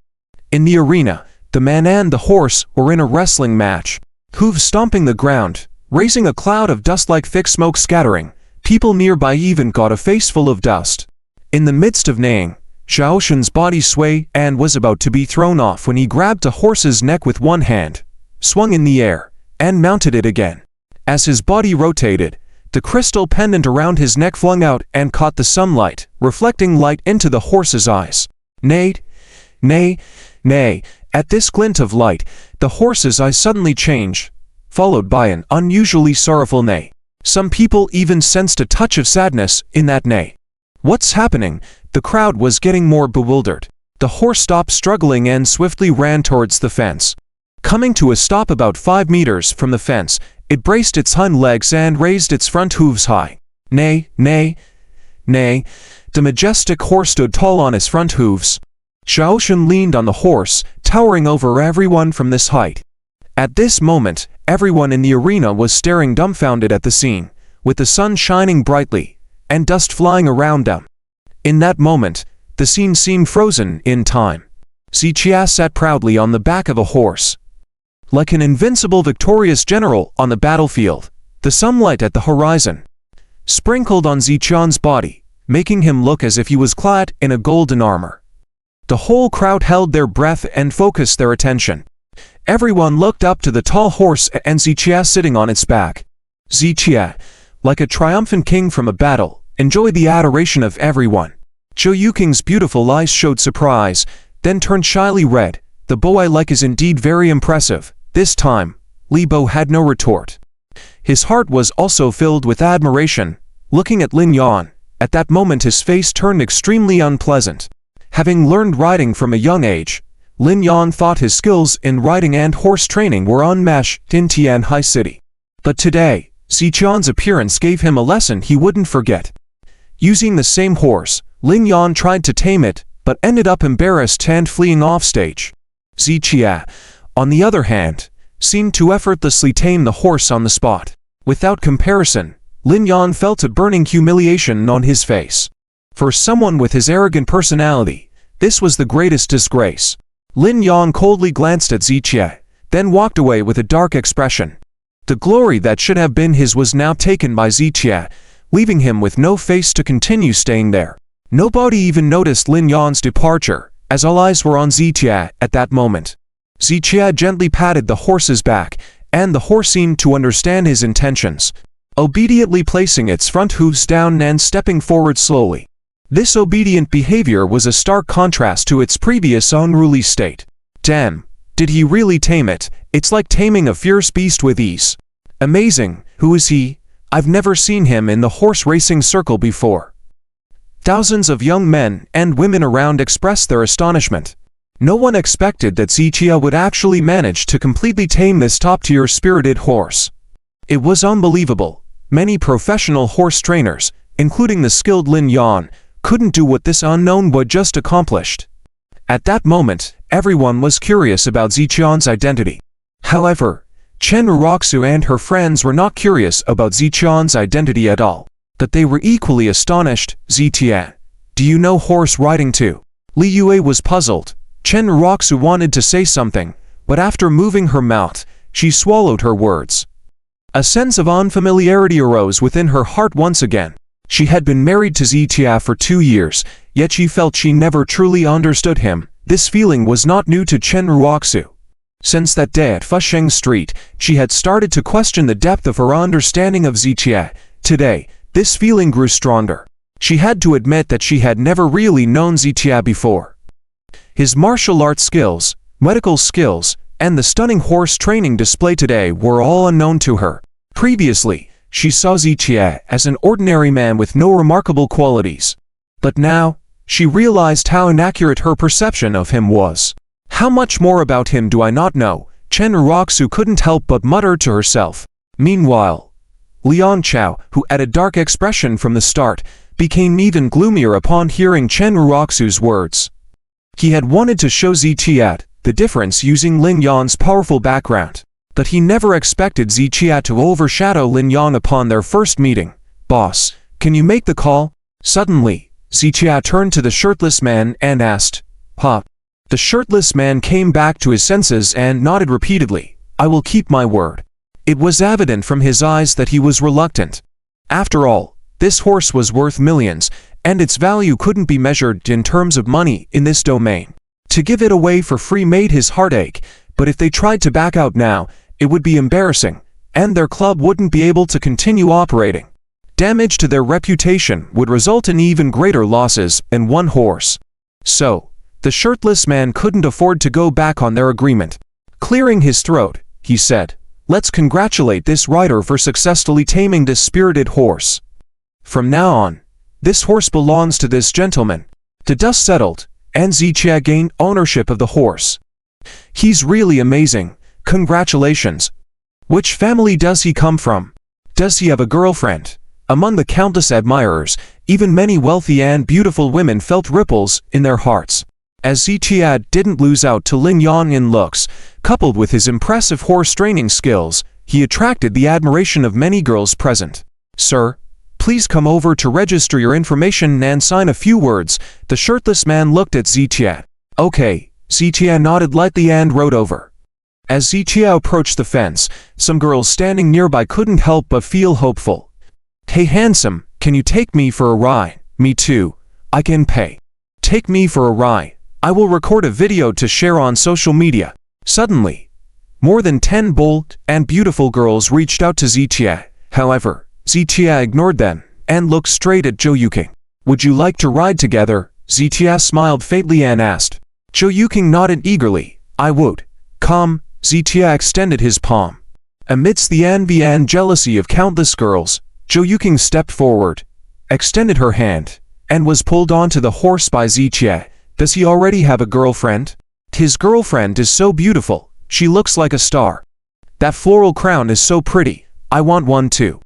In the arena, the man and the horse were in a wrestling match. Hooves stomping the ground, raising a cloud of dust like thick smoke scattering. People nearby even got a face full of dust. In the midst of neighing, Xiaoshan's body swayed and was about to be thrown off when he grabbed the horse's neck with one hand, swung in the air, and mounted it again. As his body rotated, the crystal pendant around his neck flung out and caught the sunlight, reflecting light into the horse's eyes. Neigh, neigh, neigh. At this glint of light, the horse's eyes suddenly changed, followed by an unusually sorrowful neigh. Some people even sensed a touch of sadness in that neigh. What's happening? The crowd was getting more bewildered. The horse stopped struggling and swiftly ran towards the fence. Coming to a stop about 5 meters from the fence, it braced its hind legs and raised its front hooves high. Neigh, neigh, neigh. The majestic horse stood tall on his front hooves. Xiaoshan leaned on the horse, towering over everyone from this height. At this moment, everyone in the arena was staring dumbfounded at the scene, with the sun shining brightly, and dust flying around them. In that moment, the scene seemed frozen in time. Zichia sat proudly on the back of a horse. Like an invincible victorious general on the battlefield, the sunlight at the horizon sprinkled on Ziqian's body, making him look as if he was clad in a golden armor. The whole crowd held their breath and focused their attention. Everyone looked up to the tall horse and Zichia sitting on its back. Zichia, like a triumphant king from a battle, enjoyed the adoration of everyone. Zhou Yuking's beautiful eyes showed surprise, then turned shyly red. The bow I like is indeed very impressive. This time, Li Bo had no retort. His heart was also filled with admiration. Looking at Lin Yan, at that moment his face turned extremely unpleasant. Having learned riding from a young age, Lin Yan thought his skills in riding and horse training were unmatched in Tianhai City. But today, Ziqian's appearance gave him a lesson he wouldn't forget. Using the same horse, Lin Yan tried to tame it, but ended up embarrassed and fleeing off stage. Ziqia, on the other hand, seemed to effortlessly tame the horse on the spot. Without comparison, Lin Yan felt a burning humiliation on his face. For someone with his arrogant personality, this was the greatest disgrace. Lin Yan coldly glanced at Ziqia, then walked away with a dark expression. The glory that should have been his was now taken by Ziqia, leaving him with no face to continue staying there. Nobody even noticed Lin Yan's departure, as all eyes were on Ziqia at that moment. Ziqia gently patted the horse's back, and the horse seemed to understand his intentions, obediently placing its front hooves down and stepping forward slowly. This obedient behavior was a stark contrast to its previous unruly state. Damn, did he really tame it? It's like taming a fierce beast with ease. Amazing, who is he? I've never seen him in the horse racing circle before. Thousands of young men and women around expressed their astonishment. No one expected that Ziqia would actually manage to completely tame this top-tier spirited horse. It was unbelievable. Many professional horse trainers, including the skilled Lin Yan, couldn't do what this unknown would just accomplished. At that moment, everyone was curious about Ziqian's identity. However, Chen Ruroxu and her friends were not curious about Ziqian's identity at all. That they were equally astonished. Ziqian, do you know horse riding too? Li Yue was puzzled. Chen Ruroxu wanted to say something, but after moving her mouth, she swallowed her words. A sense of unfamiliarity arose within her heart once again. She had been married to Ziqia for 2 years, yet she felt she never truly understood him. This feeling was not new to Chen Ruoxu. Since that day at Fusheng Street, she had started to question the depth of her understanding of Ziqia. Today, this feeling grew stronger. She had to admit that she had never really known Ziqia before. His martial arts skills, medical skills, and the stunning horse training display today were all unknown to her. Previously, she saw Ziqia as an ordinary man with no remarkable qualities. But now, she realized how inaccurate her perception of him was. How much more about him do I not know? Chen Ruoxu couldn't help but mutter to herself. Meanwhile, Lian Chao, who had a dark expression from the start, became even gloomier upon hearing Chen Ruoxu's words. He had wanted to show Ziqia the difference using Lin Yan's powerful background. But he never expected Ziqia to overshadow Lin Yan upon their first meeting. Boss, can you make the call? Suddenly, Ziqia turned to the shirtless man and asked, "Huh?" The shirtless man came back to his senses and nodded repeatedly. "I will keep my word." It was evident from his eyes that he was reluctant. After all, this horse was worth millions, and its value couldn't be measured in terms of money in this domain. To give it away for free made his heart ache, but if they tried to back out now, it would be embarrassing, and their club wouldn't be able to continue operating. Damage to their reputation would result in even greater losses in one horse. So, the shirtless man couldn't afford to go back on their agreement. Clearing his throat, he said, "Let's congratulate this rider for successfully taming this spirited horse. From now on, this horse belongs to this gentleman." The dust settled, and Ziqia gained ownership of the horse. "He's really amazing. Congratulations. Which family does he come from? Does he have a girlfriend?" Among the countless admirers, even many wealthy and beautiful women felt ripples in their hearts. As Ziqia didn't lose out to Lin Yan in looks, coupled with his impressive horse training skills, he attracted the admiration of many girls present. "Sir, please come over to register your information and sign a few words." The shirtless man looked at Ziqia. "Okay." Ziqia nodded lightly and rode over. As Ziqia approached the fence, some girls standing nearby couldn't help but feel hopeful. "Hey handsome, can you take me for a ride?" "Me too. I can pay." "Take me for a ride. I will record a video to share on social media." Suddenly, more than 10 bold and beautiful girls reached out to Ziqia. However, Ziqia ignored them and looked straight at Zhou Yuking. "Would you like to ride together?" Ziqia smiled faintly and asked. Zhou Yuking nodded eagerly. "I would." "Come." Ziqia extended his palm. Amidst the envy and jealousy of countless girls, Zhou Yuking stepped forward, extended her hand, and was pulled onto the horse by Ziqia. "Does he already have a girlfriend?" His girlfriend is so beautiful, she looks like a star. That floral crown is so pretty, I want one too.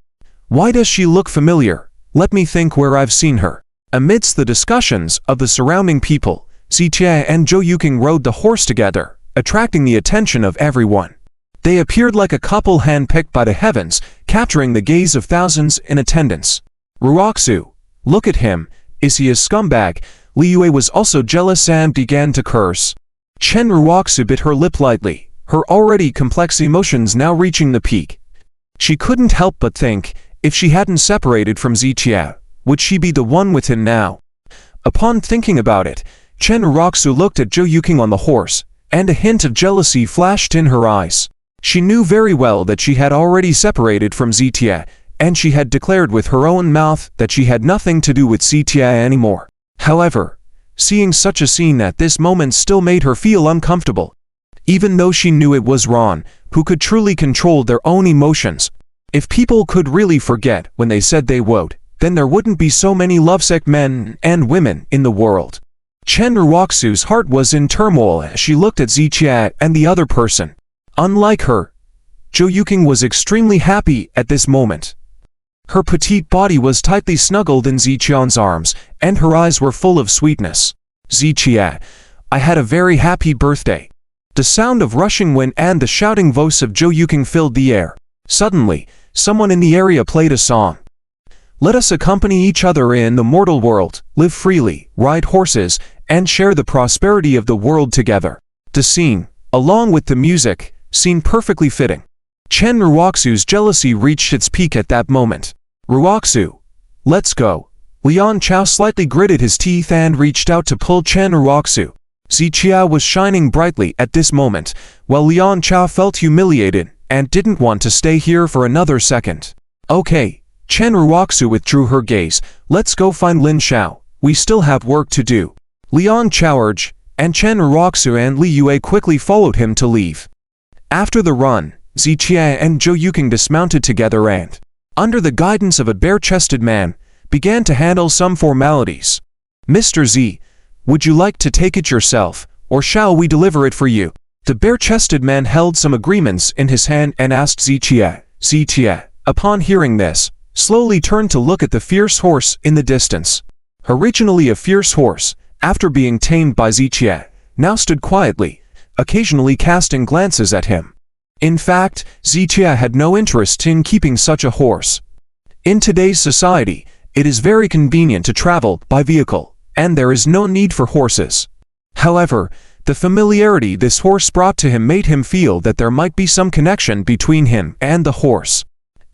Why does she look familiar? Let me think where I've seen her. Amidst the discussions of the surrounding people, Ziqie and Zhou Yuqing rode the horse together, attracting the attention of everyone. They appeared like a couple handpicked by the heavens, capturing the gaze of thousands in attendance. Ruoxu, look at him, is he a scumbag? Li Yue was also jealous and began to curse. Chen Ruoxu bit her lip lightly, her already complex emotions now reaching the peak. She couldn't help but think, if she hadn't separated from Ziqie, would she be the one with him now? Upon thinking about it, Chen Ruoxu looked at Zhou Yuqing on the horse, and a hint of jealousy flashed in her eyes. She knew very well that she had already separated from Ziqie, and she had declared with her own mouth that she had nothing to do with Ziqie anymore. However, seeing such a scene at this moment still made her feel uncomfortable. Even though she knew it was wrong, who could truly control their own emotions? If people could really forget when they said they would, then there wouldn't be so many lovesick men and women in the world. Chen Ruoxu's heart was in turmoil as she looked at Ziqie and the other person. Unlike her, Zhou Yuqing was extremely happy at this moment. Her petite body was tightly snuggled in Ziqian's arms, and her eyes were full of sweetness. Ziqie, I had a very happy birthday. The sound of rushing wind and the shouting voice of Zhou Yuqing filled the air. Suddenly, someone in the area played a song. Let us accompany each other in the mortal world, live freely, ride horses, and share the prosperity of the world together. The scene, along with the music, seemed perfectly fitting. Chen Ruoxu's jealousy reached its peak at that moment. Ruoxu, let's go. Lian Chao slightly gritted his teeth and reached out to pull Chen Ruoxu. Ziqie was shining brightly at this moment, while Lian Chao felt humiliated and didn't want to stay here for another second. Okay, Chen Ruoxu withdrew her gaze. Let's go find Lin Xiao. We still have work to do. Lian Chao urged, and Chen Ruoxu and Li Yue quickly followed him to leave. After the run, Ziqie and Zhou Yuqing dismounted together and, under the guidance of a bare-chested man, began to handle some formalities. Mr. Z, would you like to take it yourself, or shall we deliver it for you? The bare-chested man held some agreements in his hand and asked Ziqie. Ziqie, upon hearing this, slowly turned to look at the fierce horse in the distance. Originally a fierce horse, after being tamed by Ziqie, now stood quietly, occasionally casting glances at him. In fact, Ziqie had no interest in keeping such a horse. In today's society, it is very convenient to travel by vehicle, and there is no need for horses. However, the familiarity this horse brought to him made him feel that there might be some connection between him and the horse.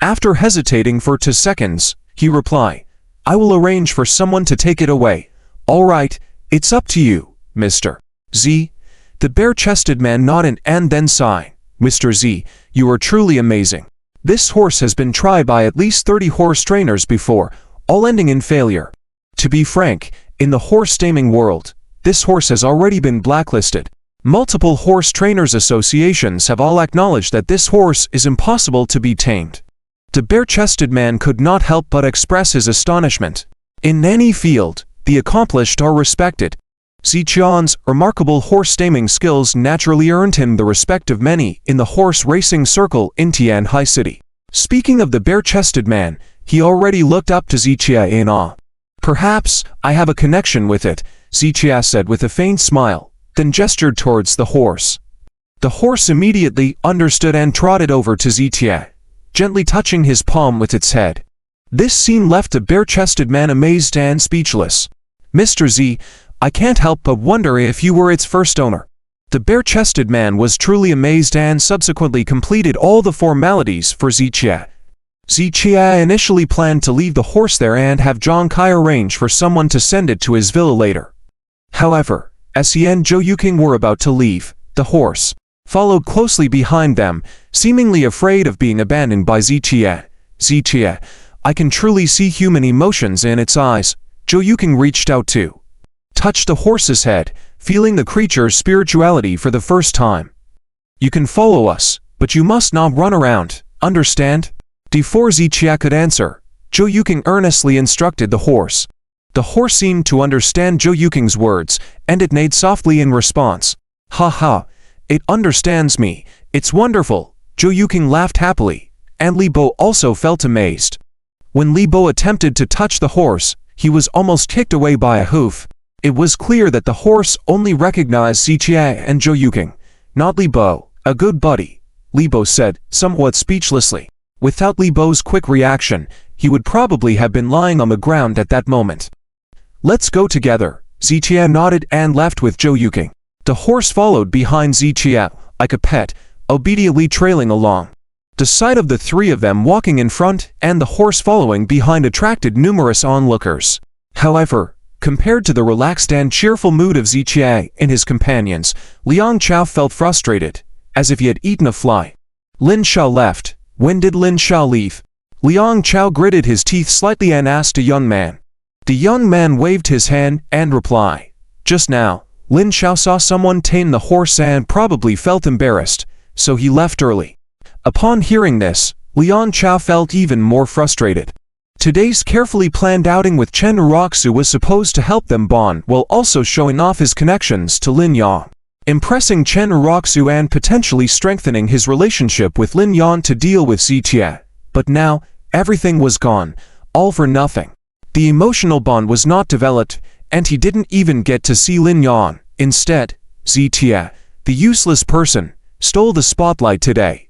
After hesitating for 2 seconds, he replied, I will arrange for someone to take it away. All right, it's up to you, Mr. Z. The bare-chested man nodded and then sighed. Mr. Z, you are truly amazing. This horse has been tried by at least 30 horse trainers before, all ending in failure. To be frank, in the horse-taming world, this horse has already been blacklisted. Multiple horse trainers associations have all acknowledged that this horse is impossible to be tamed. The bare-chested man could not help but express his astonishment. In any field, the accomplished are respected. Ziqian's remarkable horse-taming skills naturally earned him the respect of many in the horse racing circle in Tianhai City. Speaking of the bare-chested man, he already looked up to Ziqie in awe. Perhaps I have a connection with it, Ziqie said with a faint smile, then gestured towards the horse. The horse immediately understood and trotted over to Ziqie, gently touching his palm with its head. This scene left the bare-chested man amazed and speechless. Mr. Z, I can't help but wonder if you were its first owner. The bare-chested man was truly amazed and subsequently completed all the formalities for Ziqie. Ziqie initially planned to leave the horse there and have Zhang Kai arrange for someone to send it to his villa later. However, as he and Zhou Yuqing were about to leave, the horse followed closely behind them, seemingly afraid of being abandoned by Ziqie. Ziqie, I can truly see human emotions in its eyes. Zhou Yuqing reached out to touch the horse's head, feeling the creature's spirituality for the first time. You can follow us, but you must not run around, understand? Before Ziqie could answer, Zhou Yuqing earnestly instructed the horse. The horse seemed to understand Zhou Yuqing's words, and it neighed softly in response. Ha ha, it understands me, it's wonderful, Zhou Yuqing laughed happily, and Li Bo also felt amazed. When Li Bo attempted to touch the horse, he was almost kicked away by a hoof. It was clear that the horse only recognized Ziqie and Zhou Yuqing, not Li Bo. A good buddy, Li Bo said, somewhat speechlessly. Without Li Bo's quick reaction, he would probably have been lying on the ground at that moment. Let's go together, Ziqie nodded and left with Zhou Yuqing. The horse followed behind Ziqie, like a pet, obediently trailing along. The sight of the three of them walking in front and the horse following behind attracted numerous onlookers. However, compared to the relaxed and cheerful mood of Ziqie and his companions, Liang Chao felt frustrated, as if he had eaten a fly. Lin Xiao left. When did Lin Xiao leave? Liang Chao gritted his teeth slightly and asked a young man. The young man waved his hand and replied, just now, Lin Xiao saw someone tame the horse and probably felt embarrassed, so he left early. Upon hearing this, Liang Chao felt even more frustrated. Today's carefully planned outing with Chen Uroxu was supposed to help them bond while also showing off his connections to Lin Yang, impressing Chen Uroxu and potentially strengthening his relationship with Lin Yang to deal with Ziqie. But now, everything was gone, all for nothing. The emotional bond was not developed, and he didn't even get to see Lin Yang. Instead, Ziqie, the useless person, stole the spotlight today.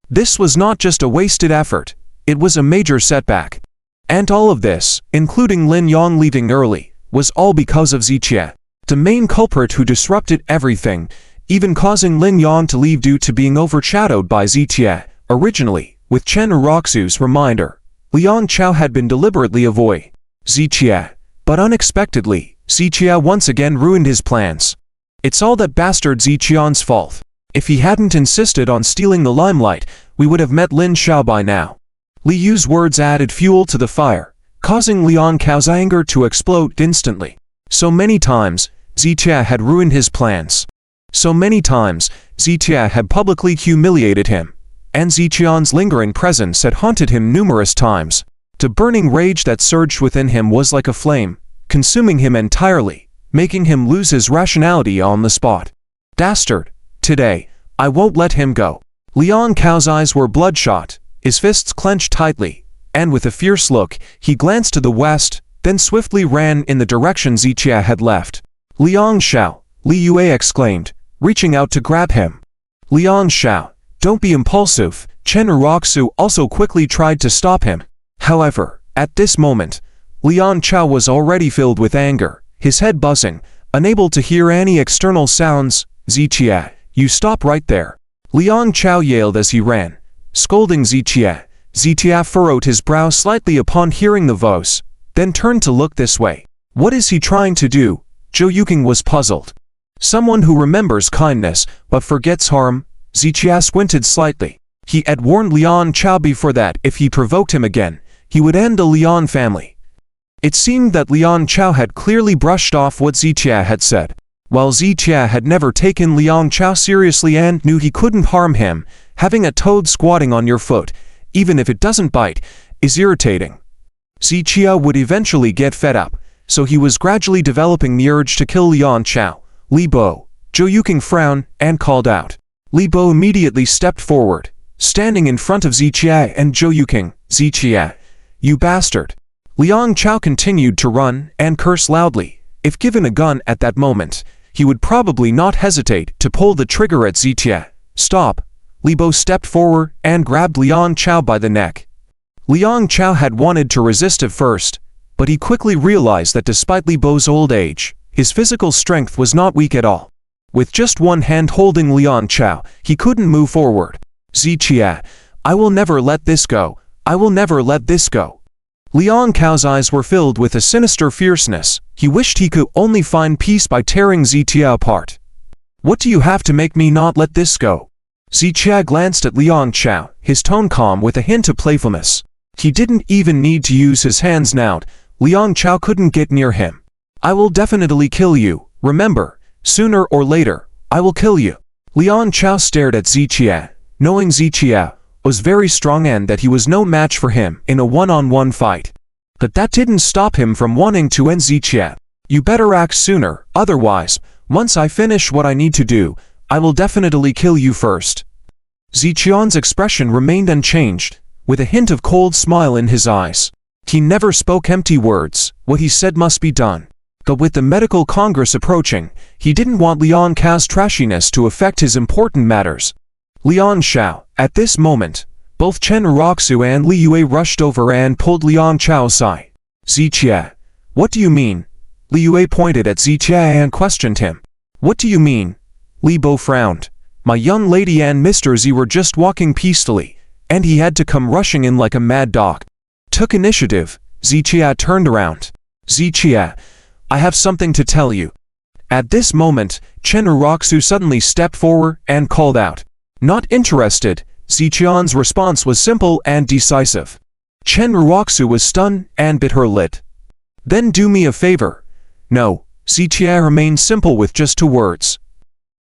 This was not just a wasted effort, it was a major setback. And all of this, including Lin Yang leaving early, was all because of Ziqie, the main culprit who disrupted everything, even causing Lin Yang to leave due to being overshadowed by Ziqie. Originally, with Chen Uroxu's reminder, Liang Chao had been deliberately avoiding Ziqie, but unexpectedly, Ziqie once again ruined his plans. It's all that bastard Ziqian's fault. If he hadn't insisted on stealing the limelight, we would have met Lin Xiao by now. Li Yu's words added fuel to the fire, causing Liang Cao's anger to explode instantly. So many times, Ziqie had ruined his plans. So many times, Ziqie had publicly humiliated him, and Ziqian's lingering presence had haunted him numerous times. The burning rage that surged within him was like a flame, consuming him entirely, making him lose his rationality on the spot. Dastard! Today, I won't let him go. Liang Cao's eyes were bloodshot, his fists clenched tightly, and with a fierce look, he glanced to the west, then swiftly ran in the direction Ziqie had left. Liang Xiao, Li Yue exclaimed, reaching out to grab him. Liang Xiao, don't be impulsive. Chen Uroxu also quickly tried to stop him. However, at this moment, Liang Chao was already filled with anger, his head buzzing, unable to hear any external sounds. Ziqie, you stop right there. Liang Chao yelled as he ran, scolding Ziqie. Ziqie furrowed his brow slightly upon hearing the voice, then turned to look this way. What is he trying to do? Zhou Yuqing was puzzled. Someone who remembers kindness but forgets harm. Ziqie squinted slightly. He had warned Liang Chao before that if he provoked him again, he would end the Liang family. It seemed that Liang Chao had clearly brushed off what Ziqie had said. While Ziqie had never taken Liang Chao seriously and knew he couldn't harm him, having a toad squatting on your foot, even if it doesn't bite, is irritating. Ziqie would eventually get fed up, so he was gradually developing the urge to kill Liang Chao. Li Bo, Zhou Yuqing frowned and called out. Li Bo immediately stepped forward, standing in front of Ziqie and Zhou Yuqing. Ziqie, you bastard. Liang Chao continued to run and curse loudly. If given a gun at that moment, he would probably not hesitate to pull the trigger at Ziqie. Stop. Li Bo stepped forward and grabbed Liang Chao by the neck. Liang Chao had wanted to resist at first, but he quickly realized that despite Li Bo's old age, his physical strength was not weak at all. With just one hand holding Liang Chao, he couldn't move forward. Ziqie, I will never let this go. I will never let this go. Liang Cao's eyes were filled with a sinister fierceness. He wished he could only find peace by tearing Ziqie apart. What do you have to make me not let this go? Ziqie glanced at Liang Chao, his tone calm with a hint of playfulness. He didn't even need to use his hands now. Liang Chao couldn't get near him. I will definitely kill you, remember, sooner or later, I will kill you. Liang Chao stared at Ziqie, knowing Ziqie was very strong and that he was no match for him in a one-on-one fight. But that didn't stop him from wanting to end Ziqie. You better act sooner, otherwise, Once I finish what I need to do, I will definitely kill you first. Ziqian's expression remained unchanged, with a hint of cold smile in his eyes. He never spoke empty words, what he said must be done. But with the medical congress approaching, he didn't want Liang Cao's trashiness to affect his important matters. Liang Xiao, at this moment, both Chen Roxu and Li Yue rushed over and pulled Liang Chao aside. Ziqia, what do you mean? Li Yue pointed at Ziqia and questioned him. What do you mean? Li Bo frowned. My young lady and Mr. Z were just walking peacefully, and he had to come rushing in like a mad dog. Took initiative, Ziqia turned around. Ziqia, I have something to tell you. At this moment, Chen Roxu suddenly stepped forward and called out. Not interested, Ziqian's response was simple and decisive. Chen Roxu was stunned and bit her lip. Then do me a favor. No, Ziqia remained simple with just 2 words.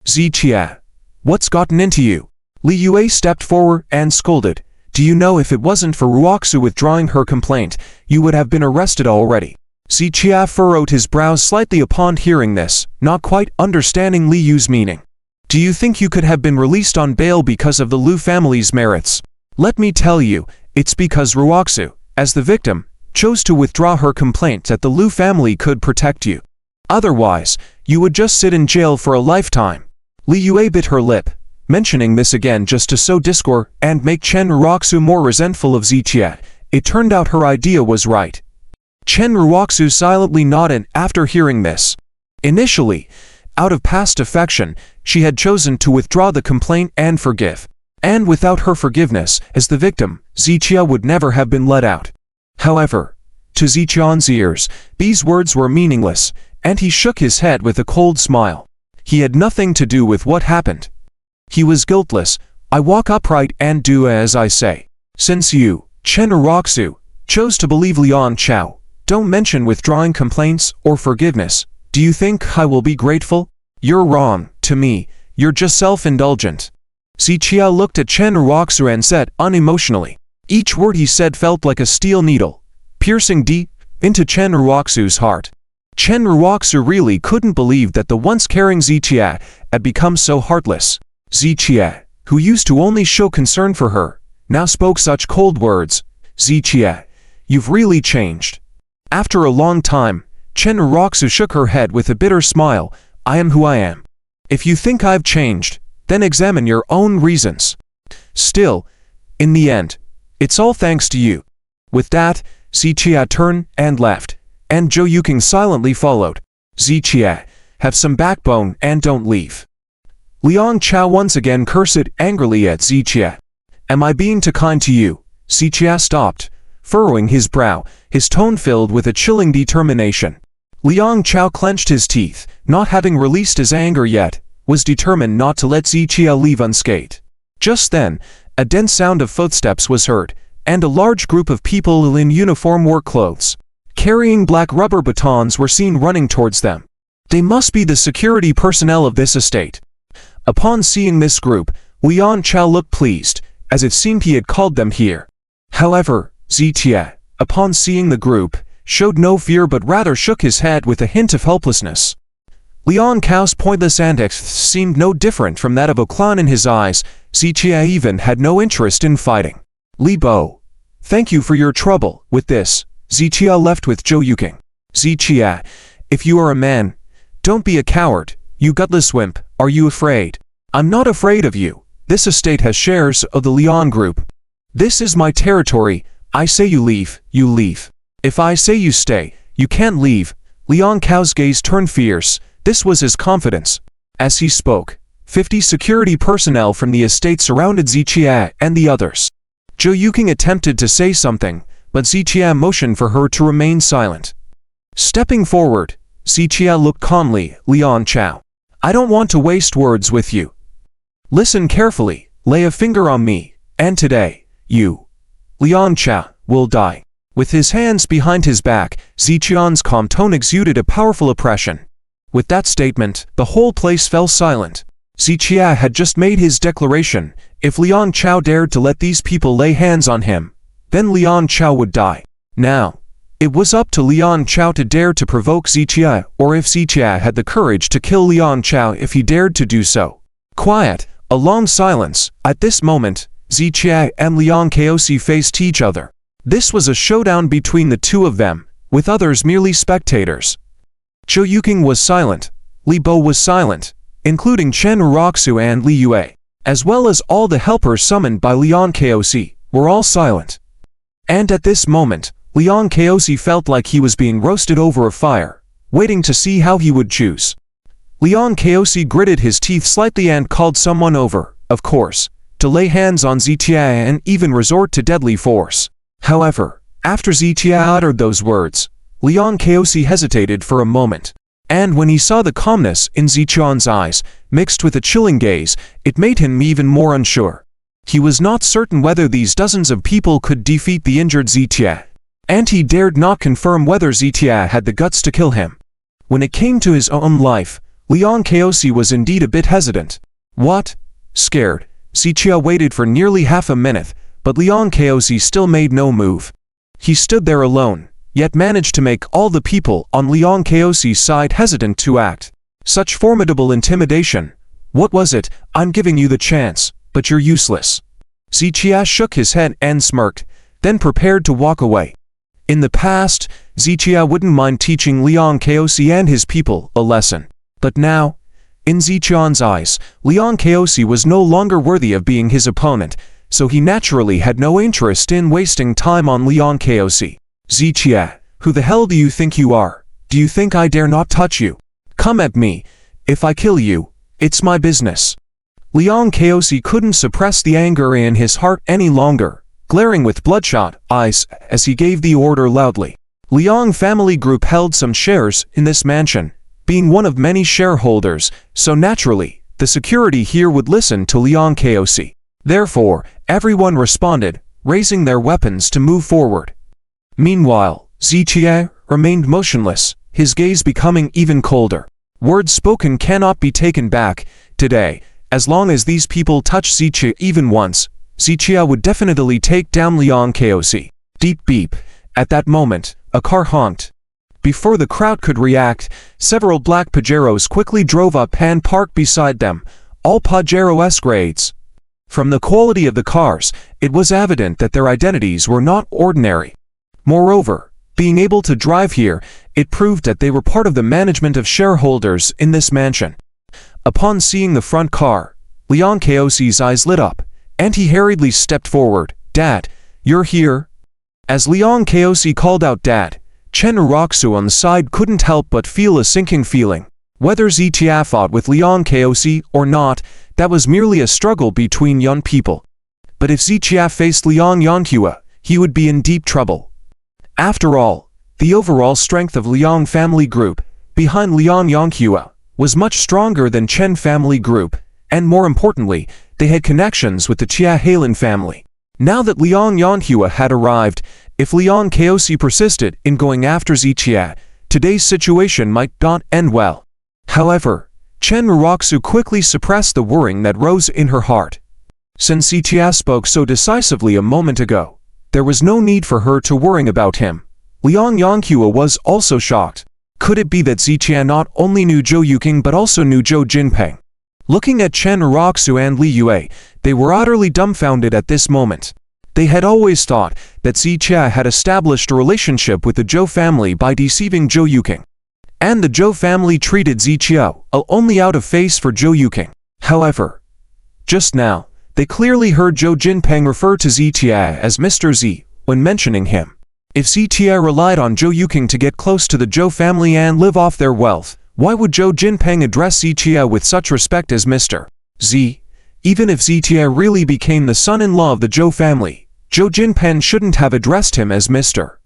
Ziqia, what's gotten into you? Li Yue stepped forward and scolded. Do you know if it wasn't for Roxu withdrawing her complaint, you would have been arrested already? Ziqia furrowed his brows slightly upon hearing this, not quite understanding Li Yu's meaning. Do you think you could have been released on bail because of the Lu family's merits? Let me tell you, it's because Roxu, as the victim, chose to withdraw her complaint that the Lu family could protect you. Otherwise, you would just sit in jail for a lifetime. Li Yue bit her lip, mentioning this again just to sow discord and make Chen Roxu more resentful of Ziqia. It turned out her idea was right. Chen Roxu silently nodded after hearing this. Initially, out of past affection, she had chosen to withdraw the complaint and forgive. And without her forgiveness, as the victim, Ziqia would never have been let out. However, to Ziqian's ears, these words were meaningless, and he shook his head with a cold smile. He had nothing to do with what happened. He was guiltless. I walk upright and do as I say. Since you, Chen Roxu, chose to believe Liang Chao, don't mention withdrawing complaints or forgiveness. Do you think I will be grateful? You're wrong. To me, you're just self-indulgent. Ziqia looked at Chen Roxu and said unemotionally. Each word he said felt like a steel needle, piercing deep into Chen Roxu's heart. Chen Roxu really couldn't believe that the once caring Ziqia had become so heartless. Ziqia, who used to only show concern for her, now spoke such cold words. Ziqia, you've really changed. After a long time, Chen Roxu shook her head with a bitter smile. I am who I am. If you think I've changed, then examine your own reasons. Still, in the end, it's all thanks to you. With that, Ziqia turned and left, and Zhou Yuqing silently followed. Ziqia, have some backbone and don't leave. Liang Chao once again cursed angrily at Ziqia. Am I being too kind to you? Ziqia stopped, furrowing his brow, his tone filled with a chilling determination. Liang Chao clenched his teeth, not having released his anger yet, was determined not to let Ziqia leave unscathed. Just then, a dense sound of footsteps was heard, and a large group of people in uniform work clothes, carrying black rubber batons, were seen running towards them. They must be the security personnel of this estate. Upon seeing this group, Liang Chao looked pleased, as it seemed he had called them here. However, Ziqia, upon seeing the group, showed no fear but rather shook his head with a hint of helplessness. Liang Cao's pointless antics seemed no different from that of a clown in his eyes. Ziqia even had no interest in fighting. Li Bo, thank you for your trouble. With this, Ziqia left with Zhou Yuqing. Ziqia, if you are a man, don't be a coward. You gutless wimp, are you afraid? I'm not afraid of you. This estate has shares of the Liang Group. This is my territory. I say you leave, you leave. If I say you stay, you can't leave. Liang Cao's gaze turned fierce. This was his confidence. As he spoke, 50 security personnel from the estate surrounded Ziqia and the others. Zhou Yuqing attempted to say something, but Ziqia motioned for her to remain silent. Stepping forward, Ziqia looked calmly at Liang Chao. I don't want to waste words with you. Listen carefully, lay a finger on me, and today, you, Liang Chao, will die. With his hands behind his back, Ziqian's calm tone exuded a powerful oppression. With that statement, the whole place fell silent. Ziqia had just made his declaration. If Liang Chao dared to let these people lay hands on him, then Liang Chao would die. Now, It was up to Liang Chao to dare to provoke Zichia, or if Zichia had the courage to kill Liang Chao if he dared to do so. Quiet, a long silence. At this moment, Zichia and Liang Kaosi faced each other. This was a showdown between the two of them, with others merely spectators. Zhou Yuqing was silent. Li Bo was silent, including Chen Uroxu and Li Yue, as well as all the helpers summoned by Liang Kaosi, were all silent. And at this moment, Liang Kaosi felt like he was being roasted over a fire, waiting to see how he would choose. Liang Kaosi gritted his teeth slightly and called someone over, of course, to lay hands on Zichia and even resort to deadly force. However, after Zichia uttered those words, Liang Kaosi hesitated for a moment. And when he saw the calmness in Zichian's eyes, mixed with a chilling gaze, it made him even more unsure. He was not certain whether these dozens of people could defeat the injured Zichia, and he dared not confirm whether Zichia had the guts to kill him. When it came to his own life, Liang Kaosi was indeed a bit hesitant. What? Scared, Zichia waited for nearly half a minute, but Liang Kaosi still made no move. He stood there alone, yet managed to make all the people on Liang Kaosi's side hesitant to act. Such formidable intimidation. What was it? I'm giving you the chance, but you're useless. Zichia shook his head and smirked, then prepared to walk away. In the past, Zichia wouldn't mind teaching Liang Kaosi and his people a lesson. But now, in Zichian's eyes, Liang Kaosi was no longer worthy of being his opponent, so he naturally had no interest in wasting time on Liang Kaosi. Zichia, who the hell do you think you are? Do you think I dare not touch you? Come at me. If I kill you, it's my business. Liang Kaosi couldn't suppress the anger in his heart any longer, glaring with bloodshot eyes as he gave the order loudly. Liang family group held some shares in this mansion, being one of many shareholders, so naturally, the security here would listen to Liang Kaosi. Therefore, everyone responded, raising their weapons to move forward. Meanwhile, Zichia remained motionless, his gaze becoming even colder. Words spoken cannot be taken back. Today, as long as these people touch Zichia even once, Zichia would definitely take down Liang Kaosi. Deep beep. At that moment, a car honked. Before the crowd could react, several black Pajeros quickly drove up and parked beside them, all Pajero S-grades. From the quality of the cars, it was evident that their identities were not ordinary. Moreover, being able to drive here, it proved that they were part of the management of shareholders in this mansion. Upon seeing the front car, Liang Kaosi's eyes lit up, and he hurriedly stepped forward. Dad, you're here? As Liang Kaosi called out Dad, Chen Uroxu on the side couldn't help but feel a sinking feeling. Whether Zichia fought with Liang Kaosi or not, that was merely a struggle between young people. But if Zichia faced Liang Yanhua, he would be in deep trouble. After all, the overall strength of Liang family group, behind Liang Yanhua, was much stronger than Chen family group, and more importantly, they had connections with the Chia Heilin family. Now that Liang Yanhua had arrived, if Liang Kaosi persisted in going after Zichia, today's situation might not end well. However, Chen Uroxu quickly suppressed the worrying that rose in her heart. Since Zichia spoke so decisively a moment ago, there was no need for her to worry about him. Liang Yanhua was also shocked. Could it be that Zichia not only knew Zhou Yuqing but also knew Zhou Jinpeng? Looking at Chen Uroxu and Li Yue, they were utterly dumbfounded at this moment. They had always thought that Zichia had established a relationship with the Zhou family by deceiving Zhou Yuqing. And the Zhou family treated Zichia only out of face for Zhou Yuqing. However, just now, they clearly heard Zhou Jinpeng refer to Zichia as Mr. Z when mentioning him. If Zichia relied on Zhou Yuqing to get close to the Zhou family and live off their wealth, why would Zhou Jinpeng address Zichia with such respect as Mr. Z? Even if Zichia really became the son-in-law of the Zhou family, Zhou Jinpeng shouldn't have addressed him as Mr.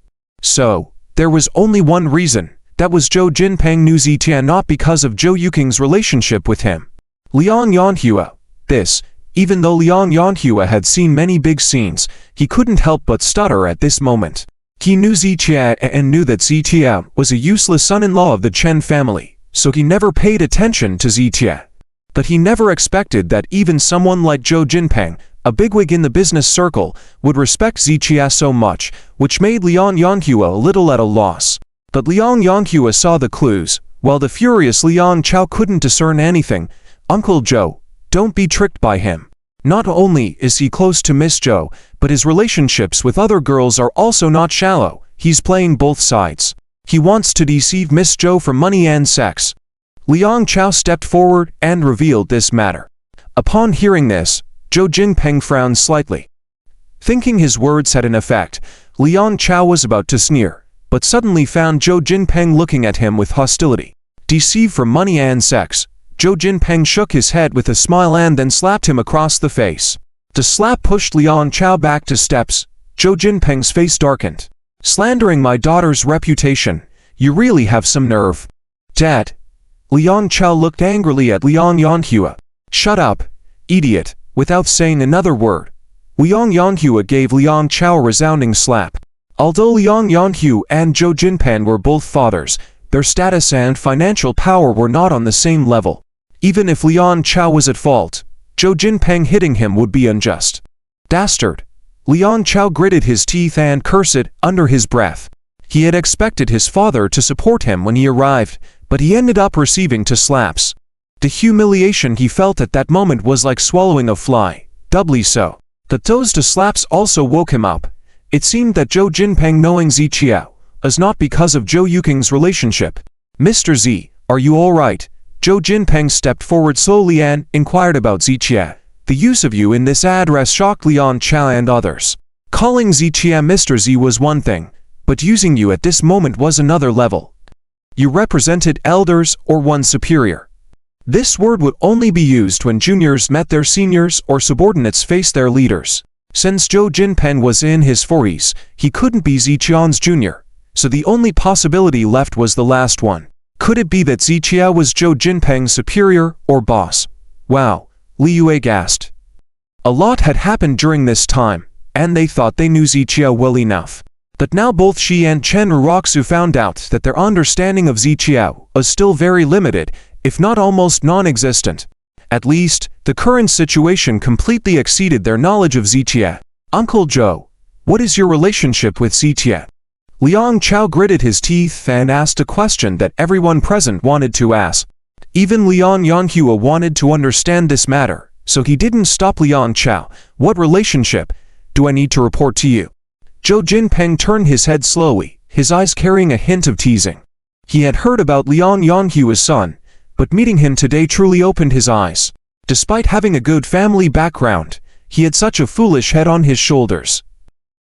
So, there was only one reason. That was Zhou Jinpeng knew Zichia not because of Zhou Yuqing's relationship with him. Liang Yanhua. This, even though Liang Yanhua had seen many big scenes, he couldn't help but stutter at this moment. He knew Zichia and knew that Zichia was a useless son-in-law of the Chen family, so he never paid attention to Zichia. But he never expected that even someone like Zhou Jinpeng, a bigwig in the business circle, would respect Zichia so much, which made Liang Yanghua a little at a loss. But Liang Yanghua saw the clues, while the furious Liang Chao couldn't discern anything. Uncle Joe, don't be tricked by him. Not only is he close to Miss Joe, but his relationships with other girls are also not shallow. He's playing both sides. He wants to deceive Miss Joe for money and sex. Liang Chao stepped forward and revealed this matter. Upon hearing this, Zhou Jinpeng frowned slightly. Thinking his words had an effect, Liang Chao was about to sneer, but suddenly found Zhou Jinpeng looking at him with hostility. Deceive for money and sex. Zhou Jinpeng shook his head with a smile and then slapped him across the face. The slap pushed Liang Chao back to steps. Zhou Jinpeng's face darkened. Slandering my daughter's reputation, you really have some nerve. Dad. Liang Chao looked angrily at Liang Yanghua. Shut up, idiot, without saying another word. Liang Yanghua gave Liang Chao a resounding slap. Although Liang Yanghua and Zhou Jinpeng were both fathers, their status and financial power were not on the same level. Even if Liang Chao was at fault, Zhou Jinpeng hitting him would be unjust. Dastard. Liang Chao gritted his teeth and cursed under his breath. He had expected his father to support him when he arrived, but he ended up receiving 2 slaps. The humiliation he felt at that moment was like swallowing a fly, doubly so. That those 2 slaps also woke him up. It seemed that Zhou Jinpeng knowing Zichia is not because of Zhou Yuking's relationship. Mr. Z, are you alright? Zhou Jinpeng stepped forward slowly and inquired about Zichia. The use of you in this address shocked Liang Chao and others. Calling Zichia Mr. Z was one thing, but using you at this moment was another level. You represented elders or one superior. This word would only be used when juniors met their seniors or subordinates faced their leaders. Since Zhou Jinpeng was in his 40s, he couldn't be Zichia's junior, so the only possibility left was the last one. Could it be that Zichia was Zhou Jinpeng's superior or boss? Wow, Li Yue gasped. A lot had happened during this time, and they thought they knew Zichia well enough. But now both Shi and Chen Ruroxu found out that their understanding of Zichia was still very limited, if not almost non-existent. At least, the current situation completely exceeded their knowledge of Zichia. Uncle Joe, what is your relationship with Zichia? Liang Chao gritted his teeth and asked a question that everyone present wanted to ask. Even Liang Yanghua wanted to understand this matter, so he didn't stop Liang Chao. What relationship? Do I need to report to you? Zhou Jinpeng turned his head slowly, his eyes carrying a hint of teasing. He had heard about Liang Yanghua's son, but meeting him today truly opened his eyes. Despite having a good family background, he had such a foolish head on his shoulders.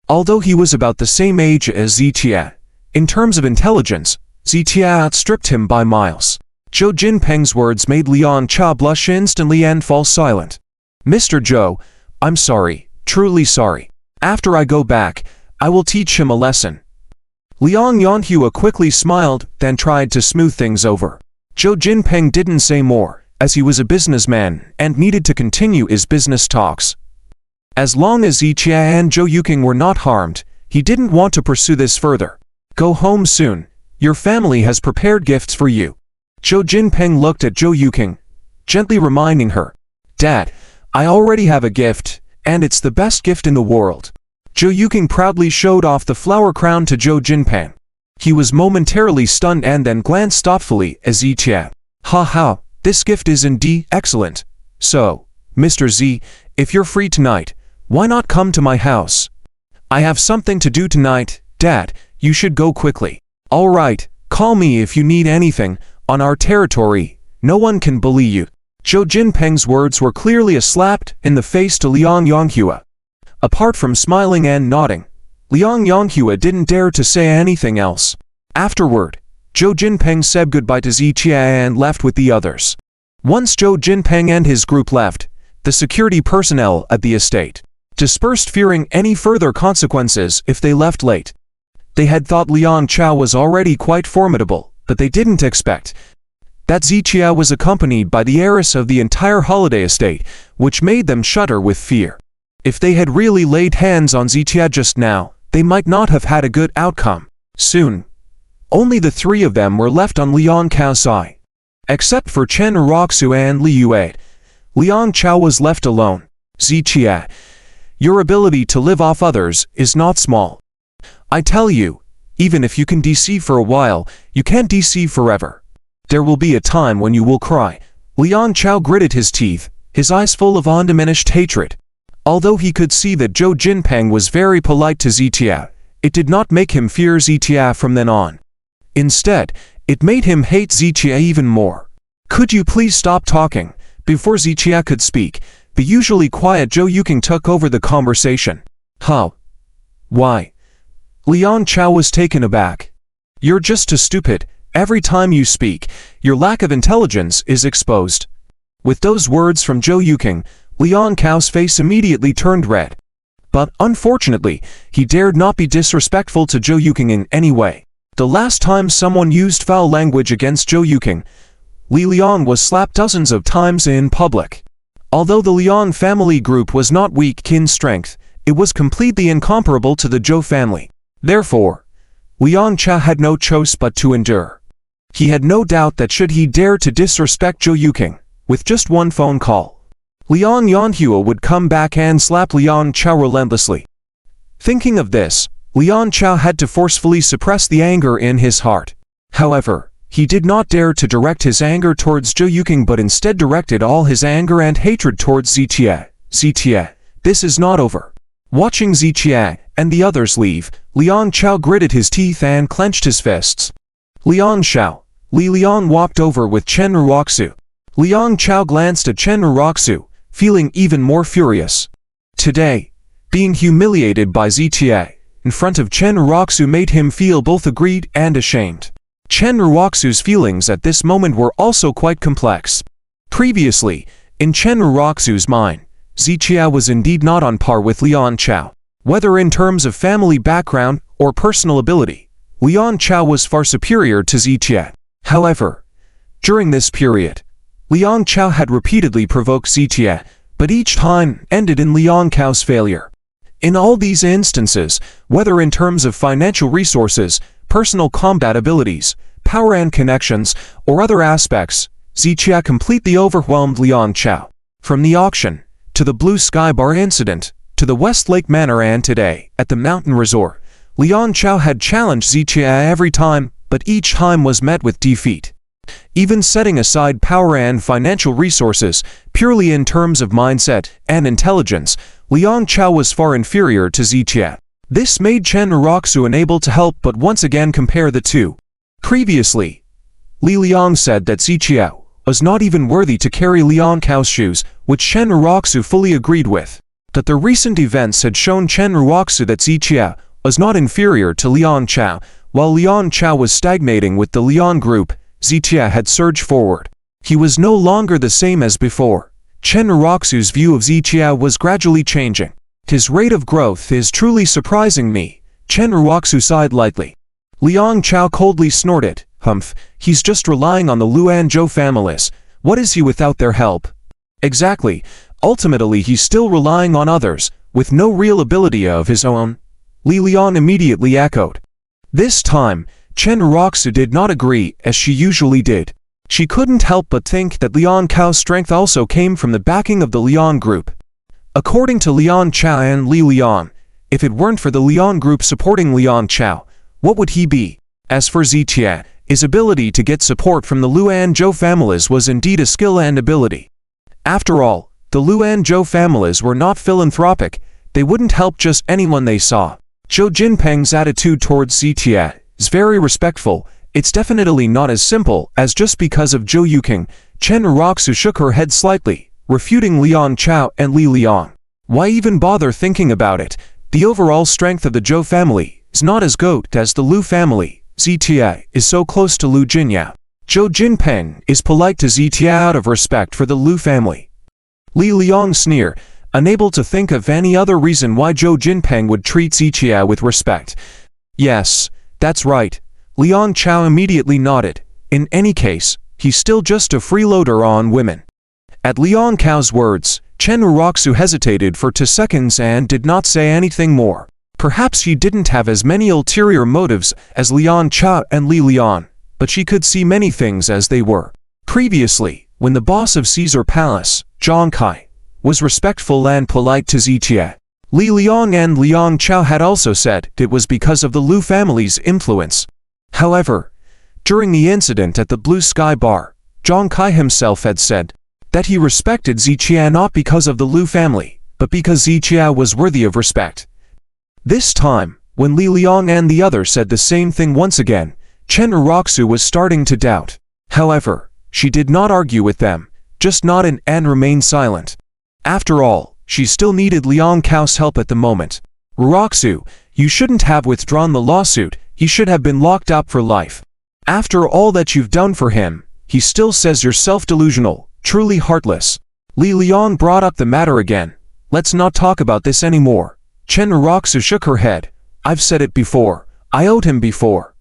Although he was about the same age as Zichia, in terms of intelligence, Zichia outstripped him by miles. Zhou Jinpeng's words made Liang Chao blush instantly and fall silent. Mr. Zhou, I'm sorry, truly sorry. After I go back, I will teach him a lesson. Liang Yanghua quickly smiled, then tried to smooth things over. Zhou Jinpeng didn't say more, as he was a businessman and needed to continue his business talks. As long as Zichia and Zhou Yuking were not harmed, he didn't want to pursue this further. Go home soon. Your family has prepared gifts for you. Zhou Jinpeng looked at Zhou Yuking, gently reminding her, Dad, I already have a gift, and it's the best gift in the world. Zhou Yuking proudly showed off the flower crown to Zhou Jinpeng. He was momentarily stunned and then glanced thoughtfully at Zichia. Ha ha, this gift is indeed excellent. So, Mr. Z, if you're free tonight, why not come to my house? I have something to do tonight, Dad, you should go quickly. All right, call me if you need anything. On our territory, no one can bully you. Zhou Jinpeng's words were clearly a slap in the face to Liang Yanghua. Apart from smiling and nodding, Liang Yanghua didn't dare to say anything else. Afterward, Zhou Jinpeng said goodbye to Zichia and left with the others. Once Zhou Jinpeng and his group left, the security personnel at the estate dispersed, fearing any further consequences if they left late. They had thought Liang Chao was already quite formidable, but they didn't expect that Zichia was accompanied by the heiress of the entire holiday estate, which made them shudder with fear. If they had really laid hands on Zichia just now, they might not have had a good outcome. Soon, only the 3 of them were left on Liang Chao's side. Except for Chen Ruroxu and Li Yue, Liang Chao was left alone. Zichia, Your ability to live off others is not small. I tell you, even if you can deceive for a while, you can't deceive forever. There will be a time when you will cry. Liang Chao gritted his teeth, his eyes full of undiminished hatred. Although he could see that Zhou Jinpeng was very polite to Zitia, it did not make him fear Zitia from then on. Instead, it made him hate Zitia even more. Could you please stop talking? Before Zitia could speak, the usually quiet Zhou Yuking took over the conversation. How? Why? Liang Chao was taken aback. You're just too stupid. Every time you speak, your lack of intelligence is exposed. With those words from Zhou Yuking, Liang Chao's face immediately turned red. But unfortunately, he dared not be disrespectful to Zhou Yuking in any way. The last time someone used foul language against Zhou Yuking, Li Liang was slapped dozens of times in public. Although the Liang family group was not weak in strength, it was completely incomparable to the Zhou family. Therefore, Liang Chao had no choice but to endure. He had no doubt that should he dare to disrespect Zhou Yuking, with just one phone call, Liang Yanhua would come back and slap Liang Chao relentlessly. Thinking of this, Liang Chao had to forcefully suppress the anger in his heart. However, he did not dare to direct his anger towards Zhou Yuking but instead directed all his anger and hatred towards Zitia. Zitia, this is not over. Watching Zitia and the others leave, Liang Chao gritted his teeth and clenched his fists. Liang Chao. Li Liang walked over with Chen Ruoxu. Liang Chao glanced at Chen Ruoxu, feeling even more furious. Today, being humiliated by Zitia in front of Chen Ruoxu made him feel both aggrieved and ashamed. Chen Ruoxu's feelings at this moment were also quite complex. Previously, in Chen Ruoxu's mind, Zitia was indeed not on par with Liang Chao. Whether in terms of family background or personal ability, Liang Chao was far superior to Zitia. However, during this period, Liang Chao had repeatedly provoked Zitia, but each time ended in Liang Chao's failure. In all these instances, whether in terms of financial resources, personal combat abilities, power and connections, or other aspects, Zitia completely overwhelmed Liang Chao. From the auction, to the Blue Sky Bar incident, to the Westlake Manor and today, at the Mountain Resort, Liang Chao had challenged Zitia every time, but each time was met with defeat. Even setting aside power and financial resources, purely in terms of mindset and intelligence, Liang Chao was far inferior to Zitia. This made Chen Ruoxu unable to help but once again compare the two. Previously, Li Liang said that Zitia was not even worthy to carry Liang Chao's shoes, which Chen Ruoxu fully agreed with. That the recent events had shown Chen Ruoxu that Zitia was not inferior to Liang Chao. While Liang Chao was stagnating with the Liang group, Zitia had surged forward. He was no longer the same as before. Chen Ruoxu's view of Zitia was gradually changing. His rate of growth is truly surprising me. Chen Ruoxu sighed lightly. Liang Chao coldly snorted. Humph, he's just relying on the Luanzhou families. What is he without their help? Exactly. Ultimately he's still relying on others, with no real ability of his own. Li Liang immediately echoed. This time, Chen Ruoxu did not agree as she usually did. She couldn't help but think that Liang Chao's strength also came from the backing of the Liang group. According to Liang Chao and Li Liang, if it weren't for the Liang group supporting Liang Chao, what would he be? As for Zitia, his ability to get support from the Luanzhou families was indeed a skill and ability. After all, the Luanzhou families were not philanthropic, they wouldn't help just anyone they saw. Zhou Jinpeng's attitude towards Zitia is very respectful. It's definitely not as simple as just because of Zhou Yuking. Chen Ruoxu shook her head slightly, refuting Liang Chao and Li Liang. Why even bother thinking about it? The overall strength of the Zhou family is not as good as the Lu family. Zitia is so close to Lu Jinyao. Zhou Jinpeng is polite to Zitia out of respect for the Lu family. Li Liang sneered, unable to think of any other reason why Zhou Jinpeng would treat Zitia with respect. Yes, that's right. Liang Chao immediately nodded. In any case, he's still just a freeloader on women. At Liang Chao's words, Chen Ruoxu hesitated for 2 seconds and did not say anything more. Perhaps she didn't have as many ulterior motives as Liang Chao and Li Liang, but she could see many things as they were. Previously, when the boss of Caesar Palace, Zhang Kai, was respectful and polite to Zitia, Li Liang and Liang Chao had also said it was because of the Lu family's influence. However, during the incident at the Blue Sky Bar, Zhang Kai himself had said that he respected Zichia not because of the Lu family, but because Zichia was worthy of respect. This time, when Li Liang and the others said the same thing once again, Chen Roxu was starting to doubt. However, she did not argue with them, just nodded and remained silent. After all, she still needed Liang Cao's help at the moment. Roxu, you shouldn't have withdrawn the lawsuit, he should have been locked up for life. After all that you've done for him, he still says you're self-delusional, truly heartless. Li Liang brought up the matter again. Let's not talk about this anymore. Chen Roxu shook her head. I've said it before, I owed him before.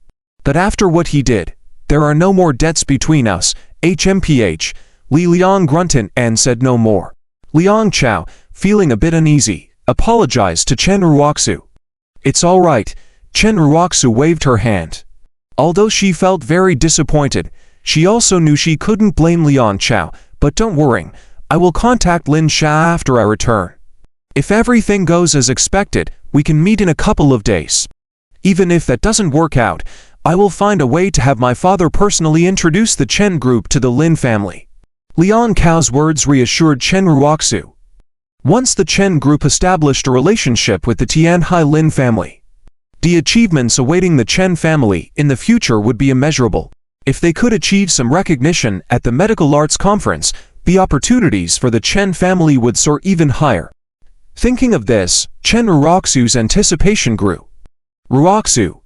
But after what he did, there are no more debts between us, HMPH. Li Liang grunted and said no more. Liang Chao, feeling a bit uneasy, apologized to Chen Roxu. It's all right, Chen Roxu waved her hand. Although she felt very disappointed, she also knew she couldn't blame Liang Chao, but don't worry, I will contact Lin Sha after I return. If everything goes as expected, we can meet in a couple of days. Even if that doesn't work out, I will find a way to have my father personally introduce the Chen group to the Lin family. Liang Cao's words reassured Chen Roxu. Once the Chen group established a relationship with the Tianhai Lin family, the achievements awaiting the Chen family in the future would be immeasurable. If they could achieve some recognition at the medical arts conference, the opportunities for the Chen family would soar even higher. Thinking of this, Chen Roxu's anticipation grew. Roxu,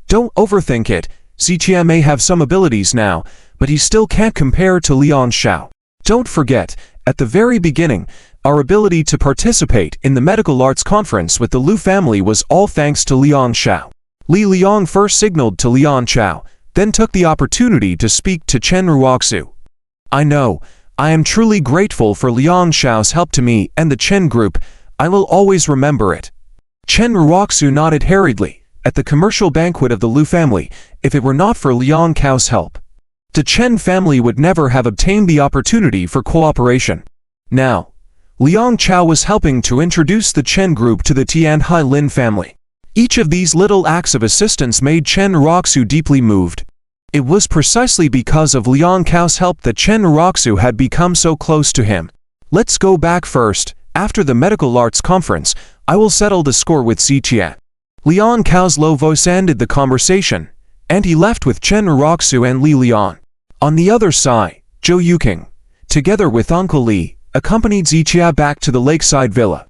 don't overthink it. Zichia may have some abilities now, but he still can't compare to Liang Shao. Don't forget, at the very beginning, our ability to participate in the medical arts conference with the Lu family was all thanks to Liang Shao. Li Liang first signaled to Liang Chao, then took the opportunity to speak to Chen Roxu. I know, I am truly grateful for Liang Shao's help to me and the Chen group. I will always remember it. Chen Roxu nodded hurriedly. At the commercial banquet of the Lu family, if it were not for Liang Cao's help, the Chen family would never have obtained the opportunity for cooperation. Now, Liang Chao was helping to introduce the Chen group to the Tianhai Lin family. Each of these little acts of assistance made Chen Roxu deeply moved. It was precisely because of Liang Cao's help that Chen Roxu had become so close to him. Let's go back first. After the medical arts conference, I will settle the score with Zichia. Liang Cao's low voice ended the conversation, and he left with Chen Roxu and Li Liang. On the other side, Zhou Yuqing, together with Uncle Li, accompanied Zichia back to the lakeside villa.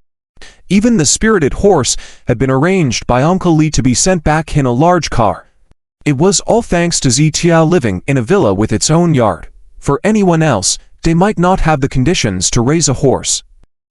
Even the spirited horse had been arranged by Uncle Li to be sent back in a large car. It was all thanks to Zichia living in a villa with its own yard. For anyone else, they might not have the conditions to raise a horse.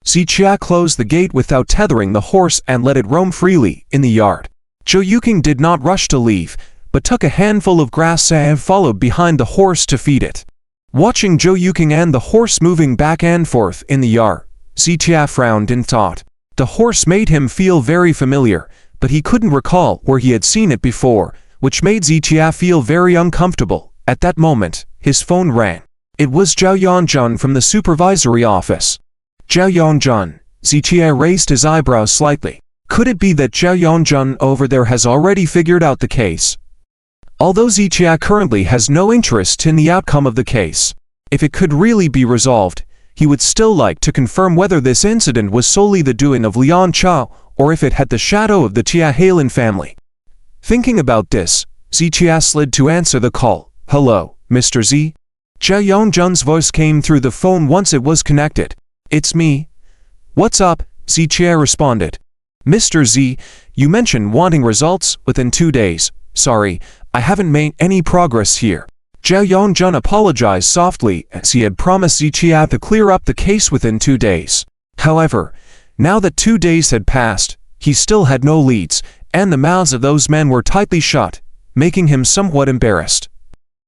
Zichia closed the gate without tethering the horse and let it roam freely in the yard. Zhou Yuqing did not rush to leave, but took a handful of grass and followed behind the horse to feed it. Watching Zhou Yuqing and the horse moving back and forth in the yard, Zichia frowned in thought. The horse made him feel very familiar, but he couldn't recall where he had seen it before, which made Zichia feel very uncomfortable. At that moment, his phone rang. It was Zhao Yongzhen from the supervisory office. Zhao Yongzhen, Zichia raised his eyebrows slightly. Could it be that Zhao Yongzhen over there has already figured out the case? Although Zichia currently has no interest in the outcome of the case, if it could really be resolved, he would still like to confirm whether this incident was solely the doing of Liang Chao or if it had the shadow of the Tianhai Lin family. Thinking about this, Zichia slid to answer the call. Hello, Mr. Z? Zhao Yongzhen's voice came through the phone once it was connected. It's me. What's up? Zichia responded. Mr. Z, you mentioned wanting results within 2 days. Sorry, I haven't made any progress here. Zhao Yongzhen apologized softly as he had promised Zichia to clear up the case within 2 days. However, now that 2 days had passed, he still had no leads, and the mouths of those men were tightly shut, making him somewhat embarrassed.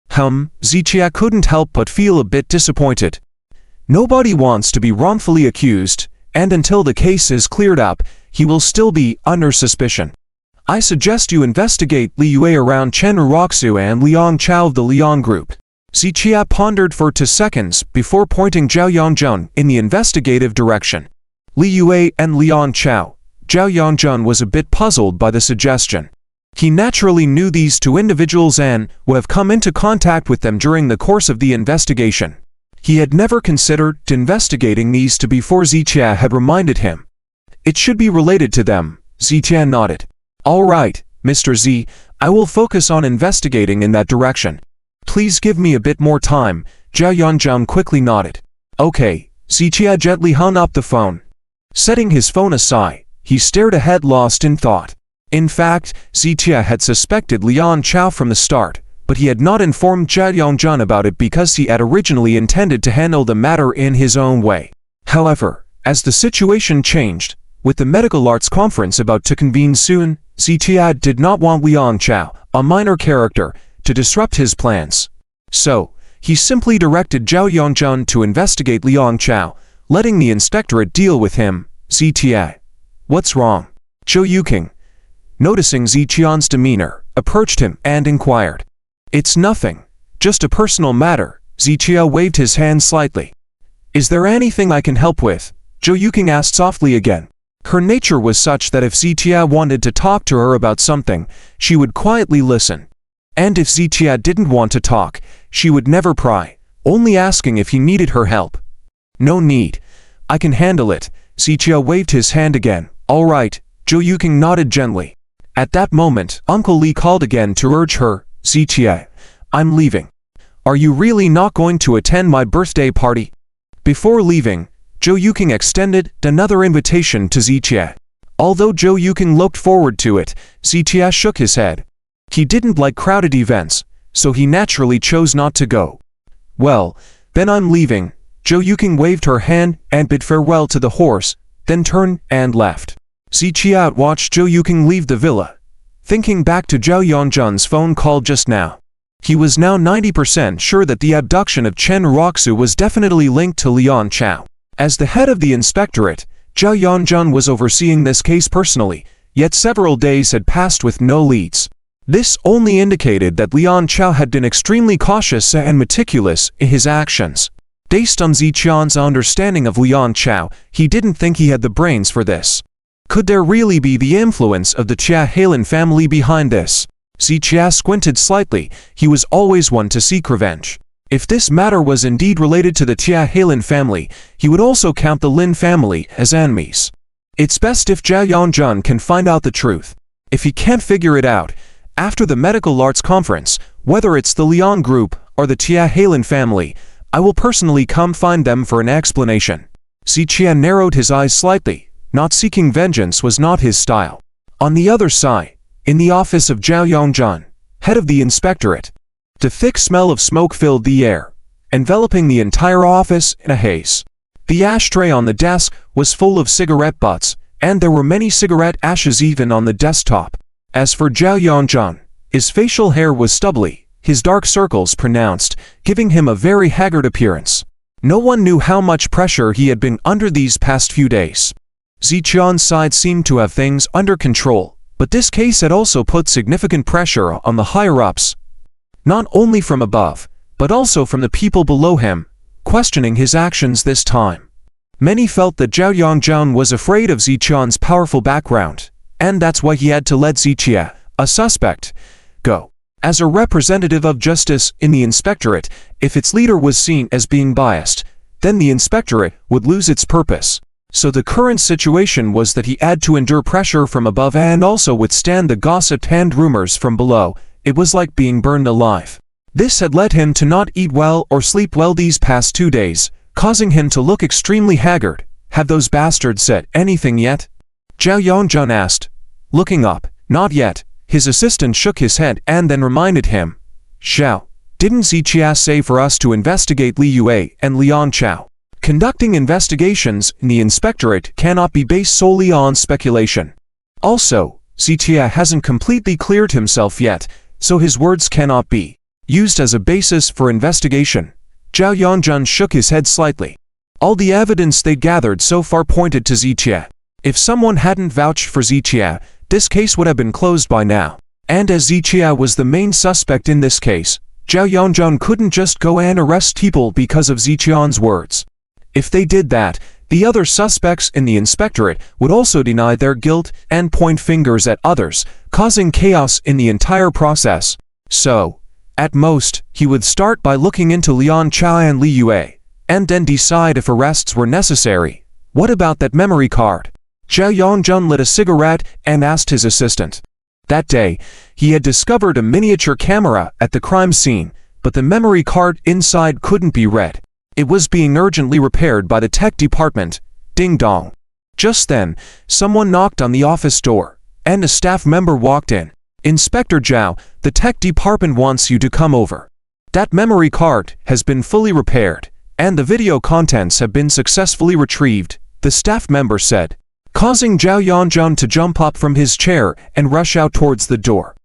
Zichia couldn't help but feel a bit disappointed. Nobody wants to be wrongfully accused, and until the case is cleared up, he will still be under suspicion. I suggest you investigate Li Yue around Chen Roxu and Liang Chao of the Liang group. Zichia pondered for 2 seconds before pointing Zhao Yongzhen in the investigative direction. Li Yue and Liang Chao, Zhao Yongjun was a bit puzzled by the suggestion. He naturally knew these two individuals and would have come into contact with them during the course of the investigation. He had never considered investigating these two before Ziqia had reminded him. It should be related to them. Ziqia nodded. All right, Mr. Z, I will focus on investigating in that direction. Please give me a bit more time. Zhao Yongjun quickly nodded. Okay, Ziqia gently hung up the phone. Setting his phone aside, he stared ahead lost in thought. In fact, Ziqia had suspected Liang Chao from the start, but he had not informed Zhao Yongjun about it because he had originally intended to handle the matter in his own way. However, as the situation changed, with the medical arts conference about to convene soon, Ziqia did not want Liang Chao, a minor character, to disrupt his plans. So, he simply directed Zhao Yongjun to investigate Liang Chao, letting the inspectorate deal with him. Ziqia. What's wrong? Zhou Yuqing, noticing Ziqian's demeanor, approached him and inquired. It's nothing, just a personal matter. Ziqia waved his hand slightly. Is there anything I can help with? Zhou Yuqing asked softly again. Her nature was such that if Ziqia wanted to talk to her about something, she would quietly listen. And if Ziqia didn't want to talk, she would never pry, only asking if he needed her help. No need. I can handle it. Ziqia waved his hand again. All right. Zhou Yuqing nodded gently. At that moment, Uncle Li called again to urge her. Ziqia, I'm leaving. Are you really not going to attend my birthday party? Before leaving, Zhou Yuqing extended another invitation to Ziqia. Although Zhou Yuqing looked forward to it, Ziqia shook his head. He didn't like crowded events, so he naturally chose not to go. Well, then I'm leaving. Zhou Yuqing waved her hand and bid farewell to the horse, then turned and left. Ziqia watched Zhou Yuqing leave the villa, thinking back to Zhao Yongjun's phone call just now. He was now 90% sure that the abduction of Chen Ruoxu was definitely linked to Liang Chao. As the head of the inspectorate, Zhao Yongjun was overseeing this case personally, yet several days had passed with no leads. This only indicated that Liang Chao had been extremely cautious and meticulous in his actions. Based on Ziqian's understanding of Liang Chao, he didn't think he had the brains for this. Could there really be the influence of the Chia Heilin family behind this? Ziqia squinted slightly. He was always one to seek revenge. If this matter was indeed related to the Chia Heilin family, he would also count the Lin family as enemies. It's best if Zhao Yongjun can find out the truth. If he can't figure it out, after the medical arts conference, whether it's the Liang group or the Chia Heilin family, I will personally come find them for an explanation. Ziqia narrowed his eyes slightly. Not seeking vengeance was not his style. On the other side, in the office of Zhao Yongjun, head of the inspectorate, the thick smell of smoke filled the air, enveloping the entire office in a haze. The ashtray on the desk was full of cigarette butts, and there were many cigarette ashes even on the desktop. As for Zhao Yongjun, his facial hair was stubbly, his dark circles pronounced, giving him a very haggard appearance. No one knew how much pressure he had been under these past few days. Ziqian's side seemed to have things under control, but this case had also put significant pressure on the higher-ups, not only from above, but also from the people below him, questioning his actions this time. Many felt that Zhao Yongjun was afraid of Ziqian's powerful background, and that's why he had to let Ziqia, a suspect, go. As a representative of justice in the inspectorate, if its leader was seen as being biased, then the inspectorate would lose its purpose. So the current situation was that he had to endure pressure from above and also withstand the gossip and rumors from below. It was like being burned alive. This had led him to not eat well or sleep well these past 2 days, causing him to look extremely haggard. Have those bastards said anything yet? Zhao Yongjun asked. Looking up, not yet. His assistant shook his head and then reminded him. Xiao, didn't Ziqia say for us to investigate Li Yue and Liang Chao? Conducting investigations in the inspectorate cannot be based solely on speculation. Also, Ziqia hasn't completely cleared himself yet, so his words cannot be used as a basis for investigation. Zhao Yongjun shook his head slightly. All the evidence they gathered so far pointed to Ziqia. If someone hadn't vouched for Ziqia, this case would have been closed by now. And as Ziqia was the main suspect in this case, Zhao Yongjun couldn't just go and arrest people because of Ziqian's words. If they did that, The other suspects in the inspectorate would also deny their guilt and point fingers at others, causing chaos in the entire process. So, at most, he would start by looking into Lian Chao and Li Yue, and then decide if arrests were necessary. What about that memory card? Zhao Yongjun lit a cigarette and asked his assistant. That day, he had discovered a miniature camera at the crime scene, but the memory card inside couldn't be read. It was being urgently repaired by the tech department. Ding dong. Just then, someone knocked on the office door, and a staff member walked in. Inspector Zhao, the tech department wants you to come over. That memory card has been fully repaired, and the video contents have been successfully retrieved, the staff member said, causing Zhao Yongjun to jump up from his chair and rush out towards the door.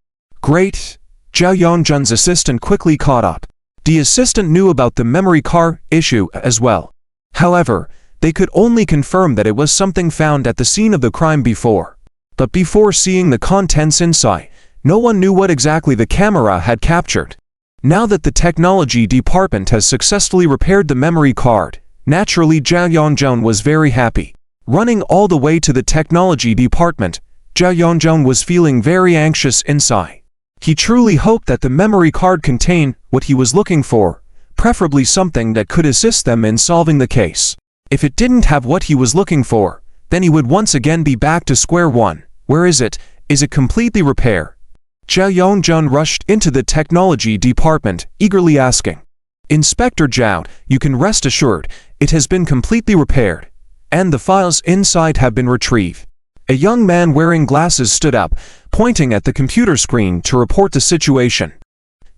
Great! Zhao Yongjun's assistant quickly caught up. The assistant knew about the memory card issue as well. However, they could only confirm that it was something found at the scene of the crime before. But before seeing the contents inside, no one knew what exactly the camera had captured. Now that the technology department has successfully repaired the memory card, naturally Zhao Yongjun was very happy. Running all the way to the technology department, Zhao Yongjun was feeling very anxious inside. He truly hoped that the memory card contained what he was looking for, preferably something that could assist them in solving the case. If it didn't have what he was looking for, then he would once again be back to square one. Where is it? Is it completely repaired? Zhao Yongjun rushed into the technology department, eagerly asking. Inspector Zhao, you can rest assured, it has been completely repaired, and the files inside have been retrieved. A young man wearing glasses stood up, pointing at the computer screen to report the situation.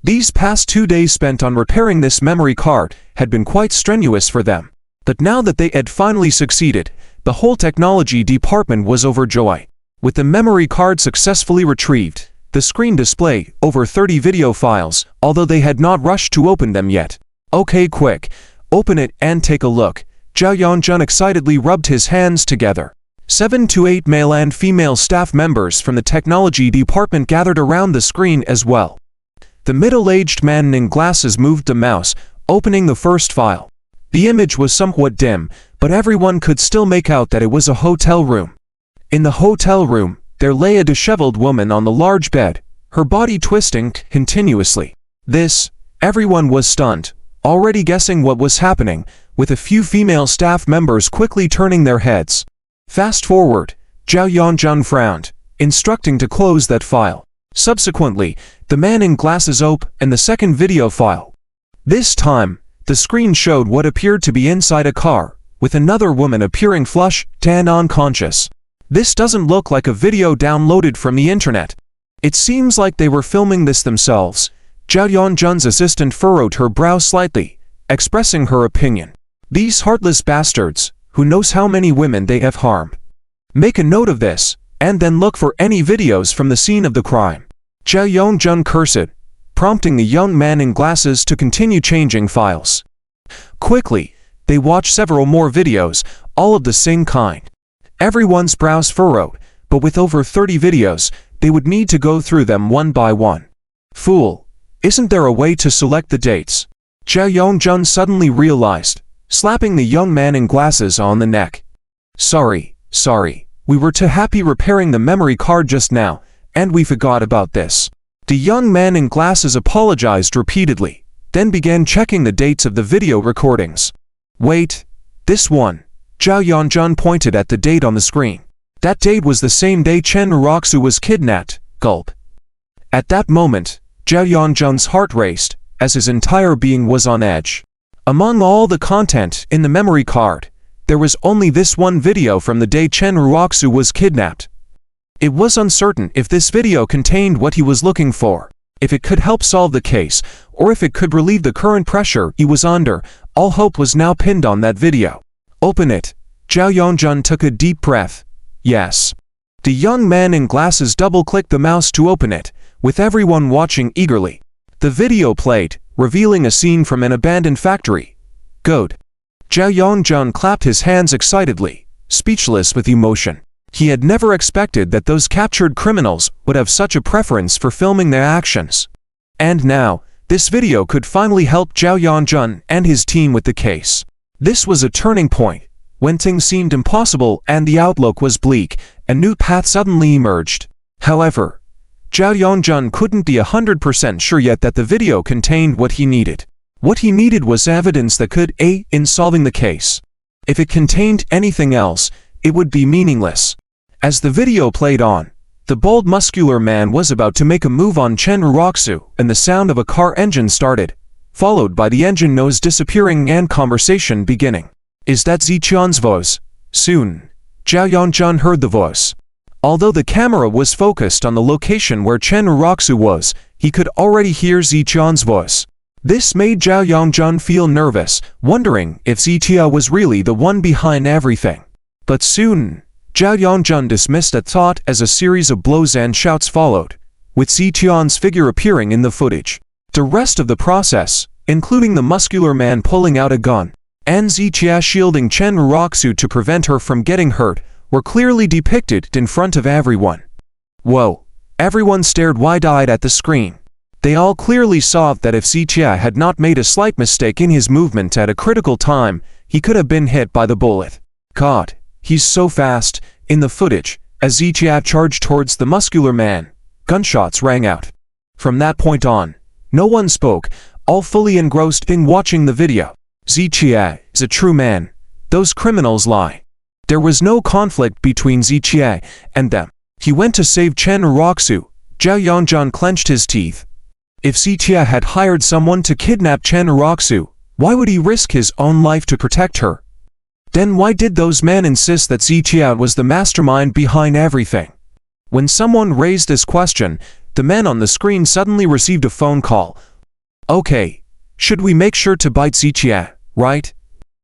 These past 2 days spent on repairing this memory card had been quite strenuous for them. But now that they had finally succeeded, the whole technology department was overjoyed. With the memory card successfully retrieved, the screen displayed over 30 video files, although they had not rushed to open them yet. Okay, quick, open it and take a look. Zhao Yongjun excitedly rubbed his hands together. 7 to 8 male and female staff members from the technology department gathered around the screen as well. The middle-aged man in glasses moved the mouse, opening the first file. The image was somewhat dim, but everyone could still make out that it was a hotel room. In the hotel room, there lay a disheveled woman on the large bed, her body twisting continuously. Everyone was stunned, already guessing what was happening, with a few female staff members quickly turning their heads. Fast forward, Zhao Yongjun frowned, instructing to close that file. Subsequently, the man in glasses opened the second video file. This time, the screen showed what appeared to be inside a car, with another woman appearing flushed and unconscious. This doesn't look like a video downloaded from the internet. It seems like they were filming this themselves. Zhao Yongjun's assistant furrowed her brow slightly, expressing her opinion. These heartless bastards, who knows how many women they have harmed. Make a note of this, and then look for any videos from the scene of the crime. Zhao Yongjun cursed, prompting the young man in glasses to continue changing files. Quickly, they watched several more videos, all of the same kind. Everyone's brows furrowed, but with over 30 videos, they would need to go through them one by one. Fool, isn't there a way to select the dates? Zhao Yongjun suddenly realized, slapping the young man in glasses on the neck. Sorry, we were too happy repairing the memory card just now, and we forgot about this. The young man in glasses apologized repeatedly, then began checking the dates of the video recordings. Wait, this one. Zhao Yongjun pointed at the date on the screen. That date was the same day Chen Ruoxu was kidnapped. Gulp. At that moment, Zhao Yongjun's heart raced, as his entire being was on edge. Among all the content in the memory card, there was only this one video from the day Chen Ruoxu was kidnapped. It was uncertain if this video contained what he was looking for, if it could help solve the case, or if it could relieve the current pressure he was under. All hope was now pinned on that video. Open it. Zhao Yongjun took a deep breath. Yes. The young man in glasses double-clicked the mouse to open it, with everyone watching eagerly. The video played, revealing a scene from an abandoned factory. Good. Zhao Yongjun clapped his hands excitedly, speechless with emotion. He had never expected that those captured criminals would have such a preference for filming their actions. And now, this video could finally help Zhao Yongjun and his team with the case. This was a turning point, When things seemed impossible and the outlook was bleak, a new path suddenly emerged. However, Zhao Yongjun couldn't be 100% sure yet that the video contained what he needed. What he needed was evidence that could aid in solving the case. If it contained anything else, it would be meaningless. As the video played on, the bald muscular man was about to make a move on Chen Ruroxu, and the sound of a car engine started, followed by the engine nose disappearing and conversation beginning. "Is that Ziqian's voice?" Soon, Zhao Yongjun heard the voice. Although the camera was focused on the location where Chen Ruroxu was, he could already hear Ziqian's voice. This made Zhao Yongjun feel nervous, wondering if Ziqia was really the one behind everything. But soon, Zhao Yongjun dismissed that thought as a series of blows and shouts followed, with Ziqian's figure appearing in the footage. The rest of the process, including the muscular man pulling out a gun, and Ziqia shielding Chen Ruroxu to prevent her from getting hurt, were clearly depicted in front of everyone. Whoa! Everyone stared wide-eyed at the screen. They all clearly saw that if Ziqia had not made a slight mistake in his movement at a critical time, he could have been hit by the bullet. God, he's so fast. In the footage, as Ziqia charged towards the muscular man, gunshots rang out. From that point on, no one spoke, all fully engrossed in watching the video. Ziqia is a true man. Those criminals lie. There was no conflict between Ziqia and them. He went to save Chen Ruroxu. Zhao Yongjun clenched his teeth. If Ziqia had hired someone to kidnap Chen Ruroxu, why would he risk his own life to protect her? Then why did those men insist that Ziqia was the mastermind behind everything? When someone raised this question, the men on the screen suddenly received a phone call. "Okay, should we make sure to bite Ziqia, right?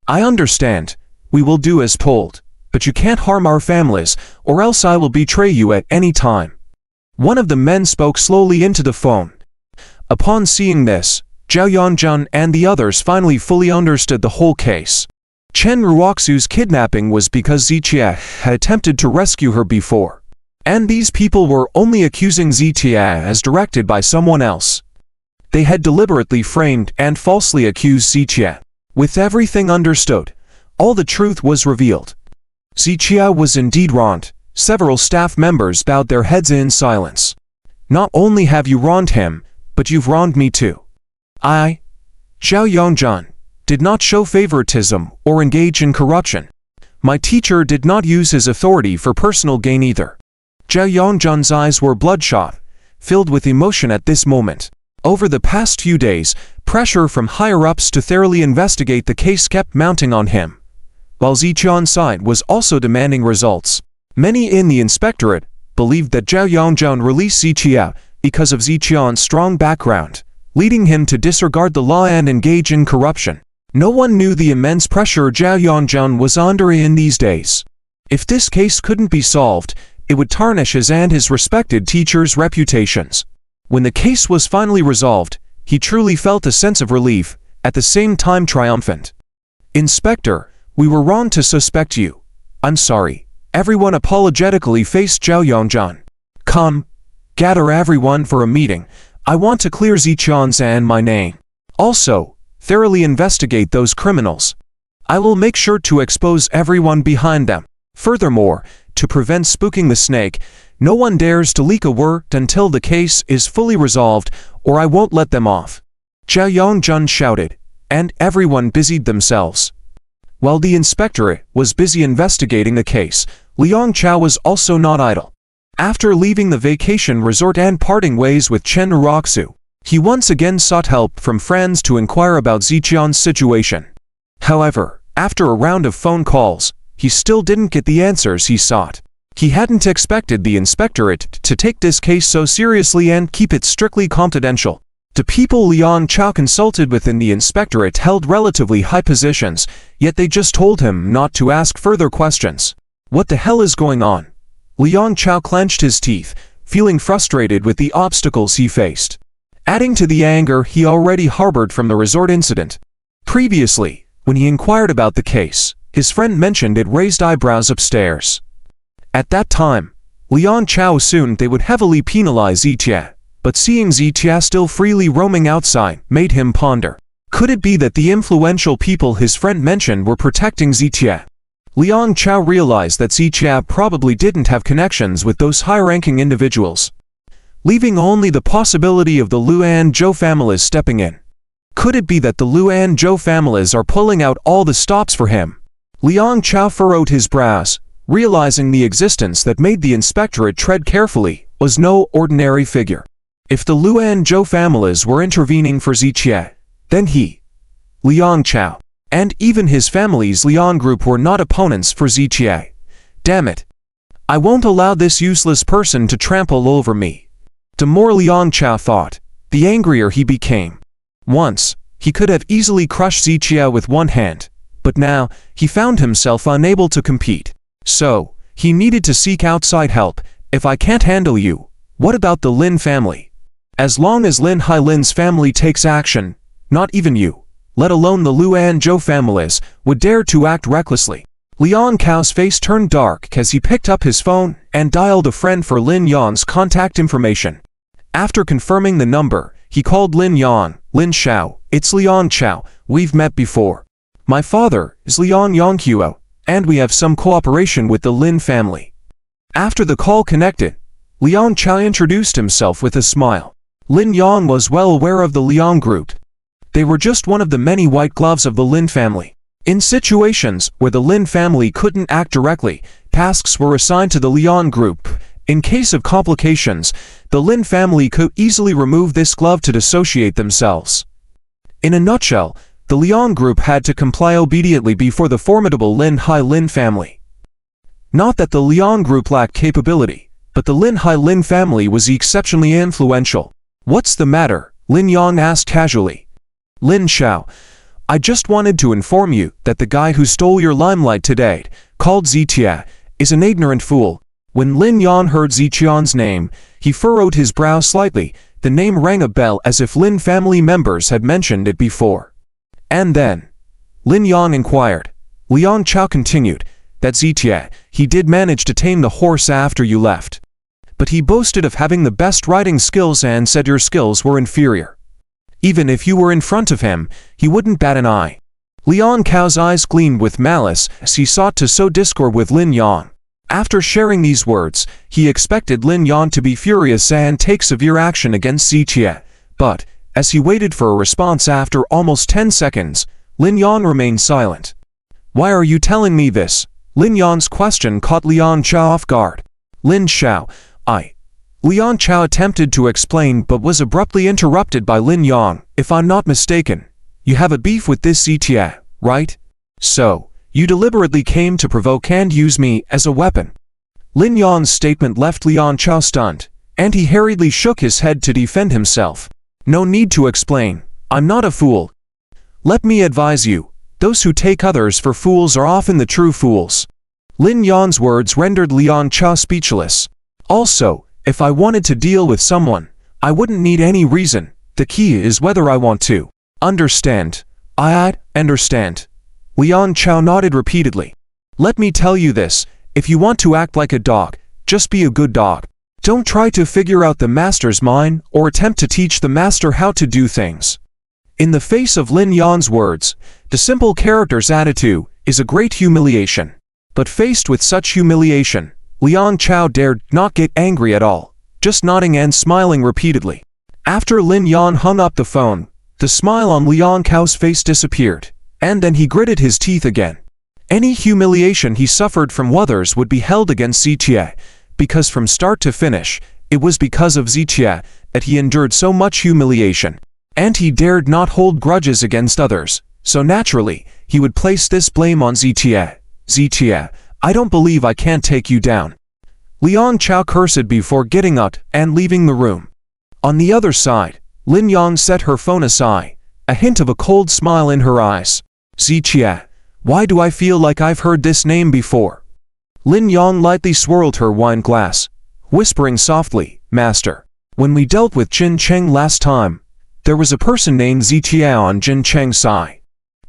I understand. We will do as told. But you can't harm our families, or else I will betray you at any time." One of the men spoke slowly into the phone. Upon seeing this, Zhao Yongjun and the others finally fully understood the whole case. Chen Ruroxu's kidnapping was because Ziqia had attempted to rescue her before. And these people were only accusing Ziqia as directed by someone else. They had deliberately framed and falsely accused Ziqia. With everything understood, all the truth was revealed. Ziqia was indeed wronged. Several staff members bowed their heads in silence. "Not only have you wronged him, but you've wronged me too. I, Zhao Yongjun, did not show favoritism or engage in corruption. My teacher did not use his authority for personal gain either." Zhao Yongjun's eyes were bloodshot, filled with emotion at this moment. Over the past few days, pressure from higher-ups to thoroughly investigate the case kept mounting on him, while Ziqian's side was also demanding results. Many in the inspectorate believed that Zhao Yongjun released Ziqia because of Ziqian's strong background, leading him to disregard the law and engage in corruption. No one knew the immense pressure Zhao Yongjun was under in these days. If this case couldn't be solved, it would tarnish his and his respected teachers' reputations. When the case was finally resolved, he truly felt a sense of relief, at the same time triumphant. "Inspector, we were wrong to suspect you. I'm sorry." Everyone apologetically faced Zhao Yongjun. "Come, gather everyone for a meeting. I want to clear Ziqian's and my name. Also, thoroughly investigate those criminals. I will make sure to expose everyone behind them. Furthermore, to prevent spooking the snake, no one dares to leak a word until the case is fully resolved, or I won't let them off." Zhao Yongjun shouted, and everyone busied themselves. While the inspectorate was busy investigating the case, Liang Chao was also not idle. After leaving the vacation resort and parting ways with Chen Ruroxu, he once again sought help from friends to inquire about Ziqian's situation. However, after a round of phone calls, he still didn't get the answers he sought. He hadn't expected the inspectorate to take this case so seriously and keep it strictly confidential. The people Liang Chao consulted with in the inspectorate held relatively high positions, yet they just told him not to ask further questions. What the hell is going on? Liang Chao clenched his teeth, feeling frustrated with the obstacles he faced, adding to the anger he already harbored from the resort incident. Previously, when he inquired about the case, his friend mentioned it raised eyebrows upstairs. At that time, Liang Chao assumed they would heavily penalize Ziqia, but seeing Ziqia still freely roaming outside made him ponder. Could it be that the influential people his friend mentioned were protecting Ziqia? Liang Chao realized that Zichia probably didn't have connections with those high-ranking individuals, leaving only the possibility of the Luan Zhou families stepping in. Could it be that the Luan Zhou families are pulling out all the stops for him? Liang Chao furrowed his brows, realizing the existence that made the inspectorate tread carefully was no ordinary figure. If the Luan Zhou families were intervening for Zichia, then he, Liang Chao, and even his family's Liang group were not opponents for Zichia. Damn it. I won't allow this useless person to trample over me. The more Liang Chao thought, the angrier he became. Once, he could have easily crushed Zichia with one hand, but now, he found himself unable to compete. So, he needed to seek outside help. If I can't handle you, what about the Lin family? As long as Lin Hailin's family takes action, not even you, let alone the Luan Zhou families, would dare to act recklessly. Liang Chao's face turned dark as he picked up his phone and dialed a friend for Lin Yang's contact information. After confirming the number, he called Lin Yang. Lin Xiao, it's Liang Chao, we've met before. My father is Liang Yonghuo, and we have some cooperation with the Lin family. After the call connected, Liang Chao introduced himself with a smile. Lin Yang was well aware of the Liang group. They were just one of the many white gloves of the Lin family. In situations where the Lin family couldn't act directly, tasks were assigned to the Liang group. In case of complications, the Lin family could easily remove this glove to dissociate themselves. In a nutshell, the Liang group had to comply obediently before the formidable Lin Hailin family. Not that the Liang group lacked capability, but the Lin Hailin family was exceptionally influential. What's the matter? Lin Yang asked casually. Lin Xiao, I just wanted to inform you that the guy who stole your limelight today, called Zichia, is an ignorant fool. When Lin Yang heard Zichian's name, he furrowed his brow slightly. The name rang a bell as if Lin family members had mentioned it before. And then, Lin Yang inquired. Liang Chao continued, that Zichia, he did manage to tame the horse after you left. But he boasted of having the best riding skills and said your skills were inferior. Even if you were in front of him, he wouldn't bat an eye. Liang Chao's eyes gleamed with malice as he sought to sow discord with Lin Yang. After sharing these words, he expected Lin Yang to be furious and take severe action against Zichia, but, as he waited for a response after almost 10 seconds, Lin Yang remained silent. Why are you telling me this? Lin Yang's question caught Liang Chao off guard. Lin Xiao, Liang Chao attempted to explain but was abruptly interrupted by Lin Yang. If I'm not mistaken, you have a beef with this Zichia, right? So, you deliberately came to provoke and use me as a weapon. Lin Yang's statement left Liang Chao stunned, and he hurriedly shook his head to defend himself. No need to explain, I'm not a fool. Let me advise you, those who take others for fools are often the true fools. Lin Yang's words rendered Liang Chao speechless. Also, if I wanted to deal with someone, I wouldn't need any reason. The key is whether I want to. Understand. I understand. Liang Chao nodded repeatedly. Let me tell you this, if you want to act like a dog, just be a good dog. Don't try to figure out the master's mind or attempt to teach the master how to do things. In the face of Lin Yang's words, the simple character's attitude is a great humiliation. But faced with such humiliation, Liang Chao dared not get angry at all, just nodding and smiling repeatedly. After Lin Yang hung up the phone, the smile on Liang Chao's face disappeared, and then he gritted his teeth again. Any humiliation he suffered from others would be held against Zichia, because from start to finish, it was because of Zichia that he endured so much humiliation, and he dared not hold grudges against others, so naturally, he would place this blame on Zichia. Zichia, I don't believe I can't take you down. Liang Chao cursed before getting up and leaving the room. On the other side, Lin Yang set her phone aside, a hint of a cold smile in her eyes. Zichia, why do I feel like I've heard this name before? Lin Yang lightly swirled her wine glass, whispering softly, Master, when we dealt with Jin Cheng last time, there was a person named Zichia on Jin Cheng's side.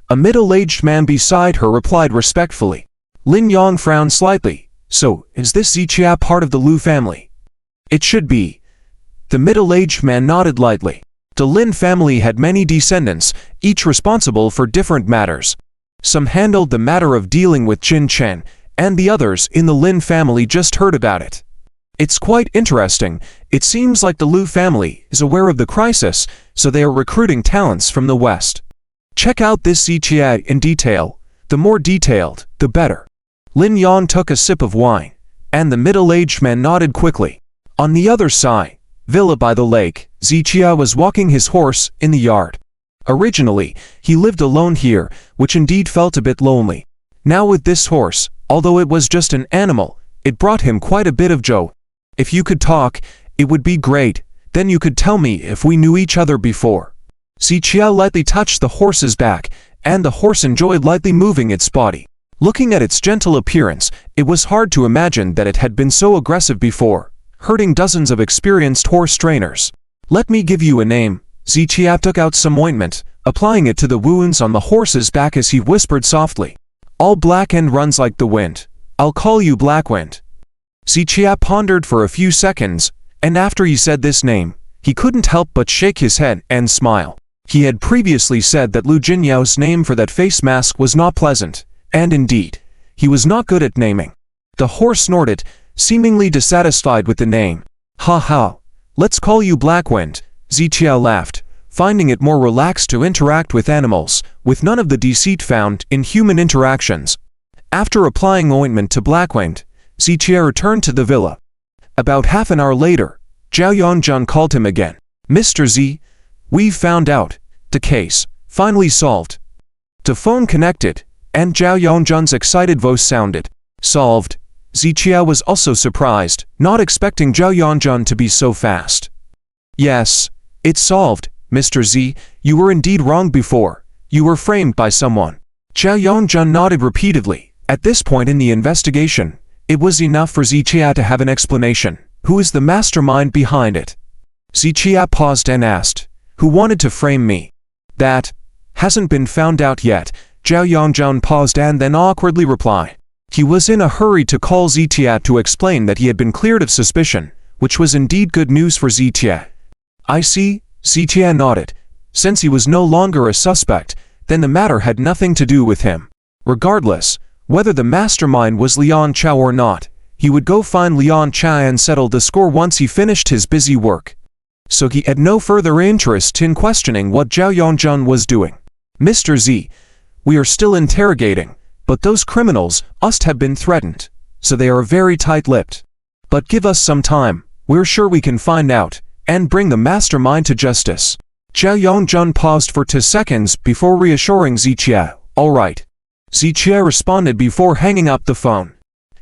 A middle-aged man beside her replied respectfully. Lin Yang frowned slightly. So, is this Zichia part of the Lu family? It should be. The middle-aged man nodded lightly. The Lin family had many descendants, each responsible for different matters. Some handled the matter of dealing with Jin Chen, and the others in the Lin family just heard about it. It's quite interesting. It seems like the Liu family is aware of the crisis, so they are recruiting talents from the West. Check out this Ziqia in detail. The more detailed, the better. Lin Yan took a sip of wine, and the middle-aged man nodded quickly. On the other side, villa by the lake, Ziqia was walking his horse in the yard. Originally, he lived alone here, which indeed felt a bit lonely. Now with this horse, although it was just an animal, it brought him quite a bit of joy. If you could talk, it would be great, then you could tell me if we knew each other before. Ziqia lightly touched the horse's back, and the horse enjoyed lightly moving its body. Looking at its gentle appearance, it was hard to imagine that it had been so aggressive before, hurting dozens of experienced horse trainers. Let me give you a name. Ziqia took out some ointment, applying it to the wounds on the horse's back as he whispered softly. All black and runs like the wind. I'll call you Blackwind. Ziqia pondered for a few seconds, and after he said this name, he couldn't help but shake his head and smile. He had previously said that Lu Jinyao's name for that face mask was not pleasant, and indeed, he was not good at naming. The horse snorted, seemingly dissatisfied with the name. Ha ha, let's call you Blackwind, Ziqia laughed, finding it more relaxed to interact with animals, with none of the deceit found in human interactions. After applying ointment to Blackwind, Ziqia returned to the villa. About half an hour later, Zhao Yongzhen called him again. Mr. Z, we've found out. The case, finally solved. The phone connected, and Zhao Yongzhen's excited voice sounded. Solved. Ziqia was also surprised, not expecting Zhao Yongzhen to be so fast. Yes, it's solved, Mr. Z, you were indeed wrong before. You were framed by someone. Zhao Yongzhen nodded repeatedly. At this point in the investigation, it was enough for Ziqia to have an explanation. Who is the mastermind behind it? Ziqia paused and asked, who wanted to frame me? That hasn't been found out yet. Zhao Yongzhen paused and then awkwardly replied. He was in a hurry to call Ziqia to explain that he had been cleared of suspicion, which was indeed good news for Ziqia. I see, Ziqia nodded. Since he was no longer a suspect, then the matter had nothing to do with him. Regardless, whether the mastermind was Lian Chao or not, he would go find Lian Chao and settle the score once he finished his busy work. So he had no further interest in questioning what Zhao Yongzhen was doing. Mr. Z, we are still interrogating, but those criminals must have been threatened, so they are very tight-lipped. But give us some time, we're sure we can find out, and bring the mastermind to justice. Zhao Yongzhen paused for 2 seconds before reassuring Ziqia. All right. Ziqia responded before hanging up the phone.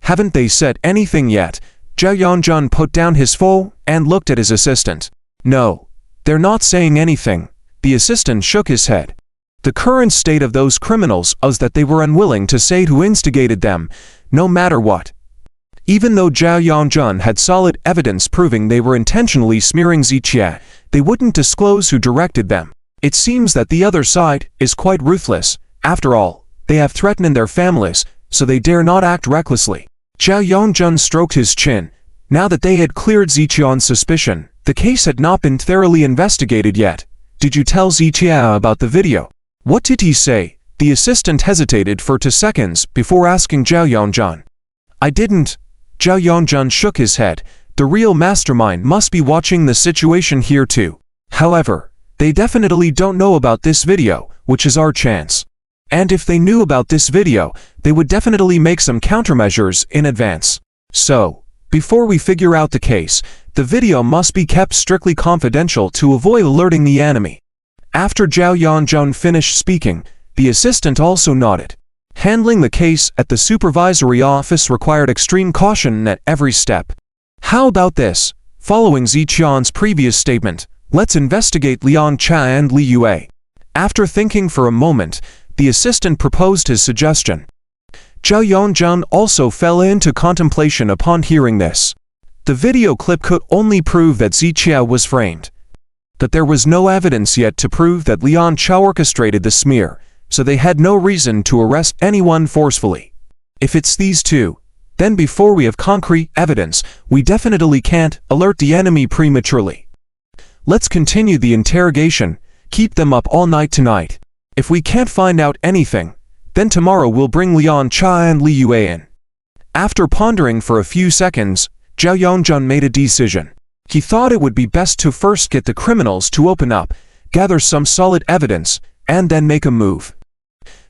Haven't they said anything yet? Zhao Yongzhen put down his phone and looked at his assistant. No, they're not saying anything. The assistant shook his head. The current state of those criminals is that they were unwilling to say who instigated them, no matter what. Even though Zhao Yongzhen had solid evidence proving they were intentionally smearing Ziqia, they wouldn't disclose who directed them. It seems that the other side is quite ruthless. After all, they have threatened their families, so they dare not act recklessly. Zhao Yongzhen stroked his chin. Now that they had cleared Ziqian's suspicion, the case had not been thoroughly investigated yet. Did you tell Ziqia about the video? What did he say? The assistant hesitated for 2 seconds before asking Zhao Yongzhen. I didn't. Zhao Yongzhen shook his head. The real mastermind must be watching the situation here too. However, they definitely don't know about this video, which is our chance. And if they knew about this video, they would definitely make some countermeasures in advance. So, before we figure out the case, the video must be kept strictly confidential to avoid alerting the enemy. After Zhao Yongzhen finished speaking, the assistant also nodded. Handling the case at the supervisory office required extreme caution at every step. How about this? Following Ziqian's previous statement, let's investigate Lian Chao and Li Yue. After thinking for a moment, the assistant proposed his suggestion. Zhao Yongzhen also fell into contemplation upon hearing this. The video clip could only prove that Ziqia was framed. That there was no evidence yet to prove that Lian Chao orchestrated the smear, so they had no reason to arrest anyone forcefully. If it's these two, then before we have concrete evidence, we definitely can't alert the enemy prematurely. Let's continue the interrogation, keep them up all night tonight. If we can't find out anything, Then tomorrow we'll bring Lian Cha and Li Yue in. After pondering for a few seconds, Zhao Yongjun made a decision. He thought it would be best to first get the criminals to open up, gather some solid evidence, and then make a move.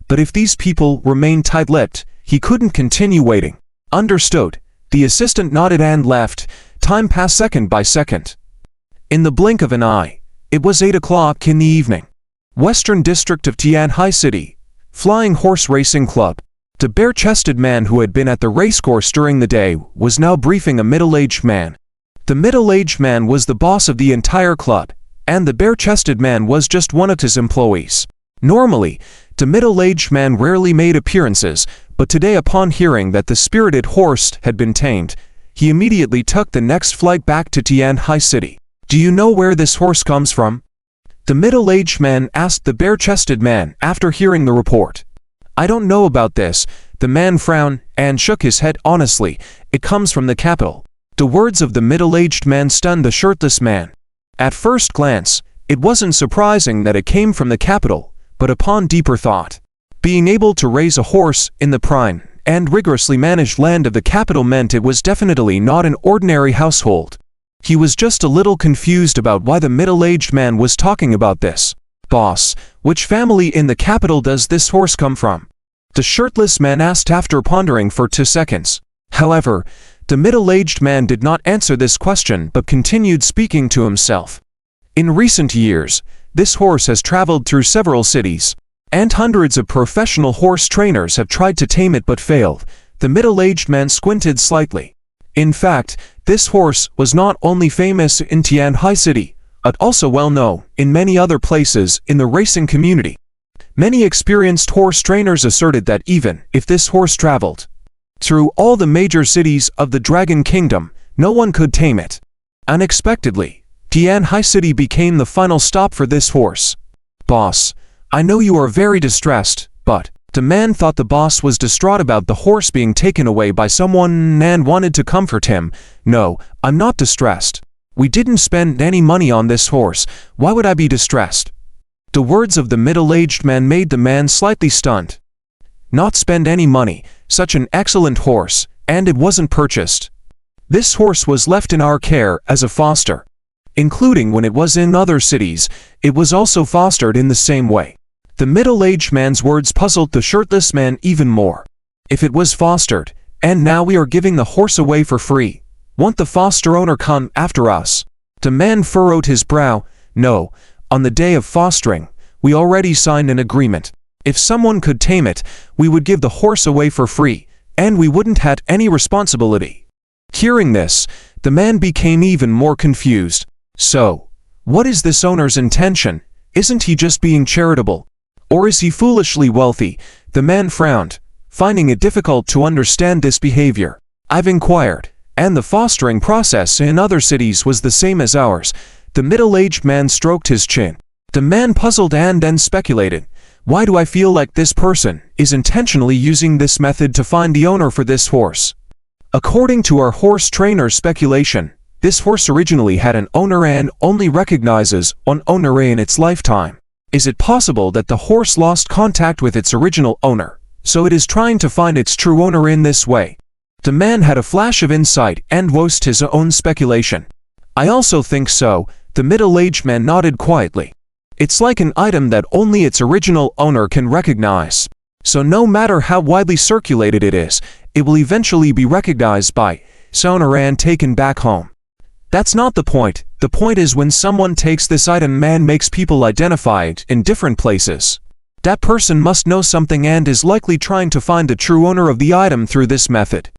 But if these people remained tight-lipped, he couldn't continue waiting. Understood. The assistant nodded and left. Time passed second by second. In the blink of an eye, it was 8 o'clock in the evening. Western District of Tianhai City. Flying Horse Racing Club. The bare-chested man who had been at the racecourse during the day was now briefing a middle-aged man. The middle-aged man was the boss of the entire club, and the bare-chested man was just one of his employees. Normally, the middle-aged man rarely made appearances, but today upon hearing that the spirited horse had been tamed, he immediately took the next flight back to Tianhai City. Do you know where this horse comes from? The middle-aged man asked the bare-chested man after hearing the report. I don't know about this. The man frowned and shook his head honestly. It comes from the capital. The words of the middle-aged man stunned the shirtless man. At first glance, it wasn't surprising that it came from the capital, but upon deeper thought, being able to raise a horse in the prime and rigorously managed land of the capital meant it was definitely not an ordinary household. He was just a little confused about why the middle-aged man was talking about this. Boss, which family in the capital does this horse come from? The shirtless man asked after pondering for 2 seconds. However, the middle-aged man did not answer this question but continued speaking to himself. In recent years, this horse has traveled through several cities, and hundreds of professional horse trainers have tried to tame it but failed. The middle-aged man squinted slightly. In fact, this horse was not only famous in Tianhai City, but also well known in many other places in the racing community. Many experienced horse trainers asserted that even if this horse traveled through all the major cities of the Dragon Kingdom, no one could tame it. Unexpectedly, Tianhai City became the final stop for this horse. Boss, I know you are very distressed, but the man thought the boss was distraught about the horse being taken away by someone and wanted to comfort him. No, I'm not distressed. We didn't spend any money on this horse. Why would I be distressed? The words of the middle-aged man made the man slightly stunned. Not spend any money, such an excellent horse, and it wasn't purchased. This horse was left in our care as a foster. Including when it was in other cities, it was also fostered in the same way. The middle-aged man's words puzzled the shirtless man even more. If it was fostered, and now we are giving the horse away for free, won't the foster owner come after us? The man furrowed his brow. No, on the day of fostering, we already signed an agreement. If someone could tame it, we would give the horse away for free, and we wouldn't have any responsibility. Hearing this, the man became even more confused. So, what is this owner's intention? Isn't he just being charitable? Or is he foolishly wealthy? The man frowned, finding it difficult to understand this behavior. I've inquired, and the fostering process in other cities was the same as ours. The middle-aged man stroked his chin. The man puzzled and then speculated. Why do I feel like this person is intentionally using this method to find the owner for this horse? According to our horse trainer's speculation, this horse originally had an owner and only recognizes one owner in its lifetime. Is it possible that the horse lost contact with its original owner, so it is trying to find its true owner in this way? The man had a flash of insight and voiced his own speculation. I also think so. The middle-aged man nodded quietly. It's like an item that only its original owner can recognize. So no matter how widely circulated it is, it will eventually be recognized by its owner and taken back home. That's not the point. The point is when someone takes this item and makes people identify it in different places. That person must know something and is likely trying to find the true owner of the item through this method.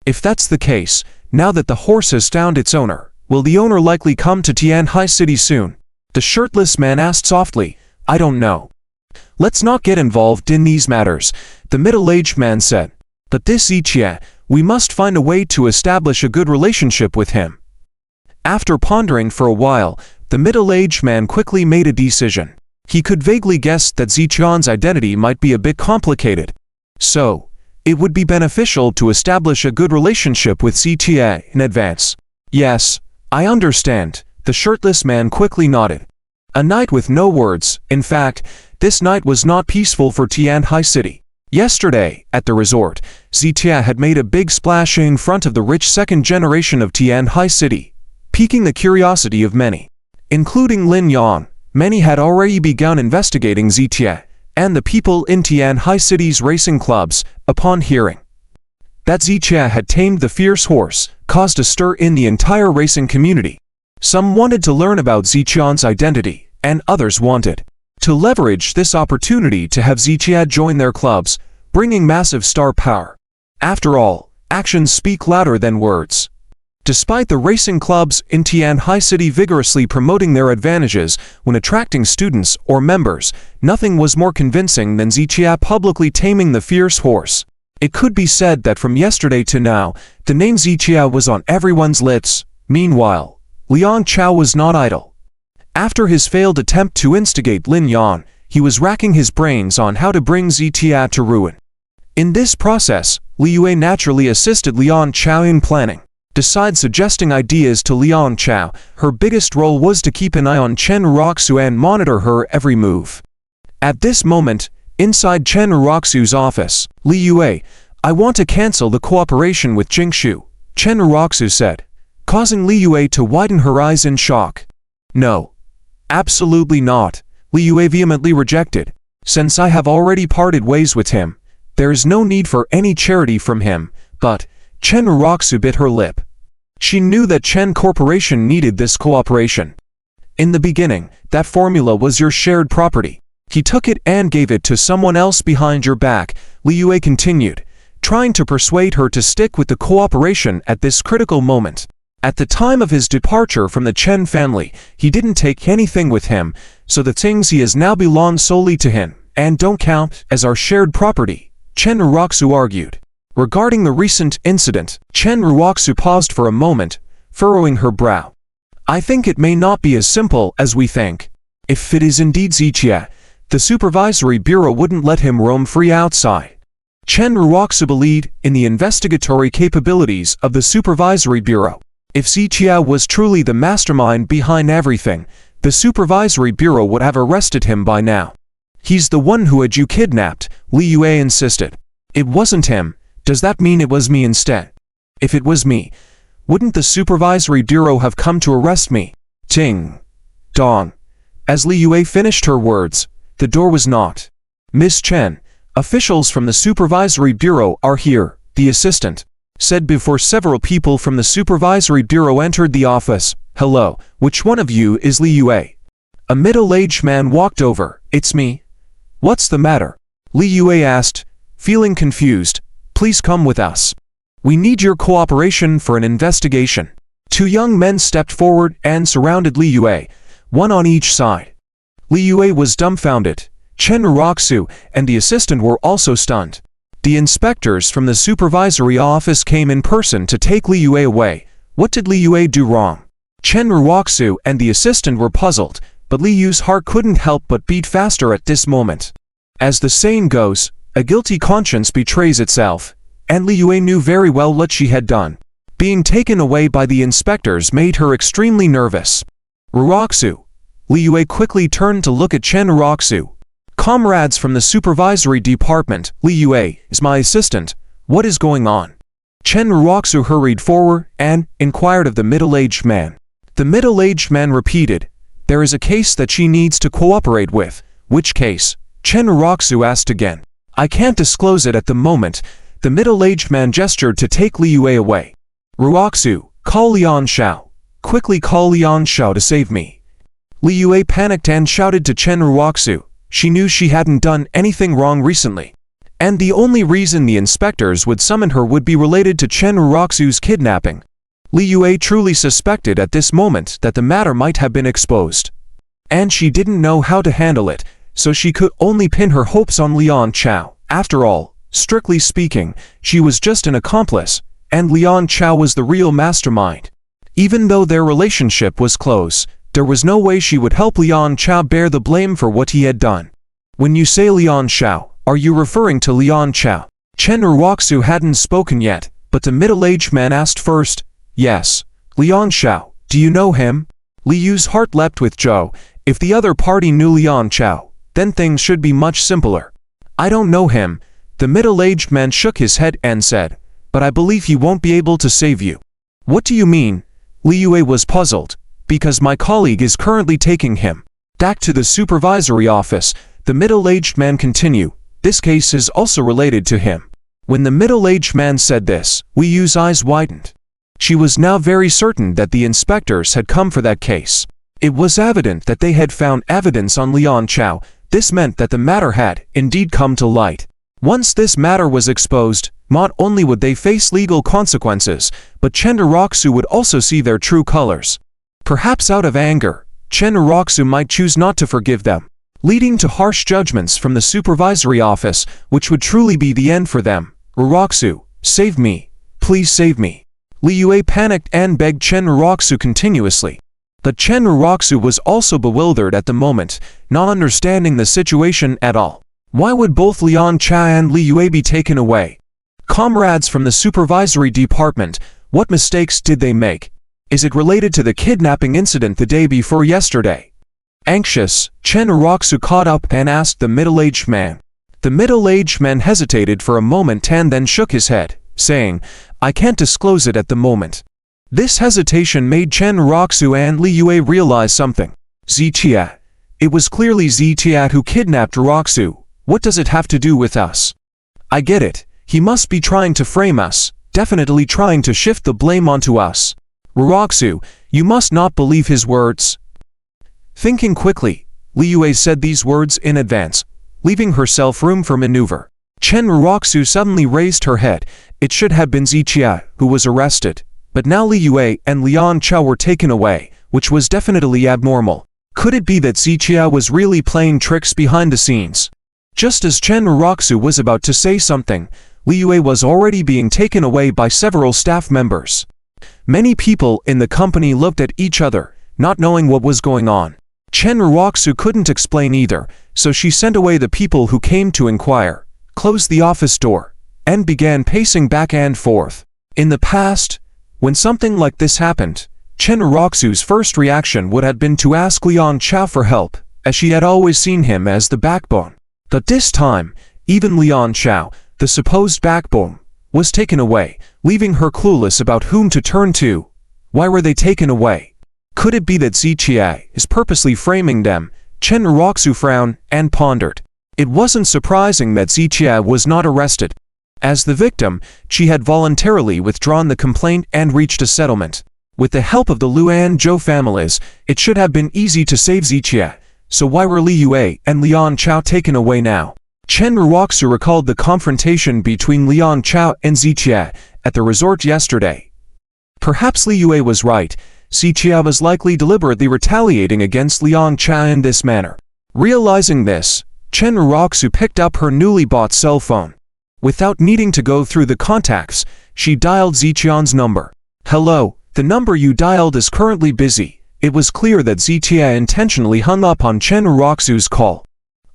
If that's the case, now that the horse has found its owner, will the owner likely come to Tianhai City soon? The shirtless man asked softly. I don't know. Let's not get involved in these matters, the middle-aged man said. But this Ichie, we must find a way to establish a good relationship with him. After pondering for a while, the middle-aged man quickly made a decision. He could vaguely guess that Ziqian's identity might be a bit complicated. So, it would be beneficial to establish a good relationship with Ziqie in advance. Yes, I understand, the shirtless man quickly nodded. A night with no words. In fact, this night was not peaceful for Tianhai City. Yesterday, at the resort, Zitia had made a big splash in front of the rich second generation of Tianhai City, piquing the curiosity of many. Including Lin Yang, many had already begun investigating Zitia and the people in Tianhai City's racing clubs upon hearing that Zitia had tamed the fierce horse, caused a stir in the entire racing community. Some wanted to learn about Zitian's identity, and others wanted to leverage this opportunity to have Zitia join their clubs, bringing massive star power. After all, actions speak louder than words. Despite the racing clubs in Tianhai City vigorously promoting their advantages when attracting students or members, nothing was more convincing than Zitia publicly taming the fierce horse. It could be said that from yesterday to now, the name Zitia was on everyone's lips. Meanwhile, Liang Chao was not idle. After his failed attempt to instigate Lin Yang, he was racking his brains on how to bring Zitia to ruin. In this process, Li Yue naturally assisted Liang Chao in planning. Besides suggesting ideas to Liang Chao, her biggest role was to keep an eye on Chen Roxu and monitor her every move. At this moment, inside Chen Roxu's office, Li Yue, "I want to cancel the cooperation with Jingshu," Chen Roxu said, causing Li Yue to widen her eyes in shock. "No. Absolutely not," Li Yue vehemently rejected. "Since I have already parted ways with him, there is no need for any charity from him." But Chen Roxu bit her lip. She knew that Chen Corporation needed this cooperation. In the beginning, that formula was your shared property. He took it and gave it to someone else behind your back, Li Yue continued, trying to persuade her to stick with the cooperation at this critical moment. At the time of his departure from the Chen family, he didn't take anything with him, so the things he has now belong solely to him, and don't count as our shared property, Chen Roxu argued. Regarding the recent incident, Chen Roxu paused for a moment, furrowing her brow. "I think it may not be as simple as we think. If it is indeed Zitia, the supervisory bureau wouldn't let him roam free outside." Chen Roxu believed in the investigatory capabilities of the supervisory bureau. If Zitia was truly the mastermind behind everything, the supervisory bureau would have arrested him by now. "He's the one who had you kidnapped," Li Yue insisted. "It wasn't him. Does that mean it was me instead? If it was me, wouldn't the supervisory bureau have come to arrest me?" Ting. Dong. As Li Yue finished her words, the door was knocked. "Miss Chen, officials from the supervisory bureau are here," the assistant said before several people from the supervisory bureau entered the office. "Hello, which one of you is Li Yue?" A middle-aged man walked over. "It's me." "What's the matter?" Li Yue asked, feeling confused. "Please come with us. We need your cooperation for an investigation." Two young men stepped forward and surrounded Li Yue, one on each side. Li Yue was dumbfounded. Chen Roxu and the assistant were also stunned. The inspectors from the supervisory office came in person to take Li Yue away. What did Li Yue do wrong? Chen Roxu and the assistant were puzzled, but Li Yu's heart couldn't help but beat faster at this moment. As the saying goes, a guilty conscience betrays itself, and Li Yue knew very well what she had done. Being taken away by the inspectors made her extremely nervous. "Roxu." Li Yue quickly turned to look at Chen Roxu. "Comrades from the supervisory department, Li Yue is my assistant. What is going on?" Chen Roxu hurried forward and inquired of the middle-aged man. The middle-aged man repeated, "There is a case that she needs to cooperate with." "Which case?" Chen Roxu asked again. "I can't disclose it at the moment." The middle-aged man gestured to take Li Yue away. "Roxu, call Liang Shao. Quickly call Liang Shao to save me." Li Yue panicked and shouted to Chen Roxu. She knew she hadn't done anything wrong recently, and the only reason the inspectors would summon her would be related to Chen Roxu's kidnapping. Li Yue truly suspected at this moment that the matter might have been exposed, and she didn't know how to handle it, so she could only pin her hopes on Liang Chao. After all, strictly speaking, she was just an accomplice, and Liang Chao was the real mastermind. Even though their relationship was close, there was no way she would help Liang Chao bear the blame for what he had done. "When you say Liang Chao, are you referring to Liang Chao?" Chen Roxu hadn't spoken yet, but the middle-aged man asked first. "Yes. Liang Chao, do you know him?" Li Yu's heart leapt with joy. If the other party knew Liang Chao, then things should be much simpler. "I don't know him, The middle-aged man shook his head and said, "But I believe he won't be able to save you." "What do you mean?" Li Yue was puzzled. "Because my colleague is currently taking him back to the supervisory office," the middle-aged man continued. "This case is also related to him." When the middle-aged man said this, Li Yue's eyes widened. She was now very certain that the inspectors had come for that case. It was evident that they had found evidence on Lian Chao. This meant that the matter had, indeed, come to light. Once this matter was exposed, not only would they face legal consequences, but Chen Roxu would also see their true colors. Perhaps out of anger, Chen Roxu might choose not to forgive them, leading to harsh judgments from the supervisory office, which would truly be the end for them. "Roxu, save me. Please save me." Li Yue panicked and begged Chen Roxu continuously. But Chen Roxu was also bewildered at the moment, not understanding the situation at all. Why would both Lian Chao and Li Yue be taken away? Comrades from the supervisory department, what mistakes did they make? Is it related to the kidnapping incident the day before yesterday? Anxious, Chen Roxu caught up and asked the middle-aged man. The middle-aged man hesitated for a moment and then shook his head, saying, "I can't disclose it at the moment." This hesitation made Chen Roxu and Li Yue realize something. Ziqiat. It was clearly Ziqiat who kidnapped Roxu. What does it have to do with us? I get it. He must be trying to frame us, definitely trying to shift the blame onto us. Roxu, you must not believe his words. Thinking quickly, Li Yue said these words in advance, leaving herself room for maneuver. Chen Roxu suddenly raised her head. It should have been Ziqiat who was arrested, but now Li Yue and Lian Chao were taken away, which was definitely abnormal. Could it be that Ziqiat was really playing tricks behind the scenes? Just as Chen Roxu was about to say something, Li Yue was already being taken away by several staff members. Many people in the company looked at each other, not knowing what was going on. Chen Roxu couldn't explain either, so she sent away the people who came to inquire, closed the office door, and began pacing back and forth. In the past, when something like this happened, Chen Roxu's first reaction would have been to ask Lian Chao for help, as she had always seen him as the backbone. But this time, even Lian Chao, the supposed backbone, was taken away, leaving her clueless about whom to turn to. Why were they taken away? Could it be that Ziqiat is purposely framing them? Chen Roxu frowned and pondered. It wasn't surprising that Ziqiat was not arrested. As the victim, she had voluntarily withdrawn the complaint and reached a settlement. With the help of the Luan Zhou families, it should have been easy to save Ziqiat. So why were Li Yue and Lian Chao taken away now? Chen Roxu recalled the confrontation between Lian Chao and Ziqiat at the resort yesterday. Perhaps Li Yue was right. Ziqiat was likely deliberately retaliating against Lian Chao in this manner. Realizing this, Chen Roxu picked up her newly bought cell phone. Without needing to go through the contacts, she dialed Ziqian's number. "Hello, the number you dialed is currently busy." It was clear that Ziqiat intentionally hung up on Chen Roxu's call.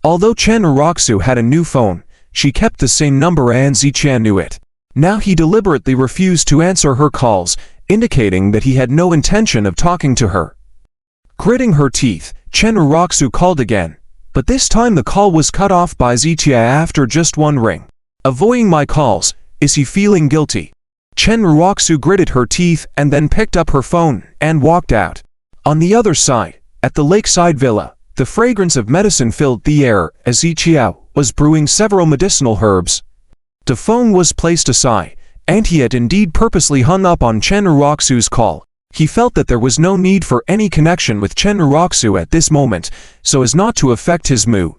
Although Chen Roxu had a new phone, she kept the same number and Ziqiat knew it. Now he deliberately refused to answer her calls, indicating that he had no intention of talking to her. Gritting her teeth, Chen Roxu called again, but this time the call was cut off by Ziqiat after just one ring. "Avoiding my calls, is he feeling guilty?" Chen Roxu gritted her teeth and then picked up her phone and walked out. On the other side, at the lakeside villa, the fragrance of medicine filled the air as Ziqiat was brewing several medicinal herbs. The phone was placed aside, and he had indeed purposely hung up on Chen Roxu's call. He felt that there was no need for any connection with Chen Roxu at this moment, so as not to affect his mood.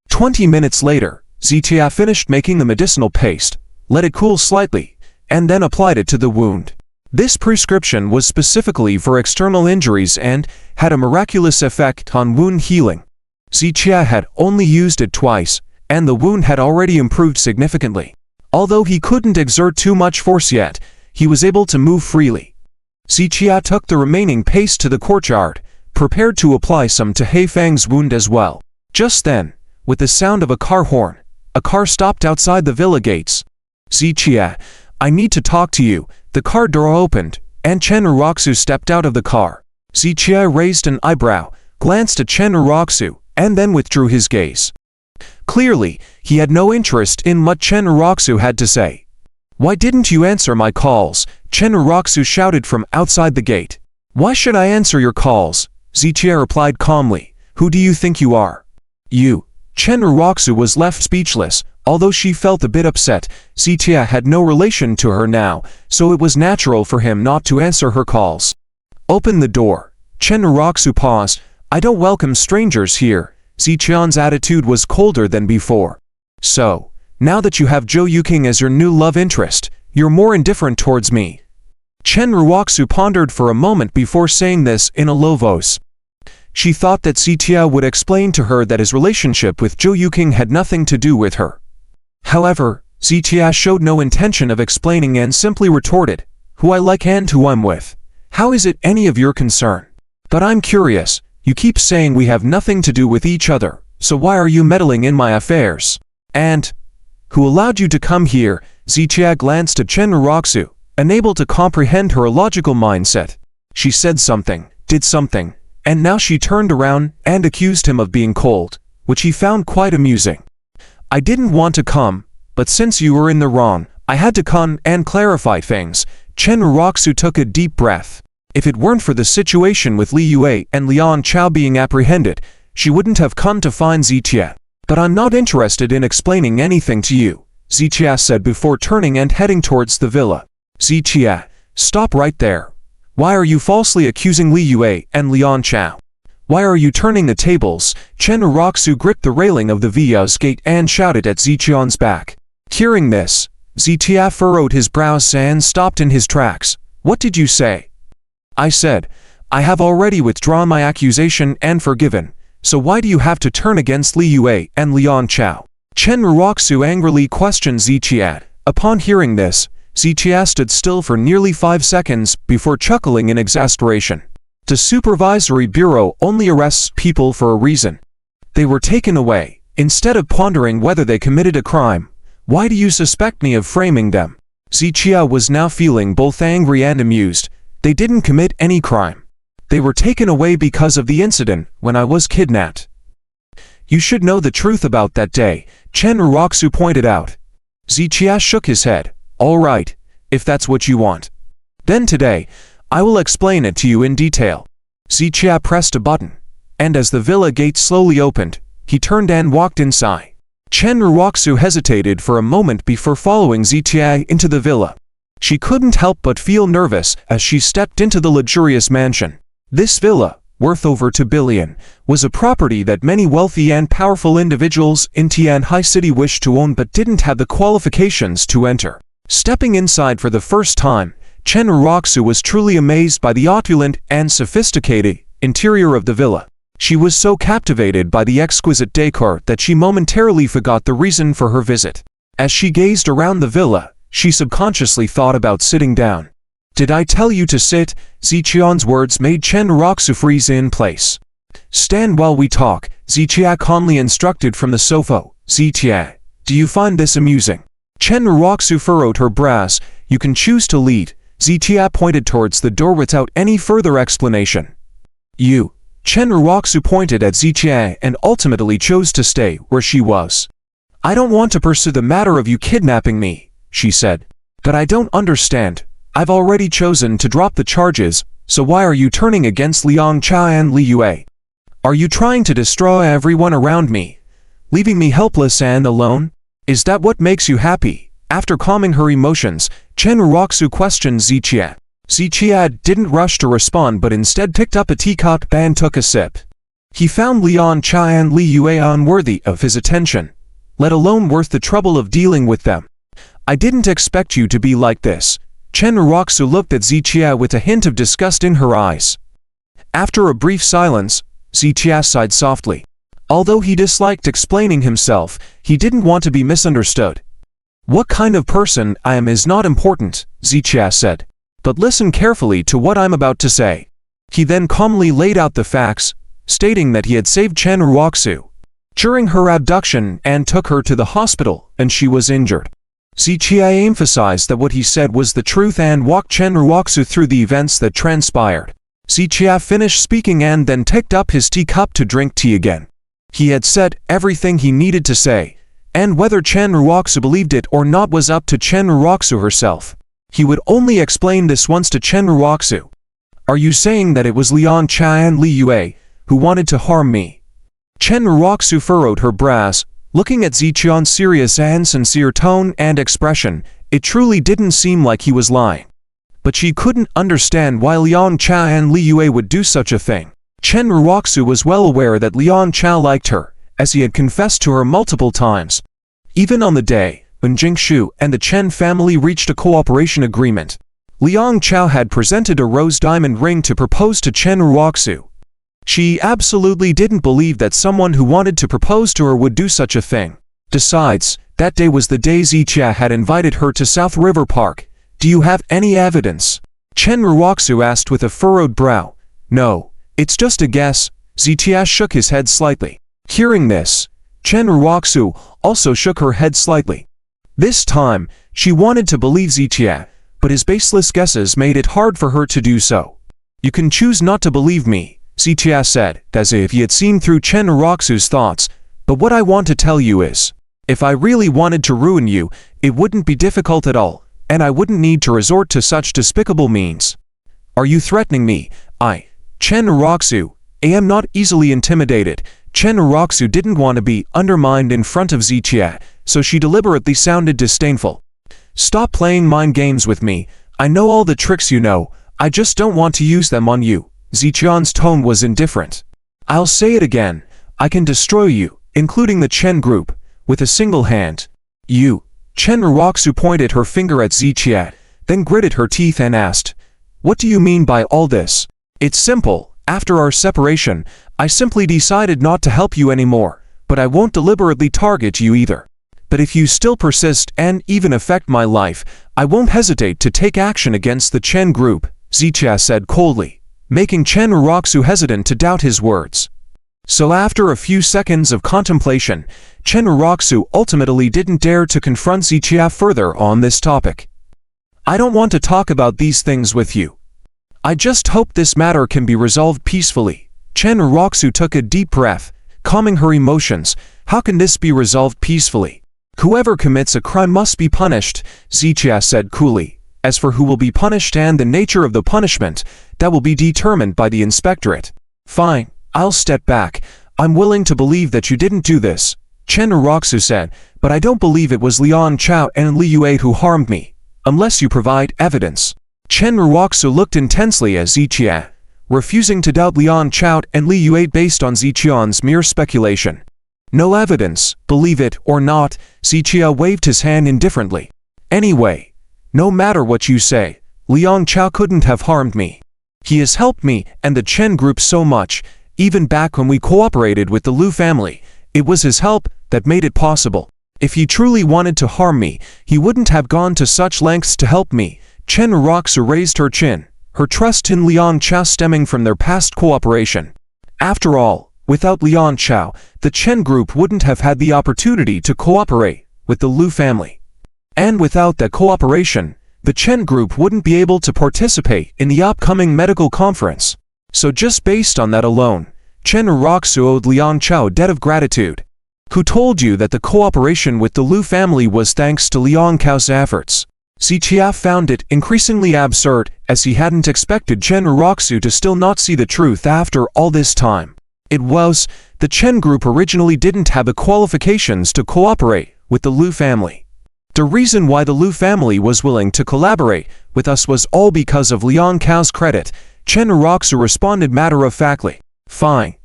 20 minutes later, Ziqiat finished making the medicinal paste, let it cool slightly, and then applied it to the wound. This prescription was specifically for external injuries and had a miraculous effect on wound healing. Ziqiat had only used it twice, and the wound had already improved significantly. Although he couldn't exert too much force yet, he was able to move freely. Ziqiat took the remaining paste to the courtyard, prepared to apply some to Heifang's wound as well. Just then, with the sound of a car horn, a car stopped outside the villa gates. "Ziqiat, I need to talk to you." The car door opened, and Chen Roxu stepped out of the car. Ziqiat raised an eyebrow, glanced at Chen Roxu, and then withdrew his gaze. Clearly, he had no interest in what Chen Uroxu had to say. "Why didn't you answer my calls?" Chen Uroxu shouted from outside the gate. "Why should I answer your calls?" Zichia replied calmly. "Who do you think you are?" "You." Chen Uroxu was left speechless. Although she felt a bit upset, Zichia had no relation to her now, so it was natural for him not to answer her calls. "Open the door." Chen Uroxu paused. "I don't welcome strangers here." Zichian's attitude was colder than before. "So, now that you have Zhou Yuking as your new love interest, you're more indifferent towards me." Chen Uroxu pondered for a moment before saying this in a low voice. She thought that Zichia would explain to her that his relationship with Zhou Yuking had nothing to do with her. However, Zichia showed no intention of explaining and simply retorted, "Who I like and who I'm with. How is it any of your concern? But I'm curious, you keep saying we have nothing to do with each other, so why are you meddling in my affairs? And who allowed you to come here?" Zichia glanced at Chen Uroxu, unable to comprehend her illogical mindset. She said something, did something, and now she turned around and accused him of being cold, which he found quite amusing. "I didn't want to come, but since you were in the wrong, I had to come and clarify things." Chen Uroxu took a deep breath. If it weren't for the situation with Li Yue and Liang Chao being apprehended, she wouldn't have come to find Zichia. "But I'm not interested in explaining anything to you," Zichia said before turning and heading towards the villa. "Zichia, stop right there. Why are you falsely accusing Li Yue and Liang Chao? Why are you turning the tables?" Chen Uroxu gripped the railing of the villa's gate and shouted at Zichian's back. Hearing this, Zichia furrowed his brows and stopped in his tracks. "What did you say?" "I said, I have already withdrawn my accusation and forgiven, so why do you have to turn against Li Yue and Liang Chao?" Chen Uroxu angrily questioned Zichia. Upon hearing this, Zichia stood still for nearly 5 seconds before chuckling in exasperation. The Supervisory Bureau only arrests people for a reason. They were taken away. Instead of pondering whether they committed a crime, why do you suspect me of framing them? Zichia was now feeling both angry and amused. They didn't commit any crime. They were taken away because of the incident when I was kidnapped. You should know the truth about that day, Chen Uroxu pointed out. Zichia shook his head. "All right, if that's what you want. Then today, I will explain it to you in detail." Zichia pressed a button, and as the villa gate slowly opened, he turned and walked inside. Chen Uroxu hesitated for a moment before following Zichia into the villa. She couldn't help but feel nervous as she stepped into the luxurious mansion. This villa, worth over 2 billion, was a property that many wealthy and powerful individuals in Tianhai City wished to own but didn't have the qualifications to enter. Stepping inside for the first time, Chen Uroxu was truly amazed by the opulent and sophisticated interior of the villa. She was so captivated by the exquisite decor that she momentarily forgot the reason for her visit. As she gazed around the villa, she subconsciously thought about sitting down. "Did I tell you to sit?" Zichian's words made Chen Uroxu freeze in place. "Stand while we talk," Zichia calmly instructed from the sofa. "Zichia, do you find this amusing?" Chen Uroxu furrowed her brows. "You can choose to lead." Zichia pointed towards the door without any further explanation. "You." Chen Uroxu pointed at Zichia and ultimately chose to stay where she was. "I don't want to pursue the matter of you kidnapping me," she said. "But I don't understand. I've already chosen to drop the charges, so why are you turning against Liang Chao and Li Yue? Are you trying to destroy everyone around me, leaving me helpless and alone? Is that what makes you happy?" After calming her emotions, Chen Uroxu questioned Zichia. Zichia didn't rush to respond but instead picked up a teacup and took a sip. He found Liang Chao and Li Yue unworthy of his attention, let alone worth the trouble of dealing with them. "I didn't expect you to be like this." Chen Uroxu looked at Zichia with a hint of disgust in her eyes. After a brief silence, Zichia sighed softly. Although he disliked explaining himself, he didn't want to be misunderstood. "What kind of person I am is not important," Zichia said. "But listen carefully to what I'm about to say." He then calmly laid out the facts, stating that he had saved Chen Uroxu during her abduction and took her to the hospital, and she was injured. Zichia emphasized that what he said was the truth and walked Chen Uroxu through the events that transpired. Zichia finished speaking and then picked up his teacup to drink tea again. He had said everything he needed to say, and whether Chen Ruoxu believed it or not was up to Chen Ruoxu herself. He would only explain this once to Chen Ruoxu. Are you saying that it was Liang Chao and Li Yue who wanted to harm me? Chen Ruoxu furrowed her brows, looking at Ziqian's serious and sincere tone and expression. It truly didn't seem like he was lying. But she couldn't understand why Liang Chao and Li Yue would do such a thing. Chen Ruoxu was well aware that Liang Chao liked her, as he had confessed to her multiple times. Even on the day when Jingshu and the Chen family reached a cooperation agreement, Liang Chao had presented a rose diamond ring to propose to Chen Ruoxu. She absolutely didn't believe that someone who wanted to propose to her would do such a thing. Besides, that day was the day Ziqia had invited her to South River Park. Do you have any evidence? Chen Ruoxu asked with a furrowed brow. No, it's just a guess. Ziqia shook his head slightly. Hearing this, Chen Ruoxu also shook her head slightly. This time, she wanted to believe Ziqia, but his baseless guesses made it hard for her to do so. You can choose not to believe me, Ziqia said, as if he had seen through Chen Ruoxu's thoughts, but what I want to tell you is, if I really wanted to ruin you, it wouldn't be difficult at all, and I wouldn't need to resort to such despicable means. Are you threatening me? Chen Ruoxu, am not easily intimidated. Chen Ruoxu didn't want to be undermined in front of Ziqia, so she deliberately sounded disdainful. Stop playing mind games with me. I know all the tricks you know. I just don't want to use them on you. Ziqian's tone was indifferent. I'll say it again. I can destroy you, including the Chen group, with a single hand. You. Chen Ruoxu pointed her finger at Ziqia, then gritted her teeth and asked, what do you mean by all this? It's simple. After our separation, I simply decided not to help you anymore, but I won't deliberately target you either. But if you still persist and even affect my life, I won't hesitate to take action against the Chen group, Ziqia said coldly, making Chen Ruoxu hesitant to doubt his words. So after a few seconds of contemplation, Chen Ruoxu ultimately didn't dare to confront Ziqia further on this topic. I don't want to talk about these things with you. I just hope this matter can be resolved peacefully. Chen Ruoxu took a deep breath, calming her emotions. How can this be resolved peacefully? Whoever commits a crime must be punished, Ziqia said coolly. As for who will be punished and the nature of the punishment, that will be determined by the inspectorate. Fine, I'll step back. I'm willing to believe that you didn't do this, Chen Ruoxu said, but I don't believe it was Liang Chao and Li Yue who harmed me, unless you provide evidence. Chen Ruoxu looked intensely at Ziqia, refusing to doubt Liang Chao and Li Yue based on Ziqian's mere speculation. No evidence, believe it or not, Ziqia waved his hand indifferently. Anyway, no matter what you say, Liang Chao couldn't have harmed me. He has helped me and the Chen group so much, even back when we cooperated with the Lu family. It was his help that made it possible. If he truly wanted to harm me, he wouldn't have gone to such lengths to help me. Chen Ruoxu raised her chin, her trust in Liang Chao stemming from their past cooperation. After all, without Liang Chao, the Chen group wouldn't have had the opportunity to cooperate with the Lu family. And without that cooperation, the Chen group wouldn't be able to participate in the upcoming medical conference. So just based on that alone, Chen Ruoxu owed Liang Chao a debt of gratitude. Who told you that the cooperation with the Lu family was thanks to Liang Chao's efforts? Ziqia found it increasingly absurd, as he hadn't expected Chen Ruoxu to still not see the truth after all this time. It was, the Chen group originally didn't have the qualifications to cooperate with the Lu family. The reason why the Lu family was willing to collaborate with us was all because of Liang Chao's credit. Chen Ruoxu responded matter-of-factly. Fine.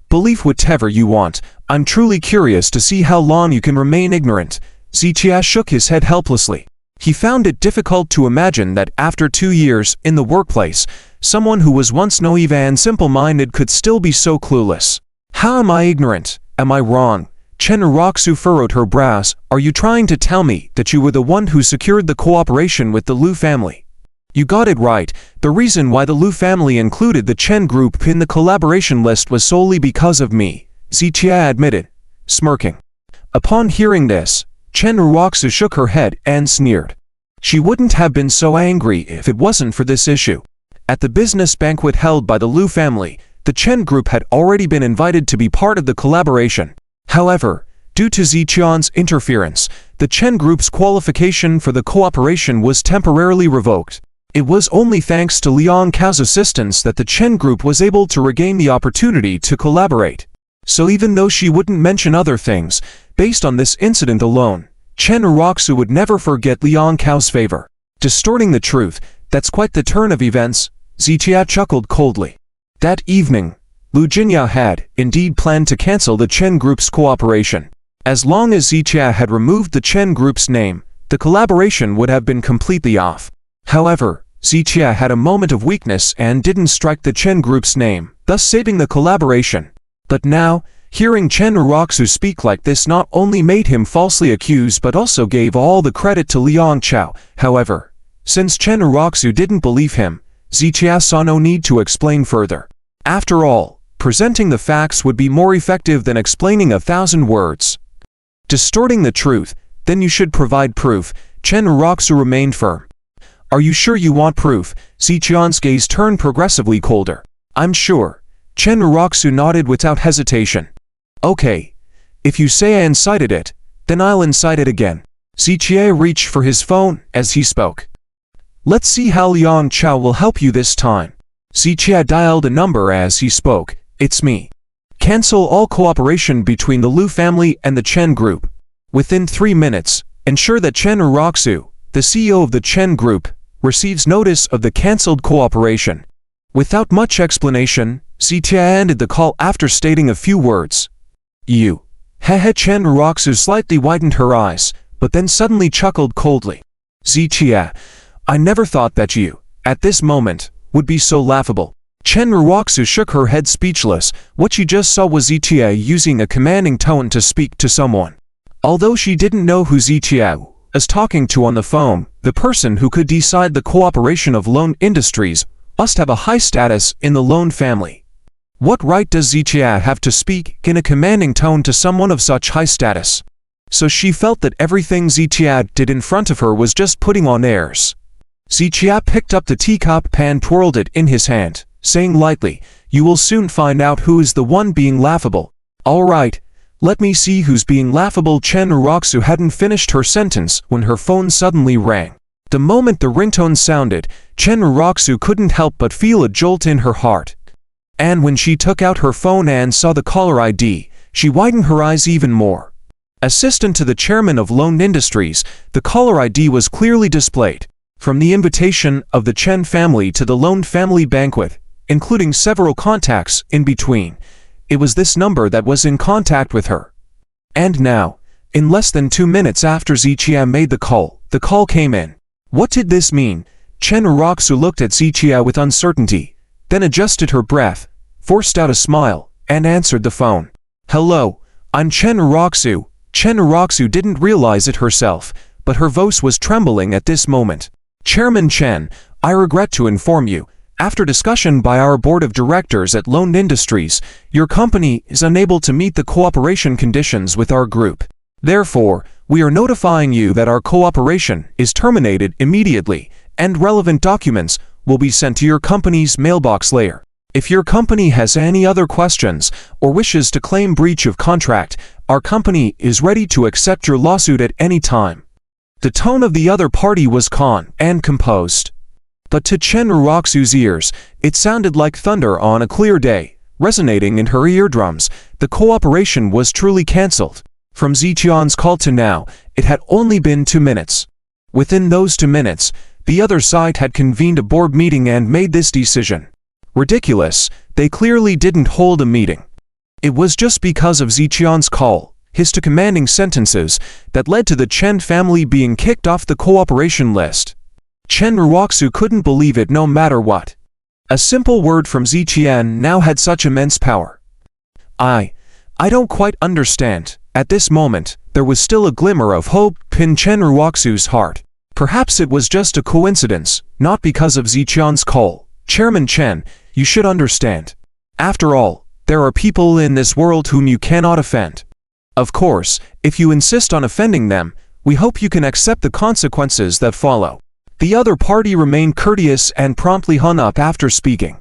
Believe whatever you want. I'm truly curious to see how long you can remain ignorant. Ziqia shook his head helplessly. He found it difficult to imagine that after 2 years in the workplace, someone who was once naive and simple-minded could still be so clueless. How am I ignorant? Am I wrong? Chen Ruoxu furrowed her brows. Are you trying to tell me that you were the one who secured the cooperation with the Lu family? You got it right. The reason why the Lu family included the Chen group in the collaboration list was solely because of me, Ziqia admitted, smirking. Upon hearing this, Chen Ruoxu shook her head and sneered. She wouldn't have been so angry if it wasn't for this issue. At the business banquet held by the Lu family, The Chen Group had already been invited to be part of the collaboration. However, due to Ziqian's interference, the Chen Group's qualification for the cooperation was temporarily revoked. It was only thanks to Liang Cao's assistance that the Chen Group was able to regain the opportunity to collaborate. So even though she wouldn't mention other things, based on this incident alone, Chen Uroxu would never forget Liang Cao's favor. Distorting the truth, that's quite the turn of events, Ziqia chuckled coldly. That evening, Lu Jinyao had, indeed, planned to cancel the Chen Group's cooperation. As long as Ziqia had removed the Chen Group's name, the collaboration would have been completely off. However, Ziqia had a moment of weakness and didn't strike the Chen Group's name, thus saving the collaboration. But now, hearing Chen Uroxu speak like this not only made him falsely accused but also gave all the credit to Liang Cao. However, since Chen Uroxu didn't believe him, Ziqia saw no need to explain further. After all, presenting the facts would be more effective than explaining 1,000 words. Distorting the truth, then you should provide proof. Chen Uroxu remained firm. Are you sure you want proof? Ziqian's gaze turned progressively colder. I'm sure. Chen Uroxu nodded without hesitation. Okay. If you say I incited it, then I'll incite it again. Ziqia reached for his phone as he spoke. Let's see how Liang Cao will help you this time. Ziqia dialed a number as he spoke. It's me. Cancel all cooperation between the Lu family and the Chen Group. Within 3 minutes, ensure that Chen Uroxu, the CEO of the Chen Group, receives notice of the cancelled cooperation. Without much explanation, Ziqia ended the call after stating a few words. You. Hehe. Chen Uroxu slightly widened her eyes, but then suddenly chuckled coldly. Ziqia, I never thought that you, at this moment, would be so laughable. Chen Uroxu shook her head speechless. What she just saw was Ziqia using a commanding tone to speak to someone. Although she didn't know who Ziqia was talking to on the phone, the person who could decide the cooperation of Loan Industries must have a high status in the Loan family. What right does Ziqia have to speak in a commanding tone to someone of such high status? So she felt that everything Ziqia did in front of her was just putting on airs. Ziqia picked up the teacup and twirled it in his hand, saying lightly, you will soon find out who is the one being laughable. All right, let me see who's being laughable. Chen Uroxu hadn't finished her sentence when her phone suddenly rang. The moment the ringtone sounded, Chen Uroxu couldn't help but feel a jolt in her heart. And when she took out her phone and saw the caller ID, she widened her eyes even more. Assistant to the chairman of Loan Industries, the caller ID was clearly displayed. From the invitation of the Chen family to the Loan family banquet, including several contacts in between, it was this number that was in contact with her. And now, in less than 2 minutes after Ziqia made the call came in. What did this mean? Chen Uroxu looked at Ziqia with uncertainty, then adjusted her breath, forced out a smile, and answered the phone. Hello, I'm Chen Uroxu. Chen Uroxu didn't realize it herself, but her voice was trembling at this moment. Chairman Chen, I regret to inform you, after discussion by our board of directors at Loan Industries, your company is unable to meet the cooperation conditions with our group. Therefore, we are notifying you that our cooperation is terminated immediately, and relevant documents will be sent to your company's mailbox later. If your company has any other questions or wishes to claim breach of contract, our company is ready to accept your lawsuit at any time. The tone of the other party was calm and composed. But to Chen Uroxu's ears, it sounded like thunder on a clear day, resonating in her eardrums. The cooperation was truly cancelled. From Ziqian's call to now, it had only been 2 minutes. Within those 2 minutes, the other side had convened a board meeting and made this decision. Ridiculous, they clearly didn't hold a meeting. It was just because of Ziqian's call, his too commanding sentences, that led to the Chen family being kicked off the cooperation list. Chen Uroxu couldn't believe it no matter what. A simple word from Ziqian now had such immense power. I don't quite understand. At this moment, there was still a glimmer of hope in Chen Uroxu's heart. Perhaps it was just a coincidence, not because of Ziqian's call. Chairman Chen, you should understand. After all, there are people in this world whom you cannot offend. Of course, if you insist on offending them, we hope you can accept the consequences that follow. The other party remained courteous and promptly hung up after speaking.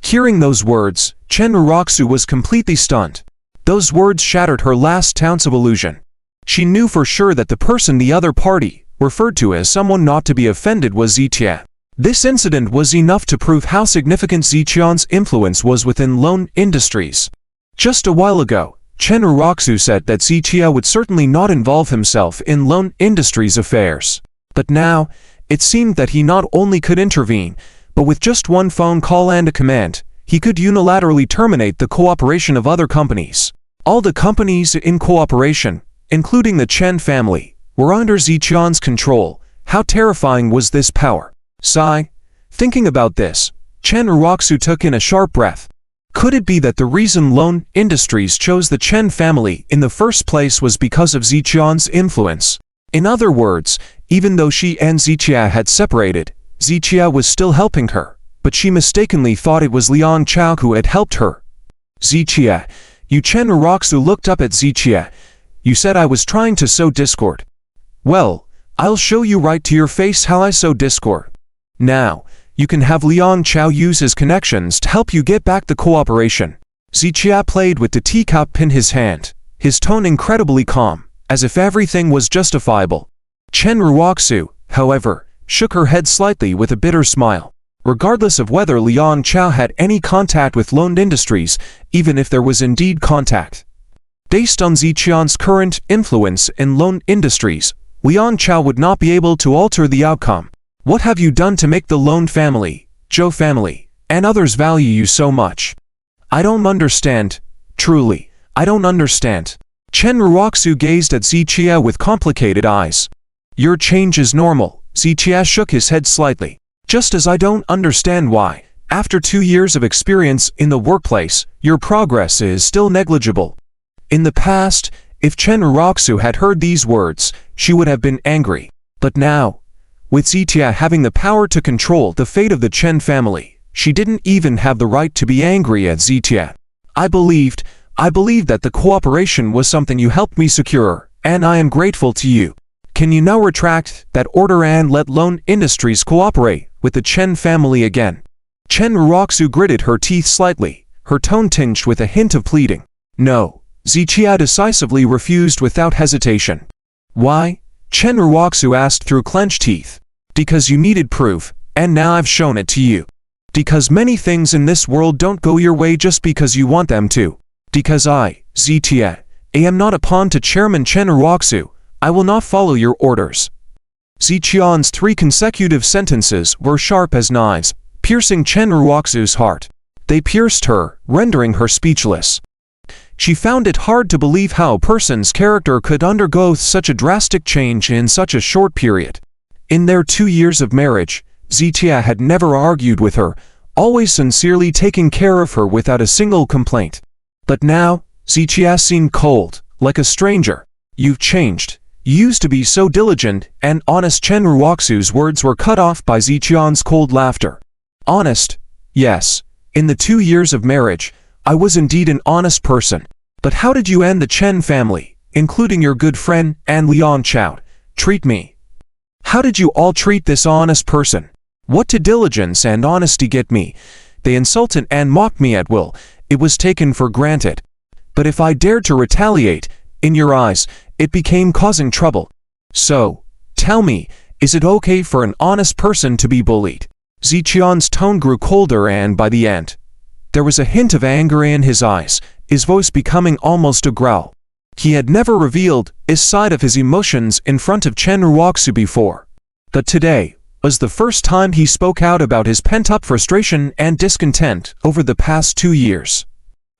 Hearing those words, Chen Ruroxu was completely stunned. Those words shattered her last ounce of illusion. She knew for sure that the person the other party referred to as someone not to be offended was Ziqia. This incident was enough to prove how significant Ziqian's influence was within loan industries. Just a while ago, Chen Ruroxu said that Ziqia would certainly not involve himself in loan industries affairs. But now, it seemed that he not only could intervene, but with just one phone call and a command, he could unilaterally terminate the cooperation of other companies. All the companies in cooperation, including the Chen family, were under Ziqian's control. How terrifying was this power? Sigh. Thinking about this, Chen Ruroxu took in a sharp breath. Could it be that the reason loan industries chose the Chen family in the first place was because of Ziqian's influence? In other words, even though she and Ziqia had separated, Ziqia was still helping her, but she mistakenly thought it was Liang Chao who had helped her. Ziqia, you. Chen Ruroxu looked up at Ziqia. You said I was trying to sow discord. Well, I'll show you right to your face how I sow discord. Now, you can have Liang Chao use his connections to help you get back the cooperation. Ziqia played with the teacup in his hand, his tone incredibly calm, as if everything was justifiable. Chen Ruroxu, however, shook her head slightly with a bitter smile. Regardless of whether Liang Chao had any contact with loan industries, even if there was indeed contact. Based on Ziqian's current influence in loan industries, Liang Chao would not be able to alter the outcome. What have you done to make the loan family, Zhou family, and others value you so much? I don't understand. Truly, I don't understand. Chen Ruroxu gazed at Ziqia with complicated eyes. Your change is normal. Ziqia shook his head slightly. Just as I don't understand why, after 2 years of experience in the workplace, your progress is still negligible. In the past, if Chen Ruroxu had heard these words, she would have been angry. But now, with Ziqia having the power to control the fate of the Chen family, she didn't even have the right to be angry at Ziqia. I believed that the cooperation was something you helped me secure, and I am grateful to you. Can you now retract that order and let loan industries cooperate with the Chen family again? Chen Ruroxu gritted her teeth slightly, her tone tinged with a hint of pleading. No, Ziqia decisively refused without hesitation. Why? Chen Ruroxu asked through clenched teeth. Because you needed proof, and now I've shown it to you. Because many things in this world don't go your way just because you want them to. Because I, Ziqia, am not a pawn to Chairman Chen Ruroxu. I will not follow your orders. Ziqian's 3 consecutive sentences were sharp as knives, piercing Chen Ruroxu's heart. They pierced her, rendering her speechless. She found it hard to believe how a person's character could undergo such a drastic change in such a short period. In their 2 years of marriage, Ziqia had never argued with her, always sincerely taking care of her without a single complaint. But now, Ziqia seemed cold, like a stranger. You've changed. You used to be so diligent and honest. Chen Ruroxu's words were cut off by Ziqian's cold laughter. Honest? Yes. In the 2 years of marriage, I was indeed an honest person. But how did you and the Chen family, including your good friend and Liang Chao, treat me? How did you all treat this honest person? What did diligence and honesty get me? They insulted and mocked me at will. It was taken for granted. But if I dared to retaliate, in your eyes, it became causing trouble. So, tell me, is it okay for an honest person to be bullied? Ziqian's tone grew colder and by the end, there was a hint of anger in his eyes, his voice becoming almost a growl. He had never revealed his side of his emotions in front of Chen Ruroxu before. But today was the first time he spoke out about his pent-up frustration and discontent over the past 2 years.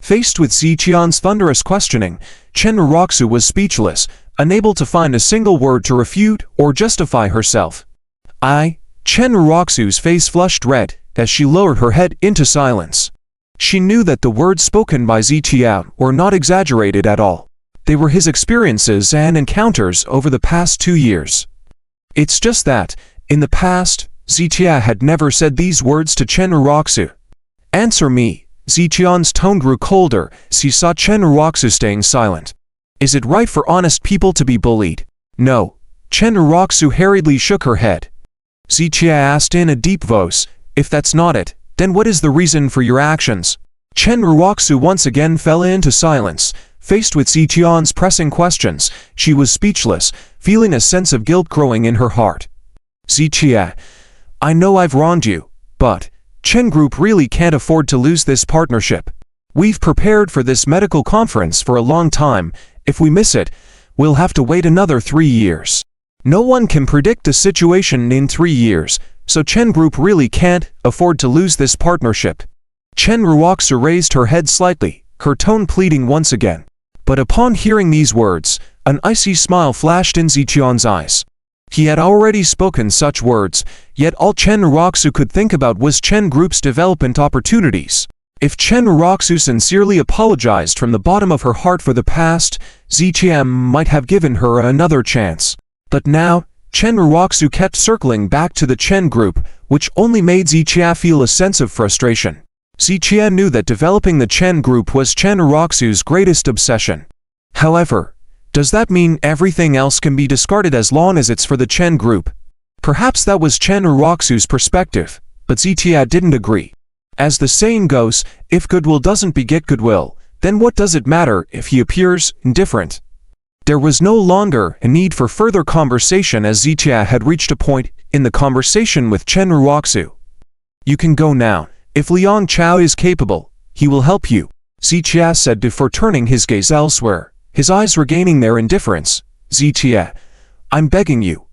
Faced with Ziqian's thunderous questioning, Chen Ruroxu was speechless, unable to find a single word to refute or justify herself. Chen Ruroxu's face flushed red as she lowered her head into silence. She knew that the words spoken by Ziqia were not exaggerated at all. They were his experiences and encounters over the past 2 years. It's just that, in the past, Ziqia had never said these words to Chen Ruroxu. Answer me. Ziqian's tone grew colder. She saw Chen Ruroxu staying silent. Is it right for honest people to be bullied? No. Chen Ruroxu hurriedly shook her head. Ziqia asked in a deep voice, if that's not it, Then what is the reason for your actions? Chen Ruoxu once again fell into silence. Faced with Ziqian's pressing questions, she was speechless, feeling a sense of guilt growing in her heart. Ziqia, I know I've wronged you, but Chen Group really can't afford to lose this partnership. We've prepared for this medical conference for a long time. If we miss it, we'll have to wait another 3 years. No one can predict the situation in 3 years, so Chen Group really can't afford to lose this partnership. Chen Ruoxu raised her head slightly, her tone pleading once again. But upon hearing these words, an icy smile flashed in Ziqian's eyes. He had already spoken such words, yet all Chen Ruoxu could think about was Chen Group's development opportunities. If Chen Ruoxu sincerely apologized from the bottom of her heart for the past, Ziqian might have given her another chance. But now, Chen Ruoxu kept circling back to the Chen Group, which only made Ziqian feel a sense of frustration. Ziqian knew that developing the Chen Group was Chen Ruoxu's greatest obsession. However, does that mean everything else can be discarded as long as it's for the Chen Group? Perhaps that was Chen Ruoxu's perspective, but Ziqian didn't agree. As the saying goes, if goodwill doesn't beget goodwill, then what does it matter if he appears indifferent? There was no longer a need for further conversation as Ziqian had reached a point in the conversation with Chen Ruoxu. You can go now. If Liang Chao is capable, he will help you, Ziqian said before turning his gaze elsewhere, his eyes regaining their indifference. Ziqian, I'm begging you.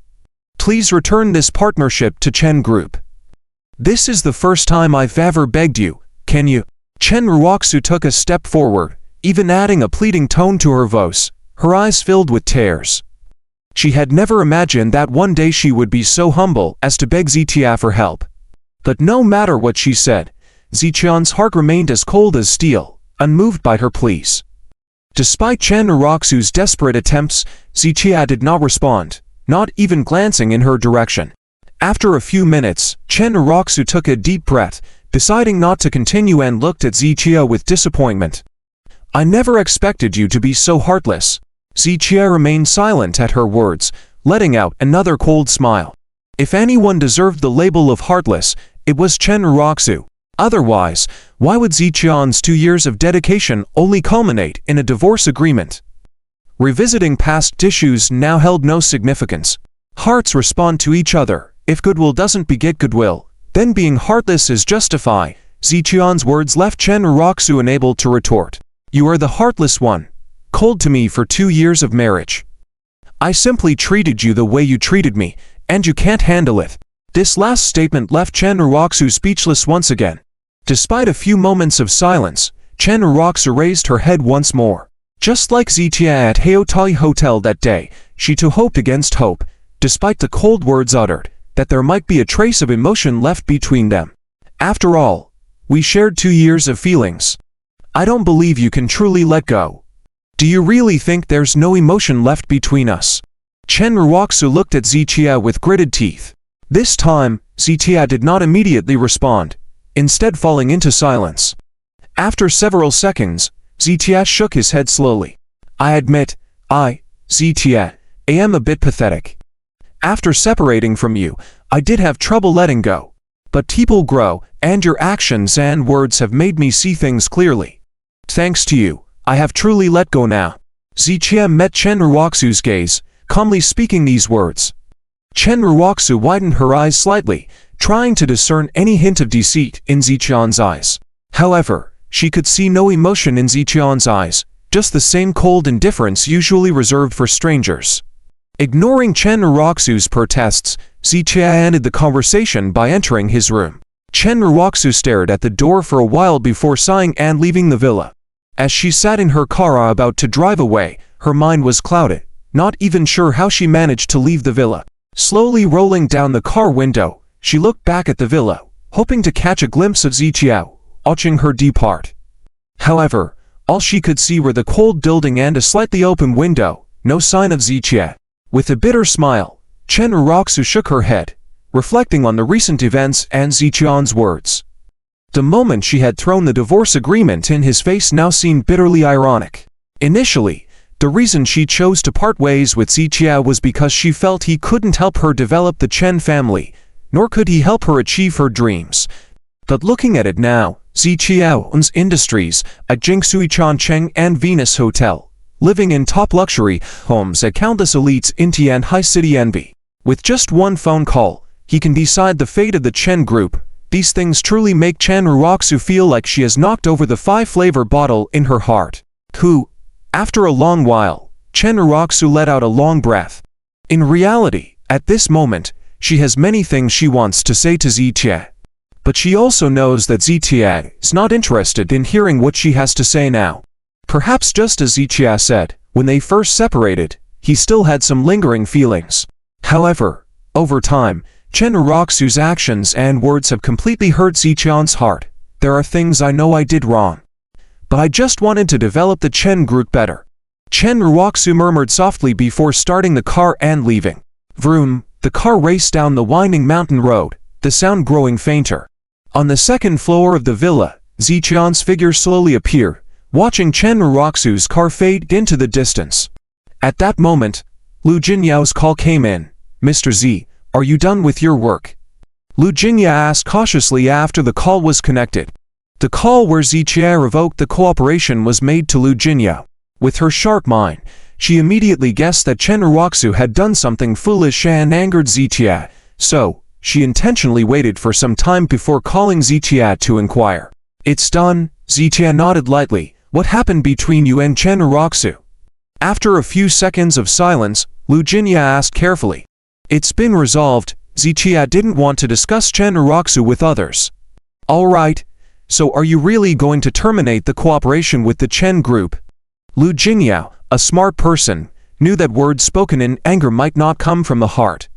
Please return this partnership to Chen Group. This is the first time I've ever begged you, can you? Chen Ruoxu took a step forward, even adding a pleading tone to her voice, her eyes filled with tears. She had never imagined that one day she would be so humble as to beg Ziqian for help. But no matter what she said, Ziqian's heart remained as cold as steel, unmoved by her pleas. Despite Chen Ruoxu's desperate attempts, Ziqian did not respond, not even glancing in her direction. After a few minutes, Chen Ruoxu took a deep breath, deciding not to continue and looked at Ziqian with disappointment. I never expected you to be so heartless. Ziqian remained silent at her words, letting out another cold smile. If anyone deserved the label of heartless, it was Chen Ruoxu. Otherwise, why would Ziqian's 2 years of dedication only culminate in a divorce agreement? Revisiting past issues now held no significance. Hearts respond to each other. If goodwill doesn't beget goodwill, then being heartless is justified. Ziqian's words left Chen Ruoxu unable to retort. You are the heartless one, cold to me for 2 years of marriage. I simply treated you the way you treated me, and you can't handle it. This last statement left Chen Ruoxu speechless once again. Despite a few moments of silence, Chen Ruoxu raised her head once more. Just like Ziqian at Haotai Hotel that day, she too hoped against hope, despite the cold words uttered, that there might be a trace of emotion left between them. After all, we shared 2 years of feelings. I don't believe you can truly let go. Do you really think there's no emotion left between us? Chen Ruoxu looked at Ziqian with gritted teeth. This time, Ziqian did not immediately respond, instead falling into silence. After several seconds, Ziqian shook his head slowly. I admit, Ziqian, am a bit pathetic. After separating from you, I did have trouble letting go. But people grow, and your actions and words have made me see things clearly. Thanks to you, I have truly let go now. Ziqian met Chen Ruoxu's gaze, calmly speaking these words. Chen Ruoxu widened her eyes slightly, trying to discern any hint of deceit in Ziqian's eyes. However, she could see no emotion in Ziqian's eyes, just the same cold indifference usually reserved for strangers. Ignoring Chen Ruoxu's protests, Ziqian ended the conversation by entering his room. Chen Ruoxu stared at the door for a while before sighing and leaving the villa. As she sat in her car about to drive away, her mind was clouded, not even sure how she managed to leave the villa. Slowly rolling down the car window, she looked back at the villa, hoping to catch a glimpse of Ziqian, watching her depart. However, all she could see were the cold building and a slightly open window, no sign of Ziqian. With a bitter smile, Chen Ruoxu shook her head, reflecting on the recent events and Ziqian's words. The moment she had thrown the divorce agreement in his face now seemed bitterly ironic. Initially, the reason she chose to part ways with Ziqian was because she felt he couldn't help her develop the Chen family, nor could he help her achieve her dreams. But looking at it now, Ziqiao owns industries at Jingshui Chongqing and Venus Hotel, living in top luxury homes at countless elites in Tianhai City envy. With just one phone call, he can decide the fate of the Chen Group. These things truly make Chen Ruoxu feel like she has knocked over the 5-flavor bottle in her heart. After a long while, Chen Ruoxu let out a long breath. In reality, at this moment, she has many things she wants to say to Ziqia. But she also knows that Ziqia is not interested in hearing what she has to say now. Perhaps just as Ziqia said, when they first separated, he still had some lingering feelings. However, over time, Chen Ruoxu's actions and words have completely hurt Ziqian's heart. There are things I know I did wrong. But I just wanted to develop the Chen Group better. Chen Ruoxu murmured softly before starting the car and leaving. Vroom, the car raced down the winding mountain road, the sound growing fainter. On the second floor of the villa, Ziqian's figure slowly appeared, watching Chen Ruoxu's car fade into the distance. At that moment, Lu Jinyao's call came in. Mr. Z, are you done with your work? Lu Jinya asked cautiously after the call was connected. The call where Ziqia revoked the cooperation was made to Lu Jinya. With her sharp mind, she immediately guessed that Chen Ruoxu had done something foolish and angered Ziqia, so she intentionally waited for some time before calling Ziqia to inquire. It's done, Ziqia nodded lightly. What happened between you and Chen Ruoxu? After a few seconds of silence, Lu Jinya asked carefully. It's been resolved. Ziqia didn't want to discuss Chen Ruoxu with others. All right. So are you really going to terminate the cooperation with the Chen Group? Lu Jinya, a smart person, knew that words spoken in anger might not come from the heart.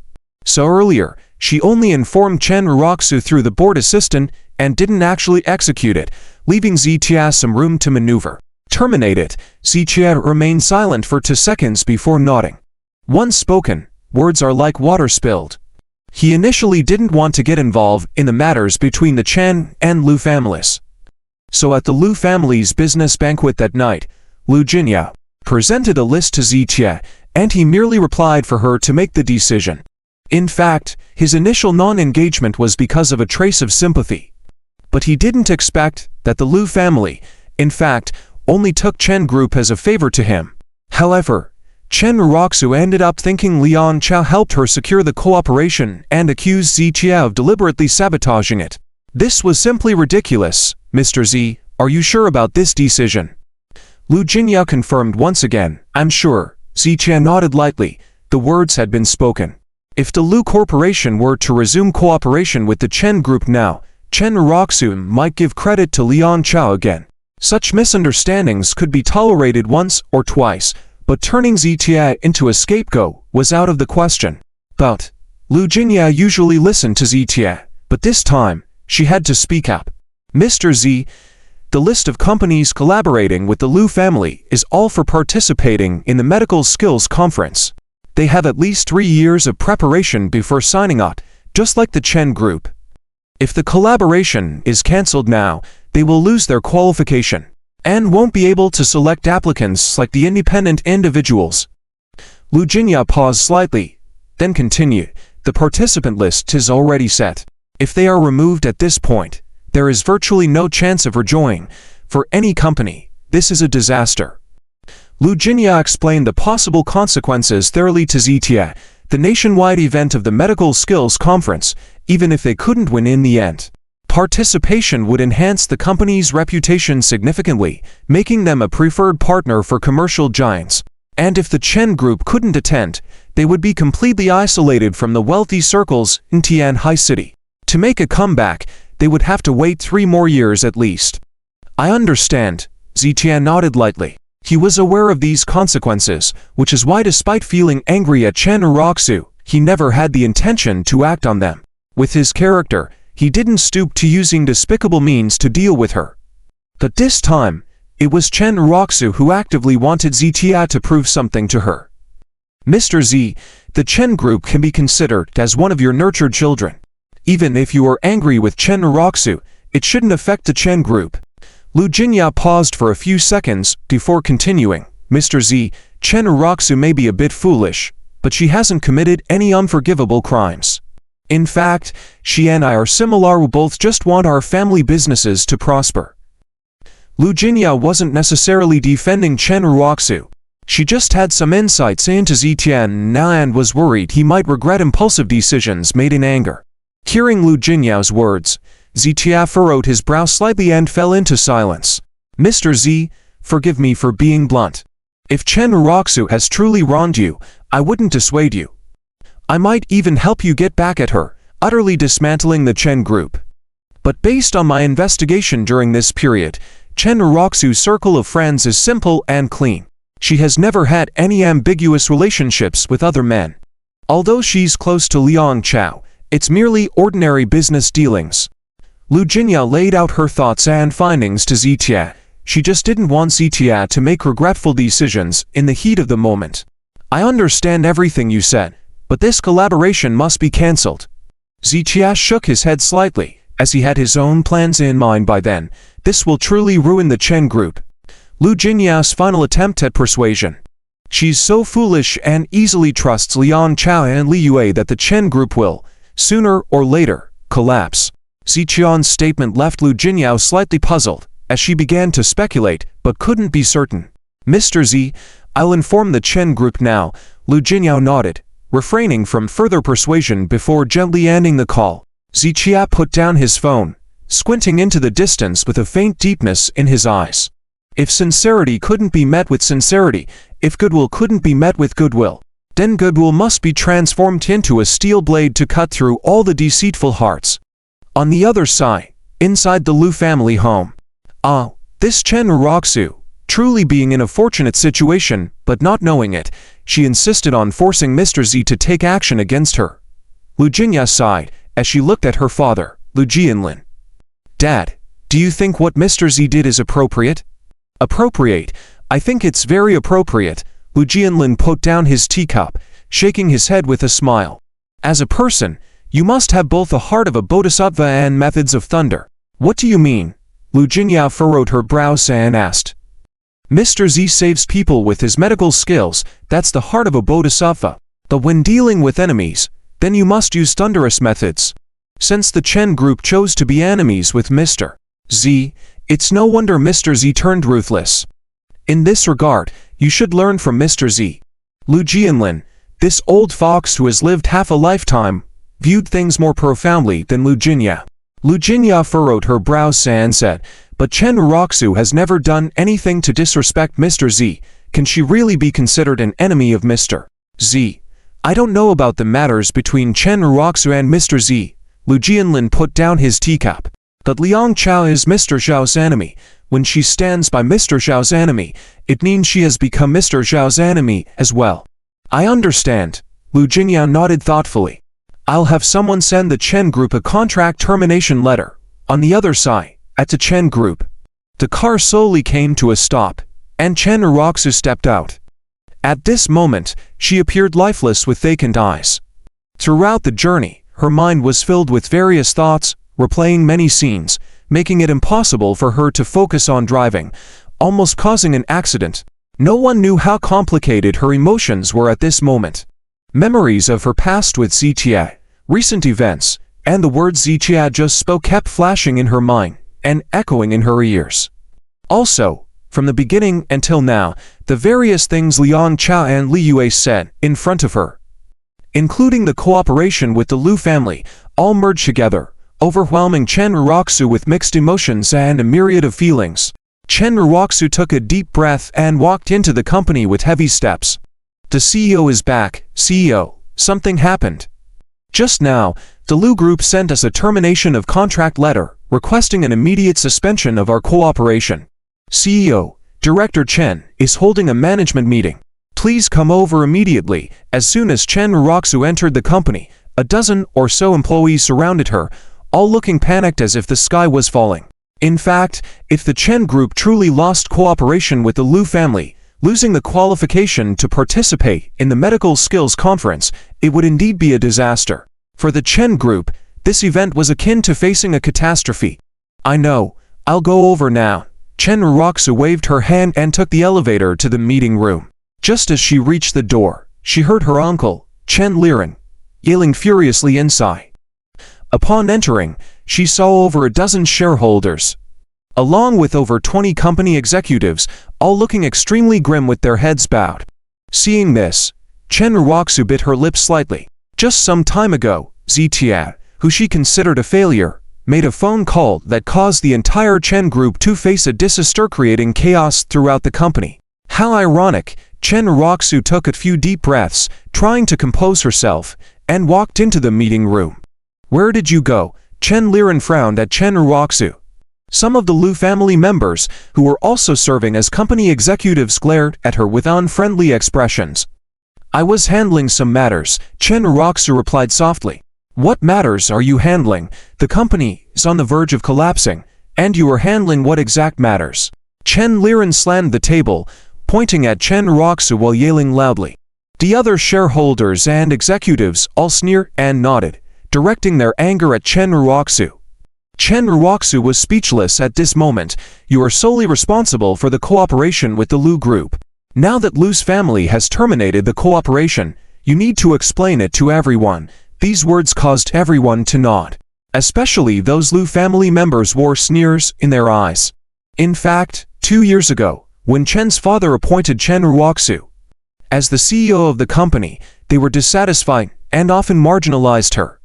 So earlier, she only informed Chen Ruoxu through the board assistant and didn't actually execute it, leaving Ziqia some room to maneuver. Terminate it. Ziqia remained silent for 2 seconds before nodding. Once spoken, words are like water spilled. He initially didn't want to get involved in the matters between the Chen and Lu families. So at the Lu family's business banquet that night, Lu Jinya presented a list to Ziqia, and he merely replied for her to make the decision. In fact, his initial non-engagement was because of a trace of sympathy. But he didn't expect that the Lu family, in fact, only took Chen Group as a favor to him. However, Chen Ruoxu ended up thinking Liang Chao helped her secure the cooperation and accused Ziqia of deliberately sabotaging it. This was simply ridiculous. Mr. Z, are you sure about this decision? Lu Jinya confirmed once again. I'm sure. Ziqia nodded lightly. The words had been spoken. If the Lu Corporation were to resume cooperation with the Chen Group now, Chen Ruoxu might give credit to Liang Chao again. Such misunderstandings could be tolerated once or twice, but turning Ziqia into a scapegoat was out of the question. But Lu Jinya usually listened to Ziqia, but this time, she had to speak up. Mr. Z, the list of companies collaborating with the Lu family is all for participating in the Medical Skills Conference. They have at least 3 years of preparation before signing on, just like the Chen Group. If the collaboration is cancelled now, they will lose their qualification and won't be able to select applicants like the independent individuals. Lu Jinya paused slightly, then continued. The participant list is already set. If they are removed at this point, there is virtually no chance of rejoining. For any company, this is a disaster. Lu Jinya explained the possible consequences thoroughly to Ziqia, the nationwide event of the Medical Skills Conference, even if they couldn't win in the end. Participation would enhance the company's reputation significantly, making them a preferred partner for commercial giants. And if the Chen Group couldn't attend, they would be completely isolated from the wealthy circles in Tianhai City. To make a comeback, they would have to wait 3 more years at least. I understand, Ziqia nodded lightly. He was aware of these consequences, which is why despite feeling angry at Chen Ruoxu, he never had the intention to act on them. With his character, he didn't stoop to using despicable means to deal with her. But this time, it was Chen Ruoxu who actively wanted Ziqia to prove something to her. Mr. Z, the Chen Group can be considered as one of your nurtured children. Even if you are angry with Chen Ruoxu, it shouldn't affect the Chen Group. Lu Jinya paused for a few seconds before continuing. Mr. Z, Chen Ruoxu may be a bit foolish, but she hasn't committed any unforgivable crimes. In fact, she and I are similar, we both just want our family businesses to prosper. Lu Jinya wasn't necessarily defending Chen Ruoxu. She just had some insights into Zitian now and was worried he might regret impulsive decisions made in anger. Hearing Lu Jinyao's words, Zitia furrowed his brow slightly and fell into silence. Mr. Z, forgive me for being blunt. If Chen Ruoxu has truly wronged you, I wouldn't dissuade you. I might even help you get back at her, utterly dismantling the Chen group. But based on my investigation during this period, Chen Ruoxu's circle of friends is simple and clean. She has never had any ambiguous relationships with other men. Although she's close to Liang Chao, it's merely ordinary business dealings. Lu Jinya laid out her thoughts and findings to Zitia. She just didn't want Zitia to make regretful decisions in the heat of the moment. I understand everything you said, but this collaboration must be cancelled. Zitia shook his head slightly, as he had his own plans in mind by then. This will truly ruin the Chen group. Lu Jinya's final attempt at persuasion. She's so foolish and easily trusts Liang Chao and Li Yue that the Chen group will, sooner or later, collapse. Ziqian's statement left Lu Jinyao slightly puzzled, as she began to speculate, but couldn't be certain. Mr. Z, I'll inform the Chen group now. Lu Jinyao nodded, refraining from further persuasion before gently ending the call. Ziqia put down his phone, squinting into the distance with a faint deepness in his eyes. If sincerity couldn't be met with sincerity, if goodwill couldn't be met with goodwill, then goodwill must be transformed into a steel blade to cut through all the deceitful hearts. On the other side, inside the Lu family home. This Chen Ruoxu, truly being in a fortunate situation, but not knowing it, she insisted on forcing Mr. Z to take action against her. Lu Jinya sighed, as she looked at her father, Lu Jianlin. Dad, do you think what Mr. Z did is appropriate? Appropriate? I think it's very appropriate. Lu Jianlin put down his teacup, shaking his head with a smile. As a person, you must have both the heart of a bodhisattva and methods of thunder. What do you mean? Lu Jinya furrowed her brows and asked. Mr. Z saves people with his medical skills, that's the heart of a bodhisattva. But when dealing with enemies, then you must use thunderous methods. Since the Chen group chose to be enemies with Mr. Z, it's no wonder Mr. Z turned ruthless. In this regard, you should learn from Mr. Z. Lu Jianlin, this old fox who has lived half a lifetime, viewed things more profoundly than Lu Jinya. Lu Jinya furrowed her brows and said, but Chen Ruoxu has never done anything to disrespect Mr. Z. Can she really be considered an enemy of Mr. Z? I don't know about the matters between Chen Ruoxu and Mr. Z. Lu Jianlin put down his teacup. But Liang Chao is Mr. Zhao's enemy. When she stands by Mr. Zhao's enemy, it means she has become Mr. Zhao's enemy as well. I understand. Lu Jinya nodded thoughtfully. I'll have someone send the Chen group a contract termination letter. On the other side, at the Chen group. The car slowly came to a stop, and Chen Ruoxu stepped out. At this moment, she appeared lifeless with vacant eyes. Throughout the journey, her mind was filled with various thoughts, replaying many scenes, making it impossible for her to focus on driving, almost causing an accident. No one knew how complicated her emotions were at this moment. Memories of her past with Zitia, recent events, and the words Zitia just spoke kept flashing in her mind and echoing in her ears. Also, from the beginning until now, the various things Liang Chao and Li Yue said in front of her, including the cooperation with the Lu family, all merged together, overwhelming Chen Ruoxu with mixed emotions and a myriad of feelings. Chen Ruoxu took a deep breath and walked into the company with heavy steps. The CEO is back. CEO, something happened. Just now, the Lu Group sent us a termination of contract letter, requesting an immediate suspension of our cooperation. CEO, Director Chen, is holding a management meeting. Please come over immediately. As soon as Chen Ruoxu entered the company, a dozen or so employees surrounded her, all looking panicked as if the sky was falling. In fact, if the Chen group truly lost cooperation with the Lu family, losing the qualification to participate in the medical skills conference, it would indeed be a disaster. For the Chen group, this event was akin to facing a catastrophe. I know, I'll go over now. Chen Ruoxu waved her hand and took the elevator to the meeting room. Just as she reached the door, she heard her uncle, Chen Liren, yelling furiously inside. Upon entering, she saw over a dozen shareholders, along with over 20 company executives, all looking extremely grim with their heads bowed. Seeing this, Chen Ruoxu bit her lips slightly. Just some time ago, Zitia, who she considered a failure, made a phone call that caused the entire Chen group to face a disaster, creating chaos throughout the company. How ironic! Chen Ruoxu took a few deep breaths, trying to compose herself, and walked into the meeting room. "Where did you go?" Chen Liren frowned at Chen Ruoxu. Some of the Lu family members, who were also serving as company executives, glared at her with unfriendly expressions. "I was handling some matters," Chen Ruoxu replied softly. "What matters are you handling? The company is on the verge of collapsing, and you are handling what exact matters?" Chen Liren slammed the table, pointing at Chen Ruoxu while yelling loudly. The other shareholders and executives all sneered and nodded, directing their anger at Chen Ruoxu. Chen Ruoxu was speechless at this moment. "You are solely responsible for the cooperation with the Lu group. Now that Lu's family has terminated the cooperation, you need to explain it to everyone." These words caused everyone to nod. Especially those Lu family members wore sneers in their eyes. In fact, 2 years ago, when Chen's father appointed Chen Ruoxu as the CEO of the company, they were dissatisfied and often marginalized her.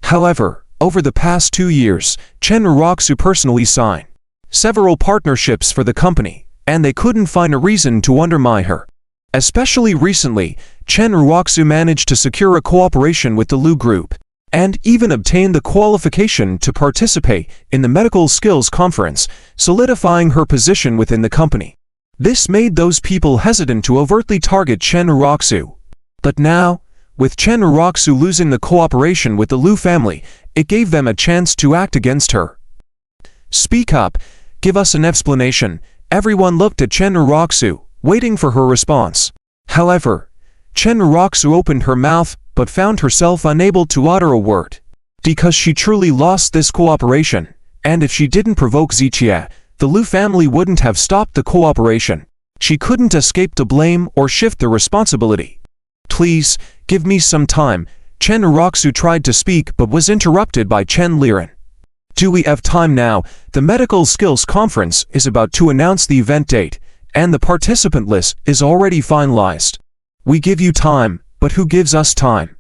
However, over the past 2 years, Chen Ruoxu personally signed several partnerships for the company, and they couldn't find a reason to undermine her. Especially recently, Chen Ruoxu managed to secure a cooperation with the Lu group, and even obtained the qualification to participate in the medical skills conference, solidifying her position within the company. This made those people hesitant to overtly target Chen Ruoxu. But now, with Chen Ruoxu losing the cooperation with the Lu family, it gave them a chance to act against her. "Speak up, give us an explanation." Everyone looked at Chen Ruoxu, waiting for her response. However, Chen Ruoxu opened her mouth but found herself unable to utter a word. Because she truly lost this cooperation, and if she didn't provoke Zitia, the Lu family wouldn't have stopped the cooperation. She couldn't escape the blame or shift the responsibility. "Please, give me some time." Chen Ruoxu tried to speak but was interrupted by Chen Liren. "Do we have time now? The medical skills conference is about to announce the event date, and the participant list is already finalized. We give you time, but who gives us time?"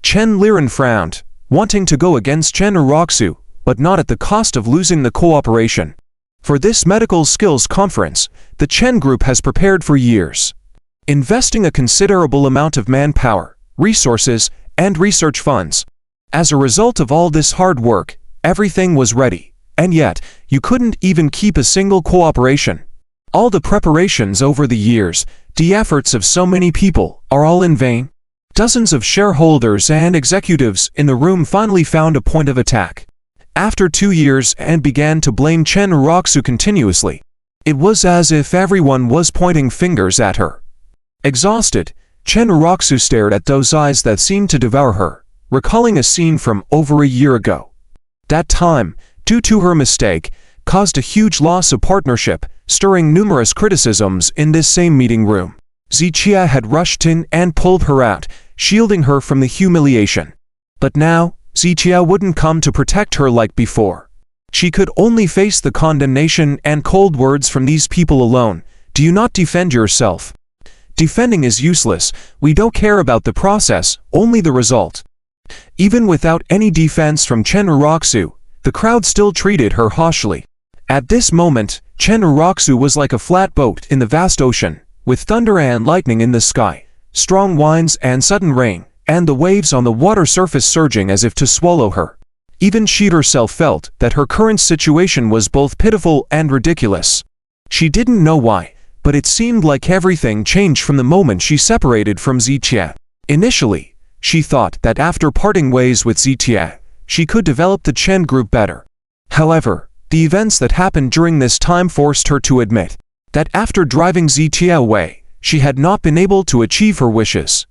Chen Liren frowned, wanting to go against Chen Ruoxu, but not at the cost of losing the cooperation. For this medical skills conference, the Chen group has prepared for years, investing a considerable amount of manpower, resources, and research funds. As a result of all this hard work, everything was ready, and yet, you couldn't even keep a single cooperation. All the preparations over the years, the efforts of so many people, are all in vain. Dozens of shareholders and executives in the room finally found a point of attack. After 2 years and began to blame Chen Ruoxu continuously. It was as if everyone was pointing fingers at her. Exhausted, Chen Ruoxu stared at those eyes that seemed to devour her, recalling a scene from over a year ago. That time, due to her mistake, caused a huge loss of partnership, stirring numerous criticisms in this same meeting room. Zitia had rushed in and pulled her out, shielding her from the humiliation. But now, Zitia wouldn't come to protect her like before. She could only face the condemnation and cold words from these people alone. "Do you not defend yourself?" "Defending is useless. We don't care about the process, only the result." Even without any defense from Chen Ruoxu, the crowd still treated her harshly. At this moment, Chen Ruoxu was like a flat boat in the vast ocean, with thunder and lightning in the sky, strong winds and sudden rain, and the waves on the water surface surging as if to swallow her. Even she herself felt that her current situation was both pitiful and ridiculous. She didn't know why, but it seemed like everything changed from the moment she separated from Zitia. Initially, she thought that after parting ways with Zitia, she could develop the Chen group better. However, the events that happened during this time forced her to admit that after driving Zitia away, she had not been able to achieve her wishes.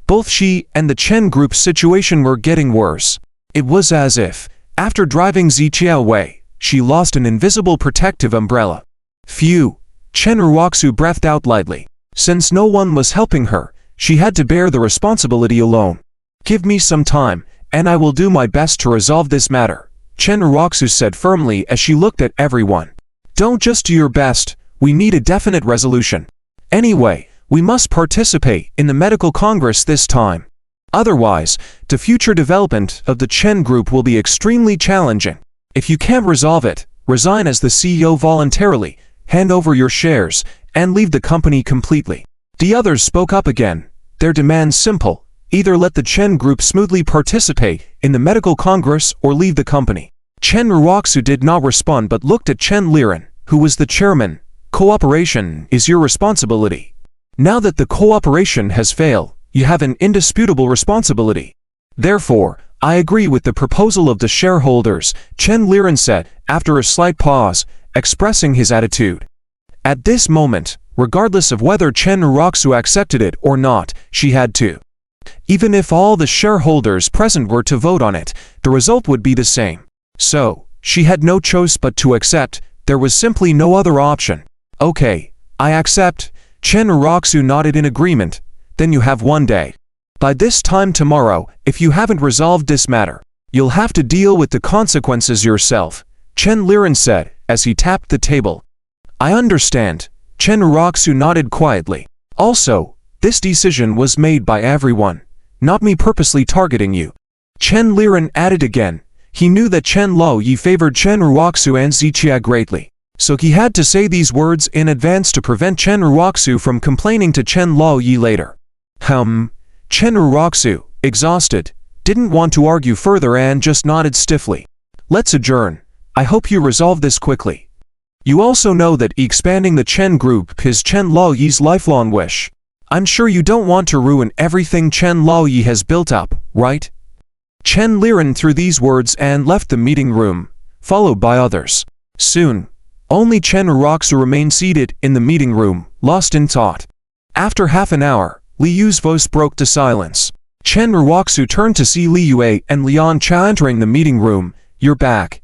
Both she and the Chen group's situation were getting worse. It was as if, after driving Zitia away, she lost an invisible protective umbrella. Phew! Chen Ruoxu breathed out lightly. Since no one was helping her, she had to bear the responsibility alone. "Give me some time," and I will do my best to resolve this matter, Chen Ruoxu said firmly as she looked at everyone. Don't just do your best, we need a definite resolution. Anyway, we must participate in the medical congress this time. Otherwise, the future development of the Chen Group will be extremely challenging. If you can't resolve it, resign as the CEO voluntarily, hand over your shares, and leave the company completely. The others spoke up again. Their demands simple: either let the Chen Group smoothly participate in the medical congress or leave the company. Chen Ruoxu did not respond but looked at Chen Liren, who was the chairman. Cooperation is your responsibility. Now that the cooperation has failed, you have an indisputable responsibility. Therefore, I agree with the proposal of the shareholders, Chen Liren said, after a slight pause, expressing his attitude. At this moment, regardless of whether Chen Ruoxu accepted it or not, she had to. Even if all the shareholders present were to vote on it, the result would be the same. So, she had no choice but to accept. There was simply no other option. Okay, I accept. Chen Ruoxu nodded in agreement. Then you have 1 day. By this time tomorrow, if you haven't resolved this matter, you'll have to deal with the consequences yourself, Chen Liren said as he tapped the table. I understand. Chen Ruoxu nodded quietly. Also, this decision was made by everyone, not me purposely targeting you. Chen Liren added again. He knew that Chen Luoyi favored Chen Ruoxu and Ziqia greatly, so he had to say these words in advance to prevent Chen Ruoxu from complaining to Chen Luoyi later. Chen Ruoxu, exhausted, didn't want to argue further and just nodded stiffly. Let's adjourn. I hope you resolve this quickly. You also know that expanding the Chen Group is Chen Luoyi's lifelong wish. I'm sure you don't want to ruin everything Chen Luoyi has built up, right? Chen Liren threw these words and left the meeting room, followed by others. Soon, only Chen Ruoxu remained seated in the meeting room, lost in thought. After half an hour, Li Yu's voice broke the silence. Chen Ruoxu turned to see Li Yue and Liang Chao entering the meeting room. You're back.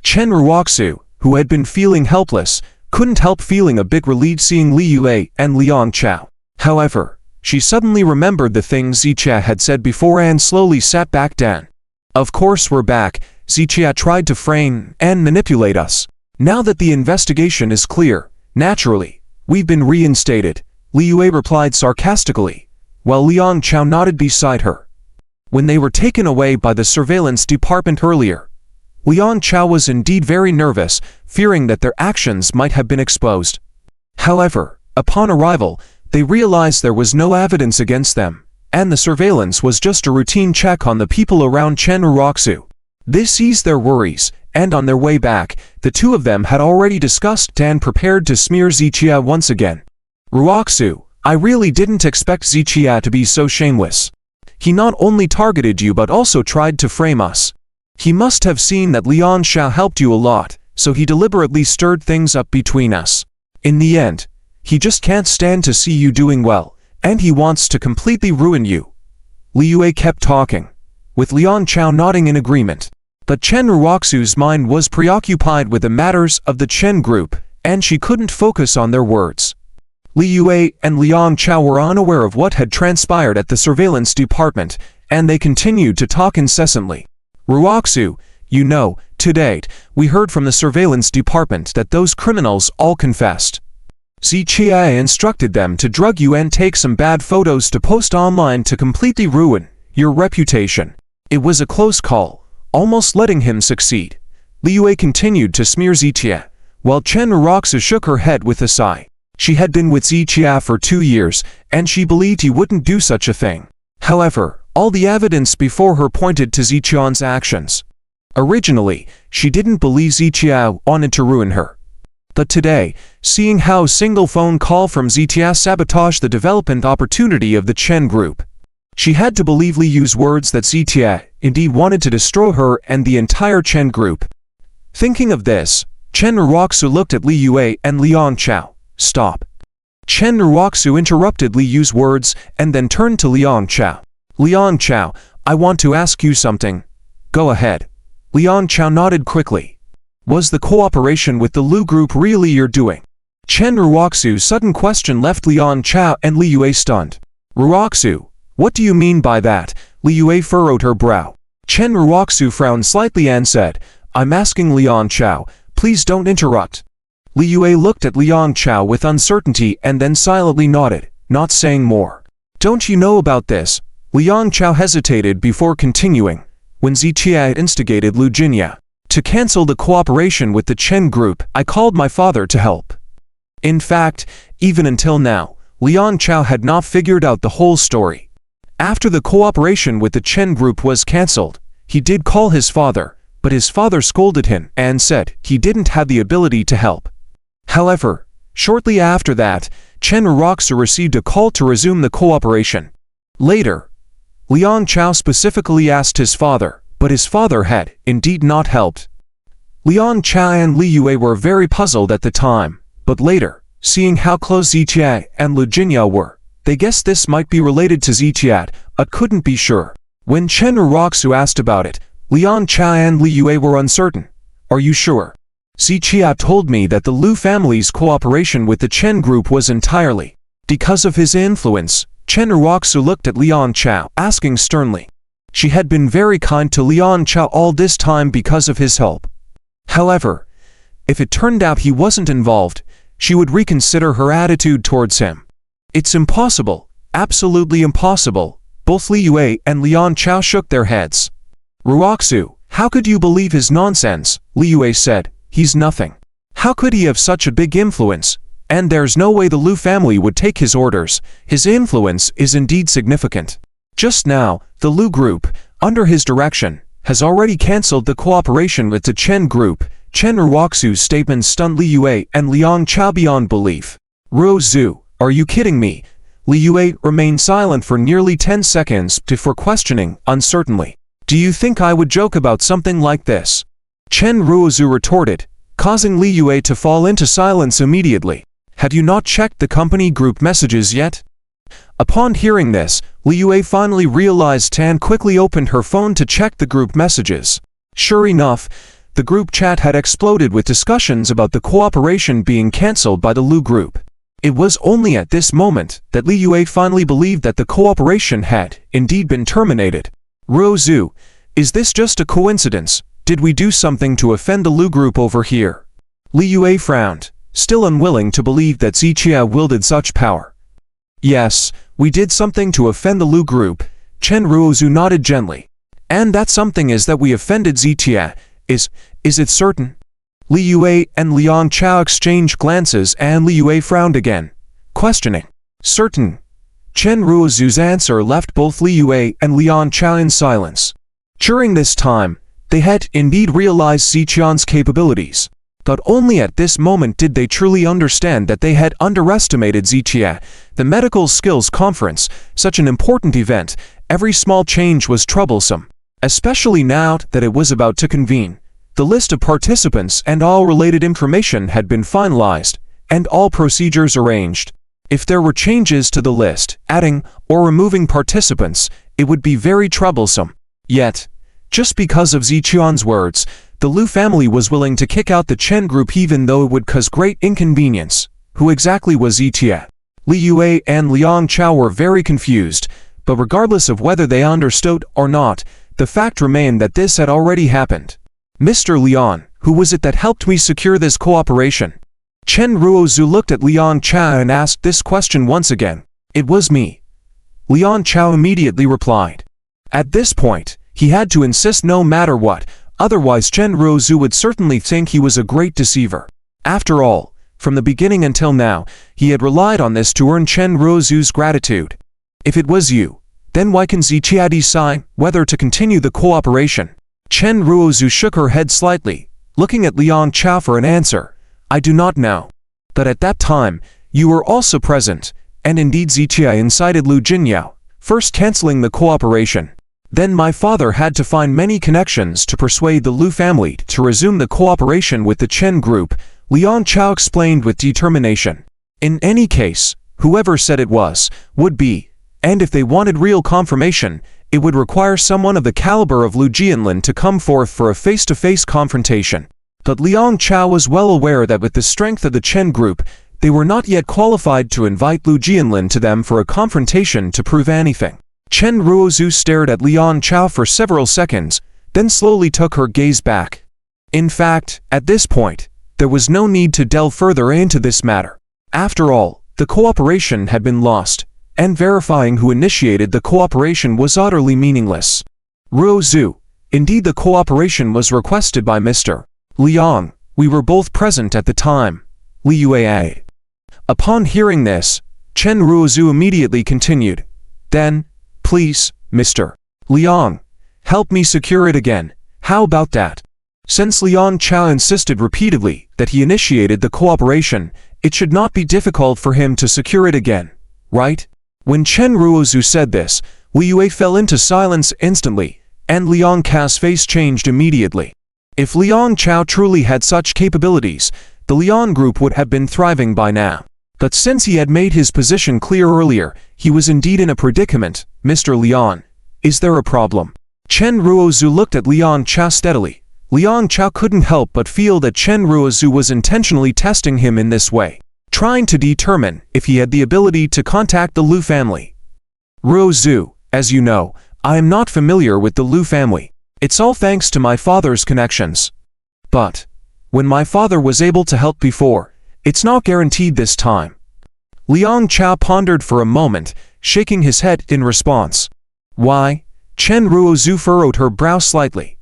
Chen Ruoxu, who had been feeling helpless, couldn't help feeling a bit relieved seeing Li Yue and Liang Chao. However, she suddenly remembered the things Ziqia had said before and slowly sat back down. Of course we're back. Ziqia tried to frame and manipulate us. Now that the investigation is clear, naturally, we've been reinstated, Li Yue replied sarcastically, while Liang Chao nodded beside her. When they were taken away by the surveillance department earlier, Liang Chao was indeed very nervous, fearing that their actions might have been exposed. However, upon arrival, they realized there was no evidence against them, and the surveillance was just a routine check on the people around Chen Ruoxu. This eased their worries, and on their way back, the two of them had already discussed and prepared to smear Ziqia once again. Ruoxu, I really didn't expect Ziqia to be so shameless. He not only targeted you but also tried to frame us. He must have seen that Liang Chao helped you a lot, so he deliberately stirred things up between us. In the end, he just can't stand to see you doing well, and he wants to completely ruin you. Li Yue kept talking, with Liang Chao nodding in agreement. But Chen Ruoxu's mind was preoccupied with the matters of the Chen Group, and she couldn't focus on their words. Li Yue and Liang Chao were unaware of what had transpired at the surveillance department, and they continued to talk incessantly. Ruoxu, you know, to date, we heard from the surveillance department that those criminals all confessed. Ziqia instructed them to drug you and take some bad photos to post online to completely ruin your reputation. It was a close call, almost letting him succeed. Li Yue continued to smear Ziqia, while Chen Ruoxu shook her head with a sigh. She had been with Ziqia for 2 years, and she believed he wouldn't do such a thing. However, all the evidence before her pointed to Ziqian's actions. Originally, she didn't believe Ziqia wanted to ruin her. But today, seeing how a single phone call from Ziqia sabotaged the development opportunity of the Chen Group, she had to believe Li Yu's words that Ziqia indeed wanted to destroy her and the entire Chen Group. Thinking of this, Chen Ruoxu looked at Li Yue and Liang Chao. Stop. Chen Ruoxu interrupted Li Yu's words and then turned to Liang Chao. Liang Chao, I want to ask you something. Go ahead. Liang Chao nodded quickly. Was the cooperation with the Lu Group really your doing? Chen Ruoxu's sudden question left Liang Chao and Li Yue stunned. Ruoxu, what do you mean by that? Li Yue furrowed her brow. Chen Ruoxu frowned slightly and said, "I'm asking Liang Chao, please don't interrupt." Li Yue looked at Liang Chao with uncertainty and then silently nodded, not saying more. "Don't you know about this?" Liang Chao hesitated before continuing. "When Ziqia had instigated Lu Jinya to cancel the cooperation with the Chen group, I called my father to help." In fact, even until now, Liang Chao had not figured out the whole story. After the cooperation with the Chen group was cancelled, he did call his father, but his father scolded him and said he didn't have the ability to help. However, shortly after that, Chen Ruoxu received a call to resume the cooperation. Later, Liang Chao specifically asked his father, but his father had indeed not helped. Liang Chao and Li Yue were very puzzled at the time, but later, seeing how close Ziqia and Lu Jinya were, they guessed this might be related to Ziqia, but couldn't be sure. When Chen Ruoxu asked about it, Liang Chao and Li Yue were uncertain. "Are you sure?" "Ziqia told me that the Lu family's cooperation with the Chen group was entirely because of his influence." Chen Ruoxu looked at Liang Chao, asking sternly. She had been very kind to Liang Chao all this time because of his help. However, if it turned out he wasn't involved, she would reconsider her attitude towards him. "It's impossible, absolutely impossible." Both Li Yue and Liang Chao shook their heads. "Ruoxu, how could you believe his nonsense?" Li Yue said. "He's nothing. How could he have such a big influence? And there's no way the Lu family would take his orders. His influence is indeed significant. Just now, the Lu group, under his direction, has already cancelled the cooperation with the Chen group." Chen Ruoxu's statement stunned Li Yue and Liang Chao beyond belief. "Ruoxu, are you kidding me?" Li Yue remained silent for nearly 10 seconds before questioning, uncertainly. "Do you think I would joke about something like this?" Chen Ruoxu retorted, causing Li Yue to fall into silence immediately. "Have you not checked the company group messages yet?" Upon hearing this, Li Yue finally realized and quickly opened her phone to check the group messages. Sure enough, the group chat had exploded with discussions about the cooperation being cancelled by the Lu group. It was only at this moment that Li Yue finally believed that the cooperation had indeed been terminated. "Ruoxu, is this just a coincidence? Did we do something to offend the Lu group over here?" Li Yue frowned, still unwilling to believe that Ziqia wielded such power. "Yes, we did something to offend the Lu group." Chen Ruoxu nodded gently. "And that something is that we offended Ziqia. Is it certain?" Li Yue and Liang Chao exchanged glances and Li Yue frowned again, questioning. "Certain." Chen Ruoxu's answer left both Li Yue and Liang Chao in silence. During this time, they had indeed realized Ziqian's capabilities. But only at this moment did they truly understand that they had underestimated Ziqia. The medical skills conference, such an important event, every small change was troublesome. Especially now that it was about to convene. The list of participants and all related information had been finalized, and all procedures arranged. If there were changes to the list, adding or removing participants, it would be very troublesome. Yet, just because of Ziqian's words, the Lu family was willing to kick out the Chen group even though it would cause great inconvenience. Who exactly was Ziqia? Li Yue and Liang Chao were very confused, but regardless of whether they understood or not, the fact remained that this had already happened. "Mr. Liang, who was it that helped me secure this cooperation?" Chen Ruoxu looked at Liang Chao and asked this question once again. "It was me." Liang Chao immediately replied. At this point, he had to insist no matter what, otherwise Chen Ruoxu would certainly think he was a great deceiver. After all, from the beginning until now, he had relied on this to earn Chen Ruoxu's gratitude. "If it was you, then why can Ziqia decide whether to continue the cooperation?" Chen Ruoxu shook her head slightly, looking at Liang Chao for an answer. "I do not know. But at that time, you were also present, and indeed Ziqia incited Lu Jinya, first cancelling the cooperation. Then my father had to find many connections to persuade the Lu family to resume the cooperation with the Chen group," Liang Chao explained with determination. "In any case, whoever said it was, would be, and if they wanted real confirmation, it would require someone of the caliber of Lu Jianlin to come forth for a face-to-face confrontation." But Liang Chao was well aware that with the strength of the Chen group, they were not yet qualified to invite Lu Jianlin to them for a confrontation to prove anything. Chen Ruozhu stared at Liang Chao for several seconds, then slowly took her gaze back. In fact, at this point, there was no need to delve further into this matter. After all, the cooperation had been lost, and verifying who initiated the cooperation was utterly meaningless. Ruozhu, indeed the cooperation was requested by Mr. Liang. We were both present at the time. Liyue. Upon hearing this, Chen Ruozhu immediately continued. Then, please, Mr. Liang, help me secure it again. How about that? Since Liang Chao insisted repeatedly that he initiated the cooperation, it should not be difficult for him to secure it again, right? When Chen Ruozhu said this, Liyue fell into silence instantly, and Liang Chao's face changed immediately. If Liang Chao truly had such capabilities, the Liang group would have been thriving by now. But since he had made his position clear earlier, he was indeed in a predicament. Mr. Liang, is there a problem? Chen Ruozhu looked at Liang Chao steadily. Liang Chao couldn't help but feel that Chen Ruozhu was intentionally testing him in this way, trying to determine if he had the ability to contact the Lu family. Ruozhu, as you know, I am not familiar with the Lu family. It's all thanks to my father's connections. But when my father was able to help before, it's not guaranteed this time. Liang Chao pondered for a moment, shaking his head in response. Why? Chen Ruozhu furrowed her brow slightly.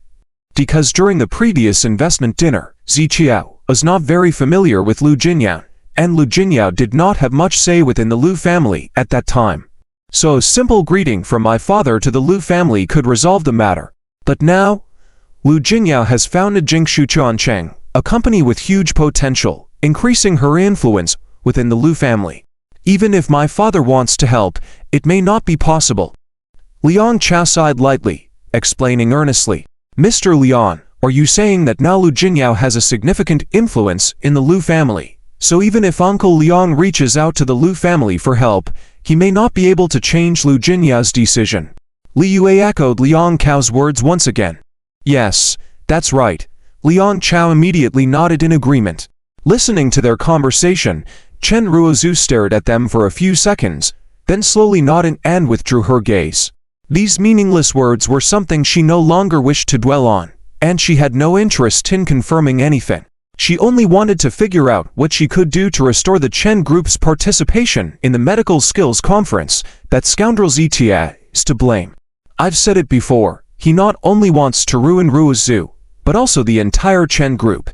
Because during the previous investment dinner, Ziqiao was not very familiar with Lu Jinyao, and Lu Jinyao did not have much say within the Lu family at that time. So a simple greeting from my father to the Lu family could resolve the matter. But now, Lu Jinyao has founded Jingshu Chuancheng, a company with huge potential, increasing her influence within the Lu family. Even if my father wants to help, it may not be possible. Liang Chao sighed lightly, explaining earnestly. Mr. Liang, are you saying that now Lu Jinyao has a significant influence in the Lu family, so even if Uncle Liang reaches out to the Lu family for help, he may not be able to change Lu Jinyao's decision? Liyue echoed Liang Chao's words once again. Yes, that's right. Liang Chao immediately nodded in agreement. Listening to their conversation, Chen Ruozhu stared at them for a few seconds, then slowly nodded and withdrew her gaze. These meaningless words were something she no longer wished to dwell on, and she had no interest in confirming anything. She only wanted to figure out what she could do to restore the Chen Group's participation in the medical skills conference. That scoundrel Zitia is to blame. I've said it before, he not only wants to ruin Ruozhu, but also the entire Chen Group.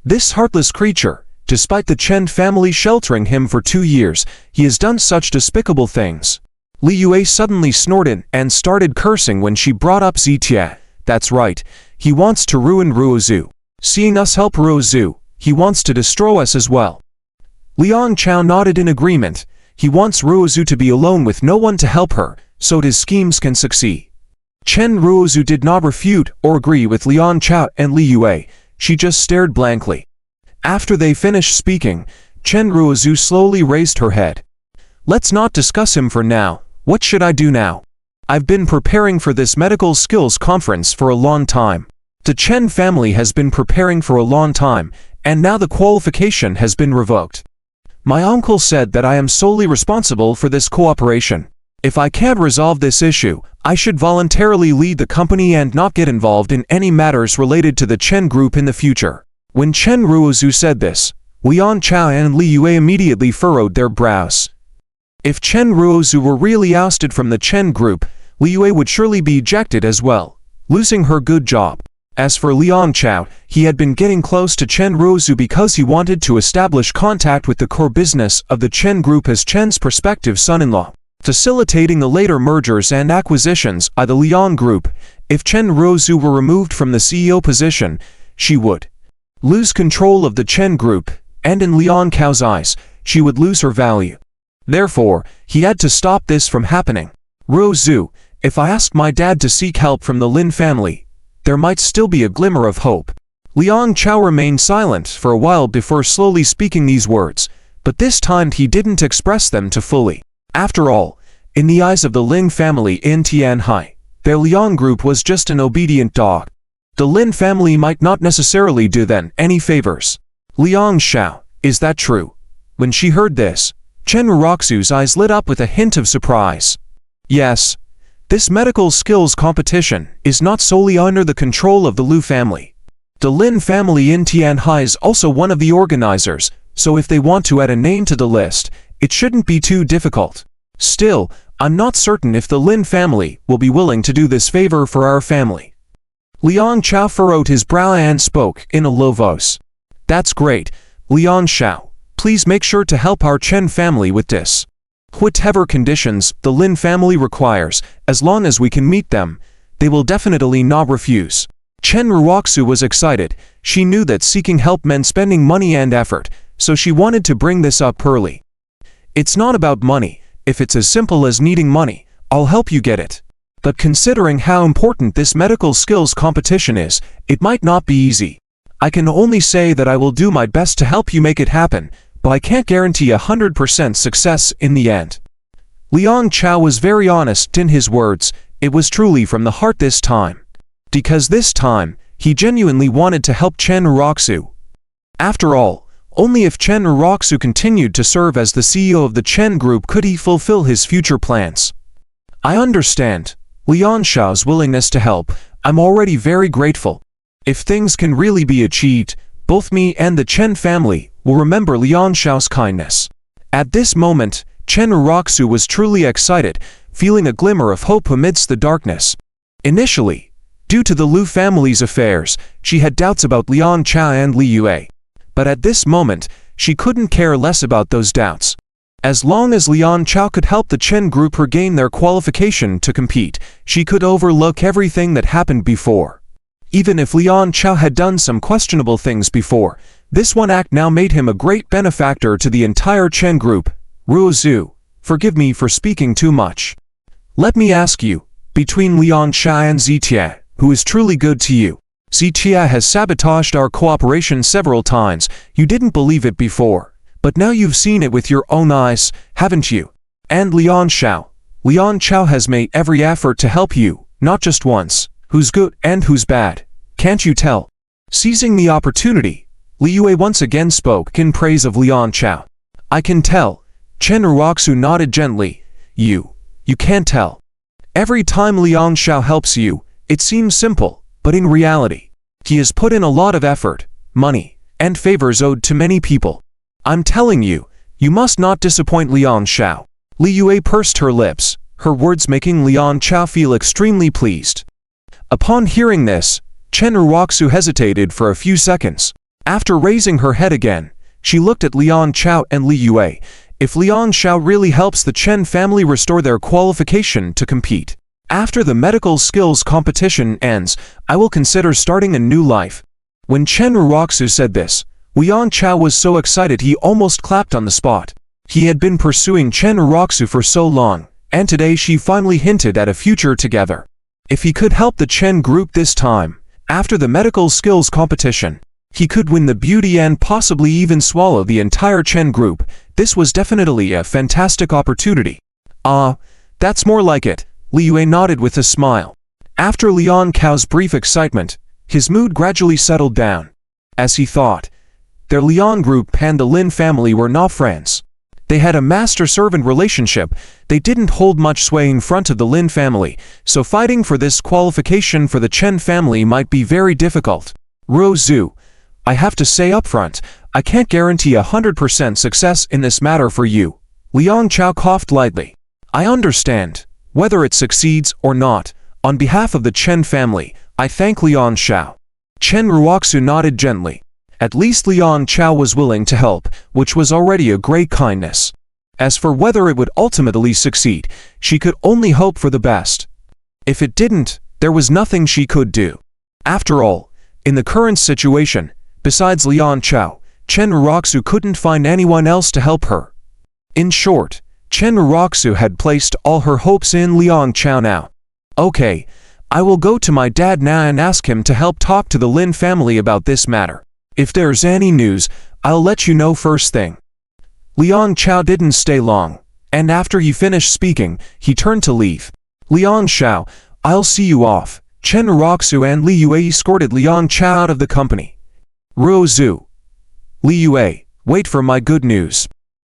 This heartless creature, despite the Chen family sheltering him for 2 years, he has done such despicable things. Liyue suddenly snorted and started cursing when she brought up Zitia. That's right, he wants to ruin Ruozhu. Seeing us help Ruozhu, he wants to destroy us as well. Liang Chao nodded in agreement. He wants Ruozhu to be alone with no one to help her, so his schemes can succeed. Chen Ruozhu did not refute or agree with Liang Chao and Liyue. She just stared blankly. After they finished speaking, Chen Ruozhu slowly raised her head. Let's not discuss him for now. What should I do now? I've been preparing for this medical skills conference for a long time. The Chen family has been preparing for a long time, and now the qualification has been revoked. My uncle said that I am solely responsible for this cooperation. If I can't resolve this issue, I should voluntarily leave the company and not get involved in any matters related to the Chen Group in the future. When Chen Ruozhu said this, Liang Chao and Liyue immediately furrowed their brows. If Chen Ruozhu were really ousted from the Chen Group, Liyue would surely be ejected as well, losing her good job. As for Liang Chao, he had been getting close to Chen Ruozhu because he wanted to establish contact with the core business of the Chen Group as Chen's prospective son-in-law, facilitating the later mergers and acquisitions by the Liang Group. If Chen Ruozhu were removed from the CEO position, she would lose control of the Chen Group, and in Liang Chao's eyes, she would lose her value. Therefore, he had to stop this from happening. Ruozhu, if I asked my dad to seek help from the Lin family, there might still be a glimmer of hope. Liang Chao remained silent for a while before slowly speaking these words, but this time he didn't express them too fully. After all, in the eyes of the Lin family in Tianhai, their Liang Group was just an obedient dog. The Lin family might not necessarily do them any favors. Liang Chao, is that true? When she heard this, Chen Ruoxu's eyes lit up with a hint of surprise. Yes, This medical skills competition is not solely under the control of the Liu family. The Lin family in Tianhai is also one of the organizers, so if they want to add a name to the list, it shouldn't be too difficult. Still, I'm not certain if the Lin family will be willing to do this favor for our family. Liang Chao furrowed his brow and spoke in a low voice. That's great, Liang Chao. Please make sure to help our Chen family with this. Whatever conditions the Lin family requires, as long as we can meet them, they will definitely not refuse. Chen Ruoxu was excited. She knew that seeking help meant spending money and effort, so she wanted to bring this up early. It's not about money. If it's as simple as needing money, I'll help you get it. But considering how important this medical skills competition is, it might not be easy. I can only say that I will do my best to help you make it happen, but I can't guarantee 100% success in the end. Liang Chao was very honest in his words. It was truly from the heart this time. Because this time, he genuinely wanted to help Chen Ruoxu. After all, only if Chen Ruoxu continued to serve as the CEO of the Chen Group could he fulfill his future plans. I understand Liang Shao's willingness to help. I'm already very grateful. If things can really be achieved, both me and the Chen family will remember Liang Shao's kindness. At this moment, Chen Ruoxu was truly excited, feeling a glimmer of hope amidst the darkness. Initially, due to the Liu family's affairs, she had doubts about Liang Chao and Li Yue. But at this moment, she couldn't care less about those doubts. As long as Liang Chao could help the Chen Group regain their qualification to compete, she could overlook everything that happened before. Even if Liang Chao had done some questionable things before, this one act now made him a great benefactor to the entire Chen Group. Ruozu, forgive me for speaking too much. Let me ask you, between Liang Chao and Zitia, who is truly good to you? Zitia has sabotaged our cooperation several times. You didn't believe it before, but now you've seen it with your own eyes, haven't you? And Liang Chao has made every effort to help you, not just once. Who's good and who's bad? Can't you tell? Seizing the opportunity, Li Yue once again spoke in praise of Liang Chao. I can tell. Chen Ruoxu nodded gently. You can't tell. Every time Liang Chao helps you, it seems simple, but in reality, he has put in a lot of effort, money, and favors owed to many people. I'm telling you, you must not disappoint Liang Chao. Li Yue pursed her lips, her words making Liang Chao feel extremely pleased. Upon hearing this, Chen Ruoxu hesitated for a few seconds. After raising her head again, she looked at Liang Chao and Li Yue. If Liang Chao really helps the Chen family restore their qualification to compete, after the medical skills competition ends, I will consider starting a new life. When Chen Ruoxu said this, Liang Chao was so excited he almost clapped on the spot. He had been pursuing Chen Ruoxu for so long, and today she finally hinted at a future together. If he could help the Chen Group this time, after the medical skills competition, he could win the beauty and possibly even swallow the entire Chen Group. This was definitely a fantastic opportunity. That's more like it. Li Yue nodded with a smile. After Liang Chao's brief excitement, his mood gradually settled down. As he thought, their Liang Group and the Lin family were not friends. They had a master-servant relationship. They didn't hold much sway in front of the Lin family, so fighting for this qualification for the Chen family might be very difficult. Ruozu, I have to say upfront, I can't guarantee 100% success in this matter for you. Liang Chao coughed lightly. I understand. Whether it succeeds or not, on behalf of the Chen family, I thank Liang Chao. Chen Ruoxu nodded gently. At least Liang Chao was willing to help, which was already a great kindness. As for whether it would ultimately succeed, she could only hope for the best. If it didn't, there was nothing she could do. After all, in the current situation, besides Liang Chao, Chen Ruoxu couldn't find anyone else to help her. In short, Chen Ruoxu had placed all her hopes in Liang Chao now. Okay, I will go to my dad now and ask him to help talk to the Lin family about this matter. If there's any news, I'll let you know first thing. Liang Chao didn't stay long, and after he finished speaking, he turned to leave. Liang Chao, I'll see you off. Chen Ruoxu and Li Yue escorted Liang Chao out of the company. Ruozu. Li Yue, wait for my good news.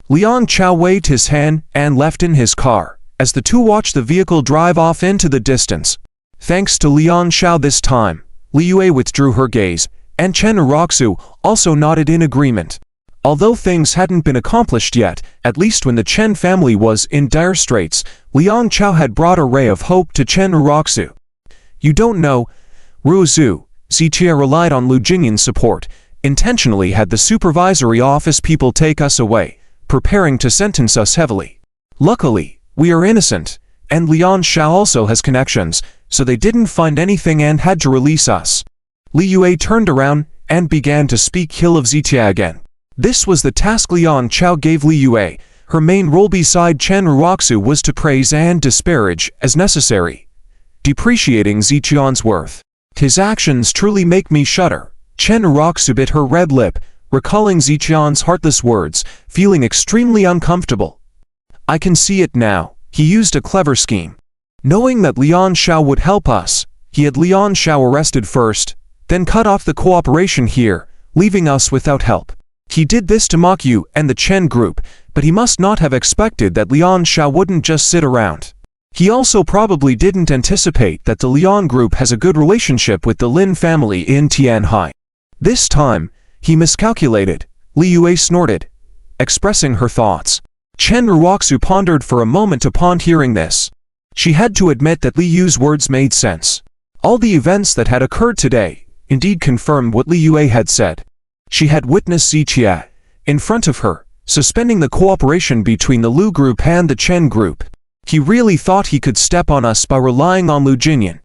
Liang Chao waved his hand and left in his car. as the two watched the vehicle drive off into the distance. Thanks to Lian Xiao this time, Liyue withdrew her gaze, and Chen Uroxu also nodded in agreement. Although things hadn't been accomplished yet, at least when the Chen family was in dire straits, Lian Xiao had brought a ray of hope to Chen Uroxu. You don't know, Ruozu, Ziqie relied on Lu Jingyan's support, intentionally had the supervisory office people take us away, preparing to sentence us heavily. Luckily, we are innocent, and Lian Xiao also has connections, so they didn't find anything and had to release us. Liyue turned around and began to speak ill of Ziqie again. This was the task Lian Xiao gave Liyue. Her main role beside Chen Uroxu was to praise and disparage as necessary, depreciating Ziqian's worth. His actions truly make me shudder. Chen Uroxu bit her red lip, recalling Ziqian's heartless words, feeling extremely uncomfortable. I can see it now. He used a clever scheme. Knowing that Lian Xiao would help us, he had Lian Xiao arrested first, then cut off the cooperation here, leaving us without help. He did this to mock you and the Chen group, but he must not have expected that Lian Xiao wouldn't just sit around. He also probably didn't anticipate that the Lian group has a good relationship with the Lin family in Tianhai. This time, he miscalculated, Liyue snorted, expressing her thoughts. Chen Uroxu pondered for a moment upon hearing this. She had to admit that Liyue's words made sense. All the events that had occurred today indeed confirmed what Liyue had said. She had witnessed Ziqie, in front of her, suspending the cooperation between the Lu group and the Chen group. He really thought he could step on us by relying on Lu Jingyan.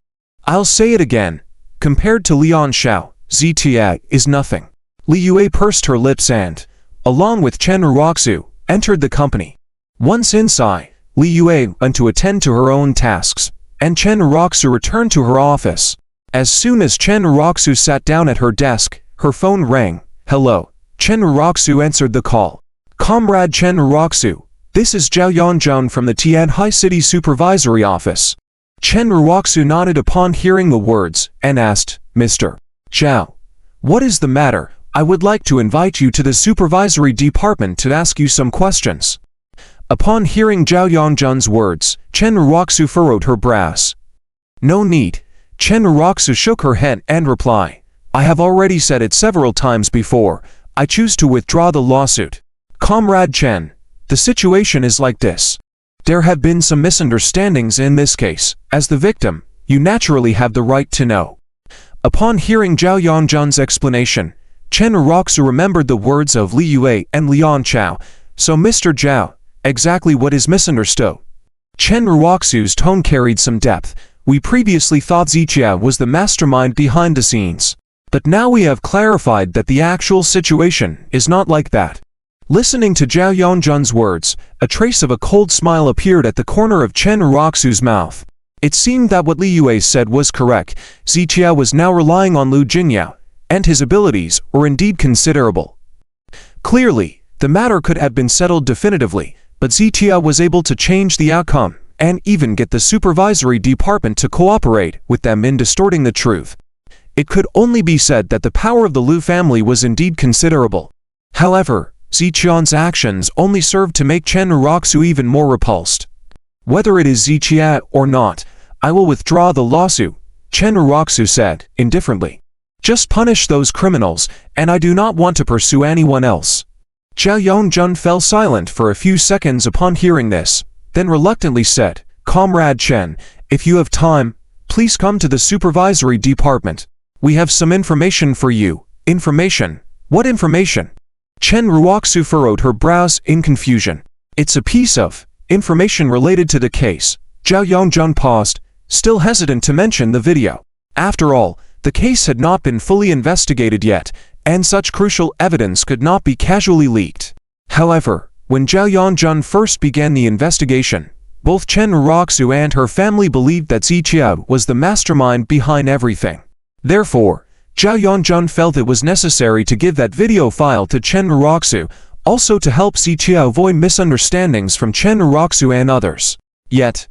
I'll say it again, compared to Lian Xiao, Ziqie is nothing. Liyue pursed her lips and, along with Chen Uroxu, entered the company. Once inside, Liyue went to attend to her own tasks, and Chen Uroxu returned to her office. As soon as Chen Uroxu sat down at her desk, her phone rang. Hello. Chen Uroxu answered the call. Comrade Chen Uroxu, this is Zhao Yongzheng from the Tianhai City Supervisory Office. Chen Uroxu nodded upon hearing the words, and asked, Mr. Zhao, what is the matter? I would like to invite you to the supervisory department to ask you some questions. Upon hearing Zhao Yongzheng's words, Chen Uroxu furrowed her brows. No need. Chen Uroxu shook her head and replied, I have already said it several times before. I choose to withdraw the lawsuit. Comrade Chen, the situation is like this. There have been some misunderstandings in this case. As the victim, you naturally have the right to know. Upon hearing Zhao Yongzheng's explanation, Chen Uroxu remembered the words of Liyue and Lian Xiao. So Mr. Zhao, exactly what is misunderstood? Chen Uroxu's tone carried some depth. We previously thought Ziqie was the mastermind behind the scenes. But now we have clarified that the actual situation is not like that. Listening to Zhao Yongzheng's words, a trace of a cold smile appeared at the corner of Chen Uroxu's mouth. It seemed that what Liyue said was correct. Ziqie was now relying on Lu Jingyan, and his abilities were indeed considerable. Clearly, the matter could have been settled definitively, but Ziqie was able to change the outcome, and even get the supervisory department to cooperate with them in distorting the truth. It could only be said that the power of the Lu family was indeed considerable. However, Ziqian's actions only served to make Chen Uroxu even more repulsed. Whether it is Ziqie or not, I will withdraw the lawsuit, Chen Uroxu said, indifferently. Just punish those criminals, and I do not want to pursue anyone else. Zhao Yongzheng fell silent for a few seconds upon hearing this, then reluctantly said, Comrade Chen, if you have time, please come to the supervisory department. We have some information for you. Information? What information? Chen Uroxu furrowed her brows in confusion. It's a piece of information related to the case. Zhao Yongzheng paused, still hesitant to mention the video. After all, the case had not been fully investigated yet, and such crucial evidence could not be casually leaked. However, when Zhao Yongzheng first began the investigation, both Chen Uroxu and her family believed that Ziqie was the mastermind behind everything. Therefore, Zhao Yongzheng felt it was necessary to give that video file to Chen Uroxu, also to help Ziqie avoid misunderstandings from Chen Uroxu and others. Yet,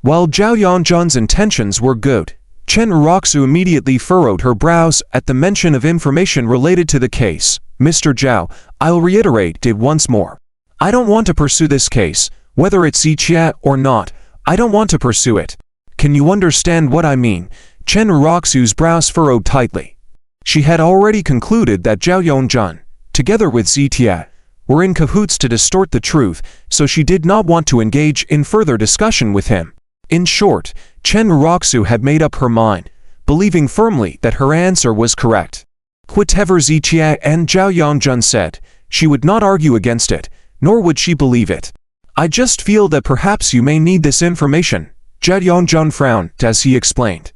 while Zhao Yongzheng's intentions were good, Chen Uroxu immediately furrowed her brows at the mention of information related to the case. Mr. Zhao, I'll reiterate it once more. I don't want to pursue this case, whether it's Ziqie or not. I don't want to pursue it. Can you understand what I mean? Chen Roxu's brows furrowed tightly. She had already concluded that Zhao Yongjun, together with Zitia, were in cahoots to distort the truth, so she did not want to engage in further discussion with him. In short, Chen Roxu had made up her mind, believing firmly that her answer was correct. Whatever Zitia and Zhao Yongjun said, she would not argue against it, nor would she believe it. I just feel that perhaps you may need this information, Zhao Yongjun frowned as he explained.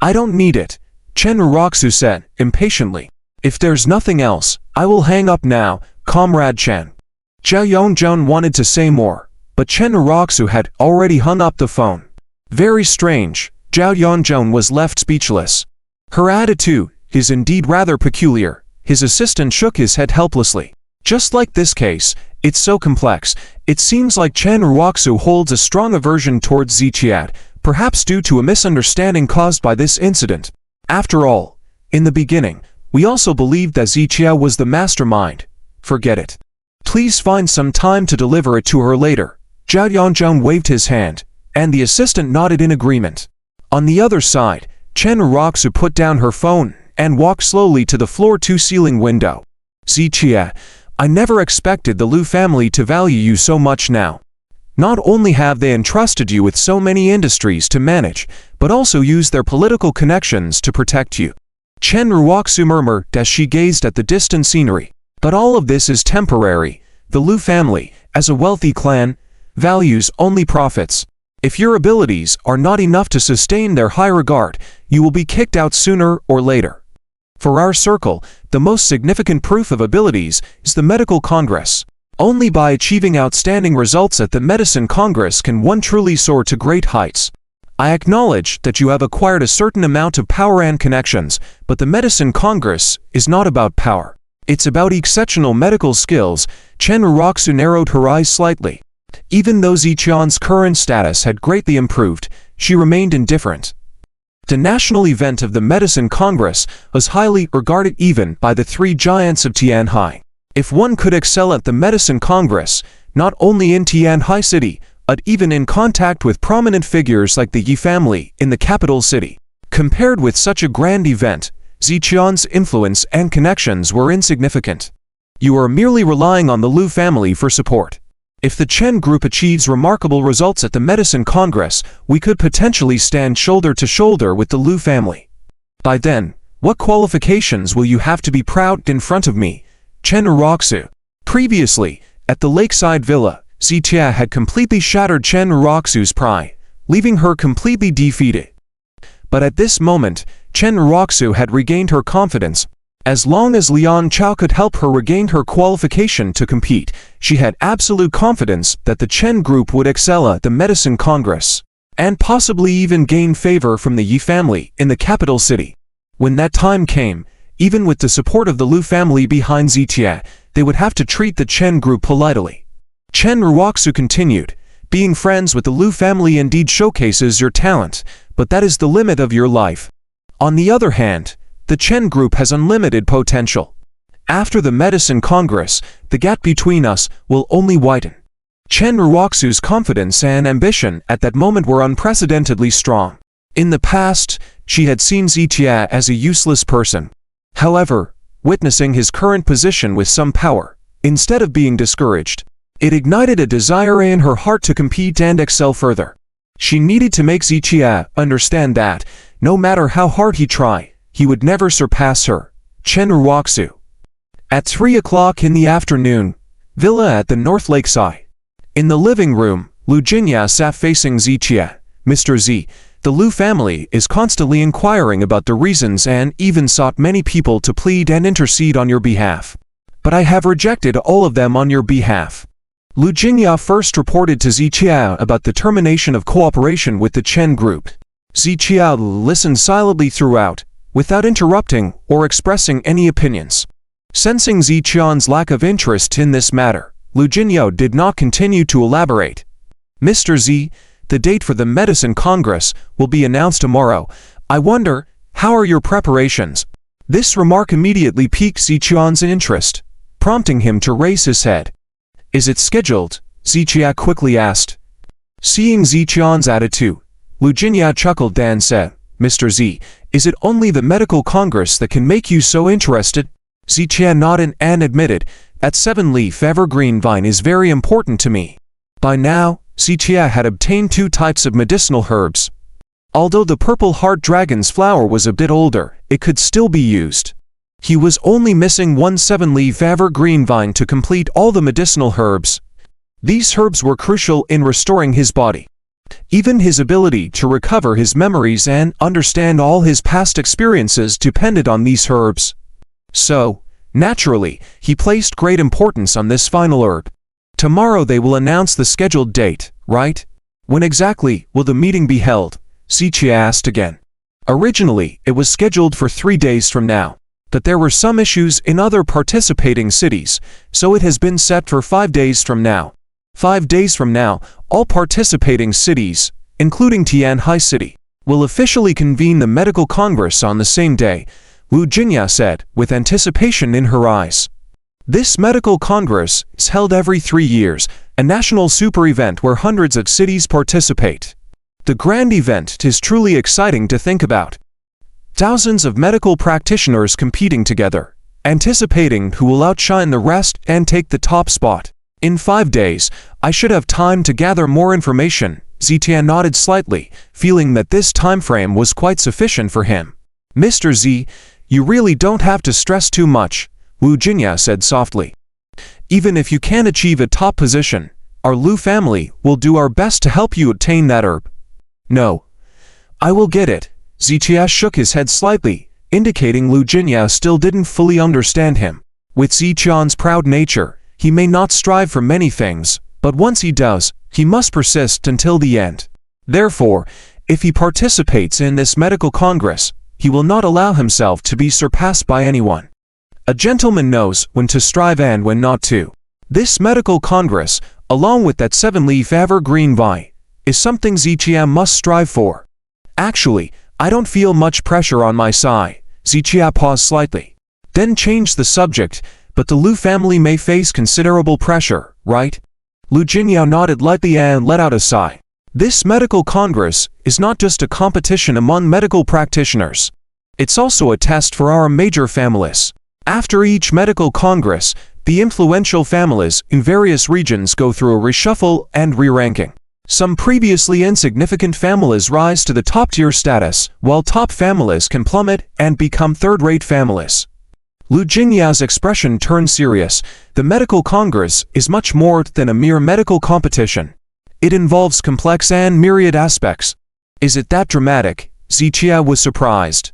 I don't need it, Chen Roxu said, impatiently. If there's nothing else, I will hang up now, Comrade Chen. Zhao Yongjun wanted to say more, but Chen Roxu had already hung up the phone. Very strange, Zhao Yongjun was left speechless. Her attitude is indeed rather peculiar. His assistant shook his head helplessly. Just like this case, it's so complex. It seems like Chen Roxu holds a strong aversion towards Ziqiat, perhaps due to a misunderstanding caused by this incident. After all, in the beginning, we also believed that Ziqiat was the mastermind. Forget it. Please find some time to deliver it to her later. Zhao Yongjun waved his hand, and the assistant nodded in agreement. On the other side, Chen Roxu put down her phone and walked slowly to the floor-to-ceiling window. Ziqia, I never expected the Liu family to value you so much now. Not only have they entrusted you with so many industries to manage, but also use their political connections to protect you. Chen Roxu murmured as she gazed at the distant scenery. But all of this is temporary. The Liu family, as a wealthy clan, values only profits. If your abilities are not enough to sustain their high regard, you will be kicked out sooner or later. For our circle, the most significant proof of abilities is the Medical Congress. Only by achieving outstanding results at the Medicine Congress can one truly soar to great heights. I acknowledge that you have acquired a certain amount of power and connections, but the Medicine Congress is not about power. It's about exceptional medical skills. Chen Roxu narrowed her eyes slightly. Even though Ziqian's current status had greatly improved, she remained indifferent. The national event of the Medicine Congress was highly regarded even by the three giants of Tianhai. If one could excel at the Medicine Congress, not only in Tianhai City, but even in contact with prominent figures like the Yi family in the capital city. Compared with such a grand event, Ziqian's influence and connections were insignificant. You are merely relying on the Liu family for support. If the Chen Group achieves remarkable results at the Medicine Congress, we could potentially stand shoulder to shoulder with the Liu family. By then, what qualifications will you have to be proud in front of me, Chen Roxu? Previously, at the lakeside villa, Zitia had completely shattered Chen Roxu's pride, leaving her completely defeated. But at this moment, Chen Roxu had regained her confidence. As long as Lian Chao could help her regain her qualification to compete, she had absolute confidence that the Chen Group would excel at the Medicine Congress, and possibly even gain favor from the Yi family in the capital city. When that time came, even with the support of the Liu family behind Zitia, they would have to treat the Chen Group politely. Chen Roxu continued, being friends with the Liu family indeed showcases your talent, but that is the limit of your life. On the other hand, the Chen Group has unlimited potential. After the Medicine Congress, the gap between us will only widen. Chen Roxu's confidence and ambition at that moment were unprecedentedly strong. In the past, she had seen Zitia as a useless person. However, witnessing his current position with some power, instead of being discouraged, it ignited a desire in her heart to compete and excel further. She needed to make Zitia understand that, no matter how hard he tried, he would never surpass her. Chen Roxu. At 3 o'clock in the afternoon, villa at the North Lakeside. In the living room, Lu Jinya sat facing Zitia. Mr. Z, the Liu family is constantly inquiring about the reasons and even sought many people to plead and intercede on your behalf. But I have rejected all of them on your behalf. Lu Jinya first reported to Ziqiao about the termination of cooperation with the Chen Group. Ziqiao listened silently throughout, without interrupting or expressing any opinions. Sensing Ziqian's lack of interest in this matter, Lu Jinyao did not continue to elaborate. Mr. Z, the date for the Medicine Congress will be announced tomorrow. I wonder, how are your preparations? This remark immediately piqued Ziqian's interest, prompting him to raise his head. Is it scheduled? Ziqia quickly asked. Seeing Ziqian's attitude, Lu Jinya chuckled then said, "Mr. Z, is it only the medical congress that can make you so interested?" Ziqian nodded and admitted, "That 7-leaf evergreen vine is very important to me." By now, Ziqian had obtained 2 types of medicinal herbs. Although the purple heart dragon's flower was a bit older, it could still be used. He was only missing 1 7-leaf evergreen vine to complete all the medicinal herbs. These herbs were crucial in restoring his body. Even his ability to recover his memories and understand all his past experiences depended on these herbs. So, naturally, he placed great importance on this final herb. Tomorrow they will announce the scheduled date, right? When exactly will the meeting be held? Ziqian asked again. Originally, it was scheduled for 3 days from now, but there were some issues in other participating cities, so it has been set for 5 days from now. 5 days from now, all participating cities, including Tianhai City, will officially convene the medical congress on the same day, Wu Jinya said, with anticipation in her eyes. This medical congress is held every 3 years, a national super event where hundreds of cities participate. The grand event is truly exciting to think about. Thousands of medical practitioners competing together, anticipating who will outshine the rest and take the top spot. In 5 days, I should have time to gather more information. Ziqian nodded slightly, feeling that this time frame was quite sufficient for him. Mr. Z, you really don't have to stress too much, Wu Jinya said softly. Even if you can't achieve a top position, our Lu family will do our best to help you obtain that herb. No. I will get it. Ziqian shook his head slightly, indicating Lu Jinya still didn't fully understand him. With Ziqian's proud nature, he may not strive for many things, but once he does, he must persist until the end. Therefore, if he participates in this medical congress, he will not allow himself to be surpassed by anyone. A gentleman knows when to strive and when not to. This medical congress, along with that 7-leaf evergreen vine, is something Ziqian must strive for. Actually, I don't feel much pressure on my side. Ziqian paused slightly, then changed the subject. But the Lu family may face considerable pressure, right? Lu Jinya nodded lightly and let out a sigh. This medical congress is not just a competition among medical practitioners. It's also a test for our major families. After each medical congress, the influential families in various regions go through a reshuffle and re-ranking. Some previously insignificant families rise to the top-tier status, while top families can plummet and become third-rate families. Lu Jinya's expression turned serious. The medical congress is much more than a mere medical competition. It involves complex and myriad aspects. Is it that dramatic? Ziqian was surprised.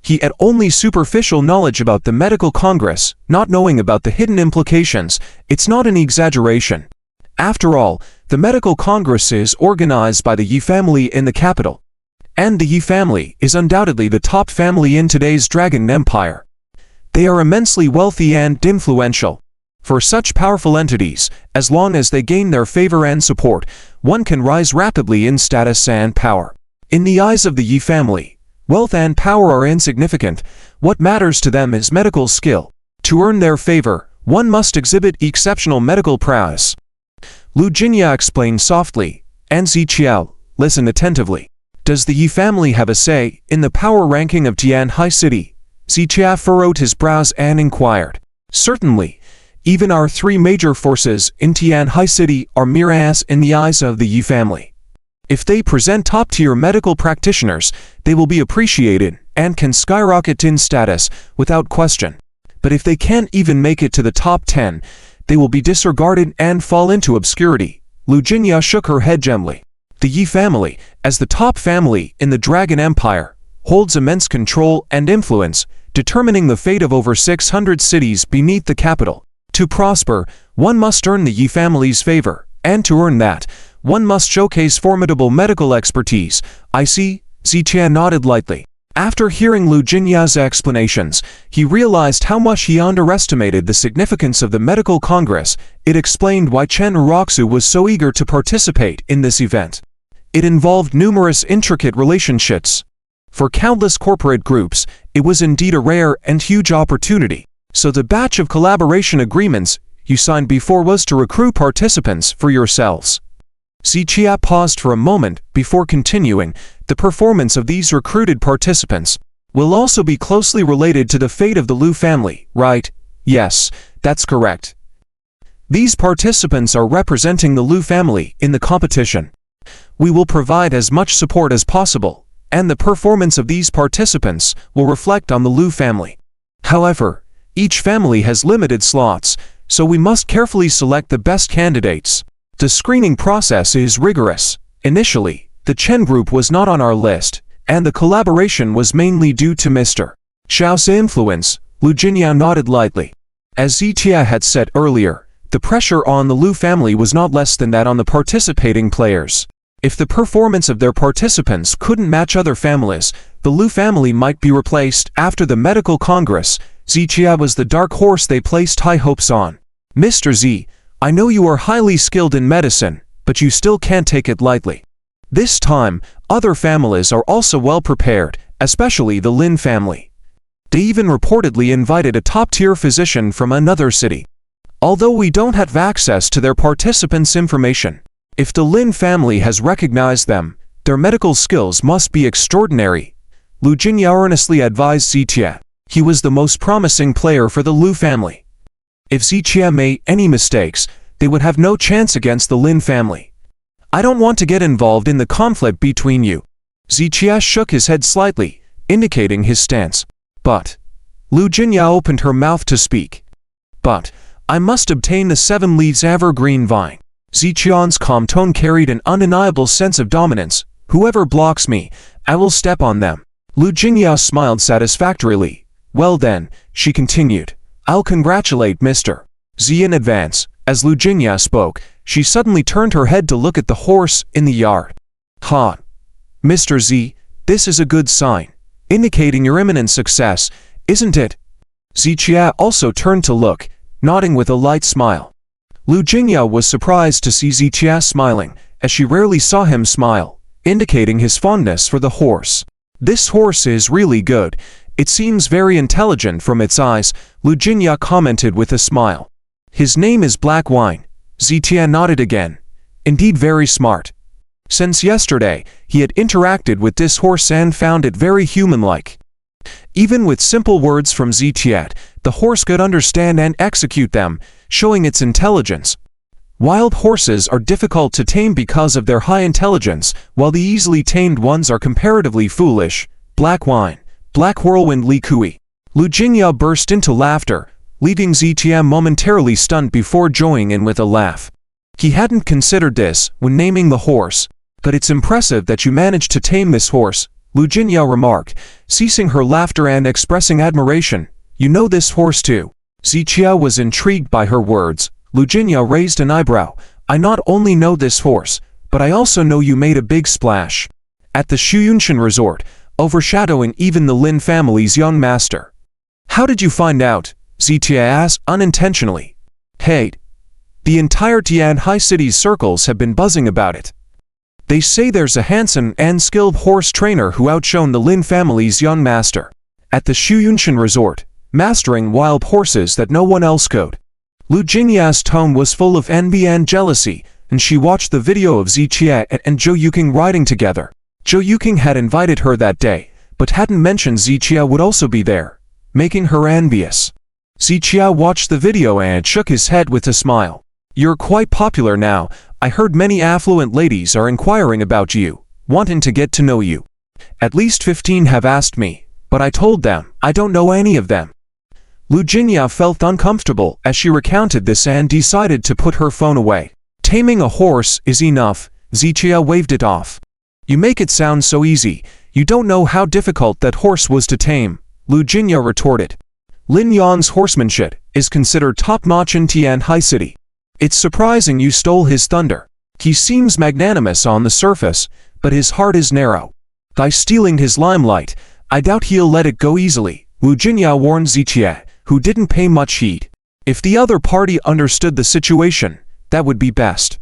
He had only superficial knowledge about the medical congress, not knowing about the hidden implications. It's not an exaggeration. After all, the medical congress is organized by the Yi family in the capital. And the Yi family is undoubtedly the top family in today's Dragon Empire. They are immensely wealthy and influential. For such powerful entities, as long as they gain their favor and support, one can rise rapidly in status and power. In the eyes of the Yi family, wealth and power are insignificant. What matters to them is medical skill. To earn their favor, one must exhibit exceptional medical prowess. Lu Jinya explained softly, and Ziqian listened attentively. Does the Yi family have a say in the power ranking of Tianhai City? Ziqian furrowed his brows and inquired. Certainly. Even our 3 major forces in Tianhai City are mere ass in the eyes of the Yi family. If they present top-tier medical practitioners, they will be appreciated and can skyrocket in status without question. But if they can't even make it to the top 10, they will be disregarded and fall into obscurity. Lu Jinya shook her head gently. The Yi family, as the top family in the Dragon Empire, holds immense control and influence, determining the fate of over 600 cities beneath the capital. To prosper, one must earn the Yi family's favor, and to earn that, one must showcase formidable medical expertise. I see, Ziqian nodded lightly. After hearing Lu Jinya's explanations, he realized how much he underestimated the significance of the medical congress. It explained why Chen Uroxu was so eager to participate in this event. It involved numerous intricate relationships. For countless corporate groups, it was indeed a rare and huge opportunity. So the batch of collaboration agreements you signed before was to recruit participants for yourselves. Zichia paused for a moment before continuing. The performance of these recruited participants will also be closely related to the fate of the Liu family, right? Yes, that's correct. These participants are representing the Liu family in the competition. We will provide as much support as possible, and the performance of these participants will reflect on the Liu family. However, each family has limited slots, so we must carefully select the best candidates. The screening process is rigorous. Initially, the Chen group was not on our list, and the collaboration was mainly due to Mr. Xiao's influence. Lu Jinyao nodded lightly. As Zichia had said earlier, the pressure on the Liu family was not less than that on the participating players. If the performance of their participants couldn't match other families, the Liu family might be replaced. After the medical congress, Zichia was the dark horse they placed high hopes on. Mr. Z, I know you are highly skilled in medicine, but you still can't take it lightly. This time, other families are also well prepared, especially the Lin family. They even reportedly invited a top-tier physician from another city. Although we don't have access to their participants' information, if the Lin family has recognized them, their medical skills must be extraordinary. Lu Jinyao earnestly advised Zichia. He was the most promising player for the Liu family. If Zichia made any mistakes, they would have no chance against the Lin family. I don't want to get involved in the conflict between you. Zichia shook his head slightly, indicating his stance. But Lu Jinyao opened her mouth to speak. But I must obtain the 7 leaves evergreen vine. Zichian's calm tone carried an undeniable sense of dominance. Whoever blocks me, I will step on them. Lu Jinyao smiled satisfactorily. Well then, she continued, I'll congratulate Mr. Z in advance. As Lu Jinyao spoke, she suddenly turned her head to look at the horse in the yard. Ha! Mr. Z, this is a good sign, indicating your imminent success, isn't it? Zichia also turned to look, nodding with a light smile. Lu Jinyao was surprised to see Zichia smiling, as she rarely saw him smile, indicating his fondness for the horse. This horse is really good. It seems very intelligent from its eyes, Lu Jinyao commented with a smile. His name is Black Wine. Zichia nodded again. Indeed very smart. Since yesterday, he had interacted with this horse and found it very human-like. Even with simple words from Zichia, the horse could understand and execute them, showing its intelligence. Wild horses are difficult to tame because of their high intelligence, while the easily tamed ones are comparatively foolish. Black Wine, Black Whirlwind Li Kui. Lu Jinyao burst into laughter, leaving Zichia momentarily stunned before joining in with a laugh. He hadn't considered this when naming the horse, but it's impressive that you managed to tame this horse, Lu Jinyao remarked, ceasing her laughter and expressing admiration. You know this horse too. Zichia was intrigued by her words. Lu Jinyao raised an eyebrow. I not only know this horse, but I also know you made a big splash at the Shuyunshan resort, overshadowing even the Lin family's young master. How did you find out? Zichia asked unintentionally. Hey, the entire Tianhai city's circles have been buzzing about it. They say there's a handsome and skilled horse trainer who outshone the Lin family's young master at the Shuyunshan resort, mastering wild horses that no one else could. Lu Jingya's tone was full of envy and jealousy, and she watched the video of Zichia and Zhou Yuqing riding together. Zhou Yuqing had invited her that day, but hadn't mentioned Zichia would also be there, making her envious. Zichia watched the video and shook his head with a smile. You're quite popular now. I heard many affluent ladies are inquiring about you, wanting to get to know you. At least 15 have asked me, but I told them I don't know any of them. Lu Jinyao felt uncomfortable as she recounted this and decided to put her phone away. Taming a horse is enough. Zichia waved it off. You make it sound so easy. You don't know how difficult that horse was to tame, Lu Jinyao retorted. Lin Yan's horsemanship is considered top-notch in Tianhai City. It's surprising you stole his thunder. He seems magnanimous on the surface, but his heart is narrow. By stealing his limelight, I doubt he'll let it go easily, Lu Jinyao warned Zichia, who didn't pay much heed. If the other party understood the situation, that would be best.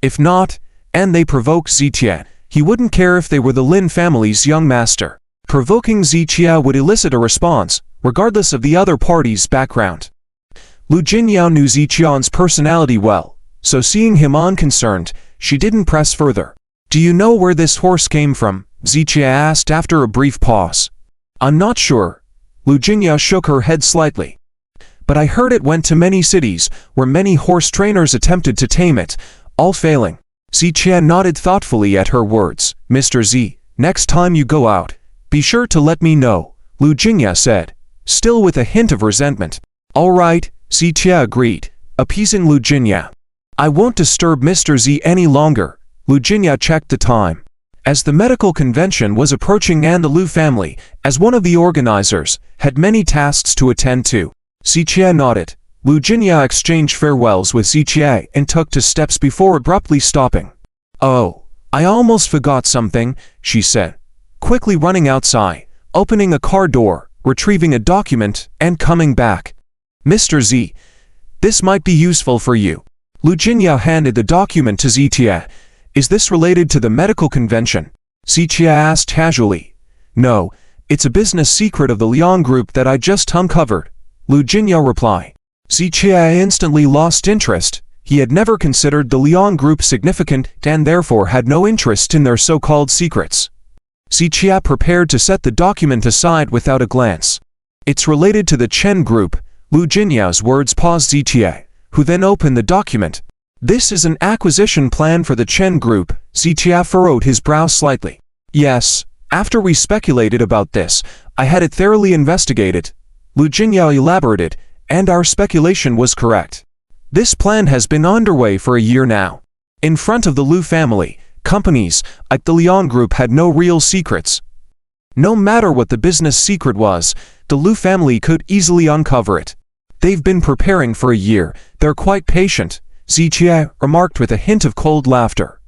If not, and they provoke Zichia, he wouldn't care if they were the Lin family's young master. Provoking Zichia would elicit a response, regardless of the other party's background. Lu Jinyao knew Zichian's personality well, so seeing him unconcerned, she didn't press further. "Do you know where this horse came from?" Zichia asked after a brief pause. "I'm not sure." Lu Jingya shook her head slightly. "But I heard it went to many cities, where many horse trainers attempted to tame it, all failing." Zichia nodded thoughtfully at her words. "Mr. Z, next time you go out, be sure to let me know," Lu Jingya said, still with a hint of resentment. "All right," Zichia agreed, appeasing Lu Jingya. "I won't disturb Mr. Z any longer." Lu Jingya checked the time. As the medical convention was approaching and the Lu family, as one of the organizers, had many tasks to attend to. Zichia nodded. Lu Jingya exchanged farewells with Zichia and took 2 steps before abruptly stopping. "Oh, I almost forgot something," she said, quickly running outside, opening a car door, retrieving a document, and coming back. "Mr. Z, this might be useful for you." Lu Jingya handed the document to Zichia. "Is this related to the medical convention?" Zichia asked casually. "No, it's a business secret of the Liang Group that I just uncovered," Lu Jingya replied. Zichia instantly lost interest. He had never considered the Liang Group significant and therefore had no interest in their so-called secrets. Zichia prepared to set the document aside without a glance. "It's related to the Chen Group," Lu Jingya's words paused Zichia, who then opened the document. "This is an acquisition plan for the Chen Group," Zichia furrowed his brow slightly. "Yes, after we speculated about this, I had it thoroughly investigated," Lu Jingya elaborated, "and our speculation was correct. This plan has been underway for a year now. In front of the Lu family, companies like the Liang Group had no real secrets. No matter what the business secret was, the Lu family could easily uncover it. They've been preparing for a year, they're quite patient," Zichia remarked with a hint of cold laughter.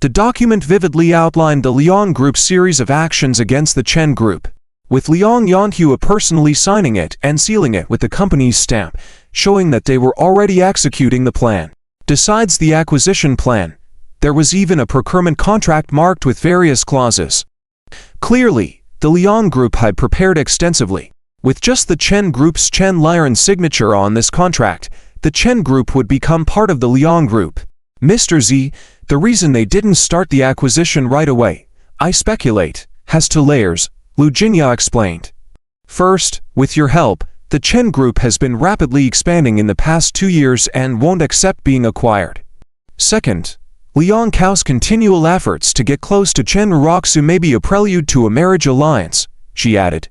The document vividly outlined the Liang Group's series of actions against the Chen Group, with Liang Yanhua personally signing it and sealing it with the company's stamp, showing that they were already executing the plan. Besides the acquisition plan, there was even a procurement contract marked with various clauses. Clearly, the Liang Group had prepared extensively. With just the Chen Group's Chen Liren signature on this contract, the Chen Group would become part of the Liang Group. "Mr. Z, the reason they didn't start the acquisition right away, I speculate, has 2 layers, Lu Jingya explained. "First, with your help, the Chen Group has been rapidly expanding in the past 2 years and won't accept being acquired. Second, Liang Cao's continual efforts to get close to Chen Roxu may be a prelude to a marriage alliance," she added.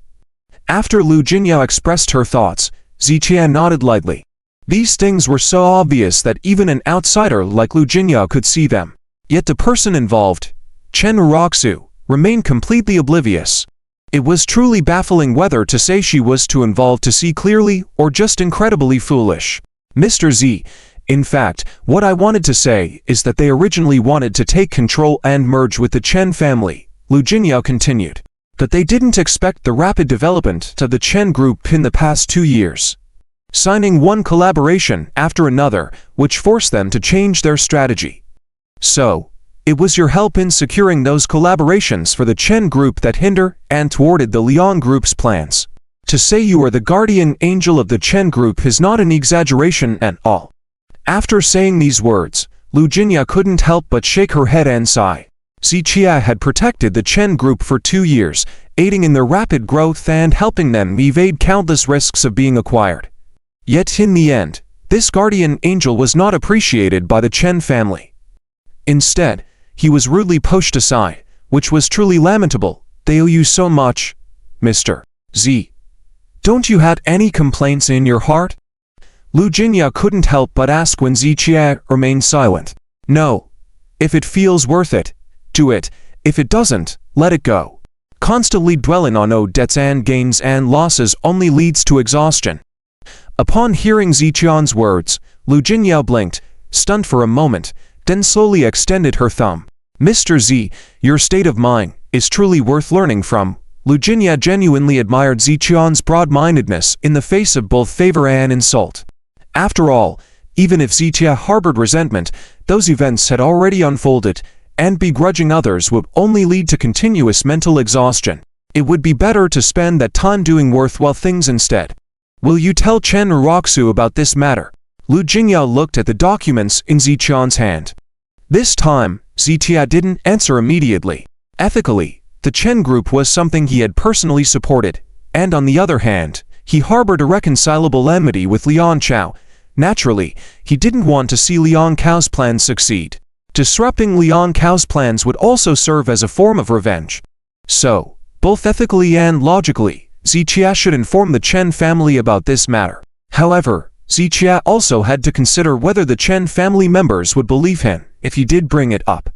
After Lu Jingya expressed her thoughts, Zichia nodded lightly. These things were so obvious that even an outsider like Lu Jingya could see them. Yet the person involved, Chen Roxu, remained completely oblivious. It was truly baffling whether to say she was too involved to see clearly or just incredibly foolish. "Mr. Z, in fact, what I wanted to say is that they originally wanted to take control and merge with the Chen family," Lu Jingya continued. "That they didn't expect the rapid development of the Chen Group in the past 2 years. Signing one collaboration after another, which forced them to change their strategy. So, it was your help in securing those collaborations for the Chen Group that hindered and thwarted the Liang Group's plans. To say you are the guardian angel of the Chen Group is not an exaggeration at all." After saying these words, Lu Jingya couldn't help but shake her head and sigh. Zichia had protected the Chen Group for 2 years, aiding in their rapid growth and helping them evade countless risks of being acquired. Yet in the end, this guardian angel was not appreciated by the Chen family. Instead, he was rudely pushed aside, which was truly lamentable. "They owe you so much, Mr. Z. Don't you have any complaints in your heart?" Lu Jingya couldn't help but ask when Zichia remained silent. "No. If it feels worth it, do it. If it doesn't, let it go. Constantly dwelling on owed debts and gains and losses only leads to exhaustion." Upon hearing Zichian's words, Lu Jingya blinked, stunned for a moment, then slowly extended her thumb. "Mr. Z, your state of mind is truly worth learning from." Lu Jingya genuinely admired Zichian's broad-mindedness in the face of both favor and insult. After all, even if Zichia harbored resentment, those events had already unfolded, and begrudging others would only lead to continuous mental exhaustion. It would be better to spend that time doing worthwhile things instead. "Will you tell Chen Roxu about this matter?" Lu Jingya looked at the documents in Zichian's hand. This time, Zitia didn't answer immediately. Ethically, the Chen group was something he had personally supported, and on the other hand, he harbored irreconcilable enmity with Liang Chao. Naturally, he didn't want to see Liang Cao's plans succeed. Disrupting Liang Cao's plans would also serve as a form of revenge. So, both ethically and logically, Zitia should inform the Chen family about this matter. However, Zitia also had to consider whether the Chen family members would believe him if he did bring it up.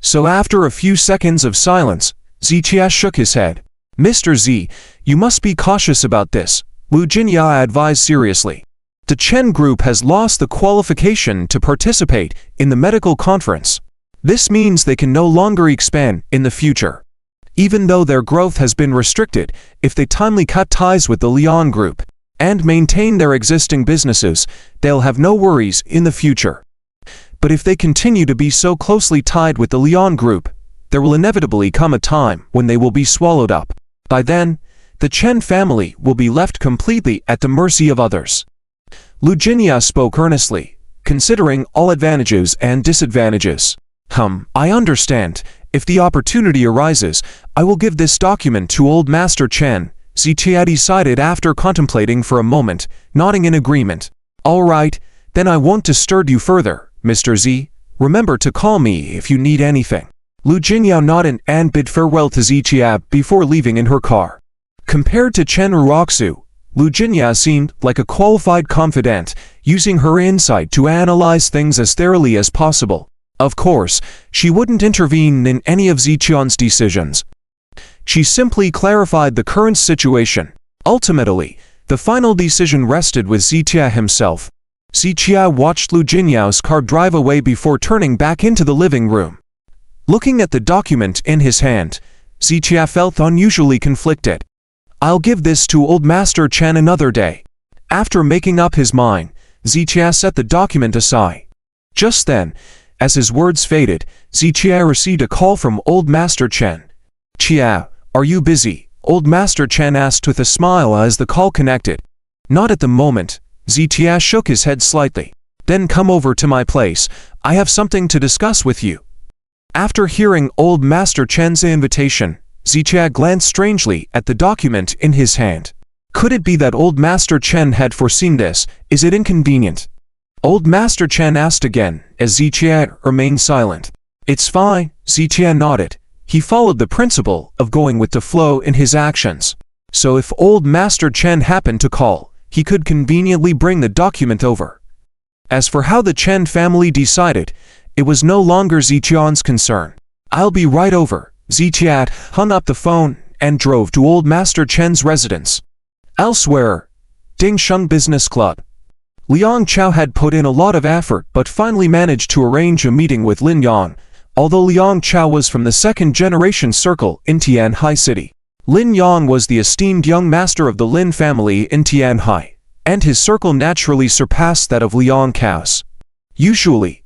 So after a few seconds of silence, Zitia shook his head. "Mr. Z, you must be cautious about this," Lu Jinya advised seriously. "The Chen group has lost the qualification to participate in the medical conference. This means they can no longer expand in the future. Even though their growth has been restricted, if they timely cut ties with the Liang group and maintain their existing businesses, they'll have no worries in the future. But if they continue to be so closely tied with the Liang group, there will inevitably come a time when they will be swallowed up. By then, the Chen family will be left completely at the mercy of others." Lu Jinya spoke earnestly, considering all advantages and disadvantages. I understand. If the opportunity arises, I will give this document to Old Master Chen," Zitia decided after contemplating for a moment, nodding in agreement. "All right, then I won't disturb you further, Mr. Z. Remember to call me if you need anything." Lu Jinya nodded and bid farewell to Zitia before leaving in her car. Compared to Chen Ruoxu, Lu Jinya seemed like a qualified confidant, using her insight to analyze things as thoroughly as possible. Of course, she wouldn't intervene in any of Zitian's decisions. She simply clarified the current situation. Ultimately, the final decision rested with Zitia himself. Zitia watched Lu Jinyao's car drive away before turning back into the living room. Looking at the document in his hand, Zitia felt unusually conflicted. "I'll give this to Old Master Chen another day." After making up his mind, Zitia set the document aside. Just then, as his words faded, Zitia received a call from Old Master Chen. "Chia, are you busy?" Old Master Chen asked with a smile as the call connected. "Not at the moment." Zitia shook his head slightly. "Then come over to my place. I have something to discuss with you." After hearing Old Master Chen's invitation, Zitia glanced strangely at the document in his hand. Could it be that Old Master Chen had foreseen this? Is it inconvenient? Old Master Chen asked again, as Zitia remained silent. "It's fine," Zitia nodded. He followed the principle of going with the flow in his actions. So if Old Master Chen happened to call, he could conveniently bring the document over. As for how the Chen family decided, it was no longer Zitian's concern. "I'll be right over." Zitia hung up the phone and drove to Old Master Chen's residence. Elsewhere, Dingsheng Business Club. Liang Chao had put in a lot of effort but finally managed to arrange a meeting with Lin Yang, although Liang Chao was from the second-generation circle in Tianhai City. Lin Yang was the esteemed young master of the Lin family in Tianhai, and his circle naturally surpassed that of Liang Cao's. Usually,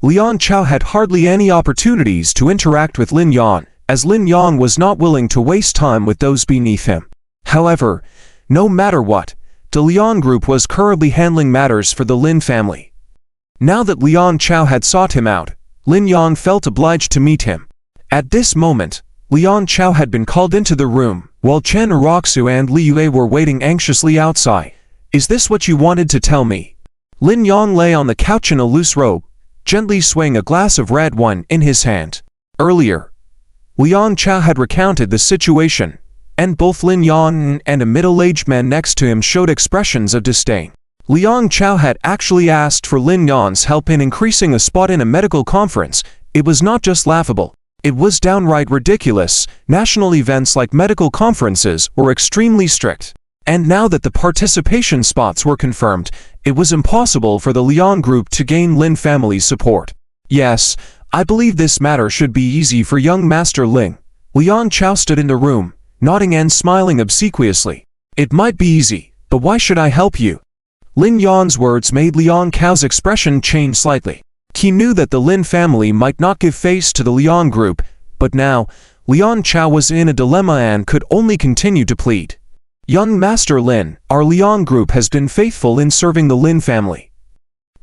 Liang Chao had hardly any opportunities to interact with Lin Yang, as Lin Yang was not willing to waste time with those beneath him. However, no matter what, the Liang group was currently handling matters for the Lin family. Now that Liang Chao had sought him out, Lin Yang felt obliged to meet him. At this moment, Liang Chao had been called into the room, while Chen Ruoxu and Li Yue were waiting anxiously outside. "Is this what you wanted to tell me?" Lin Yang lay on the couch in a loose robe, gently swaying a glass of red wine in his hand. Earlier, Liang Chao had recounted the situation, and both Lin Yang and a middle-aged man next to him showed expressions of disdain. Liang Chao had actually asked for Lin Yang's help in increasing a spot in a medical conference. It was not just laughable. It was downright ridiculous. National events like medical conferences were extremely strict. And now that the participation spots were confirmed, it was impossible for the Liang group to gain Lin family's support. "Yes, I believe this matter should be easy for young Master Ling." Liang Chao stood in the room, nodding and smiling obsequiously. "It might be easy, but why should I help you?" Lin Yang's words made Liang Cao's expression change slightly. He knew that the Lin family might not give face to the Liang group, but now, Liang Chao was in a dilemma and could only continue to plead. "Young Master Lin, our Liang group has been faithful in serving the Lin family.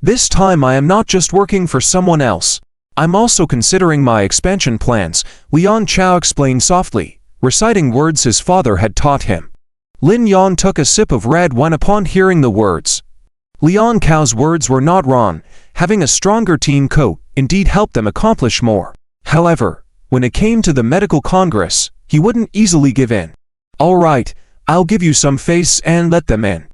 This time I am not just working for someone else. I'm also considering my expansion plans, Liang Chao explained softly, reciting words his father had taught him. Lin Yang took a sip of red wine upon hearing the words. Liang Chao's words were not wrong. Having a stronger team coat indeed helped them accomplish more. However, when it came to the medical congress, he wouldn't easily give in. All right, I'll give you some face and let them in.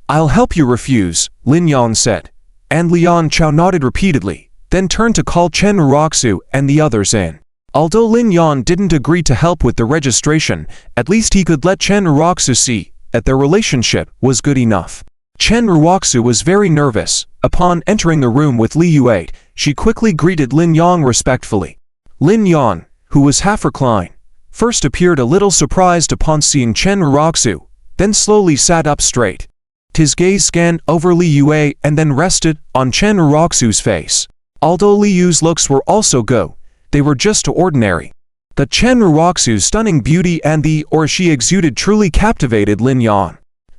I'll help you refuse, Lin Yang said. And Liang Chao nodded repeatedly, then turned to call Chen Ruoxu and the others in. Although Lin Yang didn't agree to help with the registration, at least he could let Chen Ruoxu see that their relationship was good enough. Chen Ruoxu was very nervous. Upon entering the room with Li Yue, she quickly greeted Lin Yang respectfully. Lin Yang, who was half reclined, first appeared a little surprised upon seeing Chen Ruoxu, then slowly sat up straight. His gaze scanned over Li Yue and then rested on Chen Ruoxu's face. Although Li Yu's looks were also good, they were just ordinary. The Chen Ruoxu's stunning beauty and the aura she exuded truly captivated Lin Yang.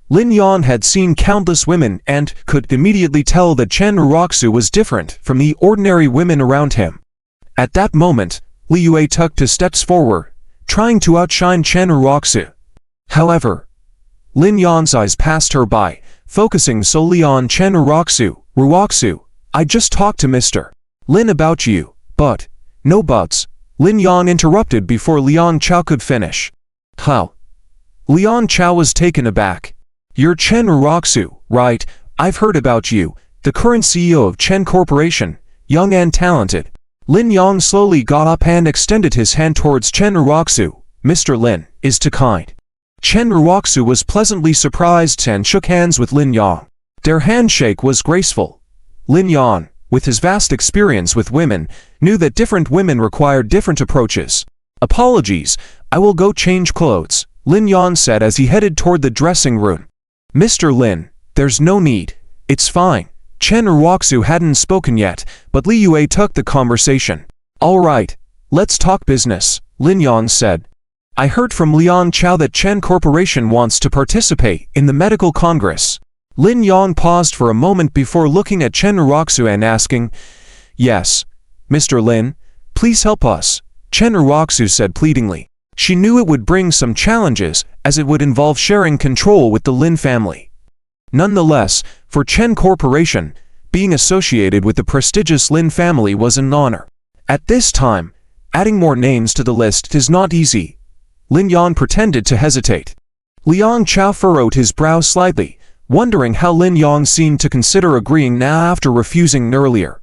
Lin Yang had seen countless women and could immediately tell that Chen Ruoxu was different from the ordinary women around him. At that moment, Li Yue took 2 steps forward, trying to outshine Chen Ruoxu. However, Lin Yang's eyes passed her by, focusing solely on Chen Ruoxu. Ruoxu, I just talked to Mr. Lin about you, but, no buts, Lin Yang interrupted before Liang Chao could finish. How? Liang Chao was taken aback. You're Chen Ruoxu, right? I've heard about you, the current CEO of Chen Corporation, young and talented. Lin Yang slowly got up and extended his hand towards Chen Ruoxu. Mr. Lin is too kind. Chen Ruoxu was pleasantly surprised and shook hands with Lin Yang. Their handshake was graceful. Lin Yang, with his vast experience with women, knew that different women required different approaches. Apologies, I will go change clothes, Lin Yang said as he headed toward the dressing room. Mr. Lin, there's no need. It's fine. Chen Ruoxu hadn't spoken yet, but Li Yue took the conversation. All right, let's talk business, Lin Yang said. I heard from Liang Chao that Chen Corporation wants to participate in the medical congress. Lin Yang paused for a moment before looking at Chen Ruoxu and asking, Yes, Mr. Lin, please help us, Chen Ruoxu said pleadingly. She knew it would bring some challenges, as it would involve sharing control with the Lin family. Nonetheless, for Chen Corporation, being associated with the prestigious Lin family was an honor. At this time, adding more names to the list is not easy. Lin Yang pretended to hesitate. Liang Chao furrowed his brow slightly, wondering how Lin Yang seemed to consider agreeing now after refusing earlier.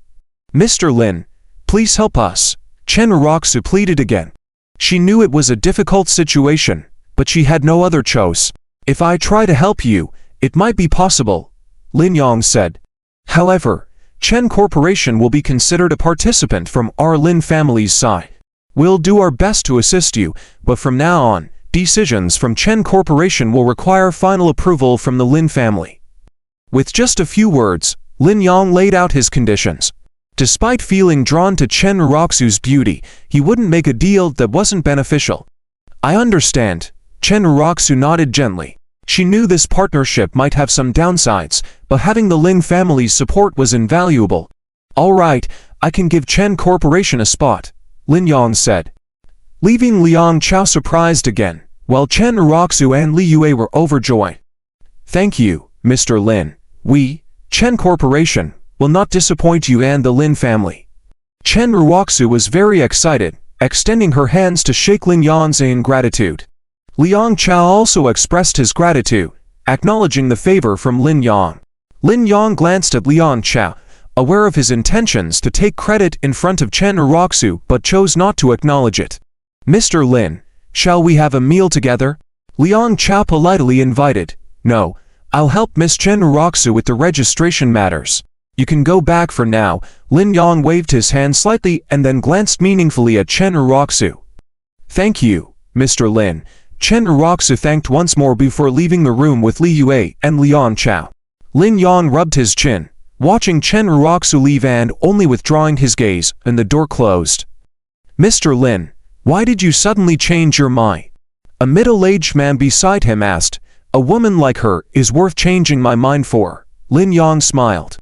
Mr. Lin, please help us, Chen Ruoxu pleaded again. She knew it was a difficult situation, but she had no other choice. If I try to help you, it might be possible, Lin Yang said. However, Chen Corporation will be considered a participant from our Lin family's side. We'll do our best to assist you, but from now on, decisions from Chen Corporation will require final approval from the Lin family. With just a few words, Lin Yang laid out his conditions. Despite feeling drawn to Chen Ruoxu's beauty, he wouldn't make a deal that wasn't beneficial. I understand, Chen Ruoxu nodded gently. She knew this partnership might have some downsides, but having the Lin family's support was invaluable. All right, I can give Chen Corporation a spot, Lin Yang said. Leaving Liang Chao surprised again, while Chen Ruoxu and Li Yue were overjoyed. Thank you, Mr. Lin. We, Chen Corporation, will not disappoint you and the Lin family. Chen Ruoxu was very excited, extending her hands to shake Lin Yang's in gratitude. Liang Chao also expressed his gratitude, acknowledging the favor from Lin Yang. Lin Yang glanced at Liang Chao, aware of his intentions to take credit in front of Chen Ruoxu but chose not to acknowledge it. Mr. Lin, shall we have a meal together? Liang Chao politely invited. No, I'll help Miss Chen Ruoxu with the registration matters. You can go back for now. Lin Yang waved his hand slightly and then glanced meaningfully at Chen Ruoxu. Thank you, Mr. Lin. Chen Ruoxu thanked once more before leaving the room with Li Yue and Liang Chao. Lin Yang rubbed his chin, watching Chen Ruoxu leave and only withdrawing his gaze, and the door closed. Mr. Lin, why did you suddenly change your mind? A middle-aged man beside him asked. A woman like her is worth changing my mind for. Lin Yang smiled.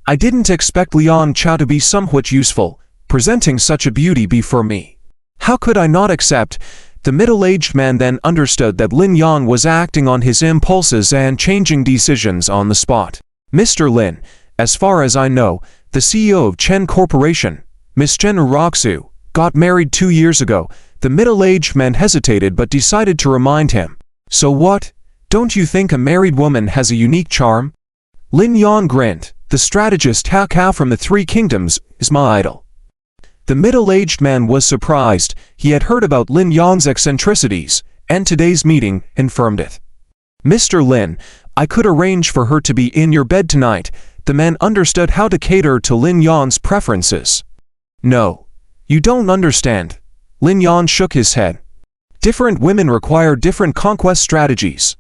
I didn't expect Liang Chao to be somewhat useful, presenting such a beauty before me. How could I not accept? The middle-aged man then understood that Lin Yang was acting on his impulses and changing decisions on the spot. Mr. Lin, as far as I know, the CEO of Chen Corporation, Miss Chen Uroxu, got married 2 years ago. The middle-aged man hesitated but decided to remind him. So what? Don't you think a married woman has a unique charm? Lin Yang grinned. The strategist Hao Cao from the Three Kingdoms is my idol. The middle-aged man was surprised. He had heard about Lin Yang's eccentricities, and today's meeting confirmed it. Mr. Lin, I could arrange for her to be in your bed tonight. The man understood how to cater to Lin Yang's preferences. No, you don't understand. Lin Yang shook his head. Different women require different conquest strategies.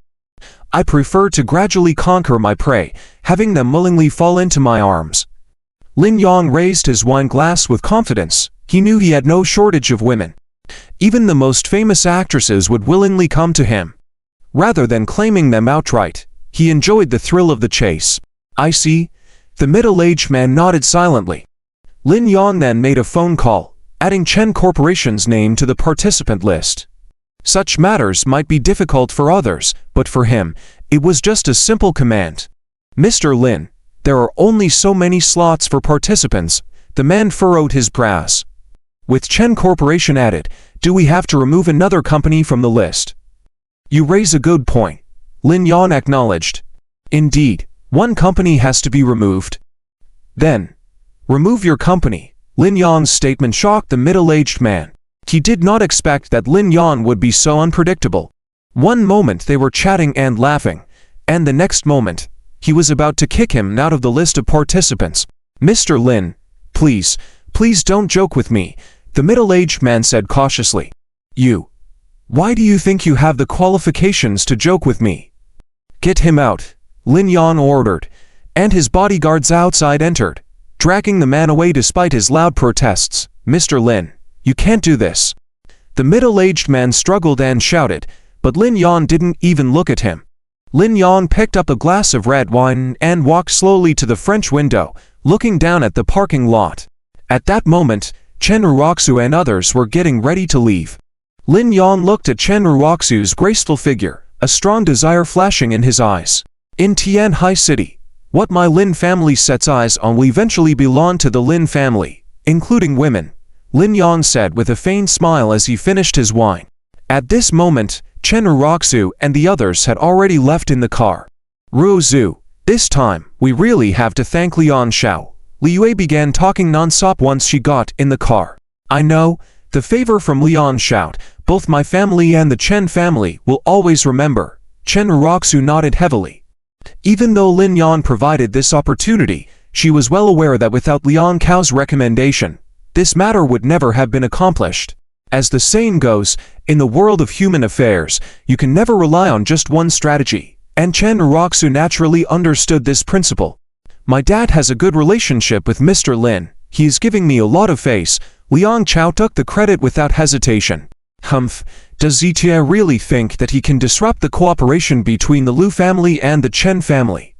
I prefer to gradually conquer my prey, having them willingly fall into my arms. Lin Yang raised his wine glass with confidence. He knew he had no shortage of women. Even the most famous actresses would willingly come to him. Rather than claiming them outright, he enjoyed the thrill of the chase. I see. The middle-aged man nodded silently. Lin Yang then made a phone call, adding Chen Corporation's name to the participant list. Such matters might be difficult for others, but for him, it was just a simple command. Mr. Lin, there are only so many slots for participants. The man furrowed his brows. With Chen Corporation added, do we have to remove another company from the list? You raise a good point. Lin Yang acknowledged. Indeed, one company has to be removed. Then, remove your company. Lin Yang's statement shocked the middle-aged man. He did not expect that Lin Yang would be so unpredictable. One moment they were chatting and laughing, and the next moment, he was about to kick him out of the list of participants. Mr. Lin, please don't joke with me, the middle-aged man said cautiously. Why do you think you have the qualifications to joke with me? Get him out, Lin Yang ordered, and his bodyguards outside entered, dragging the man away despite his loud protests. Mr. Lin, you can't do this. The middle-aged man struggled and shouted, but Lin Yang didn't even look at him. Lin Yang picked up a glass of red wine and walked slowly to the French window, looking down at the parking lot. At that moment, Chen Uroxu and others were getting ready to leave. Lin Yang looked at Chen Uroxu's graceful figure, a strong desire flashing in his eyes. In Tianhai City, what my Lin family sets eyes on will eventually belong to the Lin family, including women, Lin Yang said with a faint smile as he finished his wine. At this moment, Chen Uroxu and the others had already left in the car. Ruozu, this time, we really have to thank Liang Xiao. Li Yue began talking non-stop once she got in the car. I know, the favor from Liang Xiao, both my family and the Chen family will always remember. Chen Uroxu nodded heavily. Even though Lin Yang provided this opportunity, she was well aware that without Liang Cao's recommendation, this matter would never have been accomplished. As the saying goes, in the world of human affairs, you can never rely on just one strategy, and Chen Uroxu naturally understood this principle. My dad has a good relationship with Mr. Lin. He is giving me a lot of face. Liang Qiao took the credit without hesitation. Humph, does Zitia really think that he can disrupt the cooperation between the Lu family and the Chen family?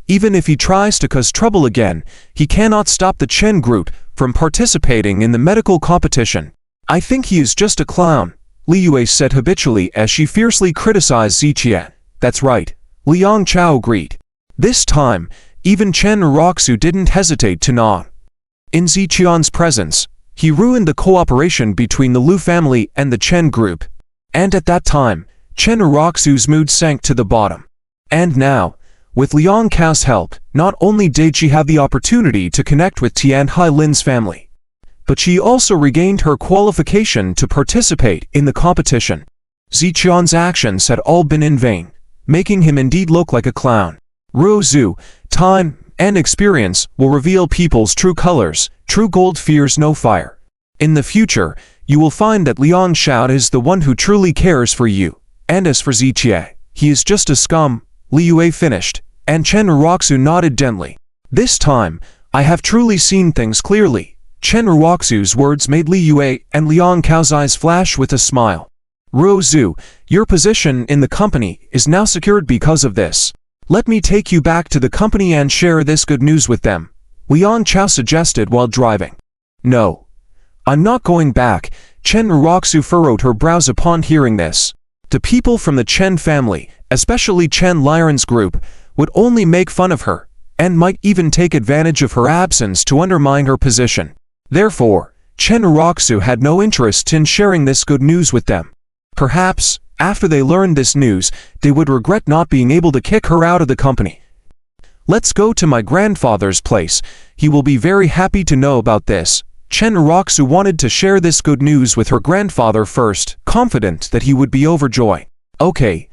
Even if he tries to cause trouble again, he cannot stop the Chen group from participating in the medical competition. I think he is just a clown, Li Yue said habitually as she fiercely criticized Zitia. That's right, Liang Qiao agreed. This time, even Chen Uroxu didn't hesitate to nod. In Ziqian's presence, he ruined the cooperation between the Lu family and the Chen group. And at that time, Chen Uroxu's mood sank to the bottom. And now, with Liang Cao's help, not only did she have the opportunity to connect with Tianhai Lin's family, but she also regained her qualification to participate in the competition. Ziqian's actions had all been in vain, making him indeed look like a clown. Ruozu, time and experience will reveal people's true colors. True gold fears no fire. In the future, you will find that Liang Xiao is the one who truly cares for you. And as for Zitia, he is just a scum, Li Yue finished, and Chen Uroxu nodded gently. This time, I have truly seen things clearly. Chen Uroxu's words made Li Yue and Liang Cao's eyes flash with a smile. Ruozu, your position in the company is now secured because of this. Let me take you back to the company and share this good news with them, Liang Qiao suggested while driving. No, I'm not going back. Chen Ruoxu furrowed her brows upon hearing this. The people from the Chen family, especially Chen Liren's group, would only make fun of her, and might even take advantage of her absence to undermine her position. Therefore, Chen Ruoxu had no interest in sharing this good news with them. Perhaps, after they learned this news, they would regret not being able to kick her out of the company. Let's go to my grandfather's place. He will be very happy to know about this. Chen Ruoxu wanted to share this good news with her grandfather first, confident that he would be overjoyed. Okay,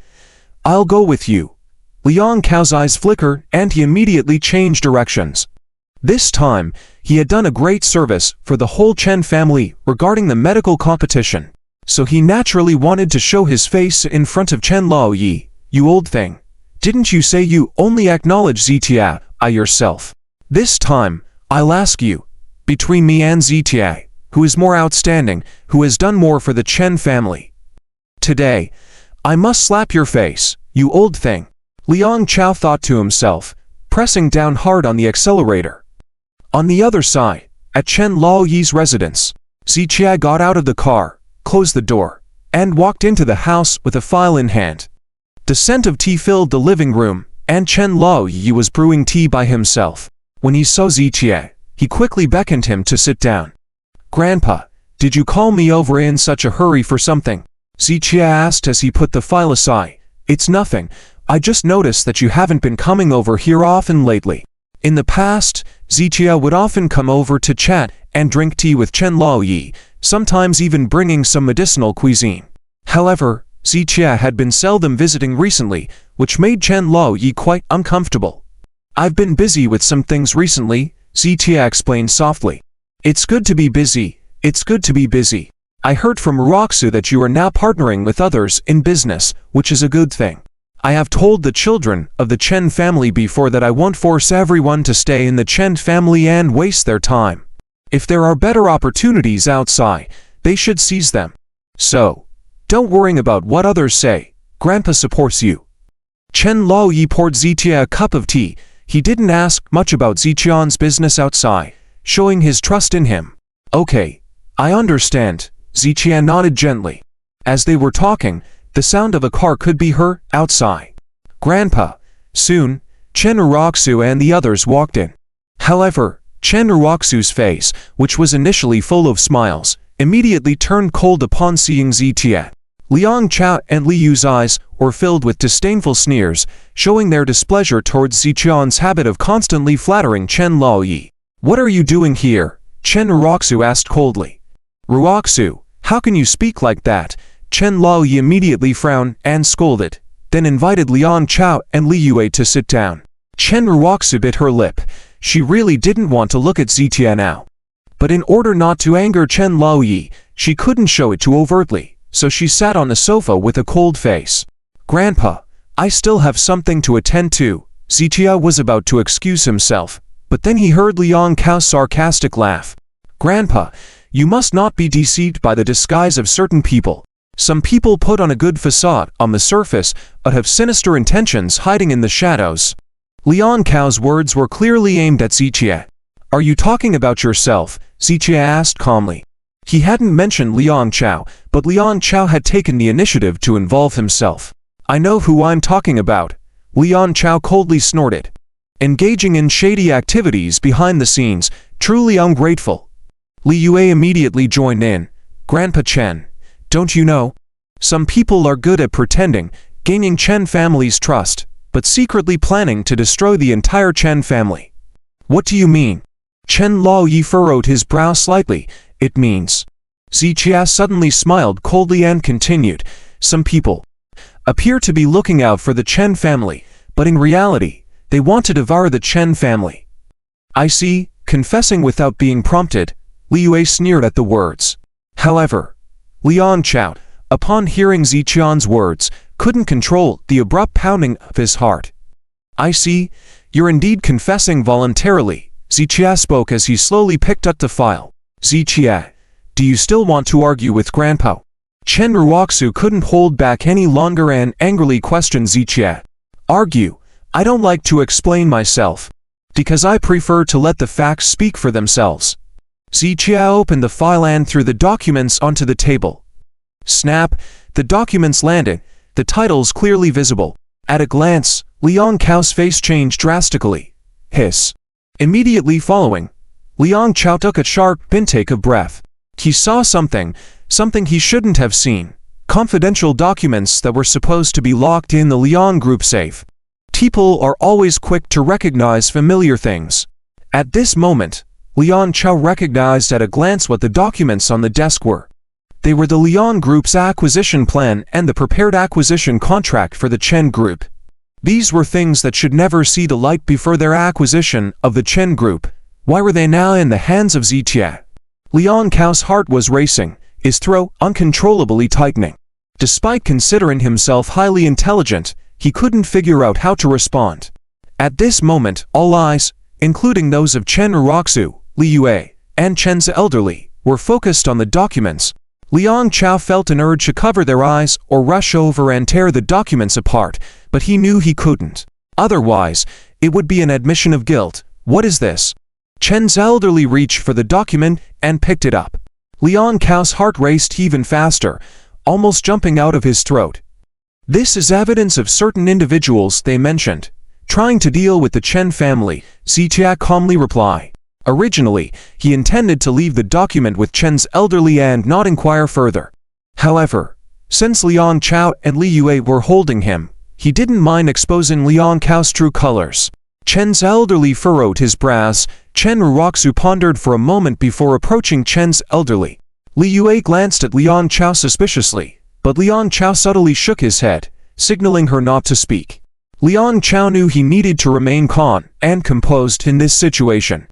I'll go with you. Liang Cao's eyes flickered, and he immediately changed directions. This time, he had done a great service for the whole Chen family regarding the medical competition. So he naturally wanted to show his face in front of Chen Laoyi. You old thing. Didn't you say you only acknowledge Zitia, yourself? This time, I'll ask you, between me and Zitia, who is more outstanding, who has done more for the Chen family? Today, I must slap your face, you old thing. Liang Cao thought to himself, pressing down hard on the accelerator. On the other side, at Chen Laoyi's residence, Zitia got out of the car, closed the door, and walked into the house with a file in hand. The scent of tea filled the living room, and Chen Laoyi was brewing tea by himself. When he saw Zitia, he quickly beckoned him to sit down. Grandpa, did you call me over in such a hurry for something? Zitia asked as he put the file aside. It's nothing. I just noticed that you haven't been coming over here often lately. In the past, Zitia would often come over to chat and drink tea with Chen Laoyi, sometimes even bringing some medicinal cuisine. However, Zitia had been seldom visiting recently, which made Chen Laoyi quite uncomfortable. I've been busy with some things recently, Zitia explained softly. It's good to be busy. It's good to be busy. I heard from Ruoxu that you are now partnering with others in business, which is a good thing. I have told the children of the Chen family before that I won't force everyone to stay in the Chen family and waste their time. If there are better opportunities outside, they should seize them. So, don't worry about what others say. Grandpa supports you. Chen Laoyi poured Zitia a cup of tea. He didn't ask much about Ziqian's business outside, showing his trust in him. Okay, I understand. Ziqian nodded gently. As they were talking, the sound of a car could be heard outside. Grandpa. Soon, Chen Ruoxu and the others walked in. However, Chen Ruoxu's face, which was initially full of smiles, immediately turned cold upon seeing Zitia. Liang Cao and Li Yu's eyes were filled with disdainful sneers, showing their displeasure towards Ziqian's habit of constantly flattering Chen Laoyi. What are you doing here? Chen Ruoxu asked coldly. Ruoxu, how can you speak like that? Chen Laoyi immediately frowned and scolded, then invited Liang Cao and Li Yue to sit down. Chen Ruoxu bit her lip. She really didn't want to look at Zitia now. But in order not to anger Chen Laoyi, she couldn't show it too overtly, so she sat on the sofa with a cold face. Grandpa, I still have something to attend to. Zitia was about to excuse himself, but then he heard Liang Cao's sarcastic laugh. Grandpa, you must not be deceived by the disguise of certain people. Some people put on a good facade on the surface, but have sinister intentions hiding in the shadows. Liang Cao's words were clearly aimed at Zitia. Are you talking about yourself? Zitia asked calmly. He hadn't mentioned Liang Cao, but Liang Cao had taken the initiative to involve himself. I know who I'm talking about. Liang Cao coldly snorted. Engaging in shady activities behind the scenes, truly ungrateful. Li Yue immediately joined in. Grandpa Chen, don't you know? Some people are good at pretending, gaining Chen family's trust, but secretly planning to destroy the entire Chen family. What do you mean? Chen Laoyi furrowed his brow slightly. It means. Zitia suddenly smiled coldly and continued. Some people appear to be looking out for the Chen family, but in reality, they want to devour the Chen family. I see, confessing without being prompted, Li Yue sneered at the words. However, Liang Cao, upon hearing Ziqian's words, couldn't control the abrupt pounding of his heart. I see, you're indeed confessing voluntarily, Zitia spoke as he slowly picked up the file. Zitia, do you still want to argue with Grandpa? Chen Ruoxu couldn't hold back any longer and angrily questioned Zitia. Argue? I don't like to explain myself. Because I prefer to let the facts speak for themselves. Ziqia opened the file and threw the documents onto the table. Snap, the documents landed, the titles clearly visible. At a glance, Liang Cao's face changed drastically. Hiss. Immediately following, Liang Cao took a sharp intake of breath. He saw something he shouldn't have seen. Confidential documents that were supposed to be locked in the Liang group safe. People are always quick to recognize familiar things. At this moment, Liang Cao recognized at a glance what the documents on the desk were. They were the Liang Group's acquisition plan and the prepared acquisition contract for the Chen Group. These were things that should never see the light before their acquisition of the Chen Group. Why were they now in the hands of Ziqia? Liang Cao's heart was racing, his throat uncontrollably tightening. Despite considering himself highly intelligent, he couldn't figure out how to respond. At this moment, all eyes, including those of Chen Ruoxu, Li Yue, and Chen's elderly, were focused on the documents. Liang Cao felt an urge to cover their eyes or rush over and tear the documents apart, but he knew he couldn't. Otherwise, it would be an admission of guilt. What is this? Chen's elderly reached for the document and picked it up. Liang Cao's heart raced even faster, almost jumping out of his throat. This is evidence of certain individuals they mentioned. Trying to deal with the Chen family, Ziqia calmly replied. Originally, he intended to leave the document with Chen's elderly and not inquire further. However, since Liang Cao and Li Yue were holding him, he didn't mind exposing Liang Cao's true colors. Chen's elderly furrowed his brows. Chen Ruoxu pondered for a moment before approaching Chen's elderly. Li Yue glanced at Liang Cao suspiciously, but Liang Cao subtly shook his head, signaling her not to speak. Liang Cao knew he needed to remain calm and composed in this situation.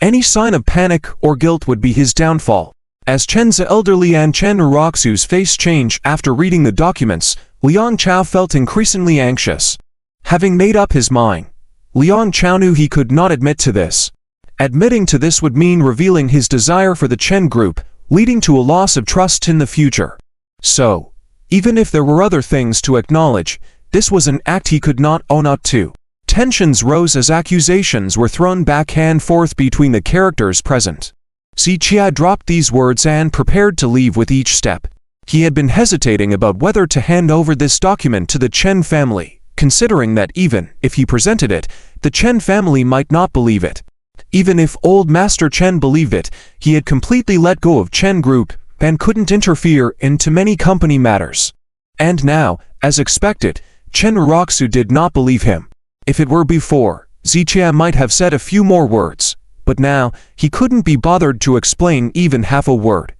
Any sign of panic or guilt would be his downfall. As Chen's elderly and Chen Ruoxu's face changed after reading the documents, Liang Cao felt increasingly anxious. Having made up his mind, Liang Cao knew he could not admit to this. Admitting to this would mean revealing his desire for the Chen Group, leading to a loss of trust in the future. So, even if there were other things to acknowledge, this was an act he could not own up to. Tensions rose as accusations were thrown back and forth between the characters present. Ziqia dropped these words and prepared to leave with each step. He had been hesitating about whether to hand over this document to the Chen family, considering that even if he presented it, the Chen family might not believe it. Even if old Master Chen believed it, he had completely let go of Chen Group and couldn't interfere into many company matters. And now, as expected, Chen Ruoxu did not believe him. If it were before, Ziqia might have said a few more words, but now, he couldn't be bothered to explain even half a word.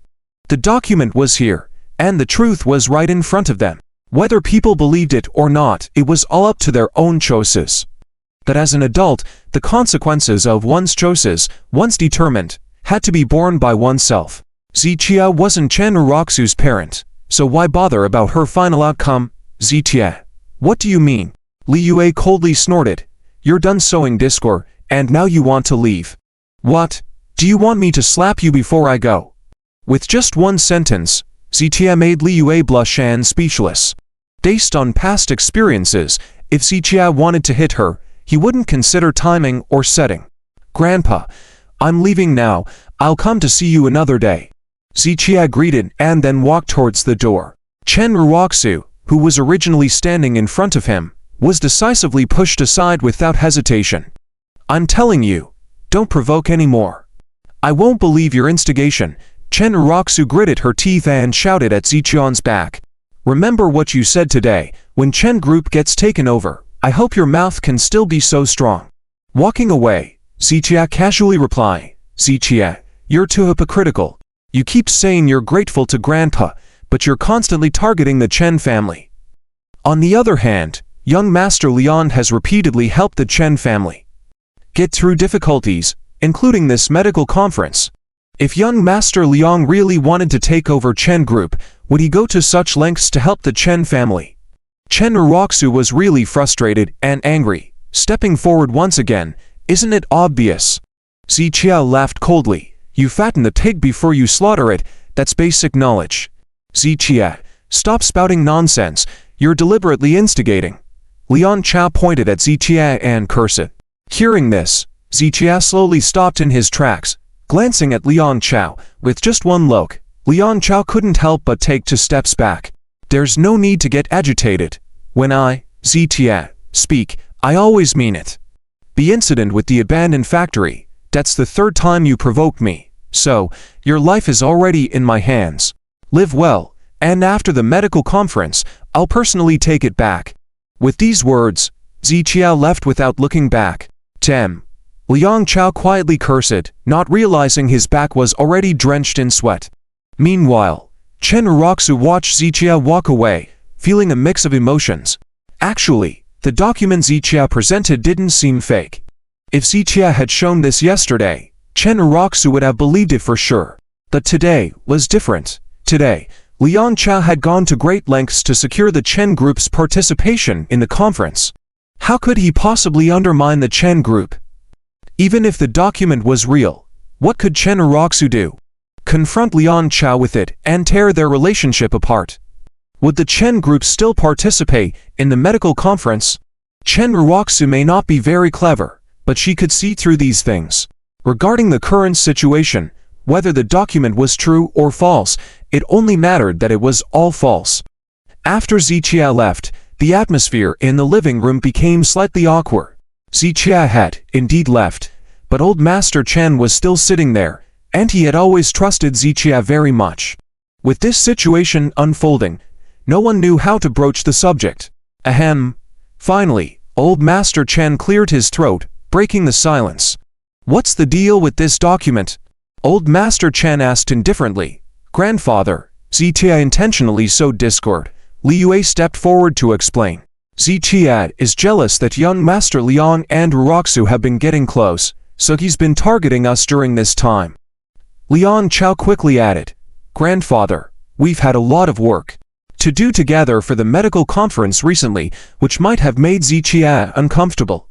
The document was here, and the truth was right in front of them. Whether people believed it or not, it was all up to their own choices. That as an adult, the consequences of one's choices, once determined, had to be borne by oneself. Ziqia wasn't Chen Ruoxu's parent, so why bother about her final outcome? Ziqia, what do you mean? Li Yue coldly snorted. You're done sowing discord, and now you want to leave. What? Do you want me to slap you before I go? With just one sentence, Ziqia made Li Yue blush and speechless. Based on past experiences, if Ziqia wanted to hit her, he wouldn't consider timing or setting. Grandpa, I'm leaving now. I'll come to see you another day. Ziqia greeted and then walked towards the door. Chen Ruoxu, who was originally standing in front of him, was decisively pushed aside without hesitation. I'm telling you, don't provoke anymore. I won't believe your instigation. Chen Ruoxu gritted her teeth and shouted at Ziqian's back. Remember what you said today. When Chen Group gets taken over, I hope your mouth can still be so strong. Walking away, Ziqia casually replied, Ziqia, you're too hypocritical. You keep saying you're grateful to Grandpa, but you're constantly targeting the Chen family. On the other hand, young Master Liang has repeatedly helped the Chen family get through difficulties, including this medical conference. If young Master Liang really wanted to take over Chen Group, would he go to such lengths to help the Chen family? Chen Ruoxu was really frustrated and angry, stepping forward once again. Isn't it obvious? Ziqia laughed coldly. You fatten the pig before you slaughter it, that's basic knowledge. Ziqia, stop spouting nonsense, you're deliberately instigating. Liang Cao pointed at Ziqia and cursed. Hearing this, Ziqia slowly stopped in his tracks. Glancing at Liang Chao, with just one look, Liang Chao couldn't help but take 2 steps back. There's no need to get agitated. When I, Zitia, speak, I always mean it. The incident with the abandoned factory, that's the 3rd time you provoked me, so, your life is already in my hands. Live well, and after the medical conference, I'll personally take it back. With these words, Zitia left without looking back. Damn. Liang Chao quietly cursed, not realizing his back was already drenched in sweat. Meanwhile, Chen Uroxu watched Zitia walk away, feeling a mix of emotions. Actually, the document Zitia presented didn't seem fake. If Zitia had shown this yesterday, Chen Uroxu would have believed it for sure. But today was different. Today, Liang Chao had gone to great lengths to secure the Chen Group's participation in the conference. How could he possibly undermine the Chen Group? Even if the document was real, what could Chen Uroxu do? Confront Liang Chao with it and tear their relationship apart? Would the Chen Group still participate in the medical conference? Chen Uroxu may not be very clever, but she could see through these things. Regarding the current situation, whether the document was true or false, it only mattered that it was all false. After Zitia left, the atmosphere in the living room became slightly awkward. Zitia had, indeed, left, but old Master Chen was still sitting there, and he had always trusted Zitia very much. With this situation unfolding, no one knew how to broach the subject. Ahem. Finally, old Master Chen cleared his throat, breaking the silence. What's the deal with this document? Old Master Chen asked indifferently. Grandfather, Zitia intentionally sowed discord. Li Yue stepped forward to explain. Zitia is jealous that young Master Liang and Uroxu have been getting close, so he's been targeting us during this time. Liang Chao quickly added, Grandfather, we've had a lot of work to do together for the medical conference recently, which might have made Zitia uncomfortable.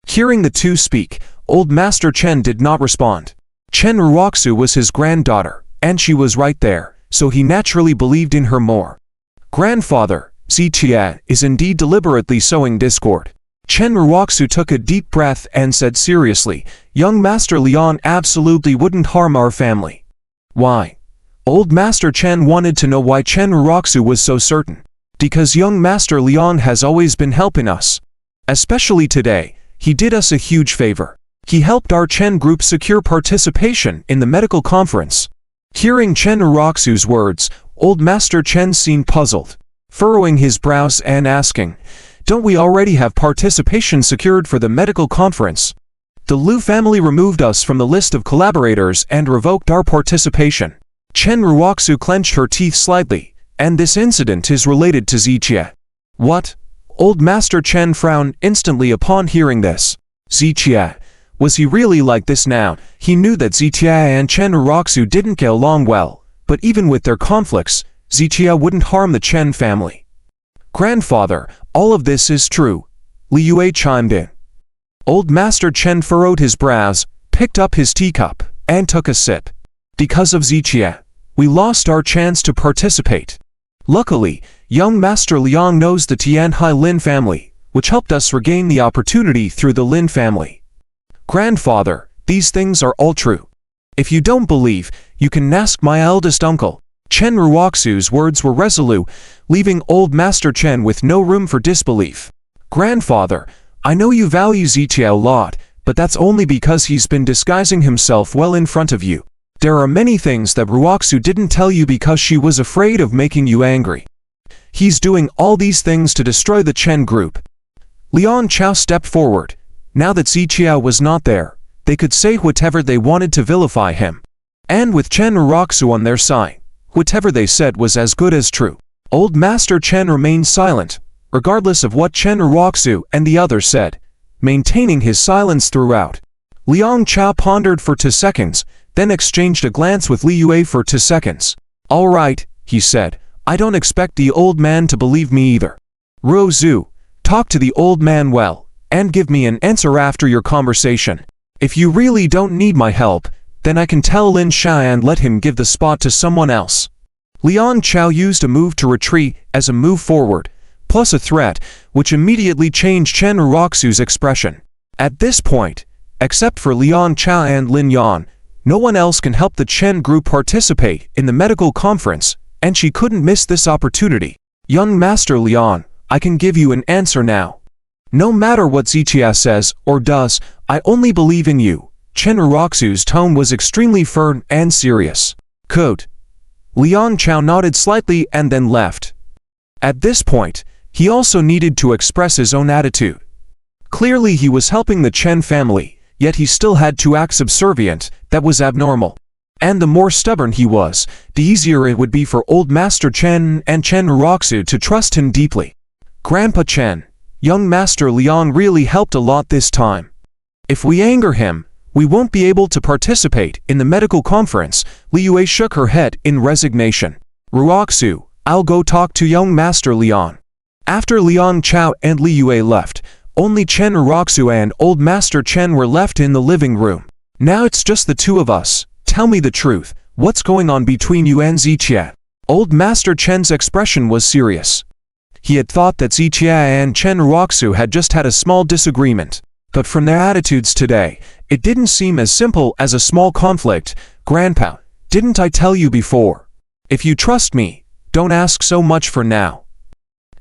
Hearing the two speak, old Master Chen did not respond. Chen Uroxu was his granddaughter, and she was right there, so he naturally believed in her more. Grandfather, Zitia is indeed deliberately sowing discord. Chen Uroxu took a deep breath and said seriously, young Master Liang absolutely wouldn't harm our family. Why? Old Master Chen wanted to know why Chen Uroxu was so certain. Because young Master Liang has always been helping us. Especially today, he did us a huge favor. He helped our Chen Group secure participation in the medical conference. Hearing Chen Uroxu's words, old Master Chen seemed puzzled, furrowing his brows and asking, don't we already have participation secured for the medical conference? The Liu family removed us from the list of collaborators and revoked our participation. Chen Uroxu clenched her teeth slightly, and this incident is related to Zitia. What? Old Master Chen frowned instantly upon hearing this. Zitia. Was he really like this now? He knew that Zitia and Chen Uroxu didn't get along well, but even with their conflicts, Zitia wouldn't harm the Chen family. Grandfather, all of this is true. Li Yue chimed in. Old Master Chen furrowed his brows, picked up his teacup, and took a sip. Because of Zitia, we lost our chance to participate. Luckily, young Master Liang knows the Tianhai Lin family, which helped us regain the opportunity through the Lin family. Grandfather, these things are all true. If you don't believe, you can ask my eldest uncle. Chen Uroxu's words were resolute, leaving old Master Chen with no room for disbelief. Grandfather, I know you value Zitia a lot, but that's only because he's been disguising himself well in front of you. There are many things that Uroxu didn't tell you because she was afraid of making you angry. He's doing all these things to destroy the Chen Group. Liang Chao stepped forward. Now that Zitia was not there, they could say whatever they wanted to vilify him. And with Chen Uroxu on their side, whatever they said was as good as true. Old Master Chen remained silent, regardless of what Chen Uroxu and the others said, maintaining his silence throughout. Liang Chao pondered for 2 seconds, then exchanged a glance with Li Yue for 2 seconds. All right, he said, I don't expect the old man to believe me either. Ruo Zhu, talk to the old man well, and give me an answer after your conversation. If you really don't need my help, then I can tell Lin Sha and let him give the spot to someone else. Liang Chao used a move to retreat as a move forward, plus a threat, which immediately changed Chen Uroxu's expression. At this point, except for Liang Chao and Lin Yan, No one else can help the Chen group participate in the medical conference, and she couldn't miss this opportunity. Young Master Leon, I can give you an answer now. No matter what Zichia says or does, I only believe in you. Chen Uroxu's tone was extremely firm and serious. Quote. Leon Chao nodded slightly and then left. At this point, he also needed to express his own attitude. Clearly he was helping the Chen family, yet he still had to act subservient. That was abnormal. And the more stubborn he was, the easier it would be for old Master Chen and Chen Uroxu to trust him deeply. Grandpa Chen, young Master Leon really helped a lot this time. If we anger him, we won't be able to participate in the medical conference. Li Yue shook her head in resignation. Uroxu, I'll go talk to young Master Leon. After Leon Chao and Li Yue left, only Chen Uroxu and old Master Chen were left in the living room. Now it's just the two of us. Tell me the truth. What's going on between you and Zichia? Old Master Chen's expression was serious. He had thought that Zichia and Chen Uroxu had just had a small disagreement. But from their attitudes today, it didn't seem as simple as a small conflict. Grandpa, didn't I tell you before? If you trust me, don't ask so much for now.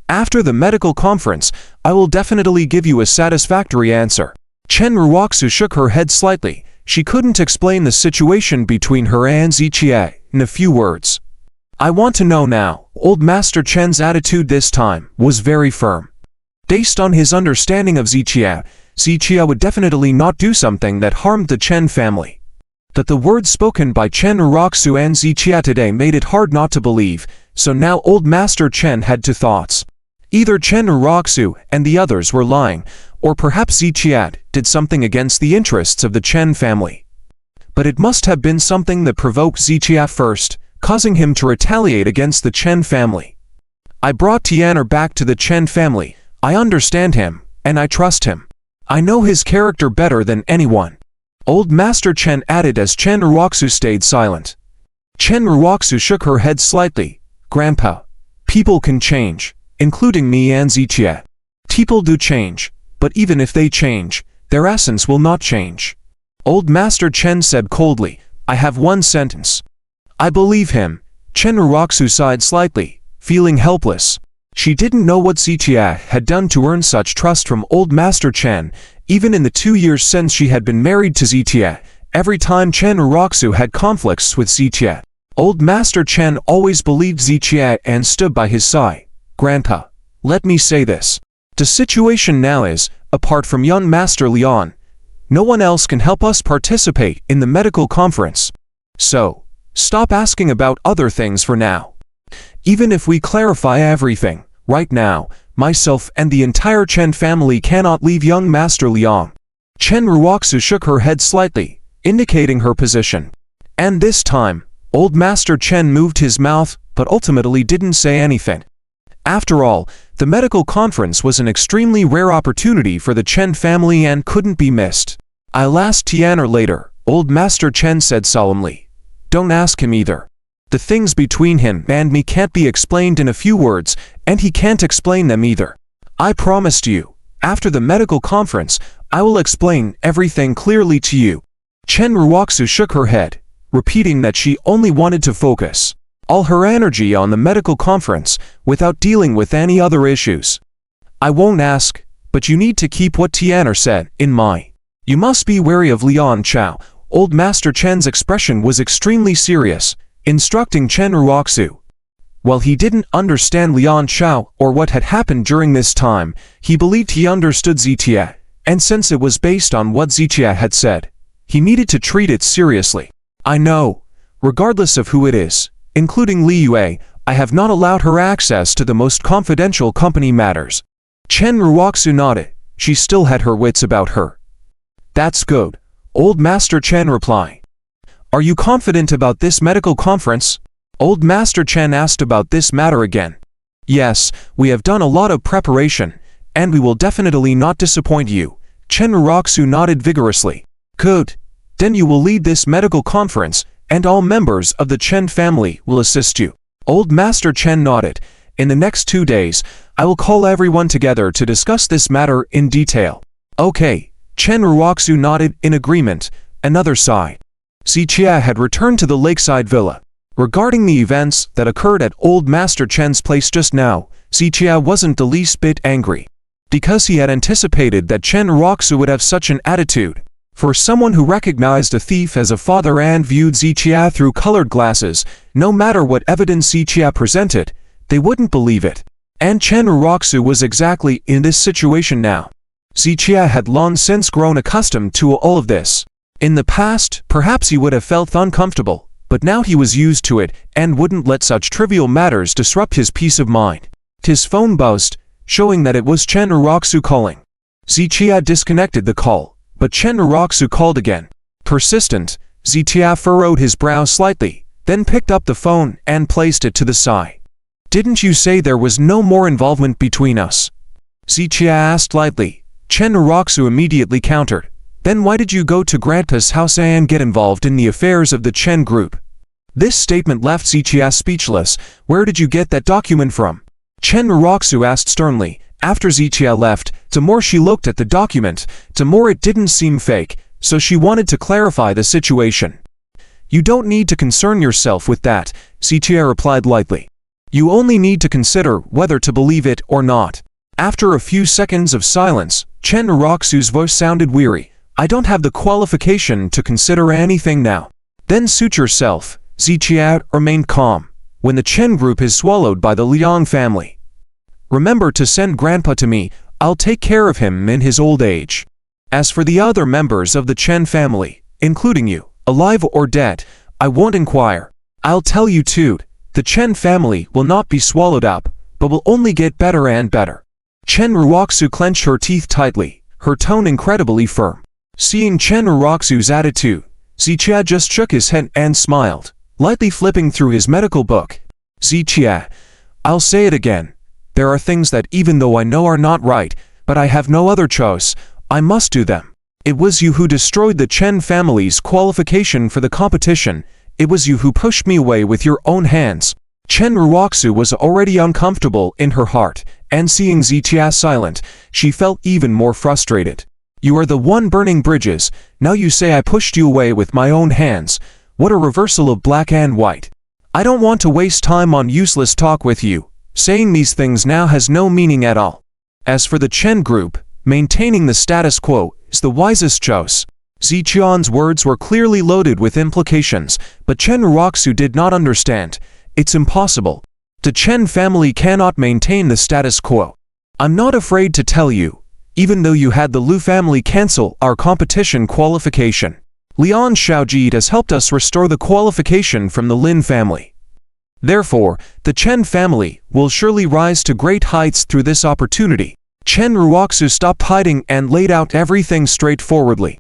After the medical conference, I will definitely give you a satisfactory answer. Chen Uroxu shook her head slightly. She couldn't explain the situation between her and Zichia in a few words. I want to know now. Old Master Chen's attitude this time was very firm. Based on his understanding of Zichia, Zichia would definitely not do something that harmed the Chen family. But the words spoken by Chen Uroxu and Zichia today made it hard not to believe, so now old Master Chen had two thoughts. Either Chen Uroxu and the others were lying, or perhaps Zichia did something against the interests of the Chen family. But it must have been something that provoked Zichia first, causing him to retaliate against the Chen family. I brought Tian'er back to the Chen family. I understand him, and I trust him. I know his character better than anyone. Old Master Chen added as Chen Uroxu stayed silent. Chen Uroxu shook her head slightly. Grandpa, people can change, including me and Zichia. People do change, but even if they change, their essence will not change. Old Master Chen said coldly, I have one sentence. I believe him. Chen Uroxu sighed slightly, feeling helpless. She didn't know what Zichia had done to earn such trust from old Master Chen. Even in the 2 years since she had been married to Zichia, every time Chen Uroxu had conflicts with Zichia, old Master Chen always believed Zichia and stood by his side. Grandpa, let me say this. The situation now is, apart from young Master Leon, no one else can help us participate in the medical conference. So, stop asking about other things for now. Even if we clarify everything, right now, myself and the entire Chen family cannot leave young Master Leon. Chen Uroxu shook her head slightly, indicating her position. And this time, old Master Chen moved his mouth, but ultimately didn't say anything. After all, the medical conference was an extremely rare opportunity for the Chen family and couldn't be missed. I'll ask Tian'er later, old Master Chen said solemnly. Don't ask him either. The things between him and me can't be explained in a few words, and he can't explain them either. I promised you, after the medical conference, I will explain everything clearly to you. Chen Uroxu shook her head, repeating that she only wanted to focus all her energy on the medical conference, without dealing with any other issues. I won't ask, but you need to keep what Tian'er said in mind. You must be wary of Leon Chao. Old Master Chen's expression was extremely serious, instructing Chen Uroxu. While he didn't understand Leon Chao or what had happened during this time, he believed he understood Zichia, and since it was based on what Zichia had said, he needed to treat it seriously. I know, regardless of who it is, including Li Yue, I have not allowed her access to the most confidential company matters. Chen Uroxu nodded. She still had her wits about her. That's good. Old Master Chen replied. Are you confident about this medical conference? Old Master Chen asked about this matter again. Yes, we have done a lot of preparation, and we will definitely not disappoint you. Chen Uroxu nodded vigorously. Good. Then you will lead this medical conference, and all members of the Chen family will assist you. Old Master Chen nodded. In the next 2 days, I will call everyone together to discuss this matter in detail. Okay. Chen Uroxu nodded in agreement. Another sigh. Zichia had returned to the lakeside villa. Regarding the events that occurred at Old Master Chen's place just now, Zichia wasn't the least bit angry, because he had anticipated that Chen Roxu would have such an attitude. For someone who recognized a thief as a father and viewed Zichia through colored glasses, no matter what evidence Zichia presented, they wouldn't believe it. And Chen Roxu was exactly in this situation now. Zichia had long since grown accustomed to all of this. In the past, perhaps he would have felt uncomfortable, but now he was used to it and wouldn't let such trivial matters disrupt his peace of mind. His phone buzzed, showing that it was Chen Roxu calling. Zichia disconnected the call, but Chen Roxu called again. Persistent, Zichia furrowed his brow slightly, then picked up the phone and placed it to the side. "Didn't you say there was no more involvement between us?" Zichia asked lightly. Chen Roxu immediately countered. "Then why did you go to Grandpa's house and get involved in the affairs of the Chen group?" This statement left Zichia speechless. "Where did you get that document from?" Chen Roxu asked sternly. After Zichia left, the more she looked at the document, the more it didn't seem fake, so she wanted to clarify the situation. "You don't need to concern yourself with that," Zichia replied lightly. "You only need to consider whether to believe it or not." After a few seconds of silence, Chen Roxu's voice sounded weary. "I don't have the qualification to consider anything now." "Then suit yourself," Zichia remained calm. "When the Chen group is swallowed by the Liang family, remember to send Grandpa to me. I'll take care of him in his old age. As for the other members of the Chen family, including you, alive or dead, I won't inquire. I'll tell you too, the Chen family will not be swallowed up, but will only get better and better." Chen Roxu clenched her teeth tightly, her tone incredibly firm. Seeing Chen Roxu's attitude, Zichia just shook his head and smiled, lightly flipping through his medical book. "Zichia, I'll say it again. There are things that even though I know are not right, but I have no other choice, I must do them. It was you who destroyed the Chen family's qualification for the competition. It was you who pushed me away with your own hands." Chen Roxu was already uncomfortable in her heart, and seeing Zichia silent, she felt even more frustrated. "You are the one burning bridges. Now you say I pushed you away with my own hands. What a reversal of black and white. I don't want to waste time on useless talk with you. Saying these things now has no meaning at all. As for the Chen group, maintaining the status quo is the wisest choice." Zichian's words were clearly loaded with implications, but Chen Roxu did not understand. "It's impossible. The Chen family cannot maintain the status quo. I'm not afraid to tell you, even though you had the Lu family cancel our competition qualification, Lian Xiaojid has helped us restore the qualification from the Lin family. Therefore, the Chen family will surely rise to great heights through this opportunity." Chen Roxu stopped hiding and laid out everything straightforwardly.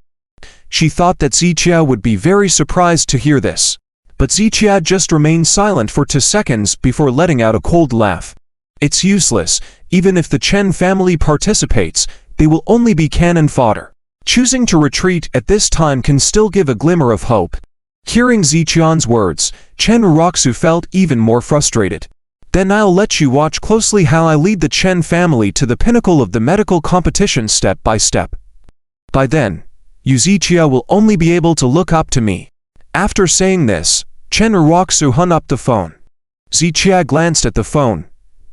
She thought that Zichia would be very surprised to hear this. But Zichia just remained silent for 2 seconds before letting out a cold laugh. "It's useless. Even if the Chen family participates, they will only be cannon fodder. Choosing to retreat at this time can still give a glimmer of hope." Hearing Zichian's words, Chen Roxu felt even more frustrated. "Then I'll let you watch closely how I lead the Chen family to the pinnacle of the medical competition step by step. By then, you Zichia will only be able to look up to me." After saying this, Chen Roxu hung up the phone. Zichia glanced at the phone,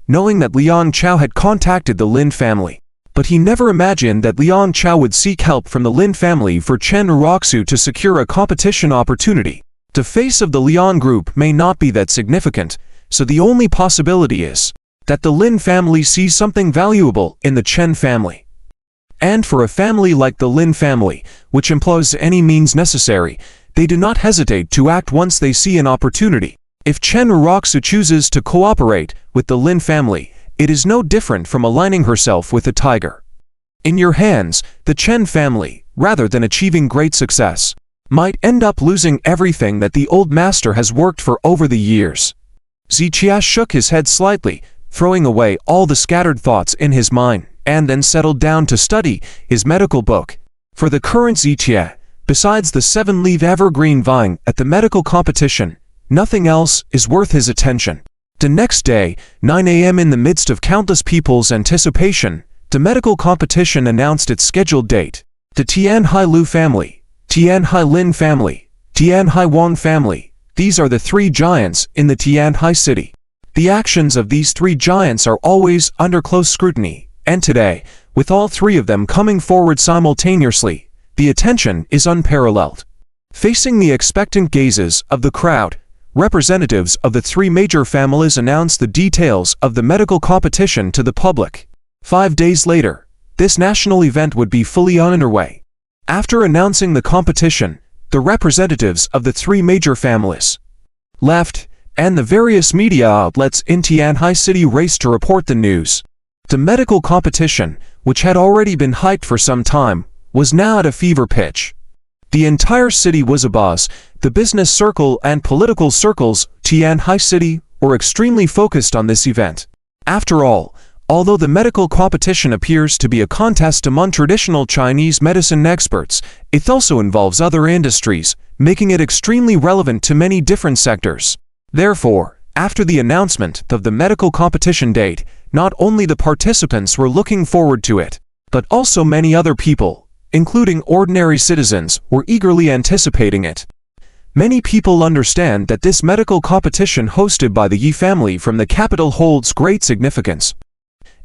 knowing that Liang Chao had contacted the Lin family. But he never imagined that Liang Chao would seek help from the Lin family for Chen Roxu to secure a competition opportunity. The face of the Liang group may not be that significant, so the only possibility is that the Lin family sees something valuable in the Chen family. And for a family like the Lin family, which employs any means necessary, they do not hesitate to act once they see an opportunity. If Chen Roxu chooses to cooperate with the Lin family, it is no different from aligning herself with a tiger. In your hands, the Chen family, rather than achieving great success, might end up losing everything that the old master has worked for over the years. Zichia shook his head slightly, throwing away all the scattered thoughts in his mind, and then settled down to study his medical book. For the current Zichia, besides the 7-leaf evergreen vine at the medical competition, nothing else is worth his attention. The next day, 9 a.m. in the midst of countless people's anticipation, the medical competition announced its scheduled date. The Tianhai Lu family, Tianhai Lin family, Tianhai Wang family. These are the three giants in the Tianhai city. The actions of these three giants are always under close scrutiny, and today, with all three of them coming forward simultaneously, the attention is unparalleled. Facing the expectant gazes of the crowd, representatives of the three major families announced the details of the medical competition to the public. 5 days later, this national event would be fully underway. After announcing the competition, the representatives of the three major families left, and the various media outlets in Tianhai City raced to report the news. The medical competition, which had already been hyped for some time, was now at a fever pitch. The entire city was abuzz. The business circle and political circles, Tianhai City, were extremely focused on this event. After all, although the medical competition appears to be a contest among traditional Chinese medicine experts, it also involves other industries, making it extremely relevant to many different sectors. Therefore, after the announcement of the medical competition date, not only the participants were looking forward to it, but also many other people, including ordinary citizens, were eagerly anticipating it. Many people understand that this medical competition hosted by the Yi family from the capital holds great significance.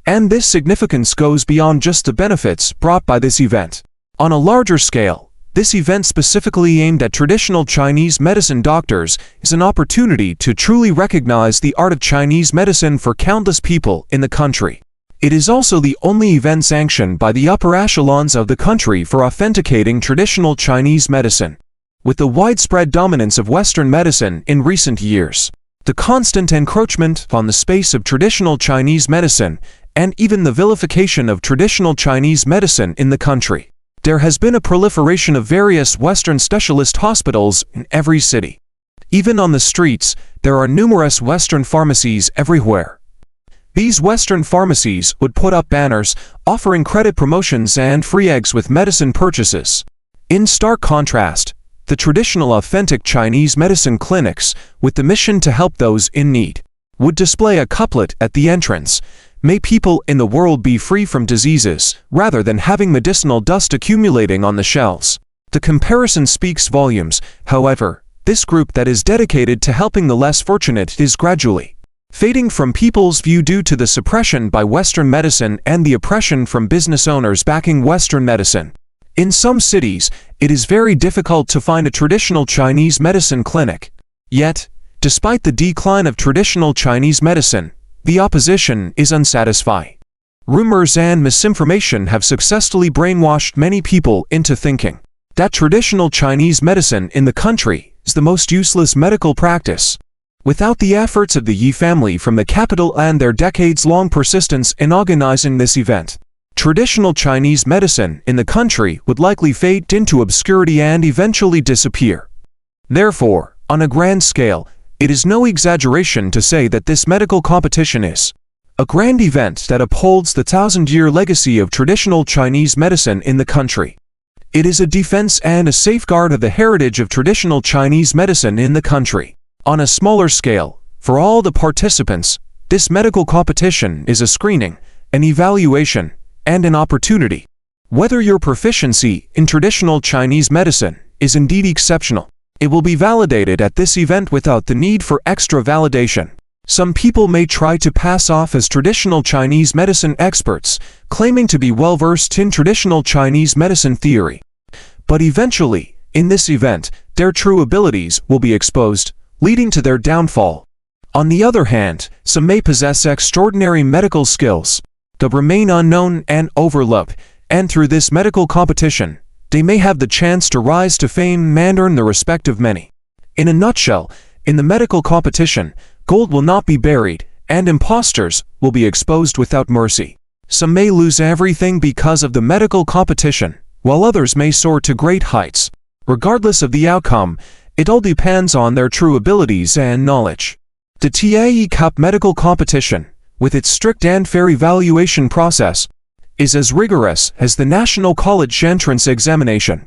And this significance goes beyond just the benefits brought by this event. On a larger scale, this event specifically aimed at traditional Chinese medicine doctors is an opportunity to truly recognize the art of Chinese medicine for countless people in the country. It is also the only event sanctioned by the upper echelons of the country for authenticating traditional Chinese medicine. With the widespread dominance of Western medicine in recent years, the constant encroachment on the space of traditional Chinese medicine, and even the vilification of traditional Chinese medicine in the country, there has been a proliferation of various Western specialist hospitals in every city. Even on the streets, there are numerous Western pharmacies everywhere. These Western pharmacies would put up banners offering credit promotions and free eggs with medicine purchases. In stark contrast, the traditional authentic Chinese medicine clinics, with the mission to help those in need, would display a couplet at the entrance: "May people in the world be free from diseases," rather than having medicinal dust accumulating on the shelves. The comparison speaks volumes. However, this group that is dedicated to helping the less fortunate is gradually fading from people's view due to the suppression by Western medicine and the oppression from business owners backing Western medicine. In some cities, it is very difficult to find a traditional Chinese medicine clinic. Yet, despite the decline of traditional Chinese medicine, the opposition is unsatisfied. Rumors and misinformation have successfully brainwashed many people into thinking that traditional Chinese medicine in the country is the most useless medical practice. Without the efforts of the Yi family from the capital and their decades-long persistence in organizing this event, traditional Chinese medicine in the country would likely fade into obscurity and eventually disappear. Therefore, on a grand scale, it is no exaggeration to say that this medical competition is a grand event that upholds the 1,000-year legacy of traditional Chinese medicine in the country. It is a defense and a safeguard of the heritage of traditional Chinese medicine in the country. On a smaller scale, for all the participants, this medical competition is a screening, an evaluation, and an opportunity. Whether your proficiency in traditional Chinese medicine is indeed exceptional, it will be validated at this event without the need for extra validation. Some people may try to pass off as traditional Chinese medicine experts, claiming to be well-versed in traditional Chinese medicine theory. But eventually, in this event, their true abilities will be exposed, leading to their downfall. On the other hand, some may possess extraordinary medical skills that remain unknown and overlooked, and through this medical competition, they may have the chance to rise to fame and earn the respect of many. In a nutshell, in the medical competition, gold will not be buried, and imposters will be exposed without mercy. Some may lose everything because of the medical competition, while others may soar to great heights. Regardless of the outcome, it all depends on their true abilities and knowledge. The TAE Cup medical competition, with its strict and fair evaluation process, is as rigorous as the National College entrance examination.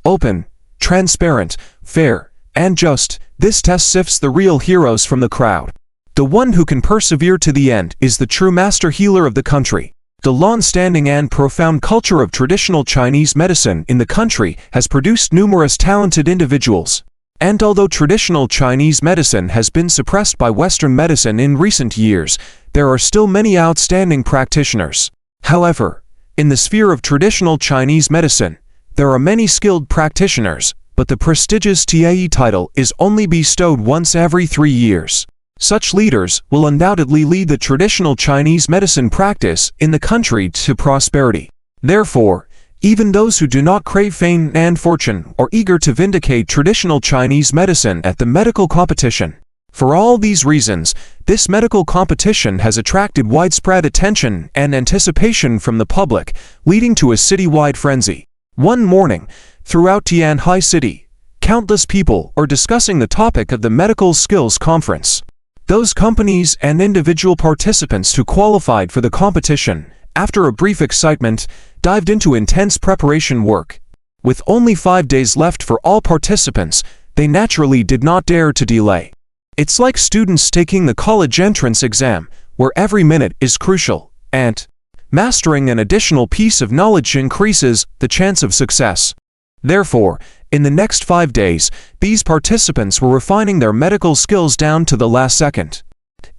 Open, transparent, fair, and just, this test sifts the real heroes from the crowd. The one who can persevere to the end is the true master healer of the country. The long-standing and profound culture of traditional Chinese medicine in the country has produced numerous talented individuals. And although traditional Chinese medicine has been suppressed by Western medicine in recent years, there are still many outstanding practitioners. However, in the sphere of traditional Chinese medicine, there are many skilled practitioners, but the prestigious TAE title is only bestowed once every 3 years. Such leaders will undoubtedly lead the traditional Chinese medicine practice in the country to prosperity. Therefore, even those who do not crave fame and fortune are eager to vindicate traditional Chinese medicine at the medical competition. For all these reasons, this medical competition has attracted widespread attention and anticipation from the public, leading to a citywide frenzy. One morning, throughout Tianhai City, countless people are discussing the topic of the Medical Skills Conference. Those companies and individual participants who qualified for the competition, after a brief excitement, dived into intense preparation work. With only 5 days left for all participants, they naturally did not dare to delay. It's like students taking the college entrance exam, where every minute is crucial, and mastering an additional piece of knowledge increases the chance of success. Therefore, in the next 5 days, these participants were refining their medical skills down to the last second.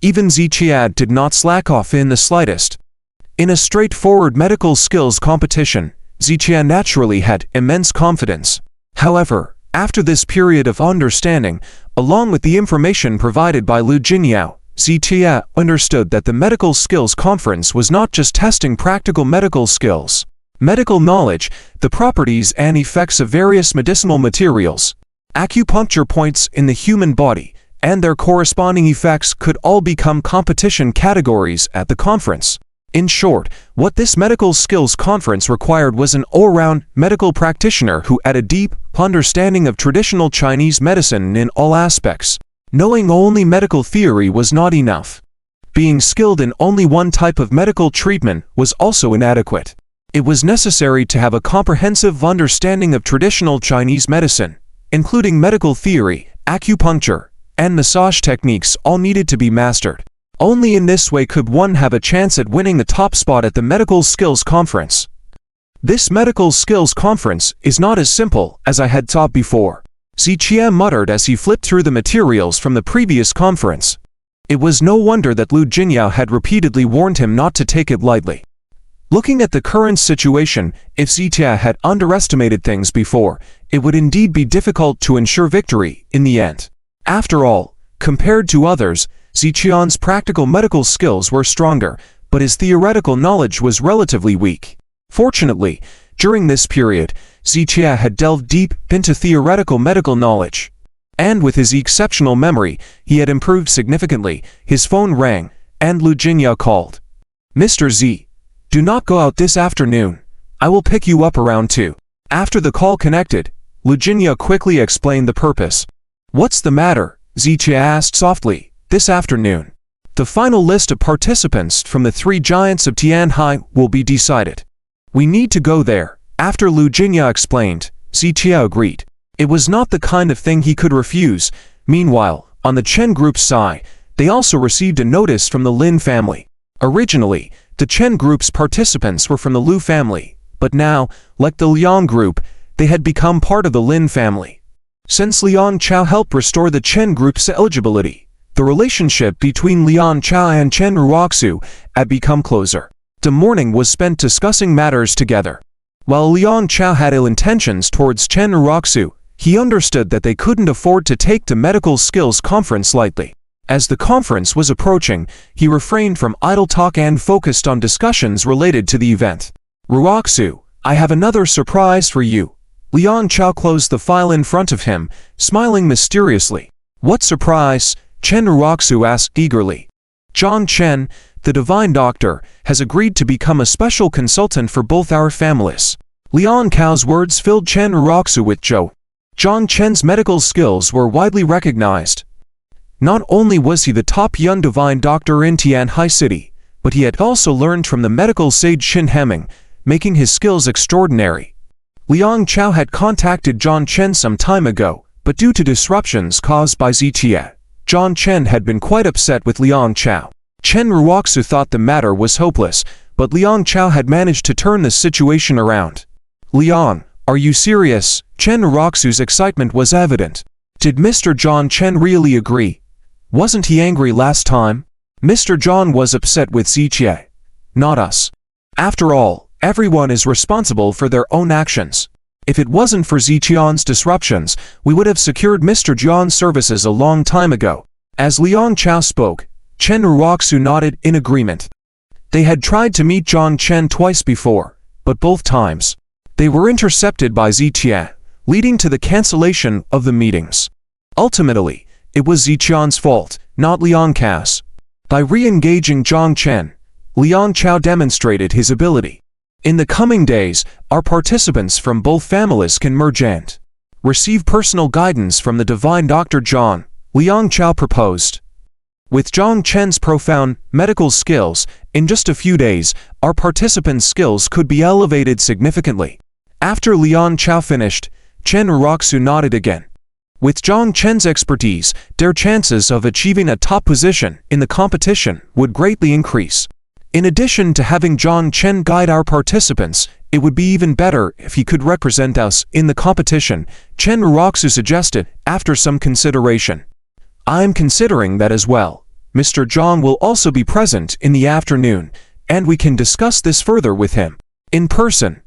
Even Ziqian did not slack off in the slightest. In a straightforward medical skills competition, Ziqian naturally had immense confidence. However, after this period of understanding, along with the information provided by Lu Jinyao, Ziqian understood that the Medical Skills Conference was not just testing practical medical skills. Medical knowledge, the properties and effects of various medicinal materials, acupuncture points in the human body, and their corresponding effects could all become competition categories at the conference. In short, what this Medical Skills Conference required was an all-round medical practitioner who had a deep understanding of traditional Chinese medicine in all aspects. Knowing only medical theory was not enough. Being skilled in only one type of medical treatment was also inadequate. It was necessary to have a comprehensive understanding of traditional Chinese medicine, including medical theory, acupuncture, and massage techniques all needed to be mastered. Only in this way could one have a chance at winning the top spot at the Medical Skills Conference. This Medical Skills Conference is not as simple as I had thought before, Ziqian muttered as he flipped through the materials from the previous conference. It was no wonder that Lu Jinyao had repeatedly warned him not to take it lightly. Looking at the current situation, if Ziqian had underestimated things before, it would indeed be difficult to ensure victory in the end. After all, compared to others, Ziqian's practical medical skills were stronger, but his theoretical knowledge was relatively weak. Fortunately, during this period, Ziqian had delved deep into theoretical medical knowledge. And with his exceptional memory, he had improved significantly. His phone rang, and Lu Jinyao called. "Mr. Z, do not go out this afternoon. I will pick you up around 2. After the call connected, Lu Jinyao quickly explained the purpose. "What's the matter?" Ziqian asked softly. "This afternoon, the final list of participants from the 3 giants of Tianhai will be decided. We need to go there." After Lu Jinyao explained, Ziqian agreed. It was not the kind of thing he could refuse. Meanwhile, on the Chen Group's side, they also received a notice from the Lin family. Originally, the Chen Group's participants were from the Lu family, but now, like the Liang Group, they had become part of the Lin family. Since Liang Chao helped restore the Chen Group's eligibility, the relationship between Liang Chao and Chen Ruoxu had become closer. The morning was spent discussing matters together. While Liang Chao had ill intentions towards Chen Ruoxu, he understood that they couldn't afford to take the Medical Skills Conference lightly. As the conference was approaching, he refrained from idle talk and focused on discussions related to the event. "Ruoxu, I have another surprise for you." Liang Chao closed the file in front of him, smiling mysteriously. "What surprise?" Chen Ruoxu asked eagerly. "John Chen, the divine doctor, has agreed to become a special consultant for both our families." Liang Chao's words filled Chen Ruoxu with joy. John Chen's medical skills were widely recognized. Not only was he the top young divine doctor in Tianhai City, but he had also learned from the medical sage Xin Heming, making his skills extraordinary. Liang Chao had contacted John Chen some time ago, but due to disruptions caused by Ziqian, John Chen had been quite upset with Liang Chao. Chen Ruoxu thought the matter was hopeless, but Liang Chao had managed to turn the situation around. "Liang, are you serious?" Chen Ruoxu's excitement was evident. Did Mr. John Chen really agree? Wasn't he angry last time? Mr. John was upset with Ziqie, not us. After all, everyone is responsible for their own actions. If it wasn't for Ziqian's disruptions, we would have secured Mr. John's services a long time ago. As Liang Chao spoke, Chen Ruoxu nodded in agreement. They had tried to meet John Chen twice before, but both times, they were intercepted by Ziqie, leading to the cancellation of the meetings. Ultimately, it was Ziqian's fault, not Liang Cao's. By re-engaging John Chen, Liang Chao demonstrated his ability. In the coming days, our participants from both families can merge and receive personal guidance from the divine Dr. John, Liang Chao proposed. With John Chen's profound medical skills, in just a few days, our participants' skills could be elevated significantly. After Liang Chao finished, Chen Ruoxu nodded again. With John Chen's expertise, their chances of achieving a top position in the competition would greatly increase. In addition to having John Chen guide our participants, it would be even better if he could represent us in the competition, Chen Ruoxu suggested after some consideration. I'm considering that as well. Mr. John will also be present in the afternoon, and we can discuss this further with him in person.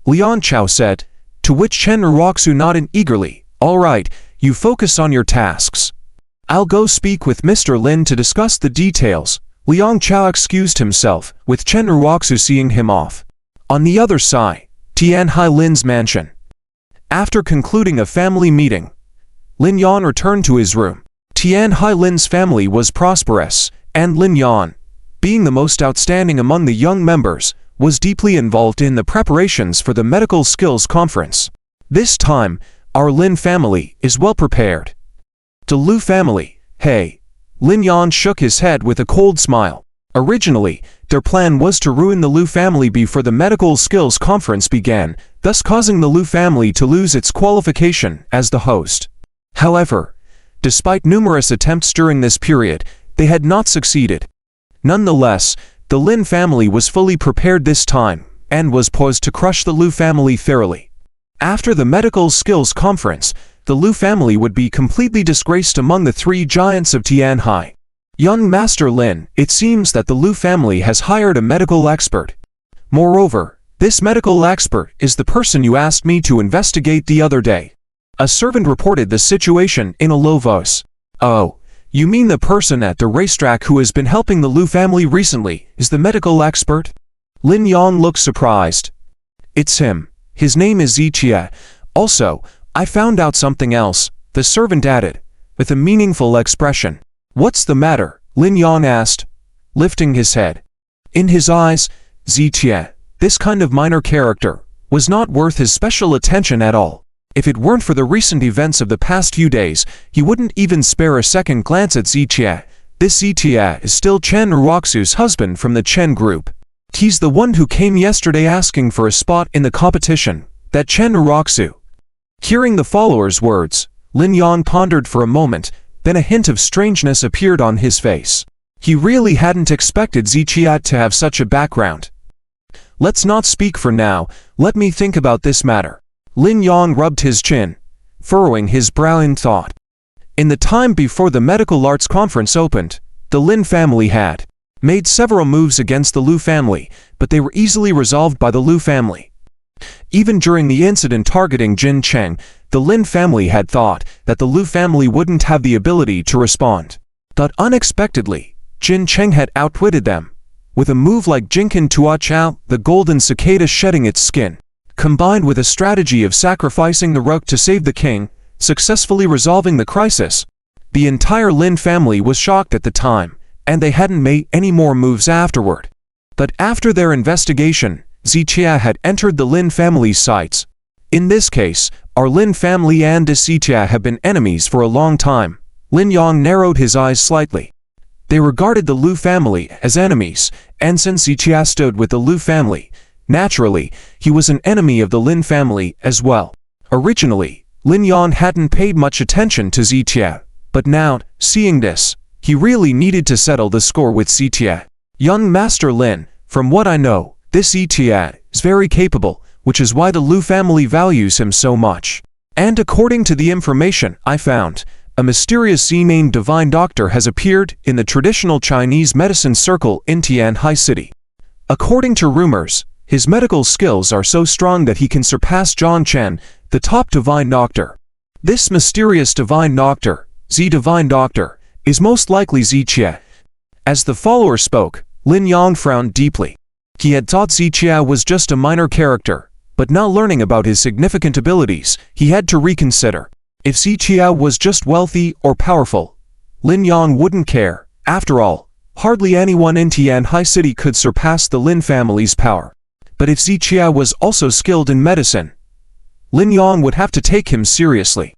Liang Chao said, to which Chen Ruoxu nodded eagerly. All right, you focus on your tasks. I'll go speak with Mr. Lin to discuss the details. Liang Chao excused himself, with Chen Ruoxu seeing him off. On the other side, Tianhai Lin's mansion. After concluding a family meeting, Lin Yan returned to his room. Tianhai Lin's family was prosperous, and Lin Yan, being the most outstanding among the young members, was deeply involved in the preparations for the Medical Skills Conference. This time, our Lin family is well prepared. The Lu family, hey. Lin Yan shook his head with a cold smile. Originally, their plan was to ruin the Lu family before the Medical Skills Conference began, thus causing the Lu family to lose its qualification as the host. However, despite numerous attempts during this period, they had not succeeded. Nonetheless, the Lin family was fully prepared this time, and was poised to crush the Lu family thoroughly. After the Medical Skills Conference, the Lu family would be completely disgraced among the three giants of Tianhai. Young Master Lin, it seems that the Lu family has hired a medical expert. Moreover, this medical expert is the person you asked me to investigate the other day. A servant reported the situation in a low voice. Oh, you mean the person at the racetrack who has been helping the Lu family recently is the medical expert? Lin Yang looked surprised. It's him. His name is Ziqie. Also, I found out something else, the servant added, with a meaningful expression. What's the matter? Lin Yan asked, lifting his head. In his eyes, Ziqie, this kind of minor character, was not worth his special attention at all. If it weren't for the recent events of the past few days, he wouldn't even spare a second glance at Ziqie. This Ziqie is still Chen Ruoxu's husband from the Chen group. He's the one who came yesterday asking for a spot in the competition, that Chen Ruoxu. Hearing the follower's words, Lin Yan pondered for a moment, then a hint of strangeness appeared on his face. He really hadn't expected Ziqie to have such a background. Let's not speak for now, let me think about this matter. Lin Yan rubbed his chin, furrowing his brow in thought. In the time before the Medical Arts Conference opened, the Lin family had made several moves against the Lu family, but they were easily resolved by the Lu family. Even during the incident targeting Jin Cheng, the Lin family had thought that the Lu family wouldn't have the ability to respond. But unexpectedly, Jin Cheng had outwitted them. With a move like Jinkin Tua Chao, the golden cicada shedding its skin, combined with a strategy of sacrificing the rook to save the king, successfully resolving the crisis. The entire Lin family was shocked at the time, and they hadn't made any more moves afterward. But after their investigation, Ziqie had entered the Lin family's sights. In this case, our Lin family and Ziqie have been enemies for a long time. Lin Yang narrowed his eyes slightly. They regarded the Lu family as enemies, and since Ziqie stood with the Lu family, naturally, he was an enemy of the Lin family as well. Originally, Lin Yan hadn't paid much attention to Ziqie, but now, seeing this, he really needed to settle the score with Ziqie. Young Master Lin, from what I know, this Ziqie is very capable, which is why the Lu family values him so much. And according to the information I found, a mysterious Z-named divine doctor has appeared in the traditional Chinese medicine circle in Tianhai City. According to rumors, his medical skills are so strong that he can surpass John Chen, the top divine doctor. This mysterious divine doctor, Z divine doctor, is most likely Ziqie. As the follower spoke, Lin Yang frowned deeply. He had thought Ziqie was just a minor character, but now learning about his significant abilities, he had to reconsider. If Ziqie was just wealthy or powerful, Lin Yang wouldn't care. After all, hardly anyone in Tianhai City could surpass the Lin family's power. But if Ziqie was also skilled in medicine, Lin Yang would have to take him seriously.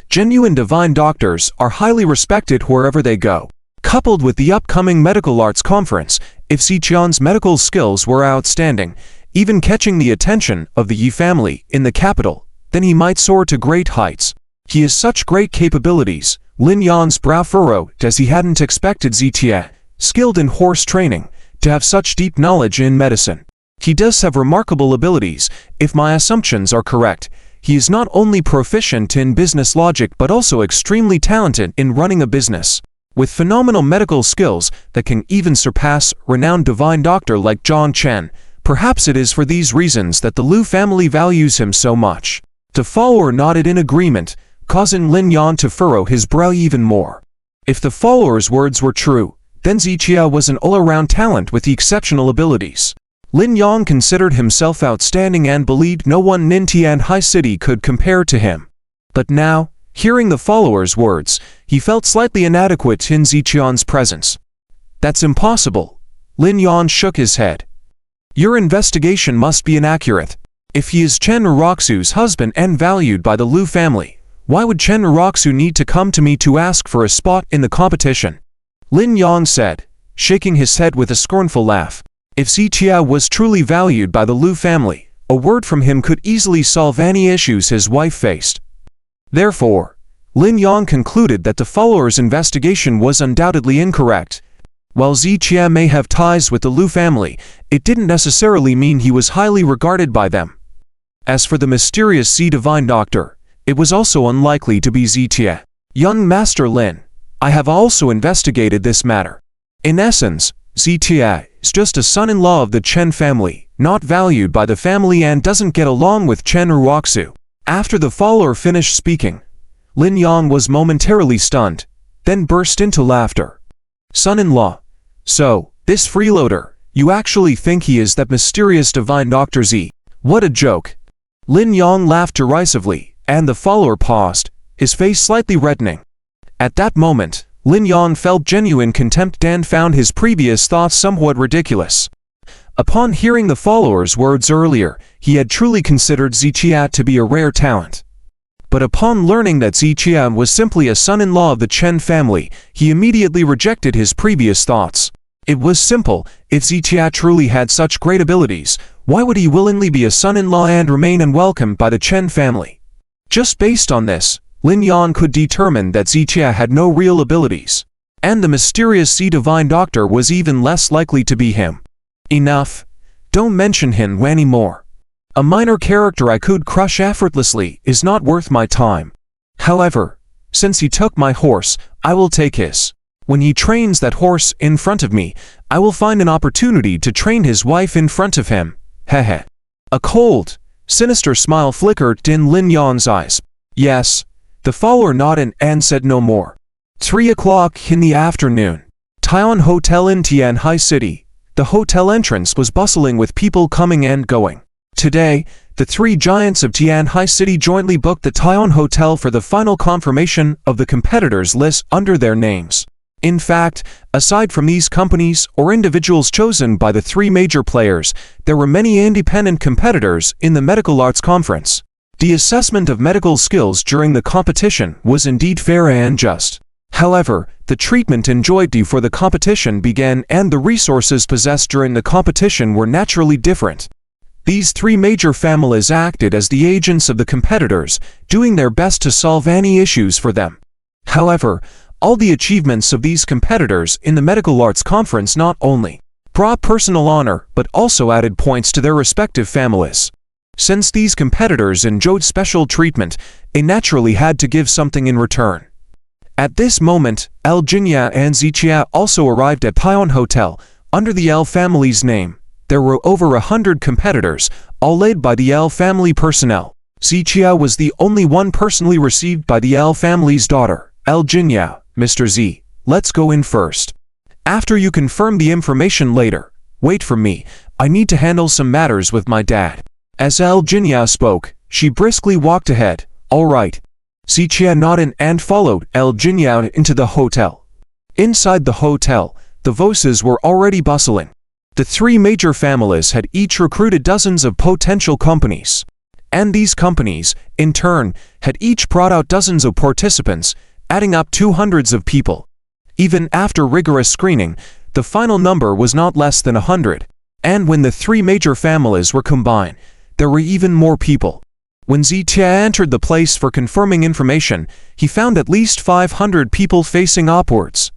Genuine divine doctors are highly respected wherever they go. Coupled with the upcoming medical arts conference, if Ziqian's medical skills were outstanding, even catching the attention of the Yi family in the capital, then he might soar to great heights. He has such great capabilities. Lin Yan's brow furrowed as he hadn't expected Ziqie, skilled in horse training, to have such deep knowledge in medicine. He does have remarkable abilities. If my assumptions are correct, he is not only proficient in business logic but also extremely talented in running a business. With phenomenal medical skills that can even surpass renowned divine doctor like John Chen, perhaps it is for these reasons that the Liu family values him so much. The follower nodded in agreement, causing Lin Yan to furrow his brow even more. If the follower's words were true, then Ziqie was an all-around talent with exceptional abilities. Lin Yang considered himself outstanding and believed no one in Tianhai City could compare to him. But now, hearing the follower's words, he felt slightly inadequate in Ziqian's presence. That's impossible. Lin Yan shook his head. Your investigation must be inaccurate. If he is Chen Roxu's husband and valued by the Liu family, why would Chen Roxu need to come to me to ask for a spot in the competition? Lin Yang said, shaking his head with a scornful laugh. If Ziqie was truly valued by the Liu family, a word from him could easily solve any issues his wife faced. Therefore, Lin Yang concluded that the follower's investigation was undoubtedly incorrect. While Ziqie may have ties with the Liu family, it didn't necessarily mean he was highly regarded by them. As for the mysterious Z divine doctor, it was also unlikely to be Ziqie. Young Master Lin, I have also investigated this matter. In essence, Ziqie is just a son-in-law of the Chen family, not valued by the family and doesn't get along with Chen Roxu. After the follower finished speaking, Lin Yang was momentarily stunned, then burst into laughter. Son-in-law. So, this freeloader, you actually think he is that mysterious divine Dr. Z? What a joke. Lin Yang laughed derisively, and the follower paused, his face slightly reddening. At that moment, Lin Yang felt genuine contempt and found his previous thoughts somewhat ridiculous. Upon hearing the follower's words earlier, he had truly considered Ziqie to be a rare talent. But upon learning that Ziqie was simply a son-in-law of the Chen family, he immediately rejected his previous thoughts. It was simple. If Ziqie truly had such great abilities, why would he willingly be a son-in-law and remain unwelcomed by the Chen family? Just based on this, Lin Yan could determine that Ziqie had no real abilities, and the mysterious Z divine doctor was even less likely to be him. Enough. Don't mention him anymore. A minor character I could crush effortlessly is not worth my time. However, since he took my horse, I will take his. When he trains that horse in front of me, I will find an opportunity to train his wife in front of him. Heh. A cold, sinister smile flickered in Lin Yan's eyes. Yes. The follower nodded and said no more. 3 o'clock in the afternoon. Taiwan Hotel in Tianhai City. The hotel entrance was bustling with people coming and going. Today, the three giants of Tianhai City jointly booked the Taiwan Hotel for the final confirmation of the competitors' list under their names. In fact, aside from these companies or individuals chosen by the three major players, there were many independent competitors in the medical arts conference. The assessment of medical skills during the competition was indeed fair and just. However, the treatment enjoyed before the competition began and the resources possessed during the competition were naturally different. These three major families acted as the agents of the competitors, doing their best to solve any issues for them. However, all the achievements of these competitors in the medical arts conference not only brought personal honor but also added points to their respective families. Since these competitors enjoyed special treatment, they naturally had to give something in return. At this moment, L Jinya and Zichia also arrived at Pion Hotel, under the L family's name. There were over 100 competitors, all led by the L family personnel. Zichia was the only one personally received by the L family's daughter, L Jinya. Mr. Z, let's go in first. After you confirm the information later, wait for me, I need to handle some matters with my dad. As L Jinya spoke, she briskly walked ahead. All right. Zichia nodded and followed L Jinya into the hotel. Inside the hotel, the voices were already bustling. The three major families had each recruited dozens of potential companies. And these companies, in turn, had each brought out dozens of participants, adding up to hundreds of people. Even after rigorous screening, the final number was not less than 100. And when the three major families were combined, there were even more people. When Zichia entered the place for confirming information, he found at least 500 people facing upwards.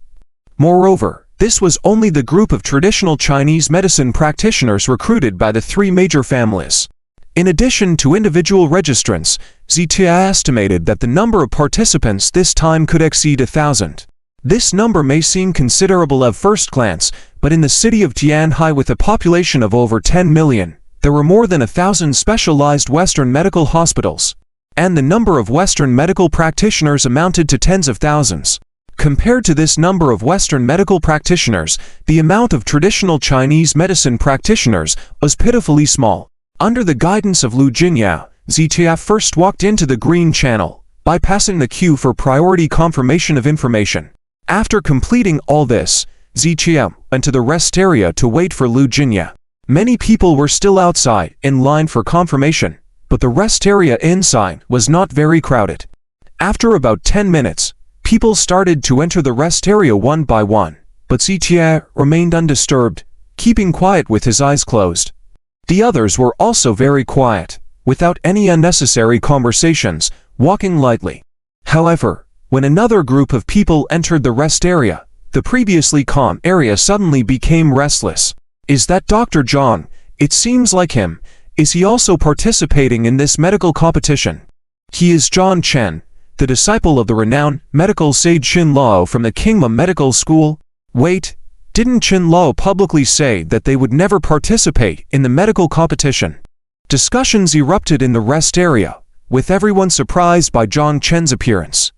Moreover, this was only the group of traditional Chinese medicine practitioners recruited by the three major families. In addition to individual registrants, Zichia estimated that the number of participants this time could exceed 1,000. This number may seem considerable at first glance, but in the city of Tianhai with a population of over 10 million, there were more than 1,000 specialized Western medical hospitals, and the number of Western medical practitioners amounted to tens of thousands. Compared to this number of Western medical practitioners, the amount of traditional Chinese medicine practitioners was pitifully small. Under the guidance of Lu Jinyao, Zichia first walked into the green channel, bypassing the queue for priority confirmation of information. After completing all this, Zichia went to the rest area to wait for Lu Jinyao. Many people were still outside, in line for confirmation, but the rest area inside was not very crowded. After about 10 minutes, people started to enter the rest area one by one, but Zichia remained undisturbed, keeping quiet with his eyes closed. The others were also very quiet, without any unnecessary conversations, walking lightly. However, when another group of people entered the rest area, the previously calm area suddenly became restless. Is that Dr. Zhang? It seems like him. Is he also participating in this medical competition? He is John Chen, the disciple of the renowned medical sage Qin Lao from the Kingma Medical School. Wait, didn't Qin Lao publicly say that they would never participate in the medical competition? Discussions erupted in the rest area, with everyone surprised by Zhang Chen's appearance.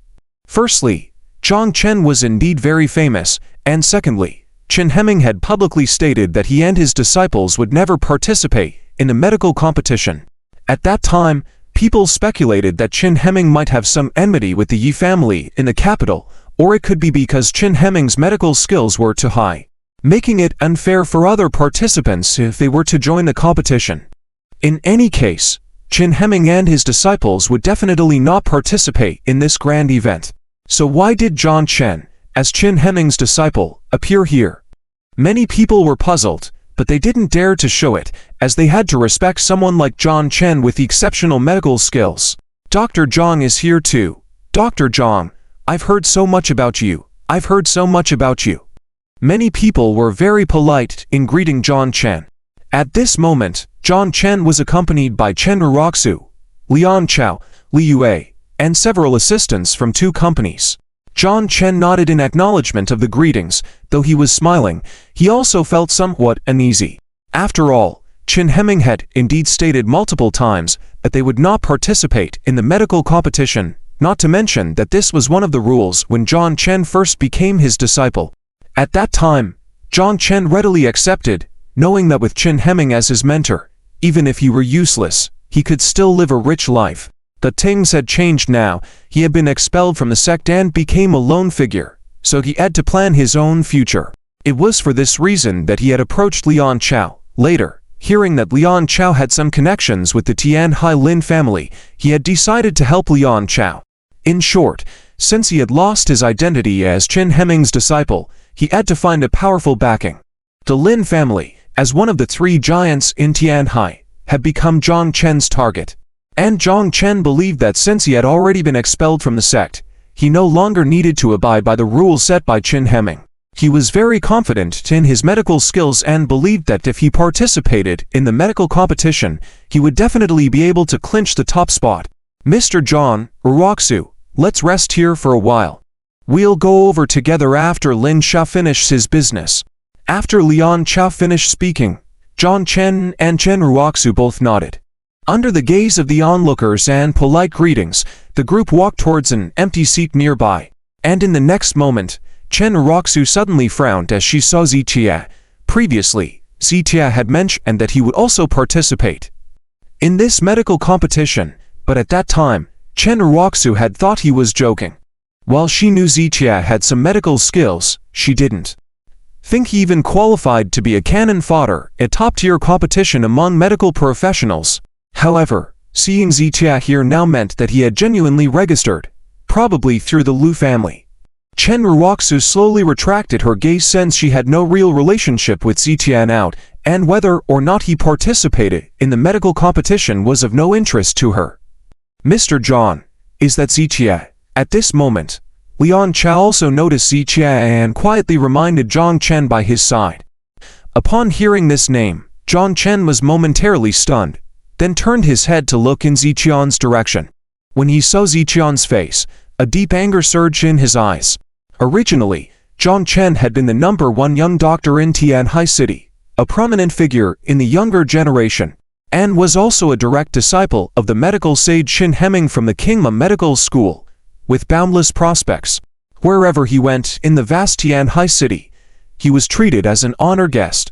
Firstly, Zhang Chen was indeed very famous, and secondly, Chen Hemming had publicly stated that he and his disciples would never participate in the medical competition. At that time, people speculated that Chen Hemming might have some enmity with the Yi family in the capital, or it could be because Chen Hemming's medical skills were too high, making it unfair for other participants if they were to join the competition. In any case, Chen Hemming and his disciples would definitely not participate in this grand event. So why did Zhang Chen, as Chen Hemming's disciple, appear here? Many people were puzzled, but they didn't dare to show it, as they had to respect someone like Zhang Chen with exceptional medical skills. Dr. Zhang is here too. Dr. Zhang, I've heard so much about you. I've heard so much about you. Many people were very polite in greeting Zhang Chen. At this moment, Zhang Chen was accompanied by Chen Ruroxu, Lian Chao, Li Yue, and several assistants from two companies. Zhang Chen nodded in acknowledgement of the greetings. Though he was smiling, he also felt somewhat uneasy. After all, Chen Hemming had indeed stated multiple times that they would not participate in the medical competition, not to mention that this was one of the rules when Zhang Chen first became his disciple. At that time, Zhang Chen readily accepted, knowing that with Chen Hemming as his mentor, even if he were useless, he could still live a rich life. But things had changed now. He had been expelled from the sect and became a lone figure, so he had to plan his own future. It was for this reason that he had approached Lian Chao. Later, hearing that Lian Chao had some connections with the Tianhai Lin family, he had decided to help Lian Chao. In short, since he had lost his identity as Chen Hemming's disciple, he had to find a powerful backing. The Lin family, as one of the three giants in Tianhai, had become Zhang Chen's target. And Zhang Chen believed that since he had already been expelled from the sect, he no longer needed to abide by the rules set by Chen Hemming. He was very confident in his medical skills and believed that if he participated in the medical competition, he would definitely be able to clinch the top spot. Mr. John, Uruaksu, let's rest here for a while. We'll go over together after Lin Xiao finishes his business. After Lian Chao finished speaking, John Chen and Chen Ruoxu both nodded. Under the gaze of the onlookers and polite greetings, the group walked towards an empty seat nearby. And in the next moment, Chen Ruoxu suddenly frowned as she saw Ziqia. Previously, Ziqia had mentioned that he would also participate in this medical competition, but at that time, Chen Ruoxu had thought he was joking. While she knew Ziqia had some medical skills, she didn't think he even qualified to be a cannon fodder, a top-tier competition among medical professionals. However, seeing Ziqia here now meant that he had genuinely registered, probably through the Lu family. Chen Ruoxu slowly retracted her gaze since she had no real relationship with Ziqia now, and whether or not he participated in the medical competition was of no interest to her. Mr. John, is that Ziqia? At this moment, Lian Chao also noticed Ziqia and quietly reminded Zhang Chen by his side. Upon hearing this name, Zhang Chen was momentarily stunned, then turned his head to look in Ziqian's direction. When he saw Ziqian's face, a deep anger surged in his eyes. Originally, Zhang Chen had been the #1 young doctor in Tianhai City, a prominent figure in the younger generation, and was also a direct disciple of the medical sage Qin Heming from the Kingma Medical School, with boundless prospects. Wherever he went in the vast Tianhai City, he was treated as an honored guest.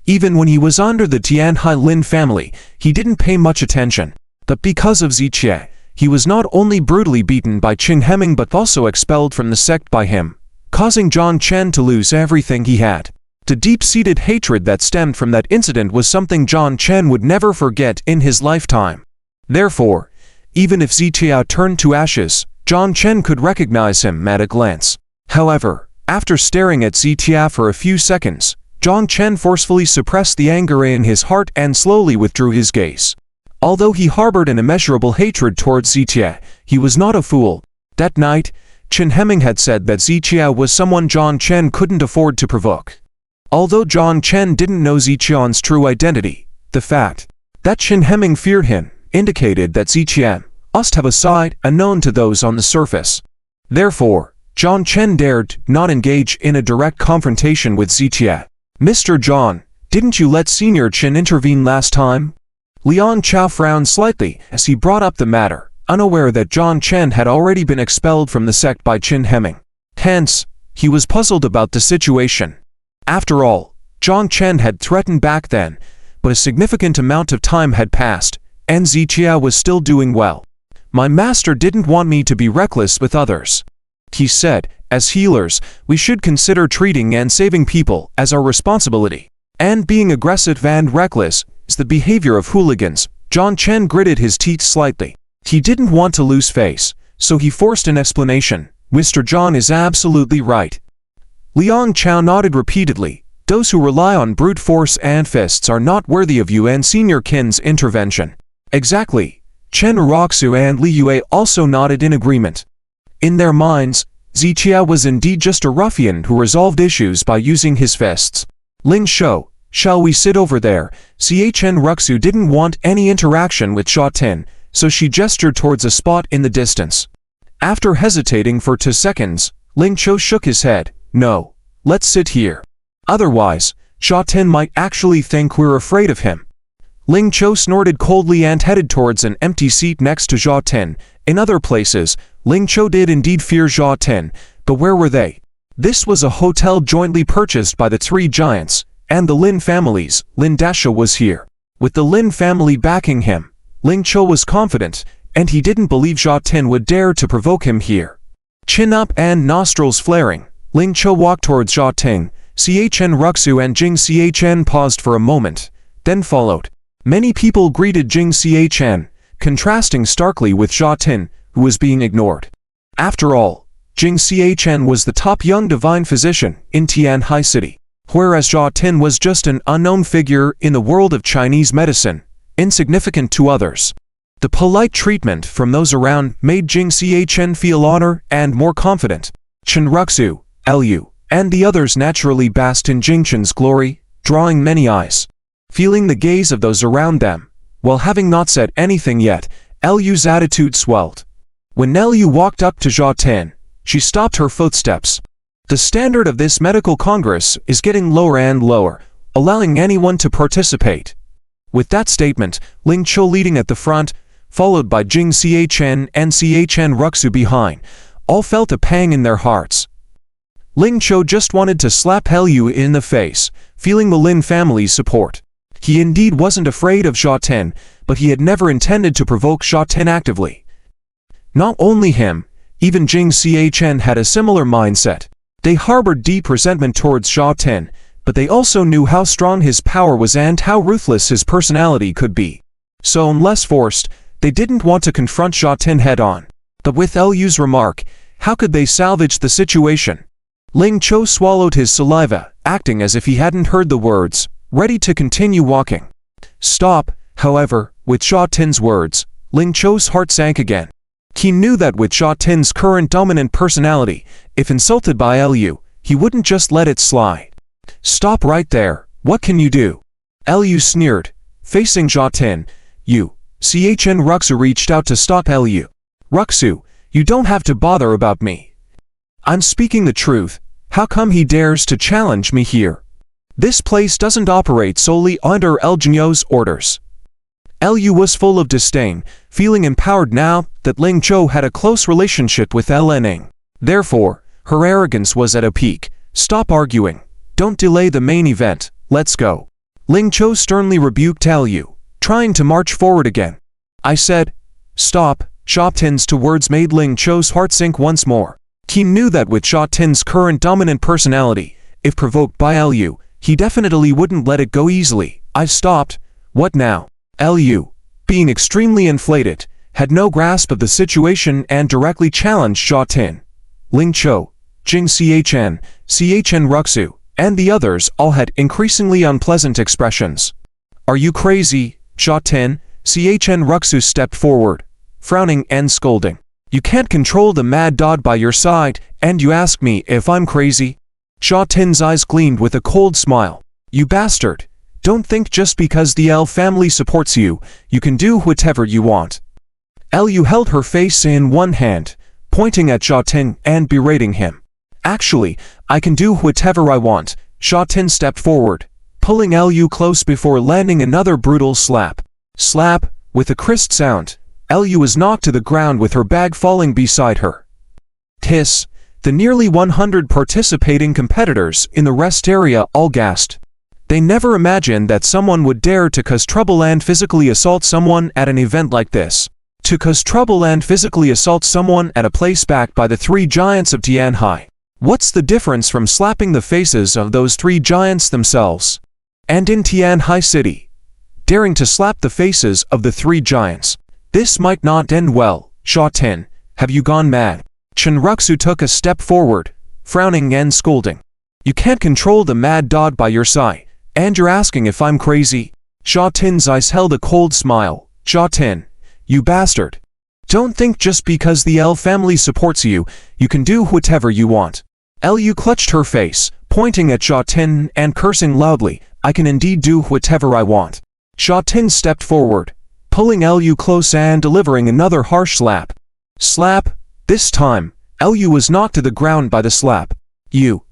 Even when he was under the Tianhai Lin family, he didn't pay much attention. But because of Ziqia, he was not only brutally beaten by Qin Heming but also expelled from the sect by him, causing Zhang Chen to lose everything he had. The deep-seated hatred that stemmed from that incident was something Zhang Chen would never forget in his lifetime. Therefore, even if Ziqia turned to ashes, Zhang Chen could recognize him at a glance. However, after staring at Ziqia for a few seconds, Zhang Chen forcefully suppressed the anger in his heart and slowly withdrew his gaze. Although he harbored an immeasurable hatred towards Ziqia, he was not a fool. That night, Qin Heming had said that Ziqia was someone Zhang Chen couldn't afford to provoke. Although Zhang Chen didn't know Ziqian's true identity, the fact that Qin Heming feared him indicated that Ziqian must have a side unknown to those on the surface. Therefore, Zhang Chen dared not engage in a direct confrontation with Ziqia. Mr. John, didn't you let Senior Qin intervene last time? Lian Chao frowned slightly as he brought up the matter, unaware that Zhang Chen had already been expelled from the sect by Qin Heming. Hence, he was puzzled about the situation. After all, Zhang Chen had threatened back then, but a significant amount of time had passed, and Ziqia was still doing well. My master didn't want me to be reckless with others. He said, as healers, we should consider treating and saving people as our responsibility. And being aggressive and reckless is the behavior of hooligans. Zhang Chen gritted his teeth slightly. He didn't want to lose face, so he forced an explanation. Mr. John is absolutely right. Liang Chao nodded repeatedly. Those who rely on brute force and fists are not worthy of you and Senior Qin's intervention. Exactly. Chen Ruoxu and Li Yue also nodded in agreement. In their minds, Ziqia was indeed just a ruffian who resolved issues by using his fists. Ling Shou, shall we sit over there? Chen Ruoxu didn't want any interaction with Sha Tin, so she gestured towards a spot in the distance. After hesitating for 2 seconds, Ling Shou shook his head. No, let's sit here. Otherwise, Sha Tin might actually think we're afraid of him. Ling Shou snorted coldly and headed towards an empty seat next to Sha Tin. In other places, Ling Shou did indeed fear Sha Tin, but where were they? This was a hotel jointly purchased by the 3 giants, and the Lin families. Lin Dasha was here. With the Lin family backing him, Ling Shou was confident, and he didn't believe Sha Tin would dare to provoke him here. Chin up and nostrils flaring, Ling Shou walked towards Sha Tin. Chen Ruoxu and Jing Chen paused for a moment, then followed. Many people greeted Jing Chen, contrasting starkly with Sha Tin, who was being ignored. After all, Jing Chen was the top young divine physician in Tianhai City, whereas Sha Tin was just an unknown figure in the world of Chinese medicine, insignificant to others. The polite treatment from those around made Jing Chen feel honor and more confident. Chen Ruoxu, Lu, and the others naturally basked in Jingchen's glory, drawing many eyes. Feeling the gaze of those around them, while having not said anything yet, Lu's attitude swelled. When Lu walked up to Jia Tin, she stopped her footsteps. The standard of this medical congress is getting lower and lower, allowing anyone to participate. With that statement, Ling Cho leading at the front, followed by Jing Chen and Chen Ruxu behind, all felt a pang in their hearts. Ling Cho just wanted to slap Lu in the face, feeling the Lin family's support. He indeed wasn't afraid of Jia Tin, but he had never intended to provoke Jia Tin actively. Not only him, even Jing Chen had a similar mindset. They harbored deep resentment towards Jia Tin, but they also knew how strong his power was and how ruthless his personality could be. So unless forced, they didn't want to confront Jia Tin head-on. But with Lu's remark, how could they salvage the situation? Ling Cho swallowed his saliva, acting as if he hadn't heard the words, ready to continue walking. Stop, however, with Jia Tin's words, Ling Cho's heart sank again. He knew that with Jia Tin's current dominant personality, if insulted by Lu, he wouldn't just let it slide. Stop right there, what can you do? Lu sneered, facing Jia Tin. Chen Ruxu reached out to stop Lu. Ruxu, you don't have to bother about me. I'm speaking the truth, how come he dares to challenge me here? This place doesn't operate solely under El Jinyo's orders. Lu was full of disdain, feeling empowered now that Ling Cho had a close relationship with Ning. Therefore, her arrogance was at a peak. Stop arguing. Don't delay the main event, let's go. Ling Cho sternly rebuked Lu, trying to march forward again. I said, stop. Jia Tin's words made Ling Cho's heart sink once more. He knew that with Jia Tin's current dominant personality, if provoked by Lu, he definitely wouldn't let it go easily. I've stopped. What now? Lu, being extremely inflated, had no grasp of the situation and directly challenged Jia Tin. Ling Cho, Jing Chen Ruxu, and the others all had increasingly unpleasant expressions. Are you crazy? Jia Tin, Chen Ruxu stepped forward, frowning and scolding. You can't control the mad dog by your side, and you ask me if I'm crazy? Jia Tin's eyes gleamed with a cold smile. You bastard. Don't think just because the L family supports you, you can do whatever you want. Lu held her face in one hand, pointing at Jia Tin and berating him. Actually, I can do whatever I want. Jia Tin stepped forward, pulling Lu close before landing another brutal slap. Slap, with a crisp sound, Lu was knocked to the ground with her bag falling beside her. Hiss, the nearly 100 participating competitors in the rest area all gasped. They never imagined that someone would dare to cause trouble and physically assault someone at an event like this. To cause trouble and physically assault someone at a place backed by the three giants of Tianhai. What's the difference from slapping the faces of those three giants themselves? And in Tianhai City, daring to slap the faces of the three giants. This might not end well. Jia Tin, have you gone mad? Chen Ruxu took a step forward, frowning and scolding. You can't control the mad dog by your side. And you're asking if I'm crazy? Jia Tin's eyes held a cold smile. Jia Tin, you bastard. Don't think just because the L family supports you, you can do whatever you want. Lu clutched her face, pointing at Jia Tin and cursing loudly. I can indeed do whatever I want. Jia Tin stepped forward, pulling Lu close and delivering another harsh slap. Slap. This time, Lu was knocked to the ground by the slap. You.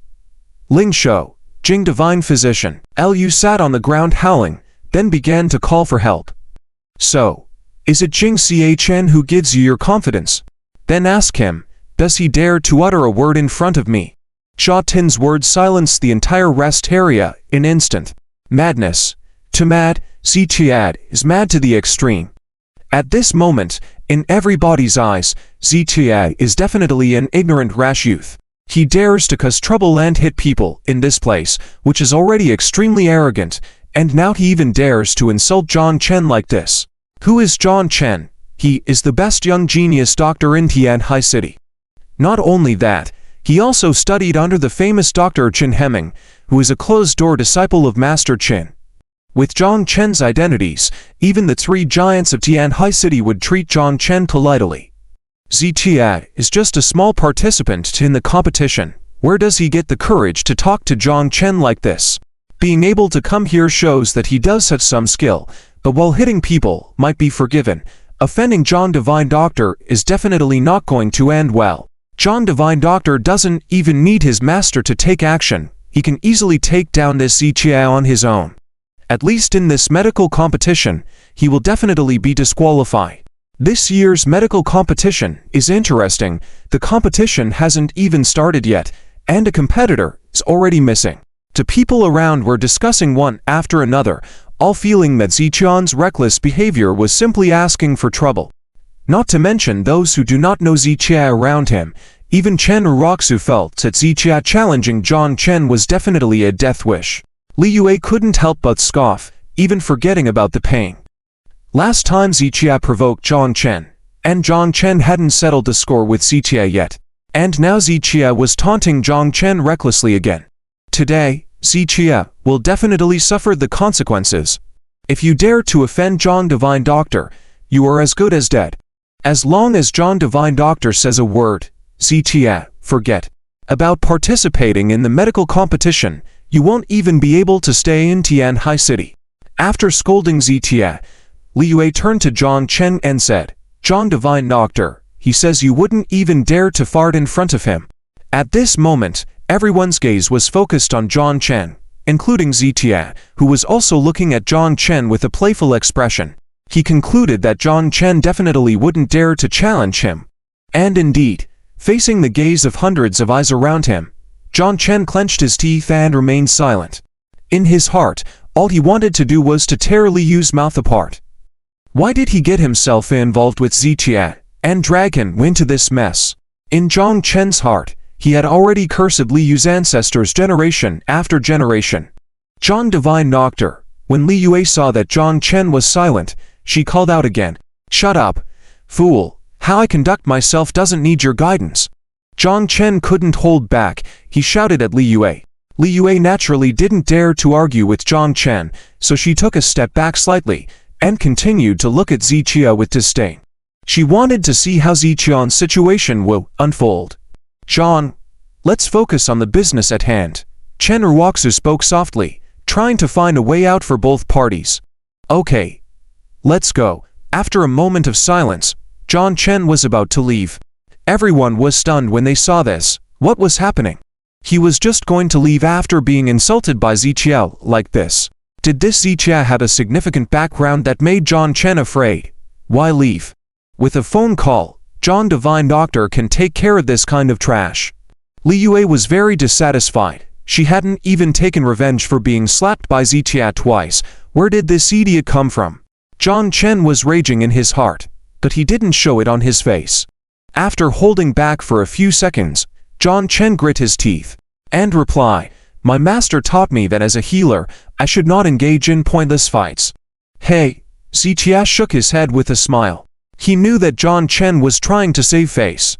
Ling Shou. Jing Divine Physician. Lu sat on the ground howling, then began to call for help. So, is it Jing Chen who gives you your confidence? Then ask him, does he dare to utter a word in front of me? Jia Tin's words silenced the entire rest area in an instant. Madness. To mad, Ziqiad is mad to the extreme. At this moment, in everybody's eyes, Ziqiad is definitely an ignorant rash youth. He dares to cause trouble and hit people in this place, which is already extremely arrogant, and now he even dares to insult John Chen like this. Who is John Chen? He is the best young genius doctor in Tianhai City. Not only that, he also studied under the famous Dr. Qin Heming, who is a closed-door disciple of Master Qin. With John Chen's identities, even the three giants of Tianhai City would treat John Chen politely. Ziqiad is just a small participant in the competition, Where does he get the courage to talk to John Chen like this? Being able to come here shows that he does have some skill, but while hitting people might be forgiven, offending John Divine Doctor is definitely not going to end well. John Divine Doctor doesn't even need his master to take action. He can easily take down this Zichia on his own. At least in this medical competition, he will definitely be disqualified. This year's medical competition is interesting. The competition hasn't even started yet, and a competitor is already missing. The people around were discussing one after another, all feeling that Ziqian's reckless behavior was simply asking for trouble. Not to mention those who do not know Ziqia around him. Even Chen Uroxu felt that Ziqia challenging John Chen was definitely a death wish. Li Yue couldn't help but scoff, even forgetting about the pain. Last time Ziqia provoked John Chen, and John Chen hadn't settled the score with Ziqia yet. And now Ziqia was taunting John Chen recklessly again. Today, Ziqia will definitely suffer the consequences. If you dare to offend John Divine Doctor, you are as good as dead. As long as John Divine Doctor says a word, Ziqia, forget about participating in the medical competition. You won't even be able to stay in Tianhai City. After scolding Ziqia, Li Yue turned to John Chen and said, John Divine Doctor, he says you wouldn't even dare to fart in front of him. At this moment, everyone's gaze was focused on John Chen, including Ziqia, who was also looking at John Chen with a playful expression. He concluded that John Chen definitely wouldn't dare to challenge him. And indeed, facing the gaze of hundreds of eyes around him, John Chen clenched his teeth and remained silent. In his heart, all he wanted to do was to tear Li Yu's mouth apart. Why did he get himself involved with Ziqia and drag him into this mess? In John Chen's heart, he had already cursed Li Yu's ancestors generation after generation. John Divine Doctor, when Li Yue saw that John Chen was silent, she called out again, Shut up, fool, how I conduct myself doesn't need your guidance. John Chen couldn't hold back, he shouted at Li Yue. Li Yue naturally didn't dare to argue with John Chen, so she took a step back slightly, and continued to look at Ziqia with disdain. She wanted to see how Ziqian's situation will unfold. John, let's focus on the business at hand. Chen Ruoxu spoke softly, trying to find a way out for both parties. Okay. Let's go. After a moment of silence, John Chen was about to leave. Everyone was stunned when they saw this. What was happening? He was just going to leave after being insulted by Ziqia like this. Did this Ziqia have a significant background that made John Chen afraid? Why leave? With a phone call, John Divine Doctor can take care of this kind of trash. Li Yue was very dissatisfied. She hadn't even taken revenge for being slapped by Ziqia twice. Where did this idiot come from? John Chen was raging in his heart, but he didn't show it on his face. After holding back for a few seconds, John Chen grit his teeth and replied, My master taught me that as a healer, I should not engage in pointless fights. Hey, Ziqia shook his head with a smile. He knew that John Chen was trying to save face.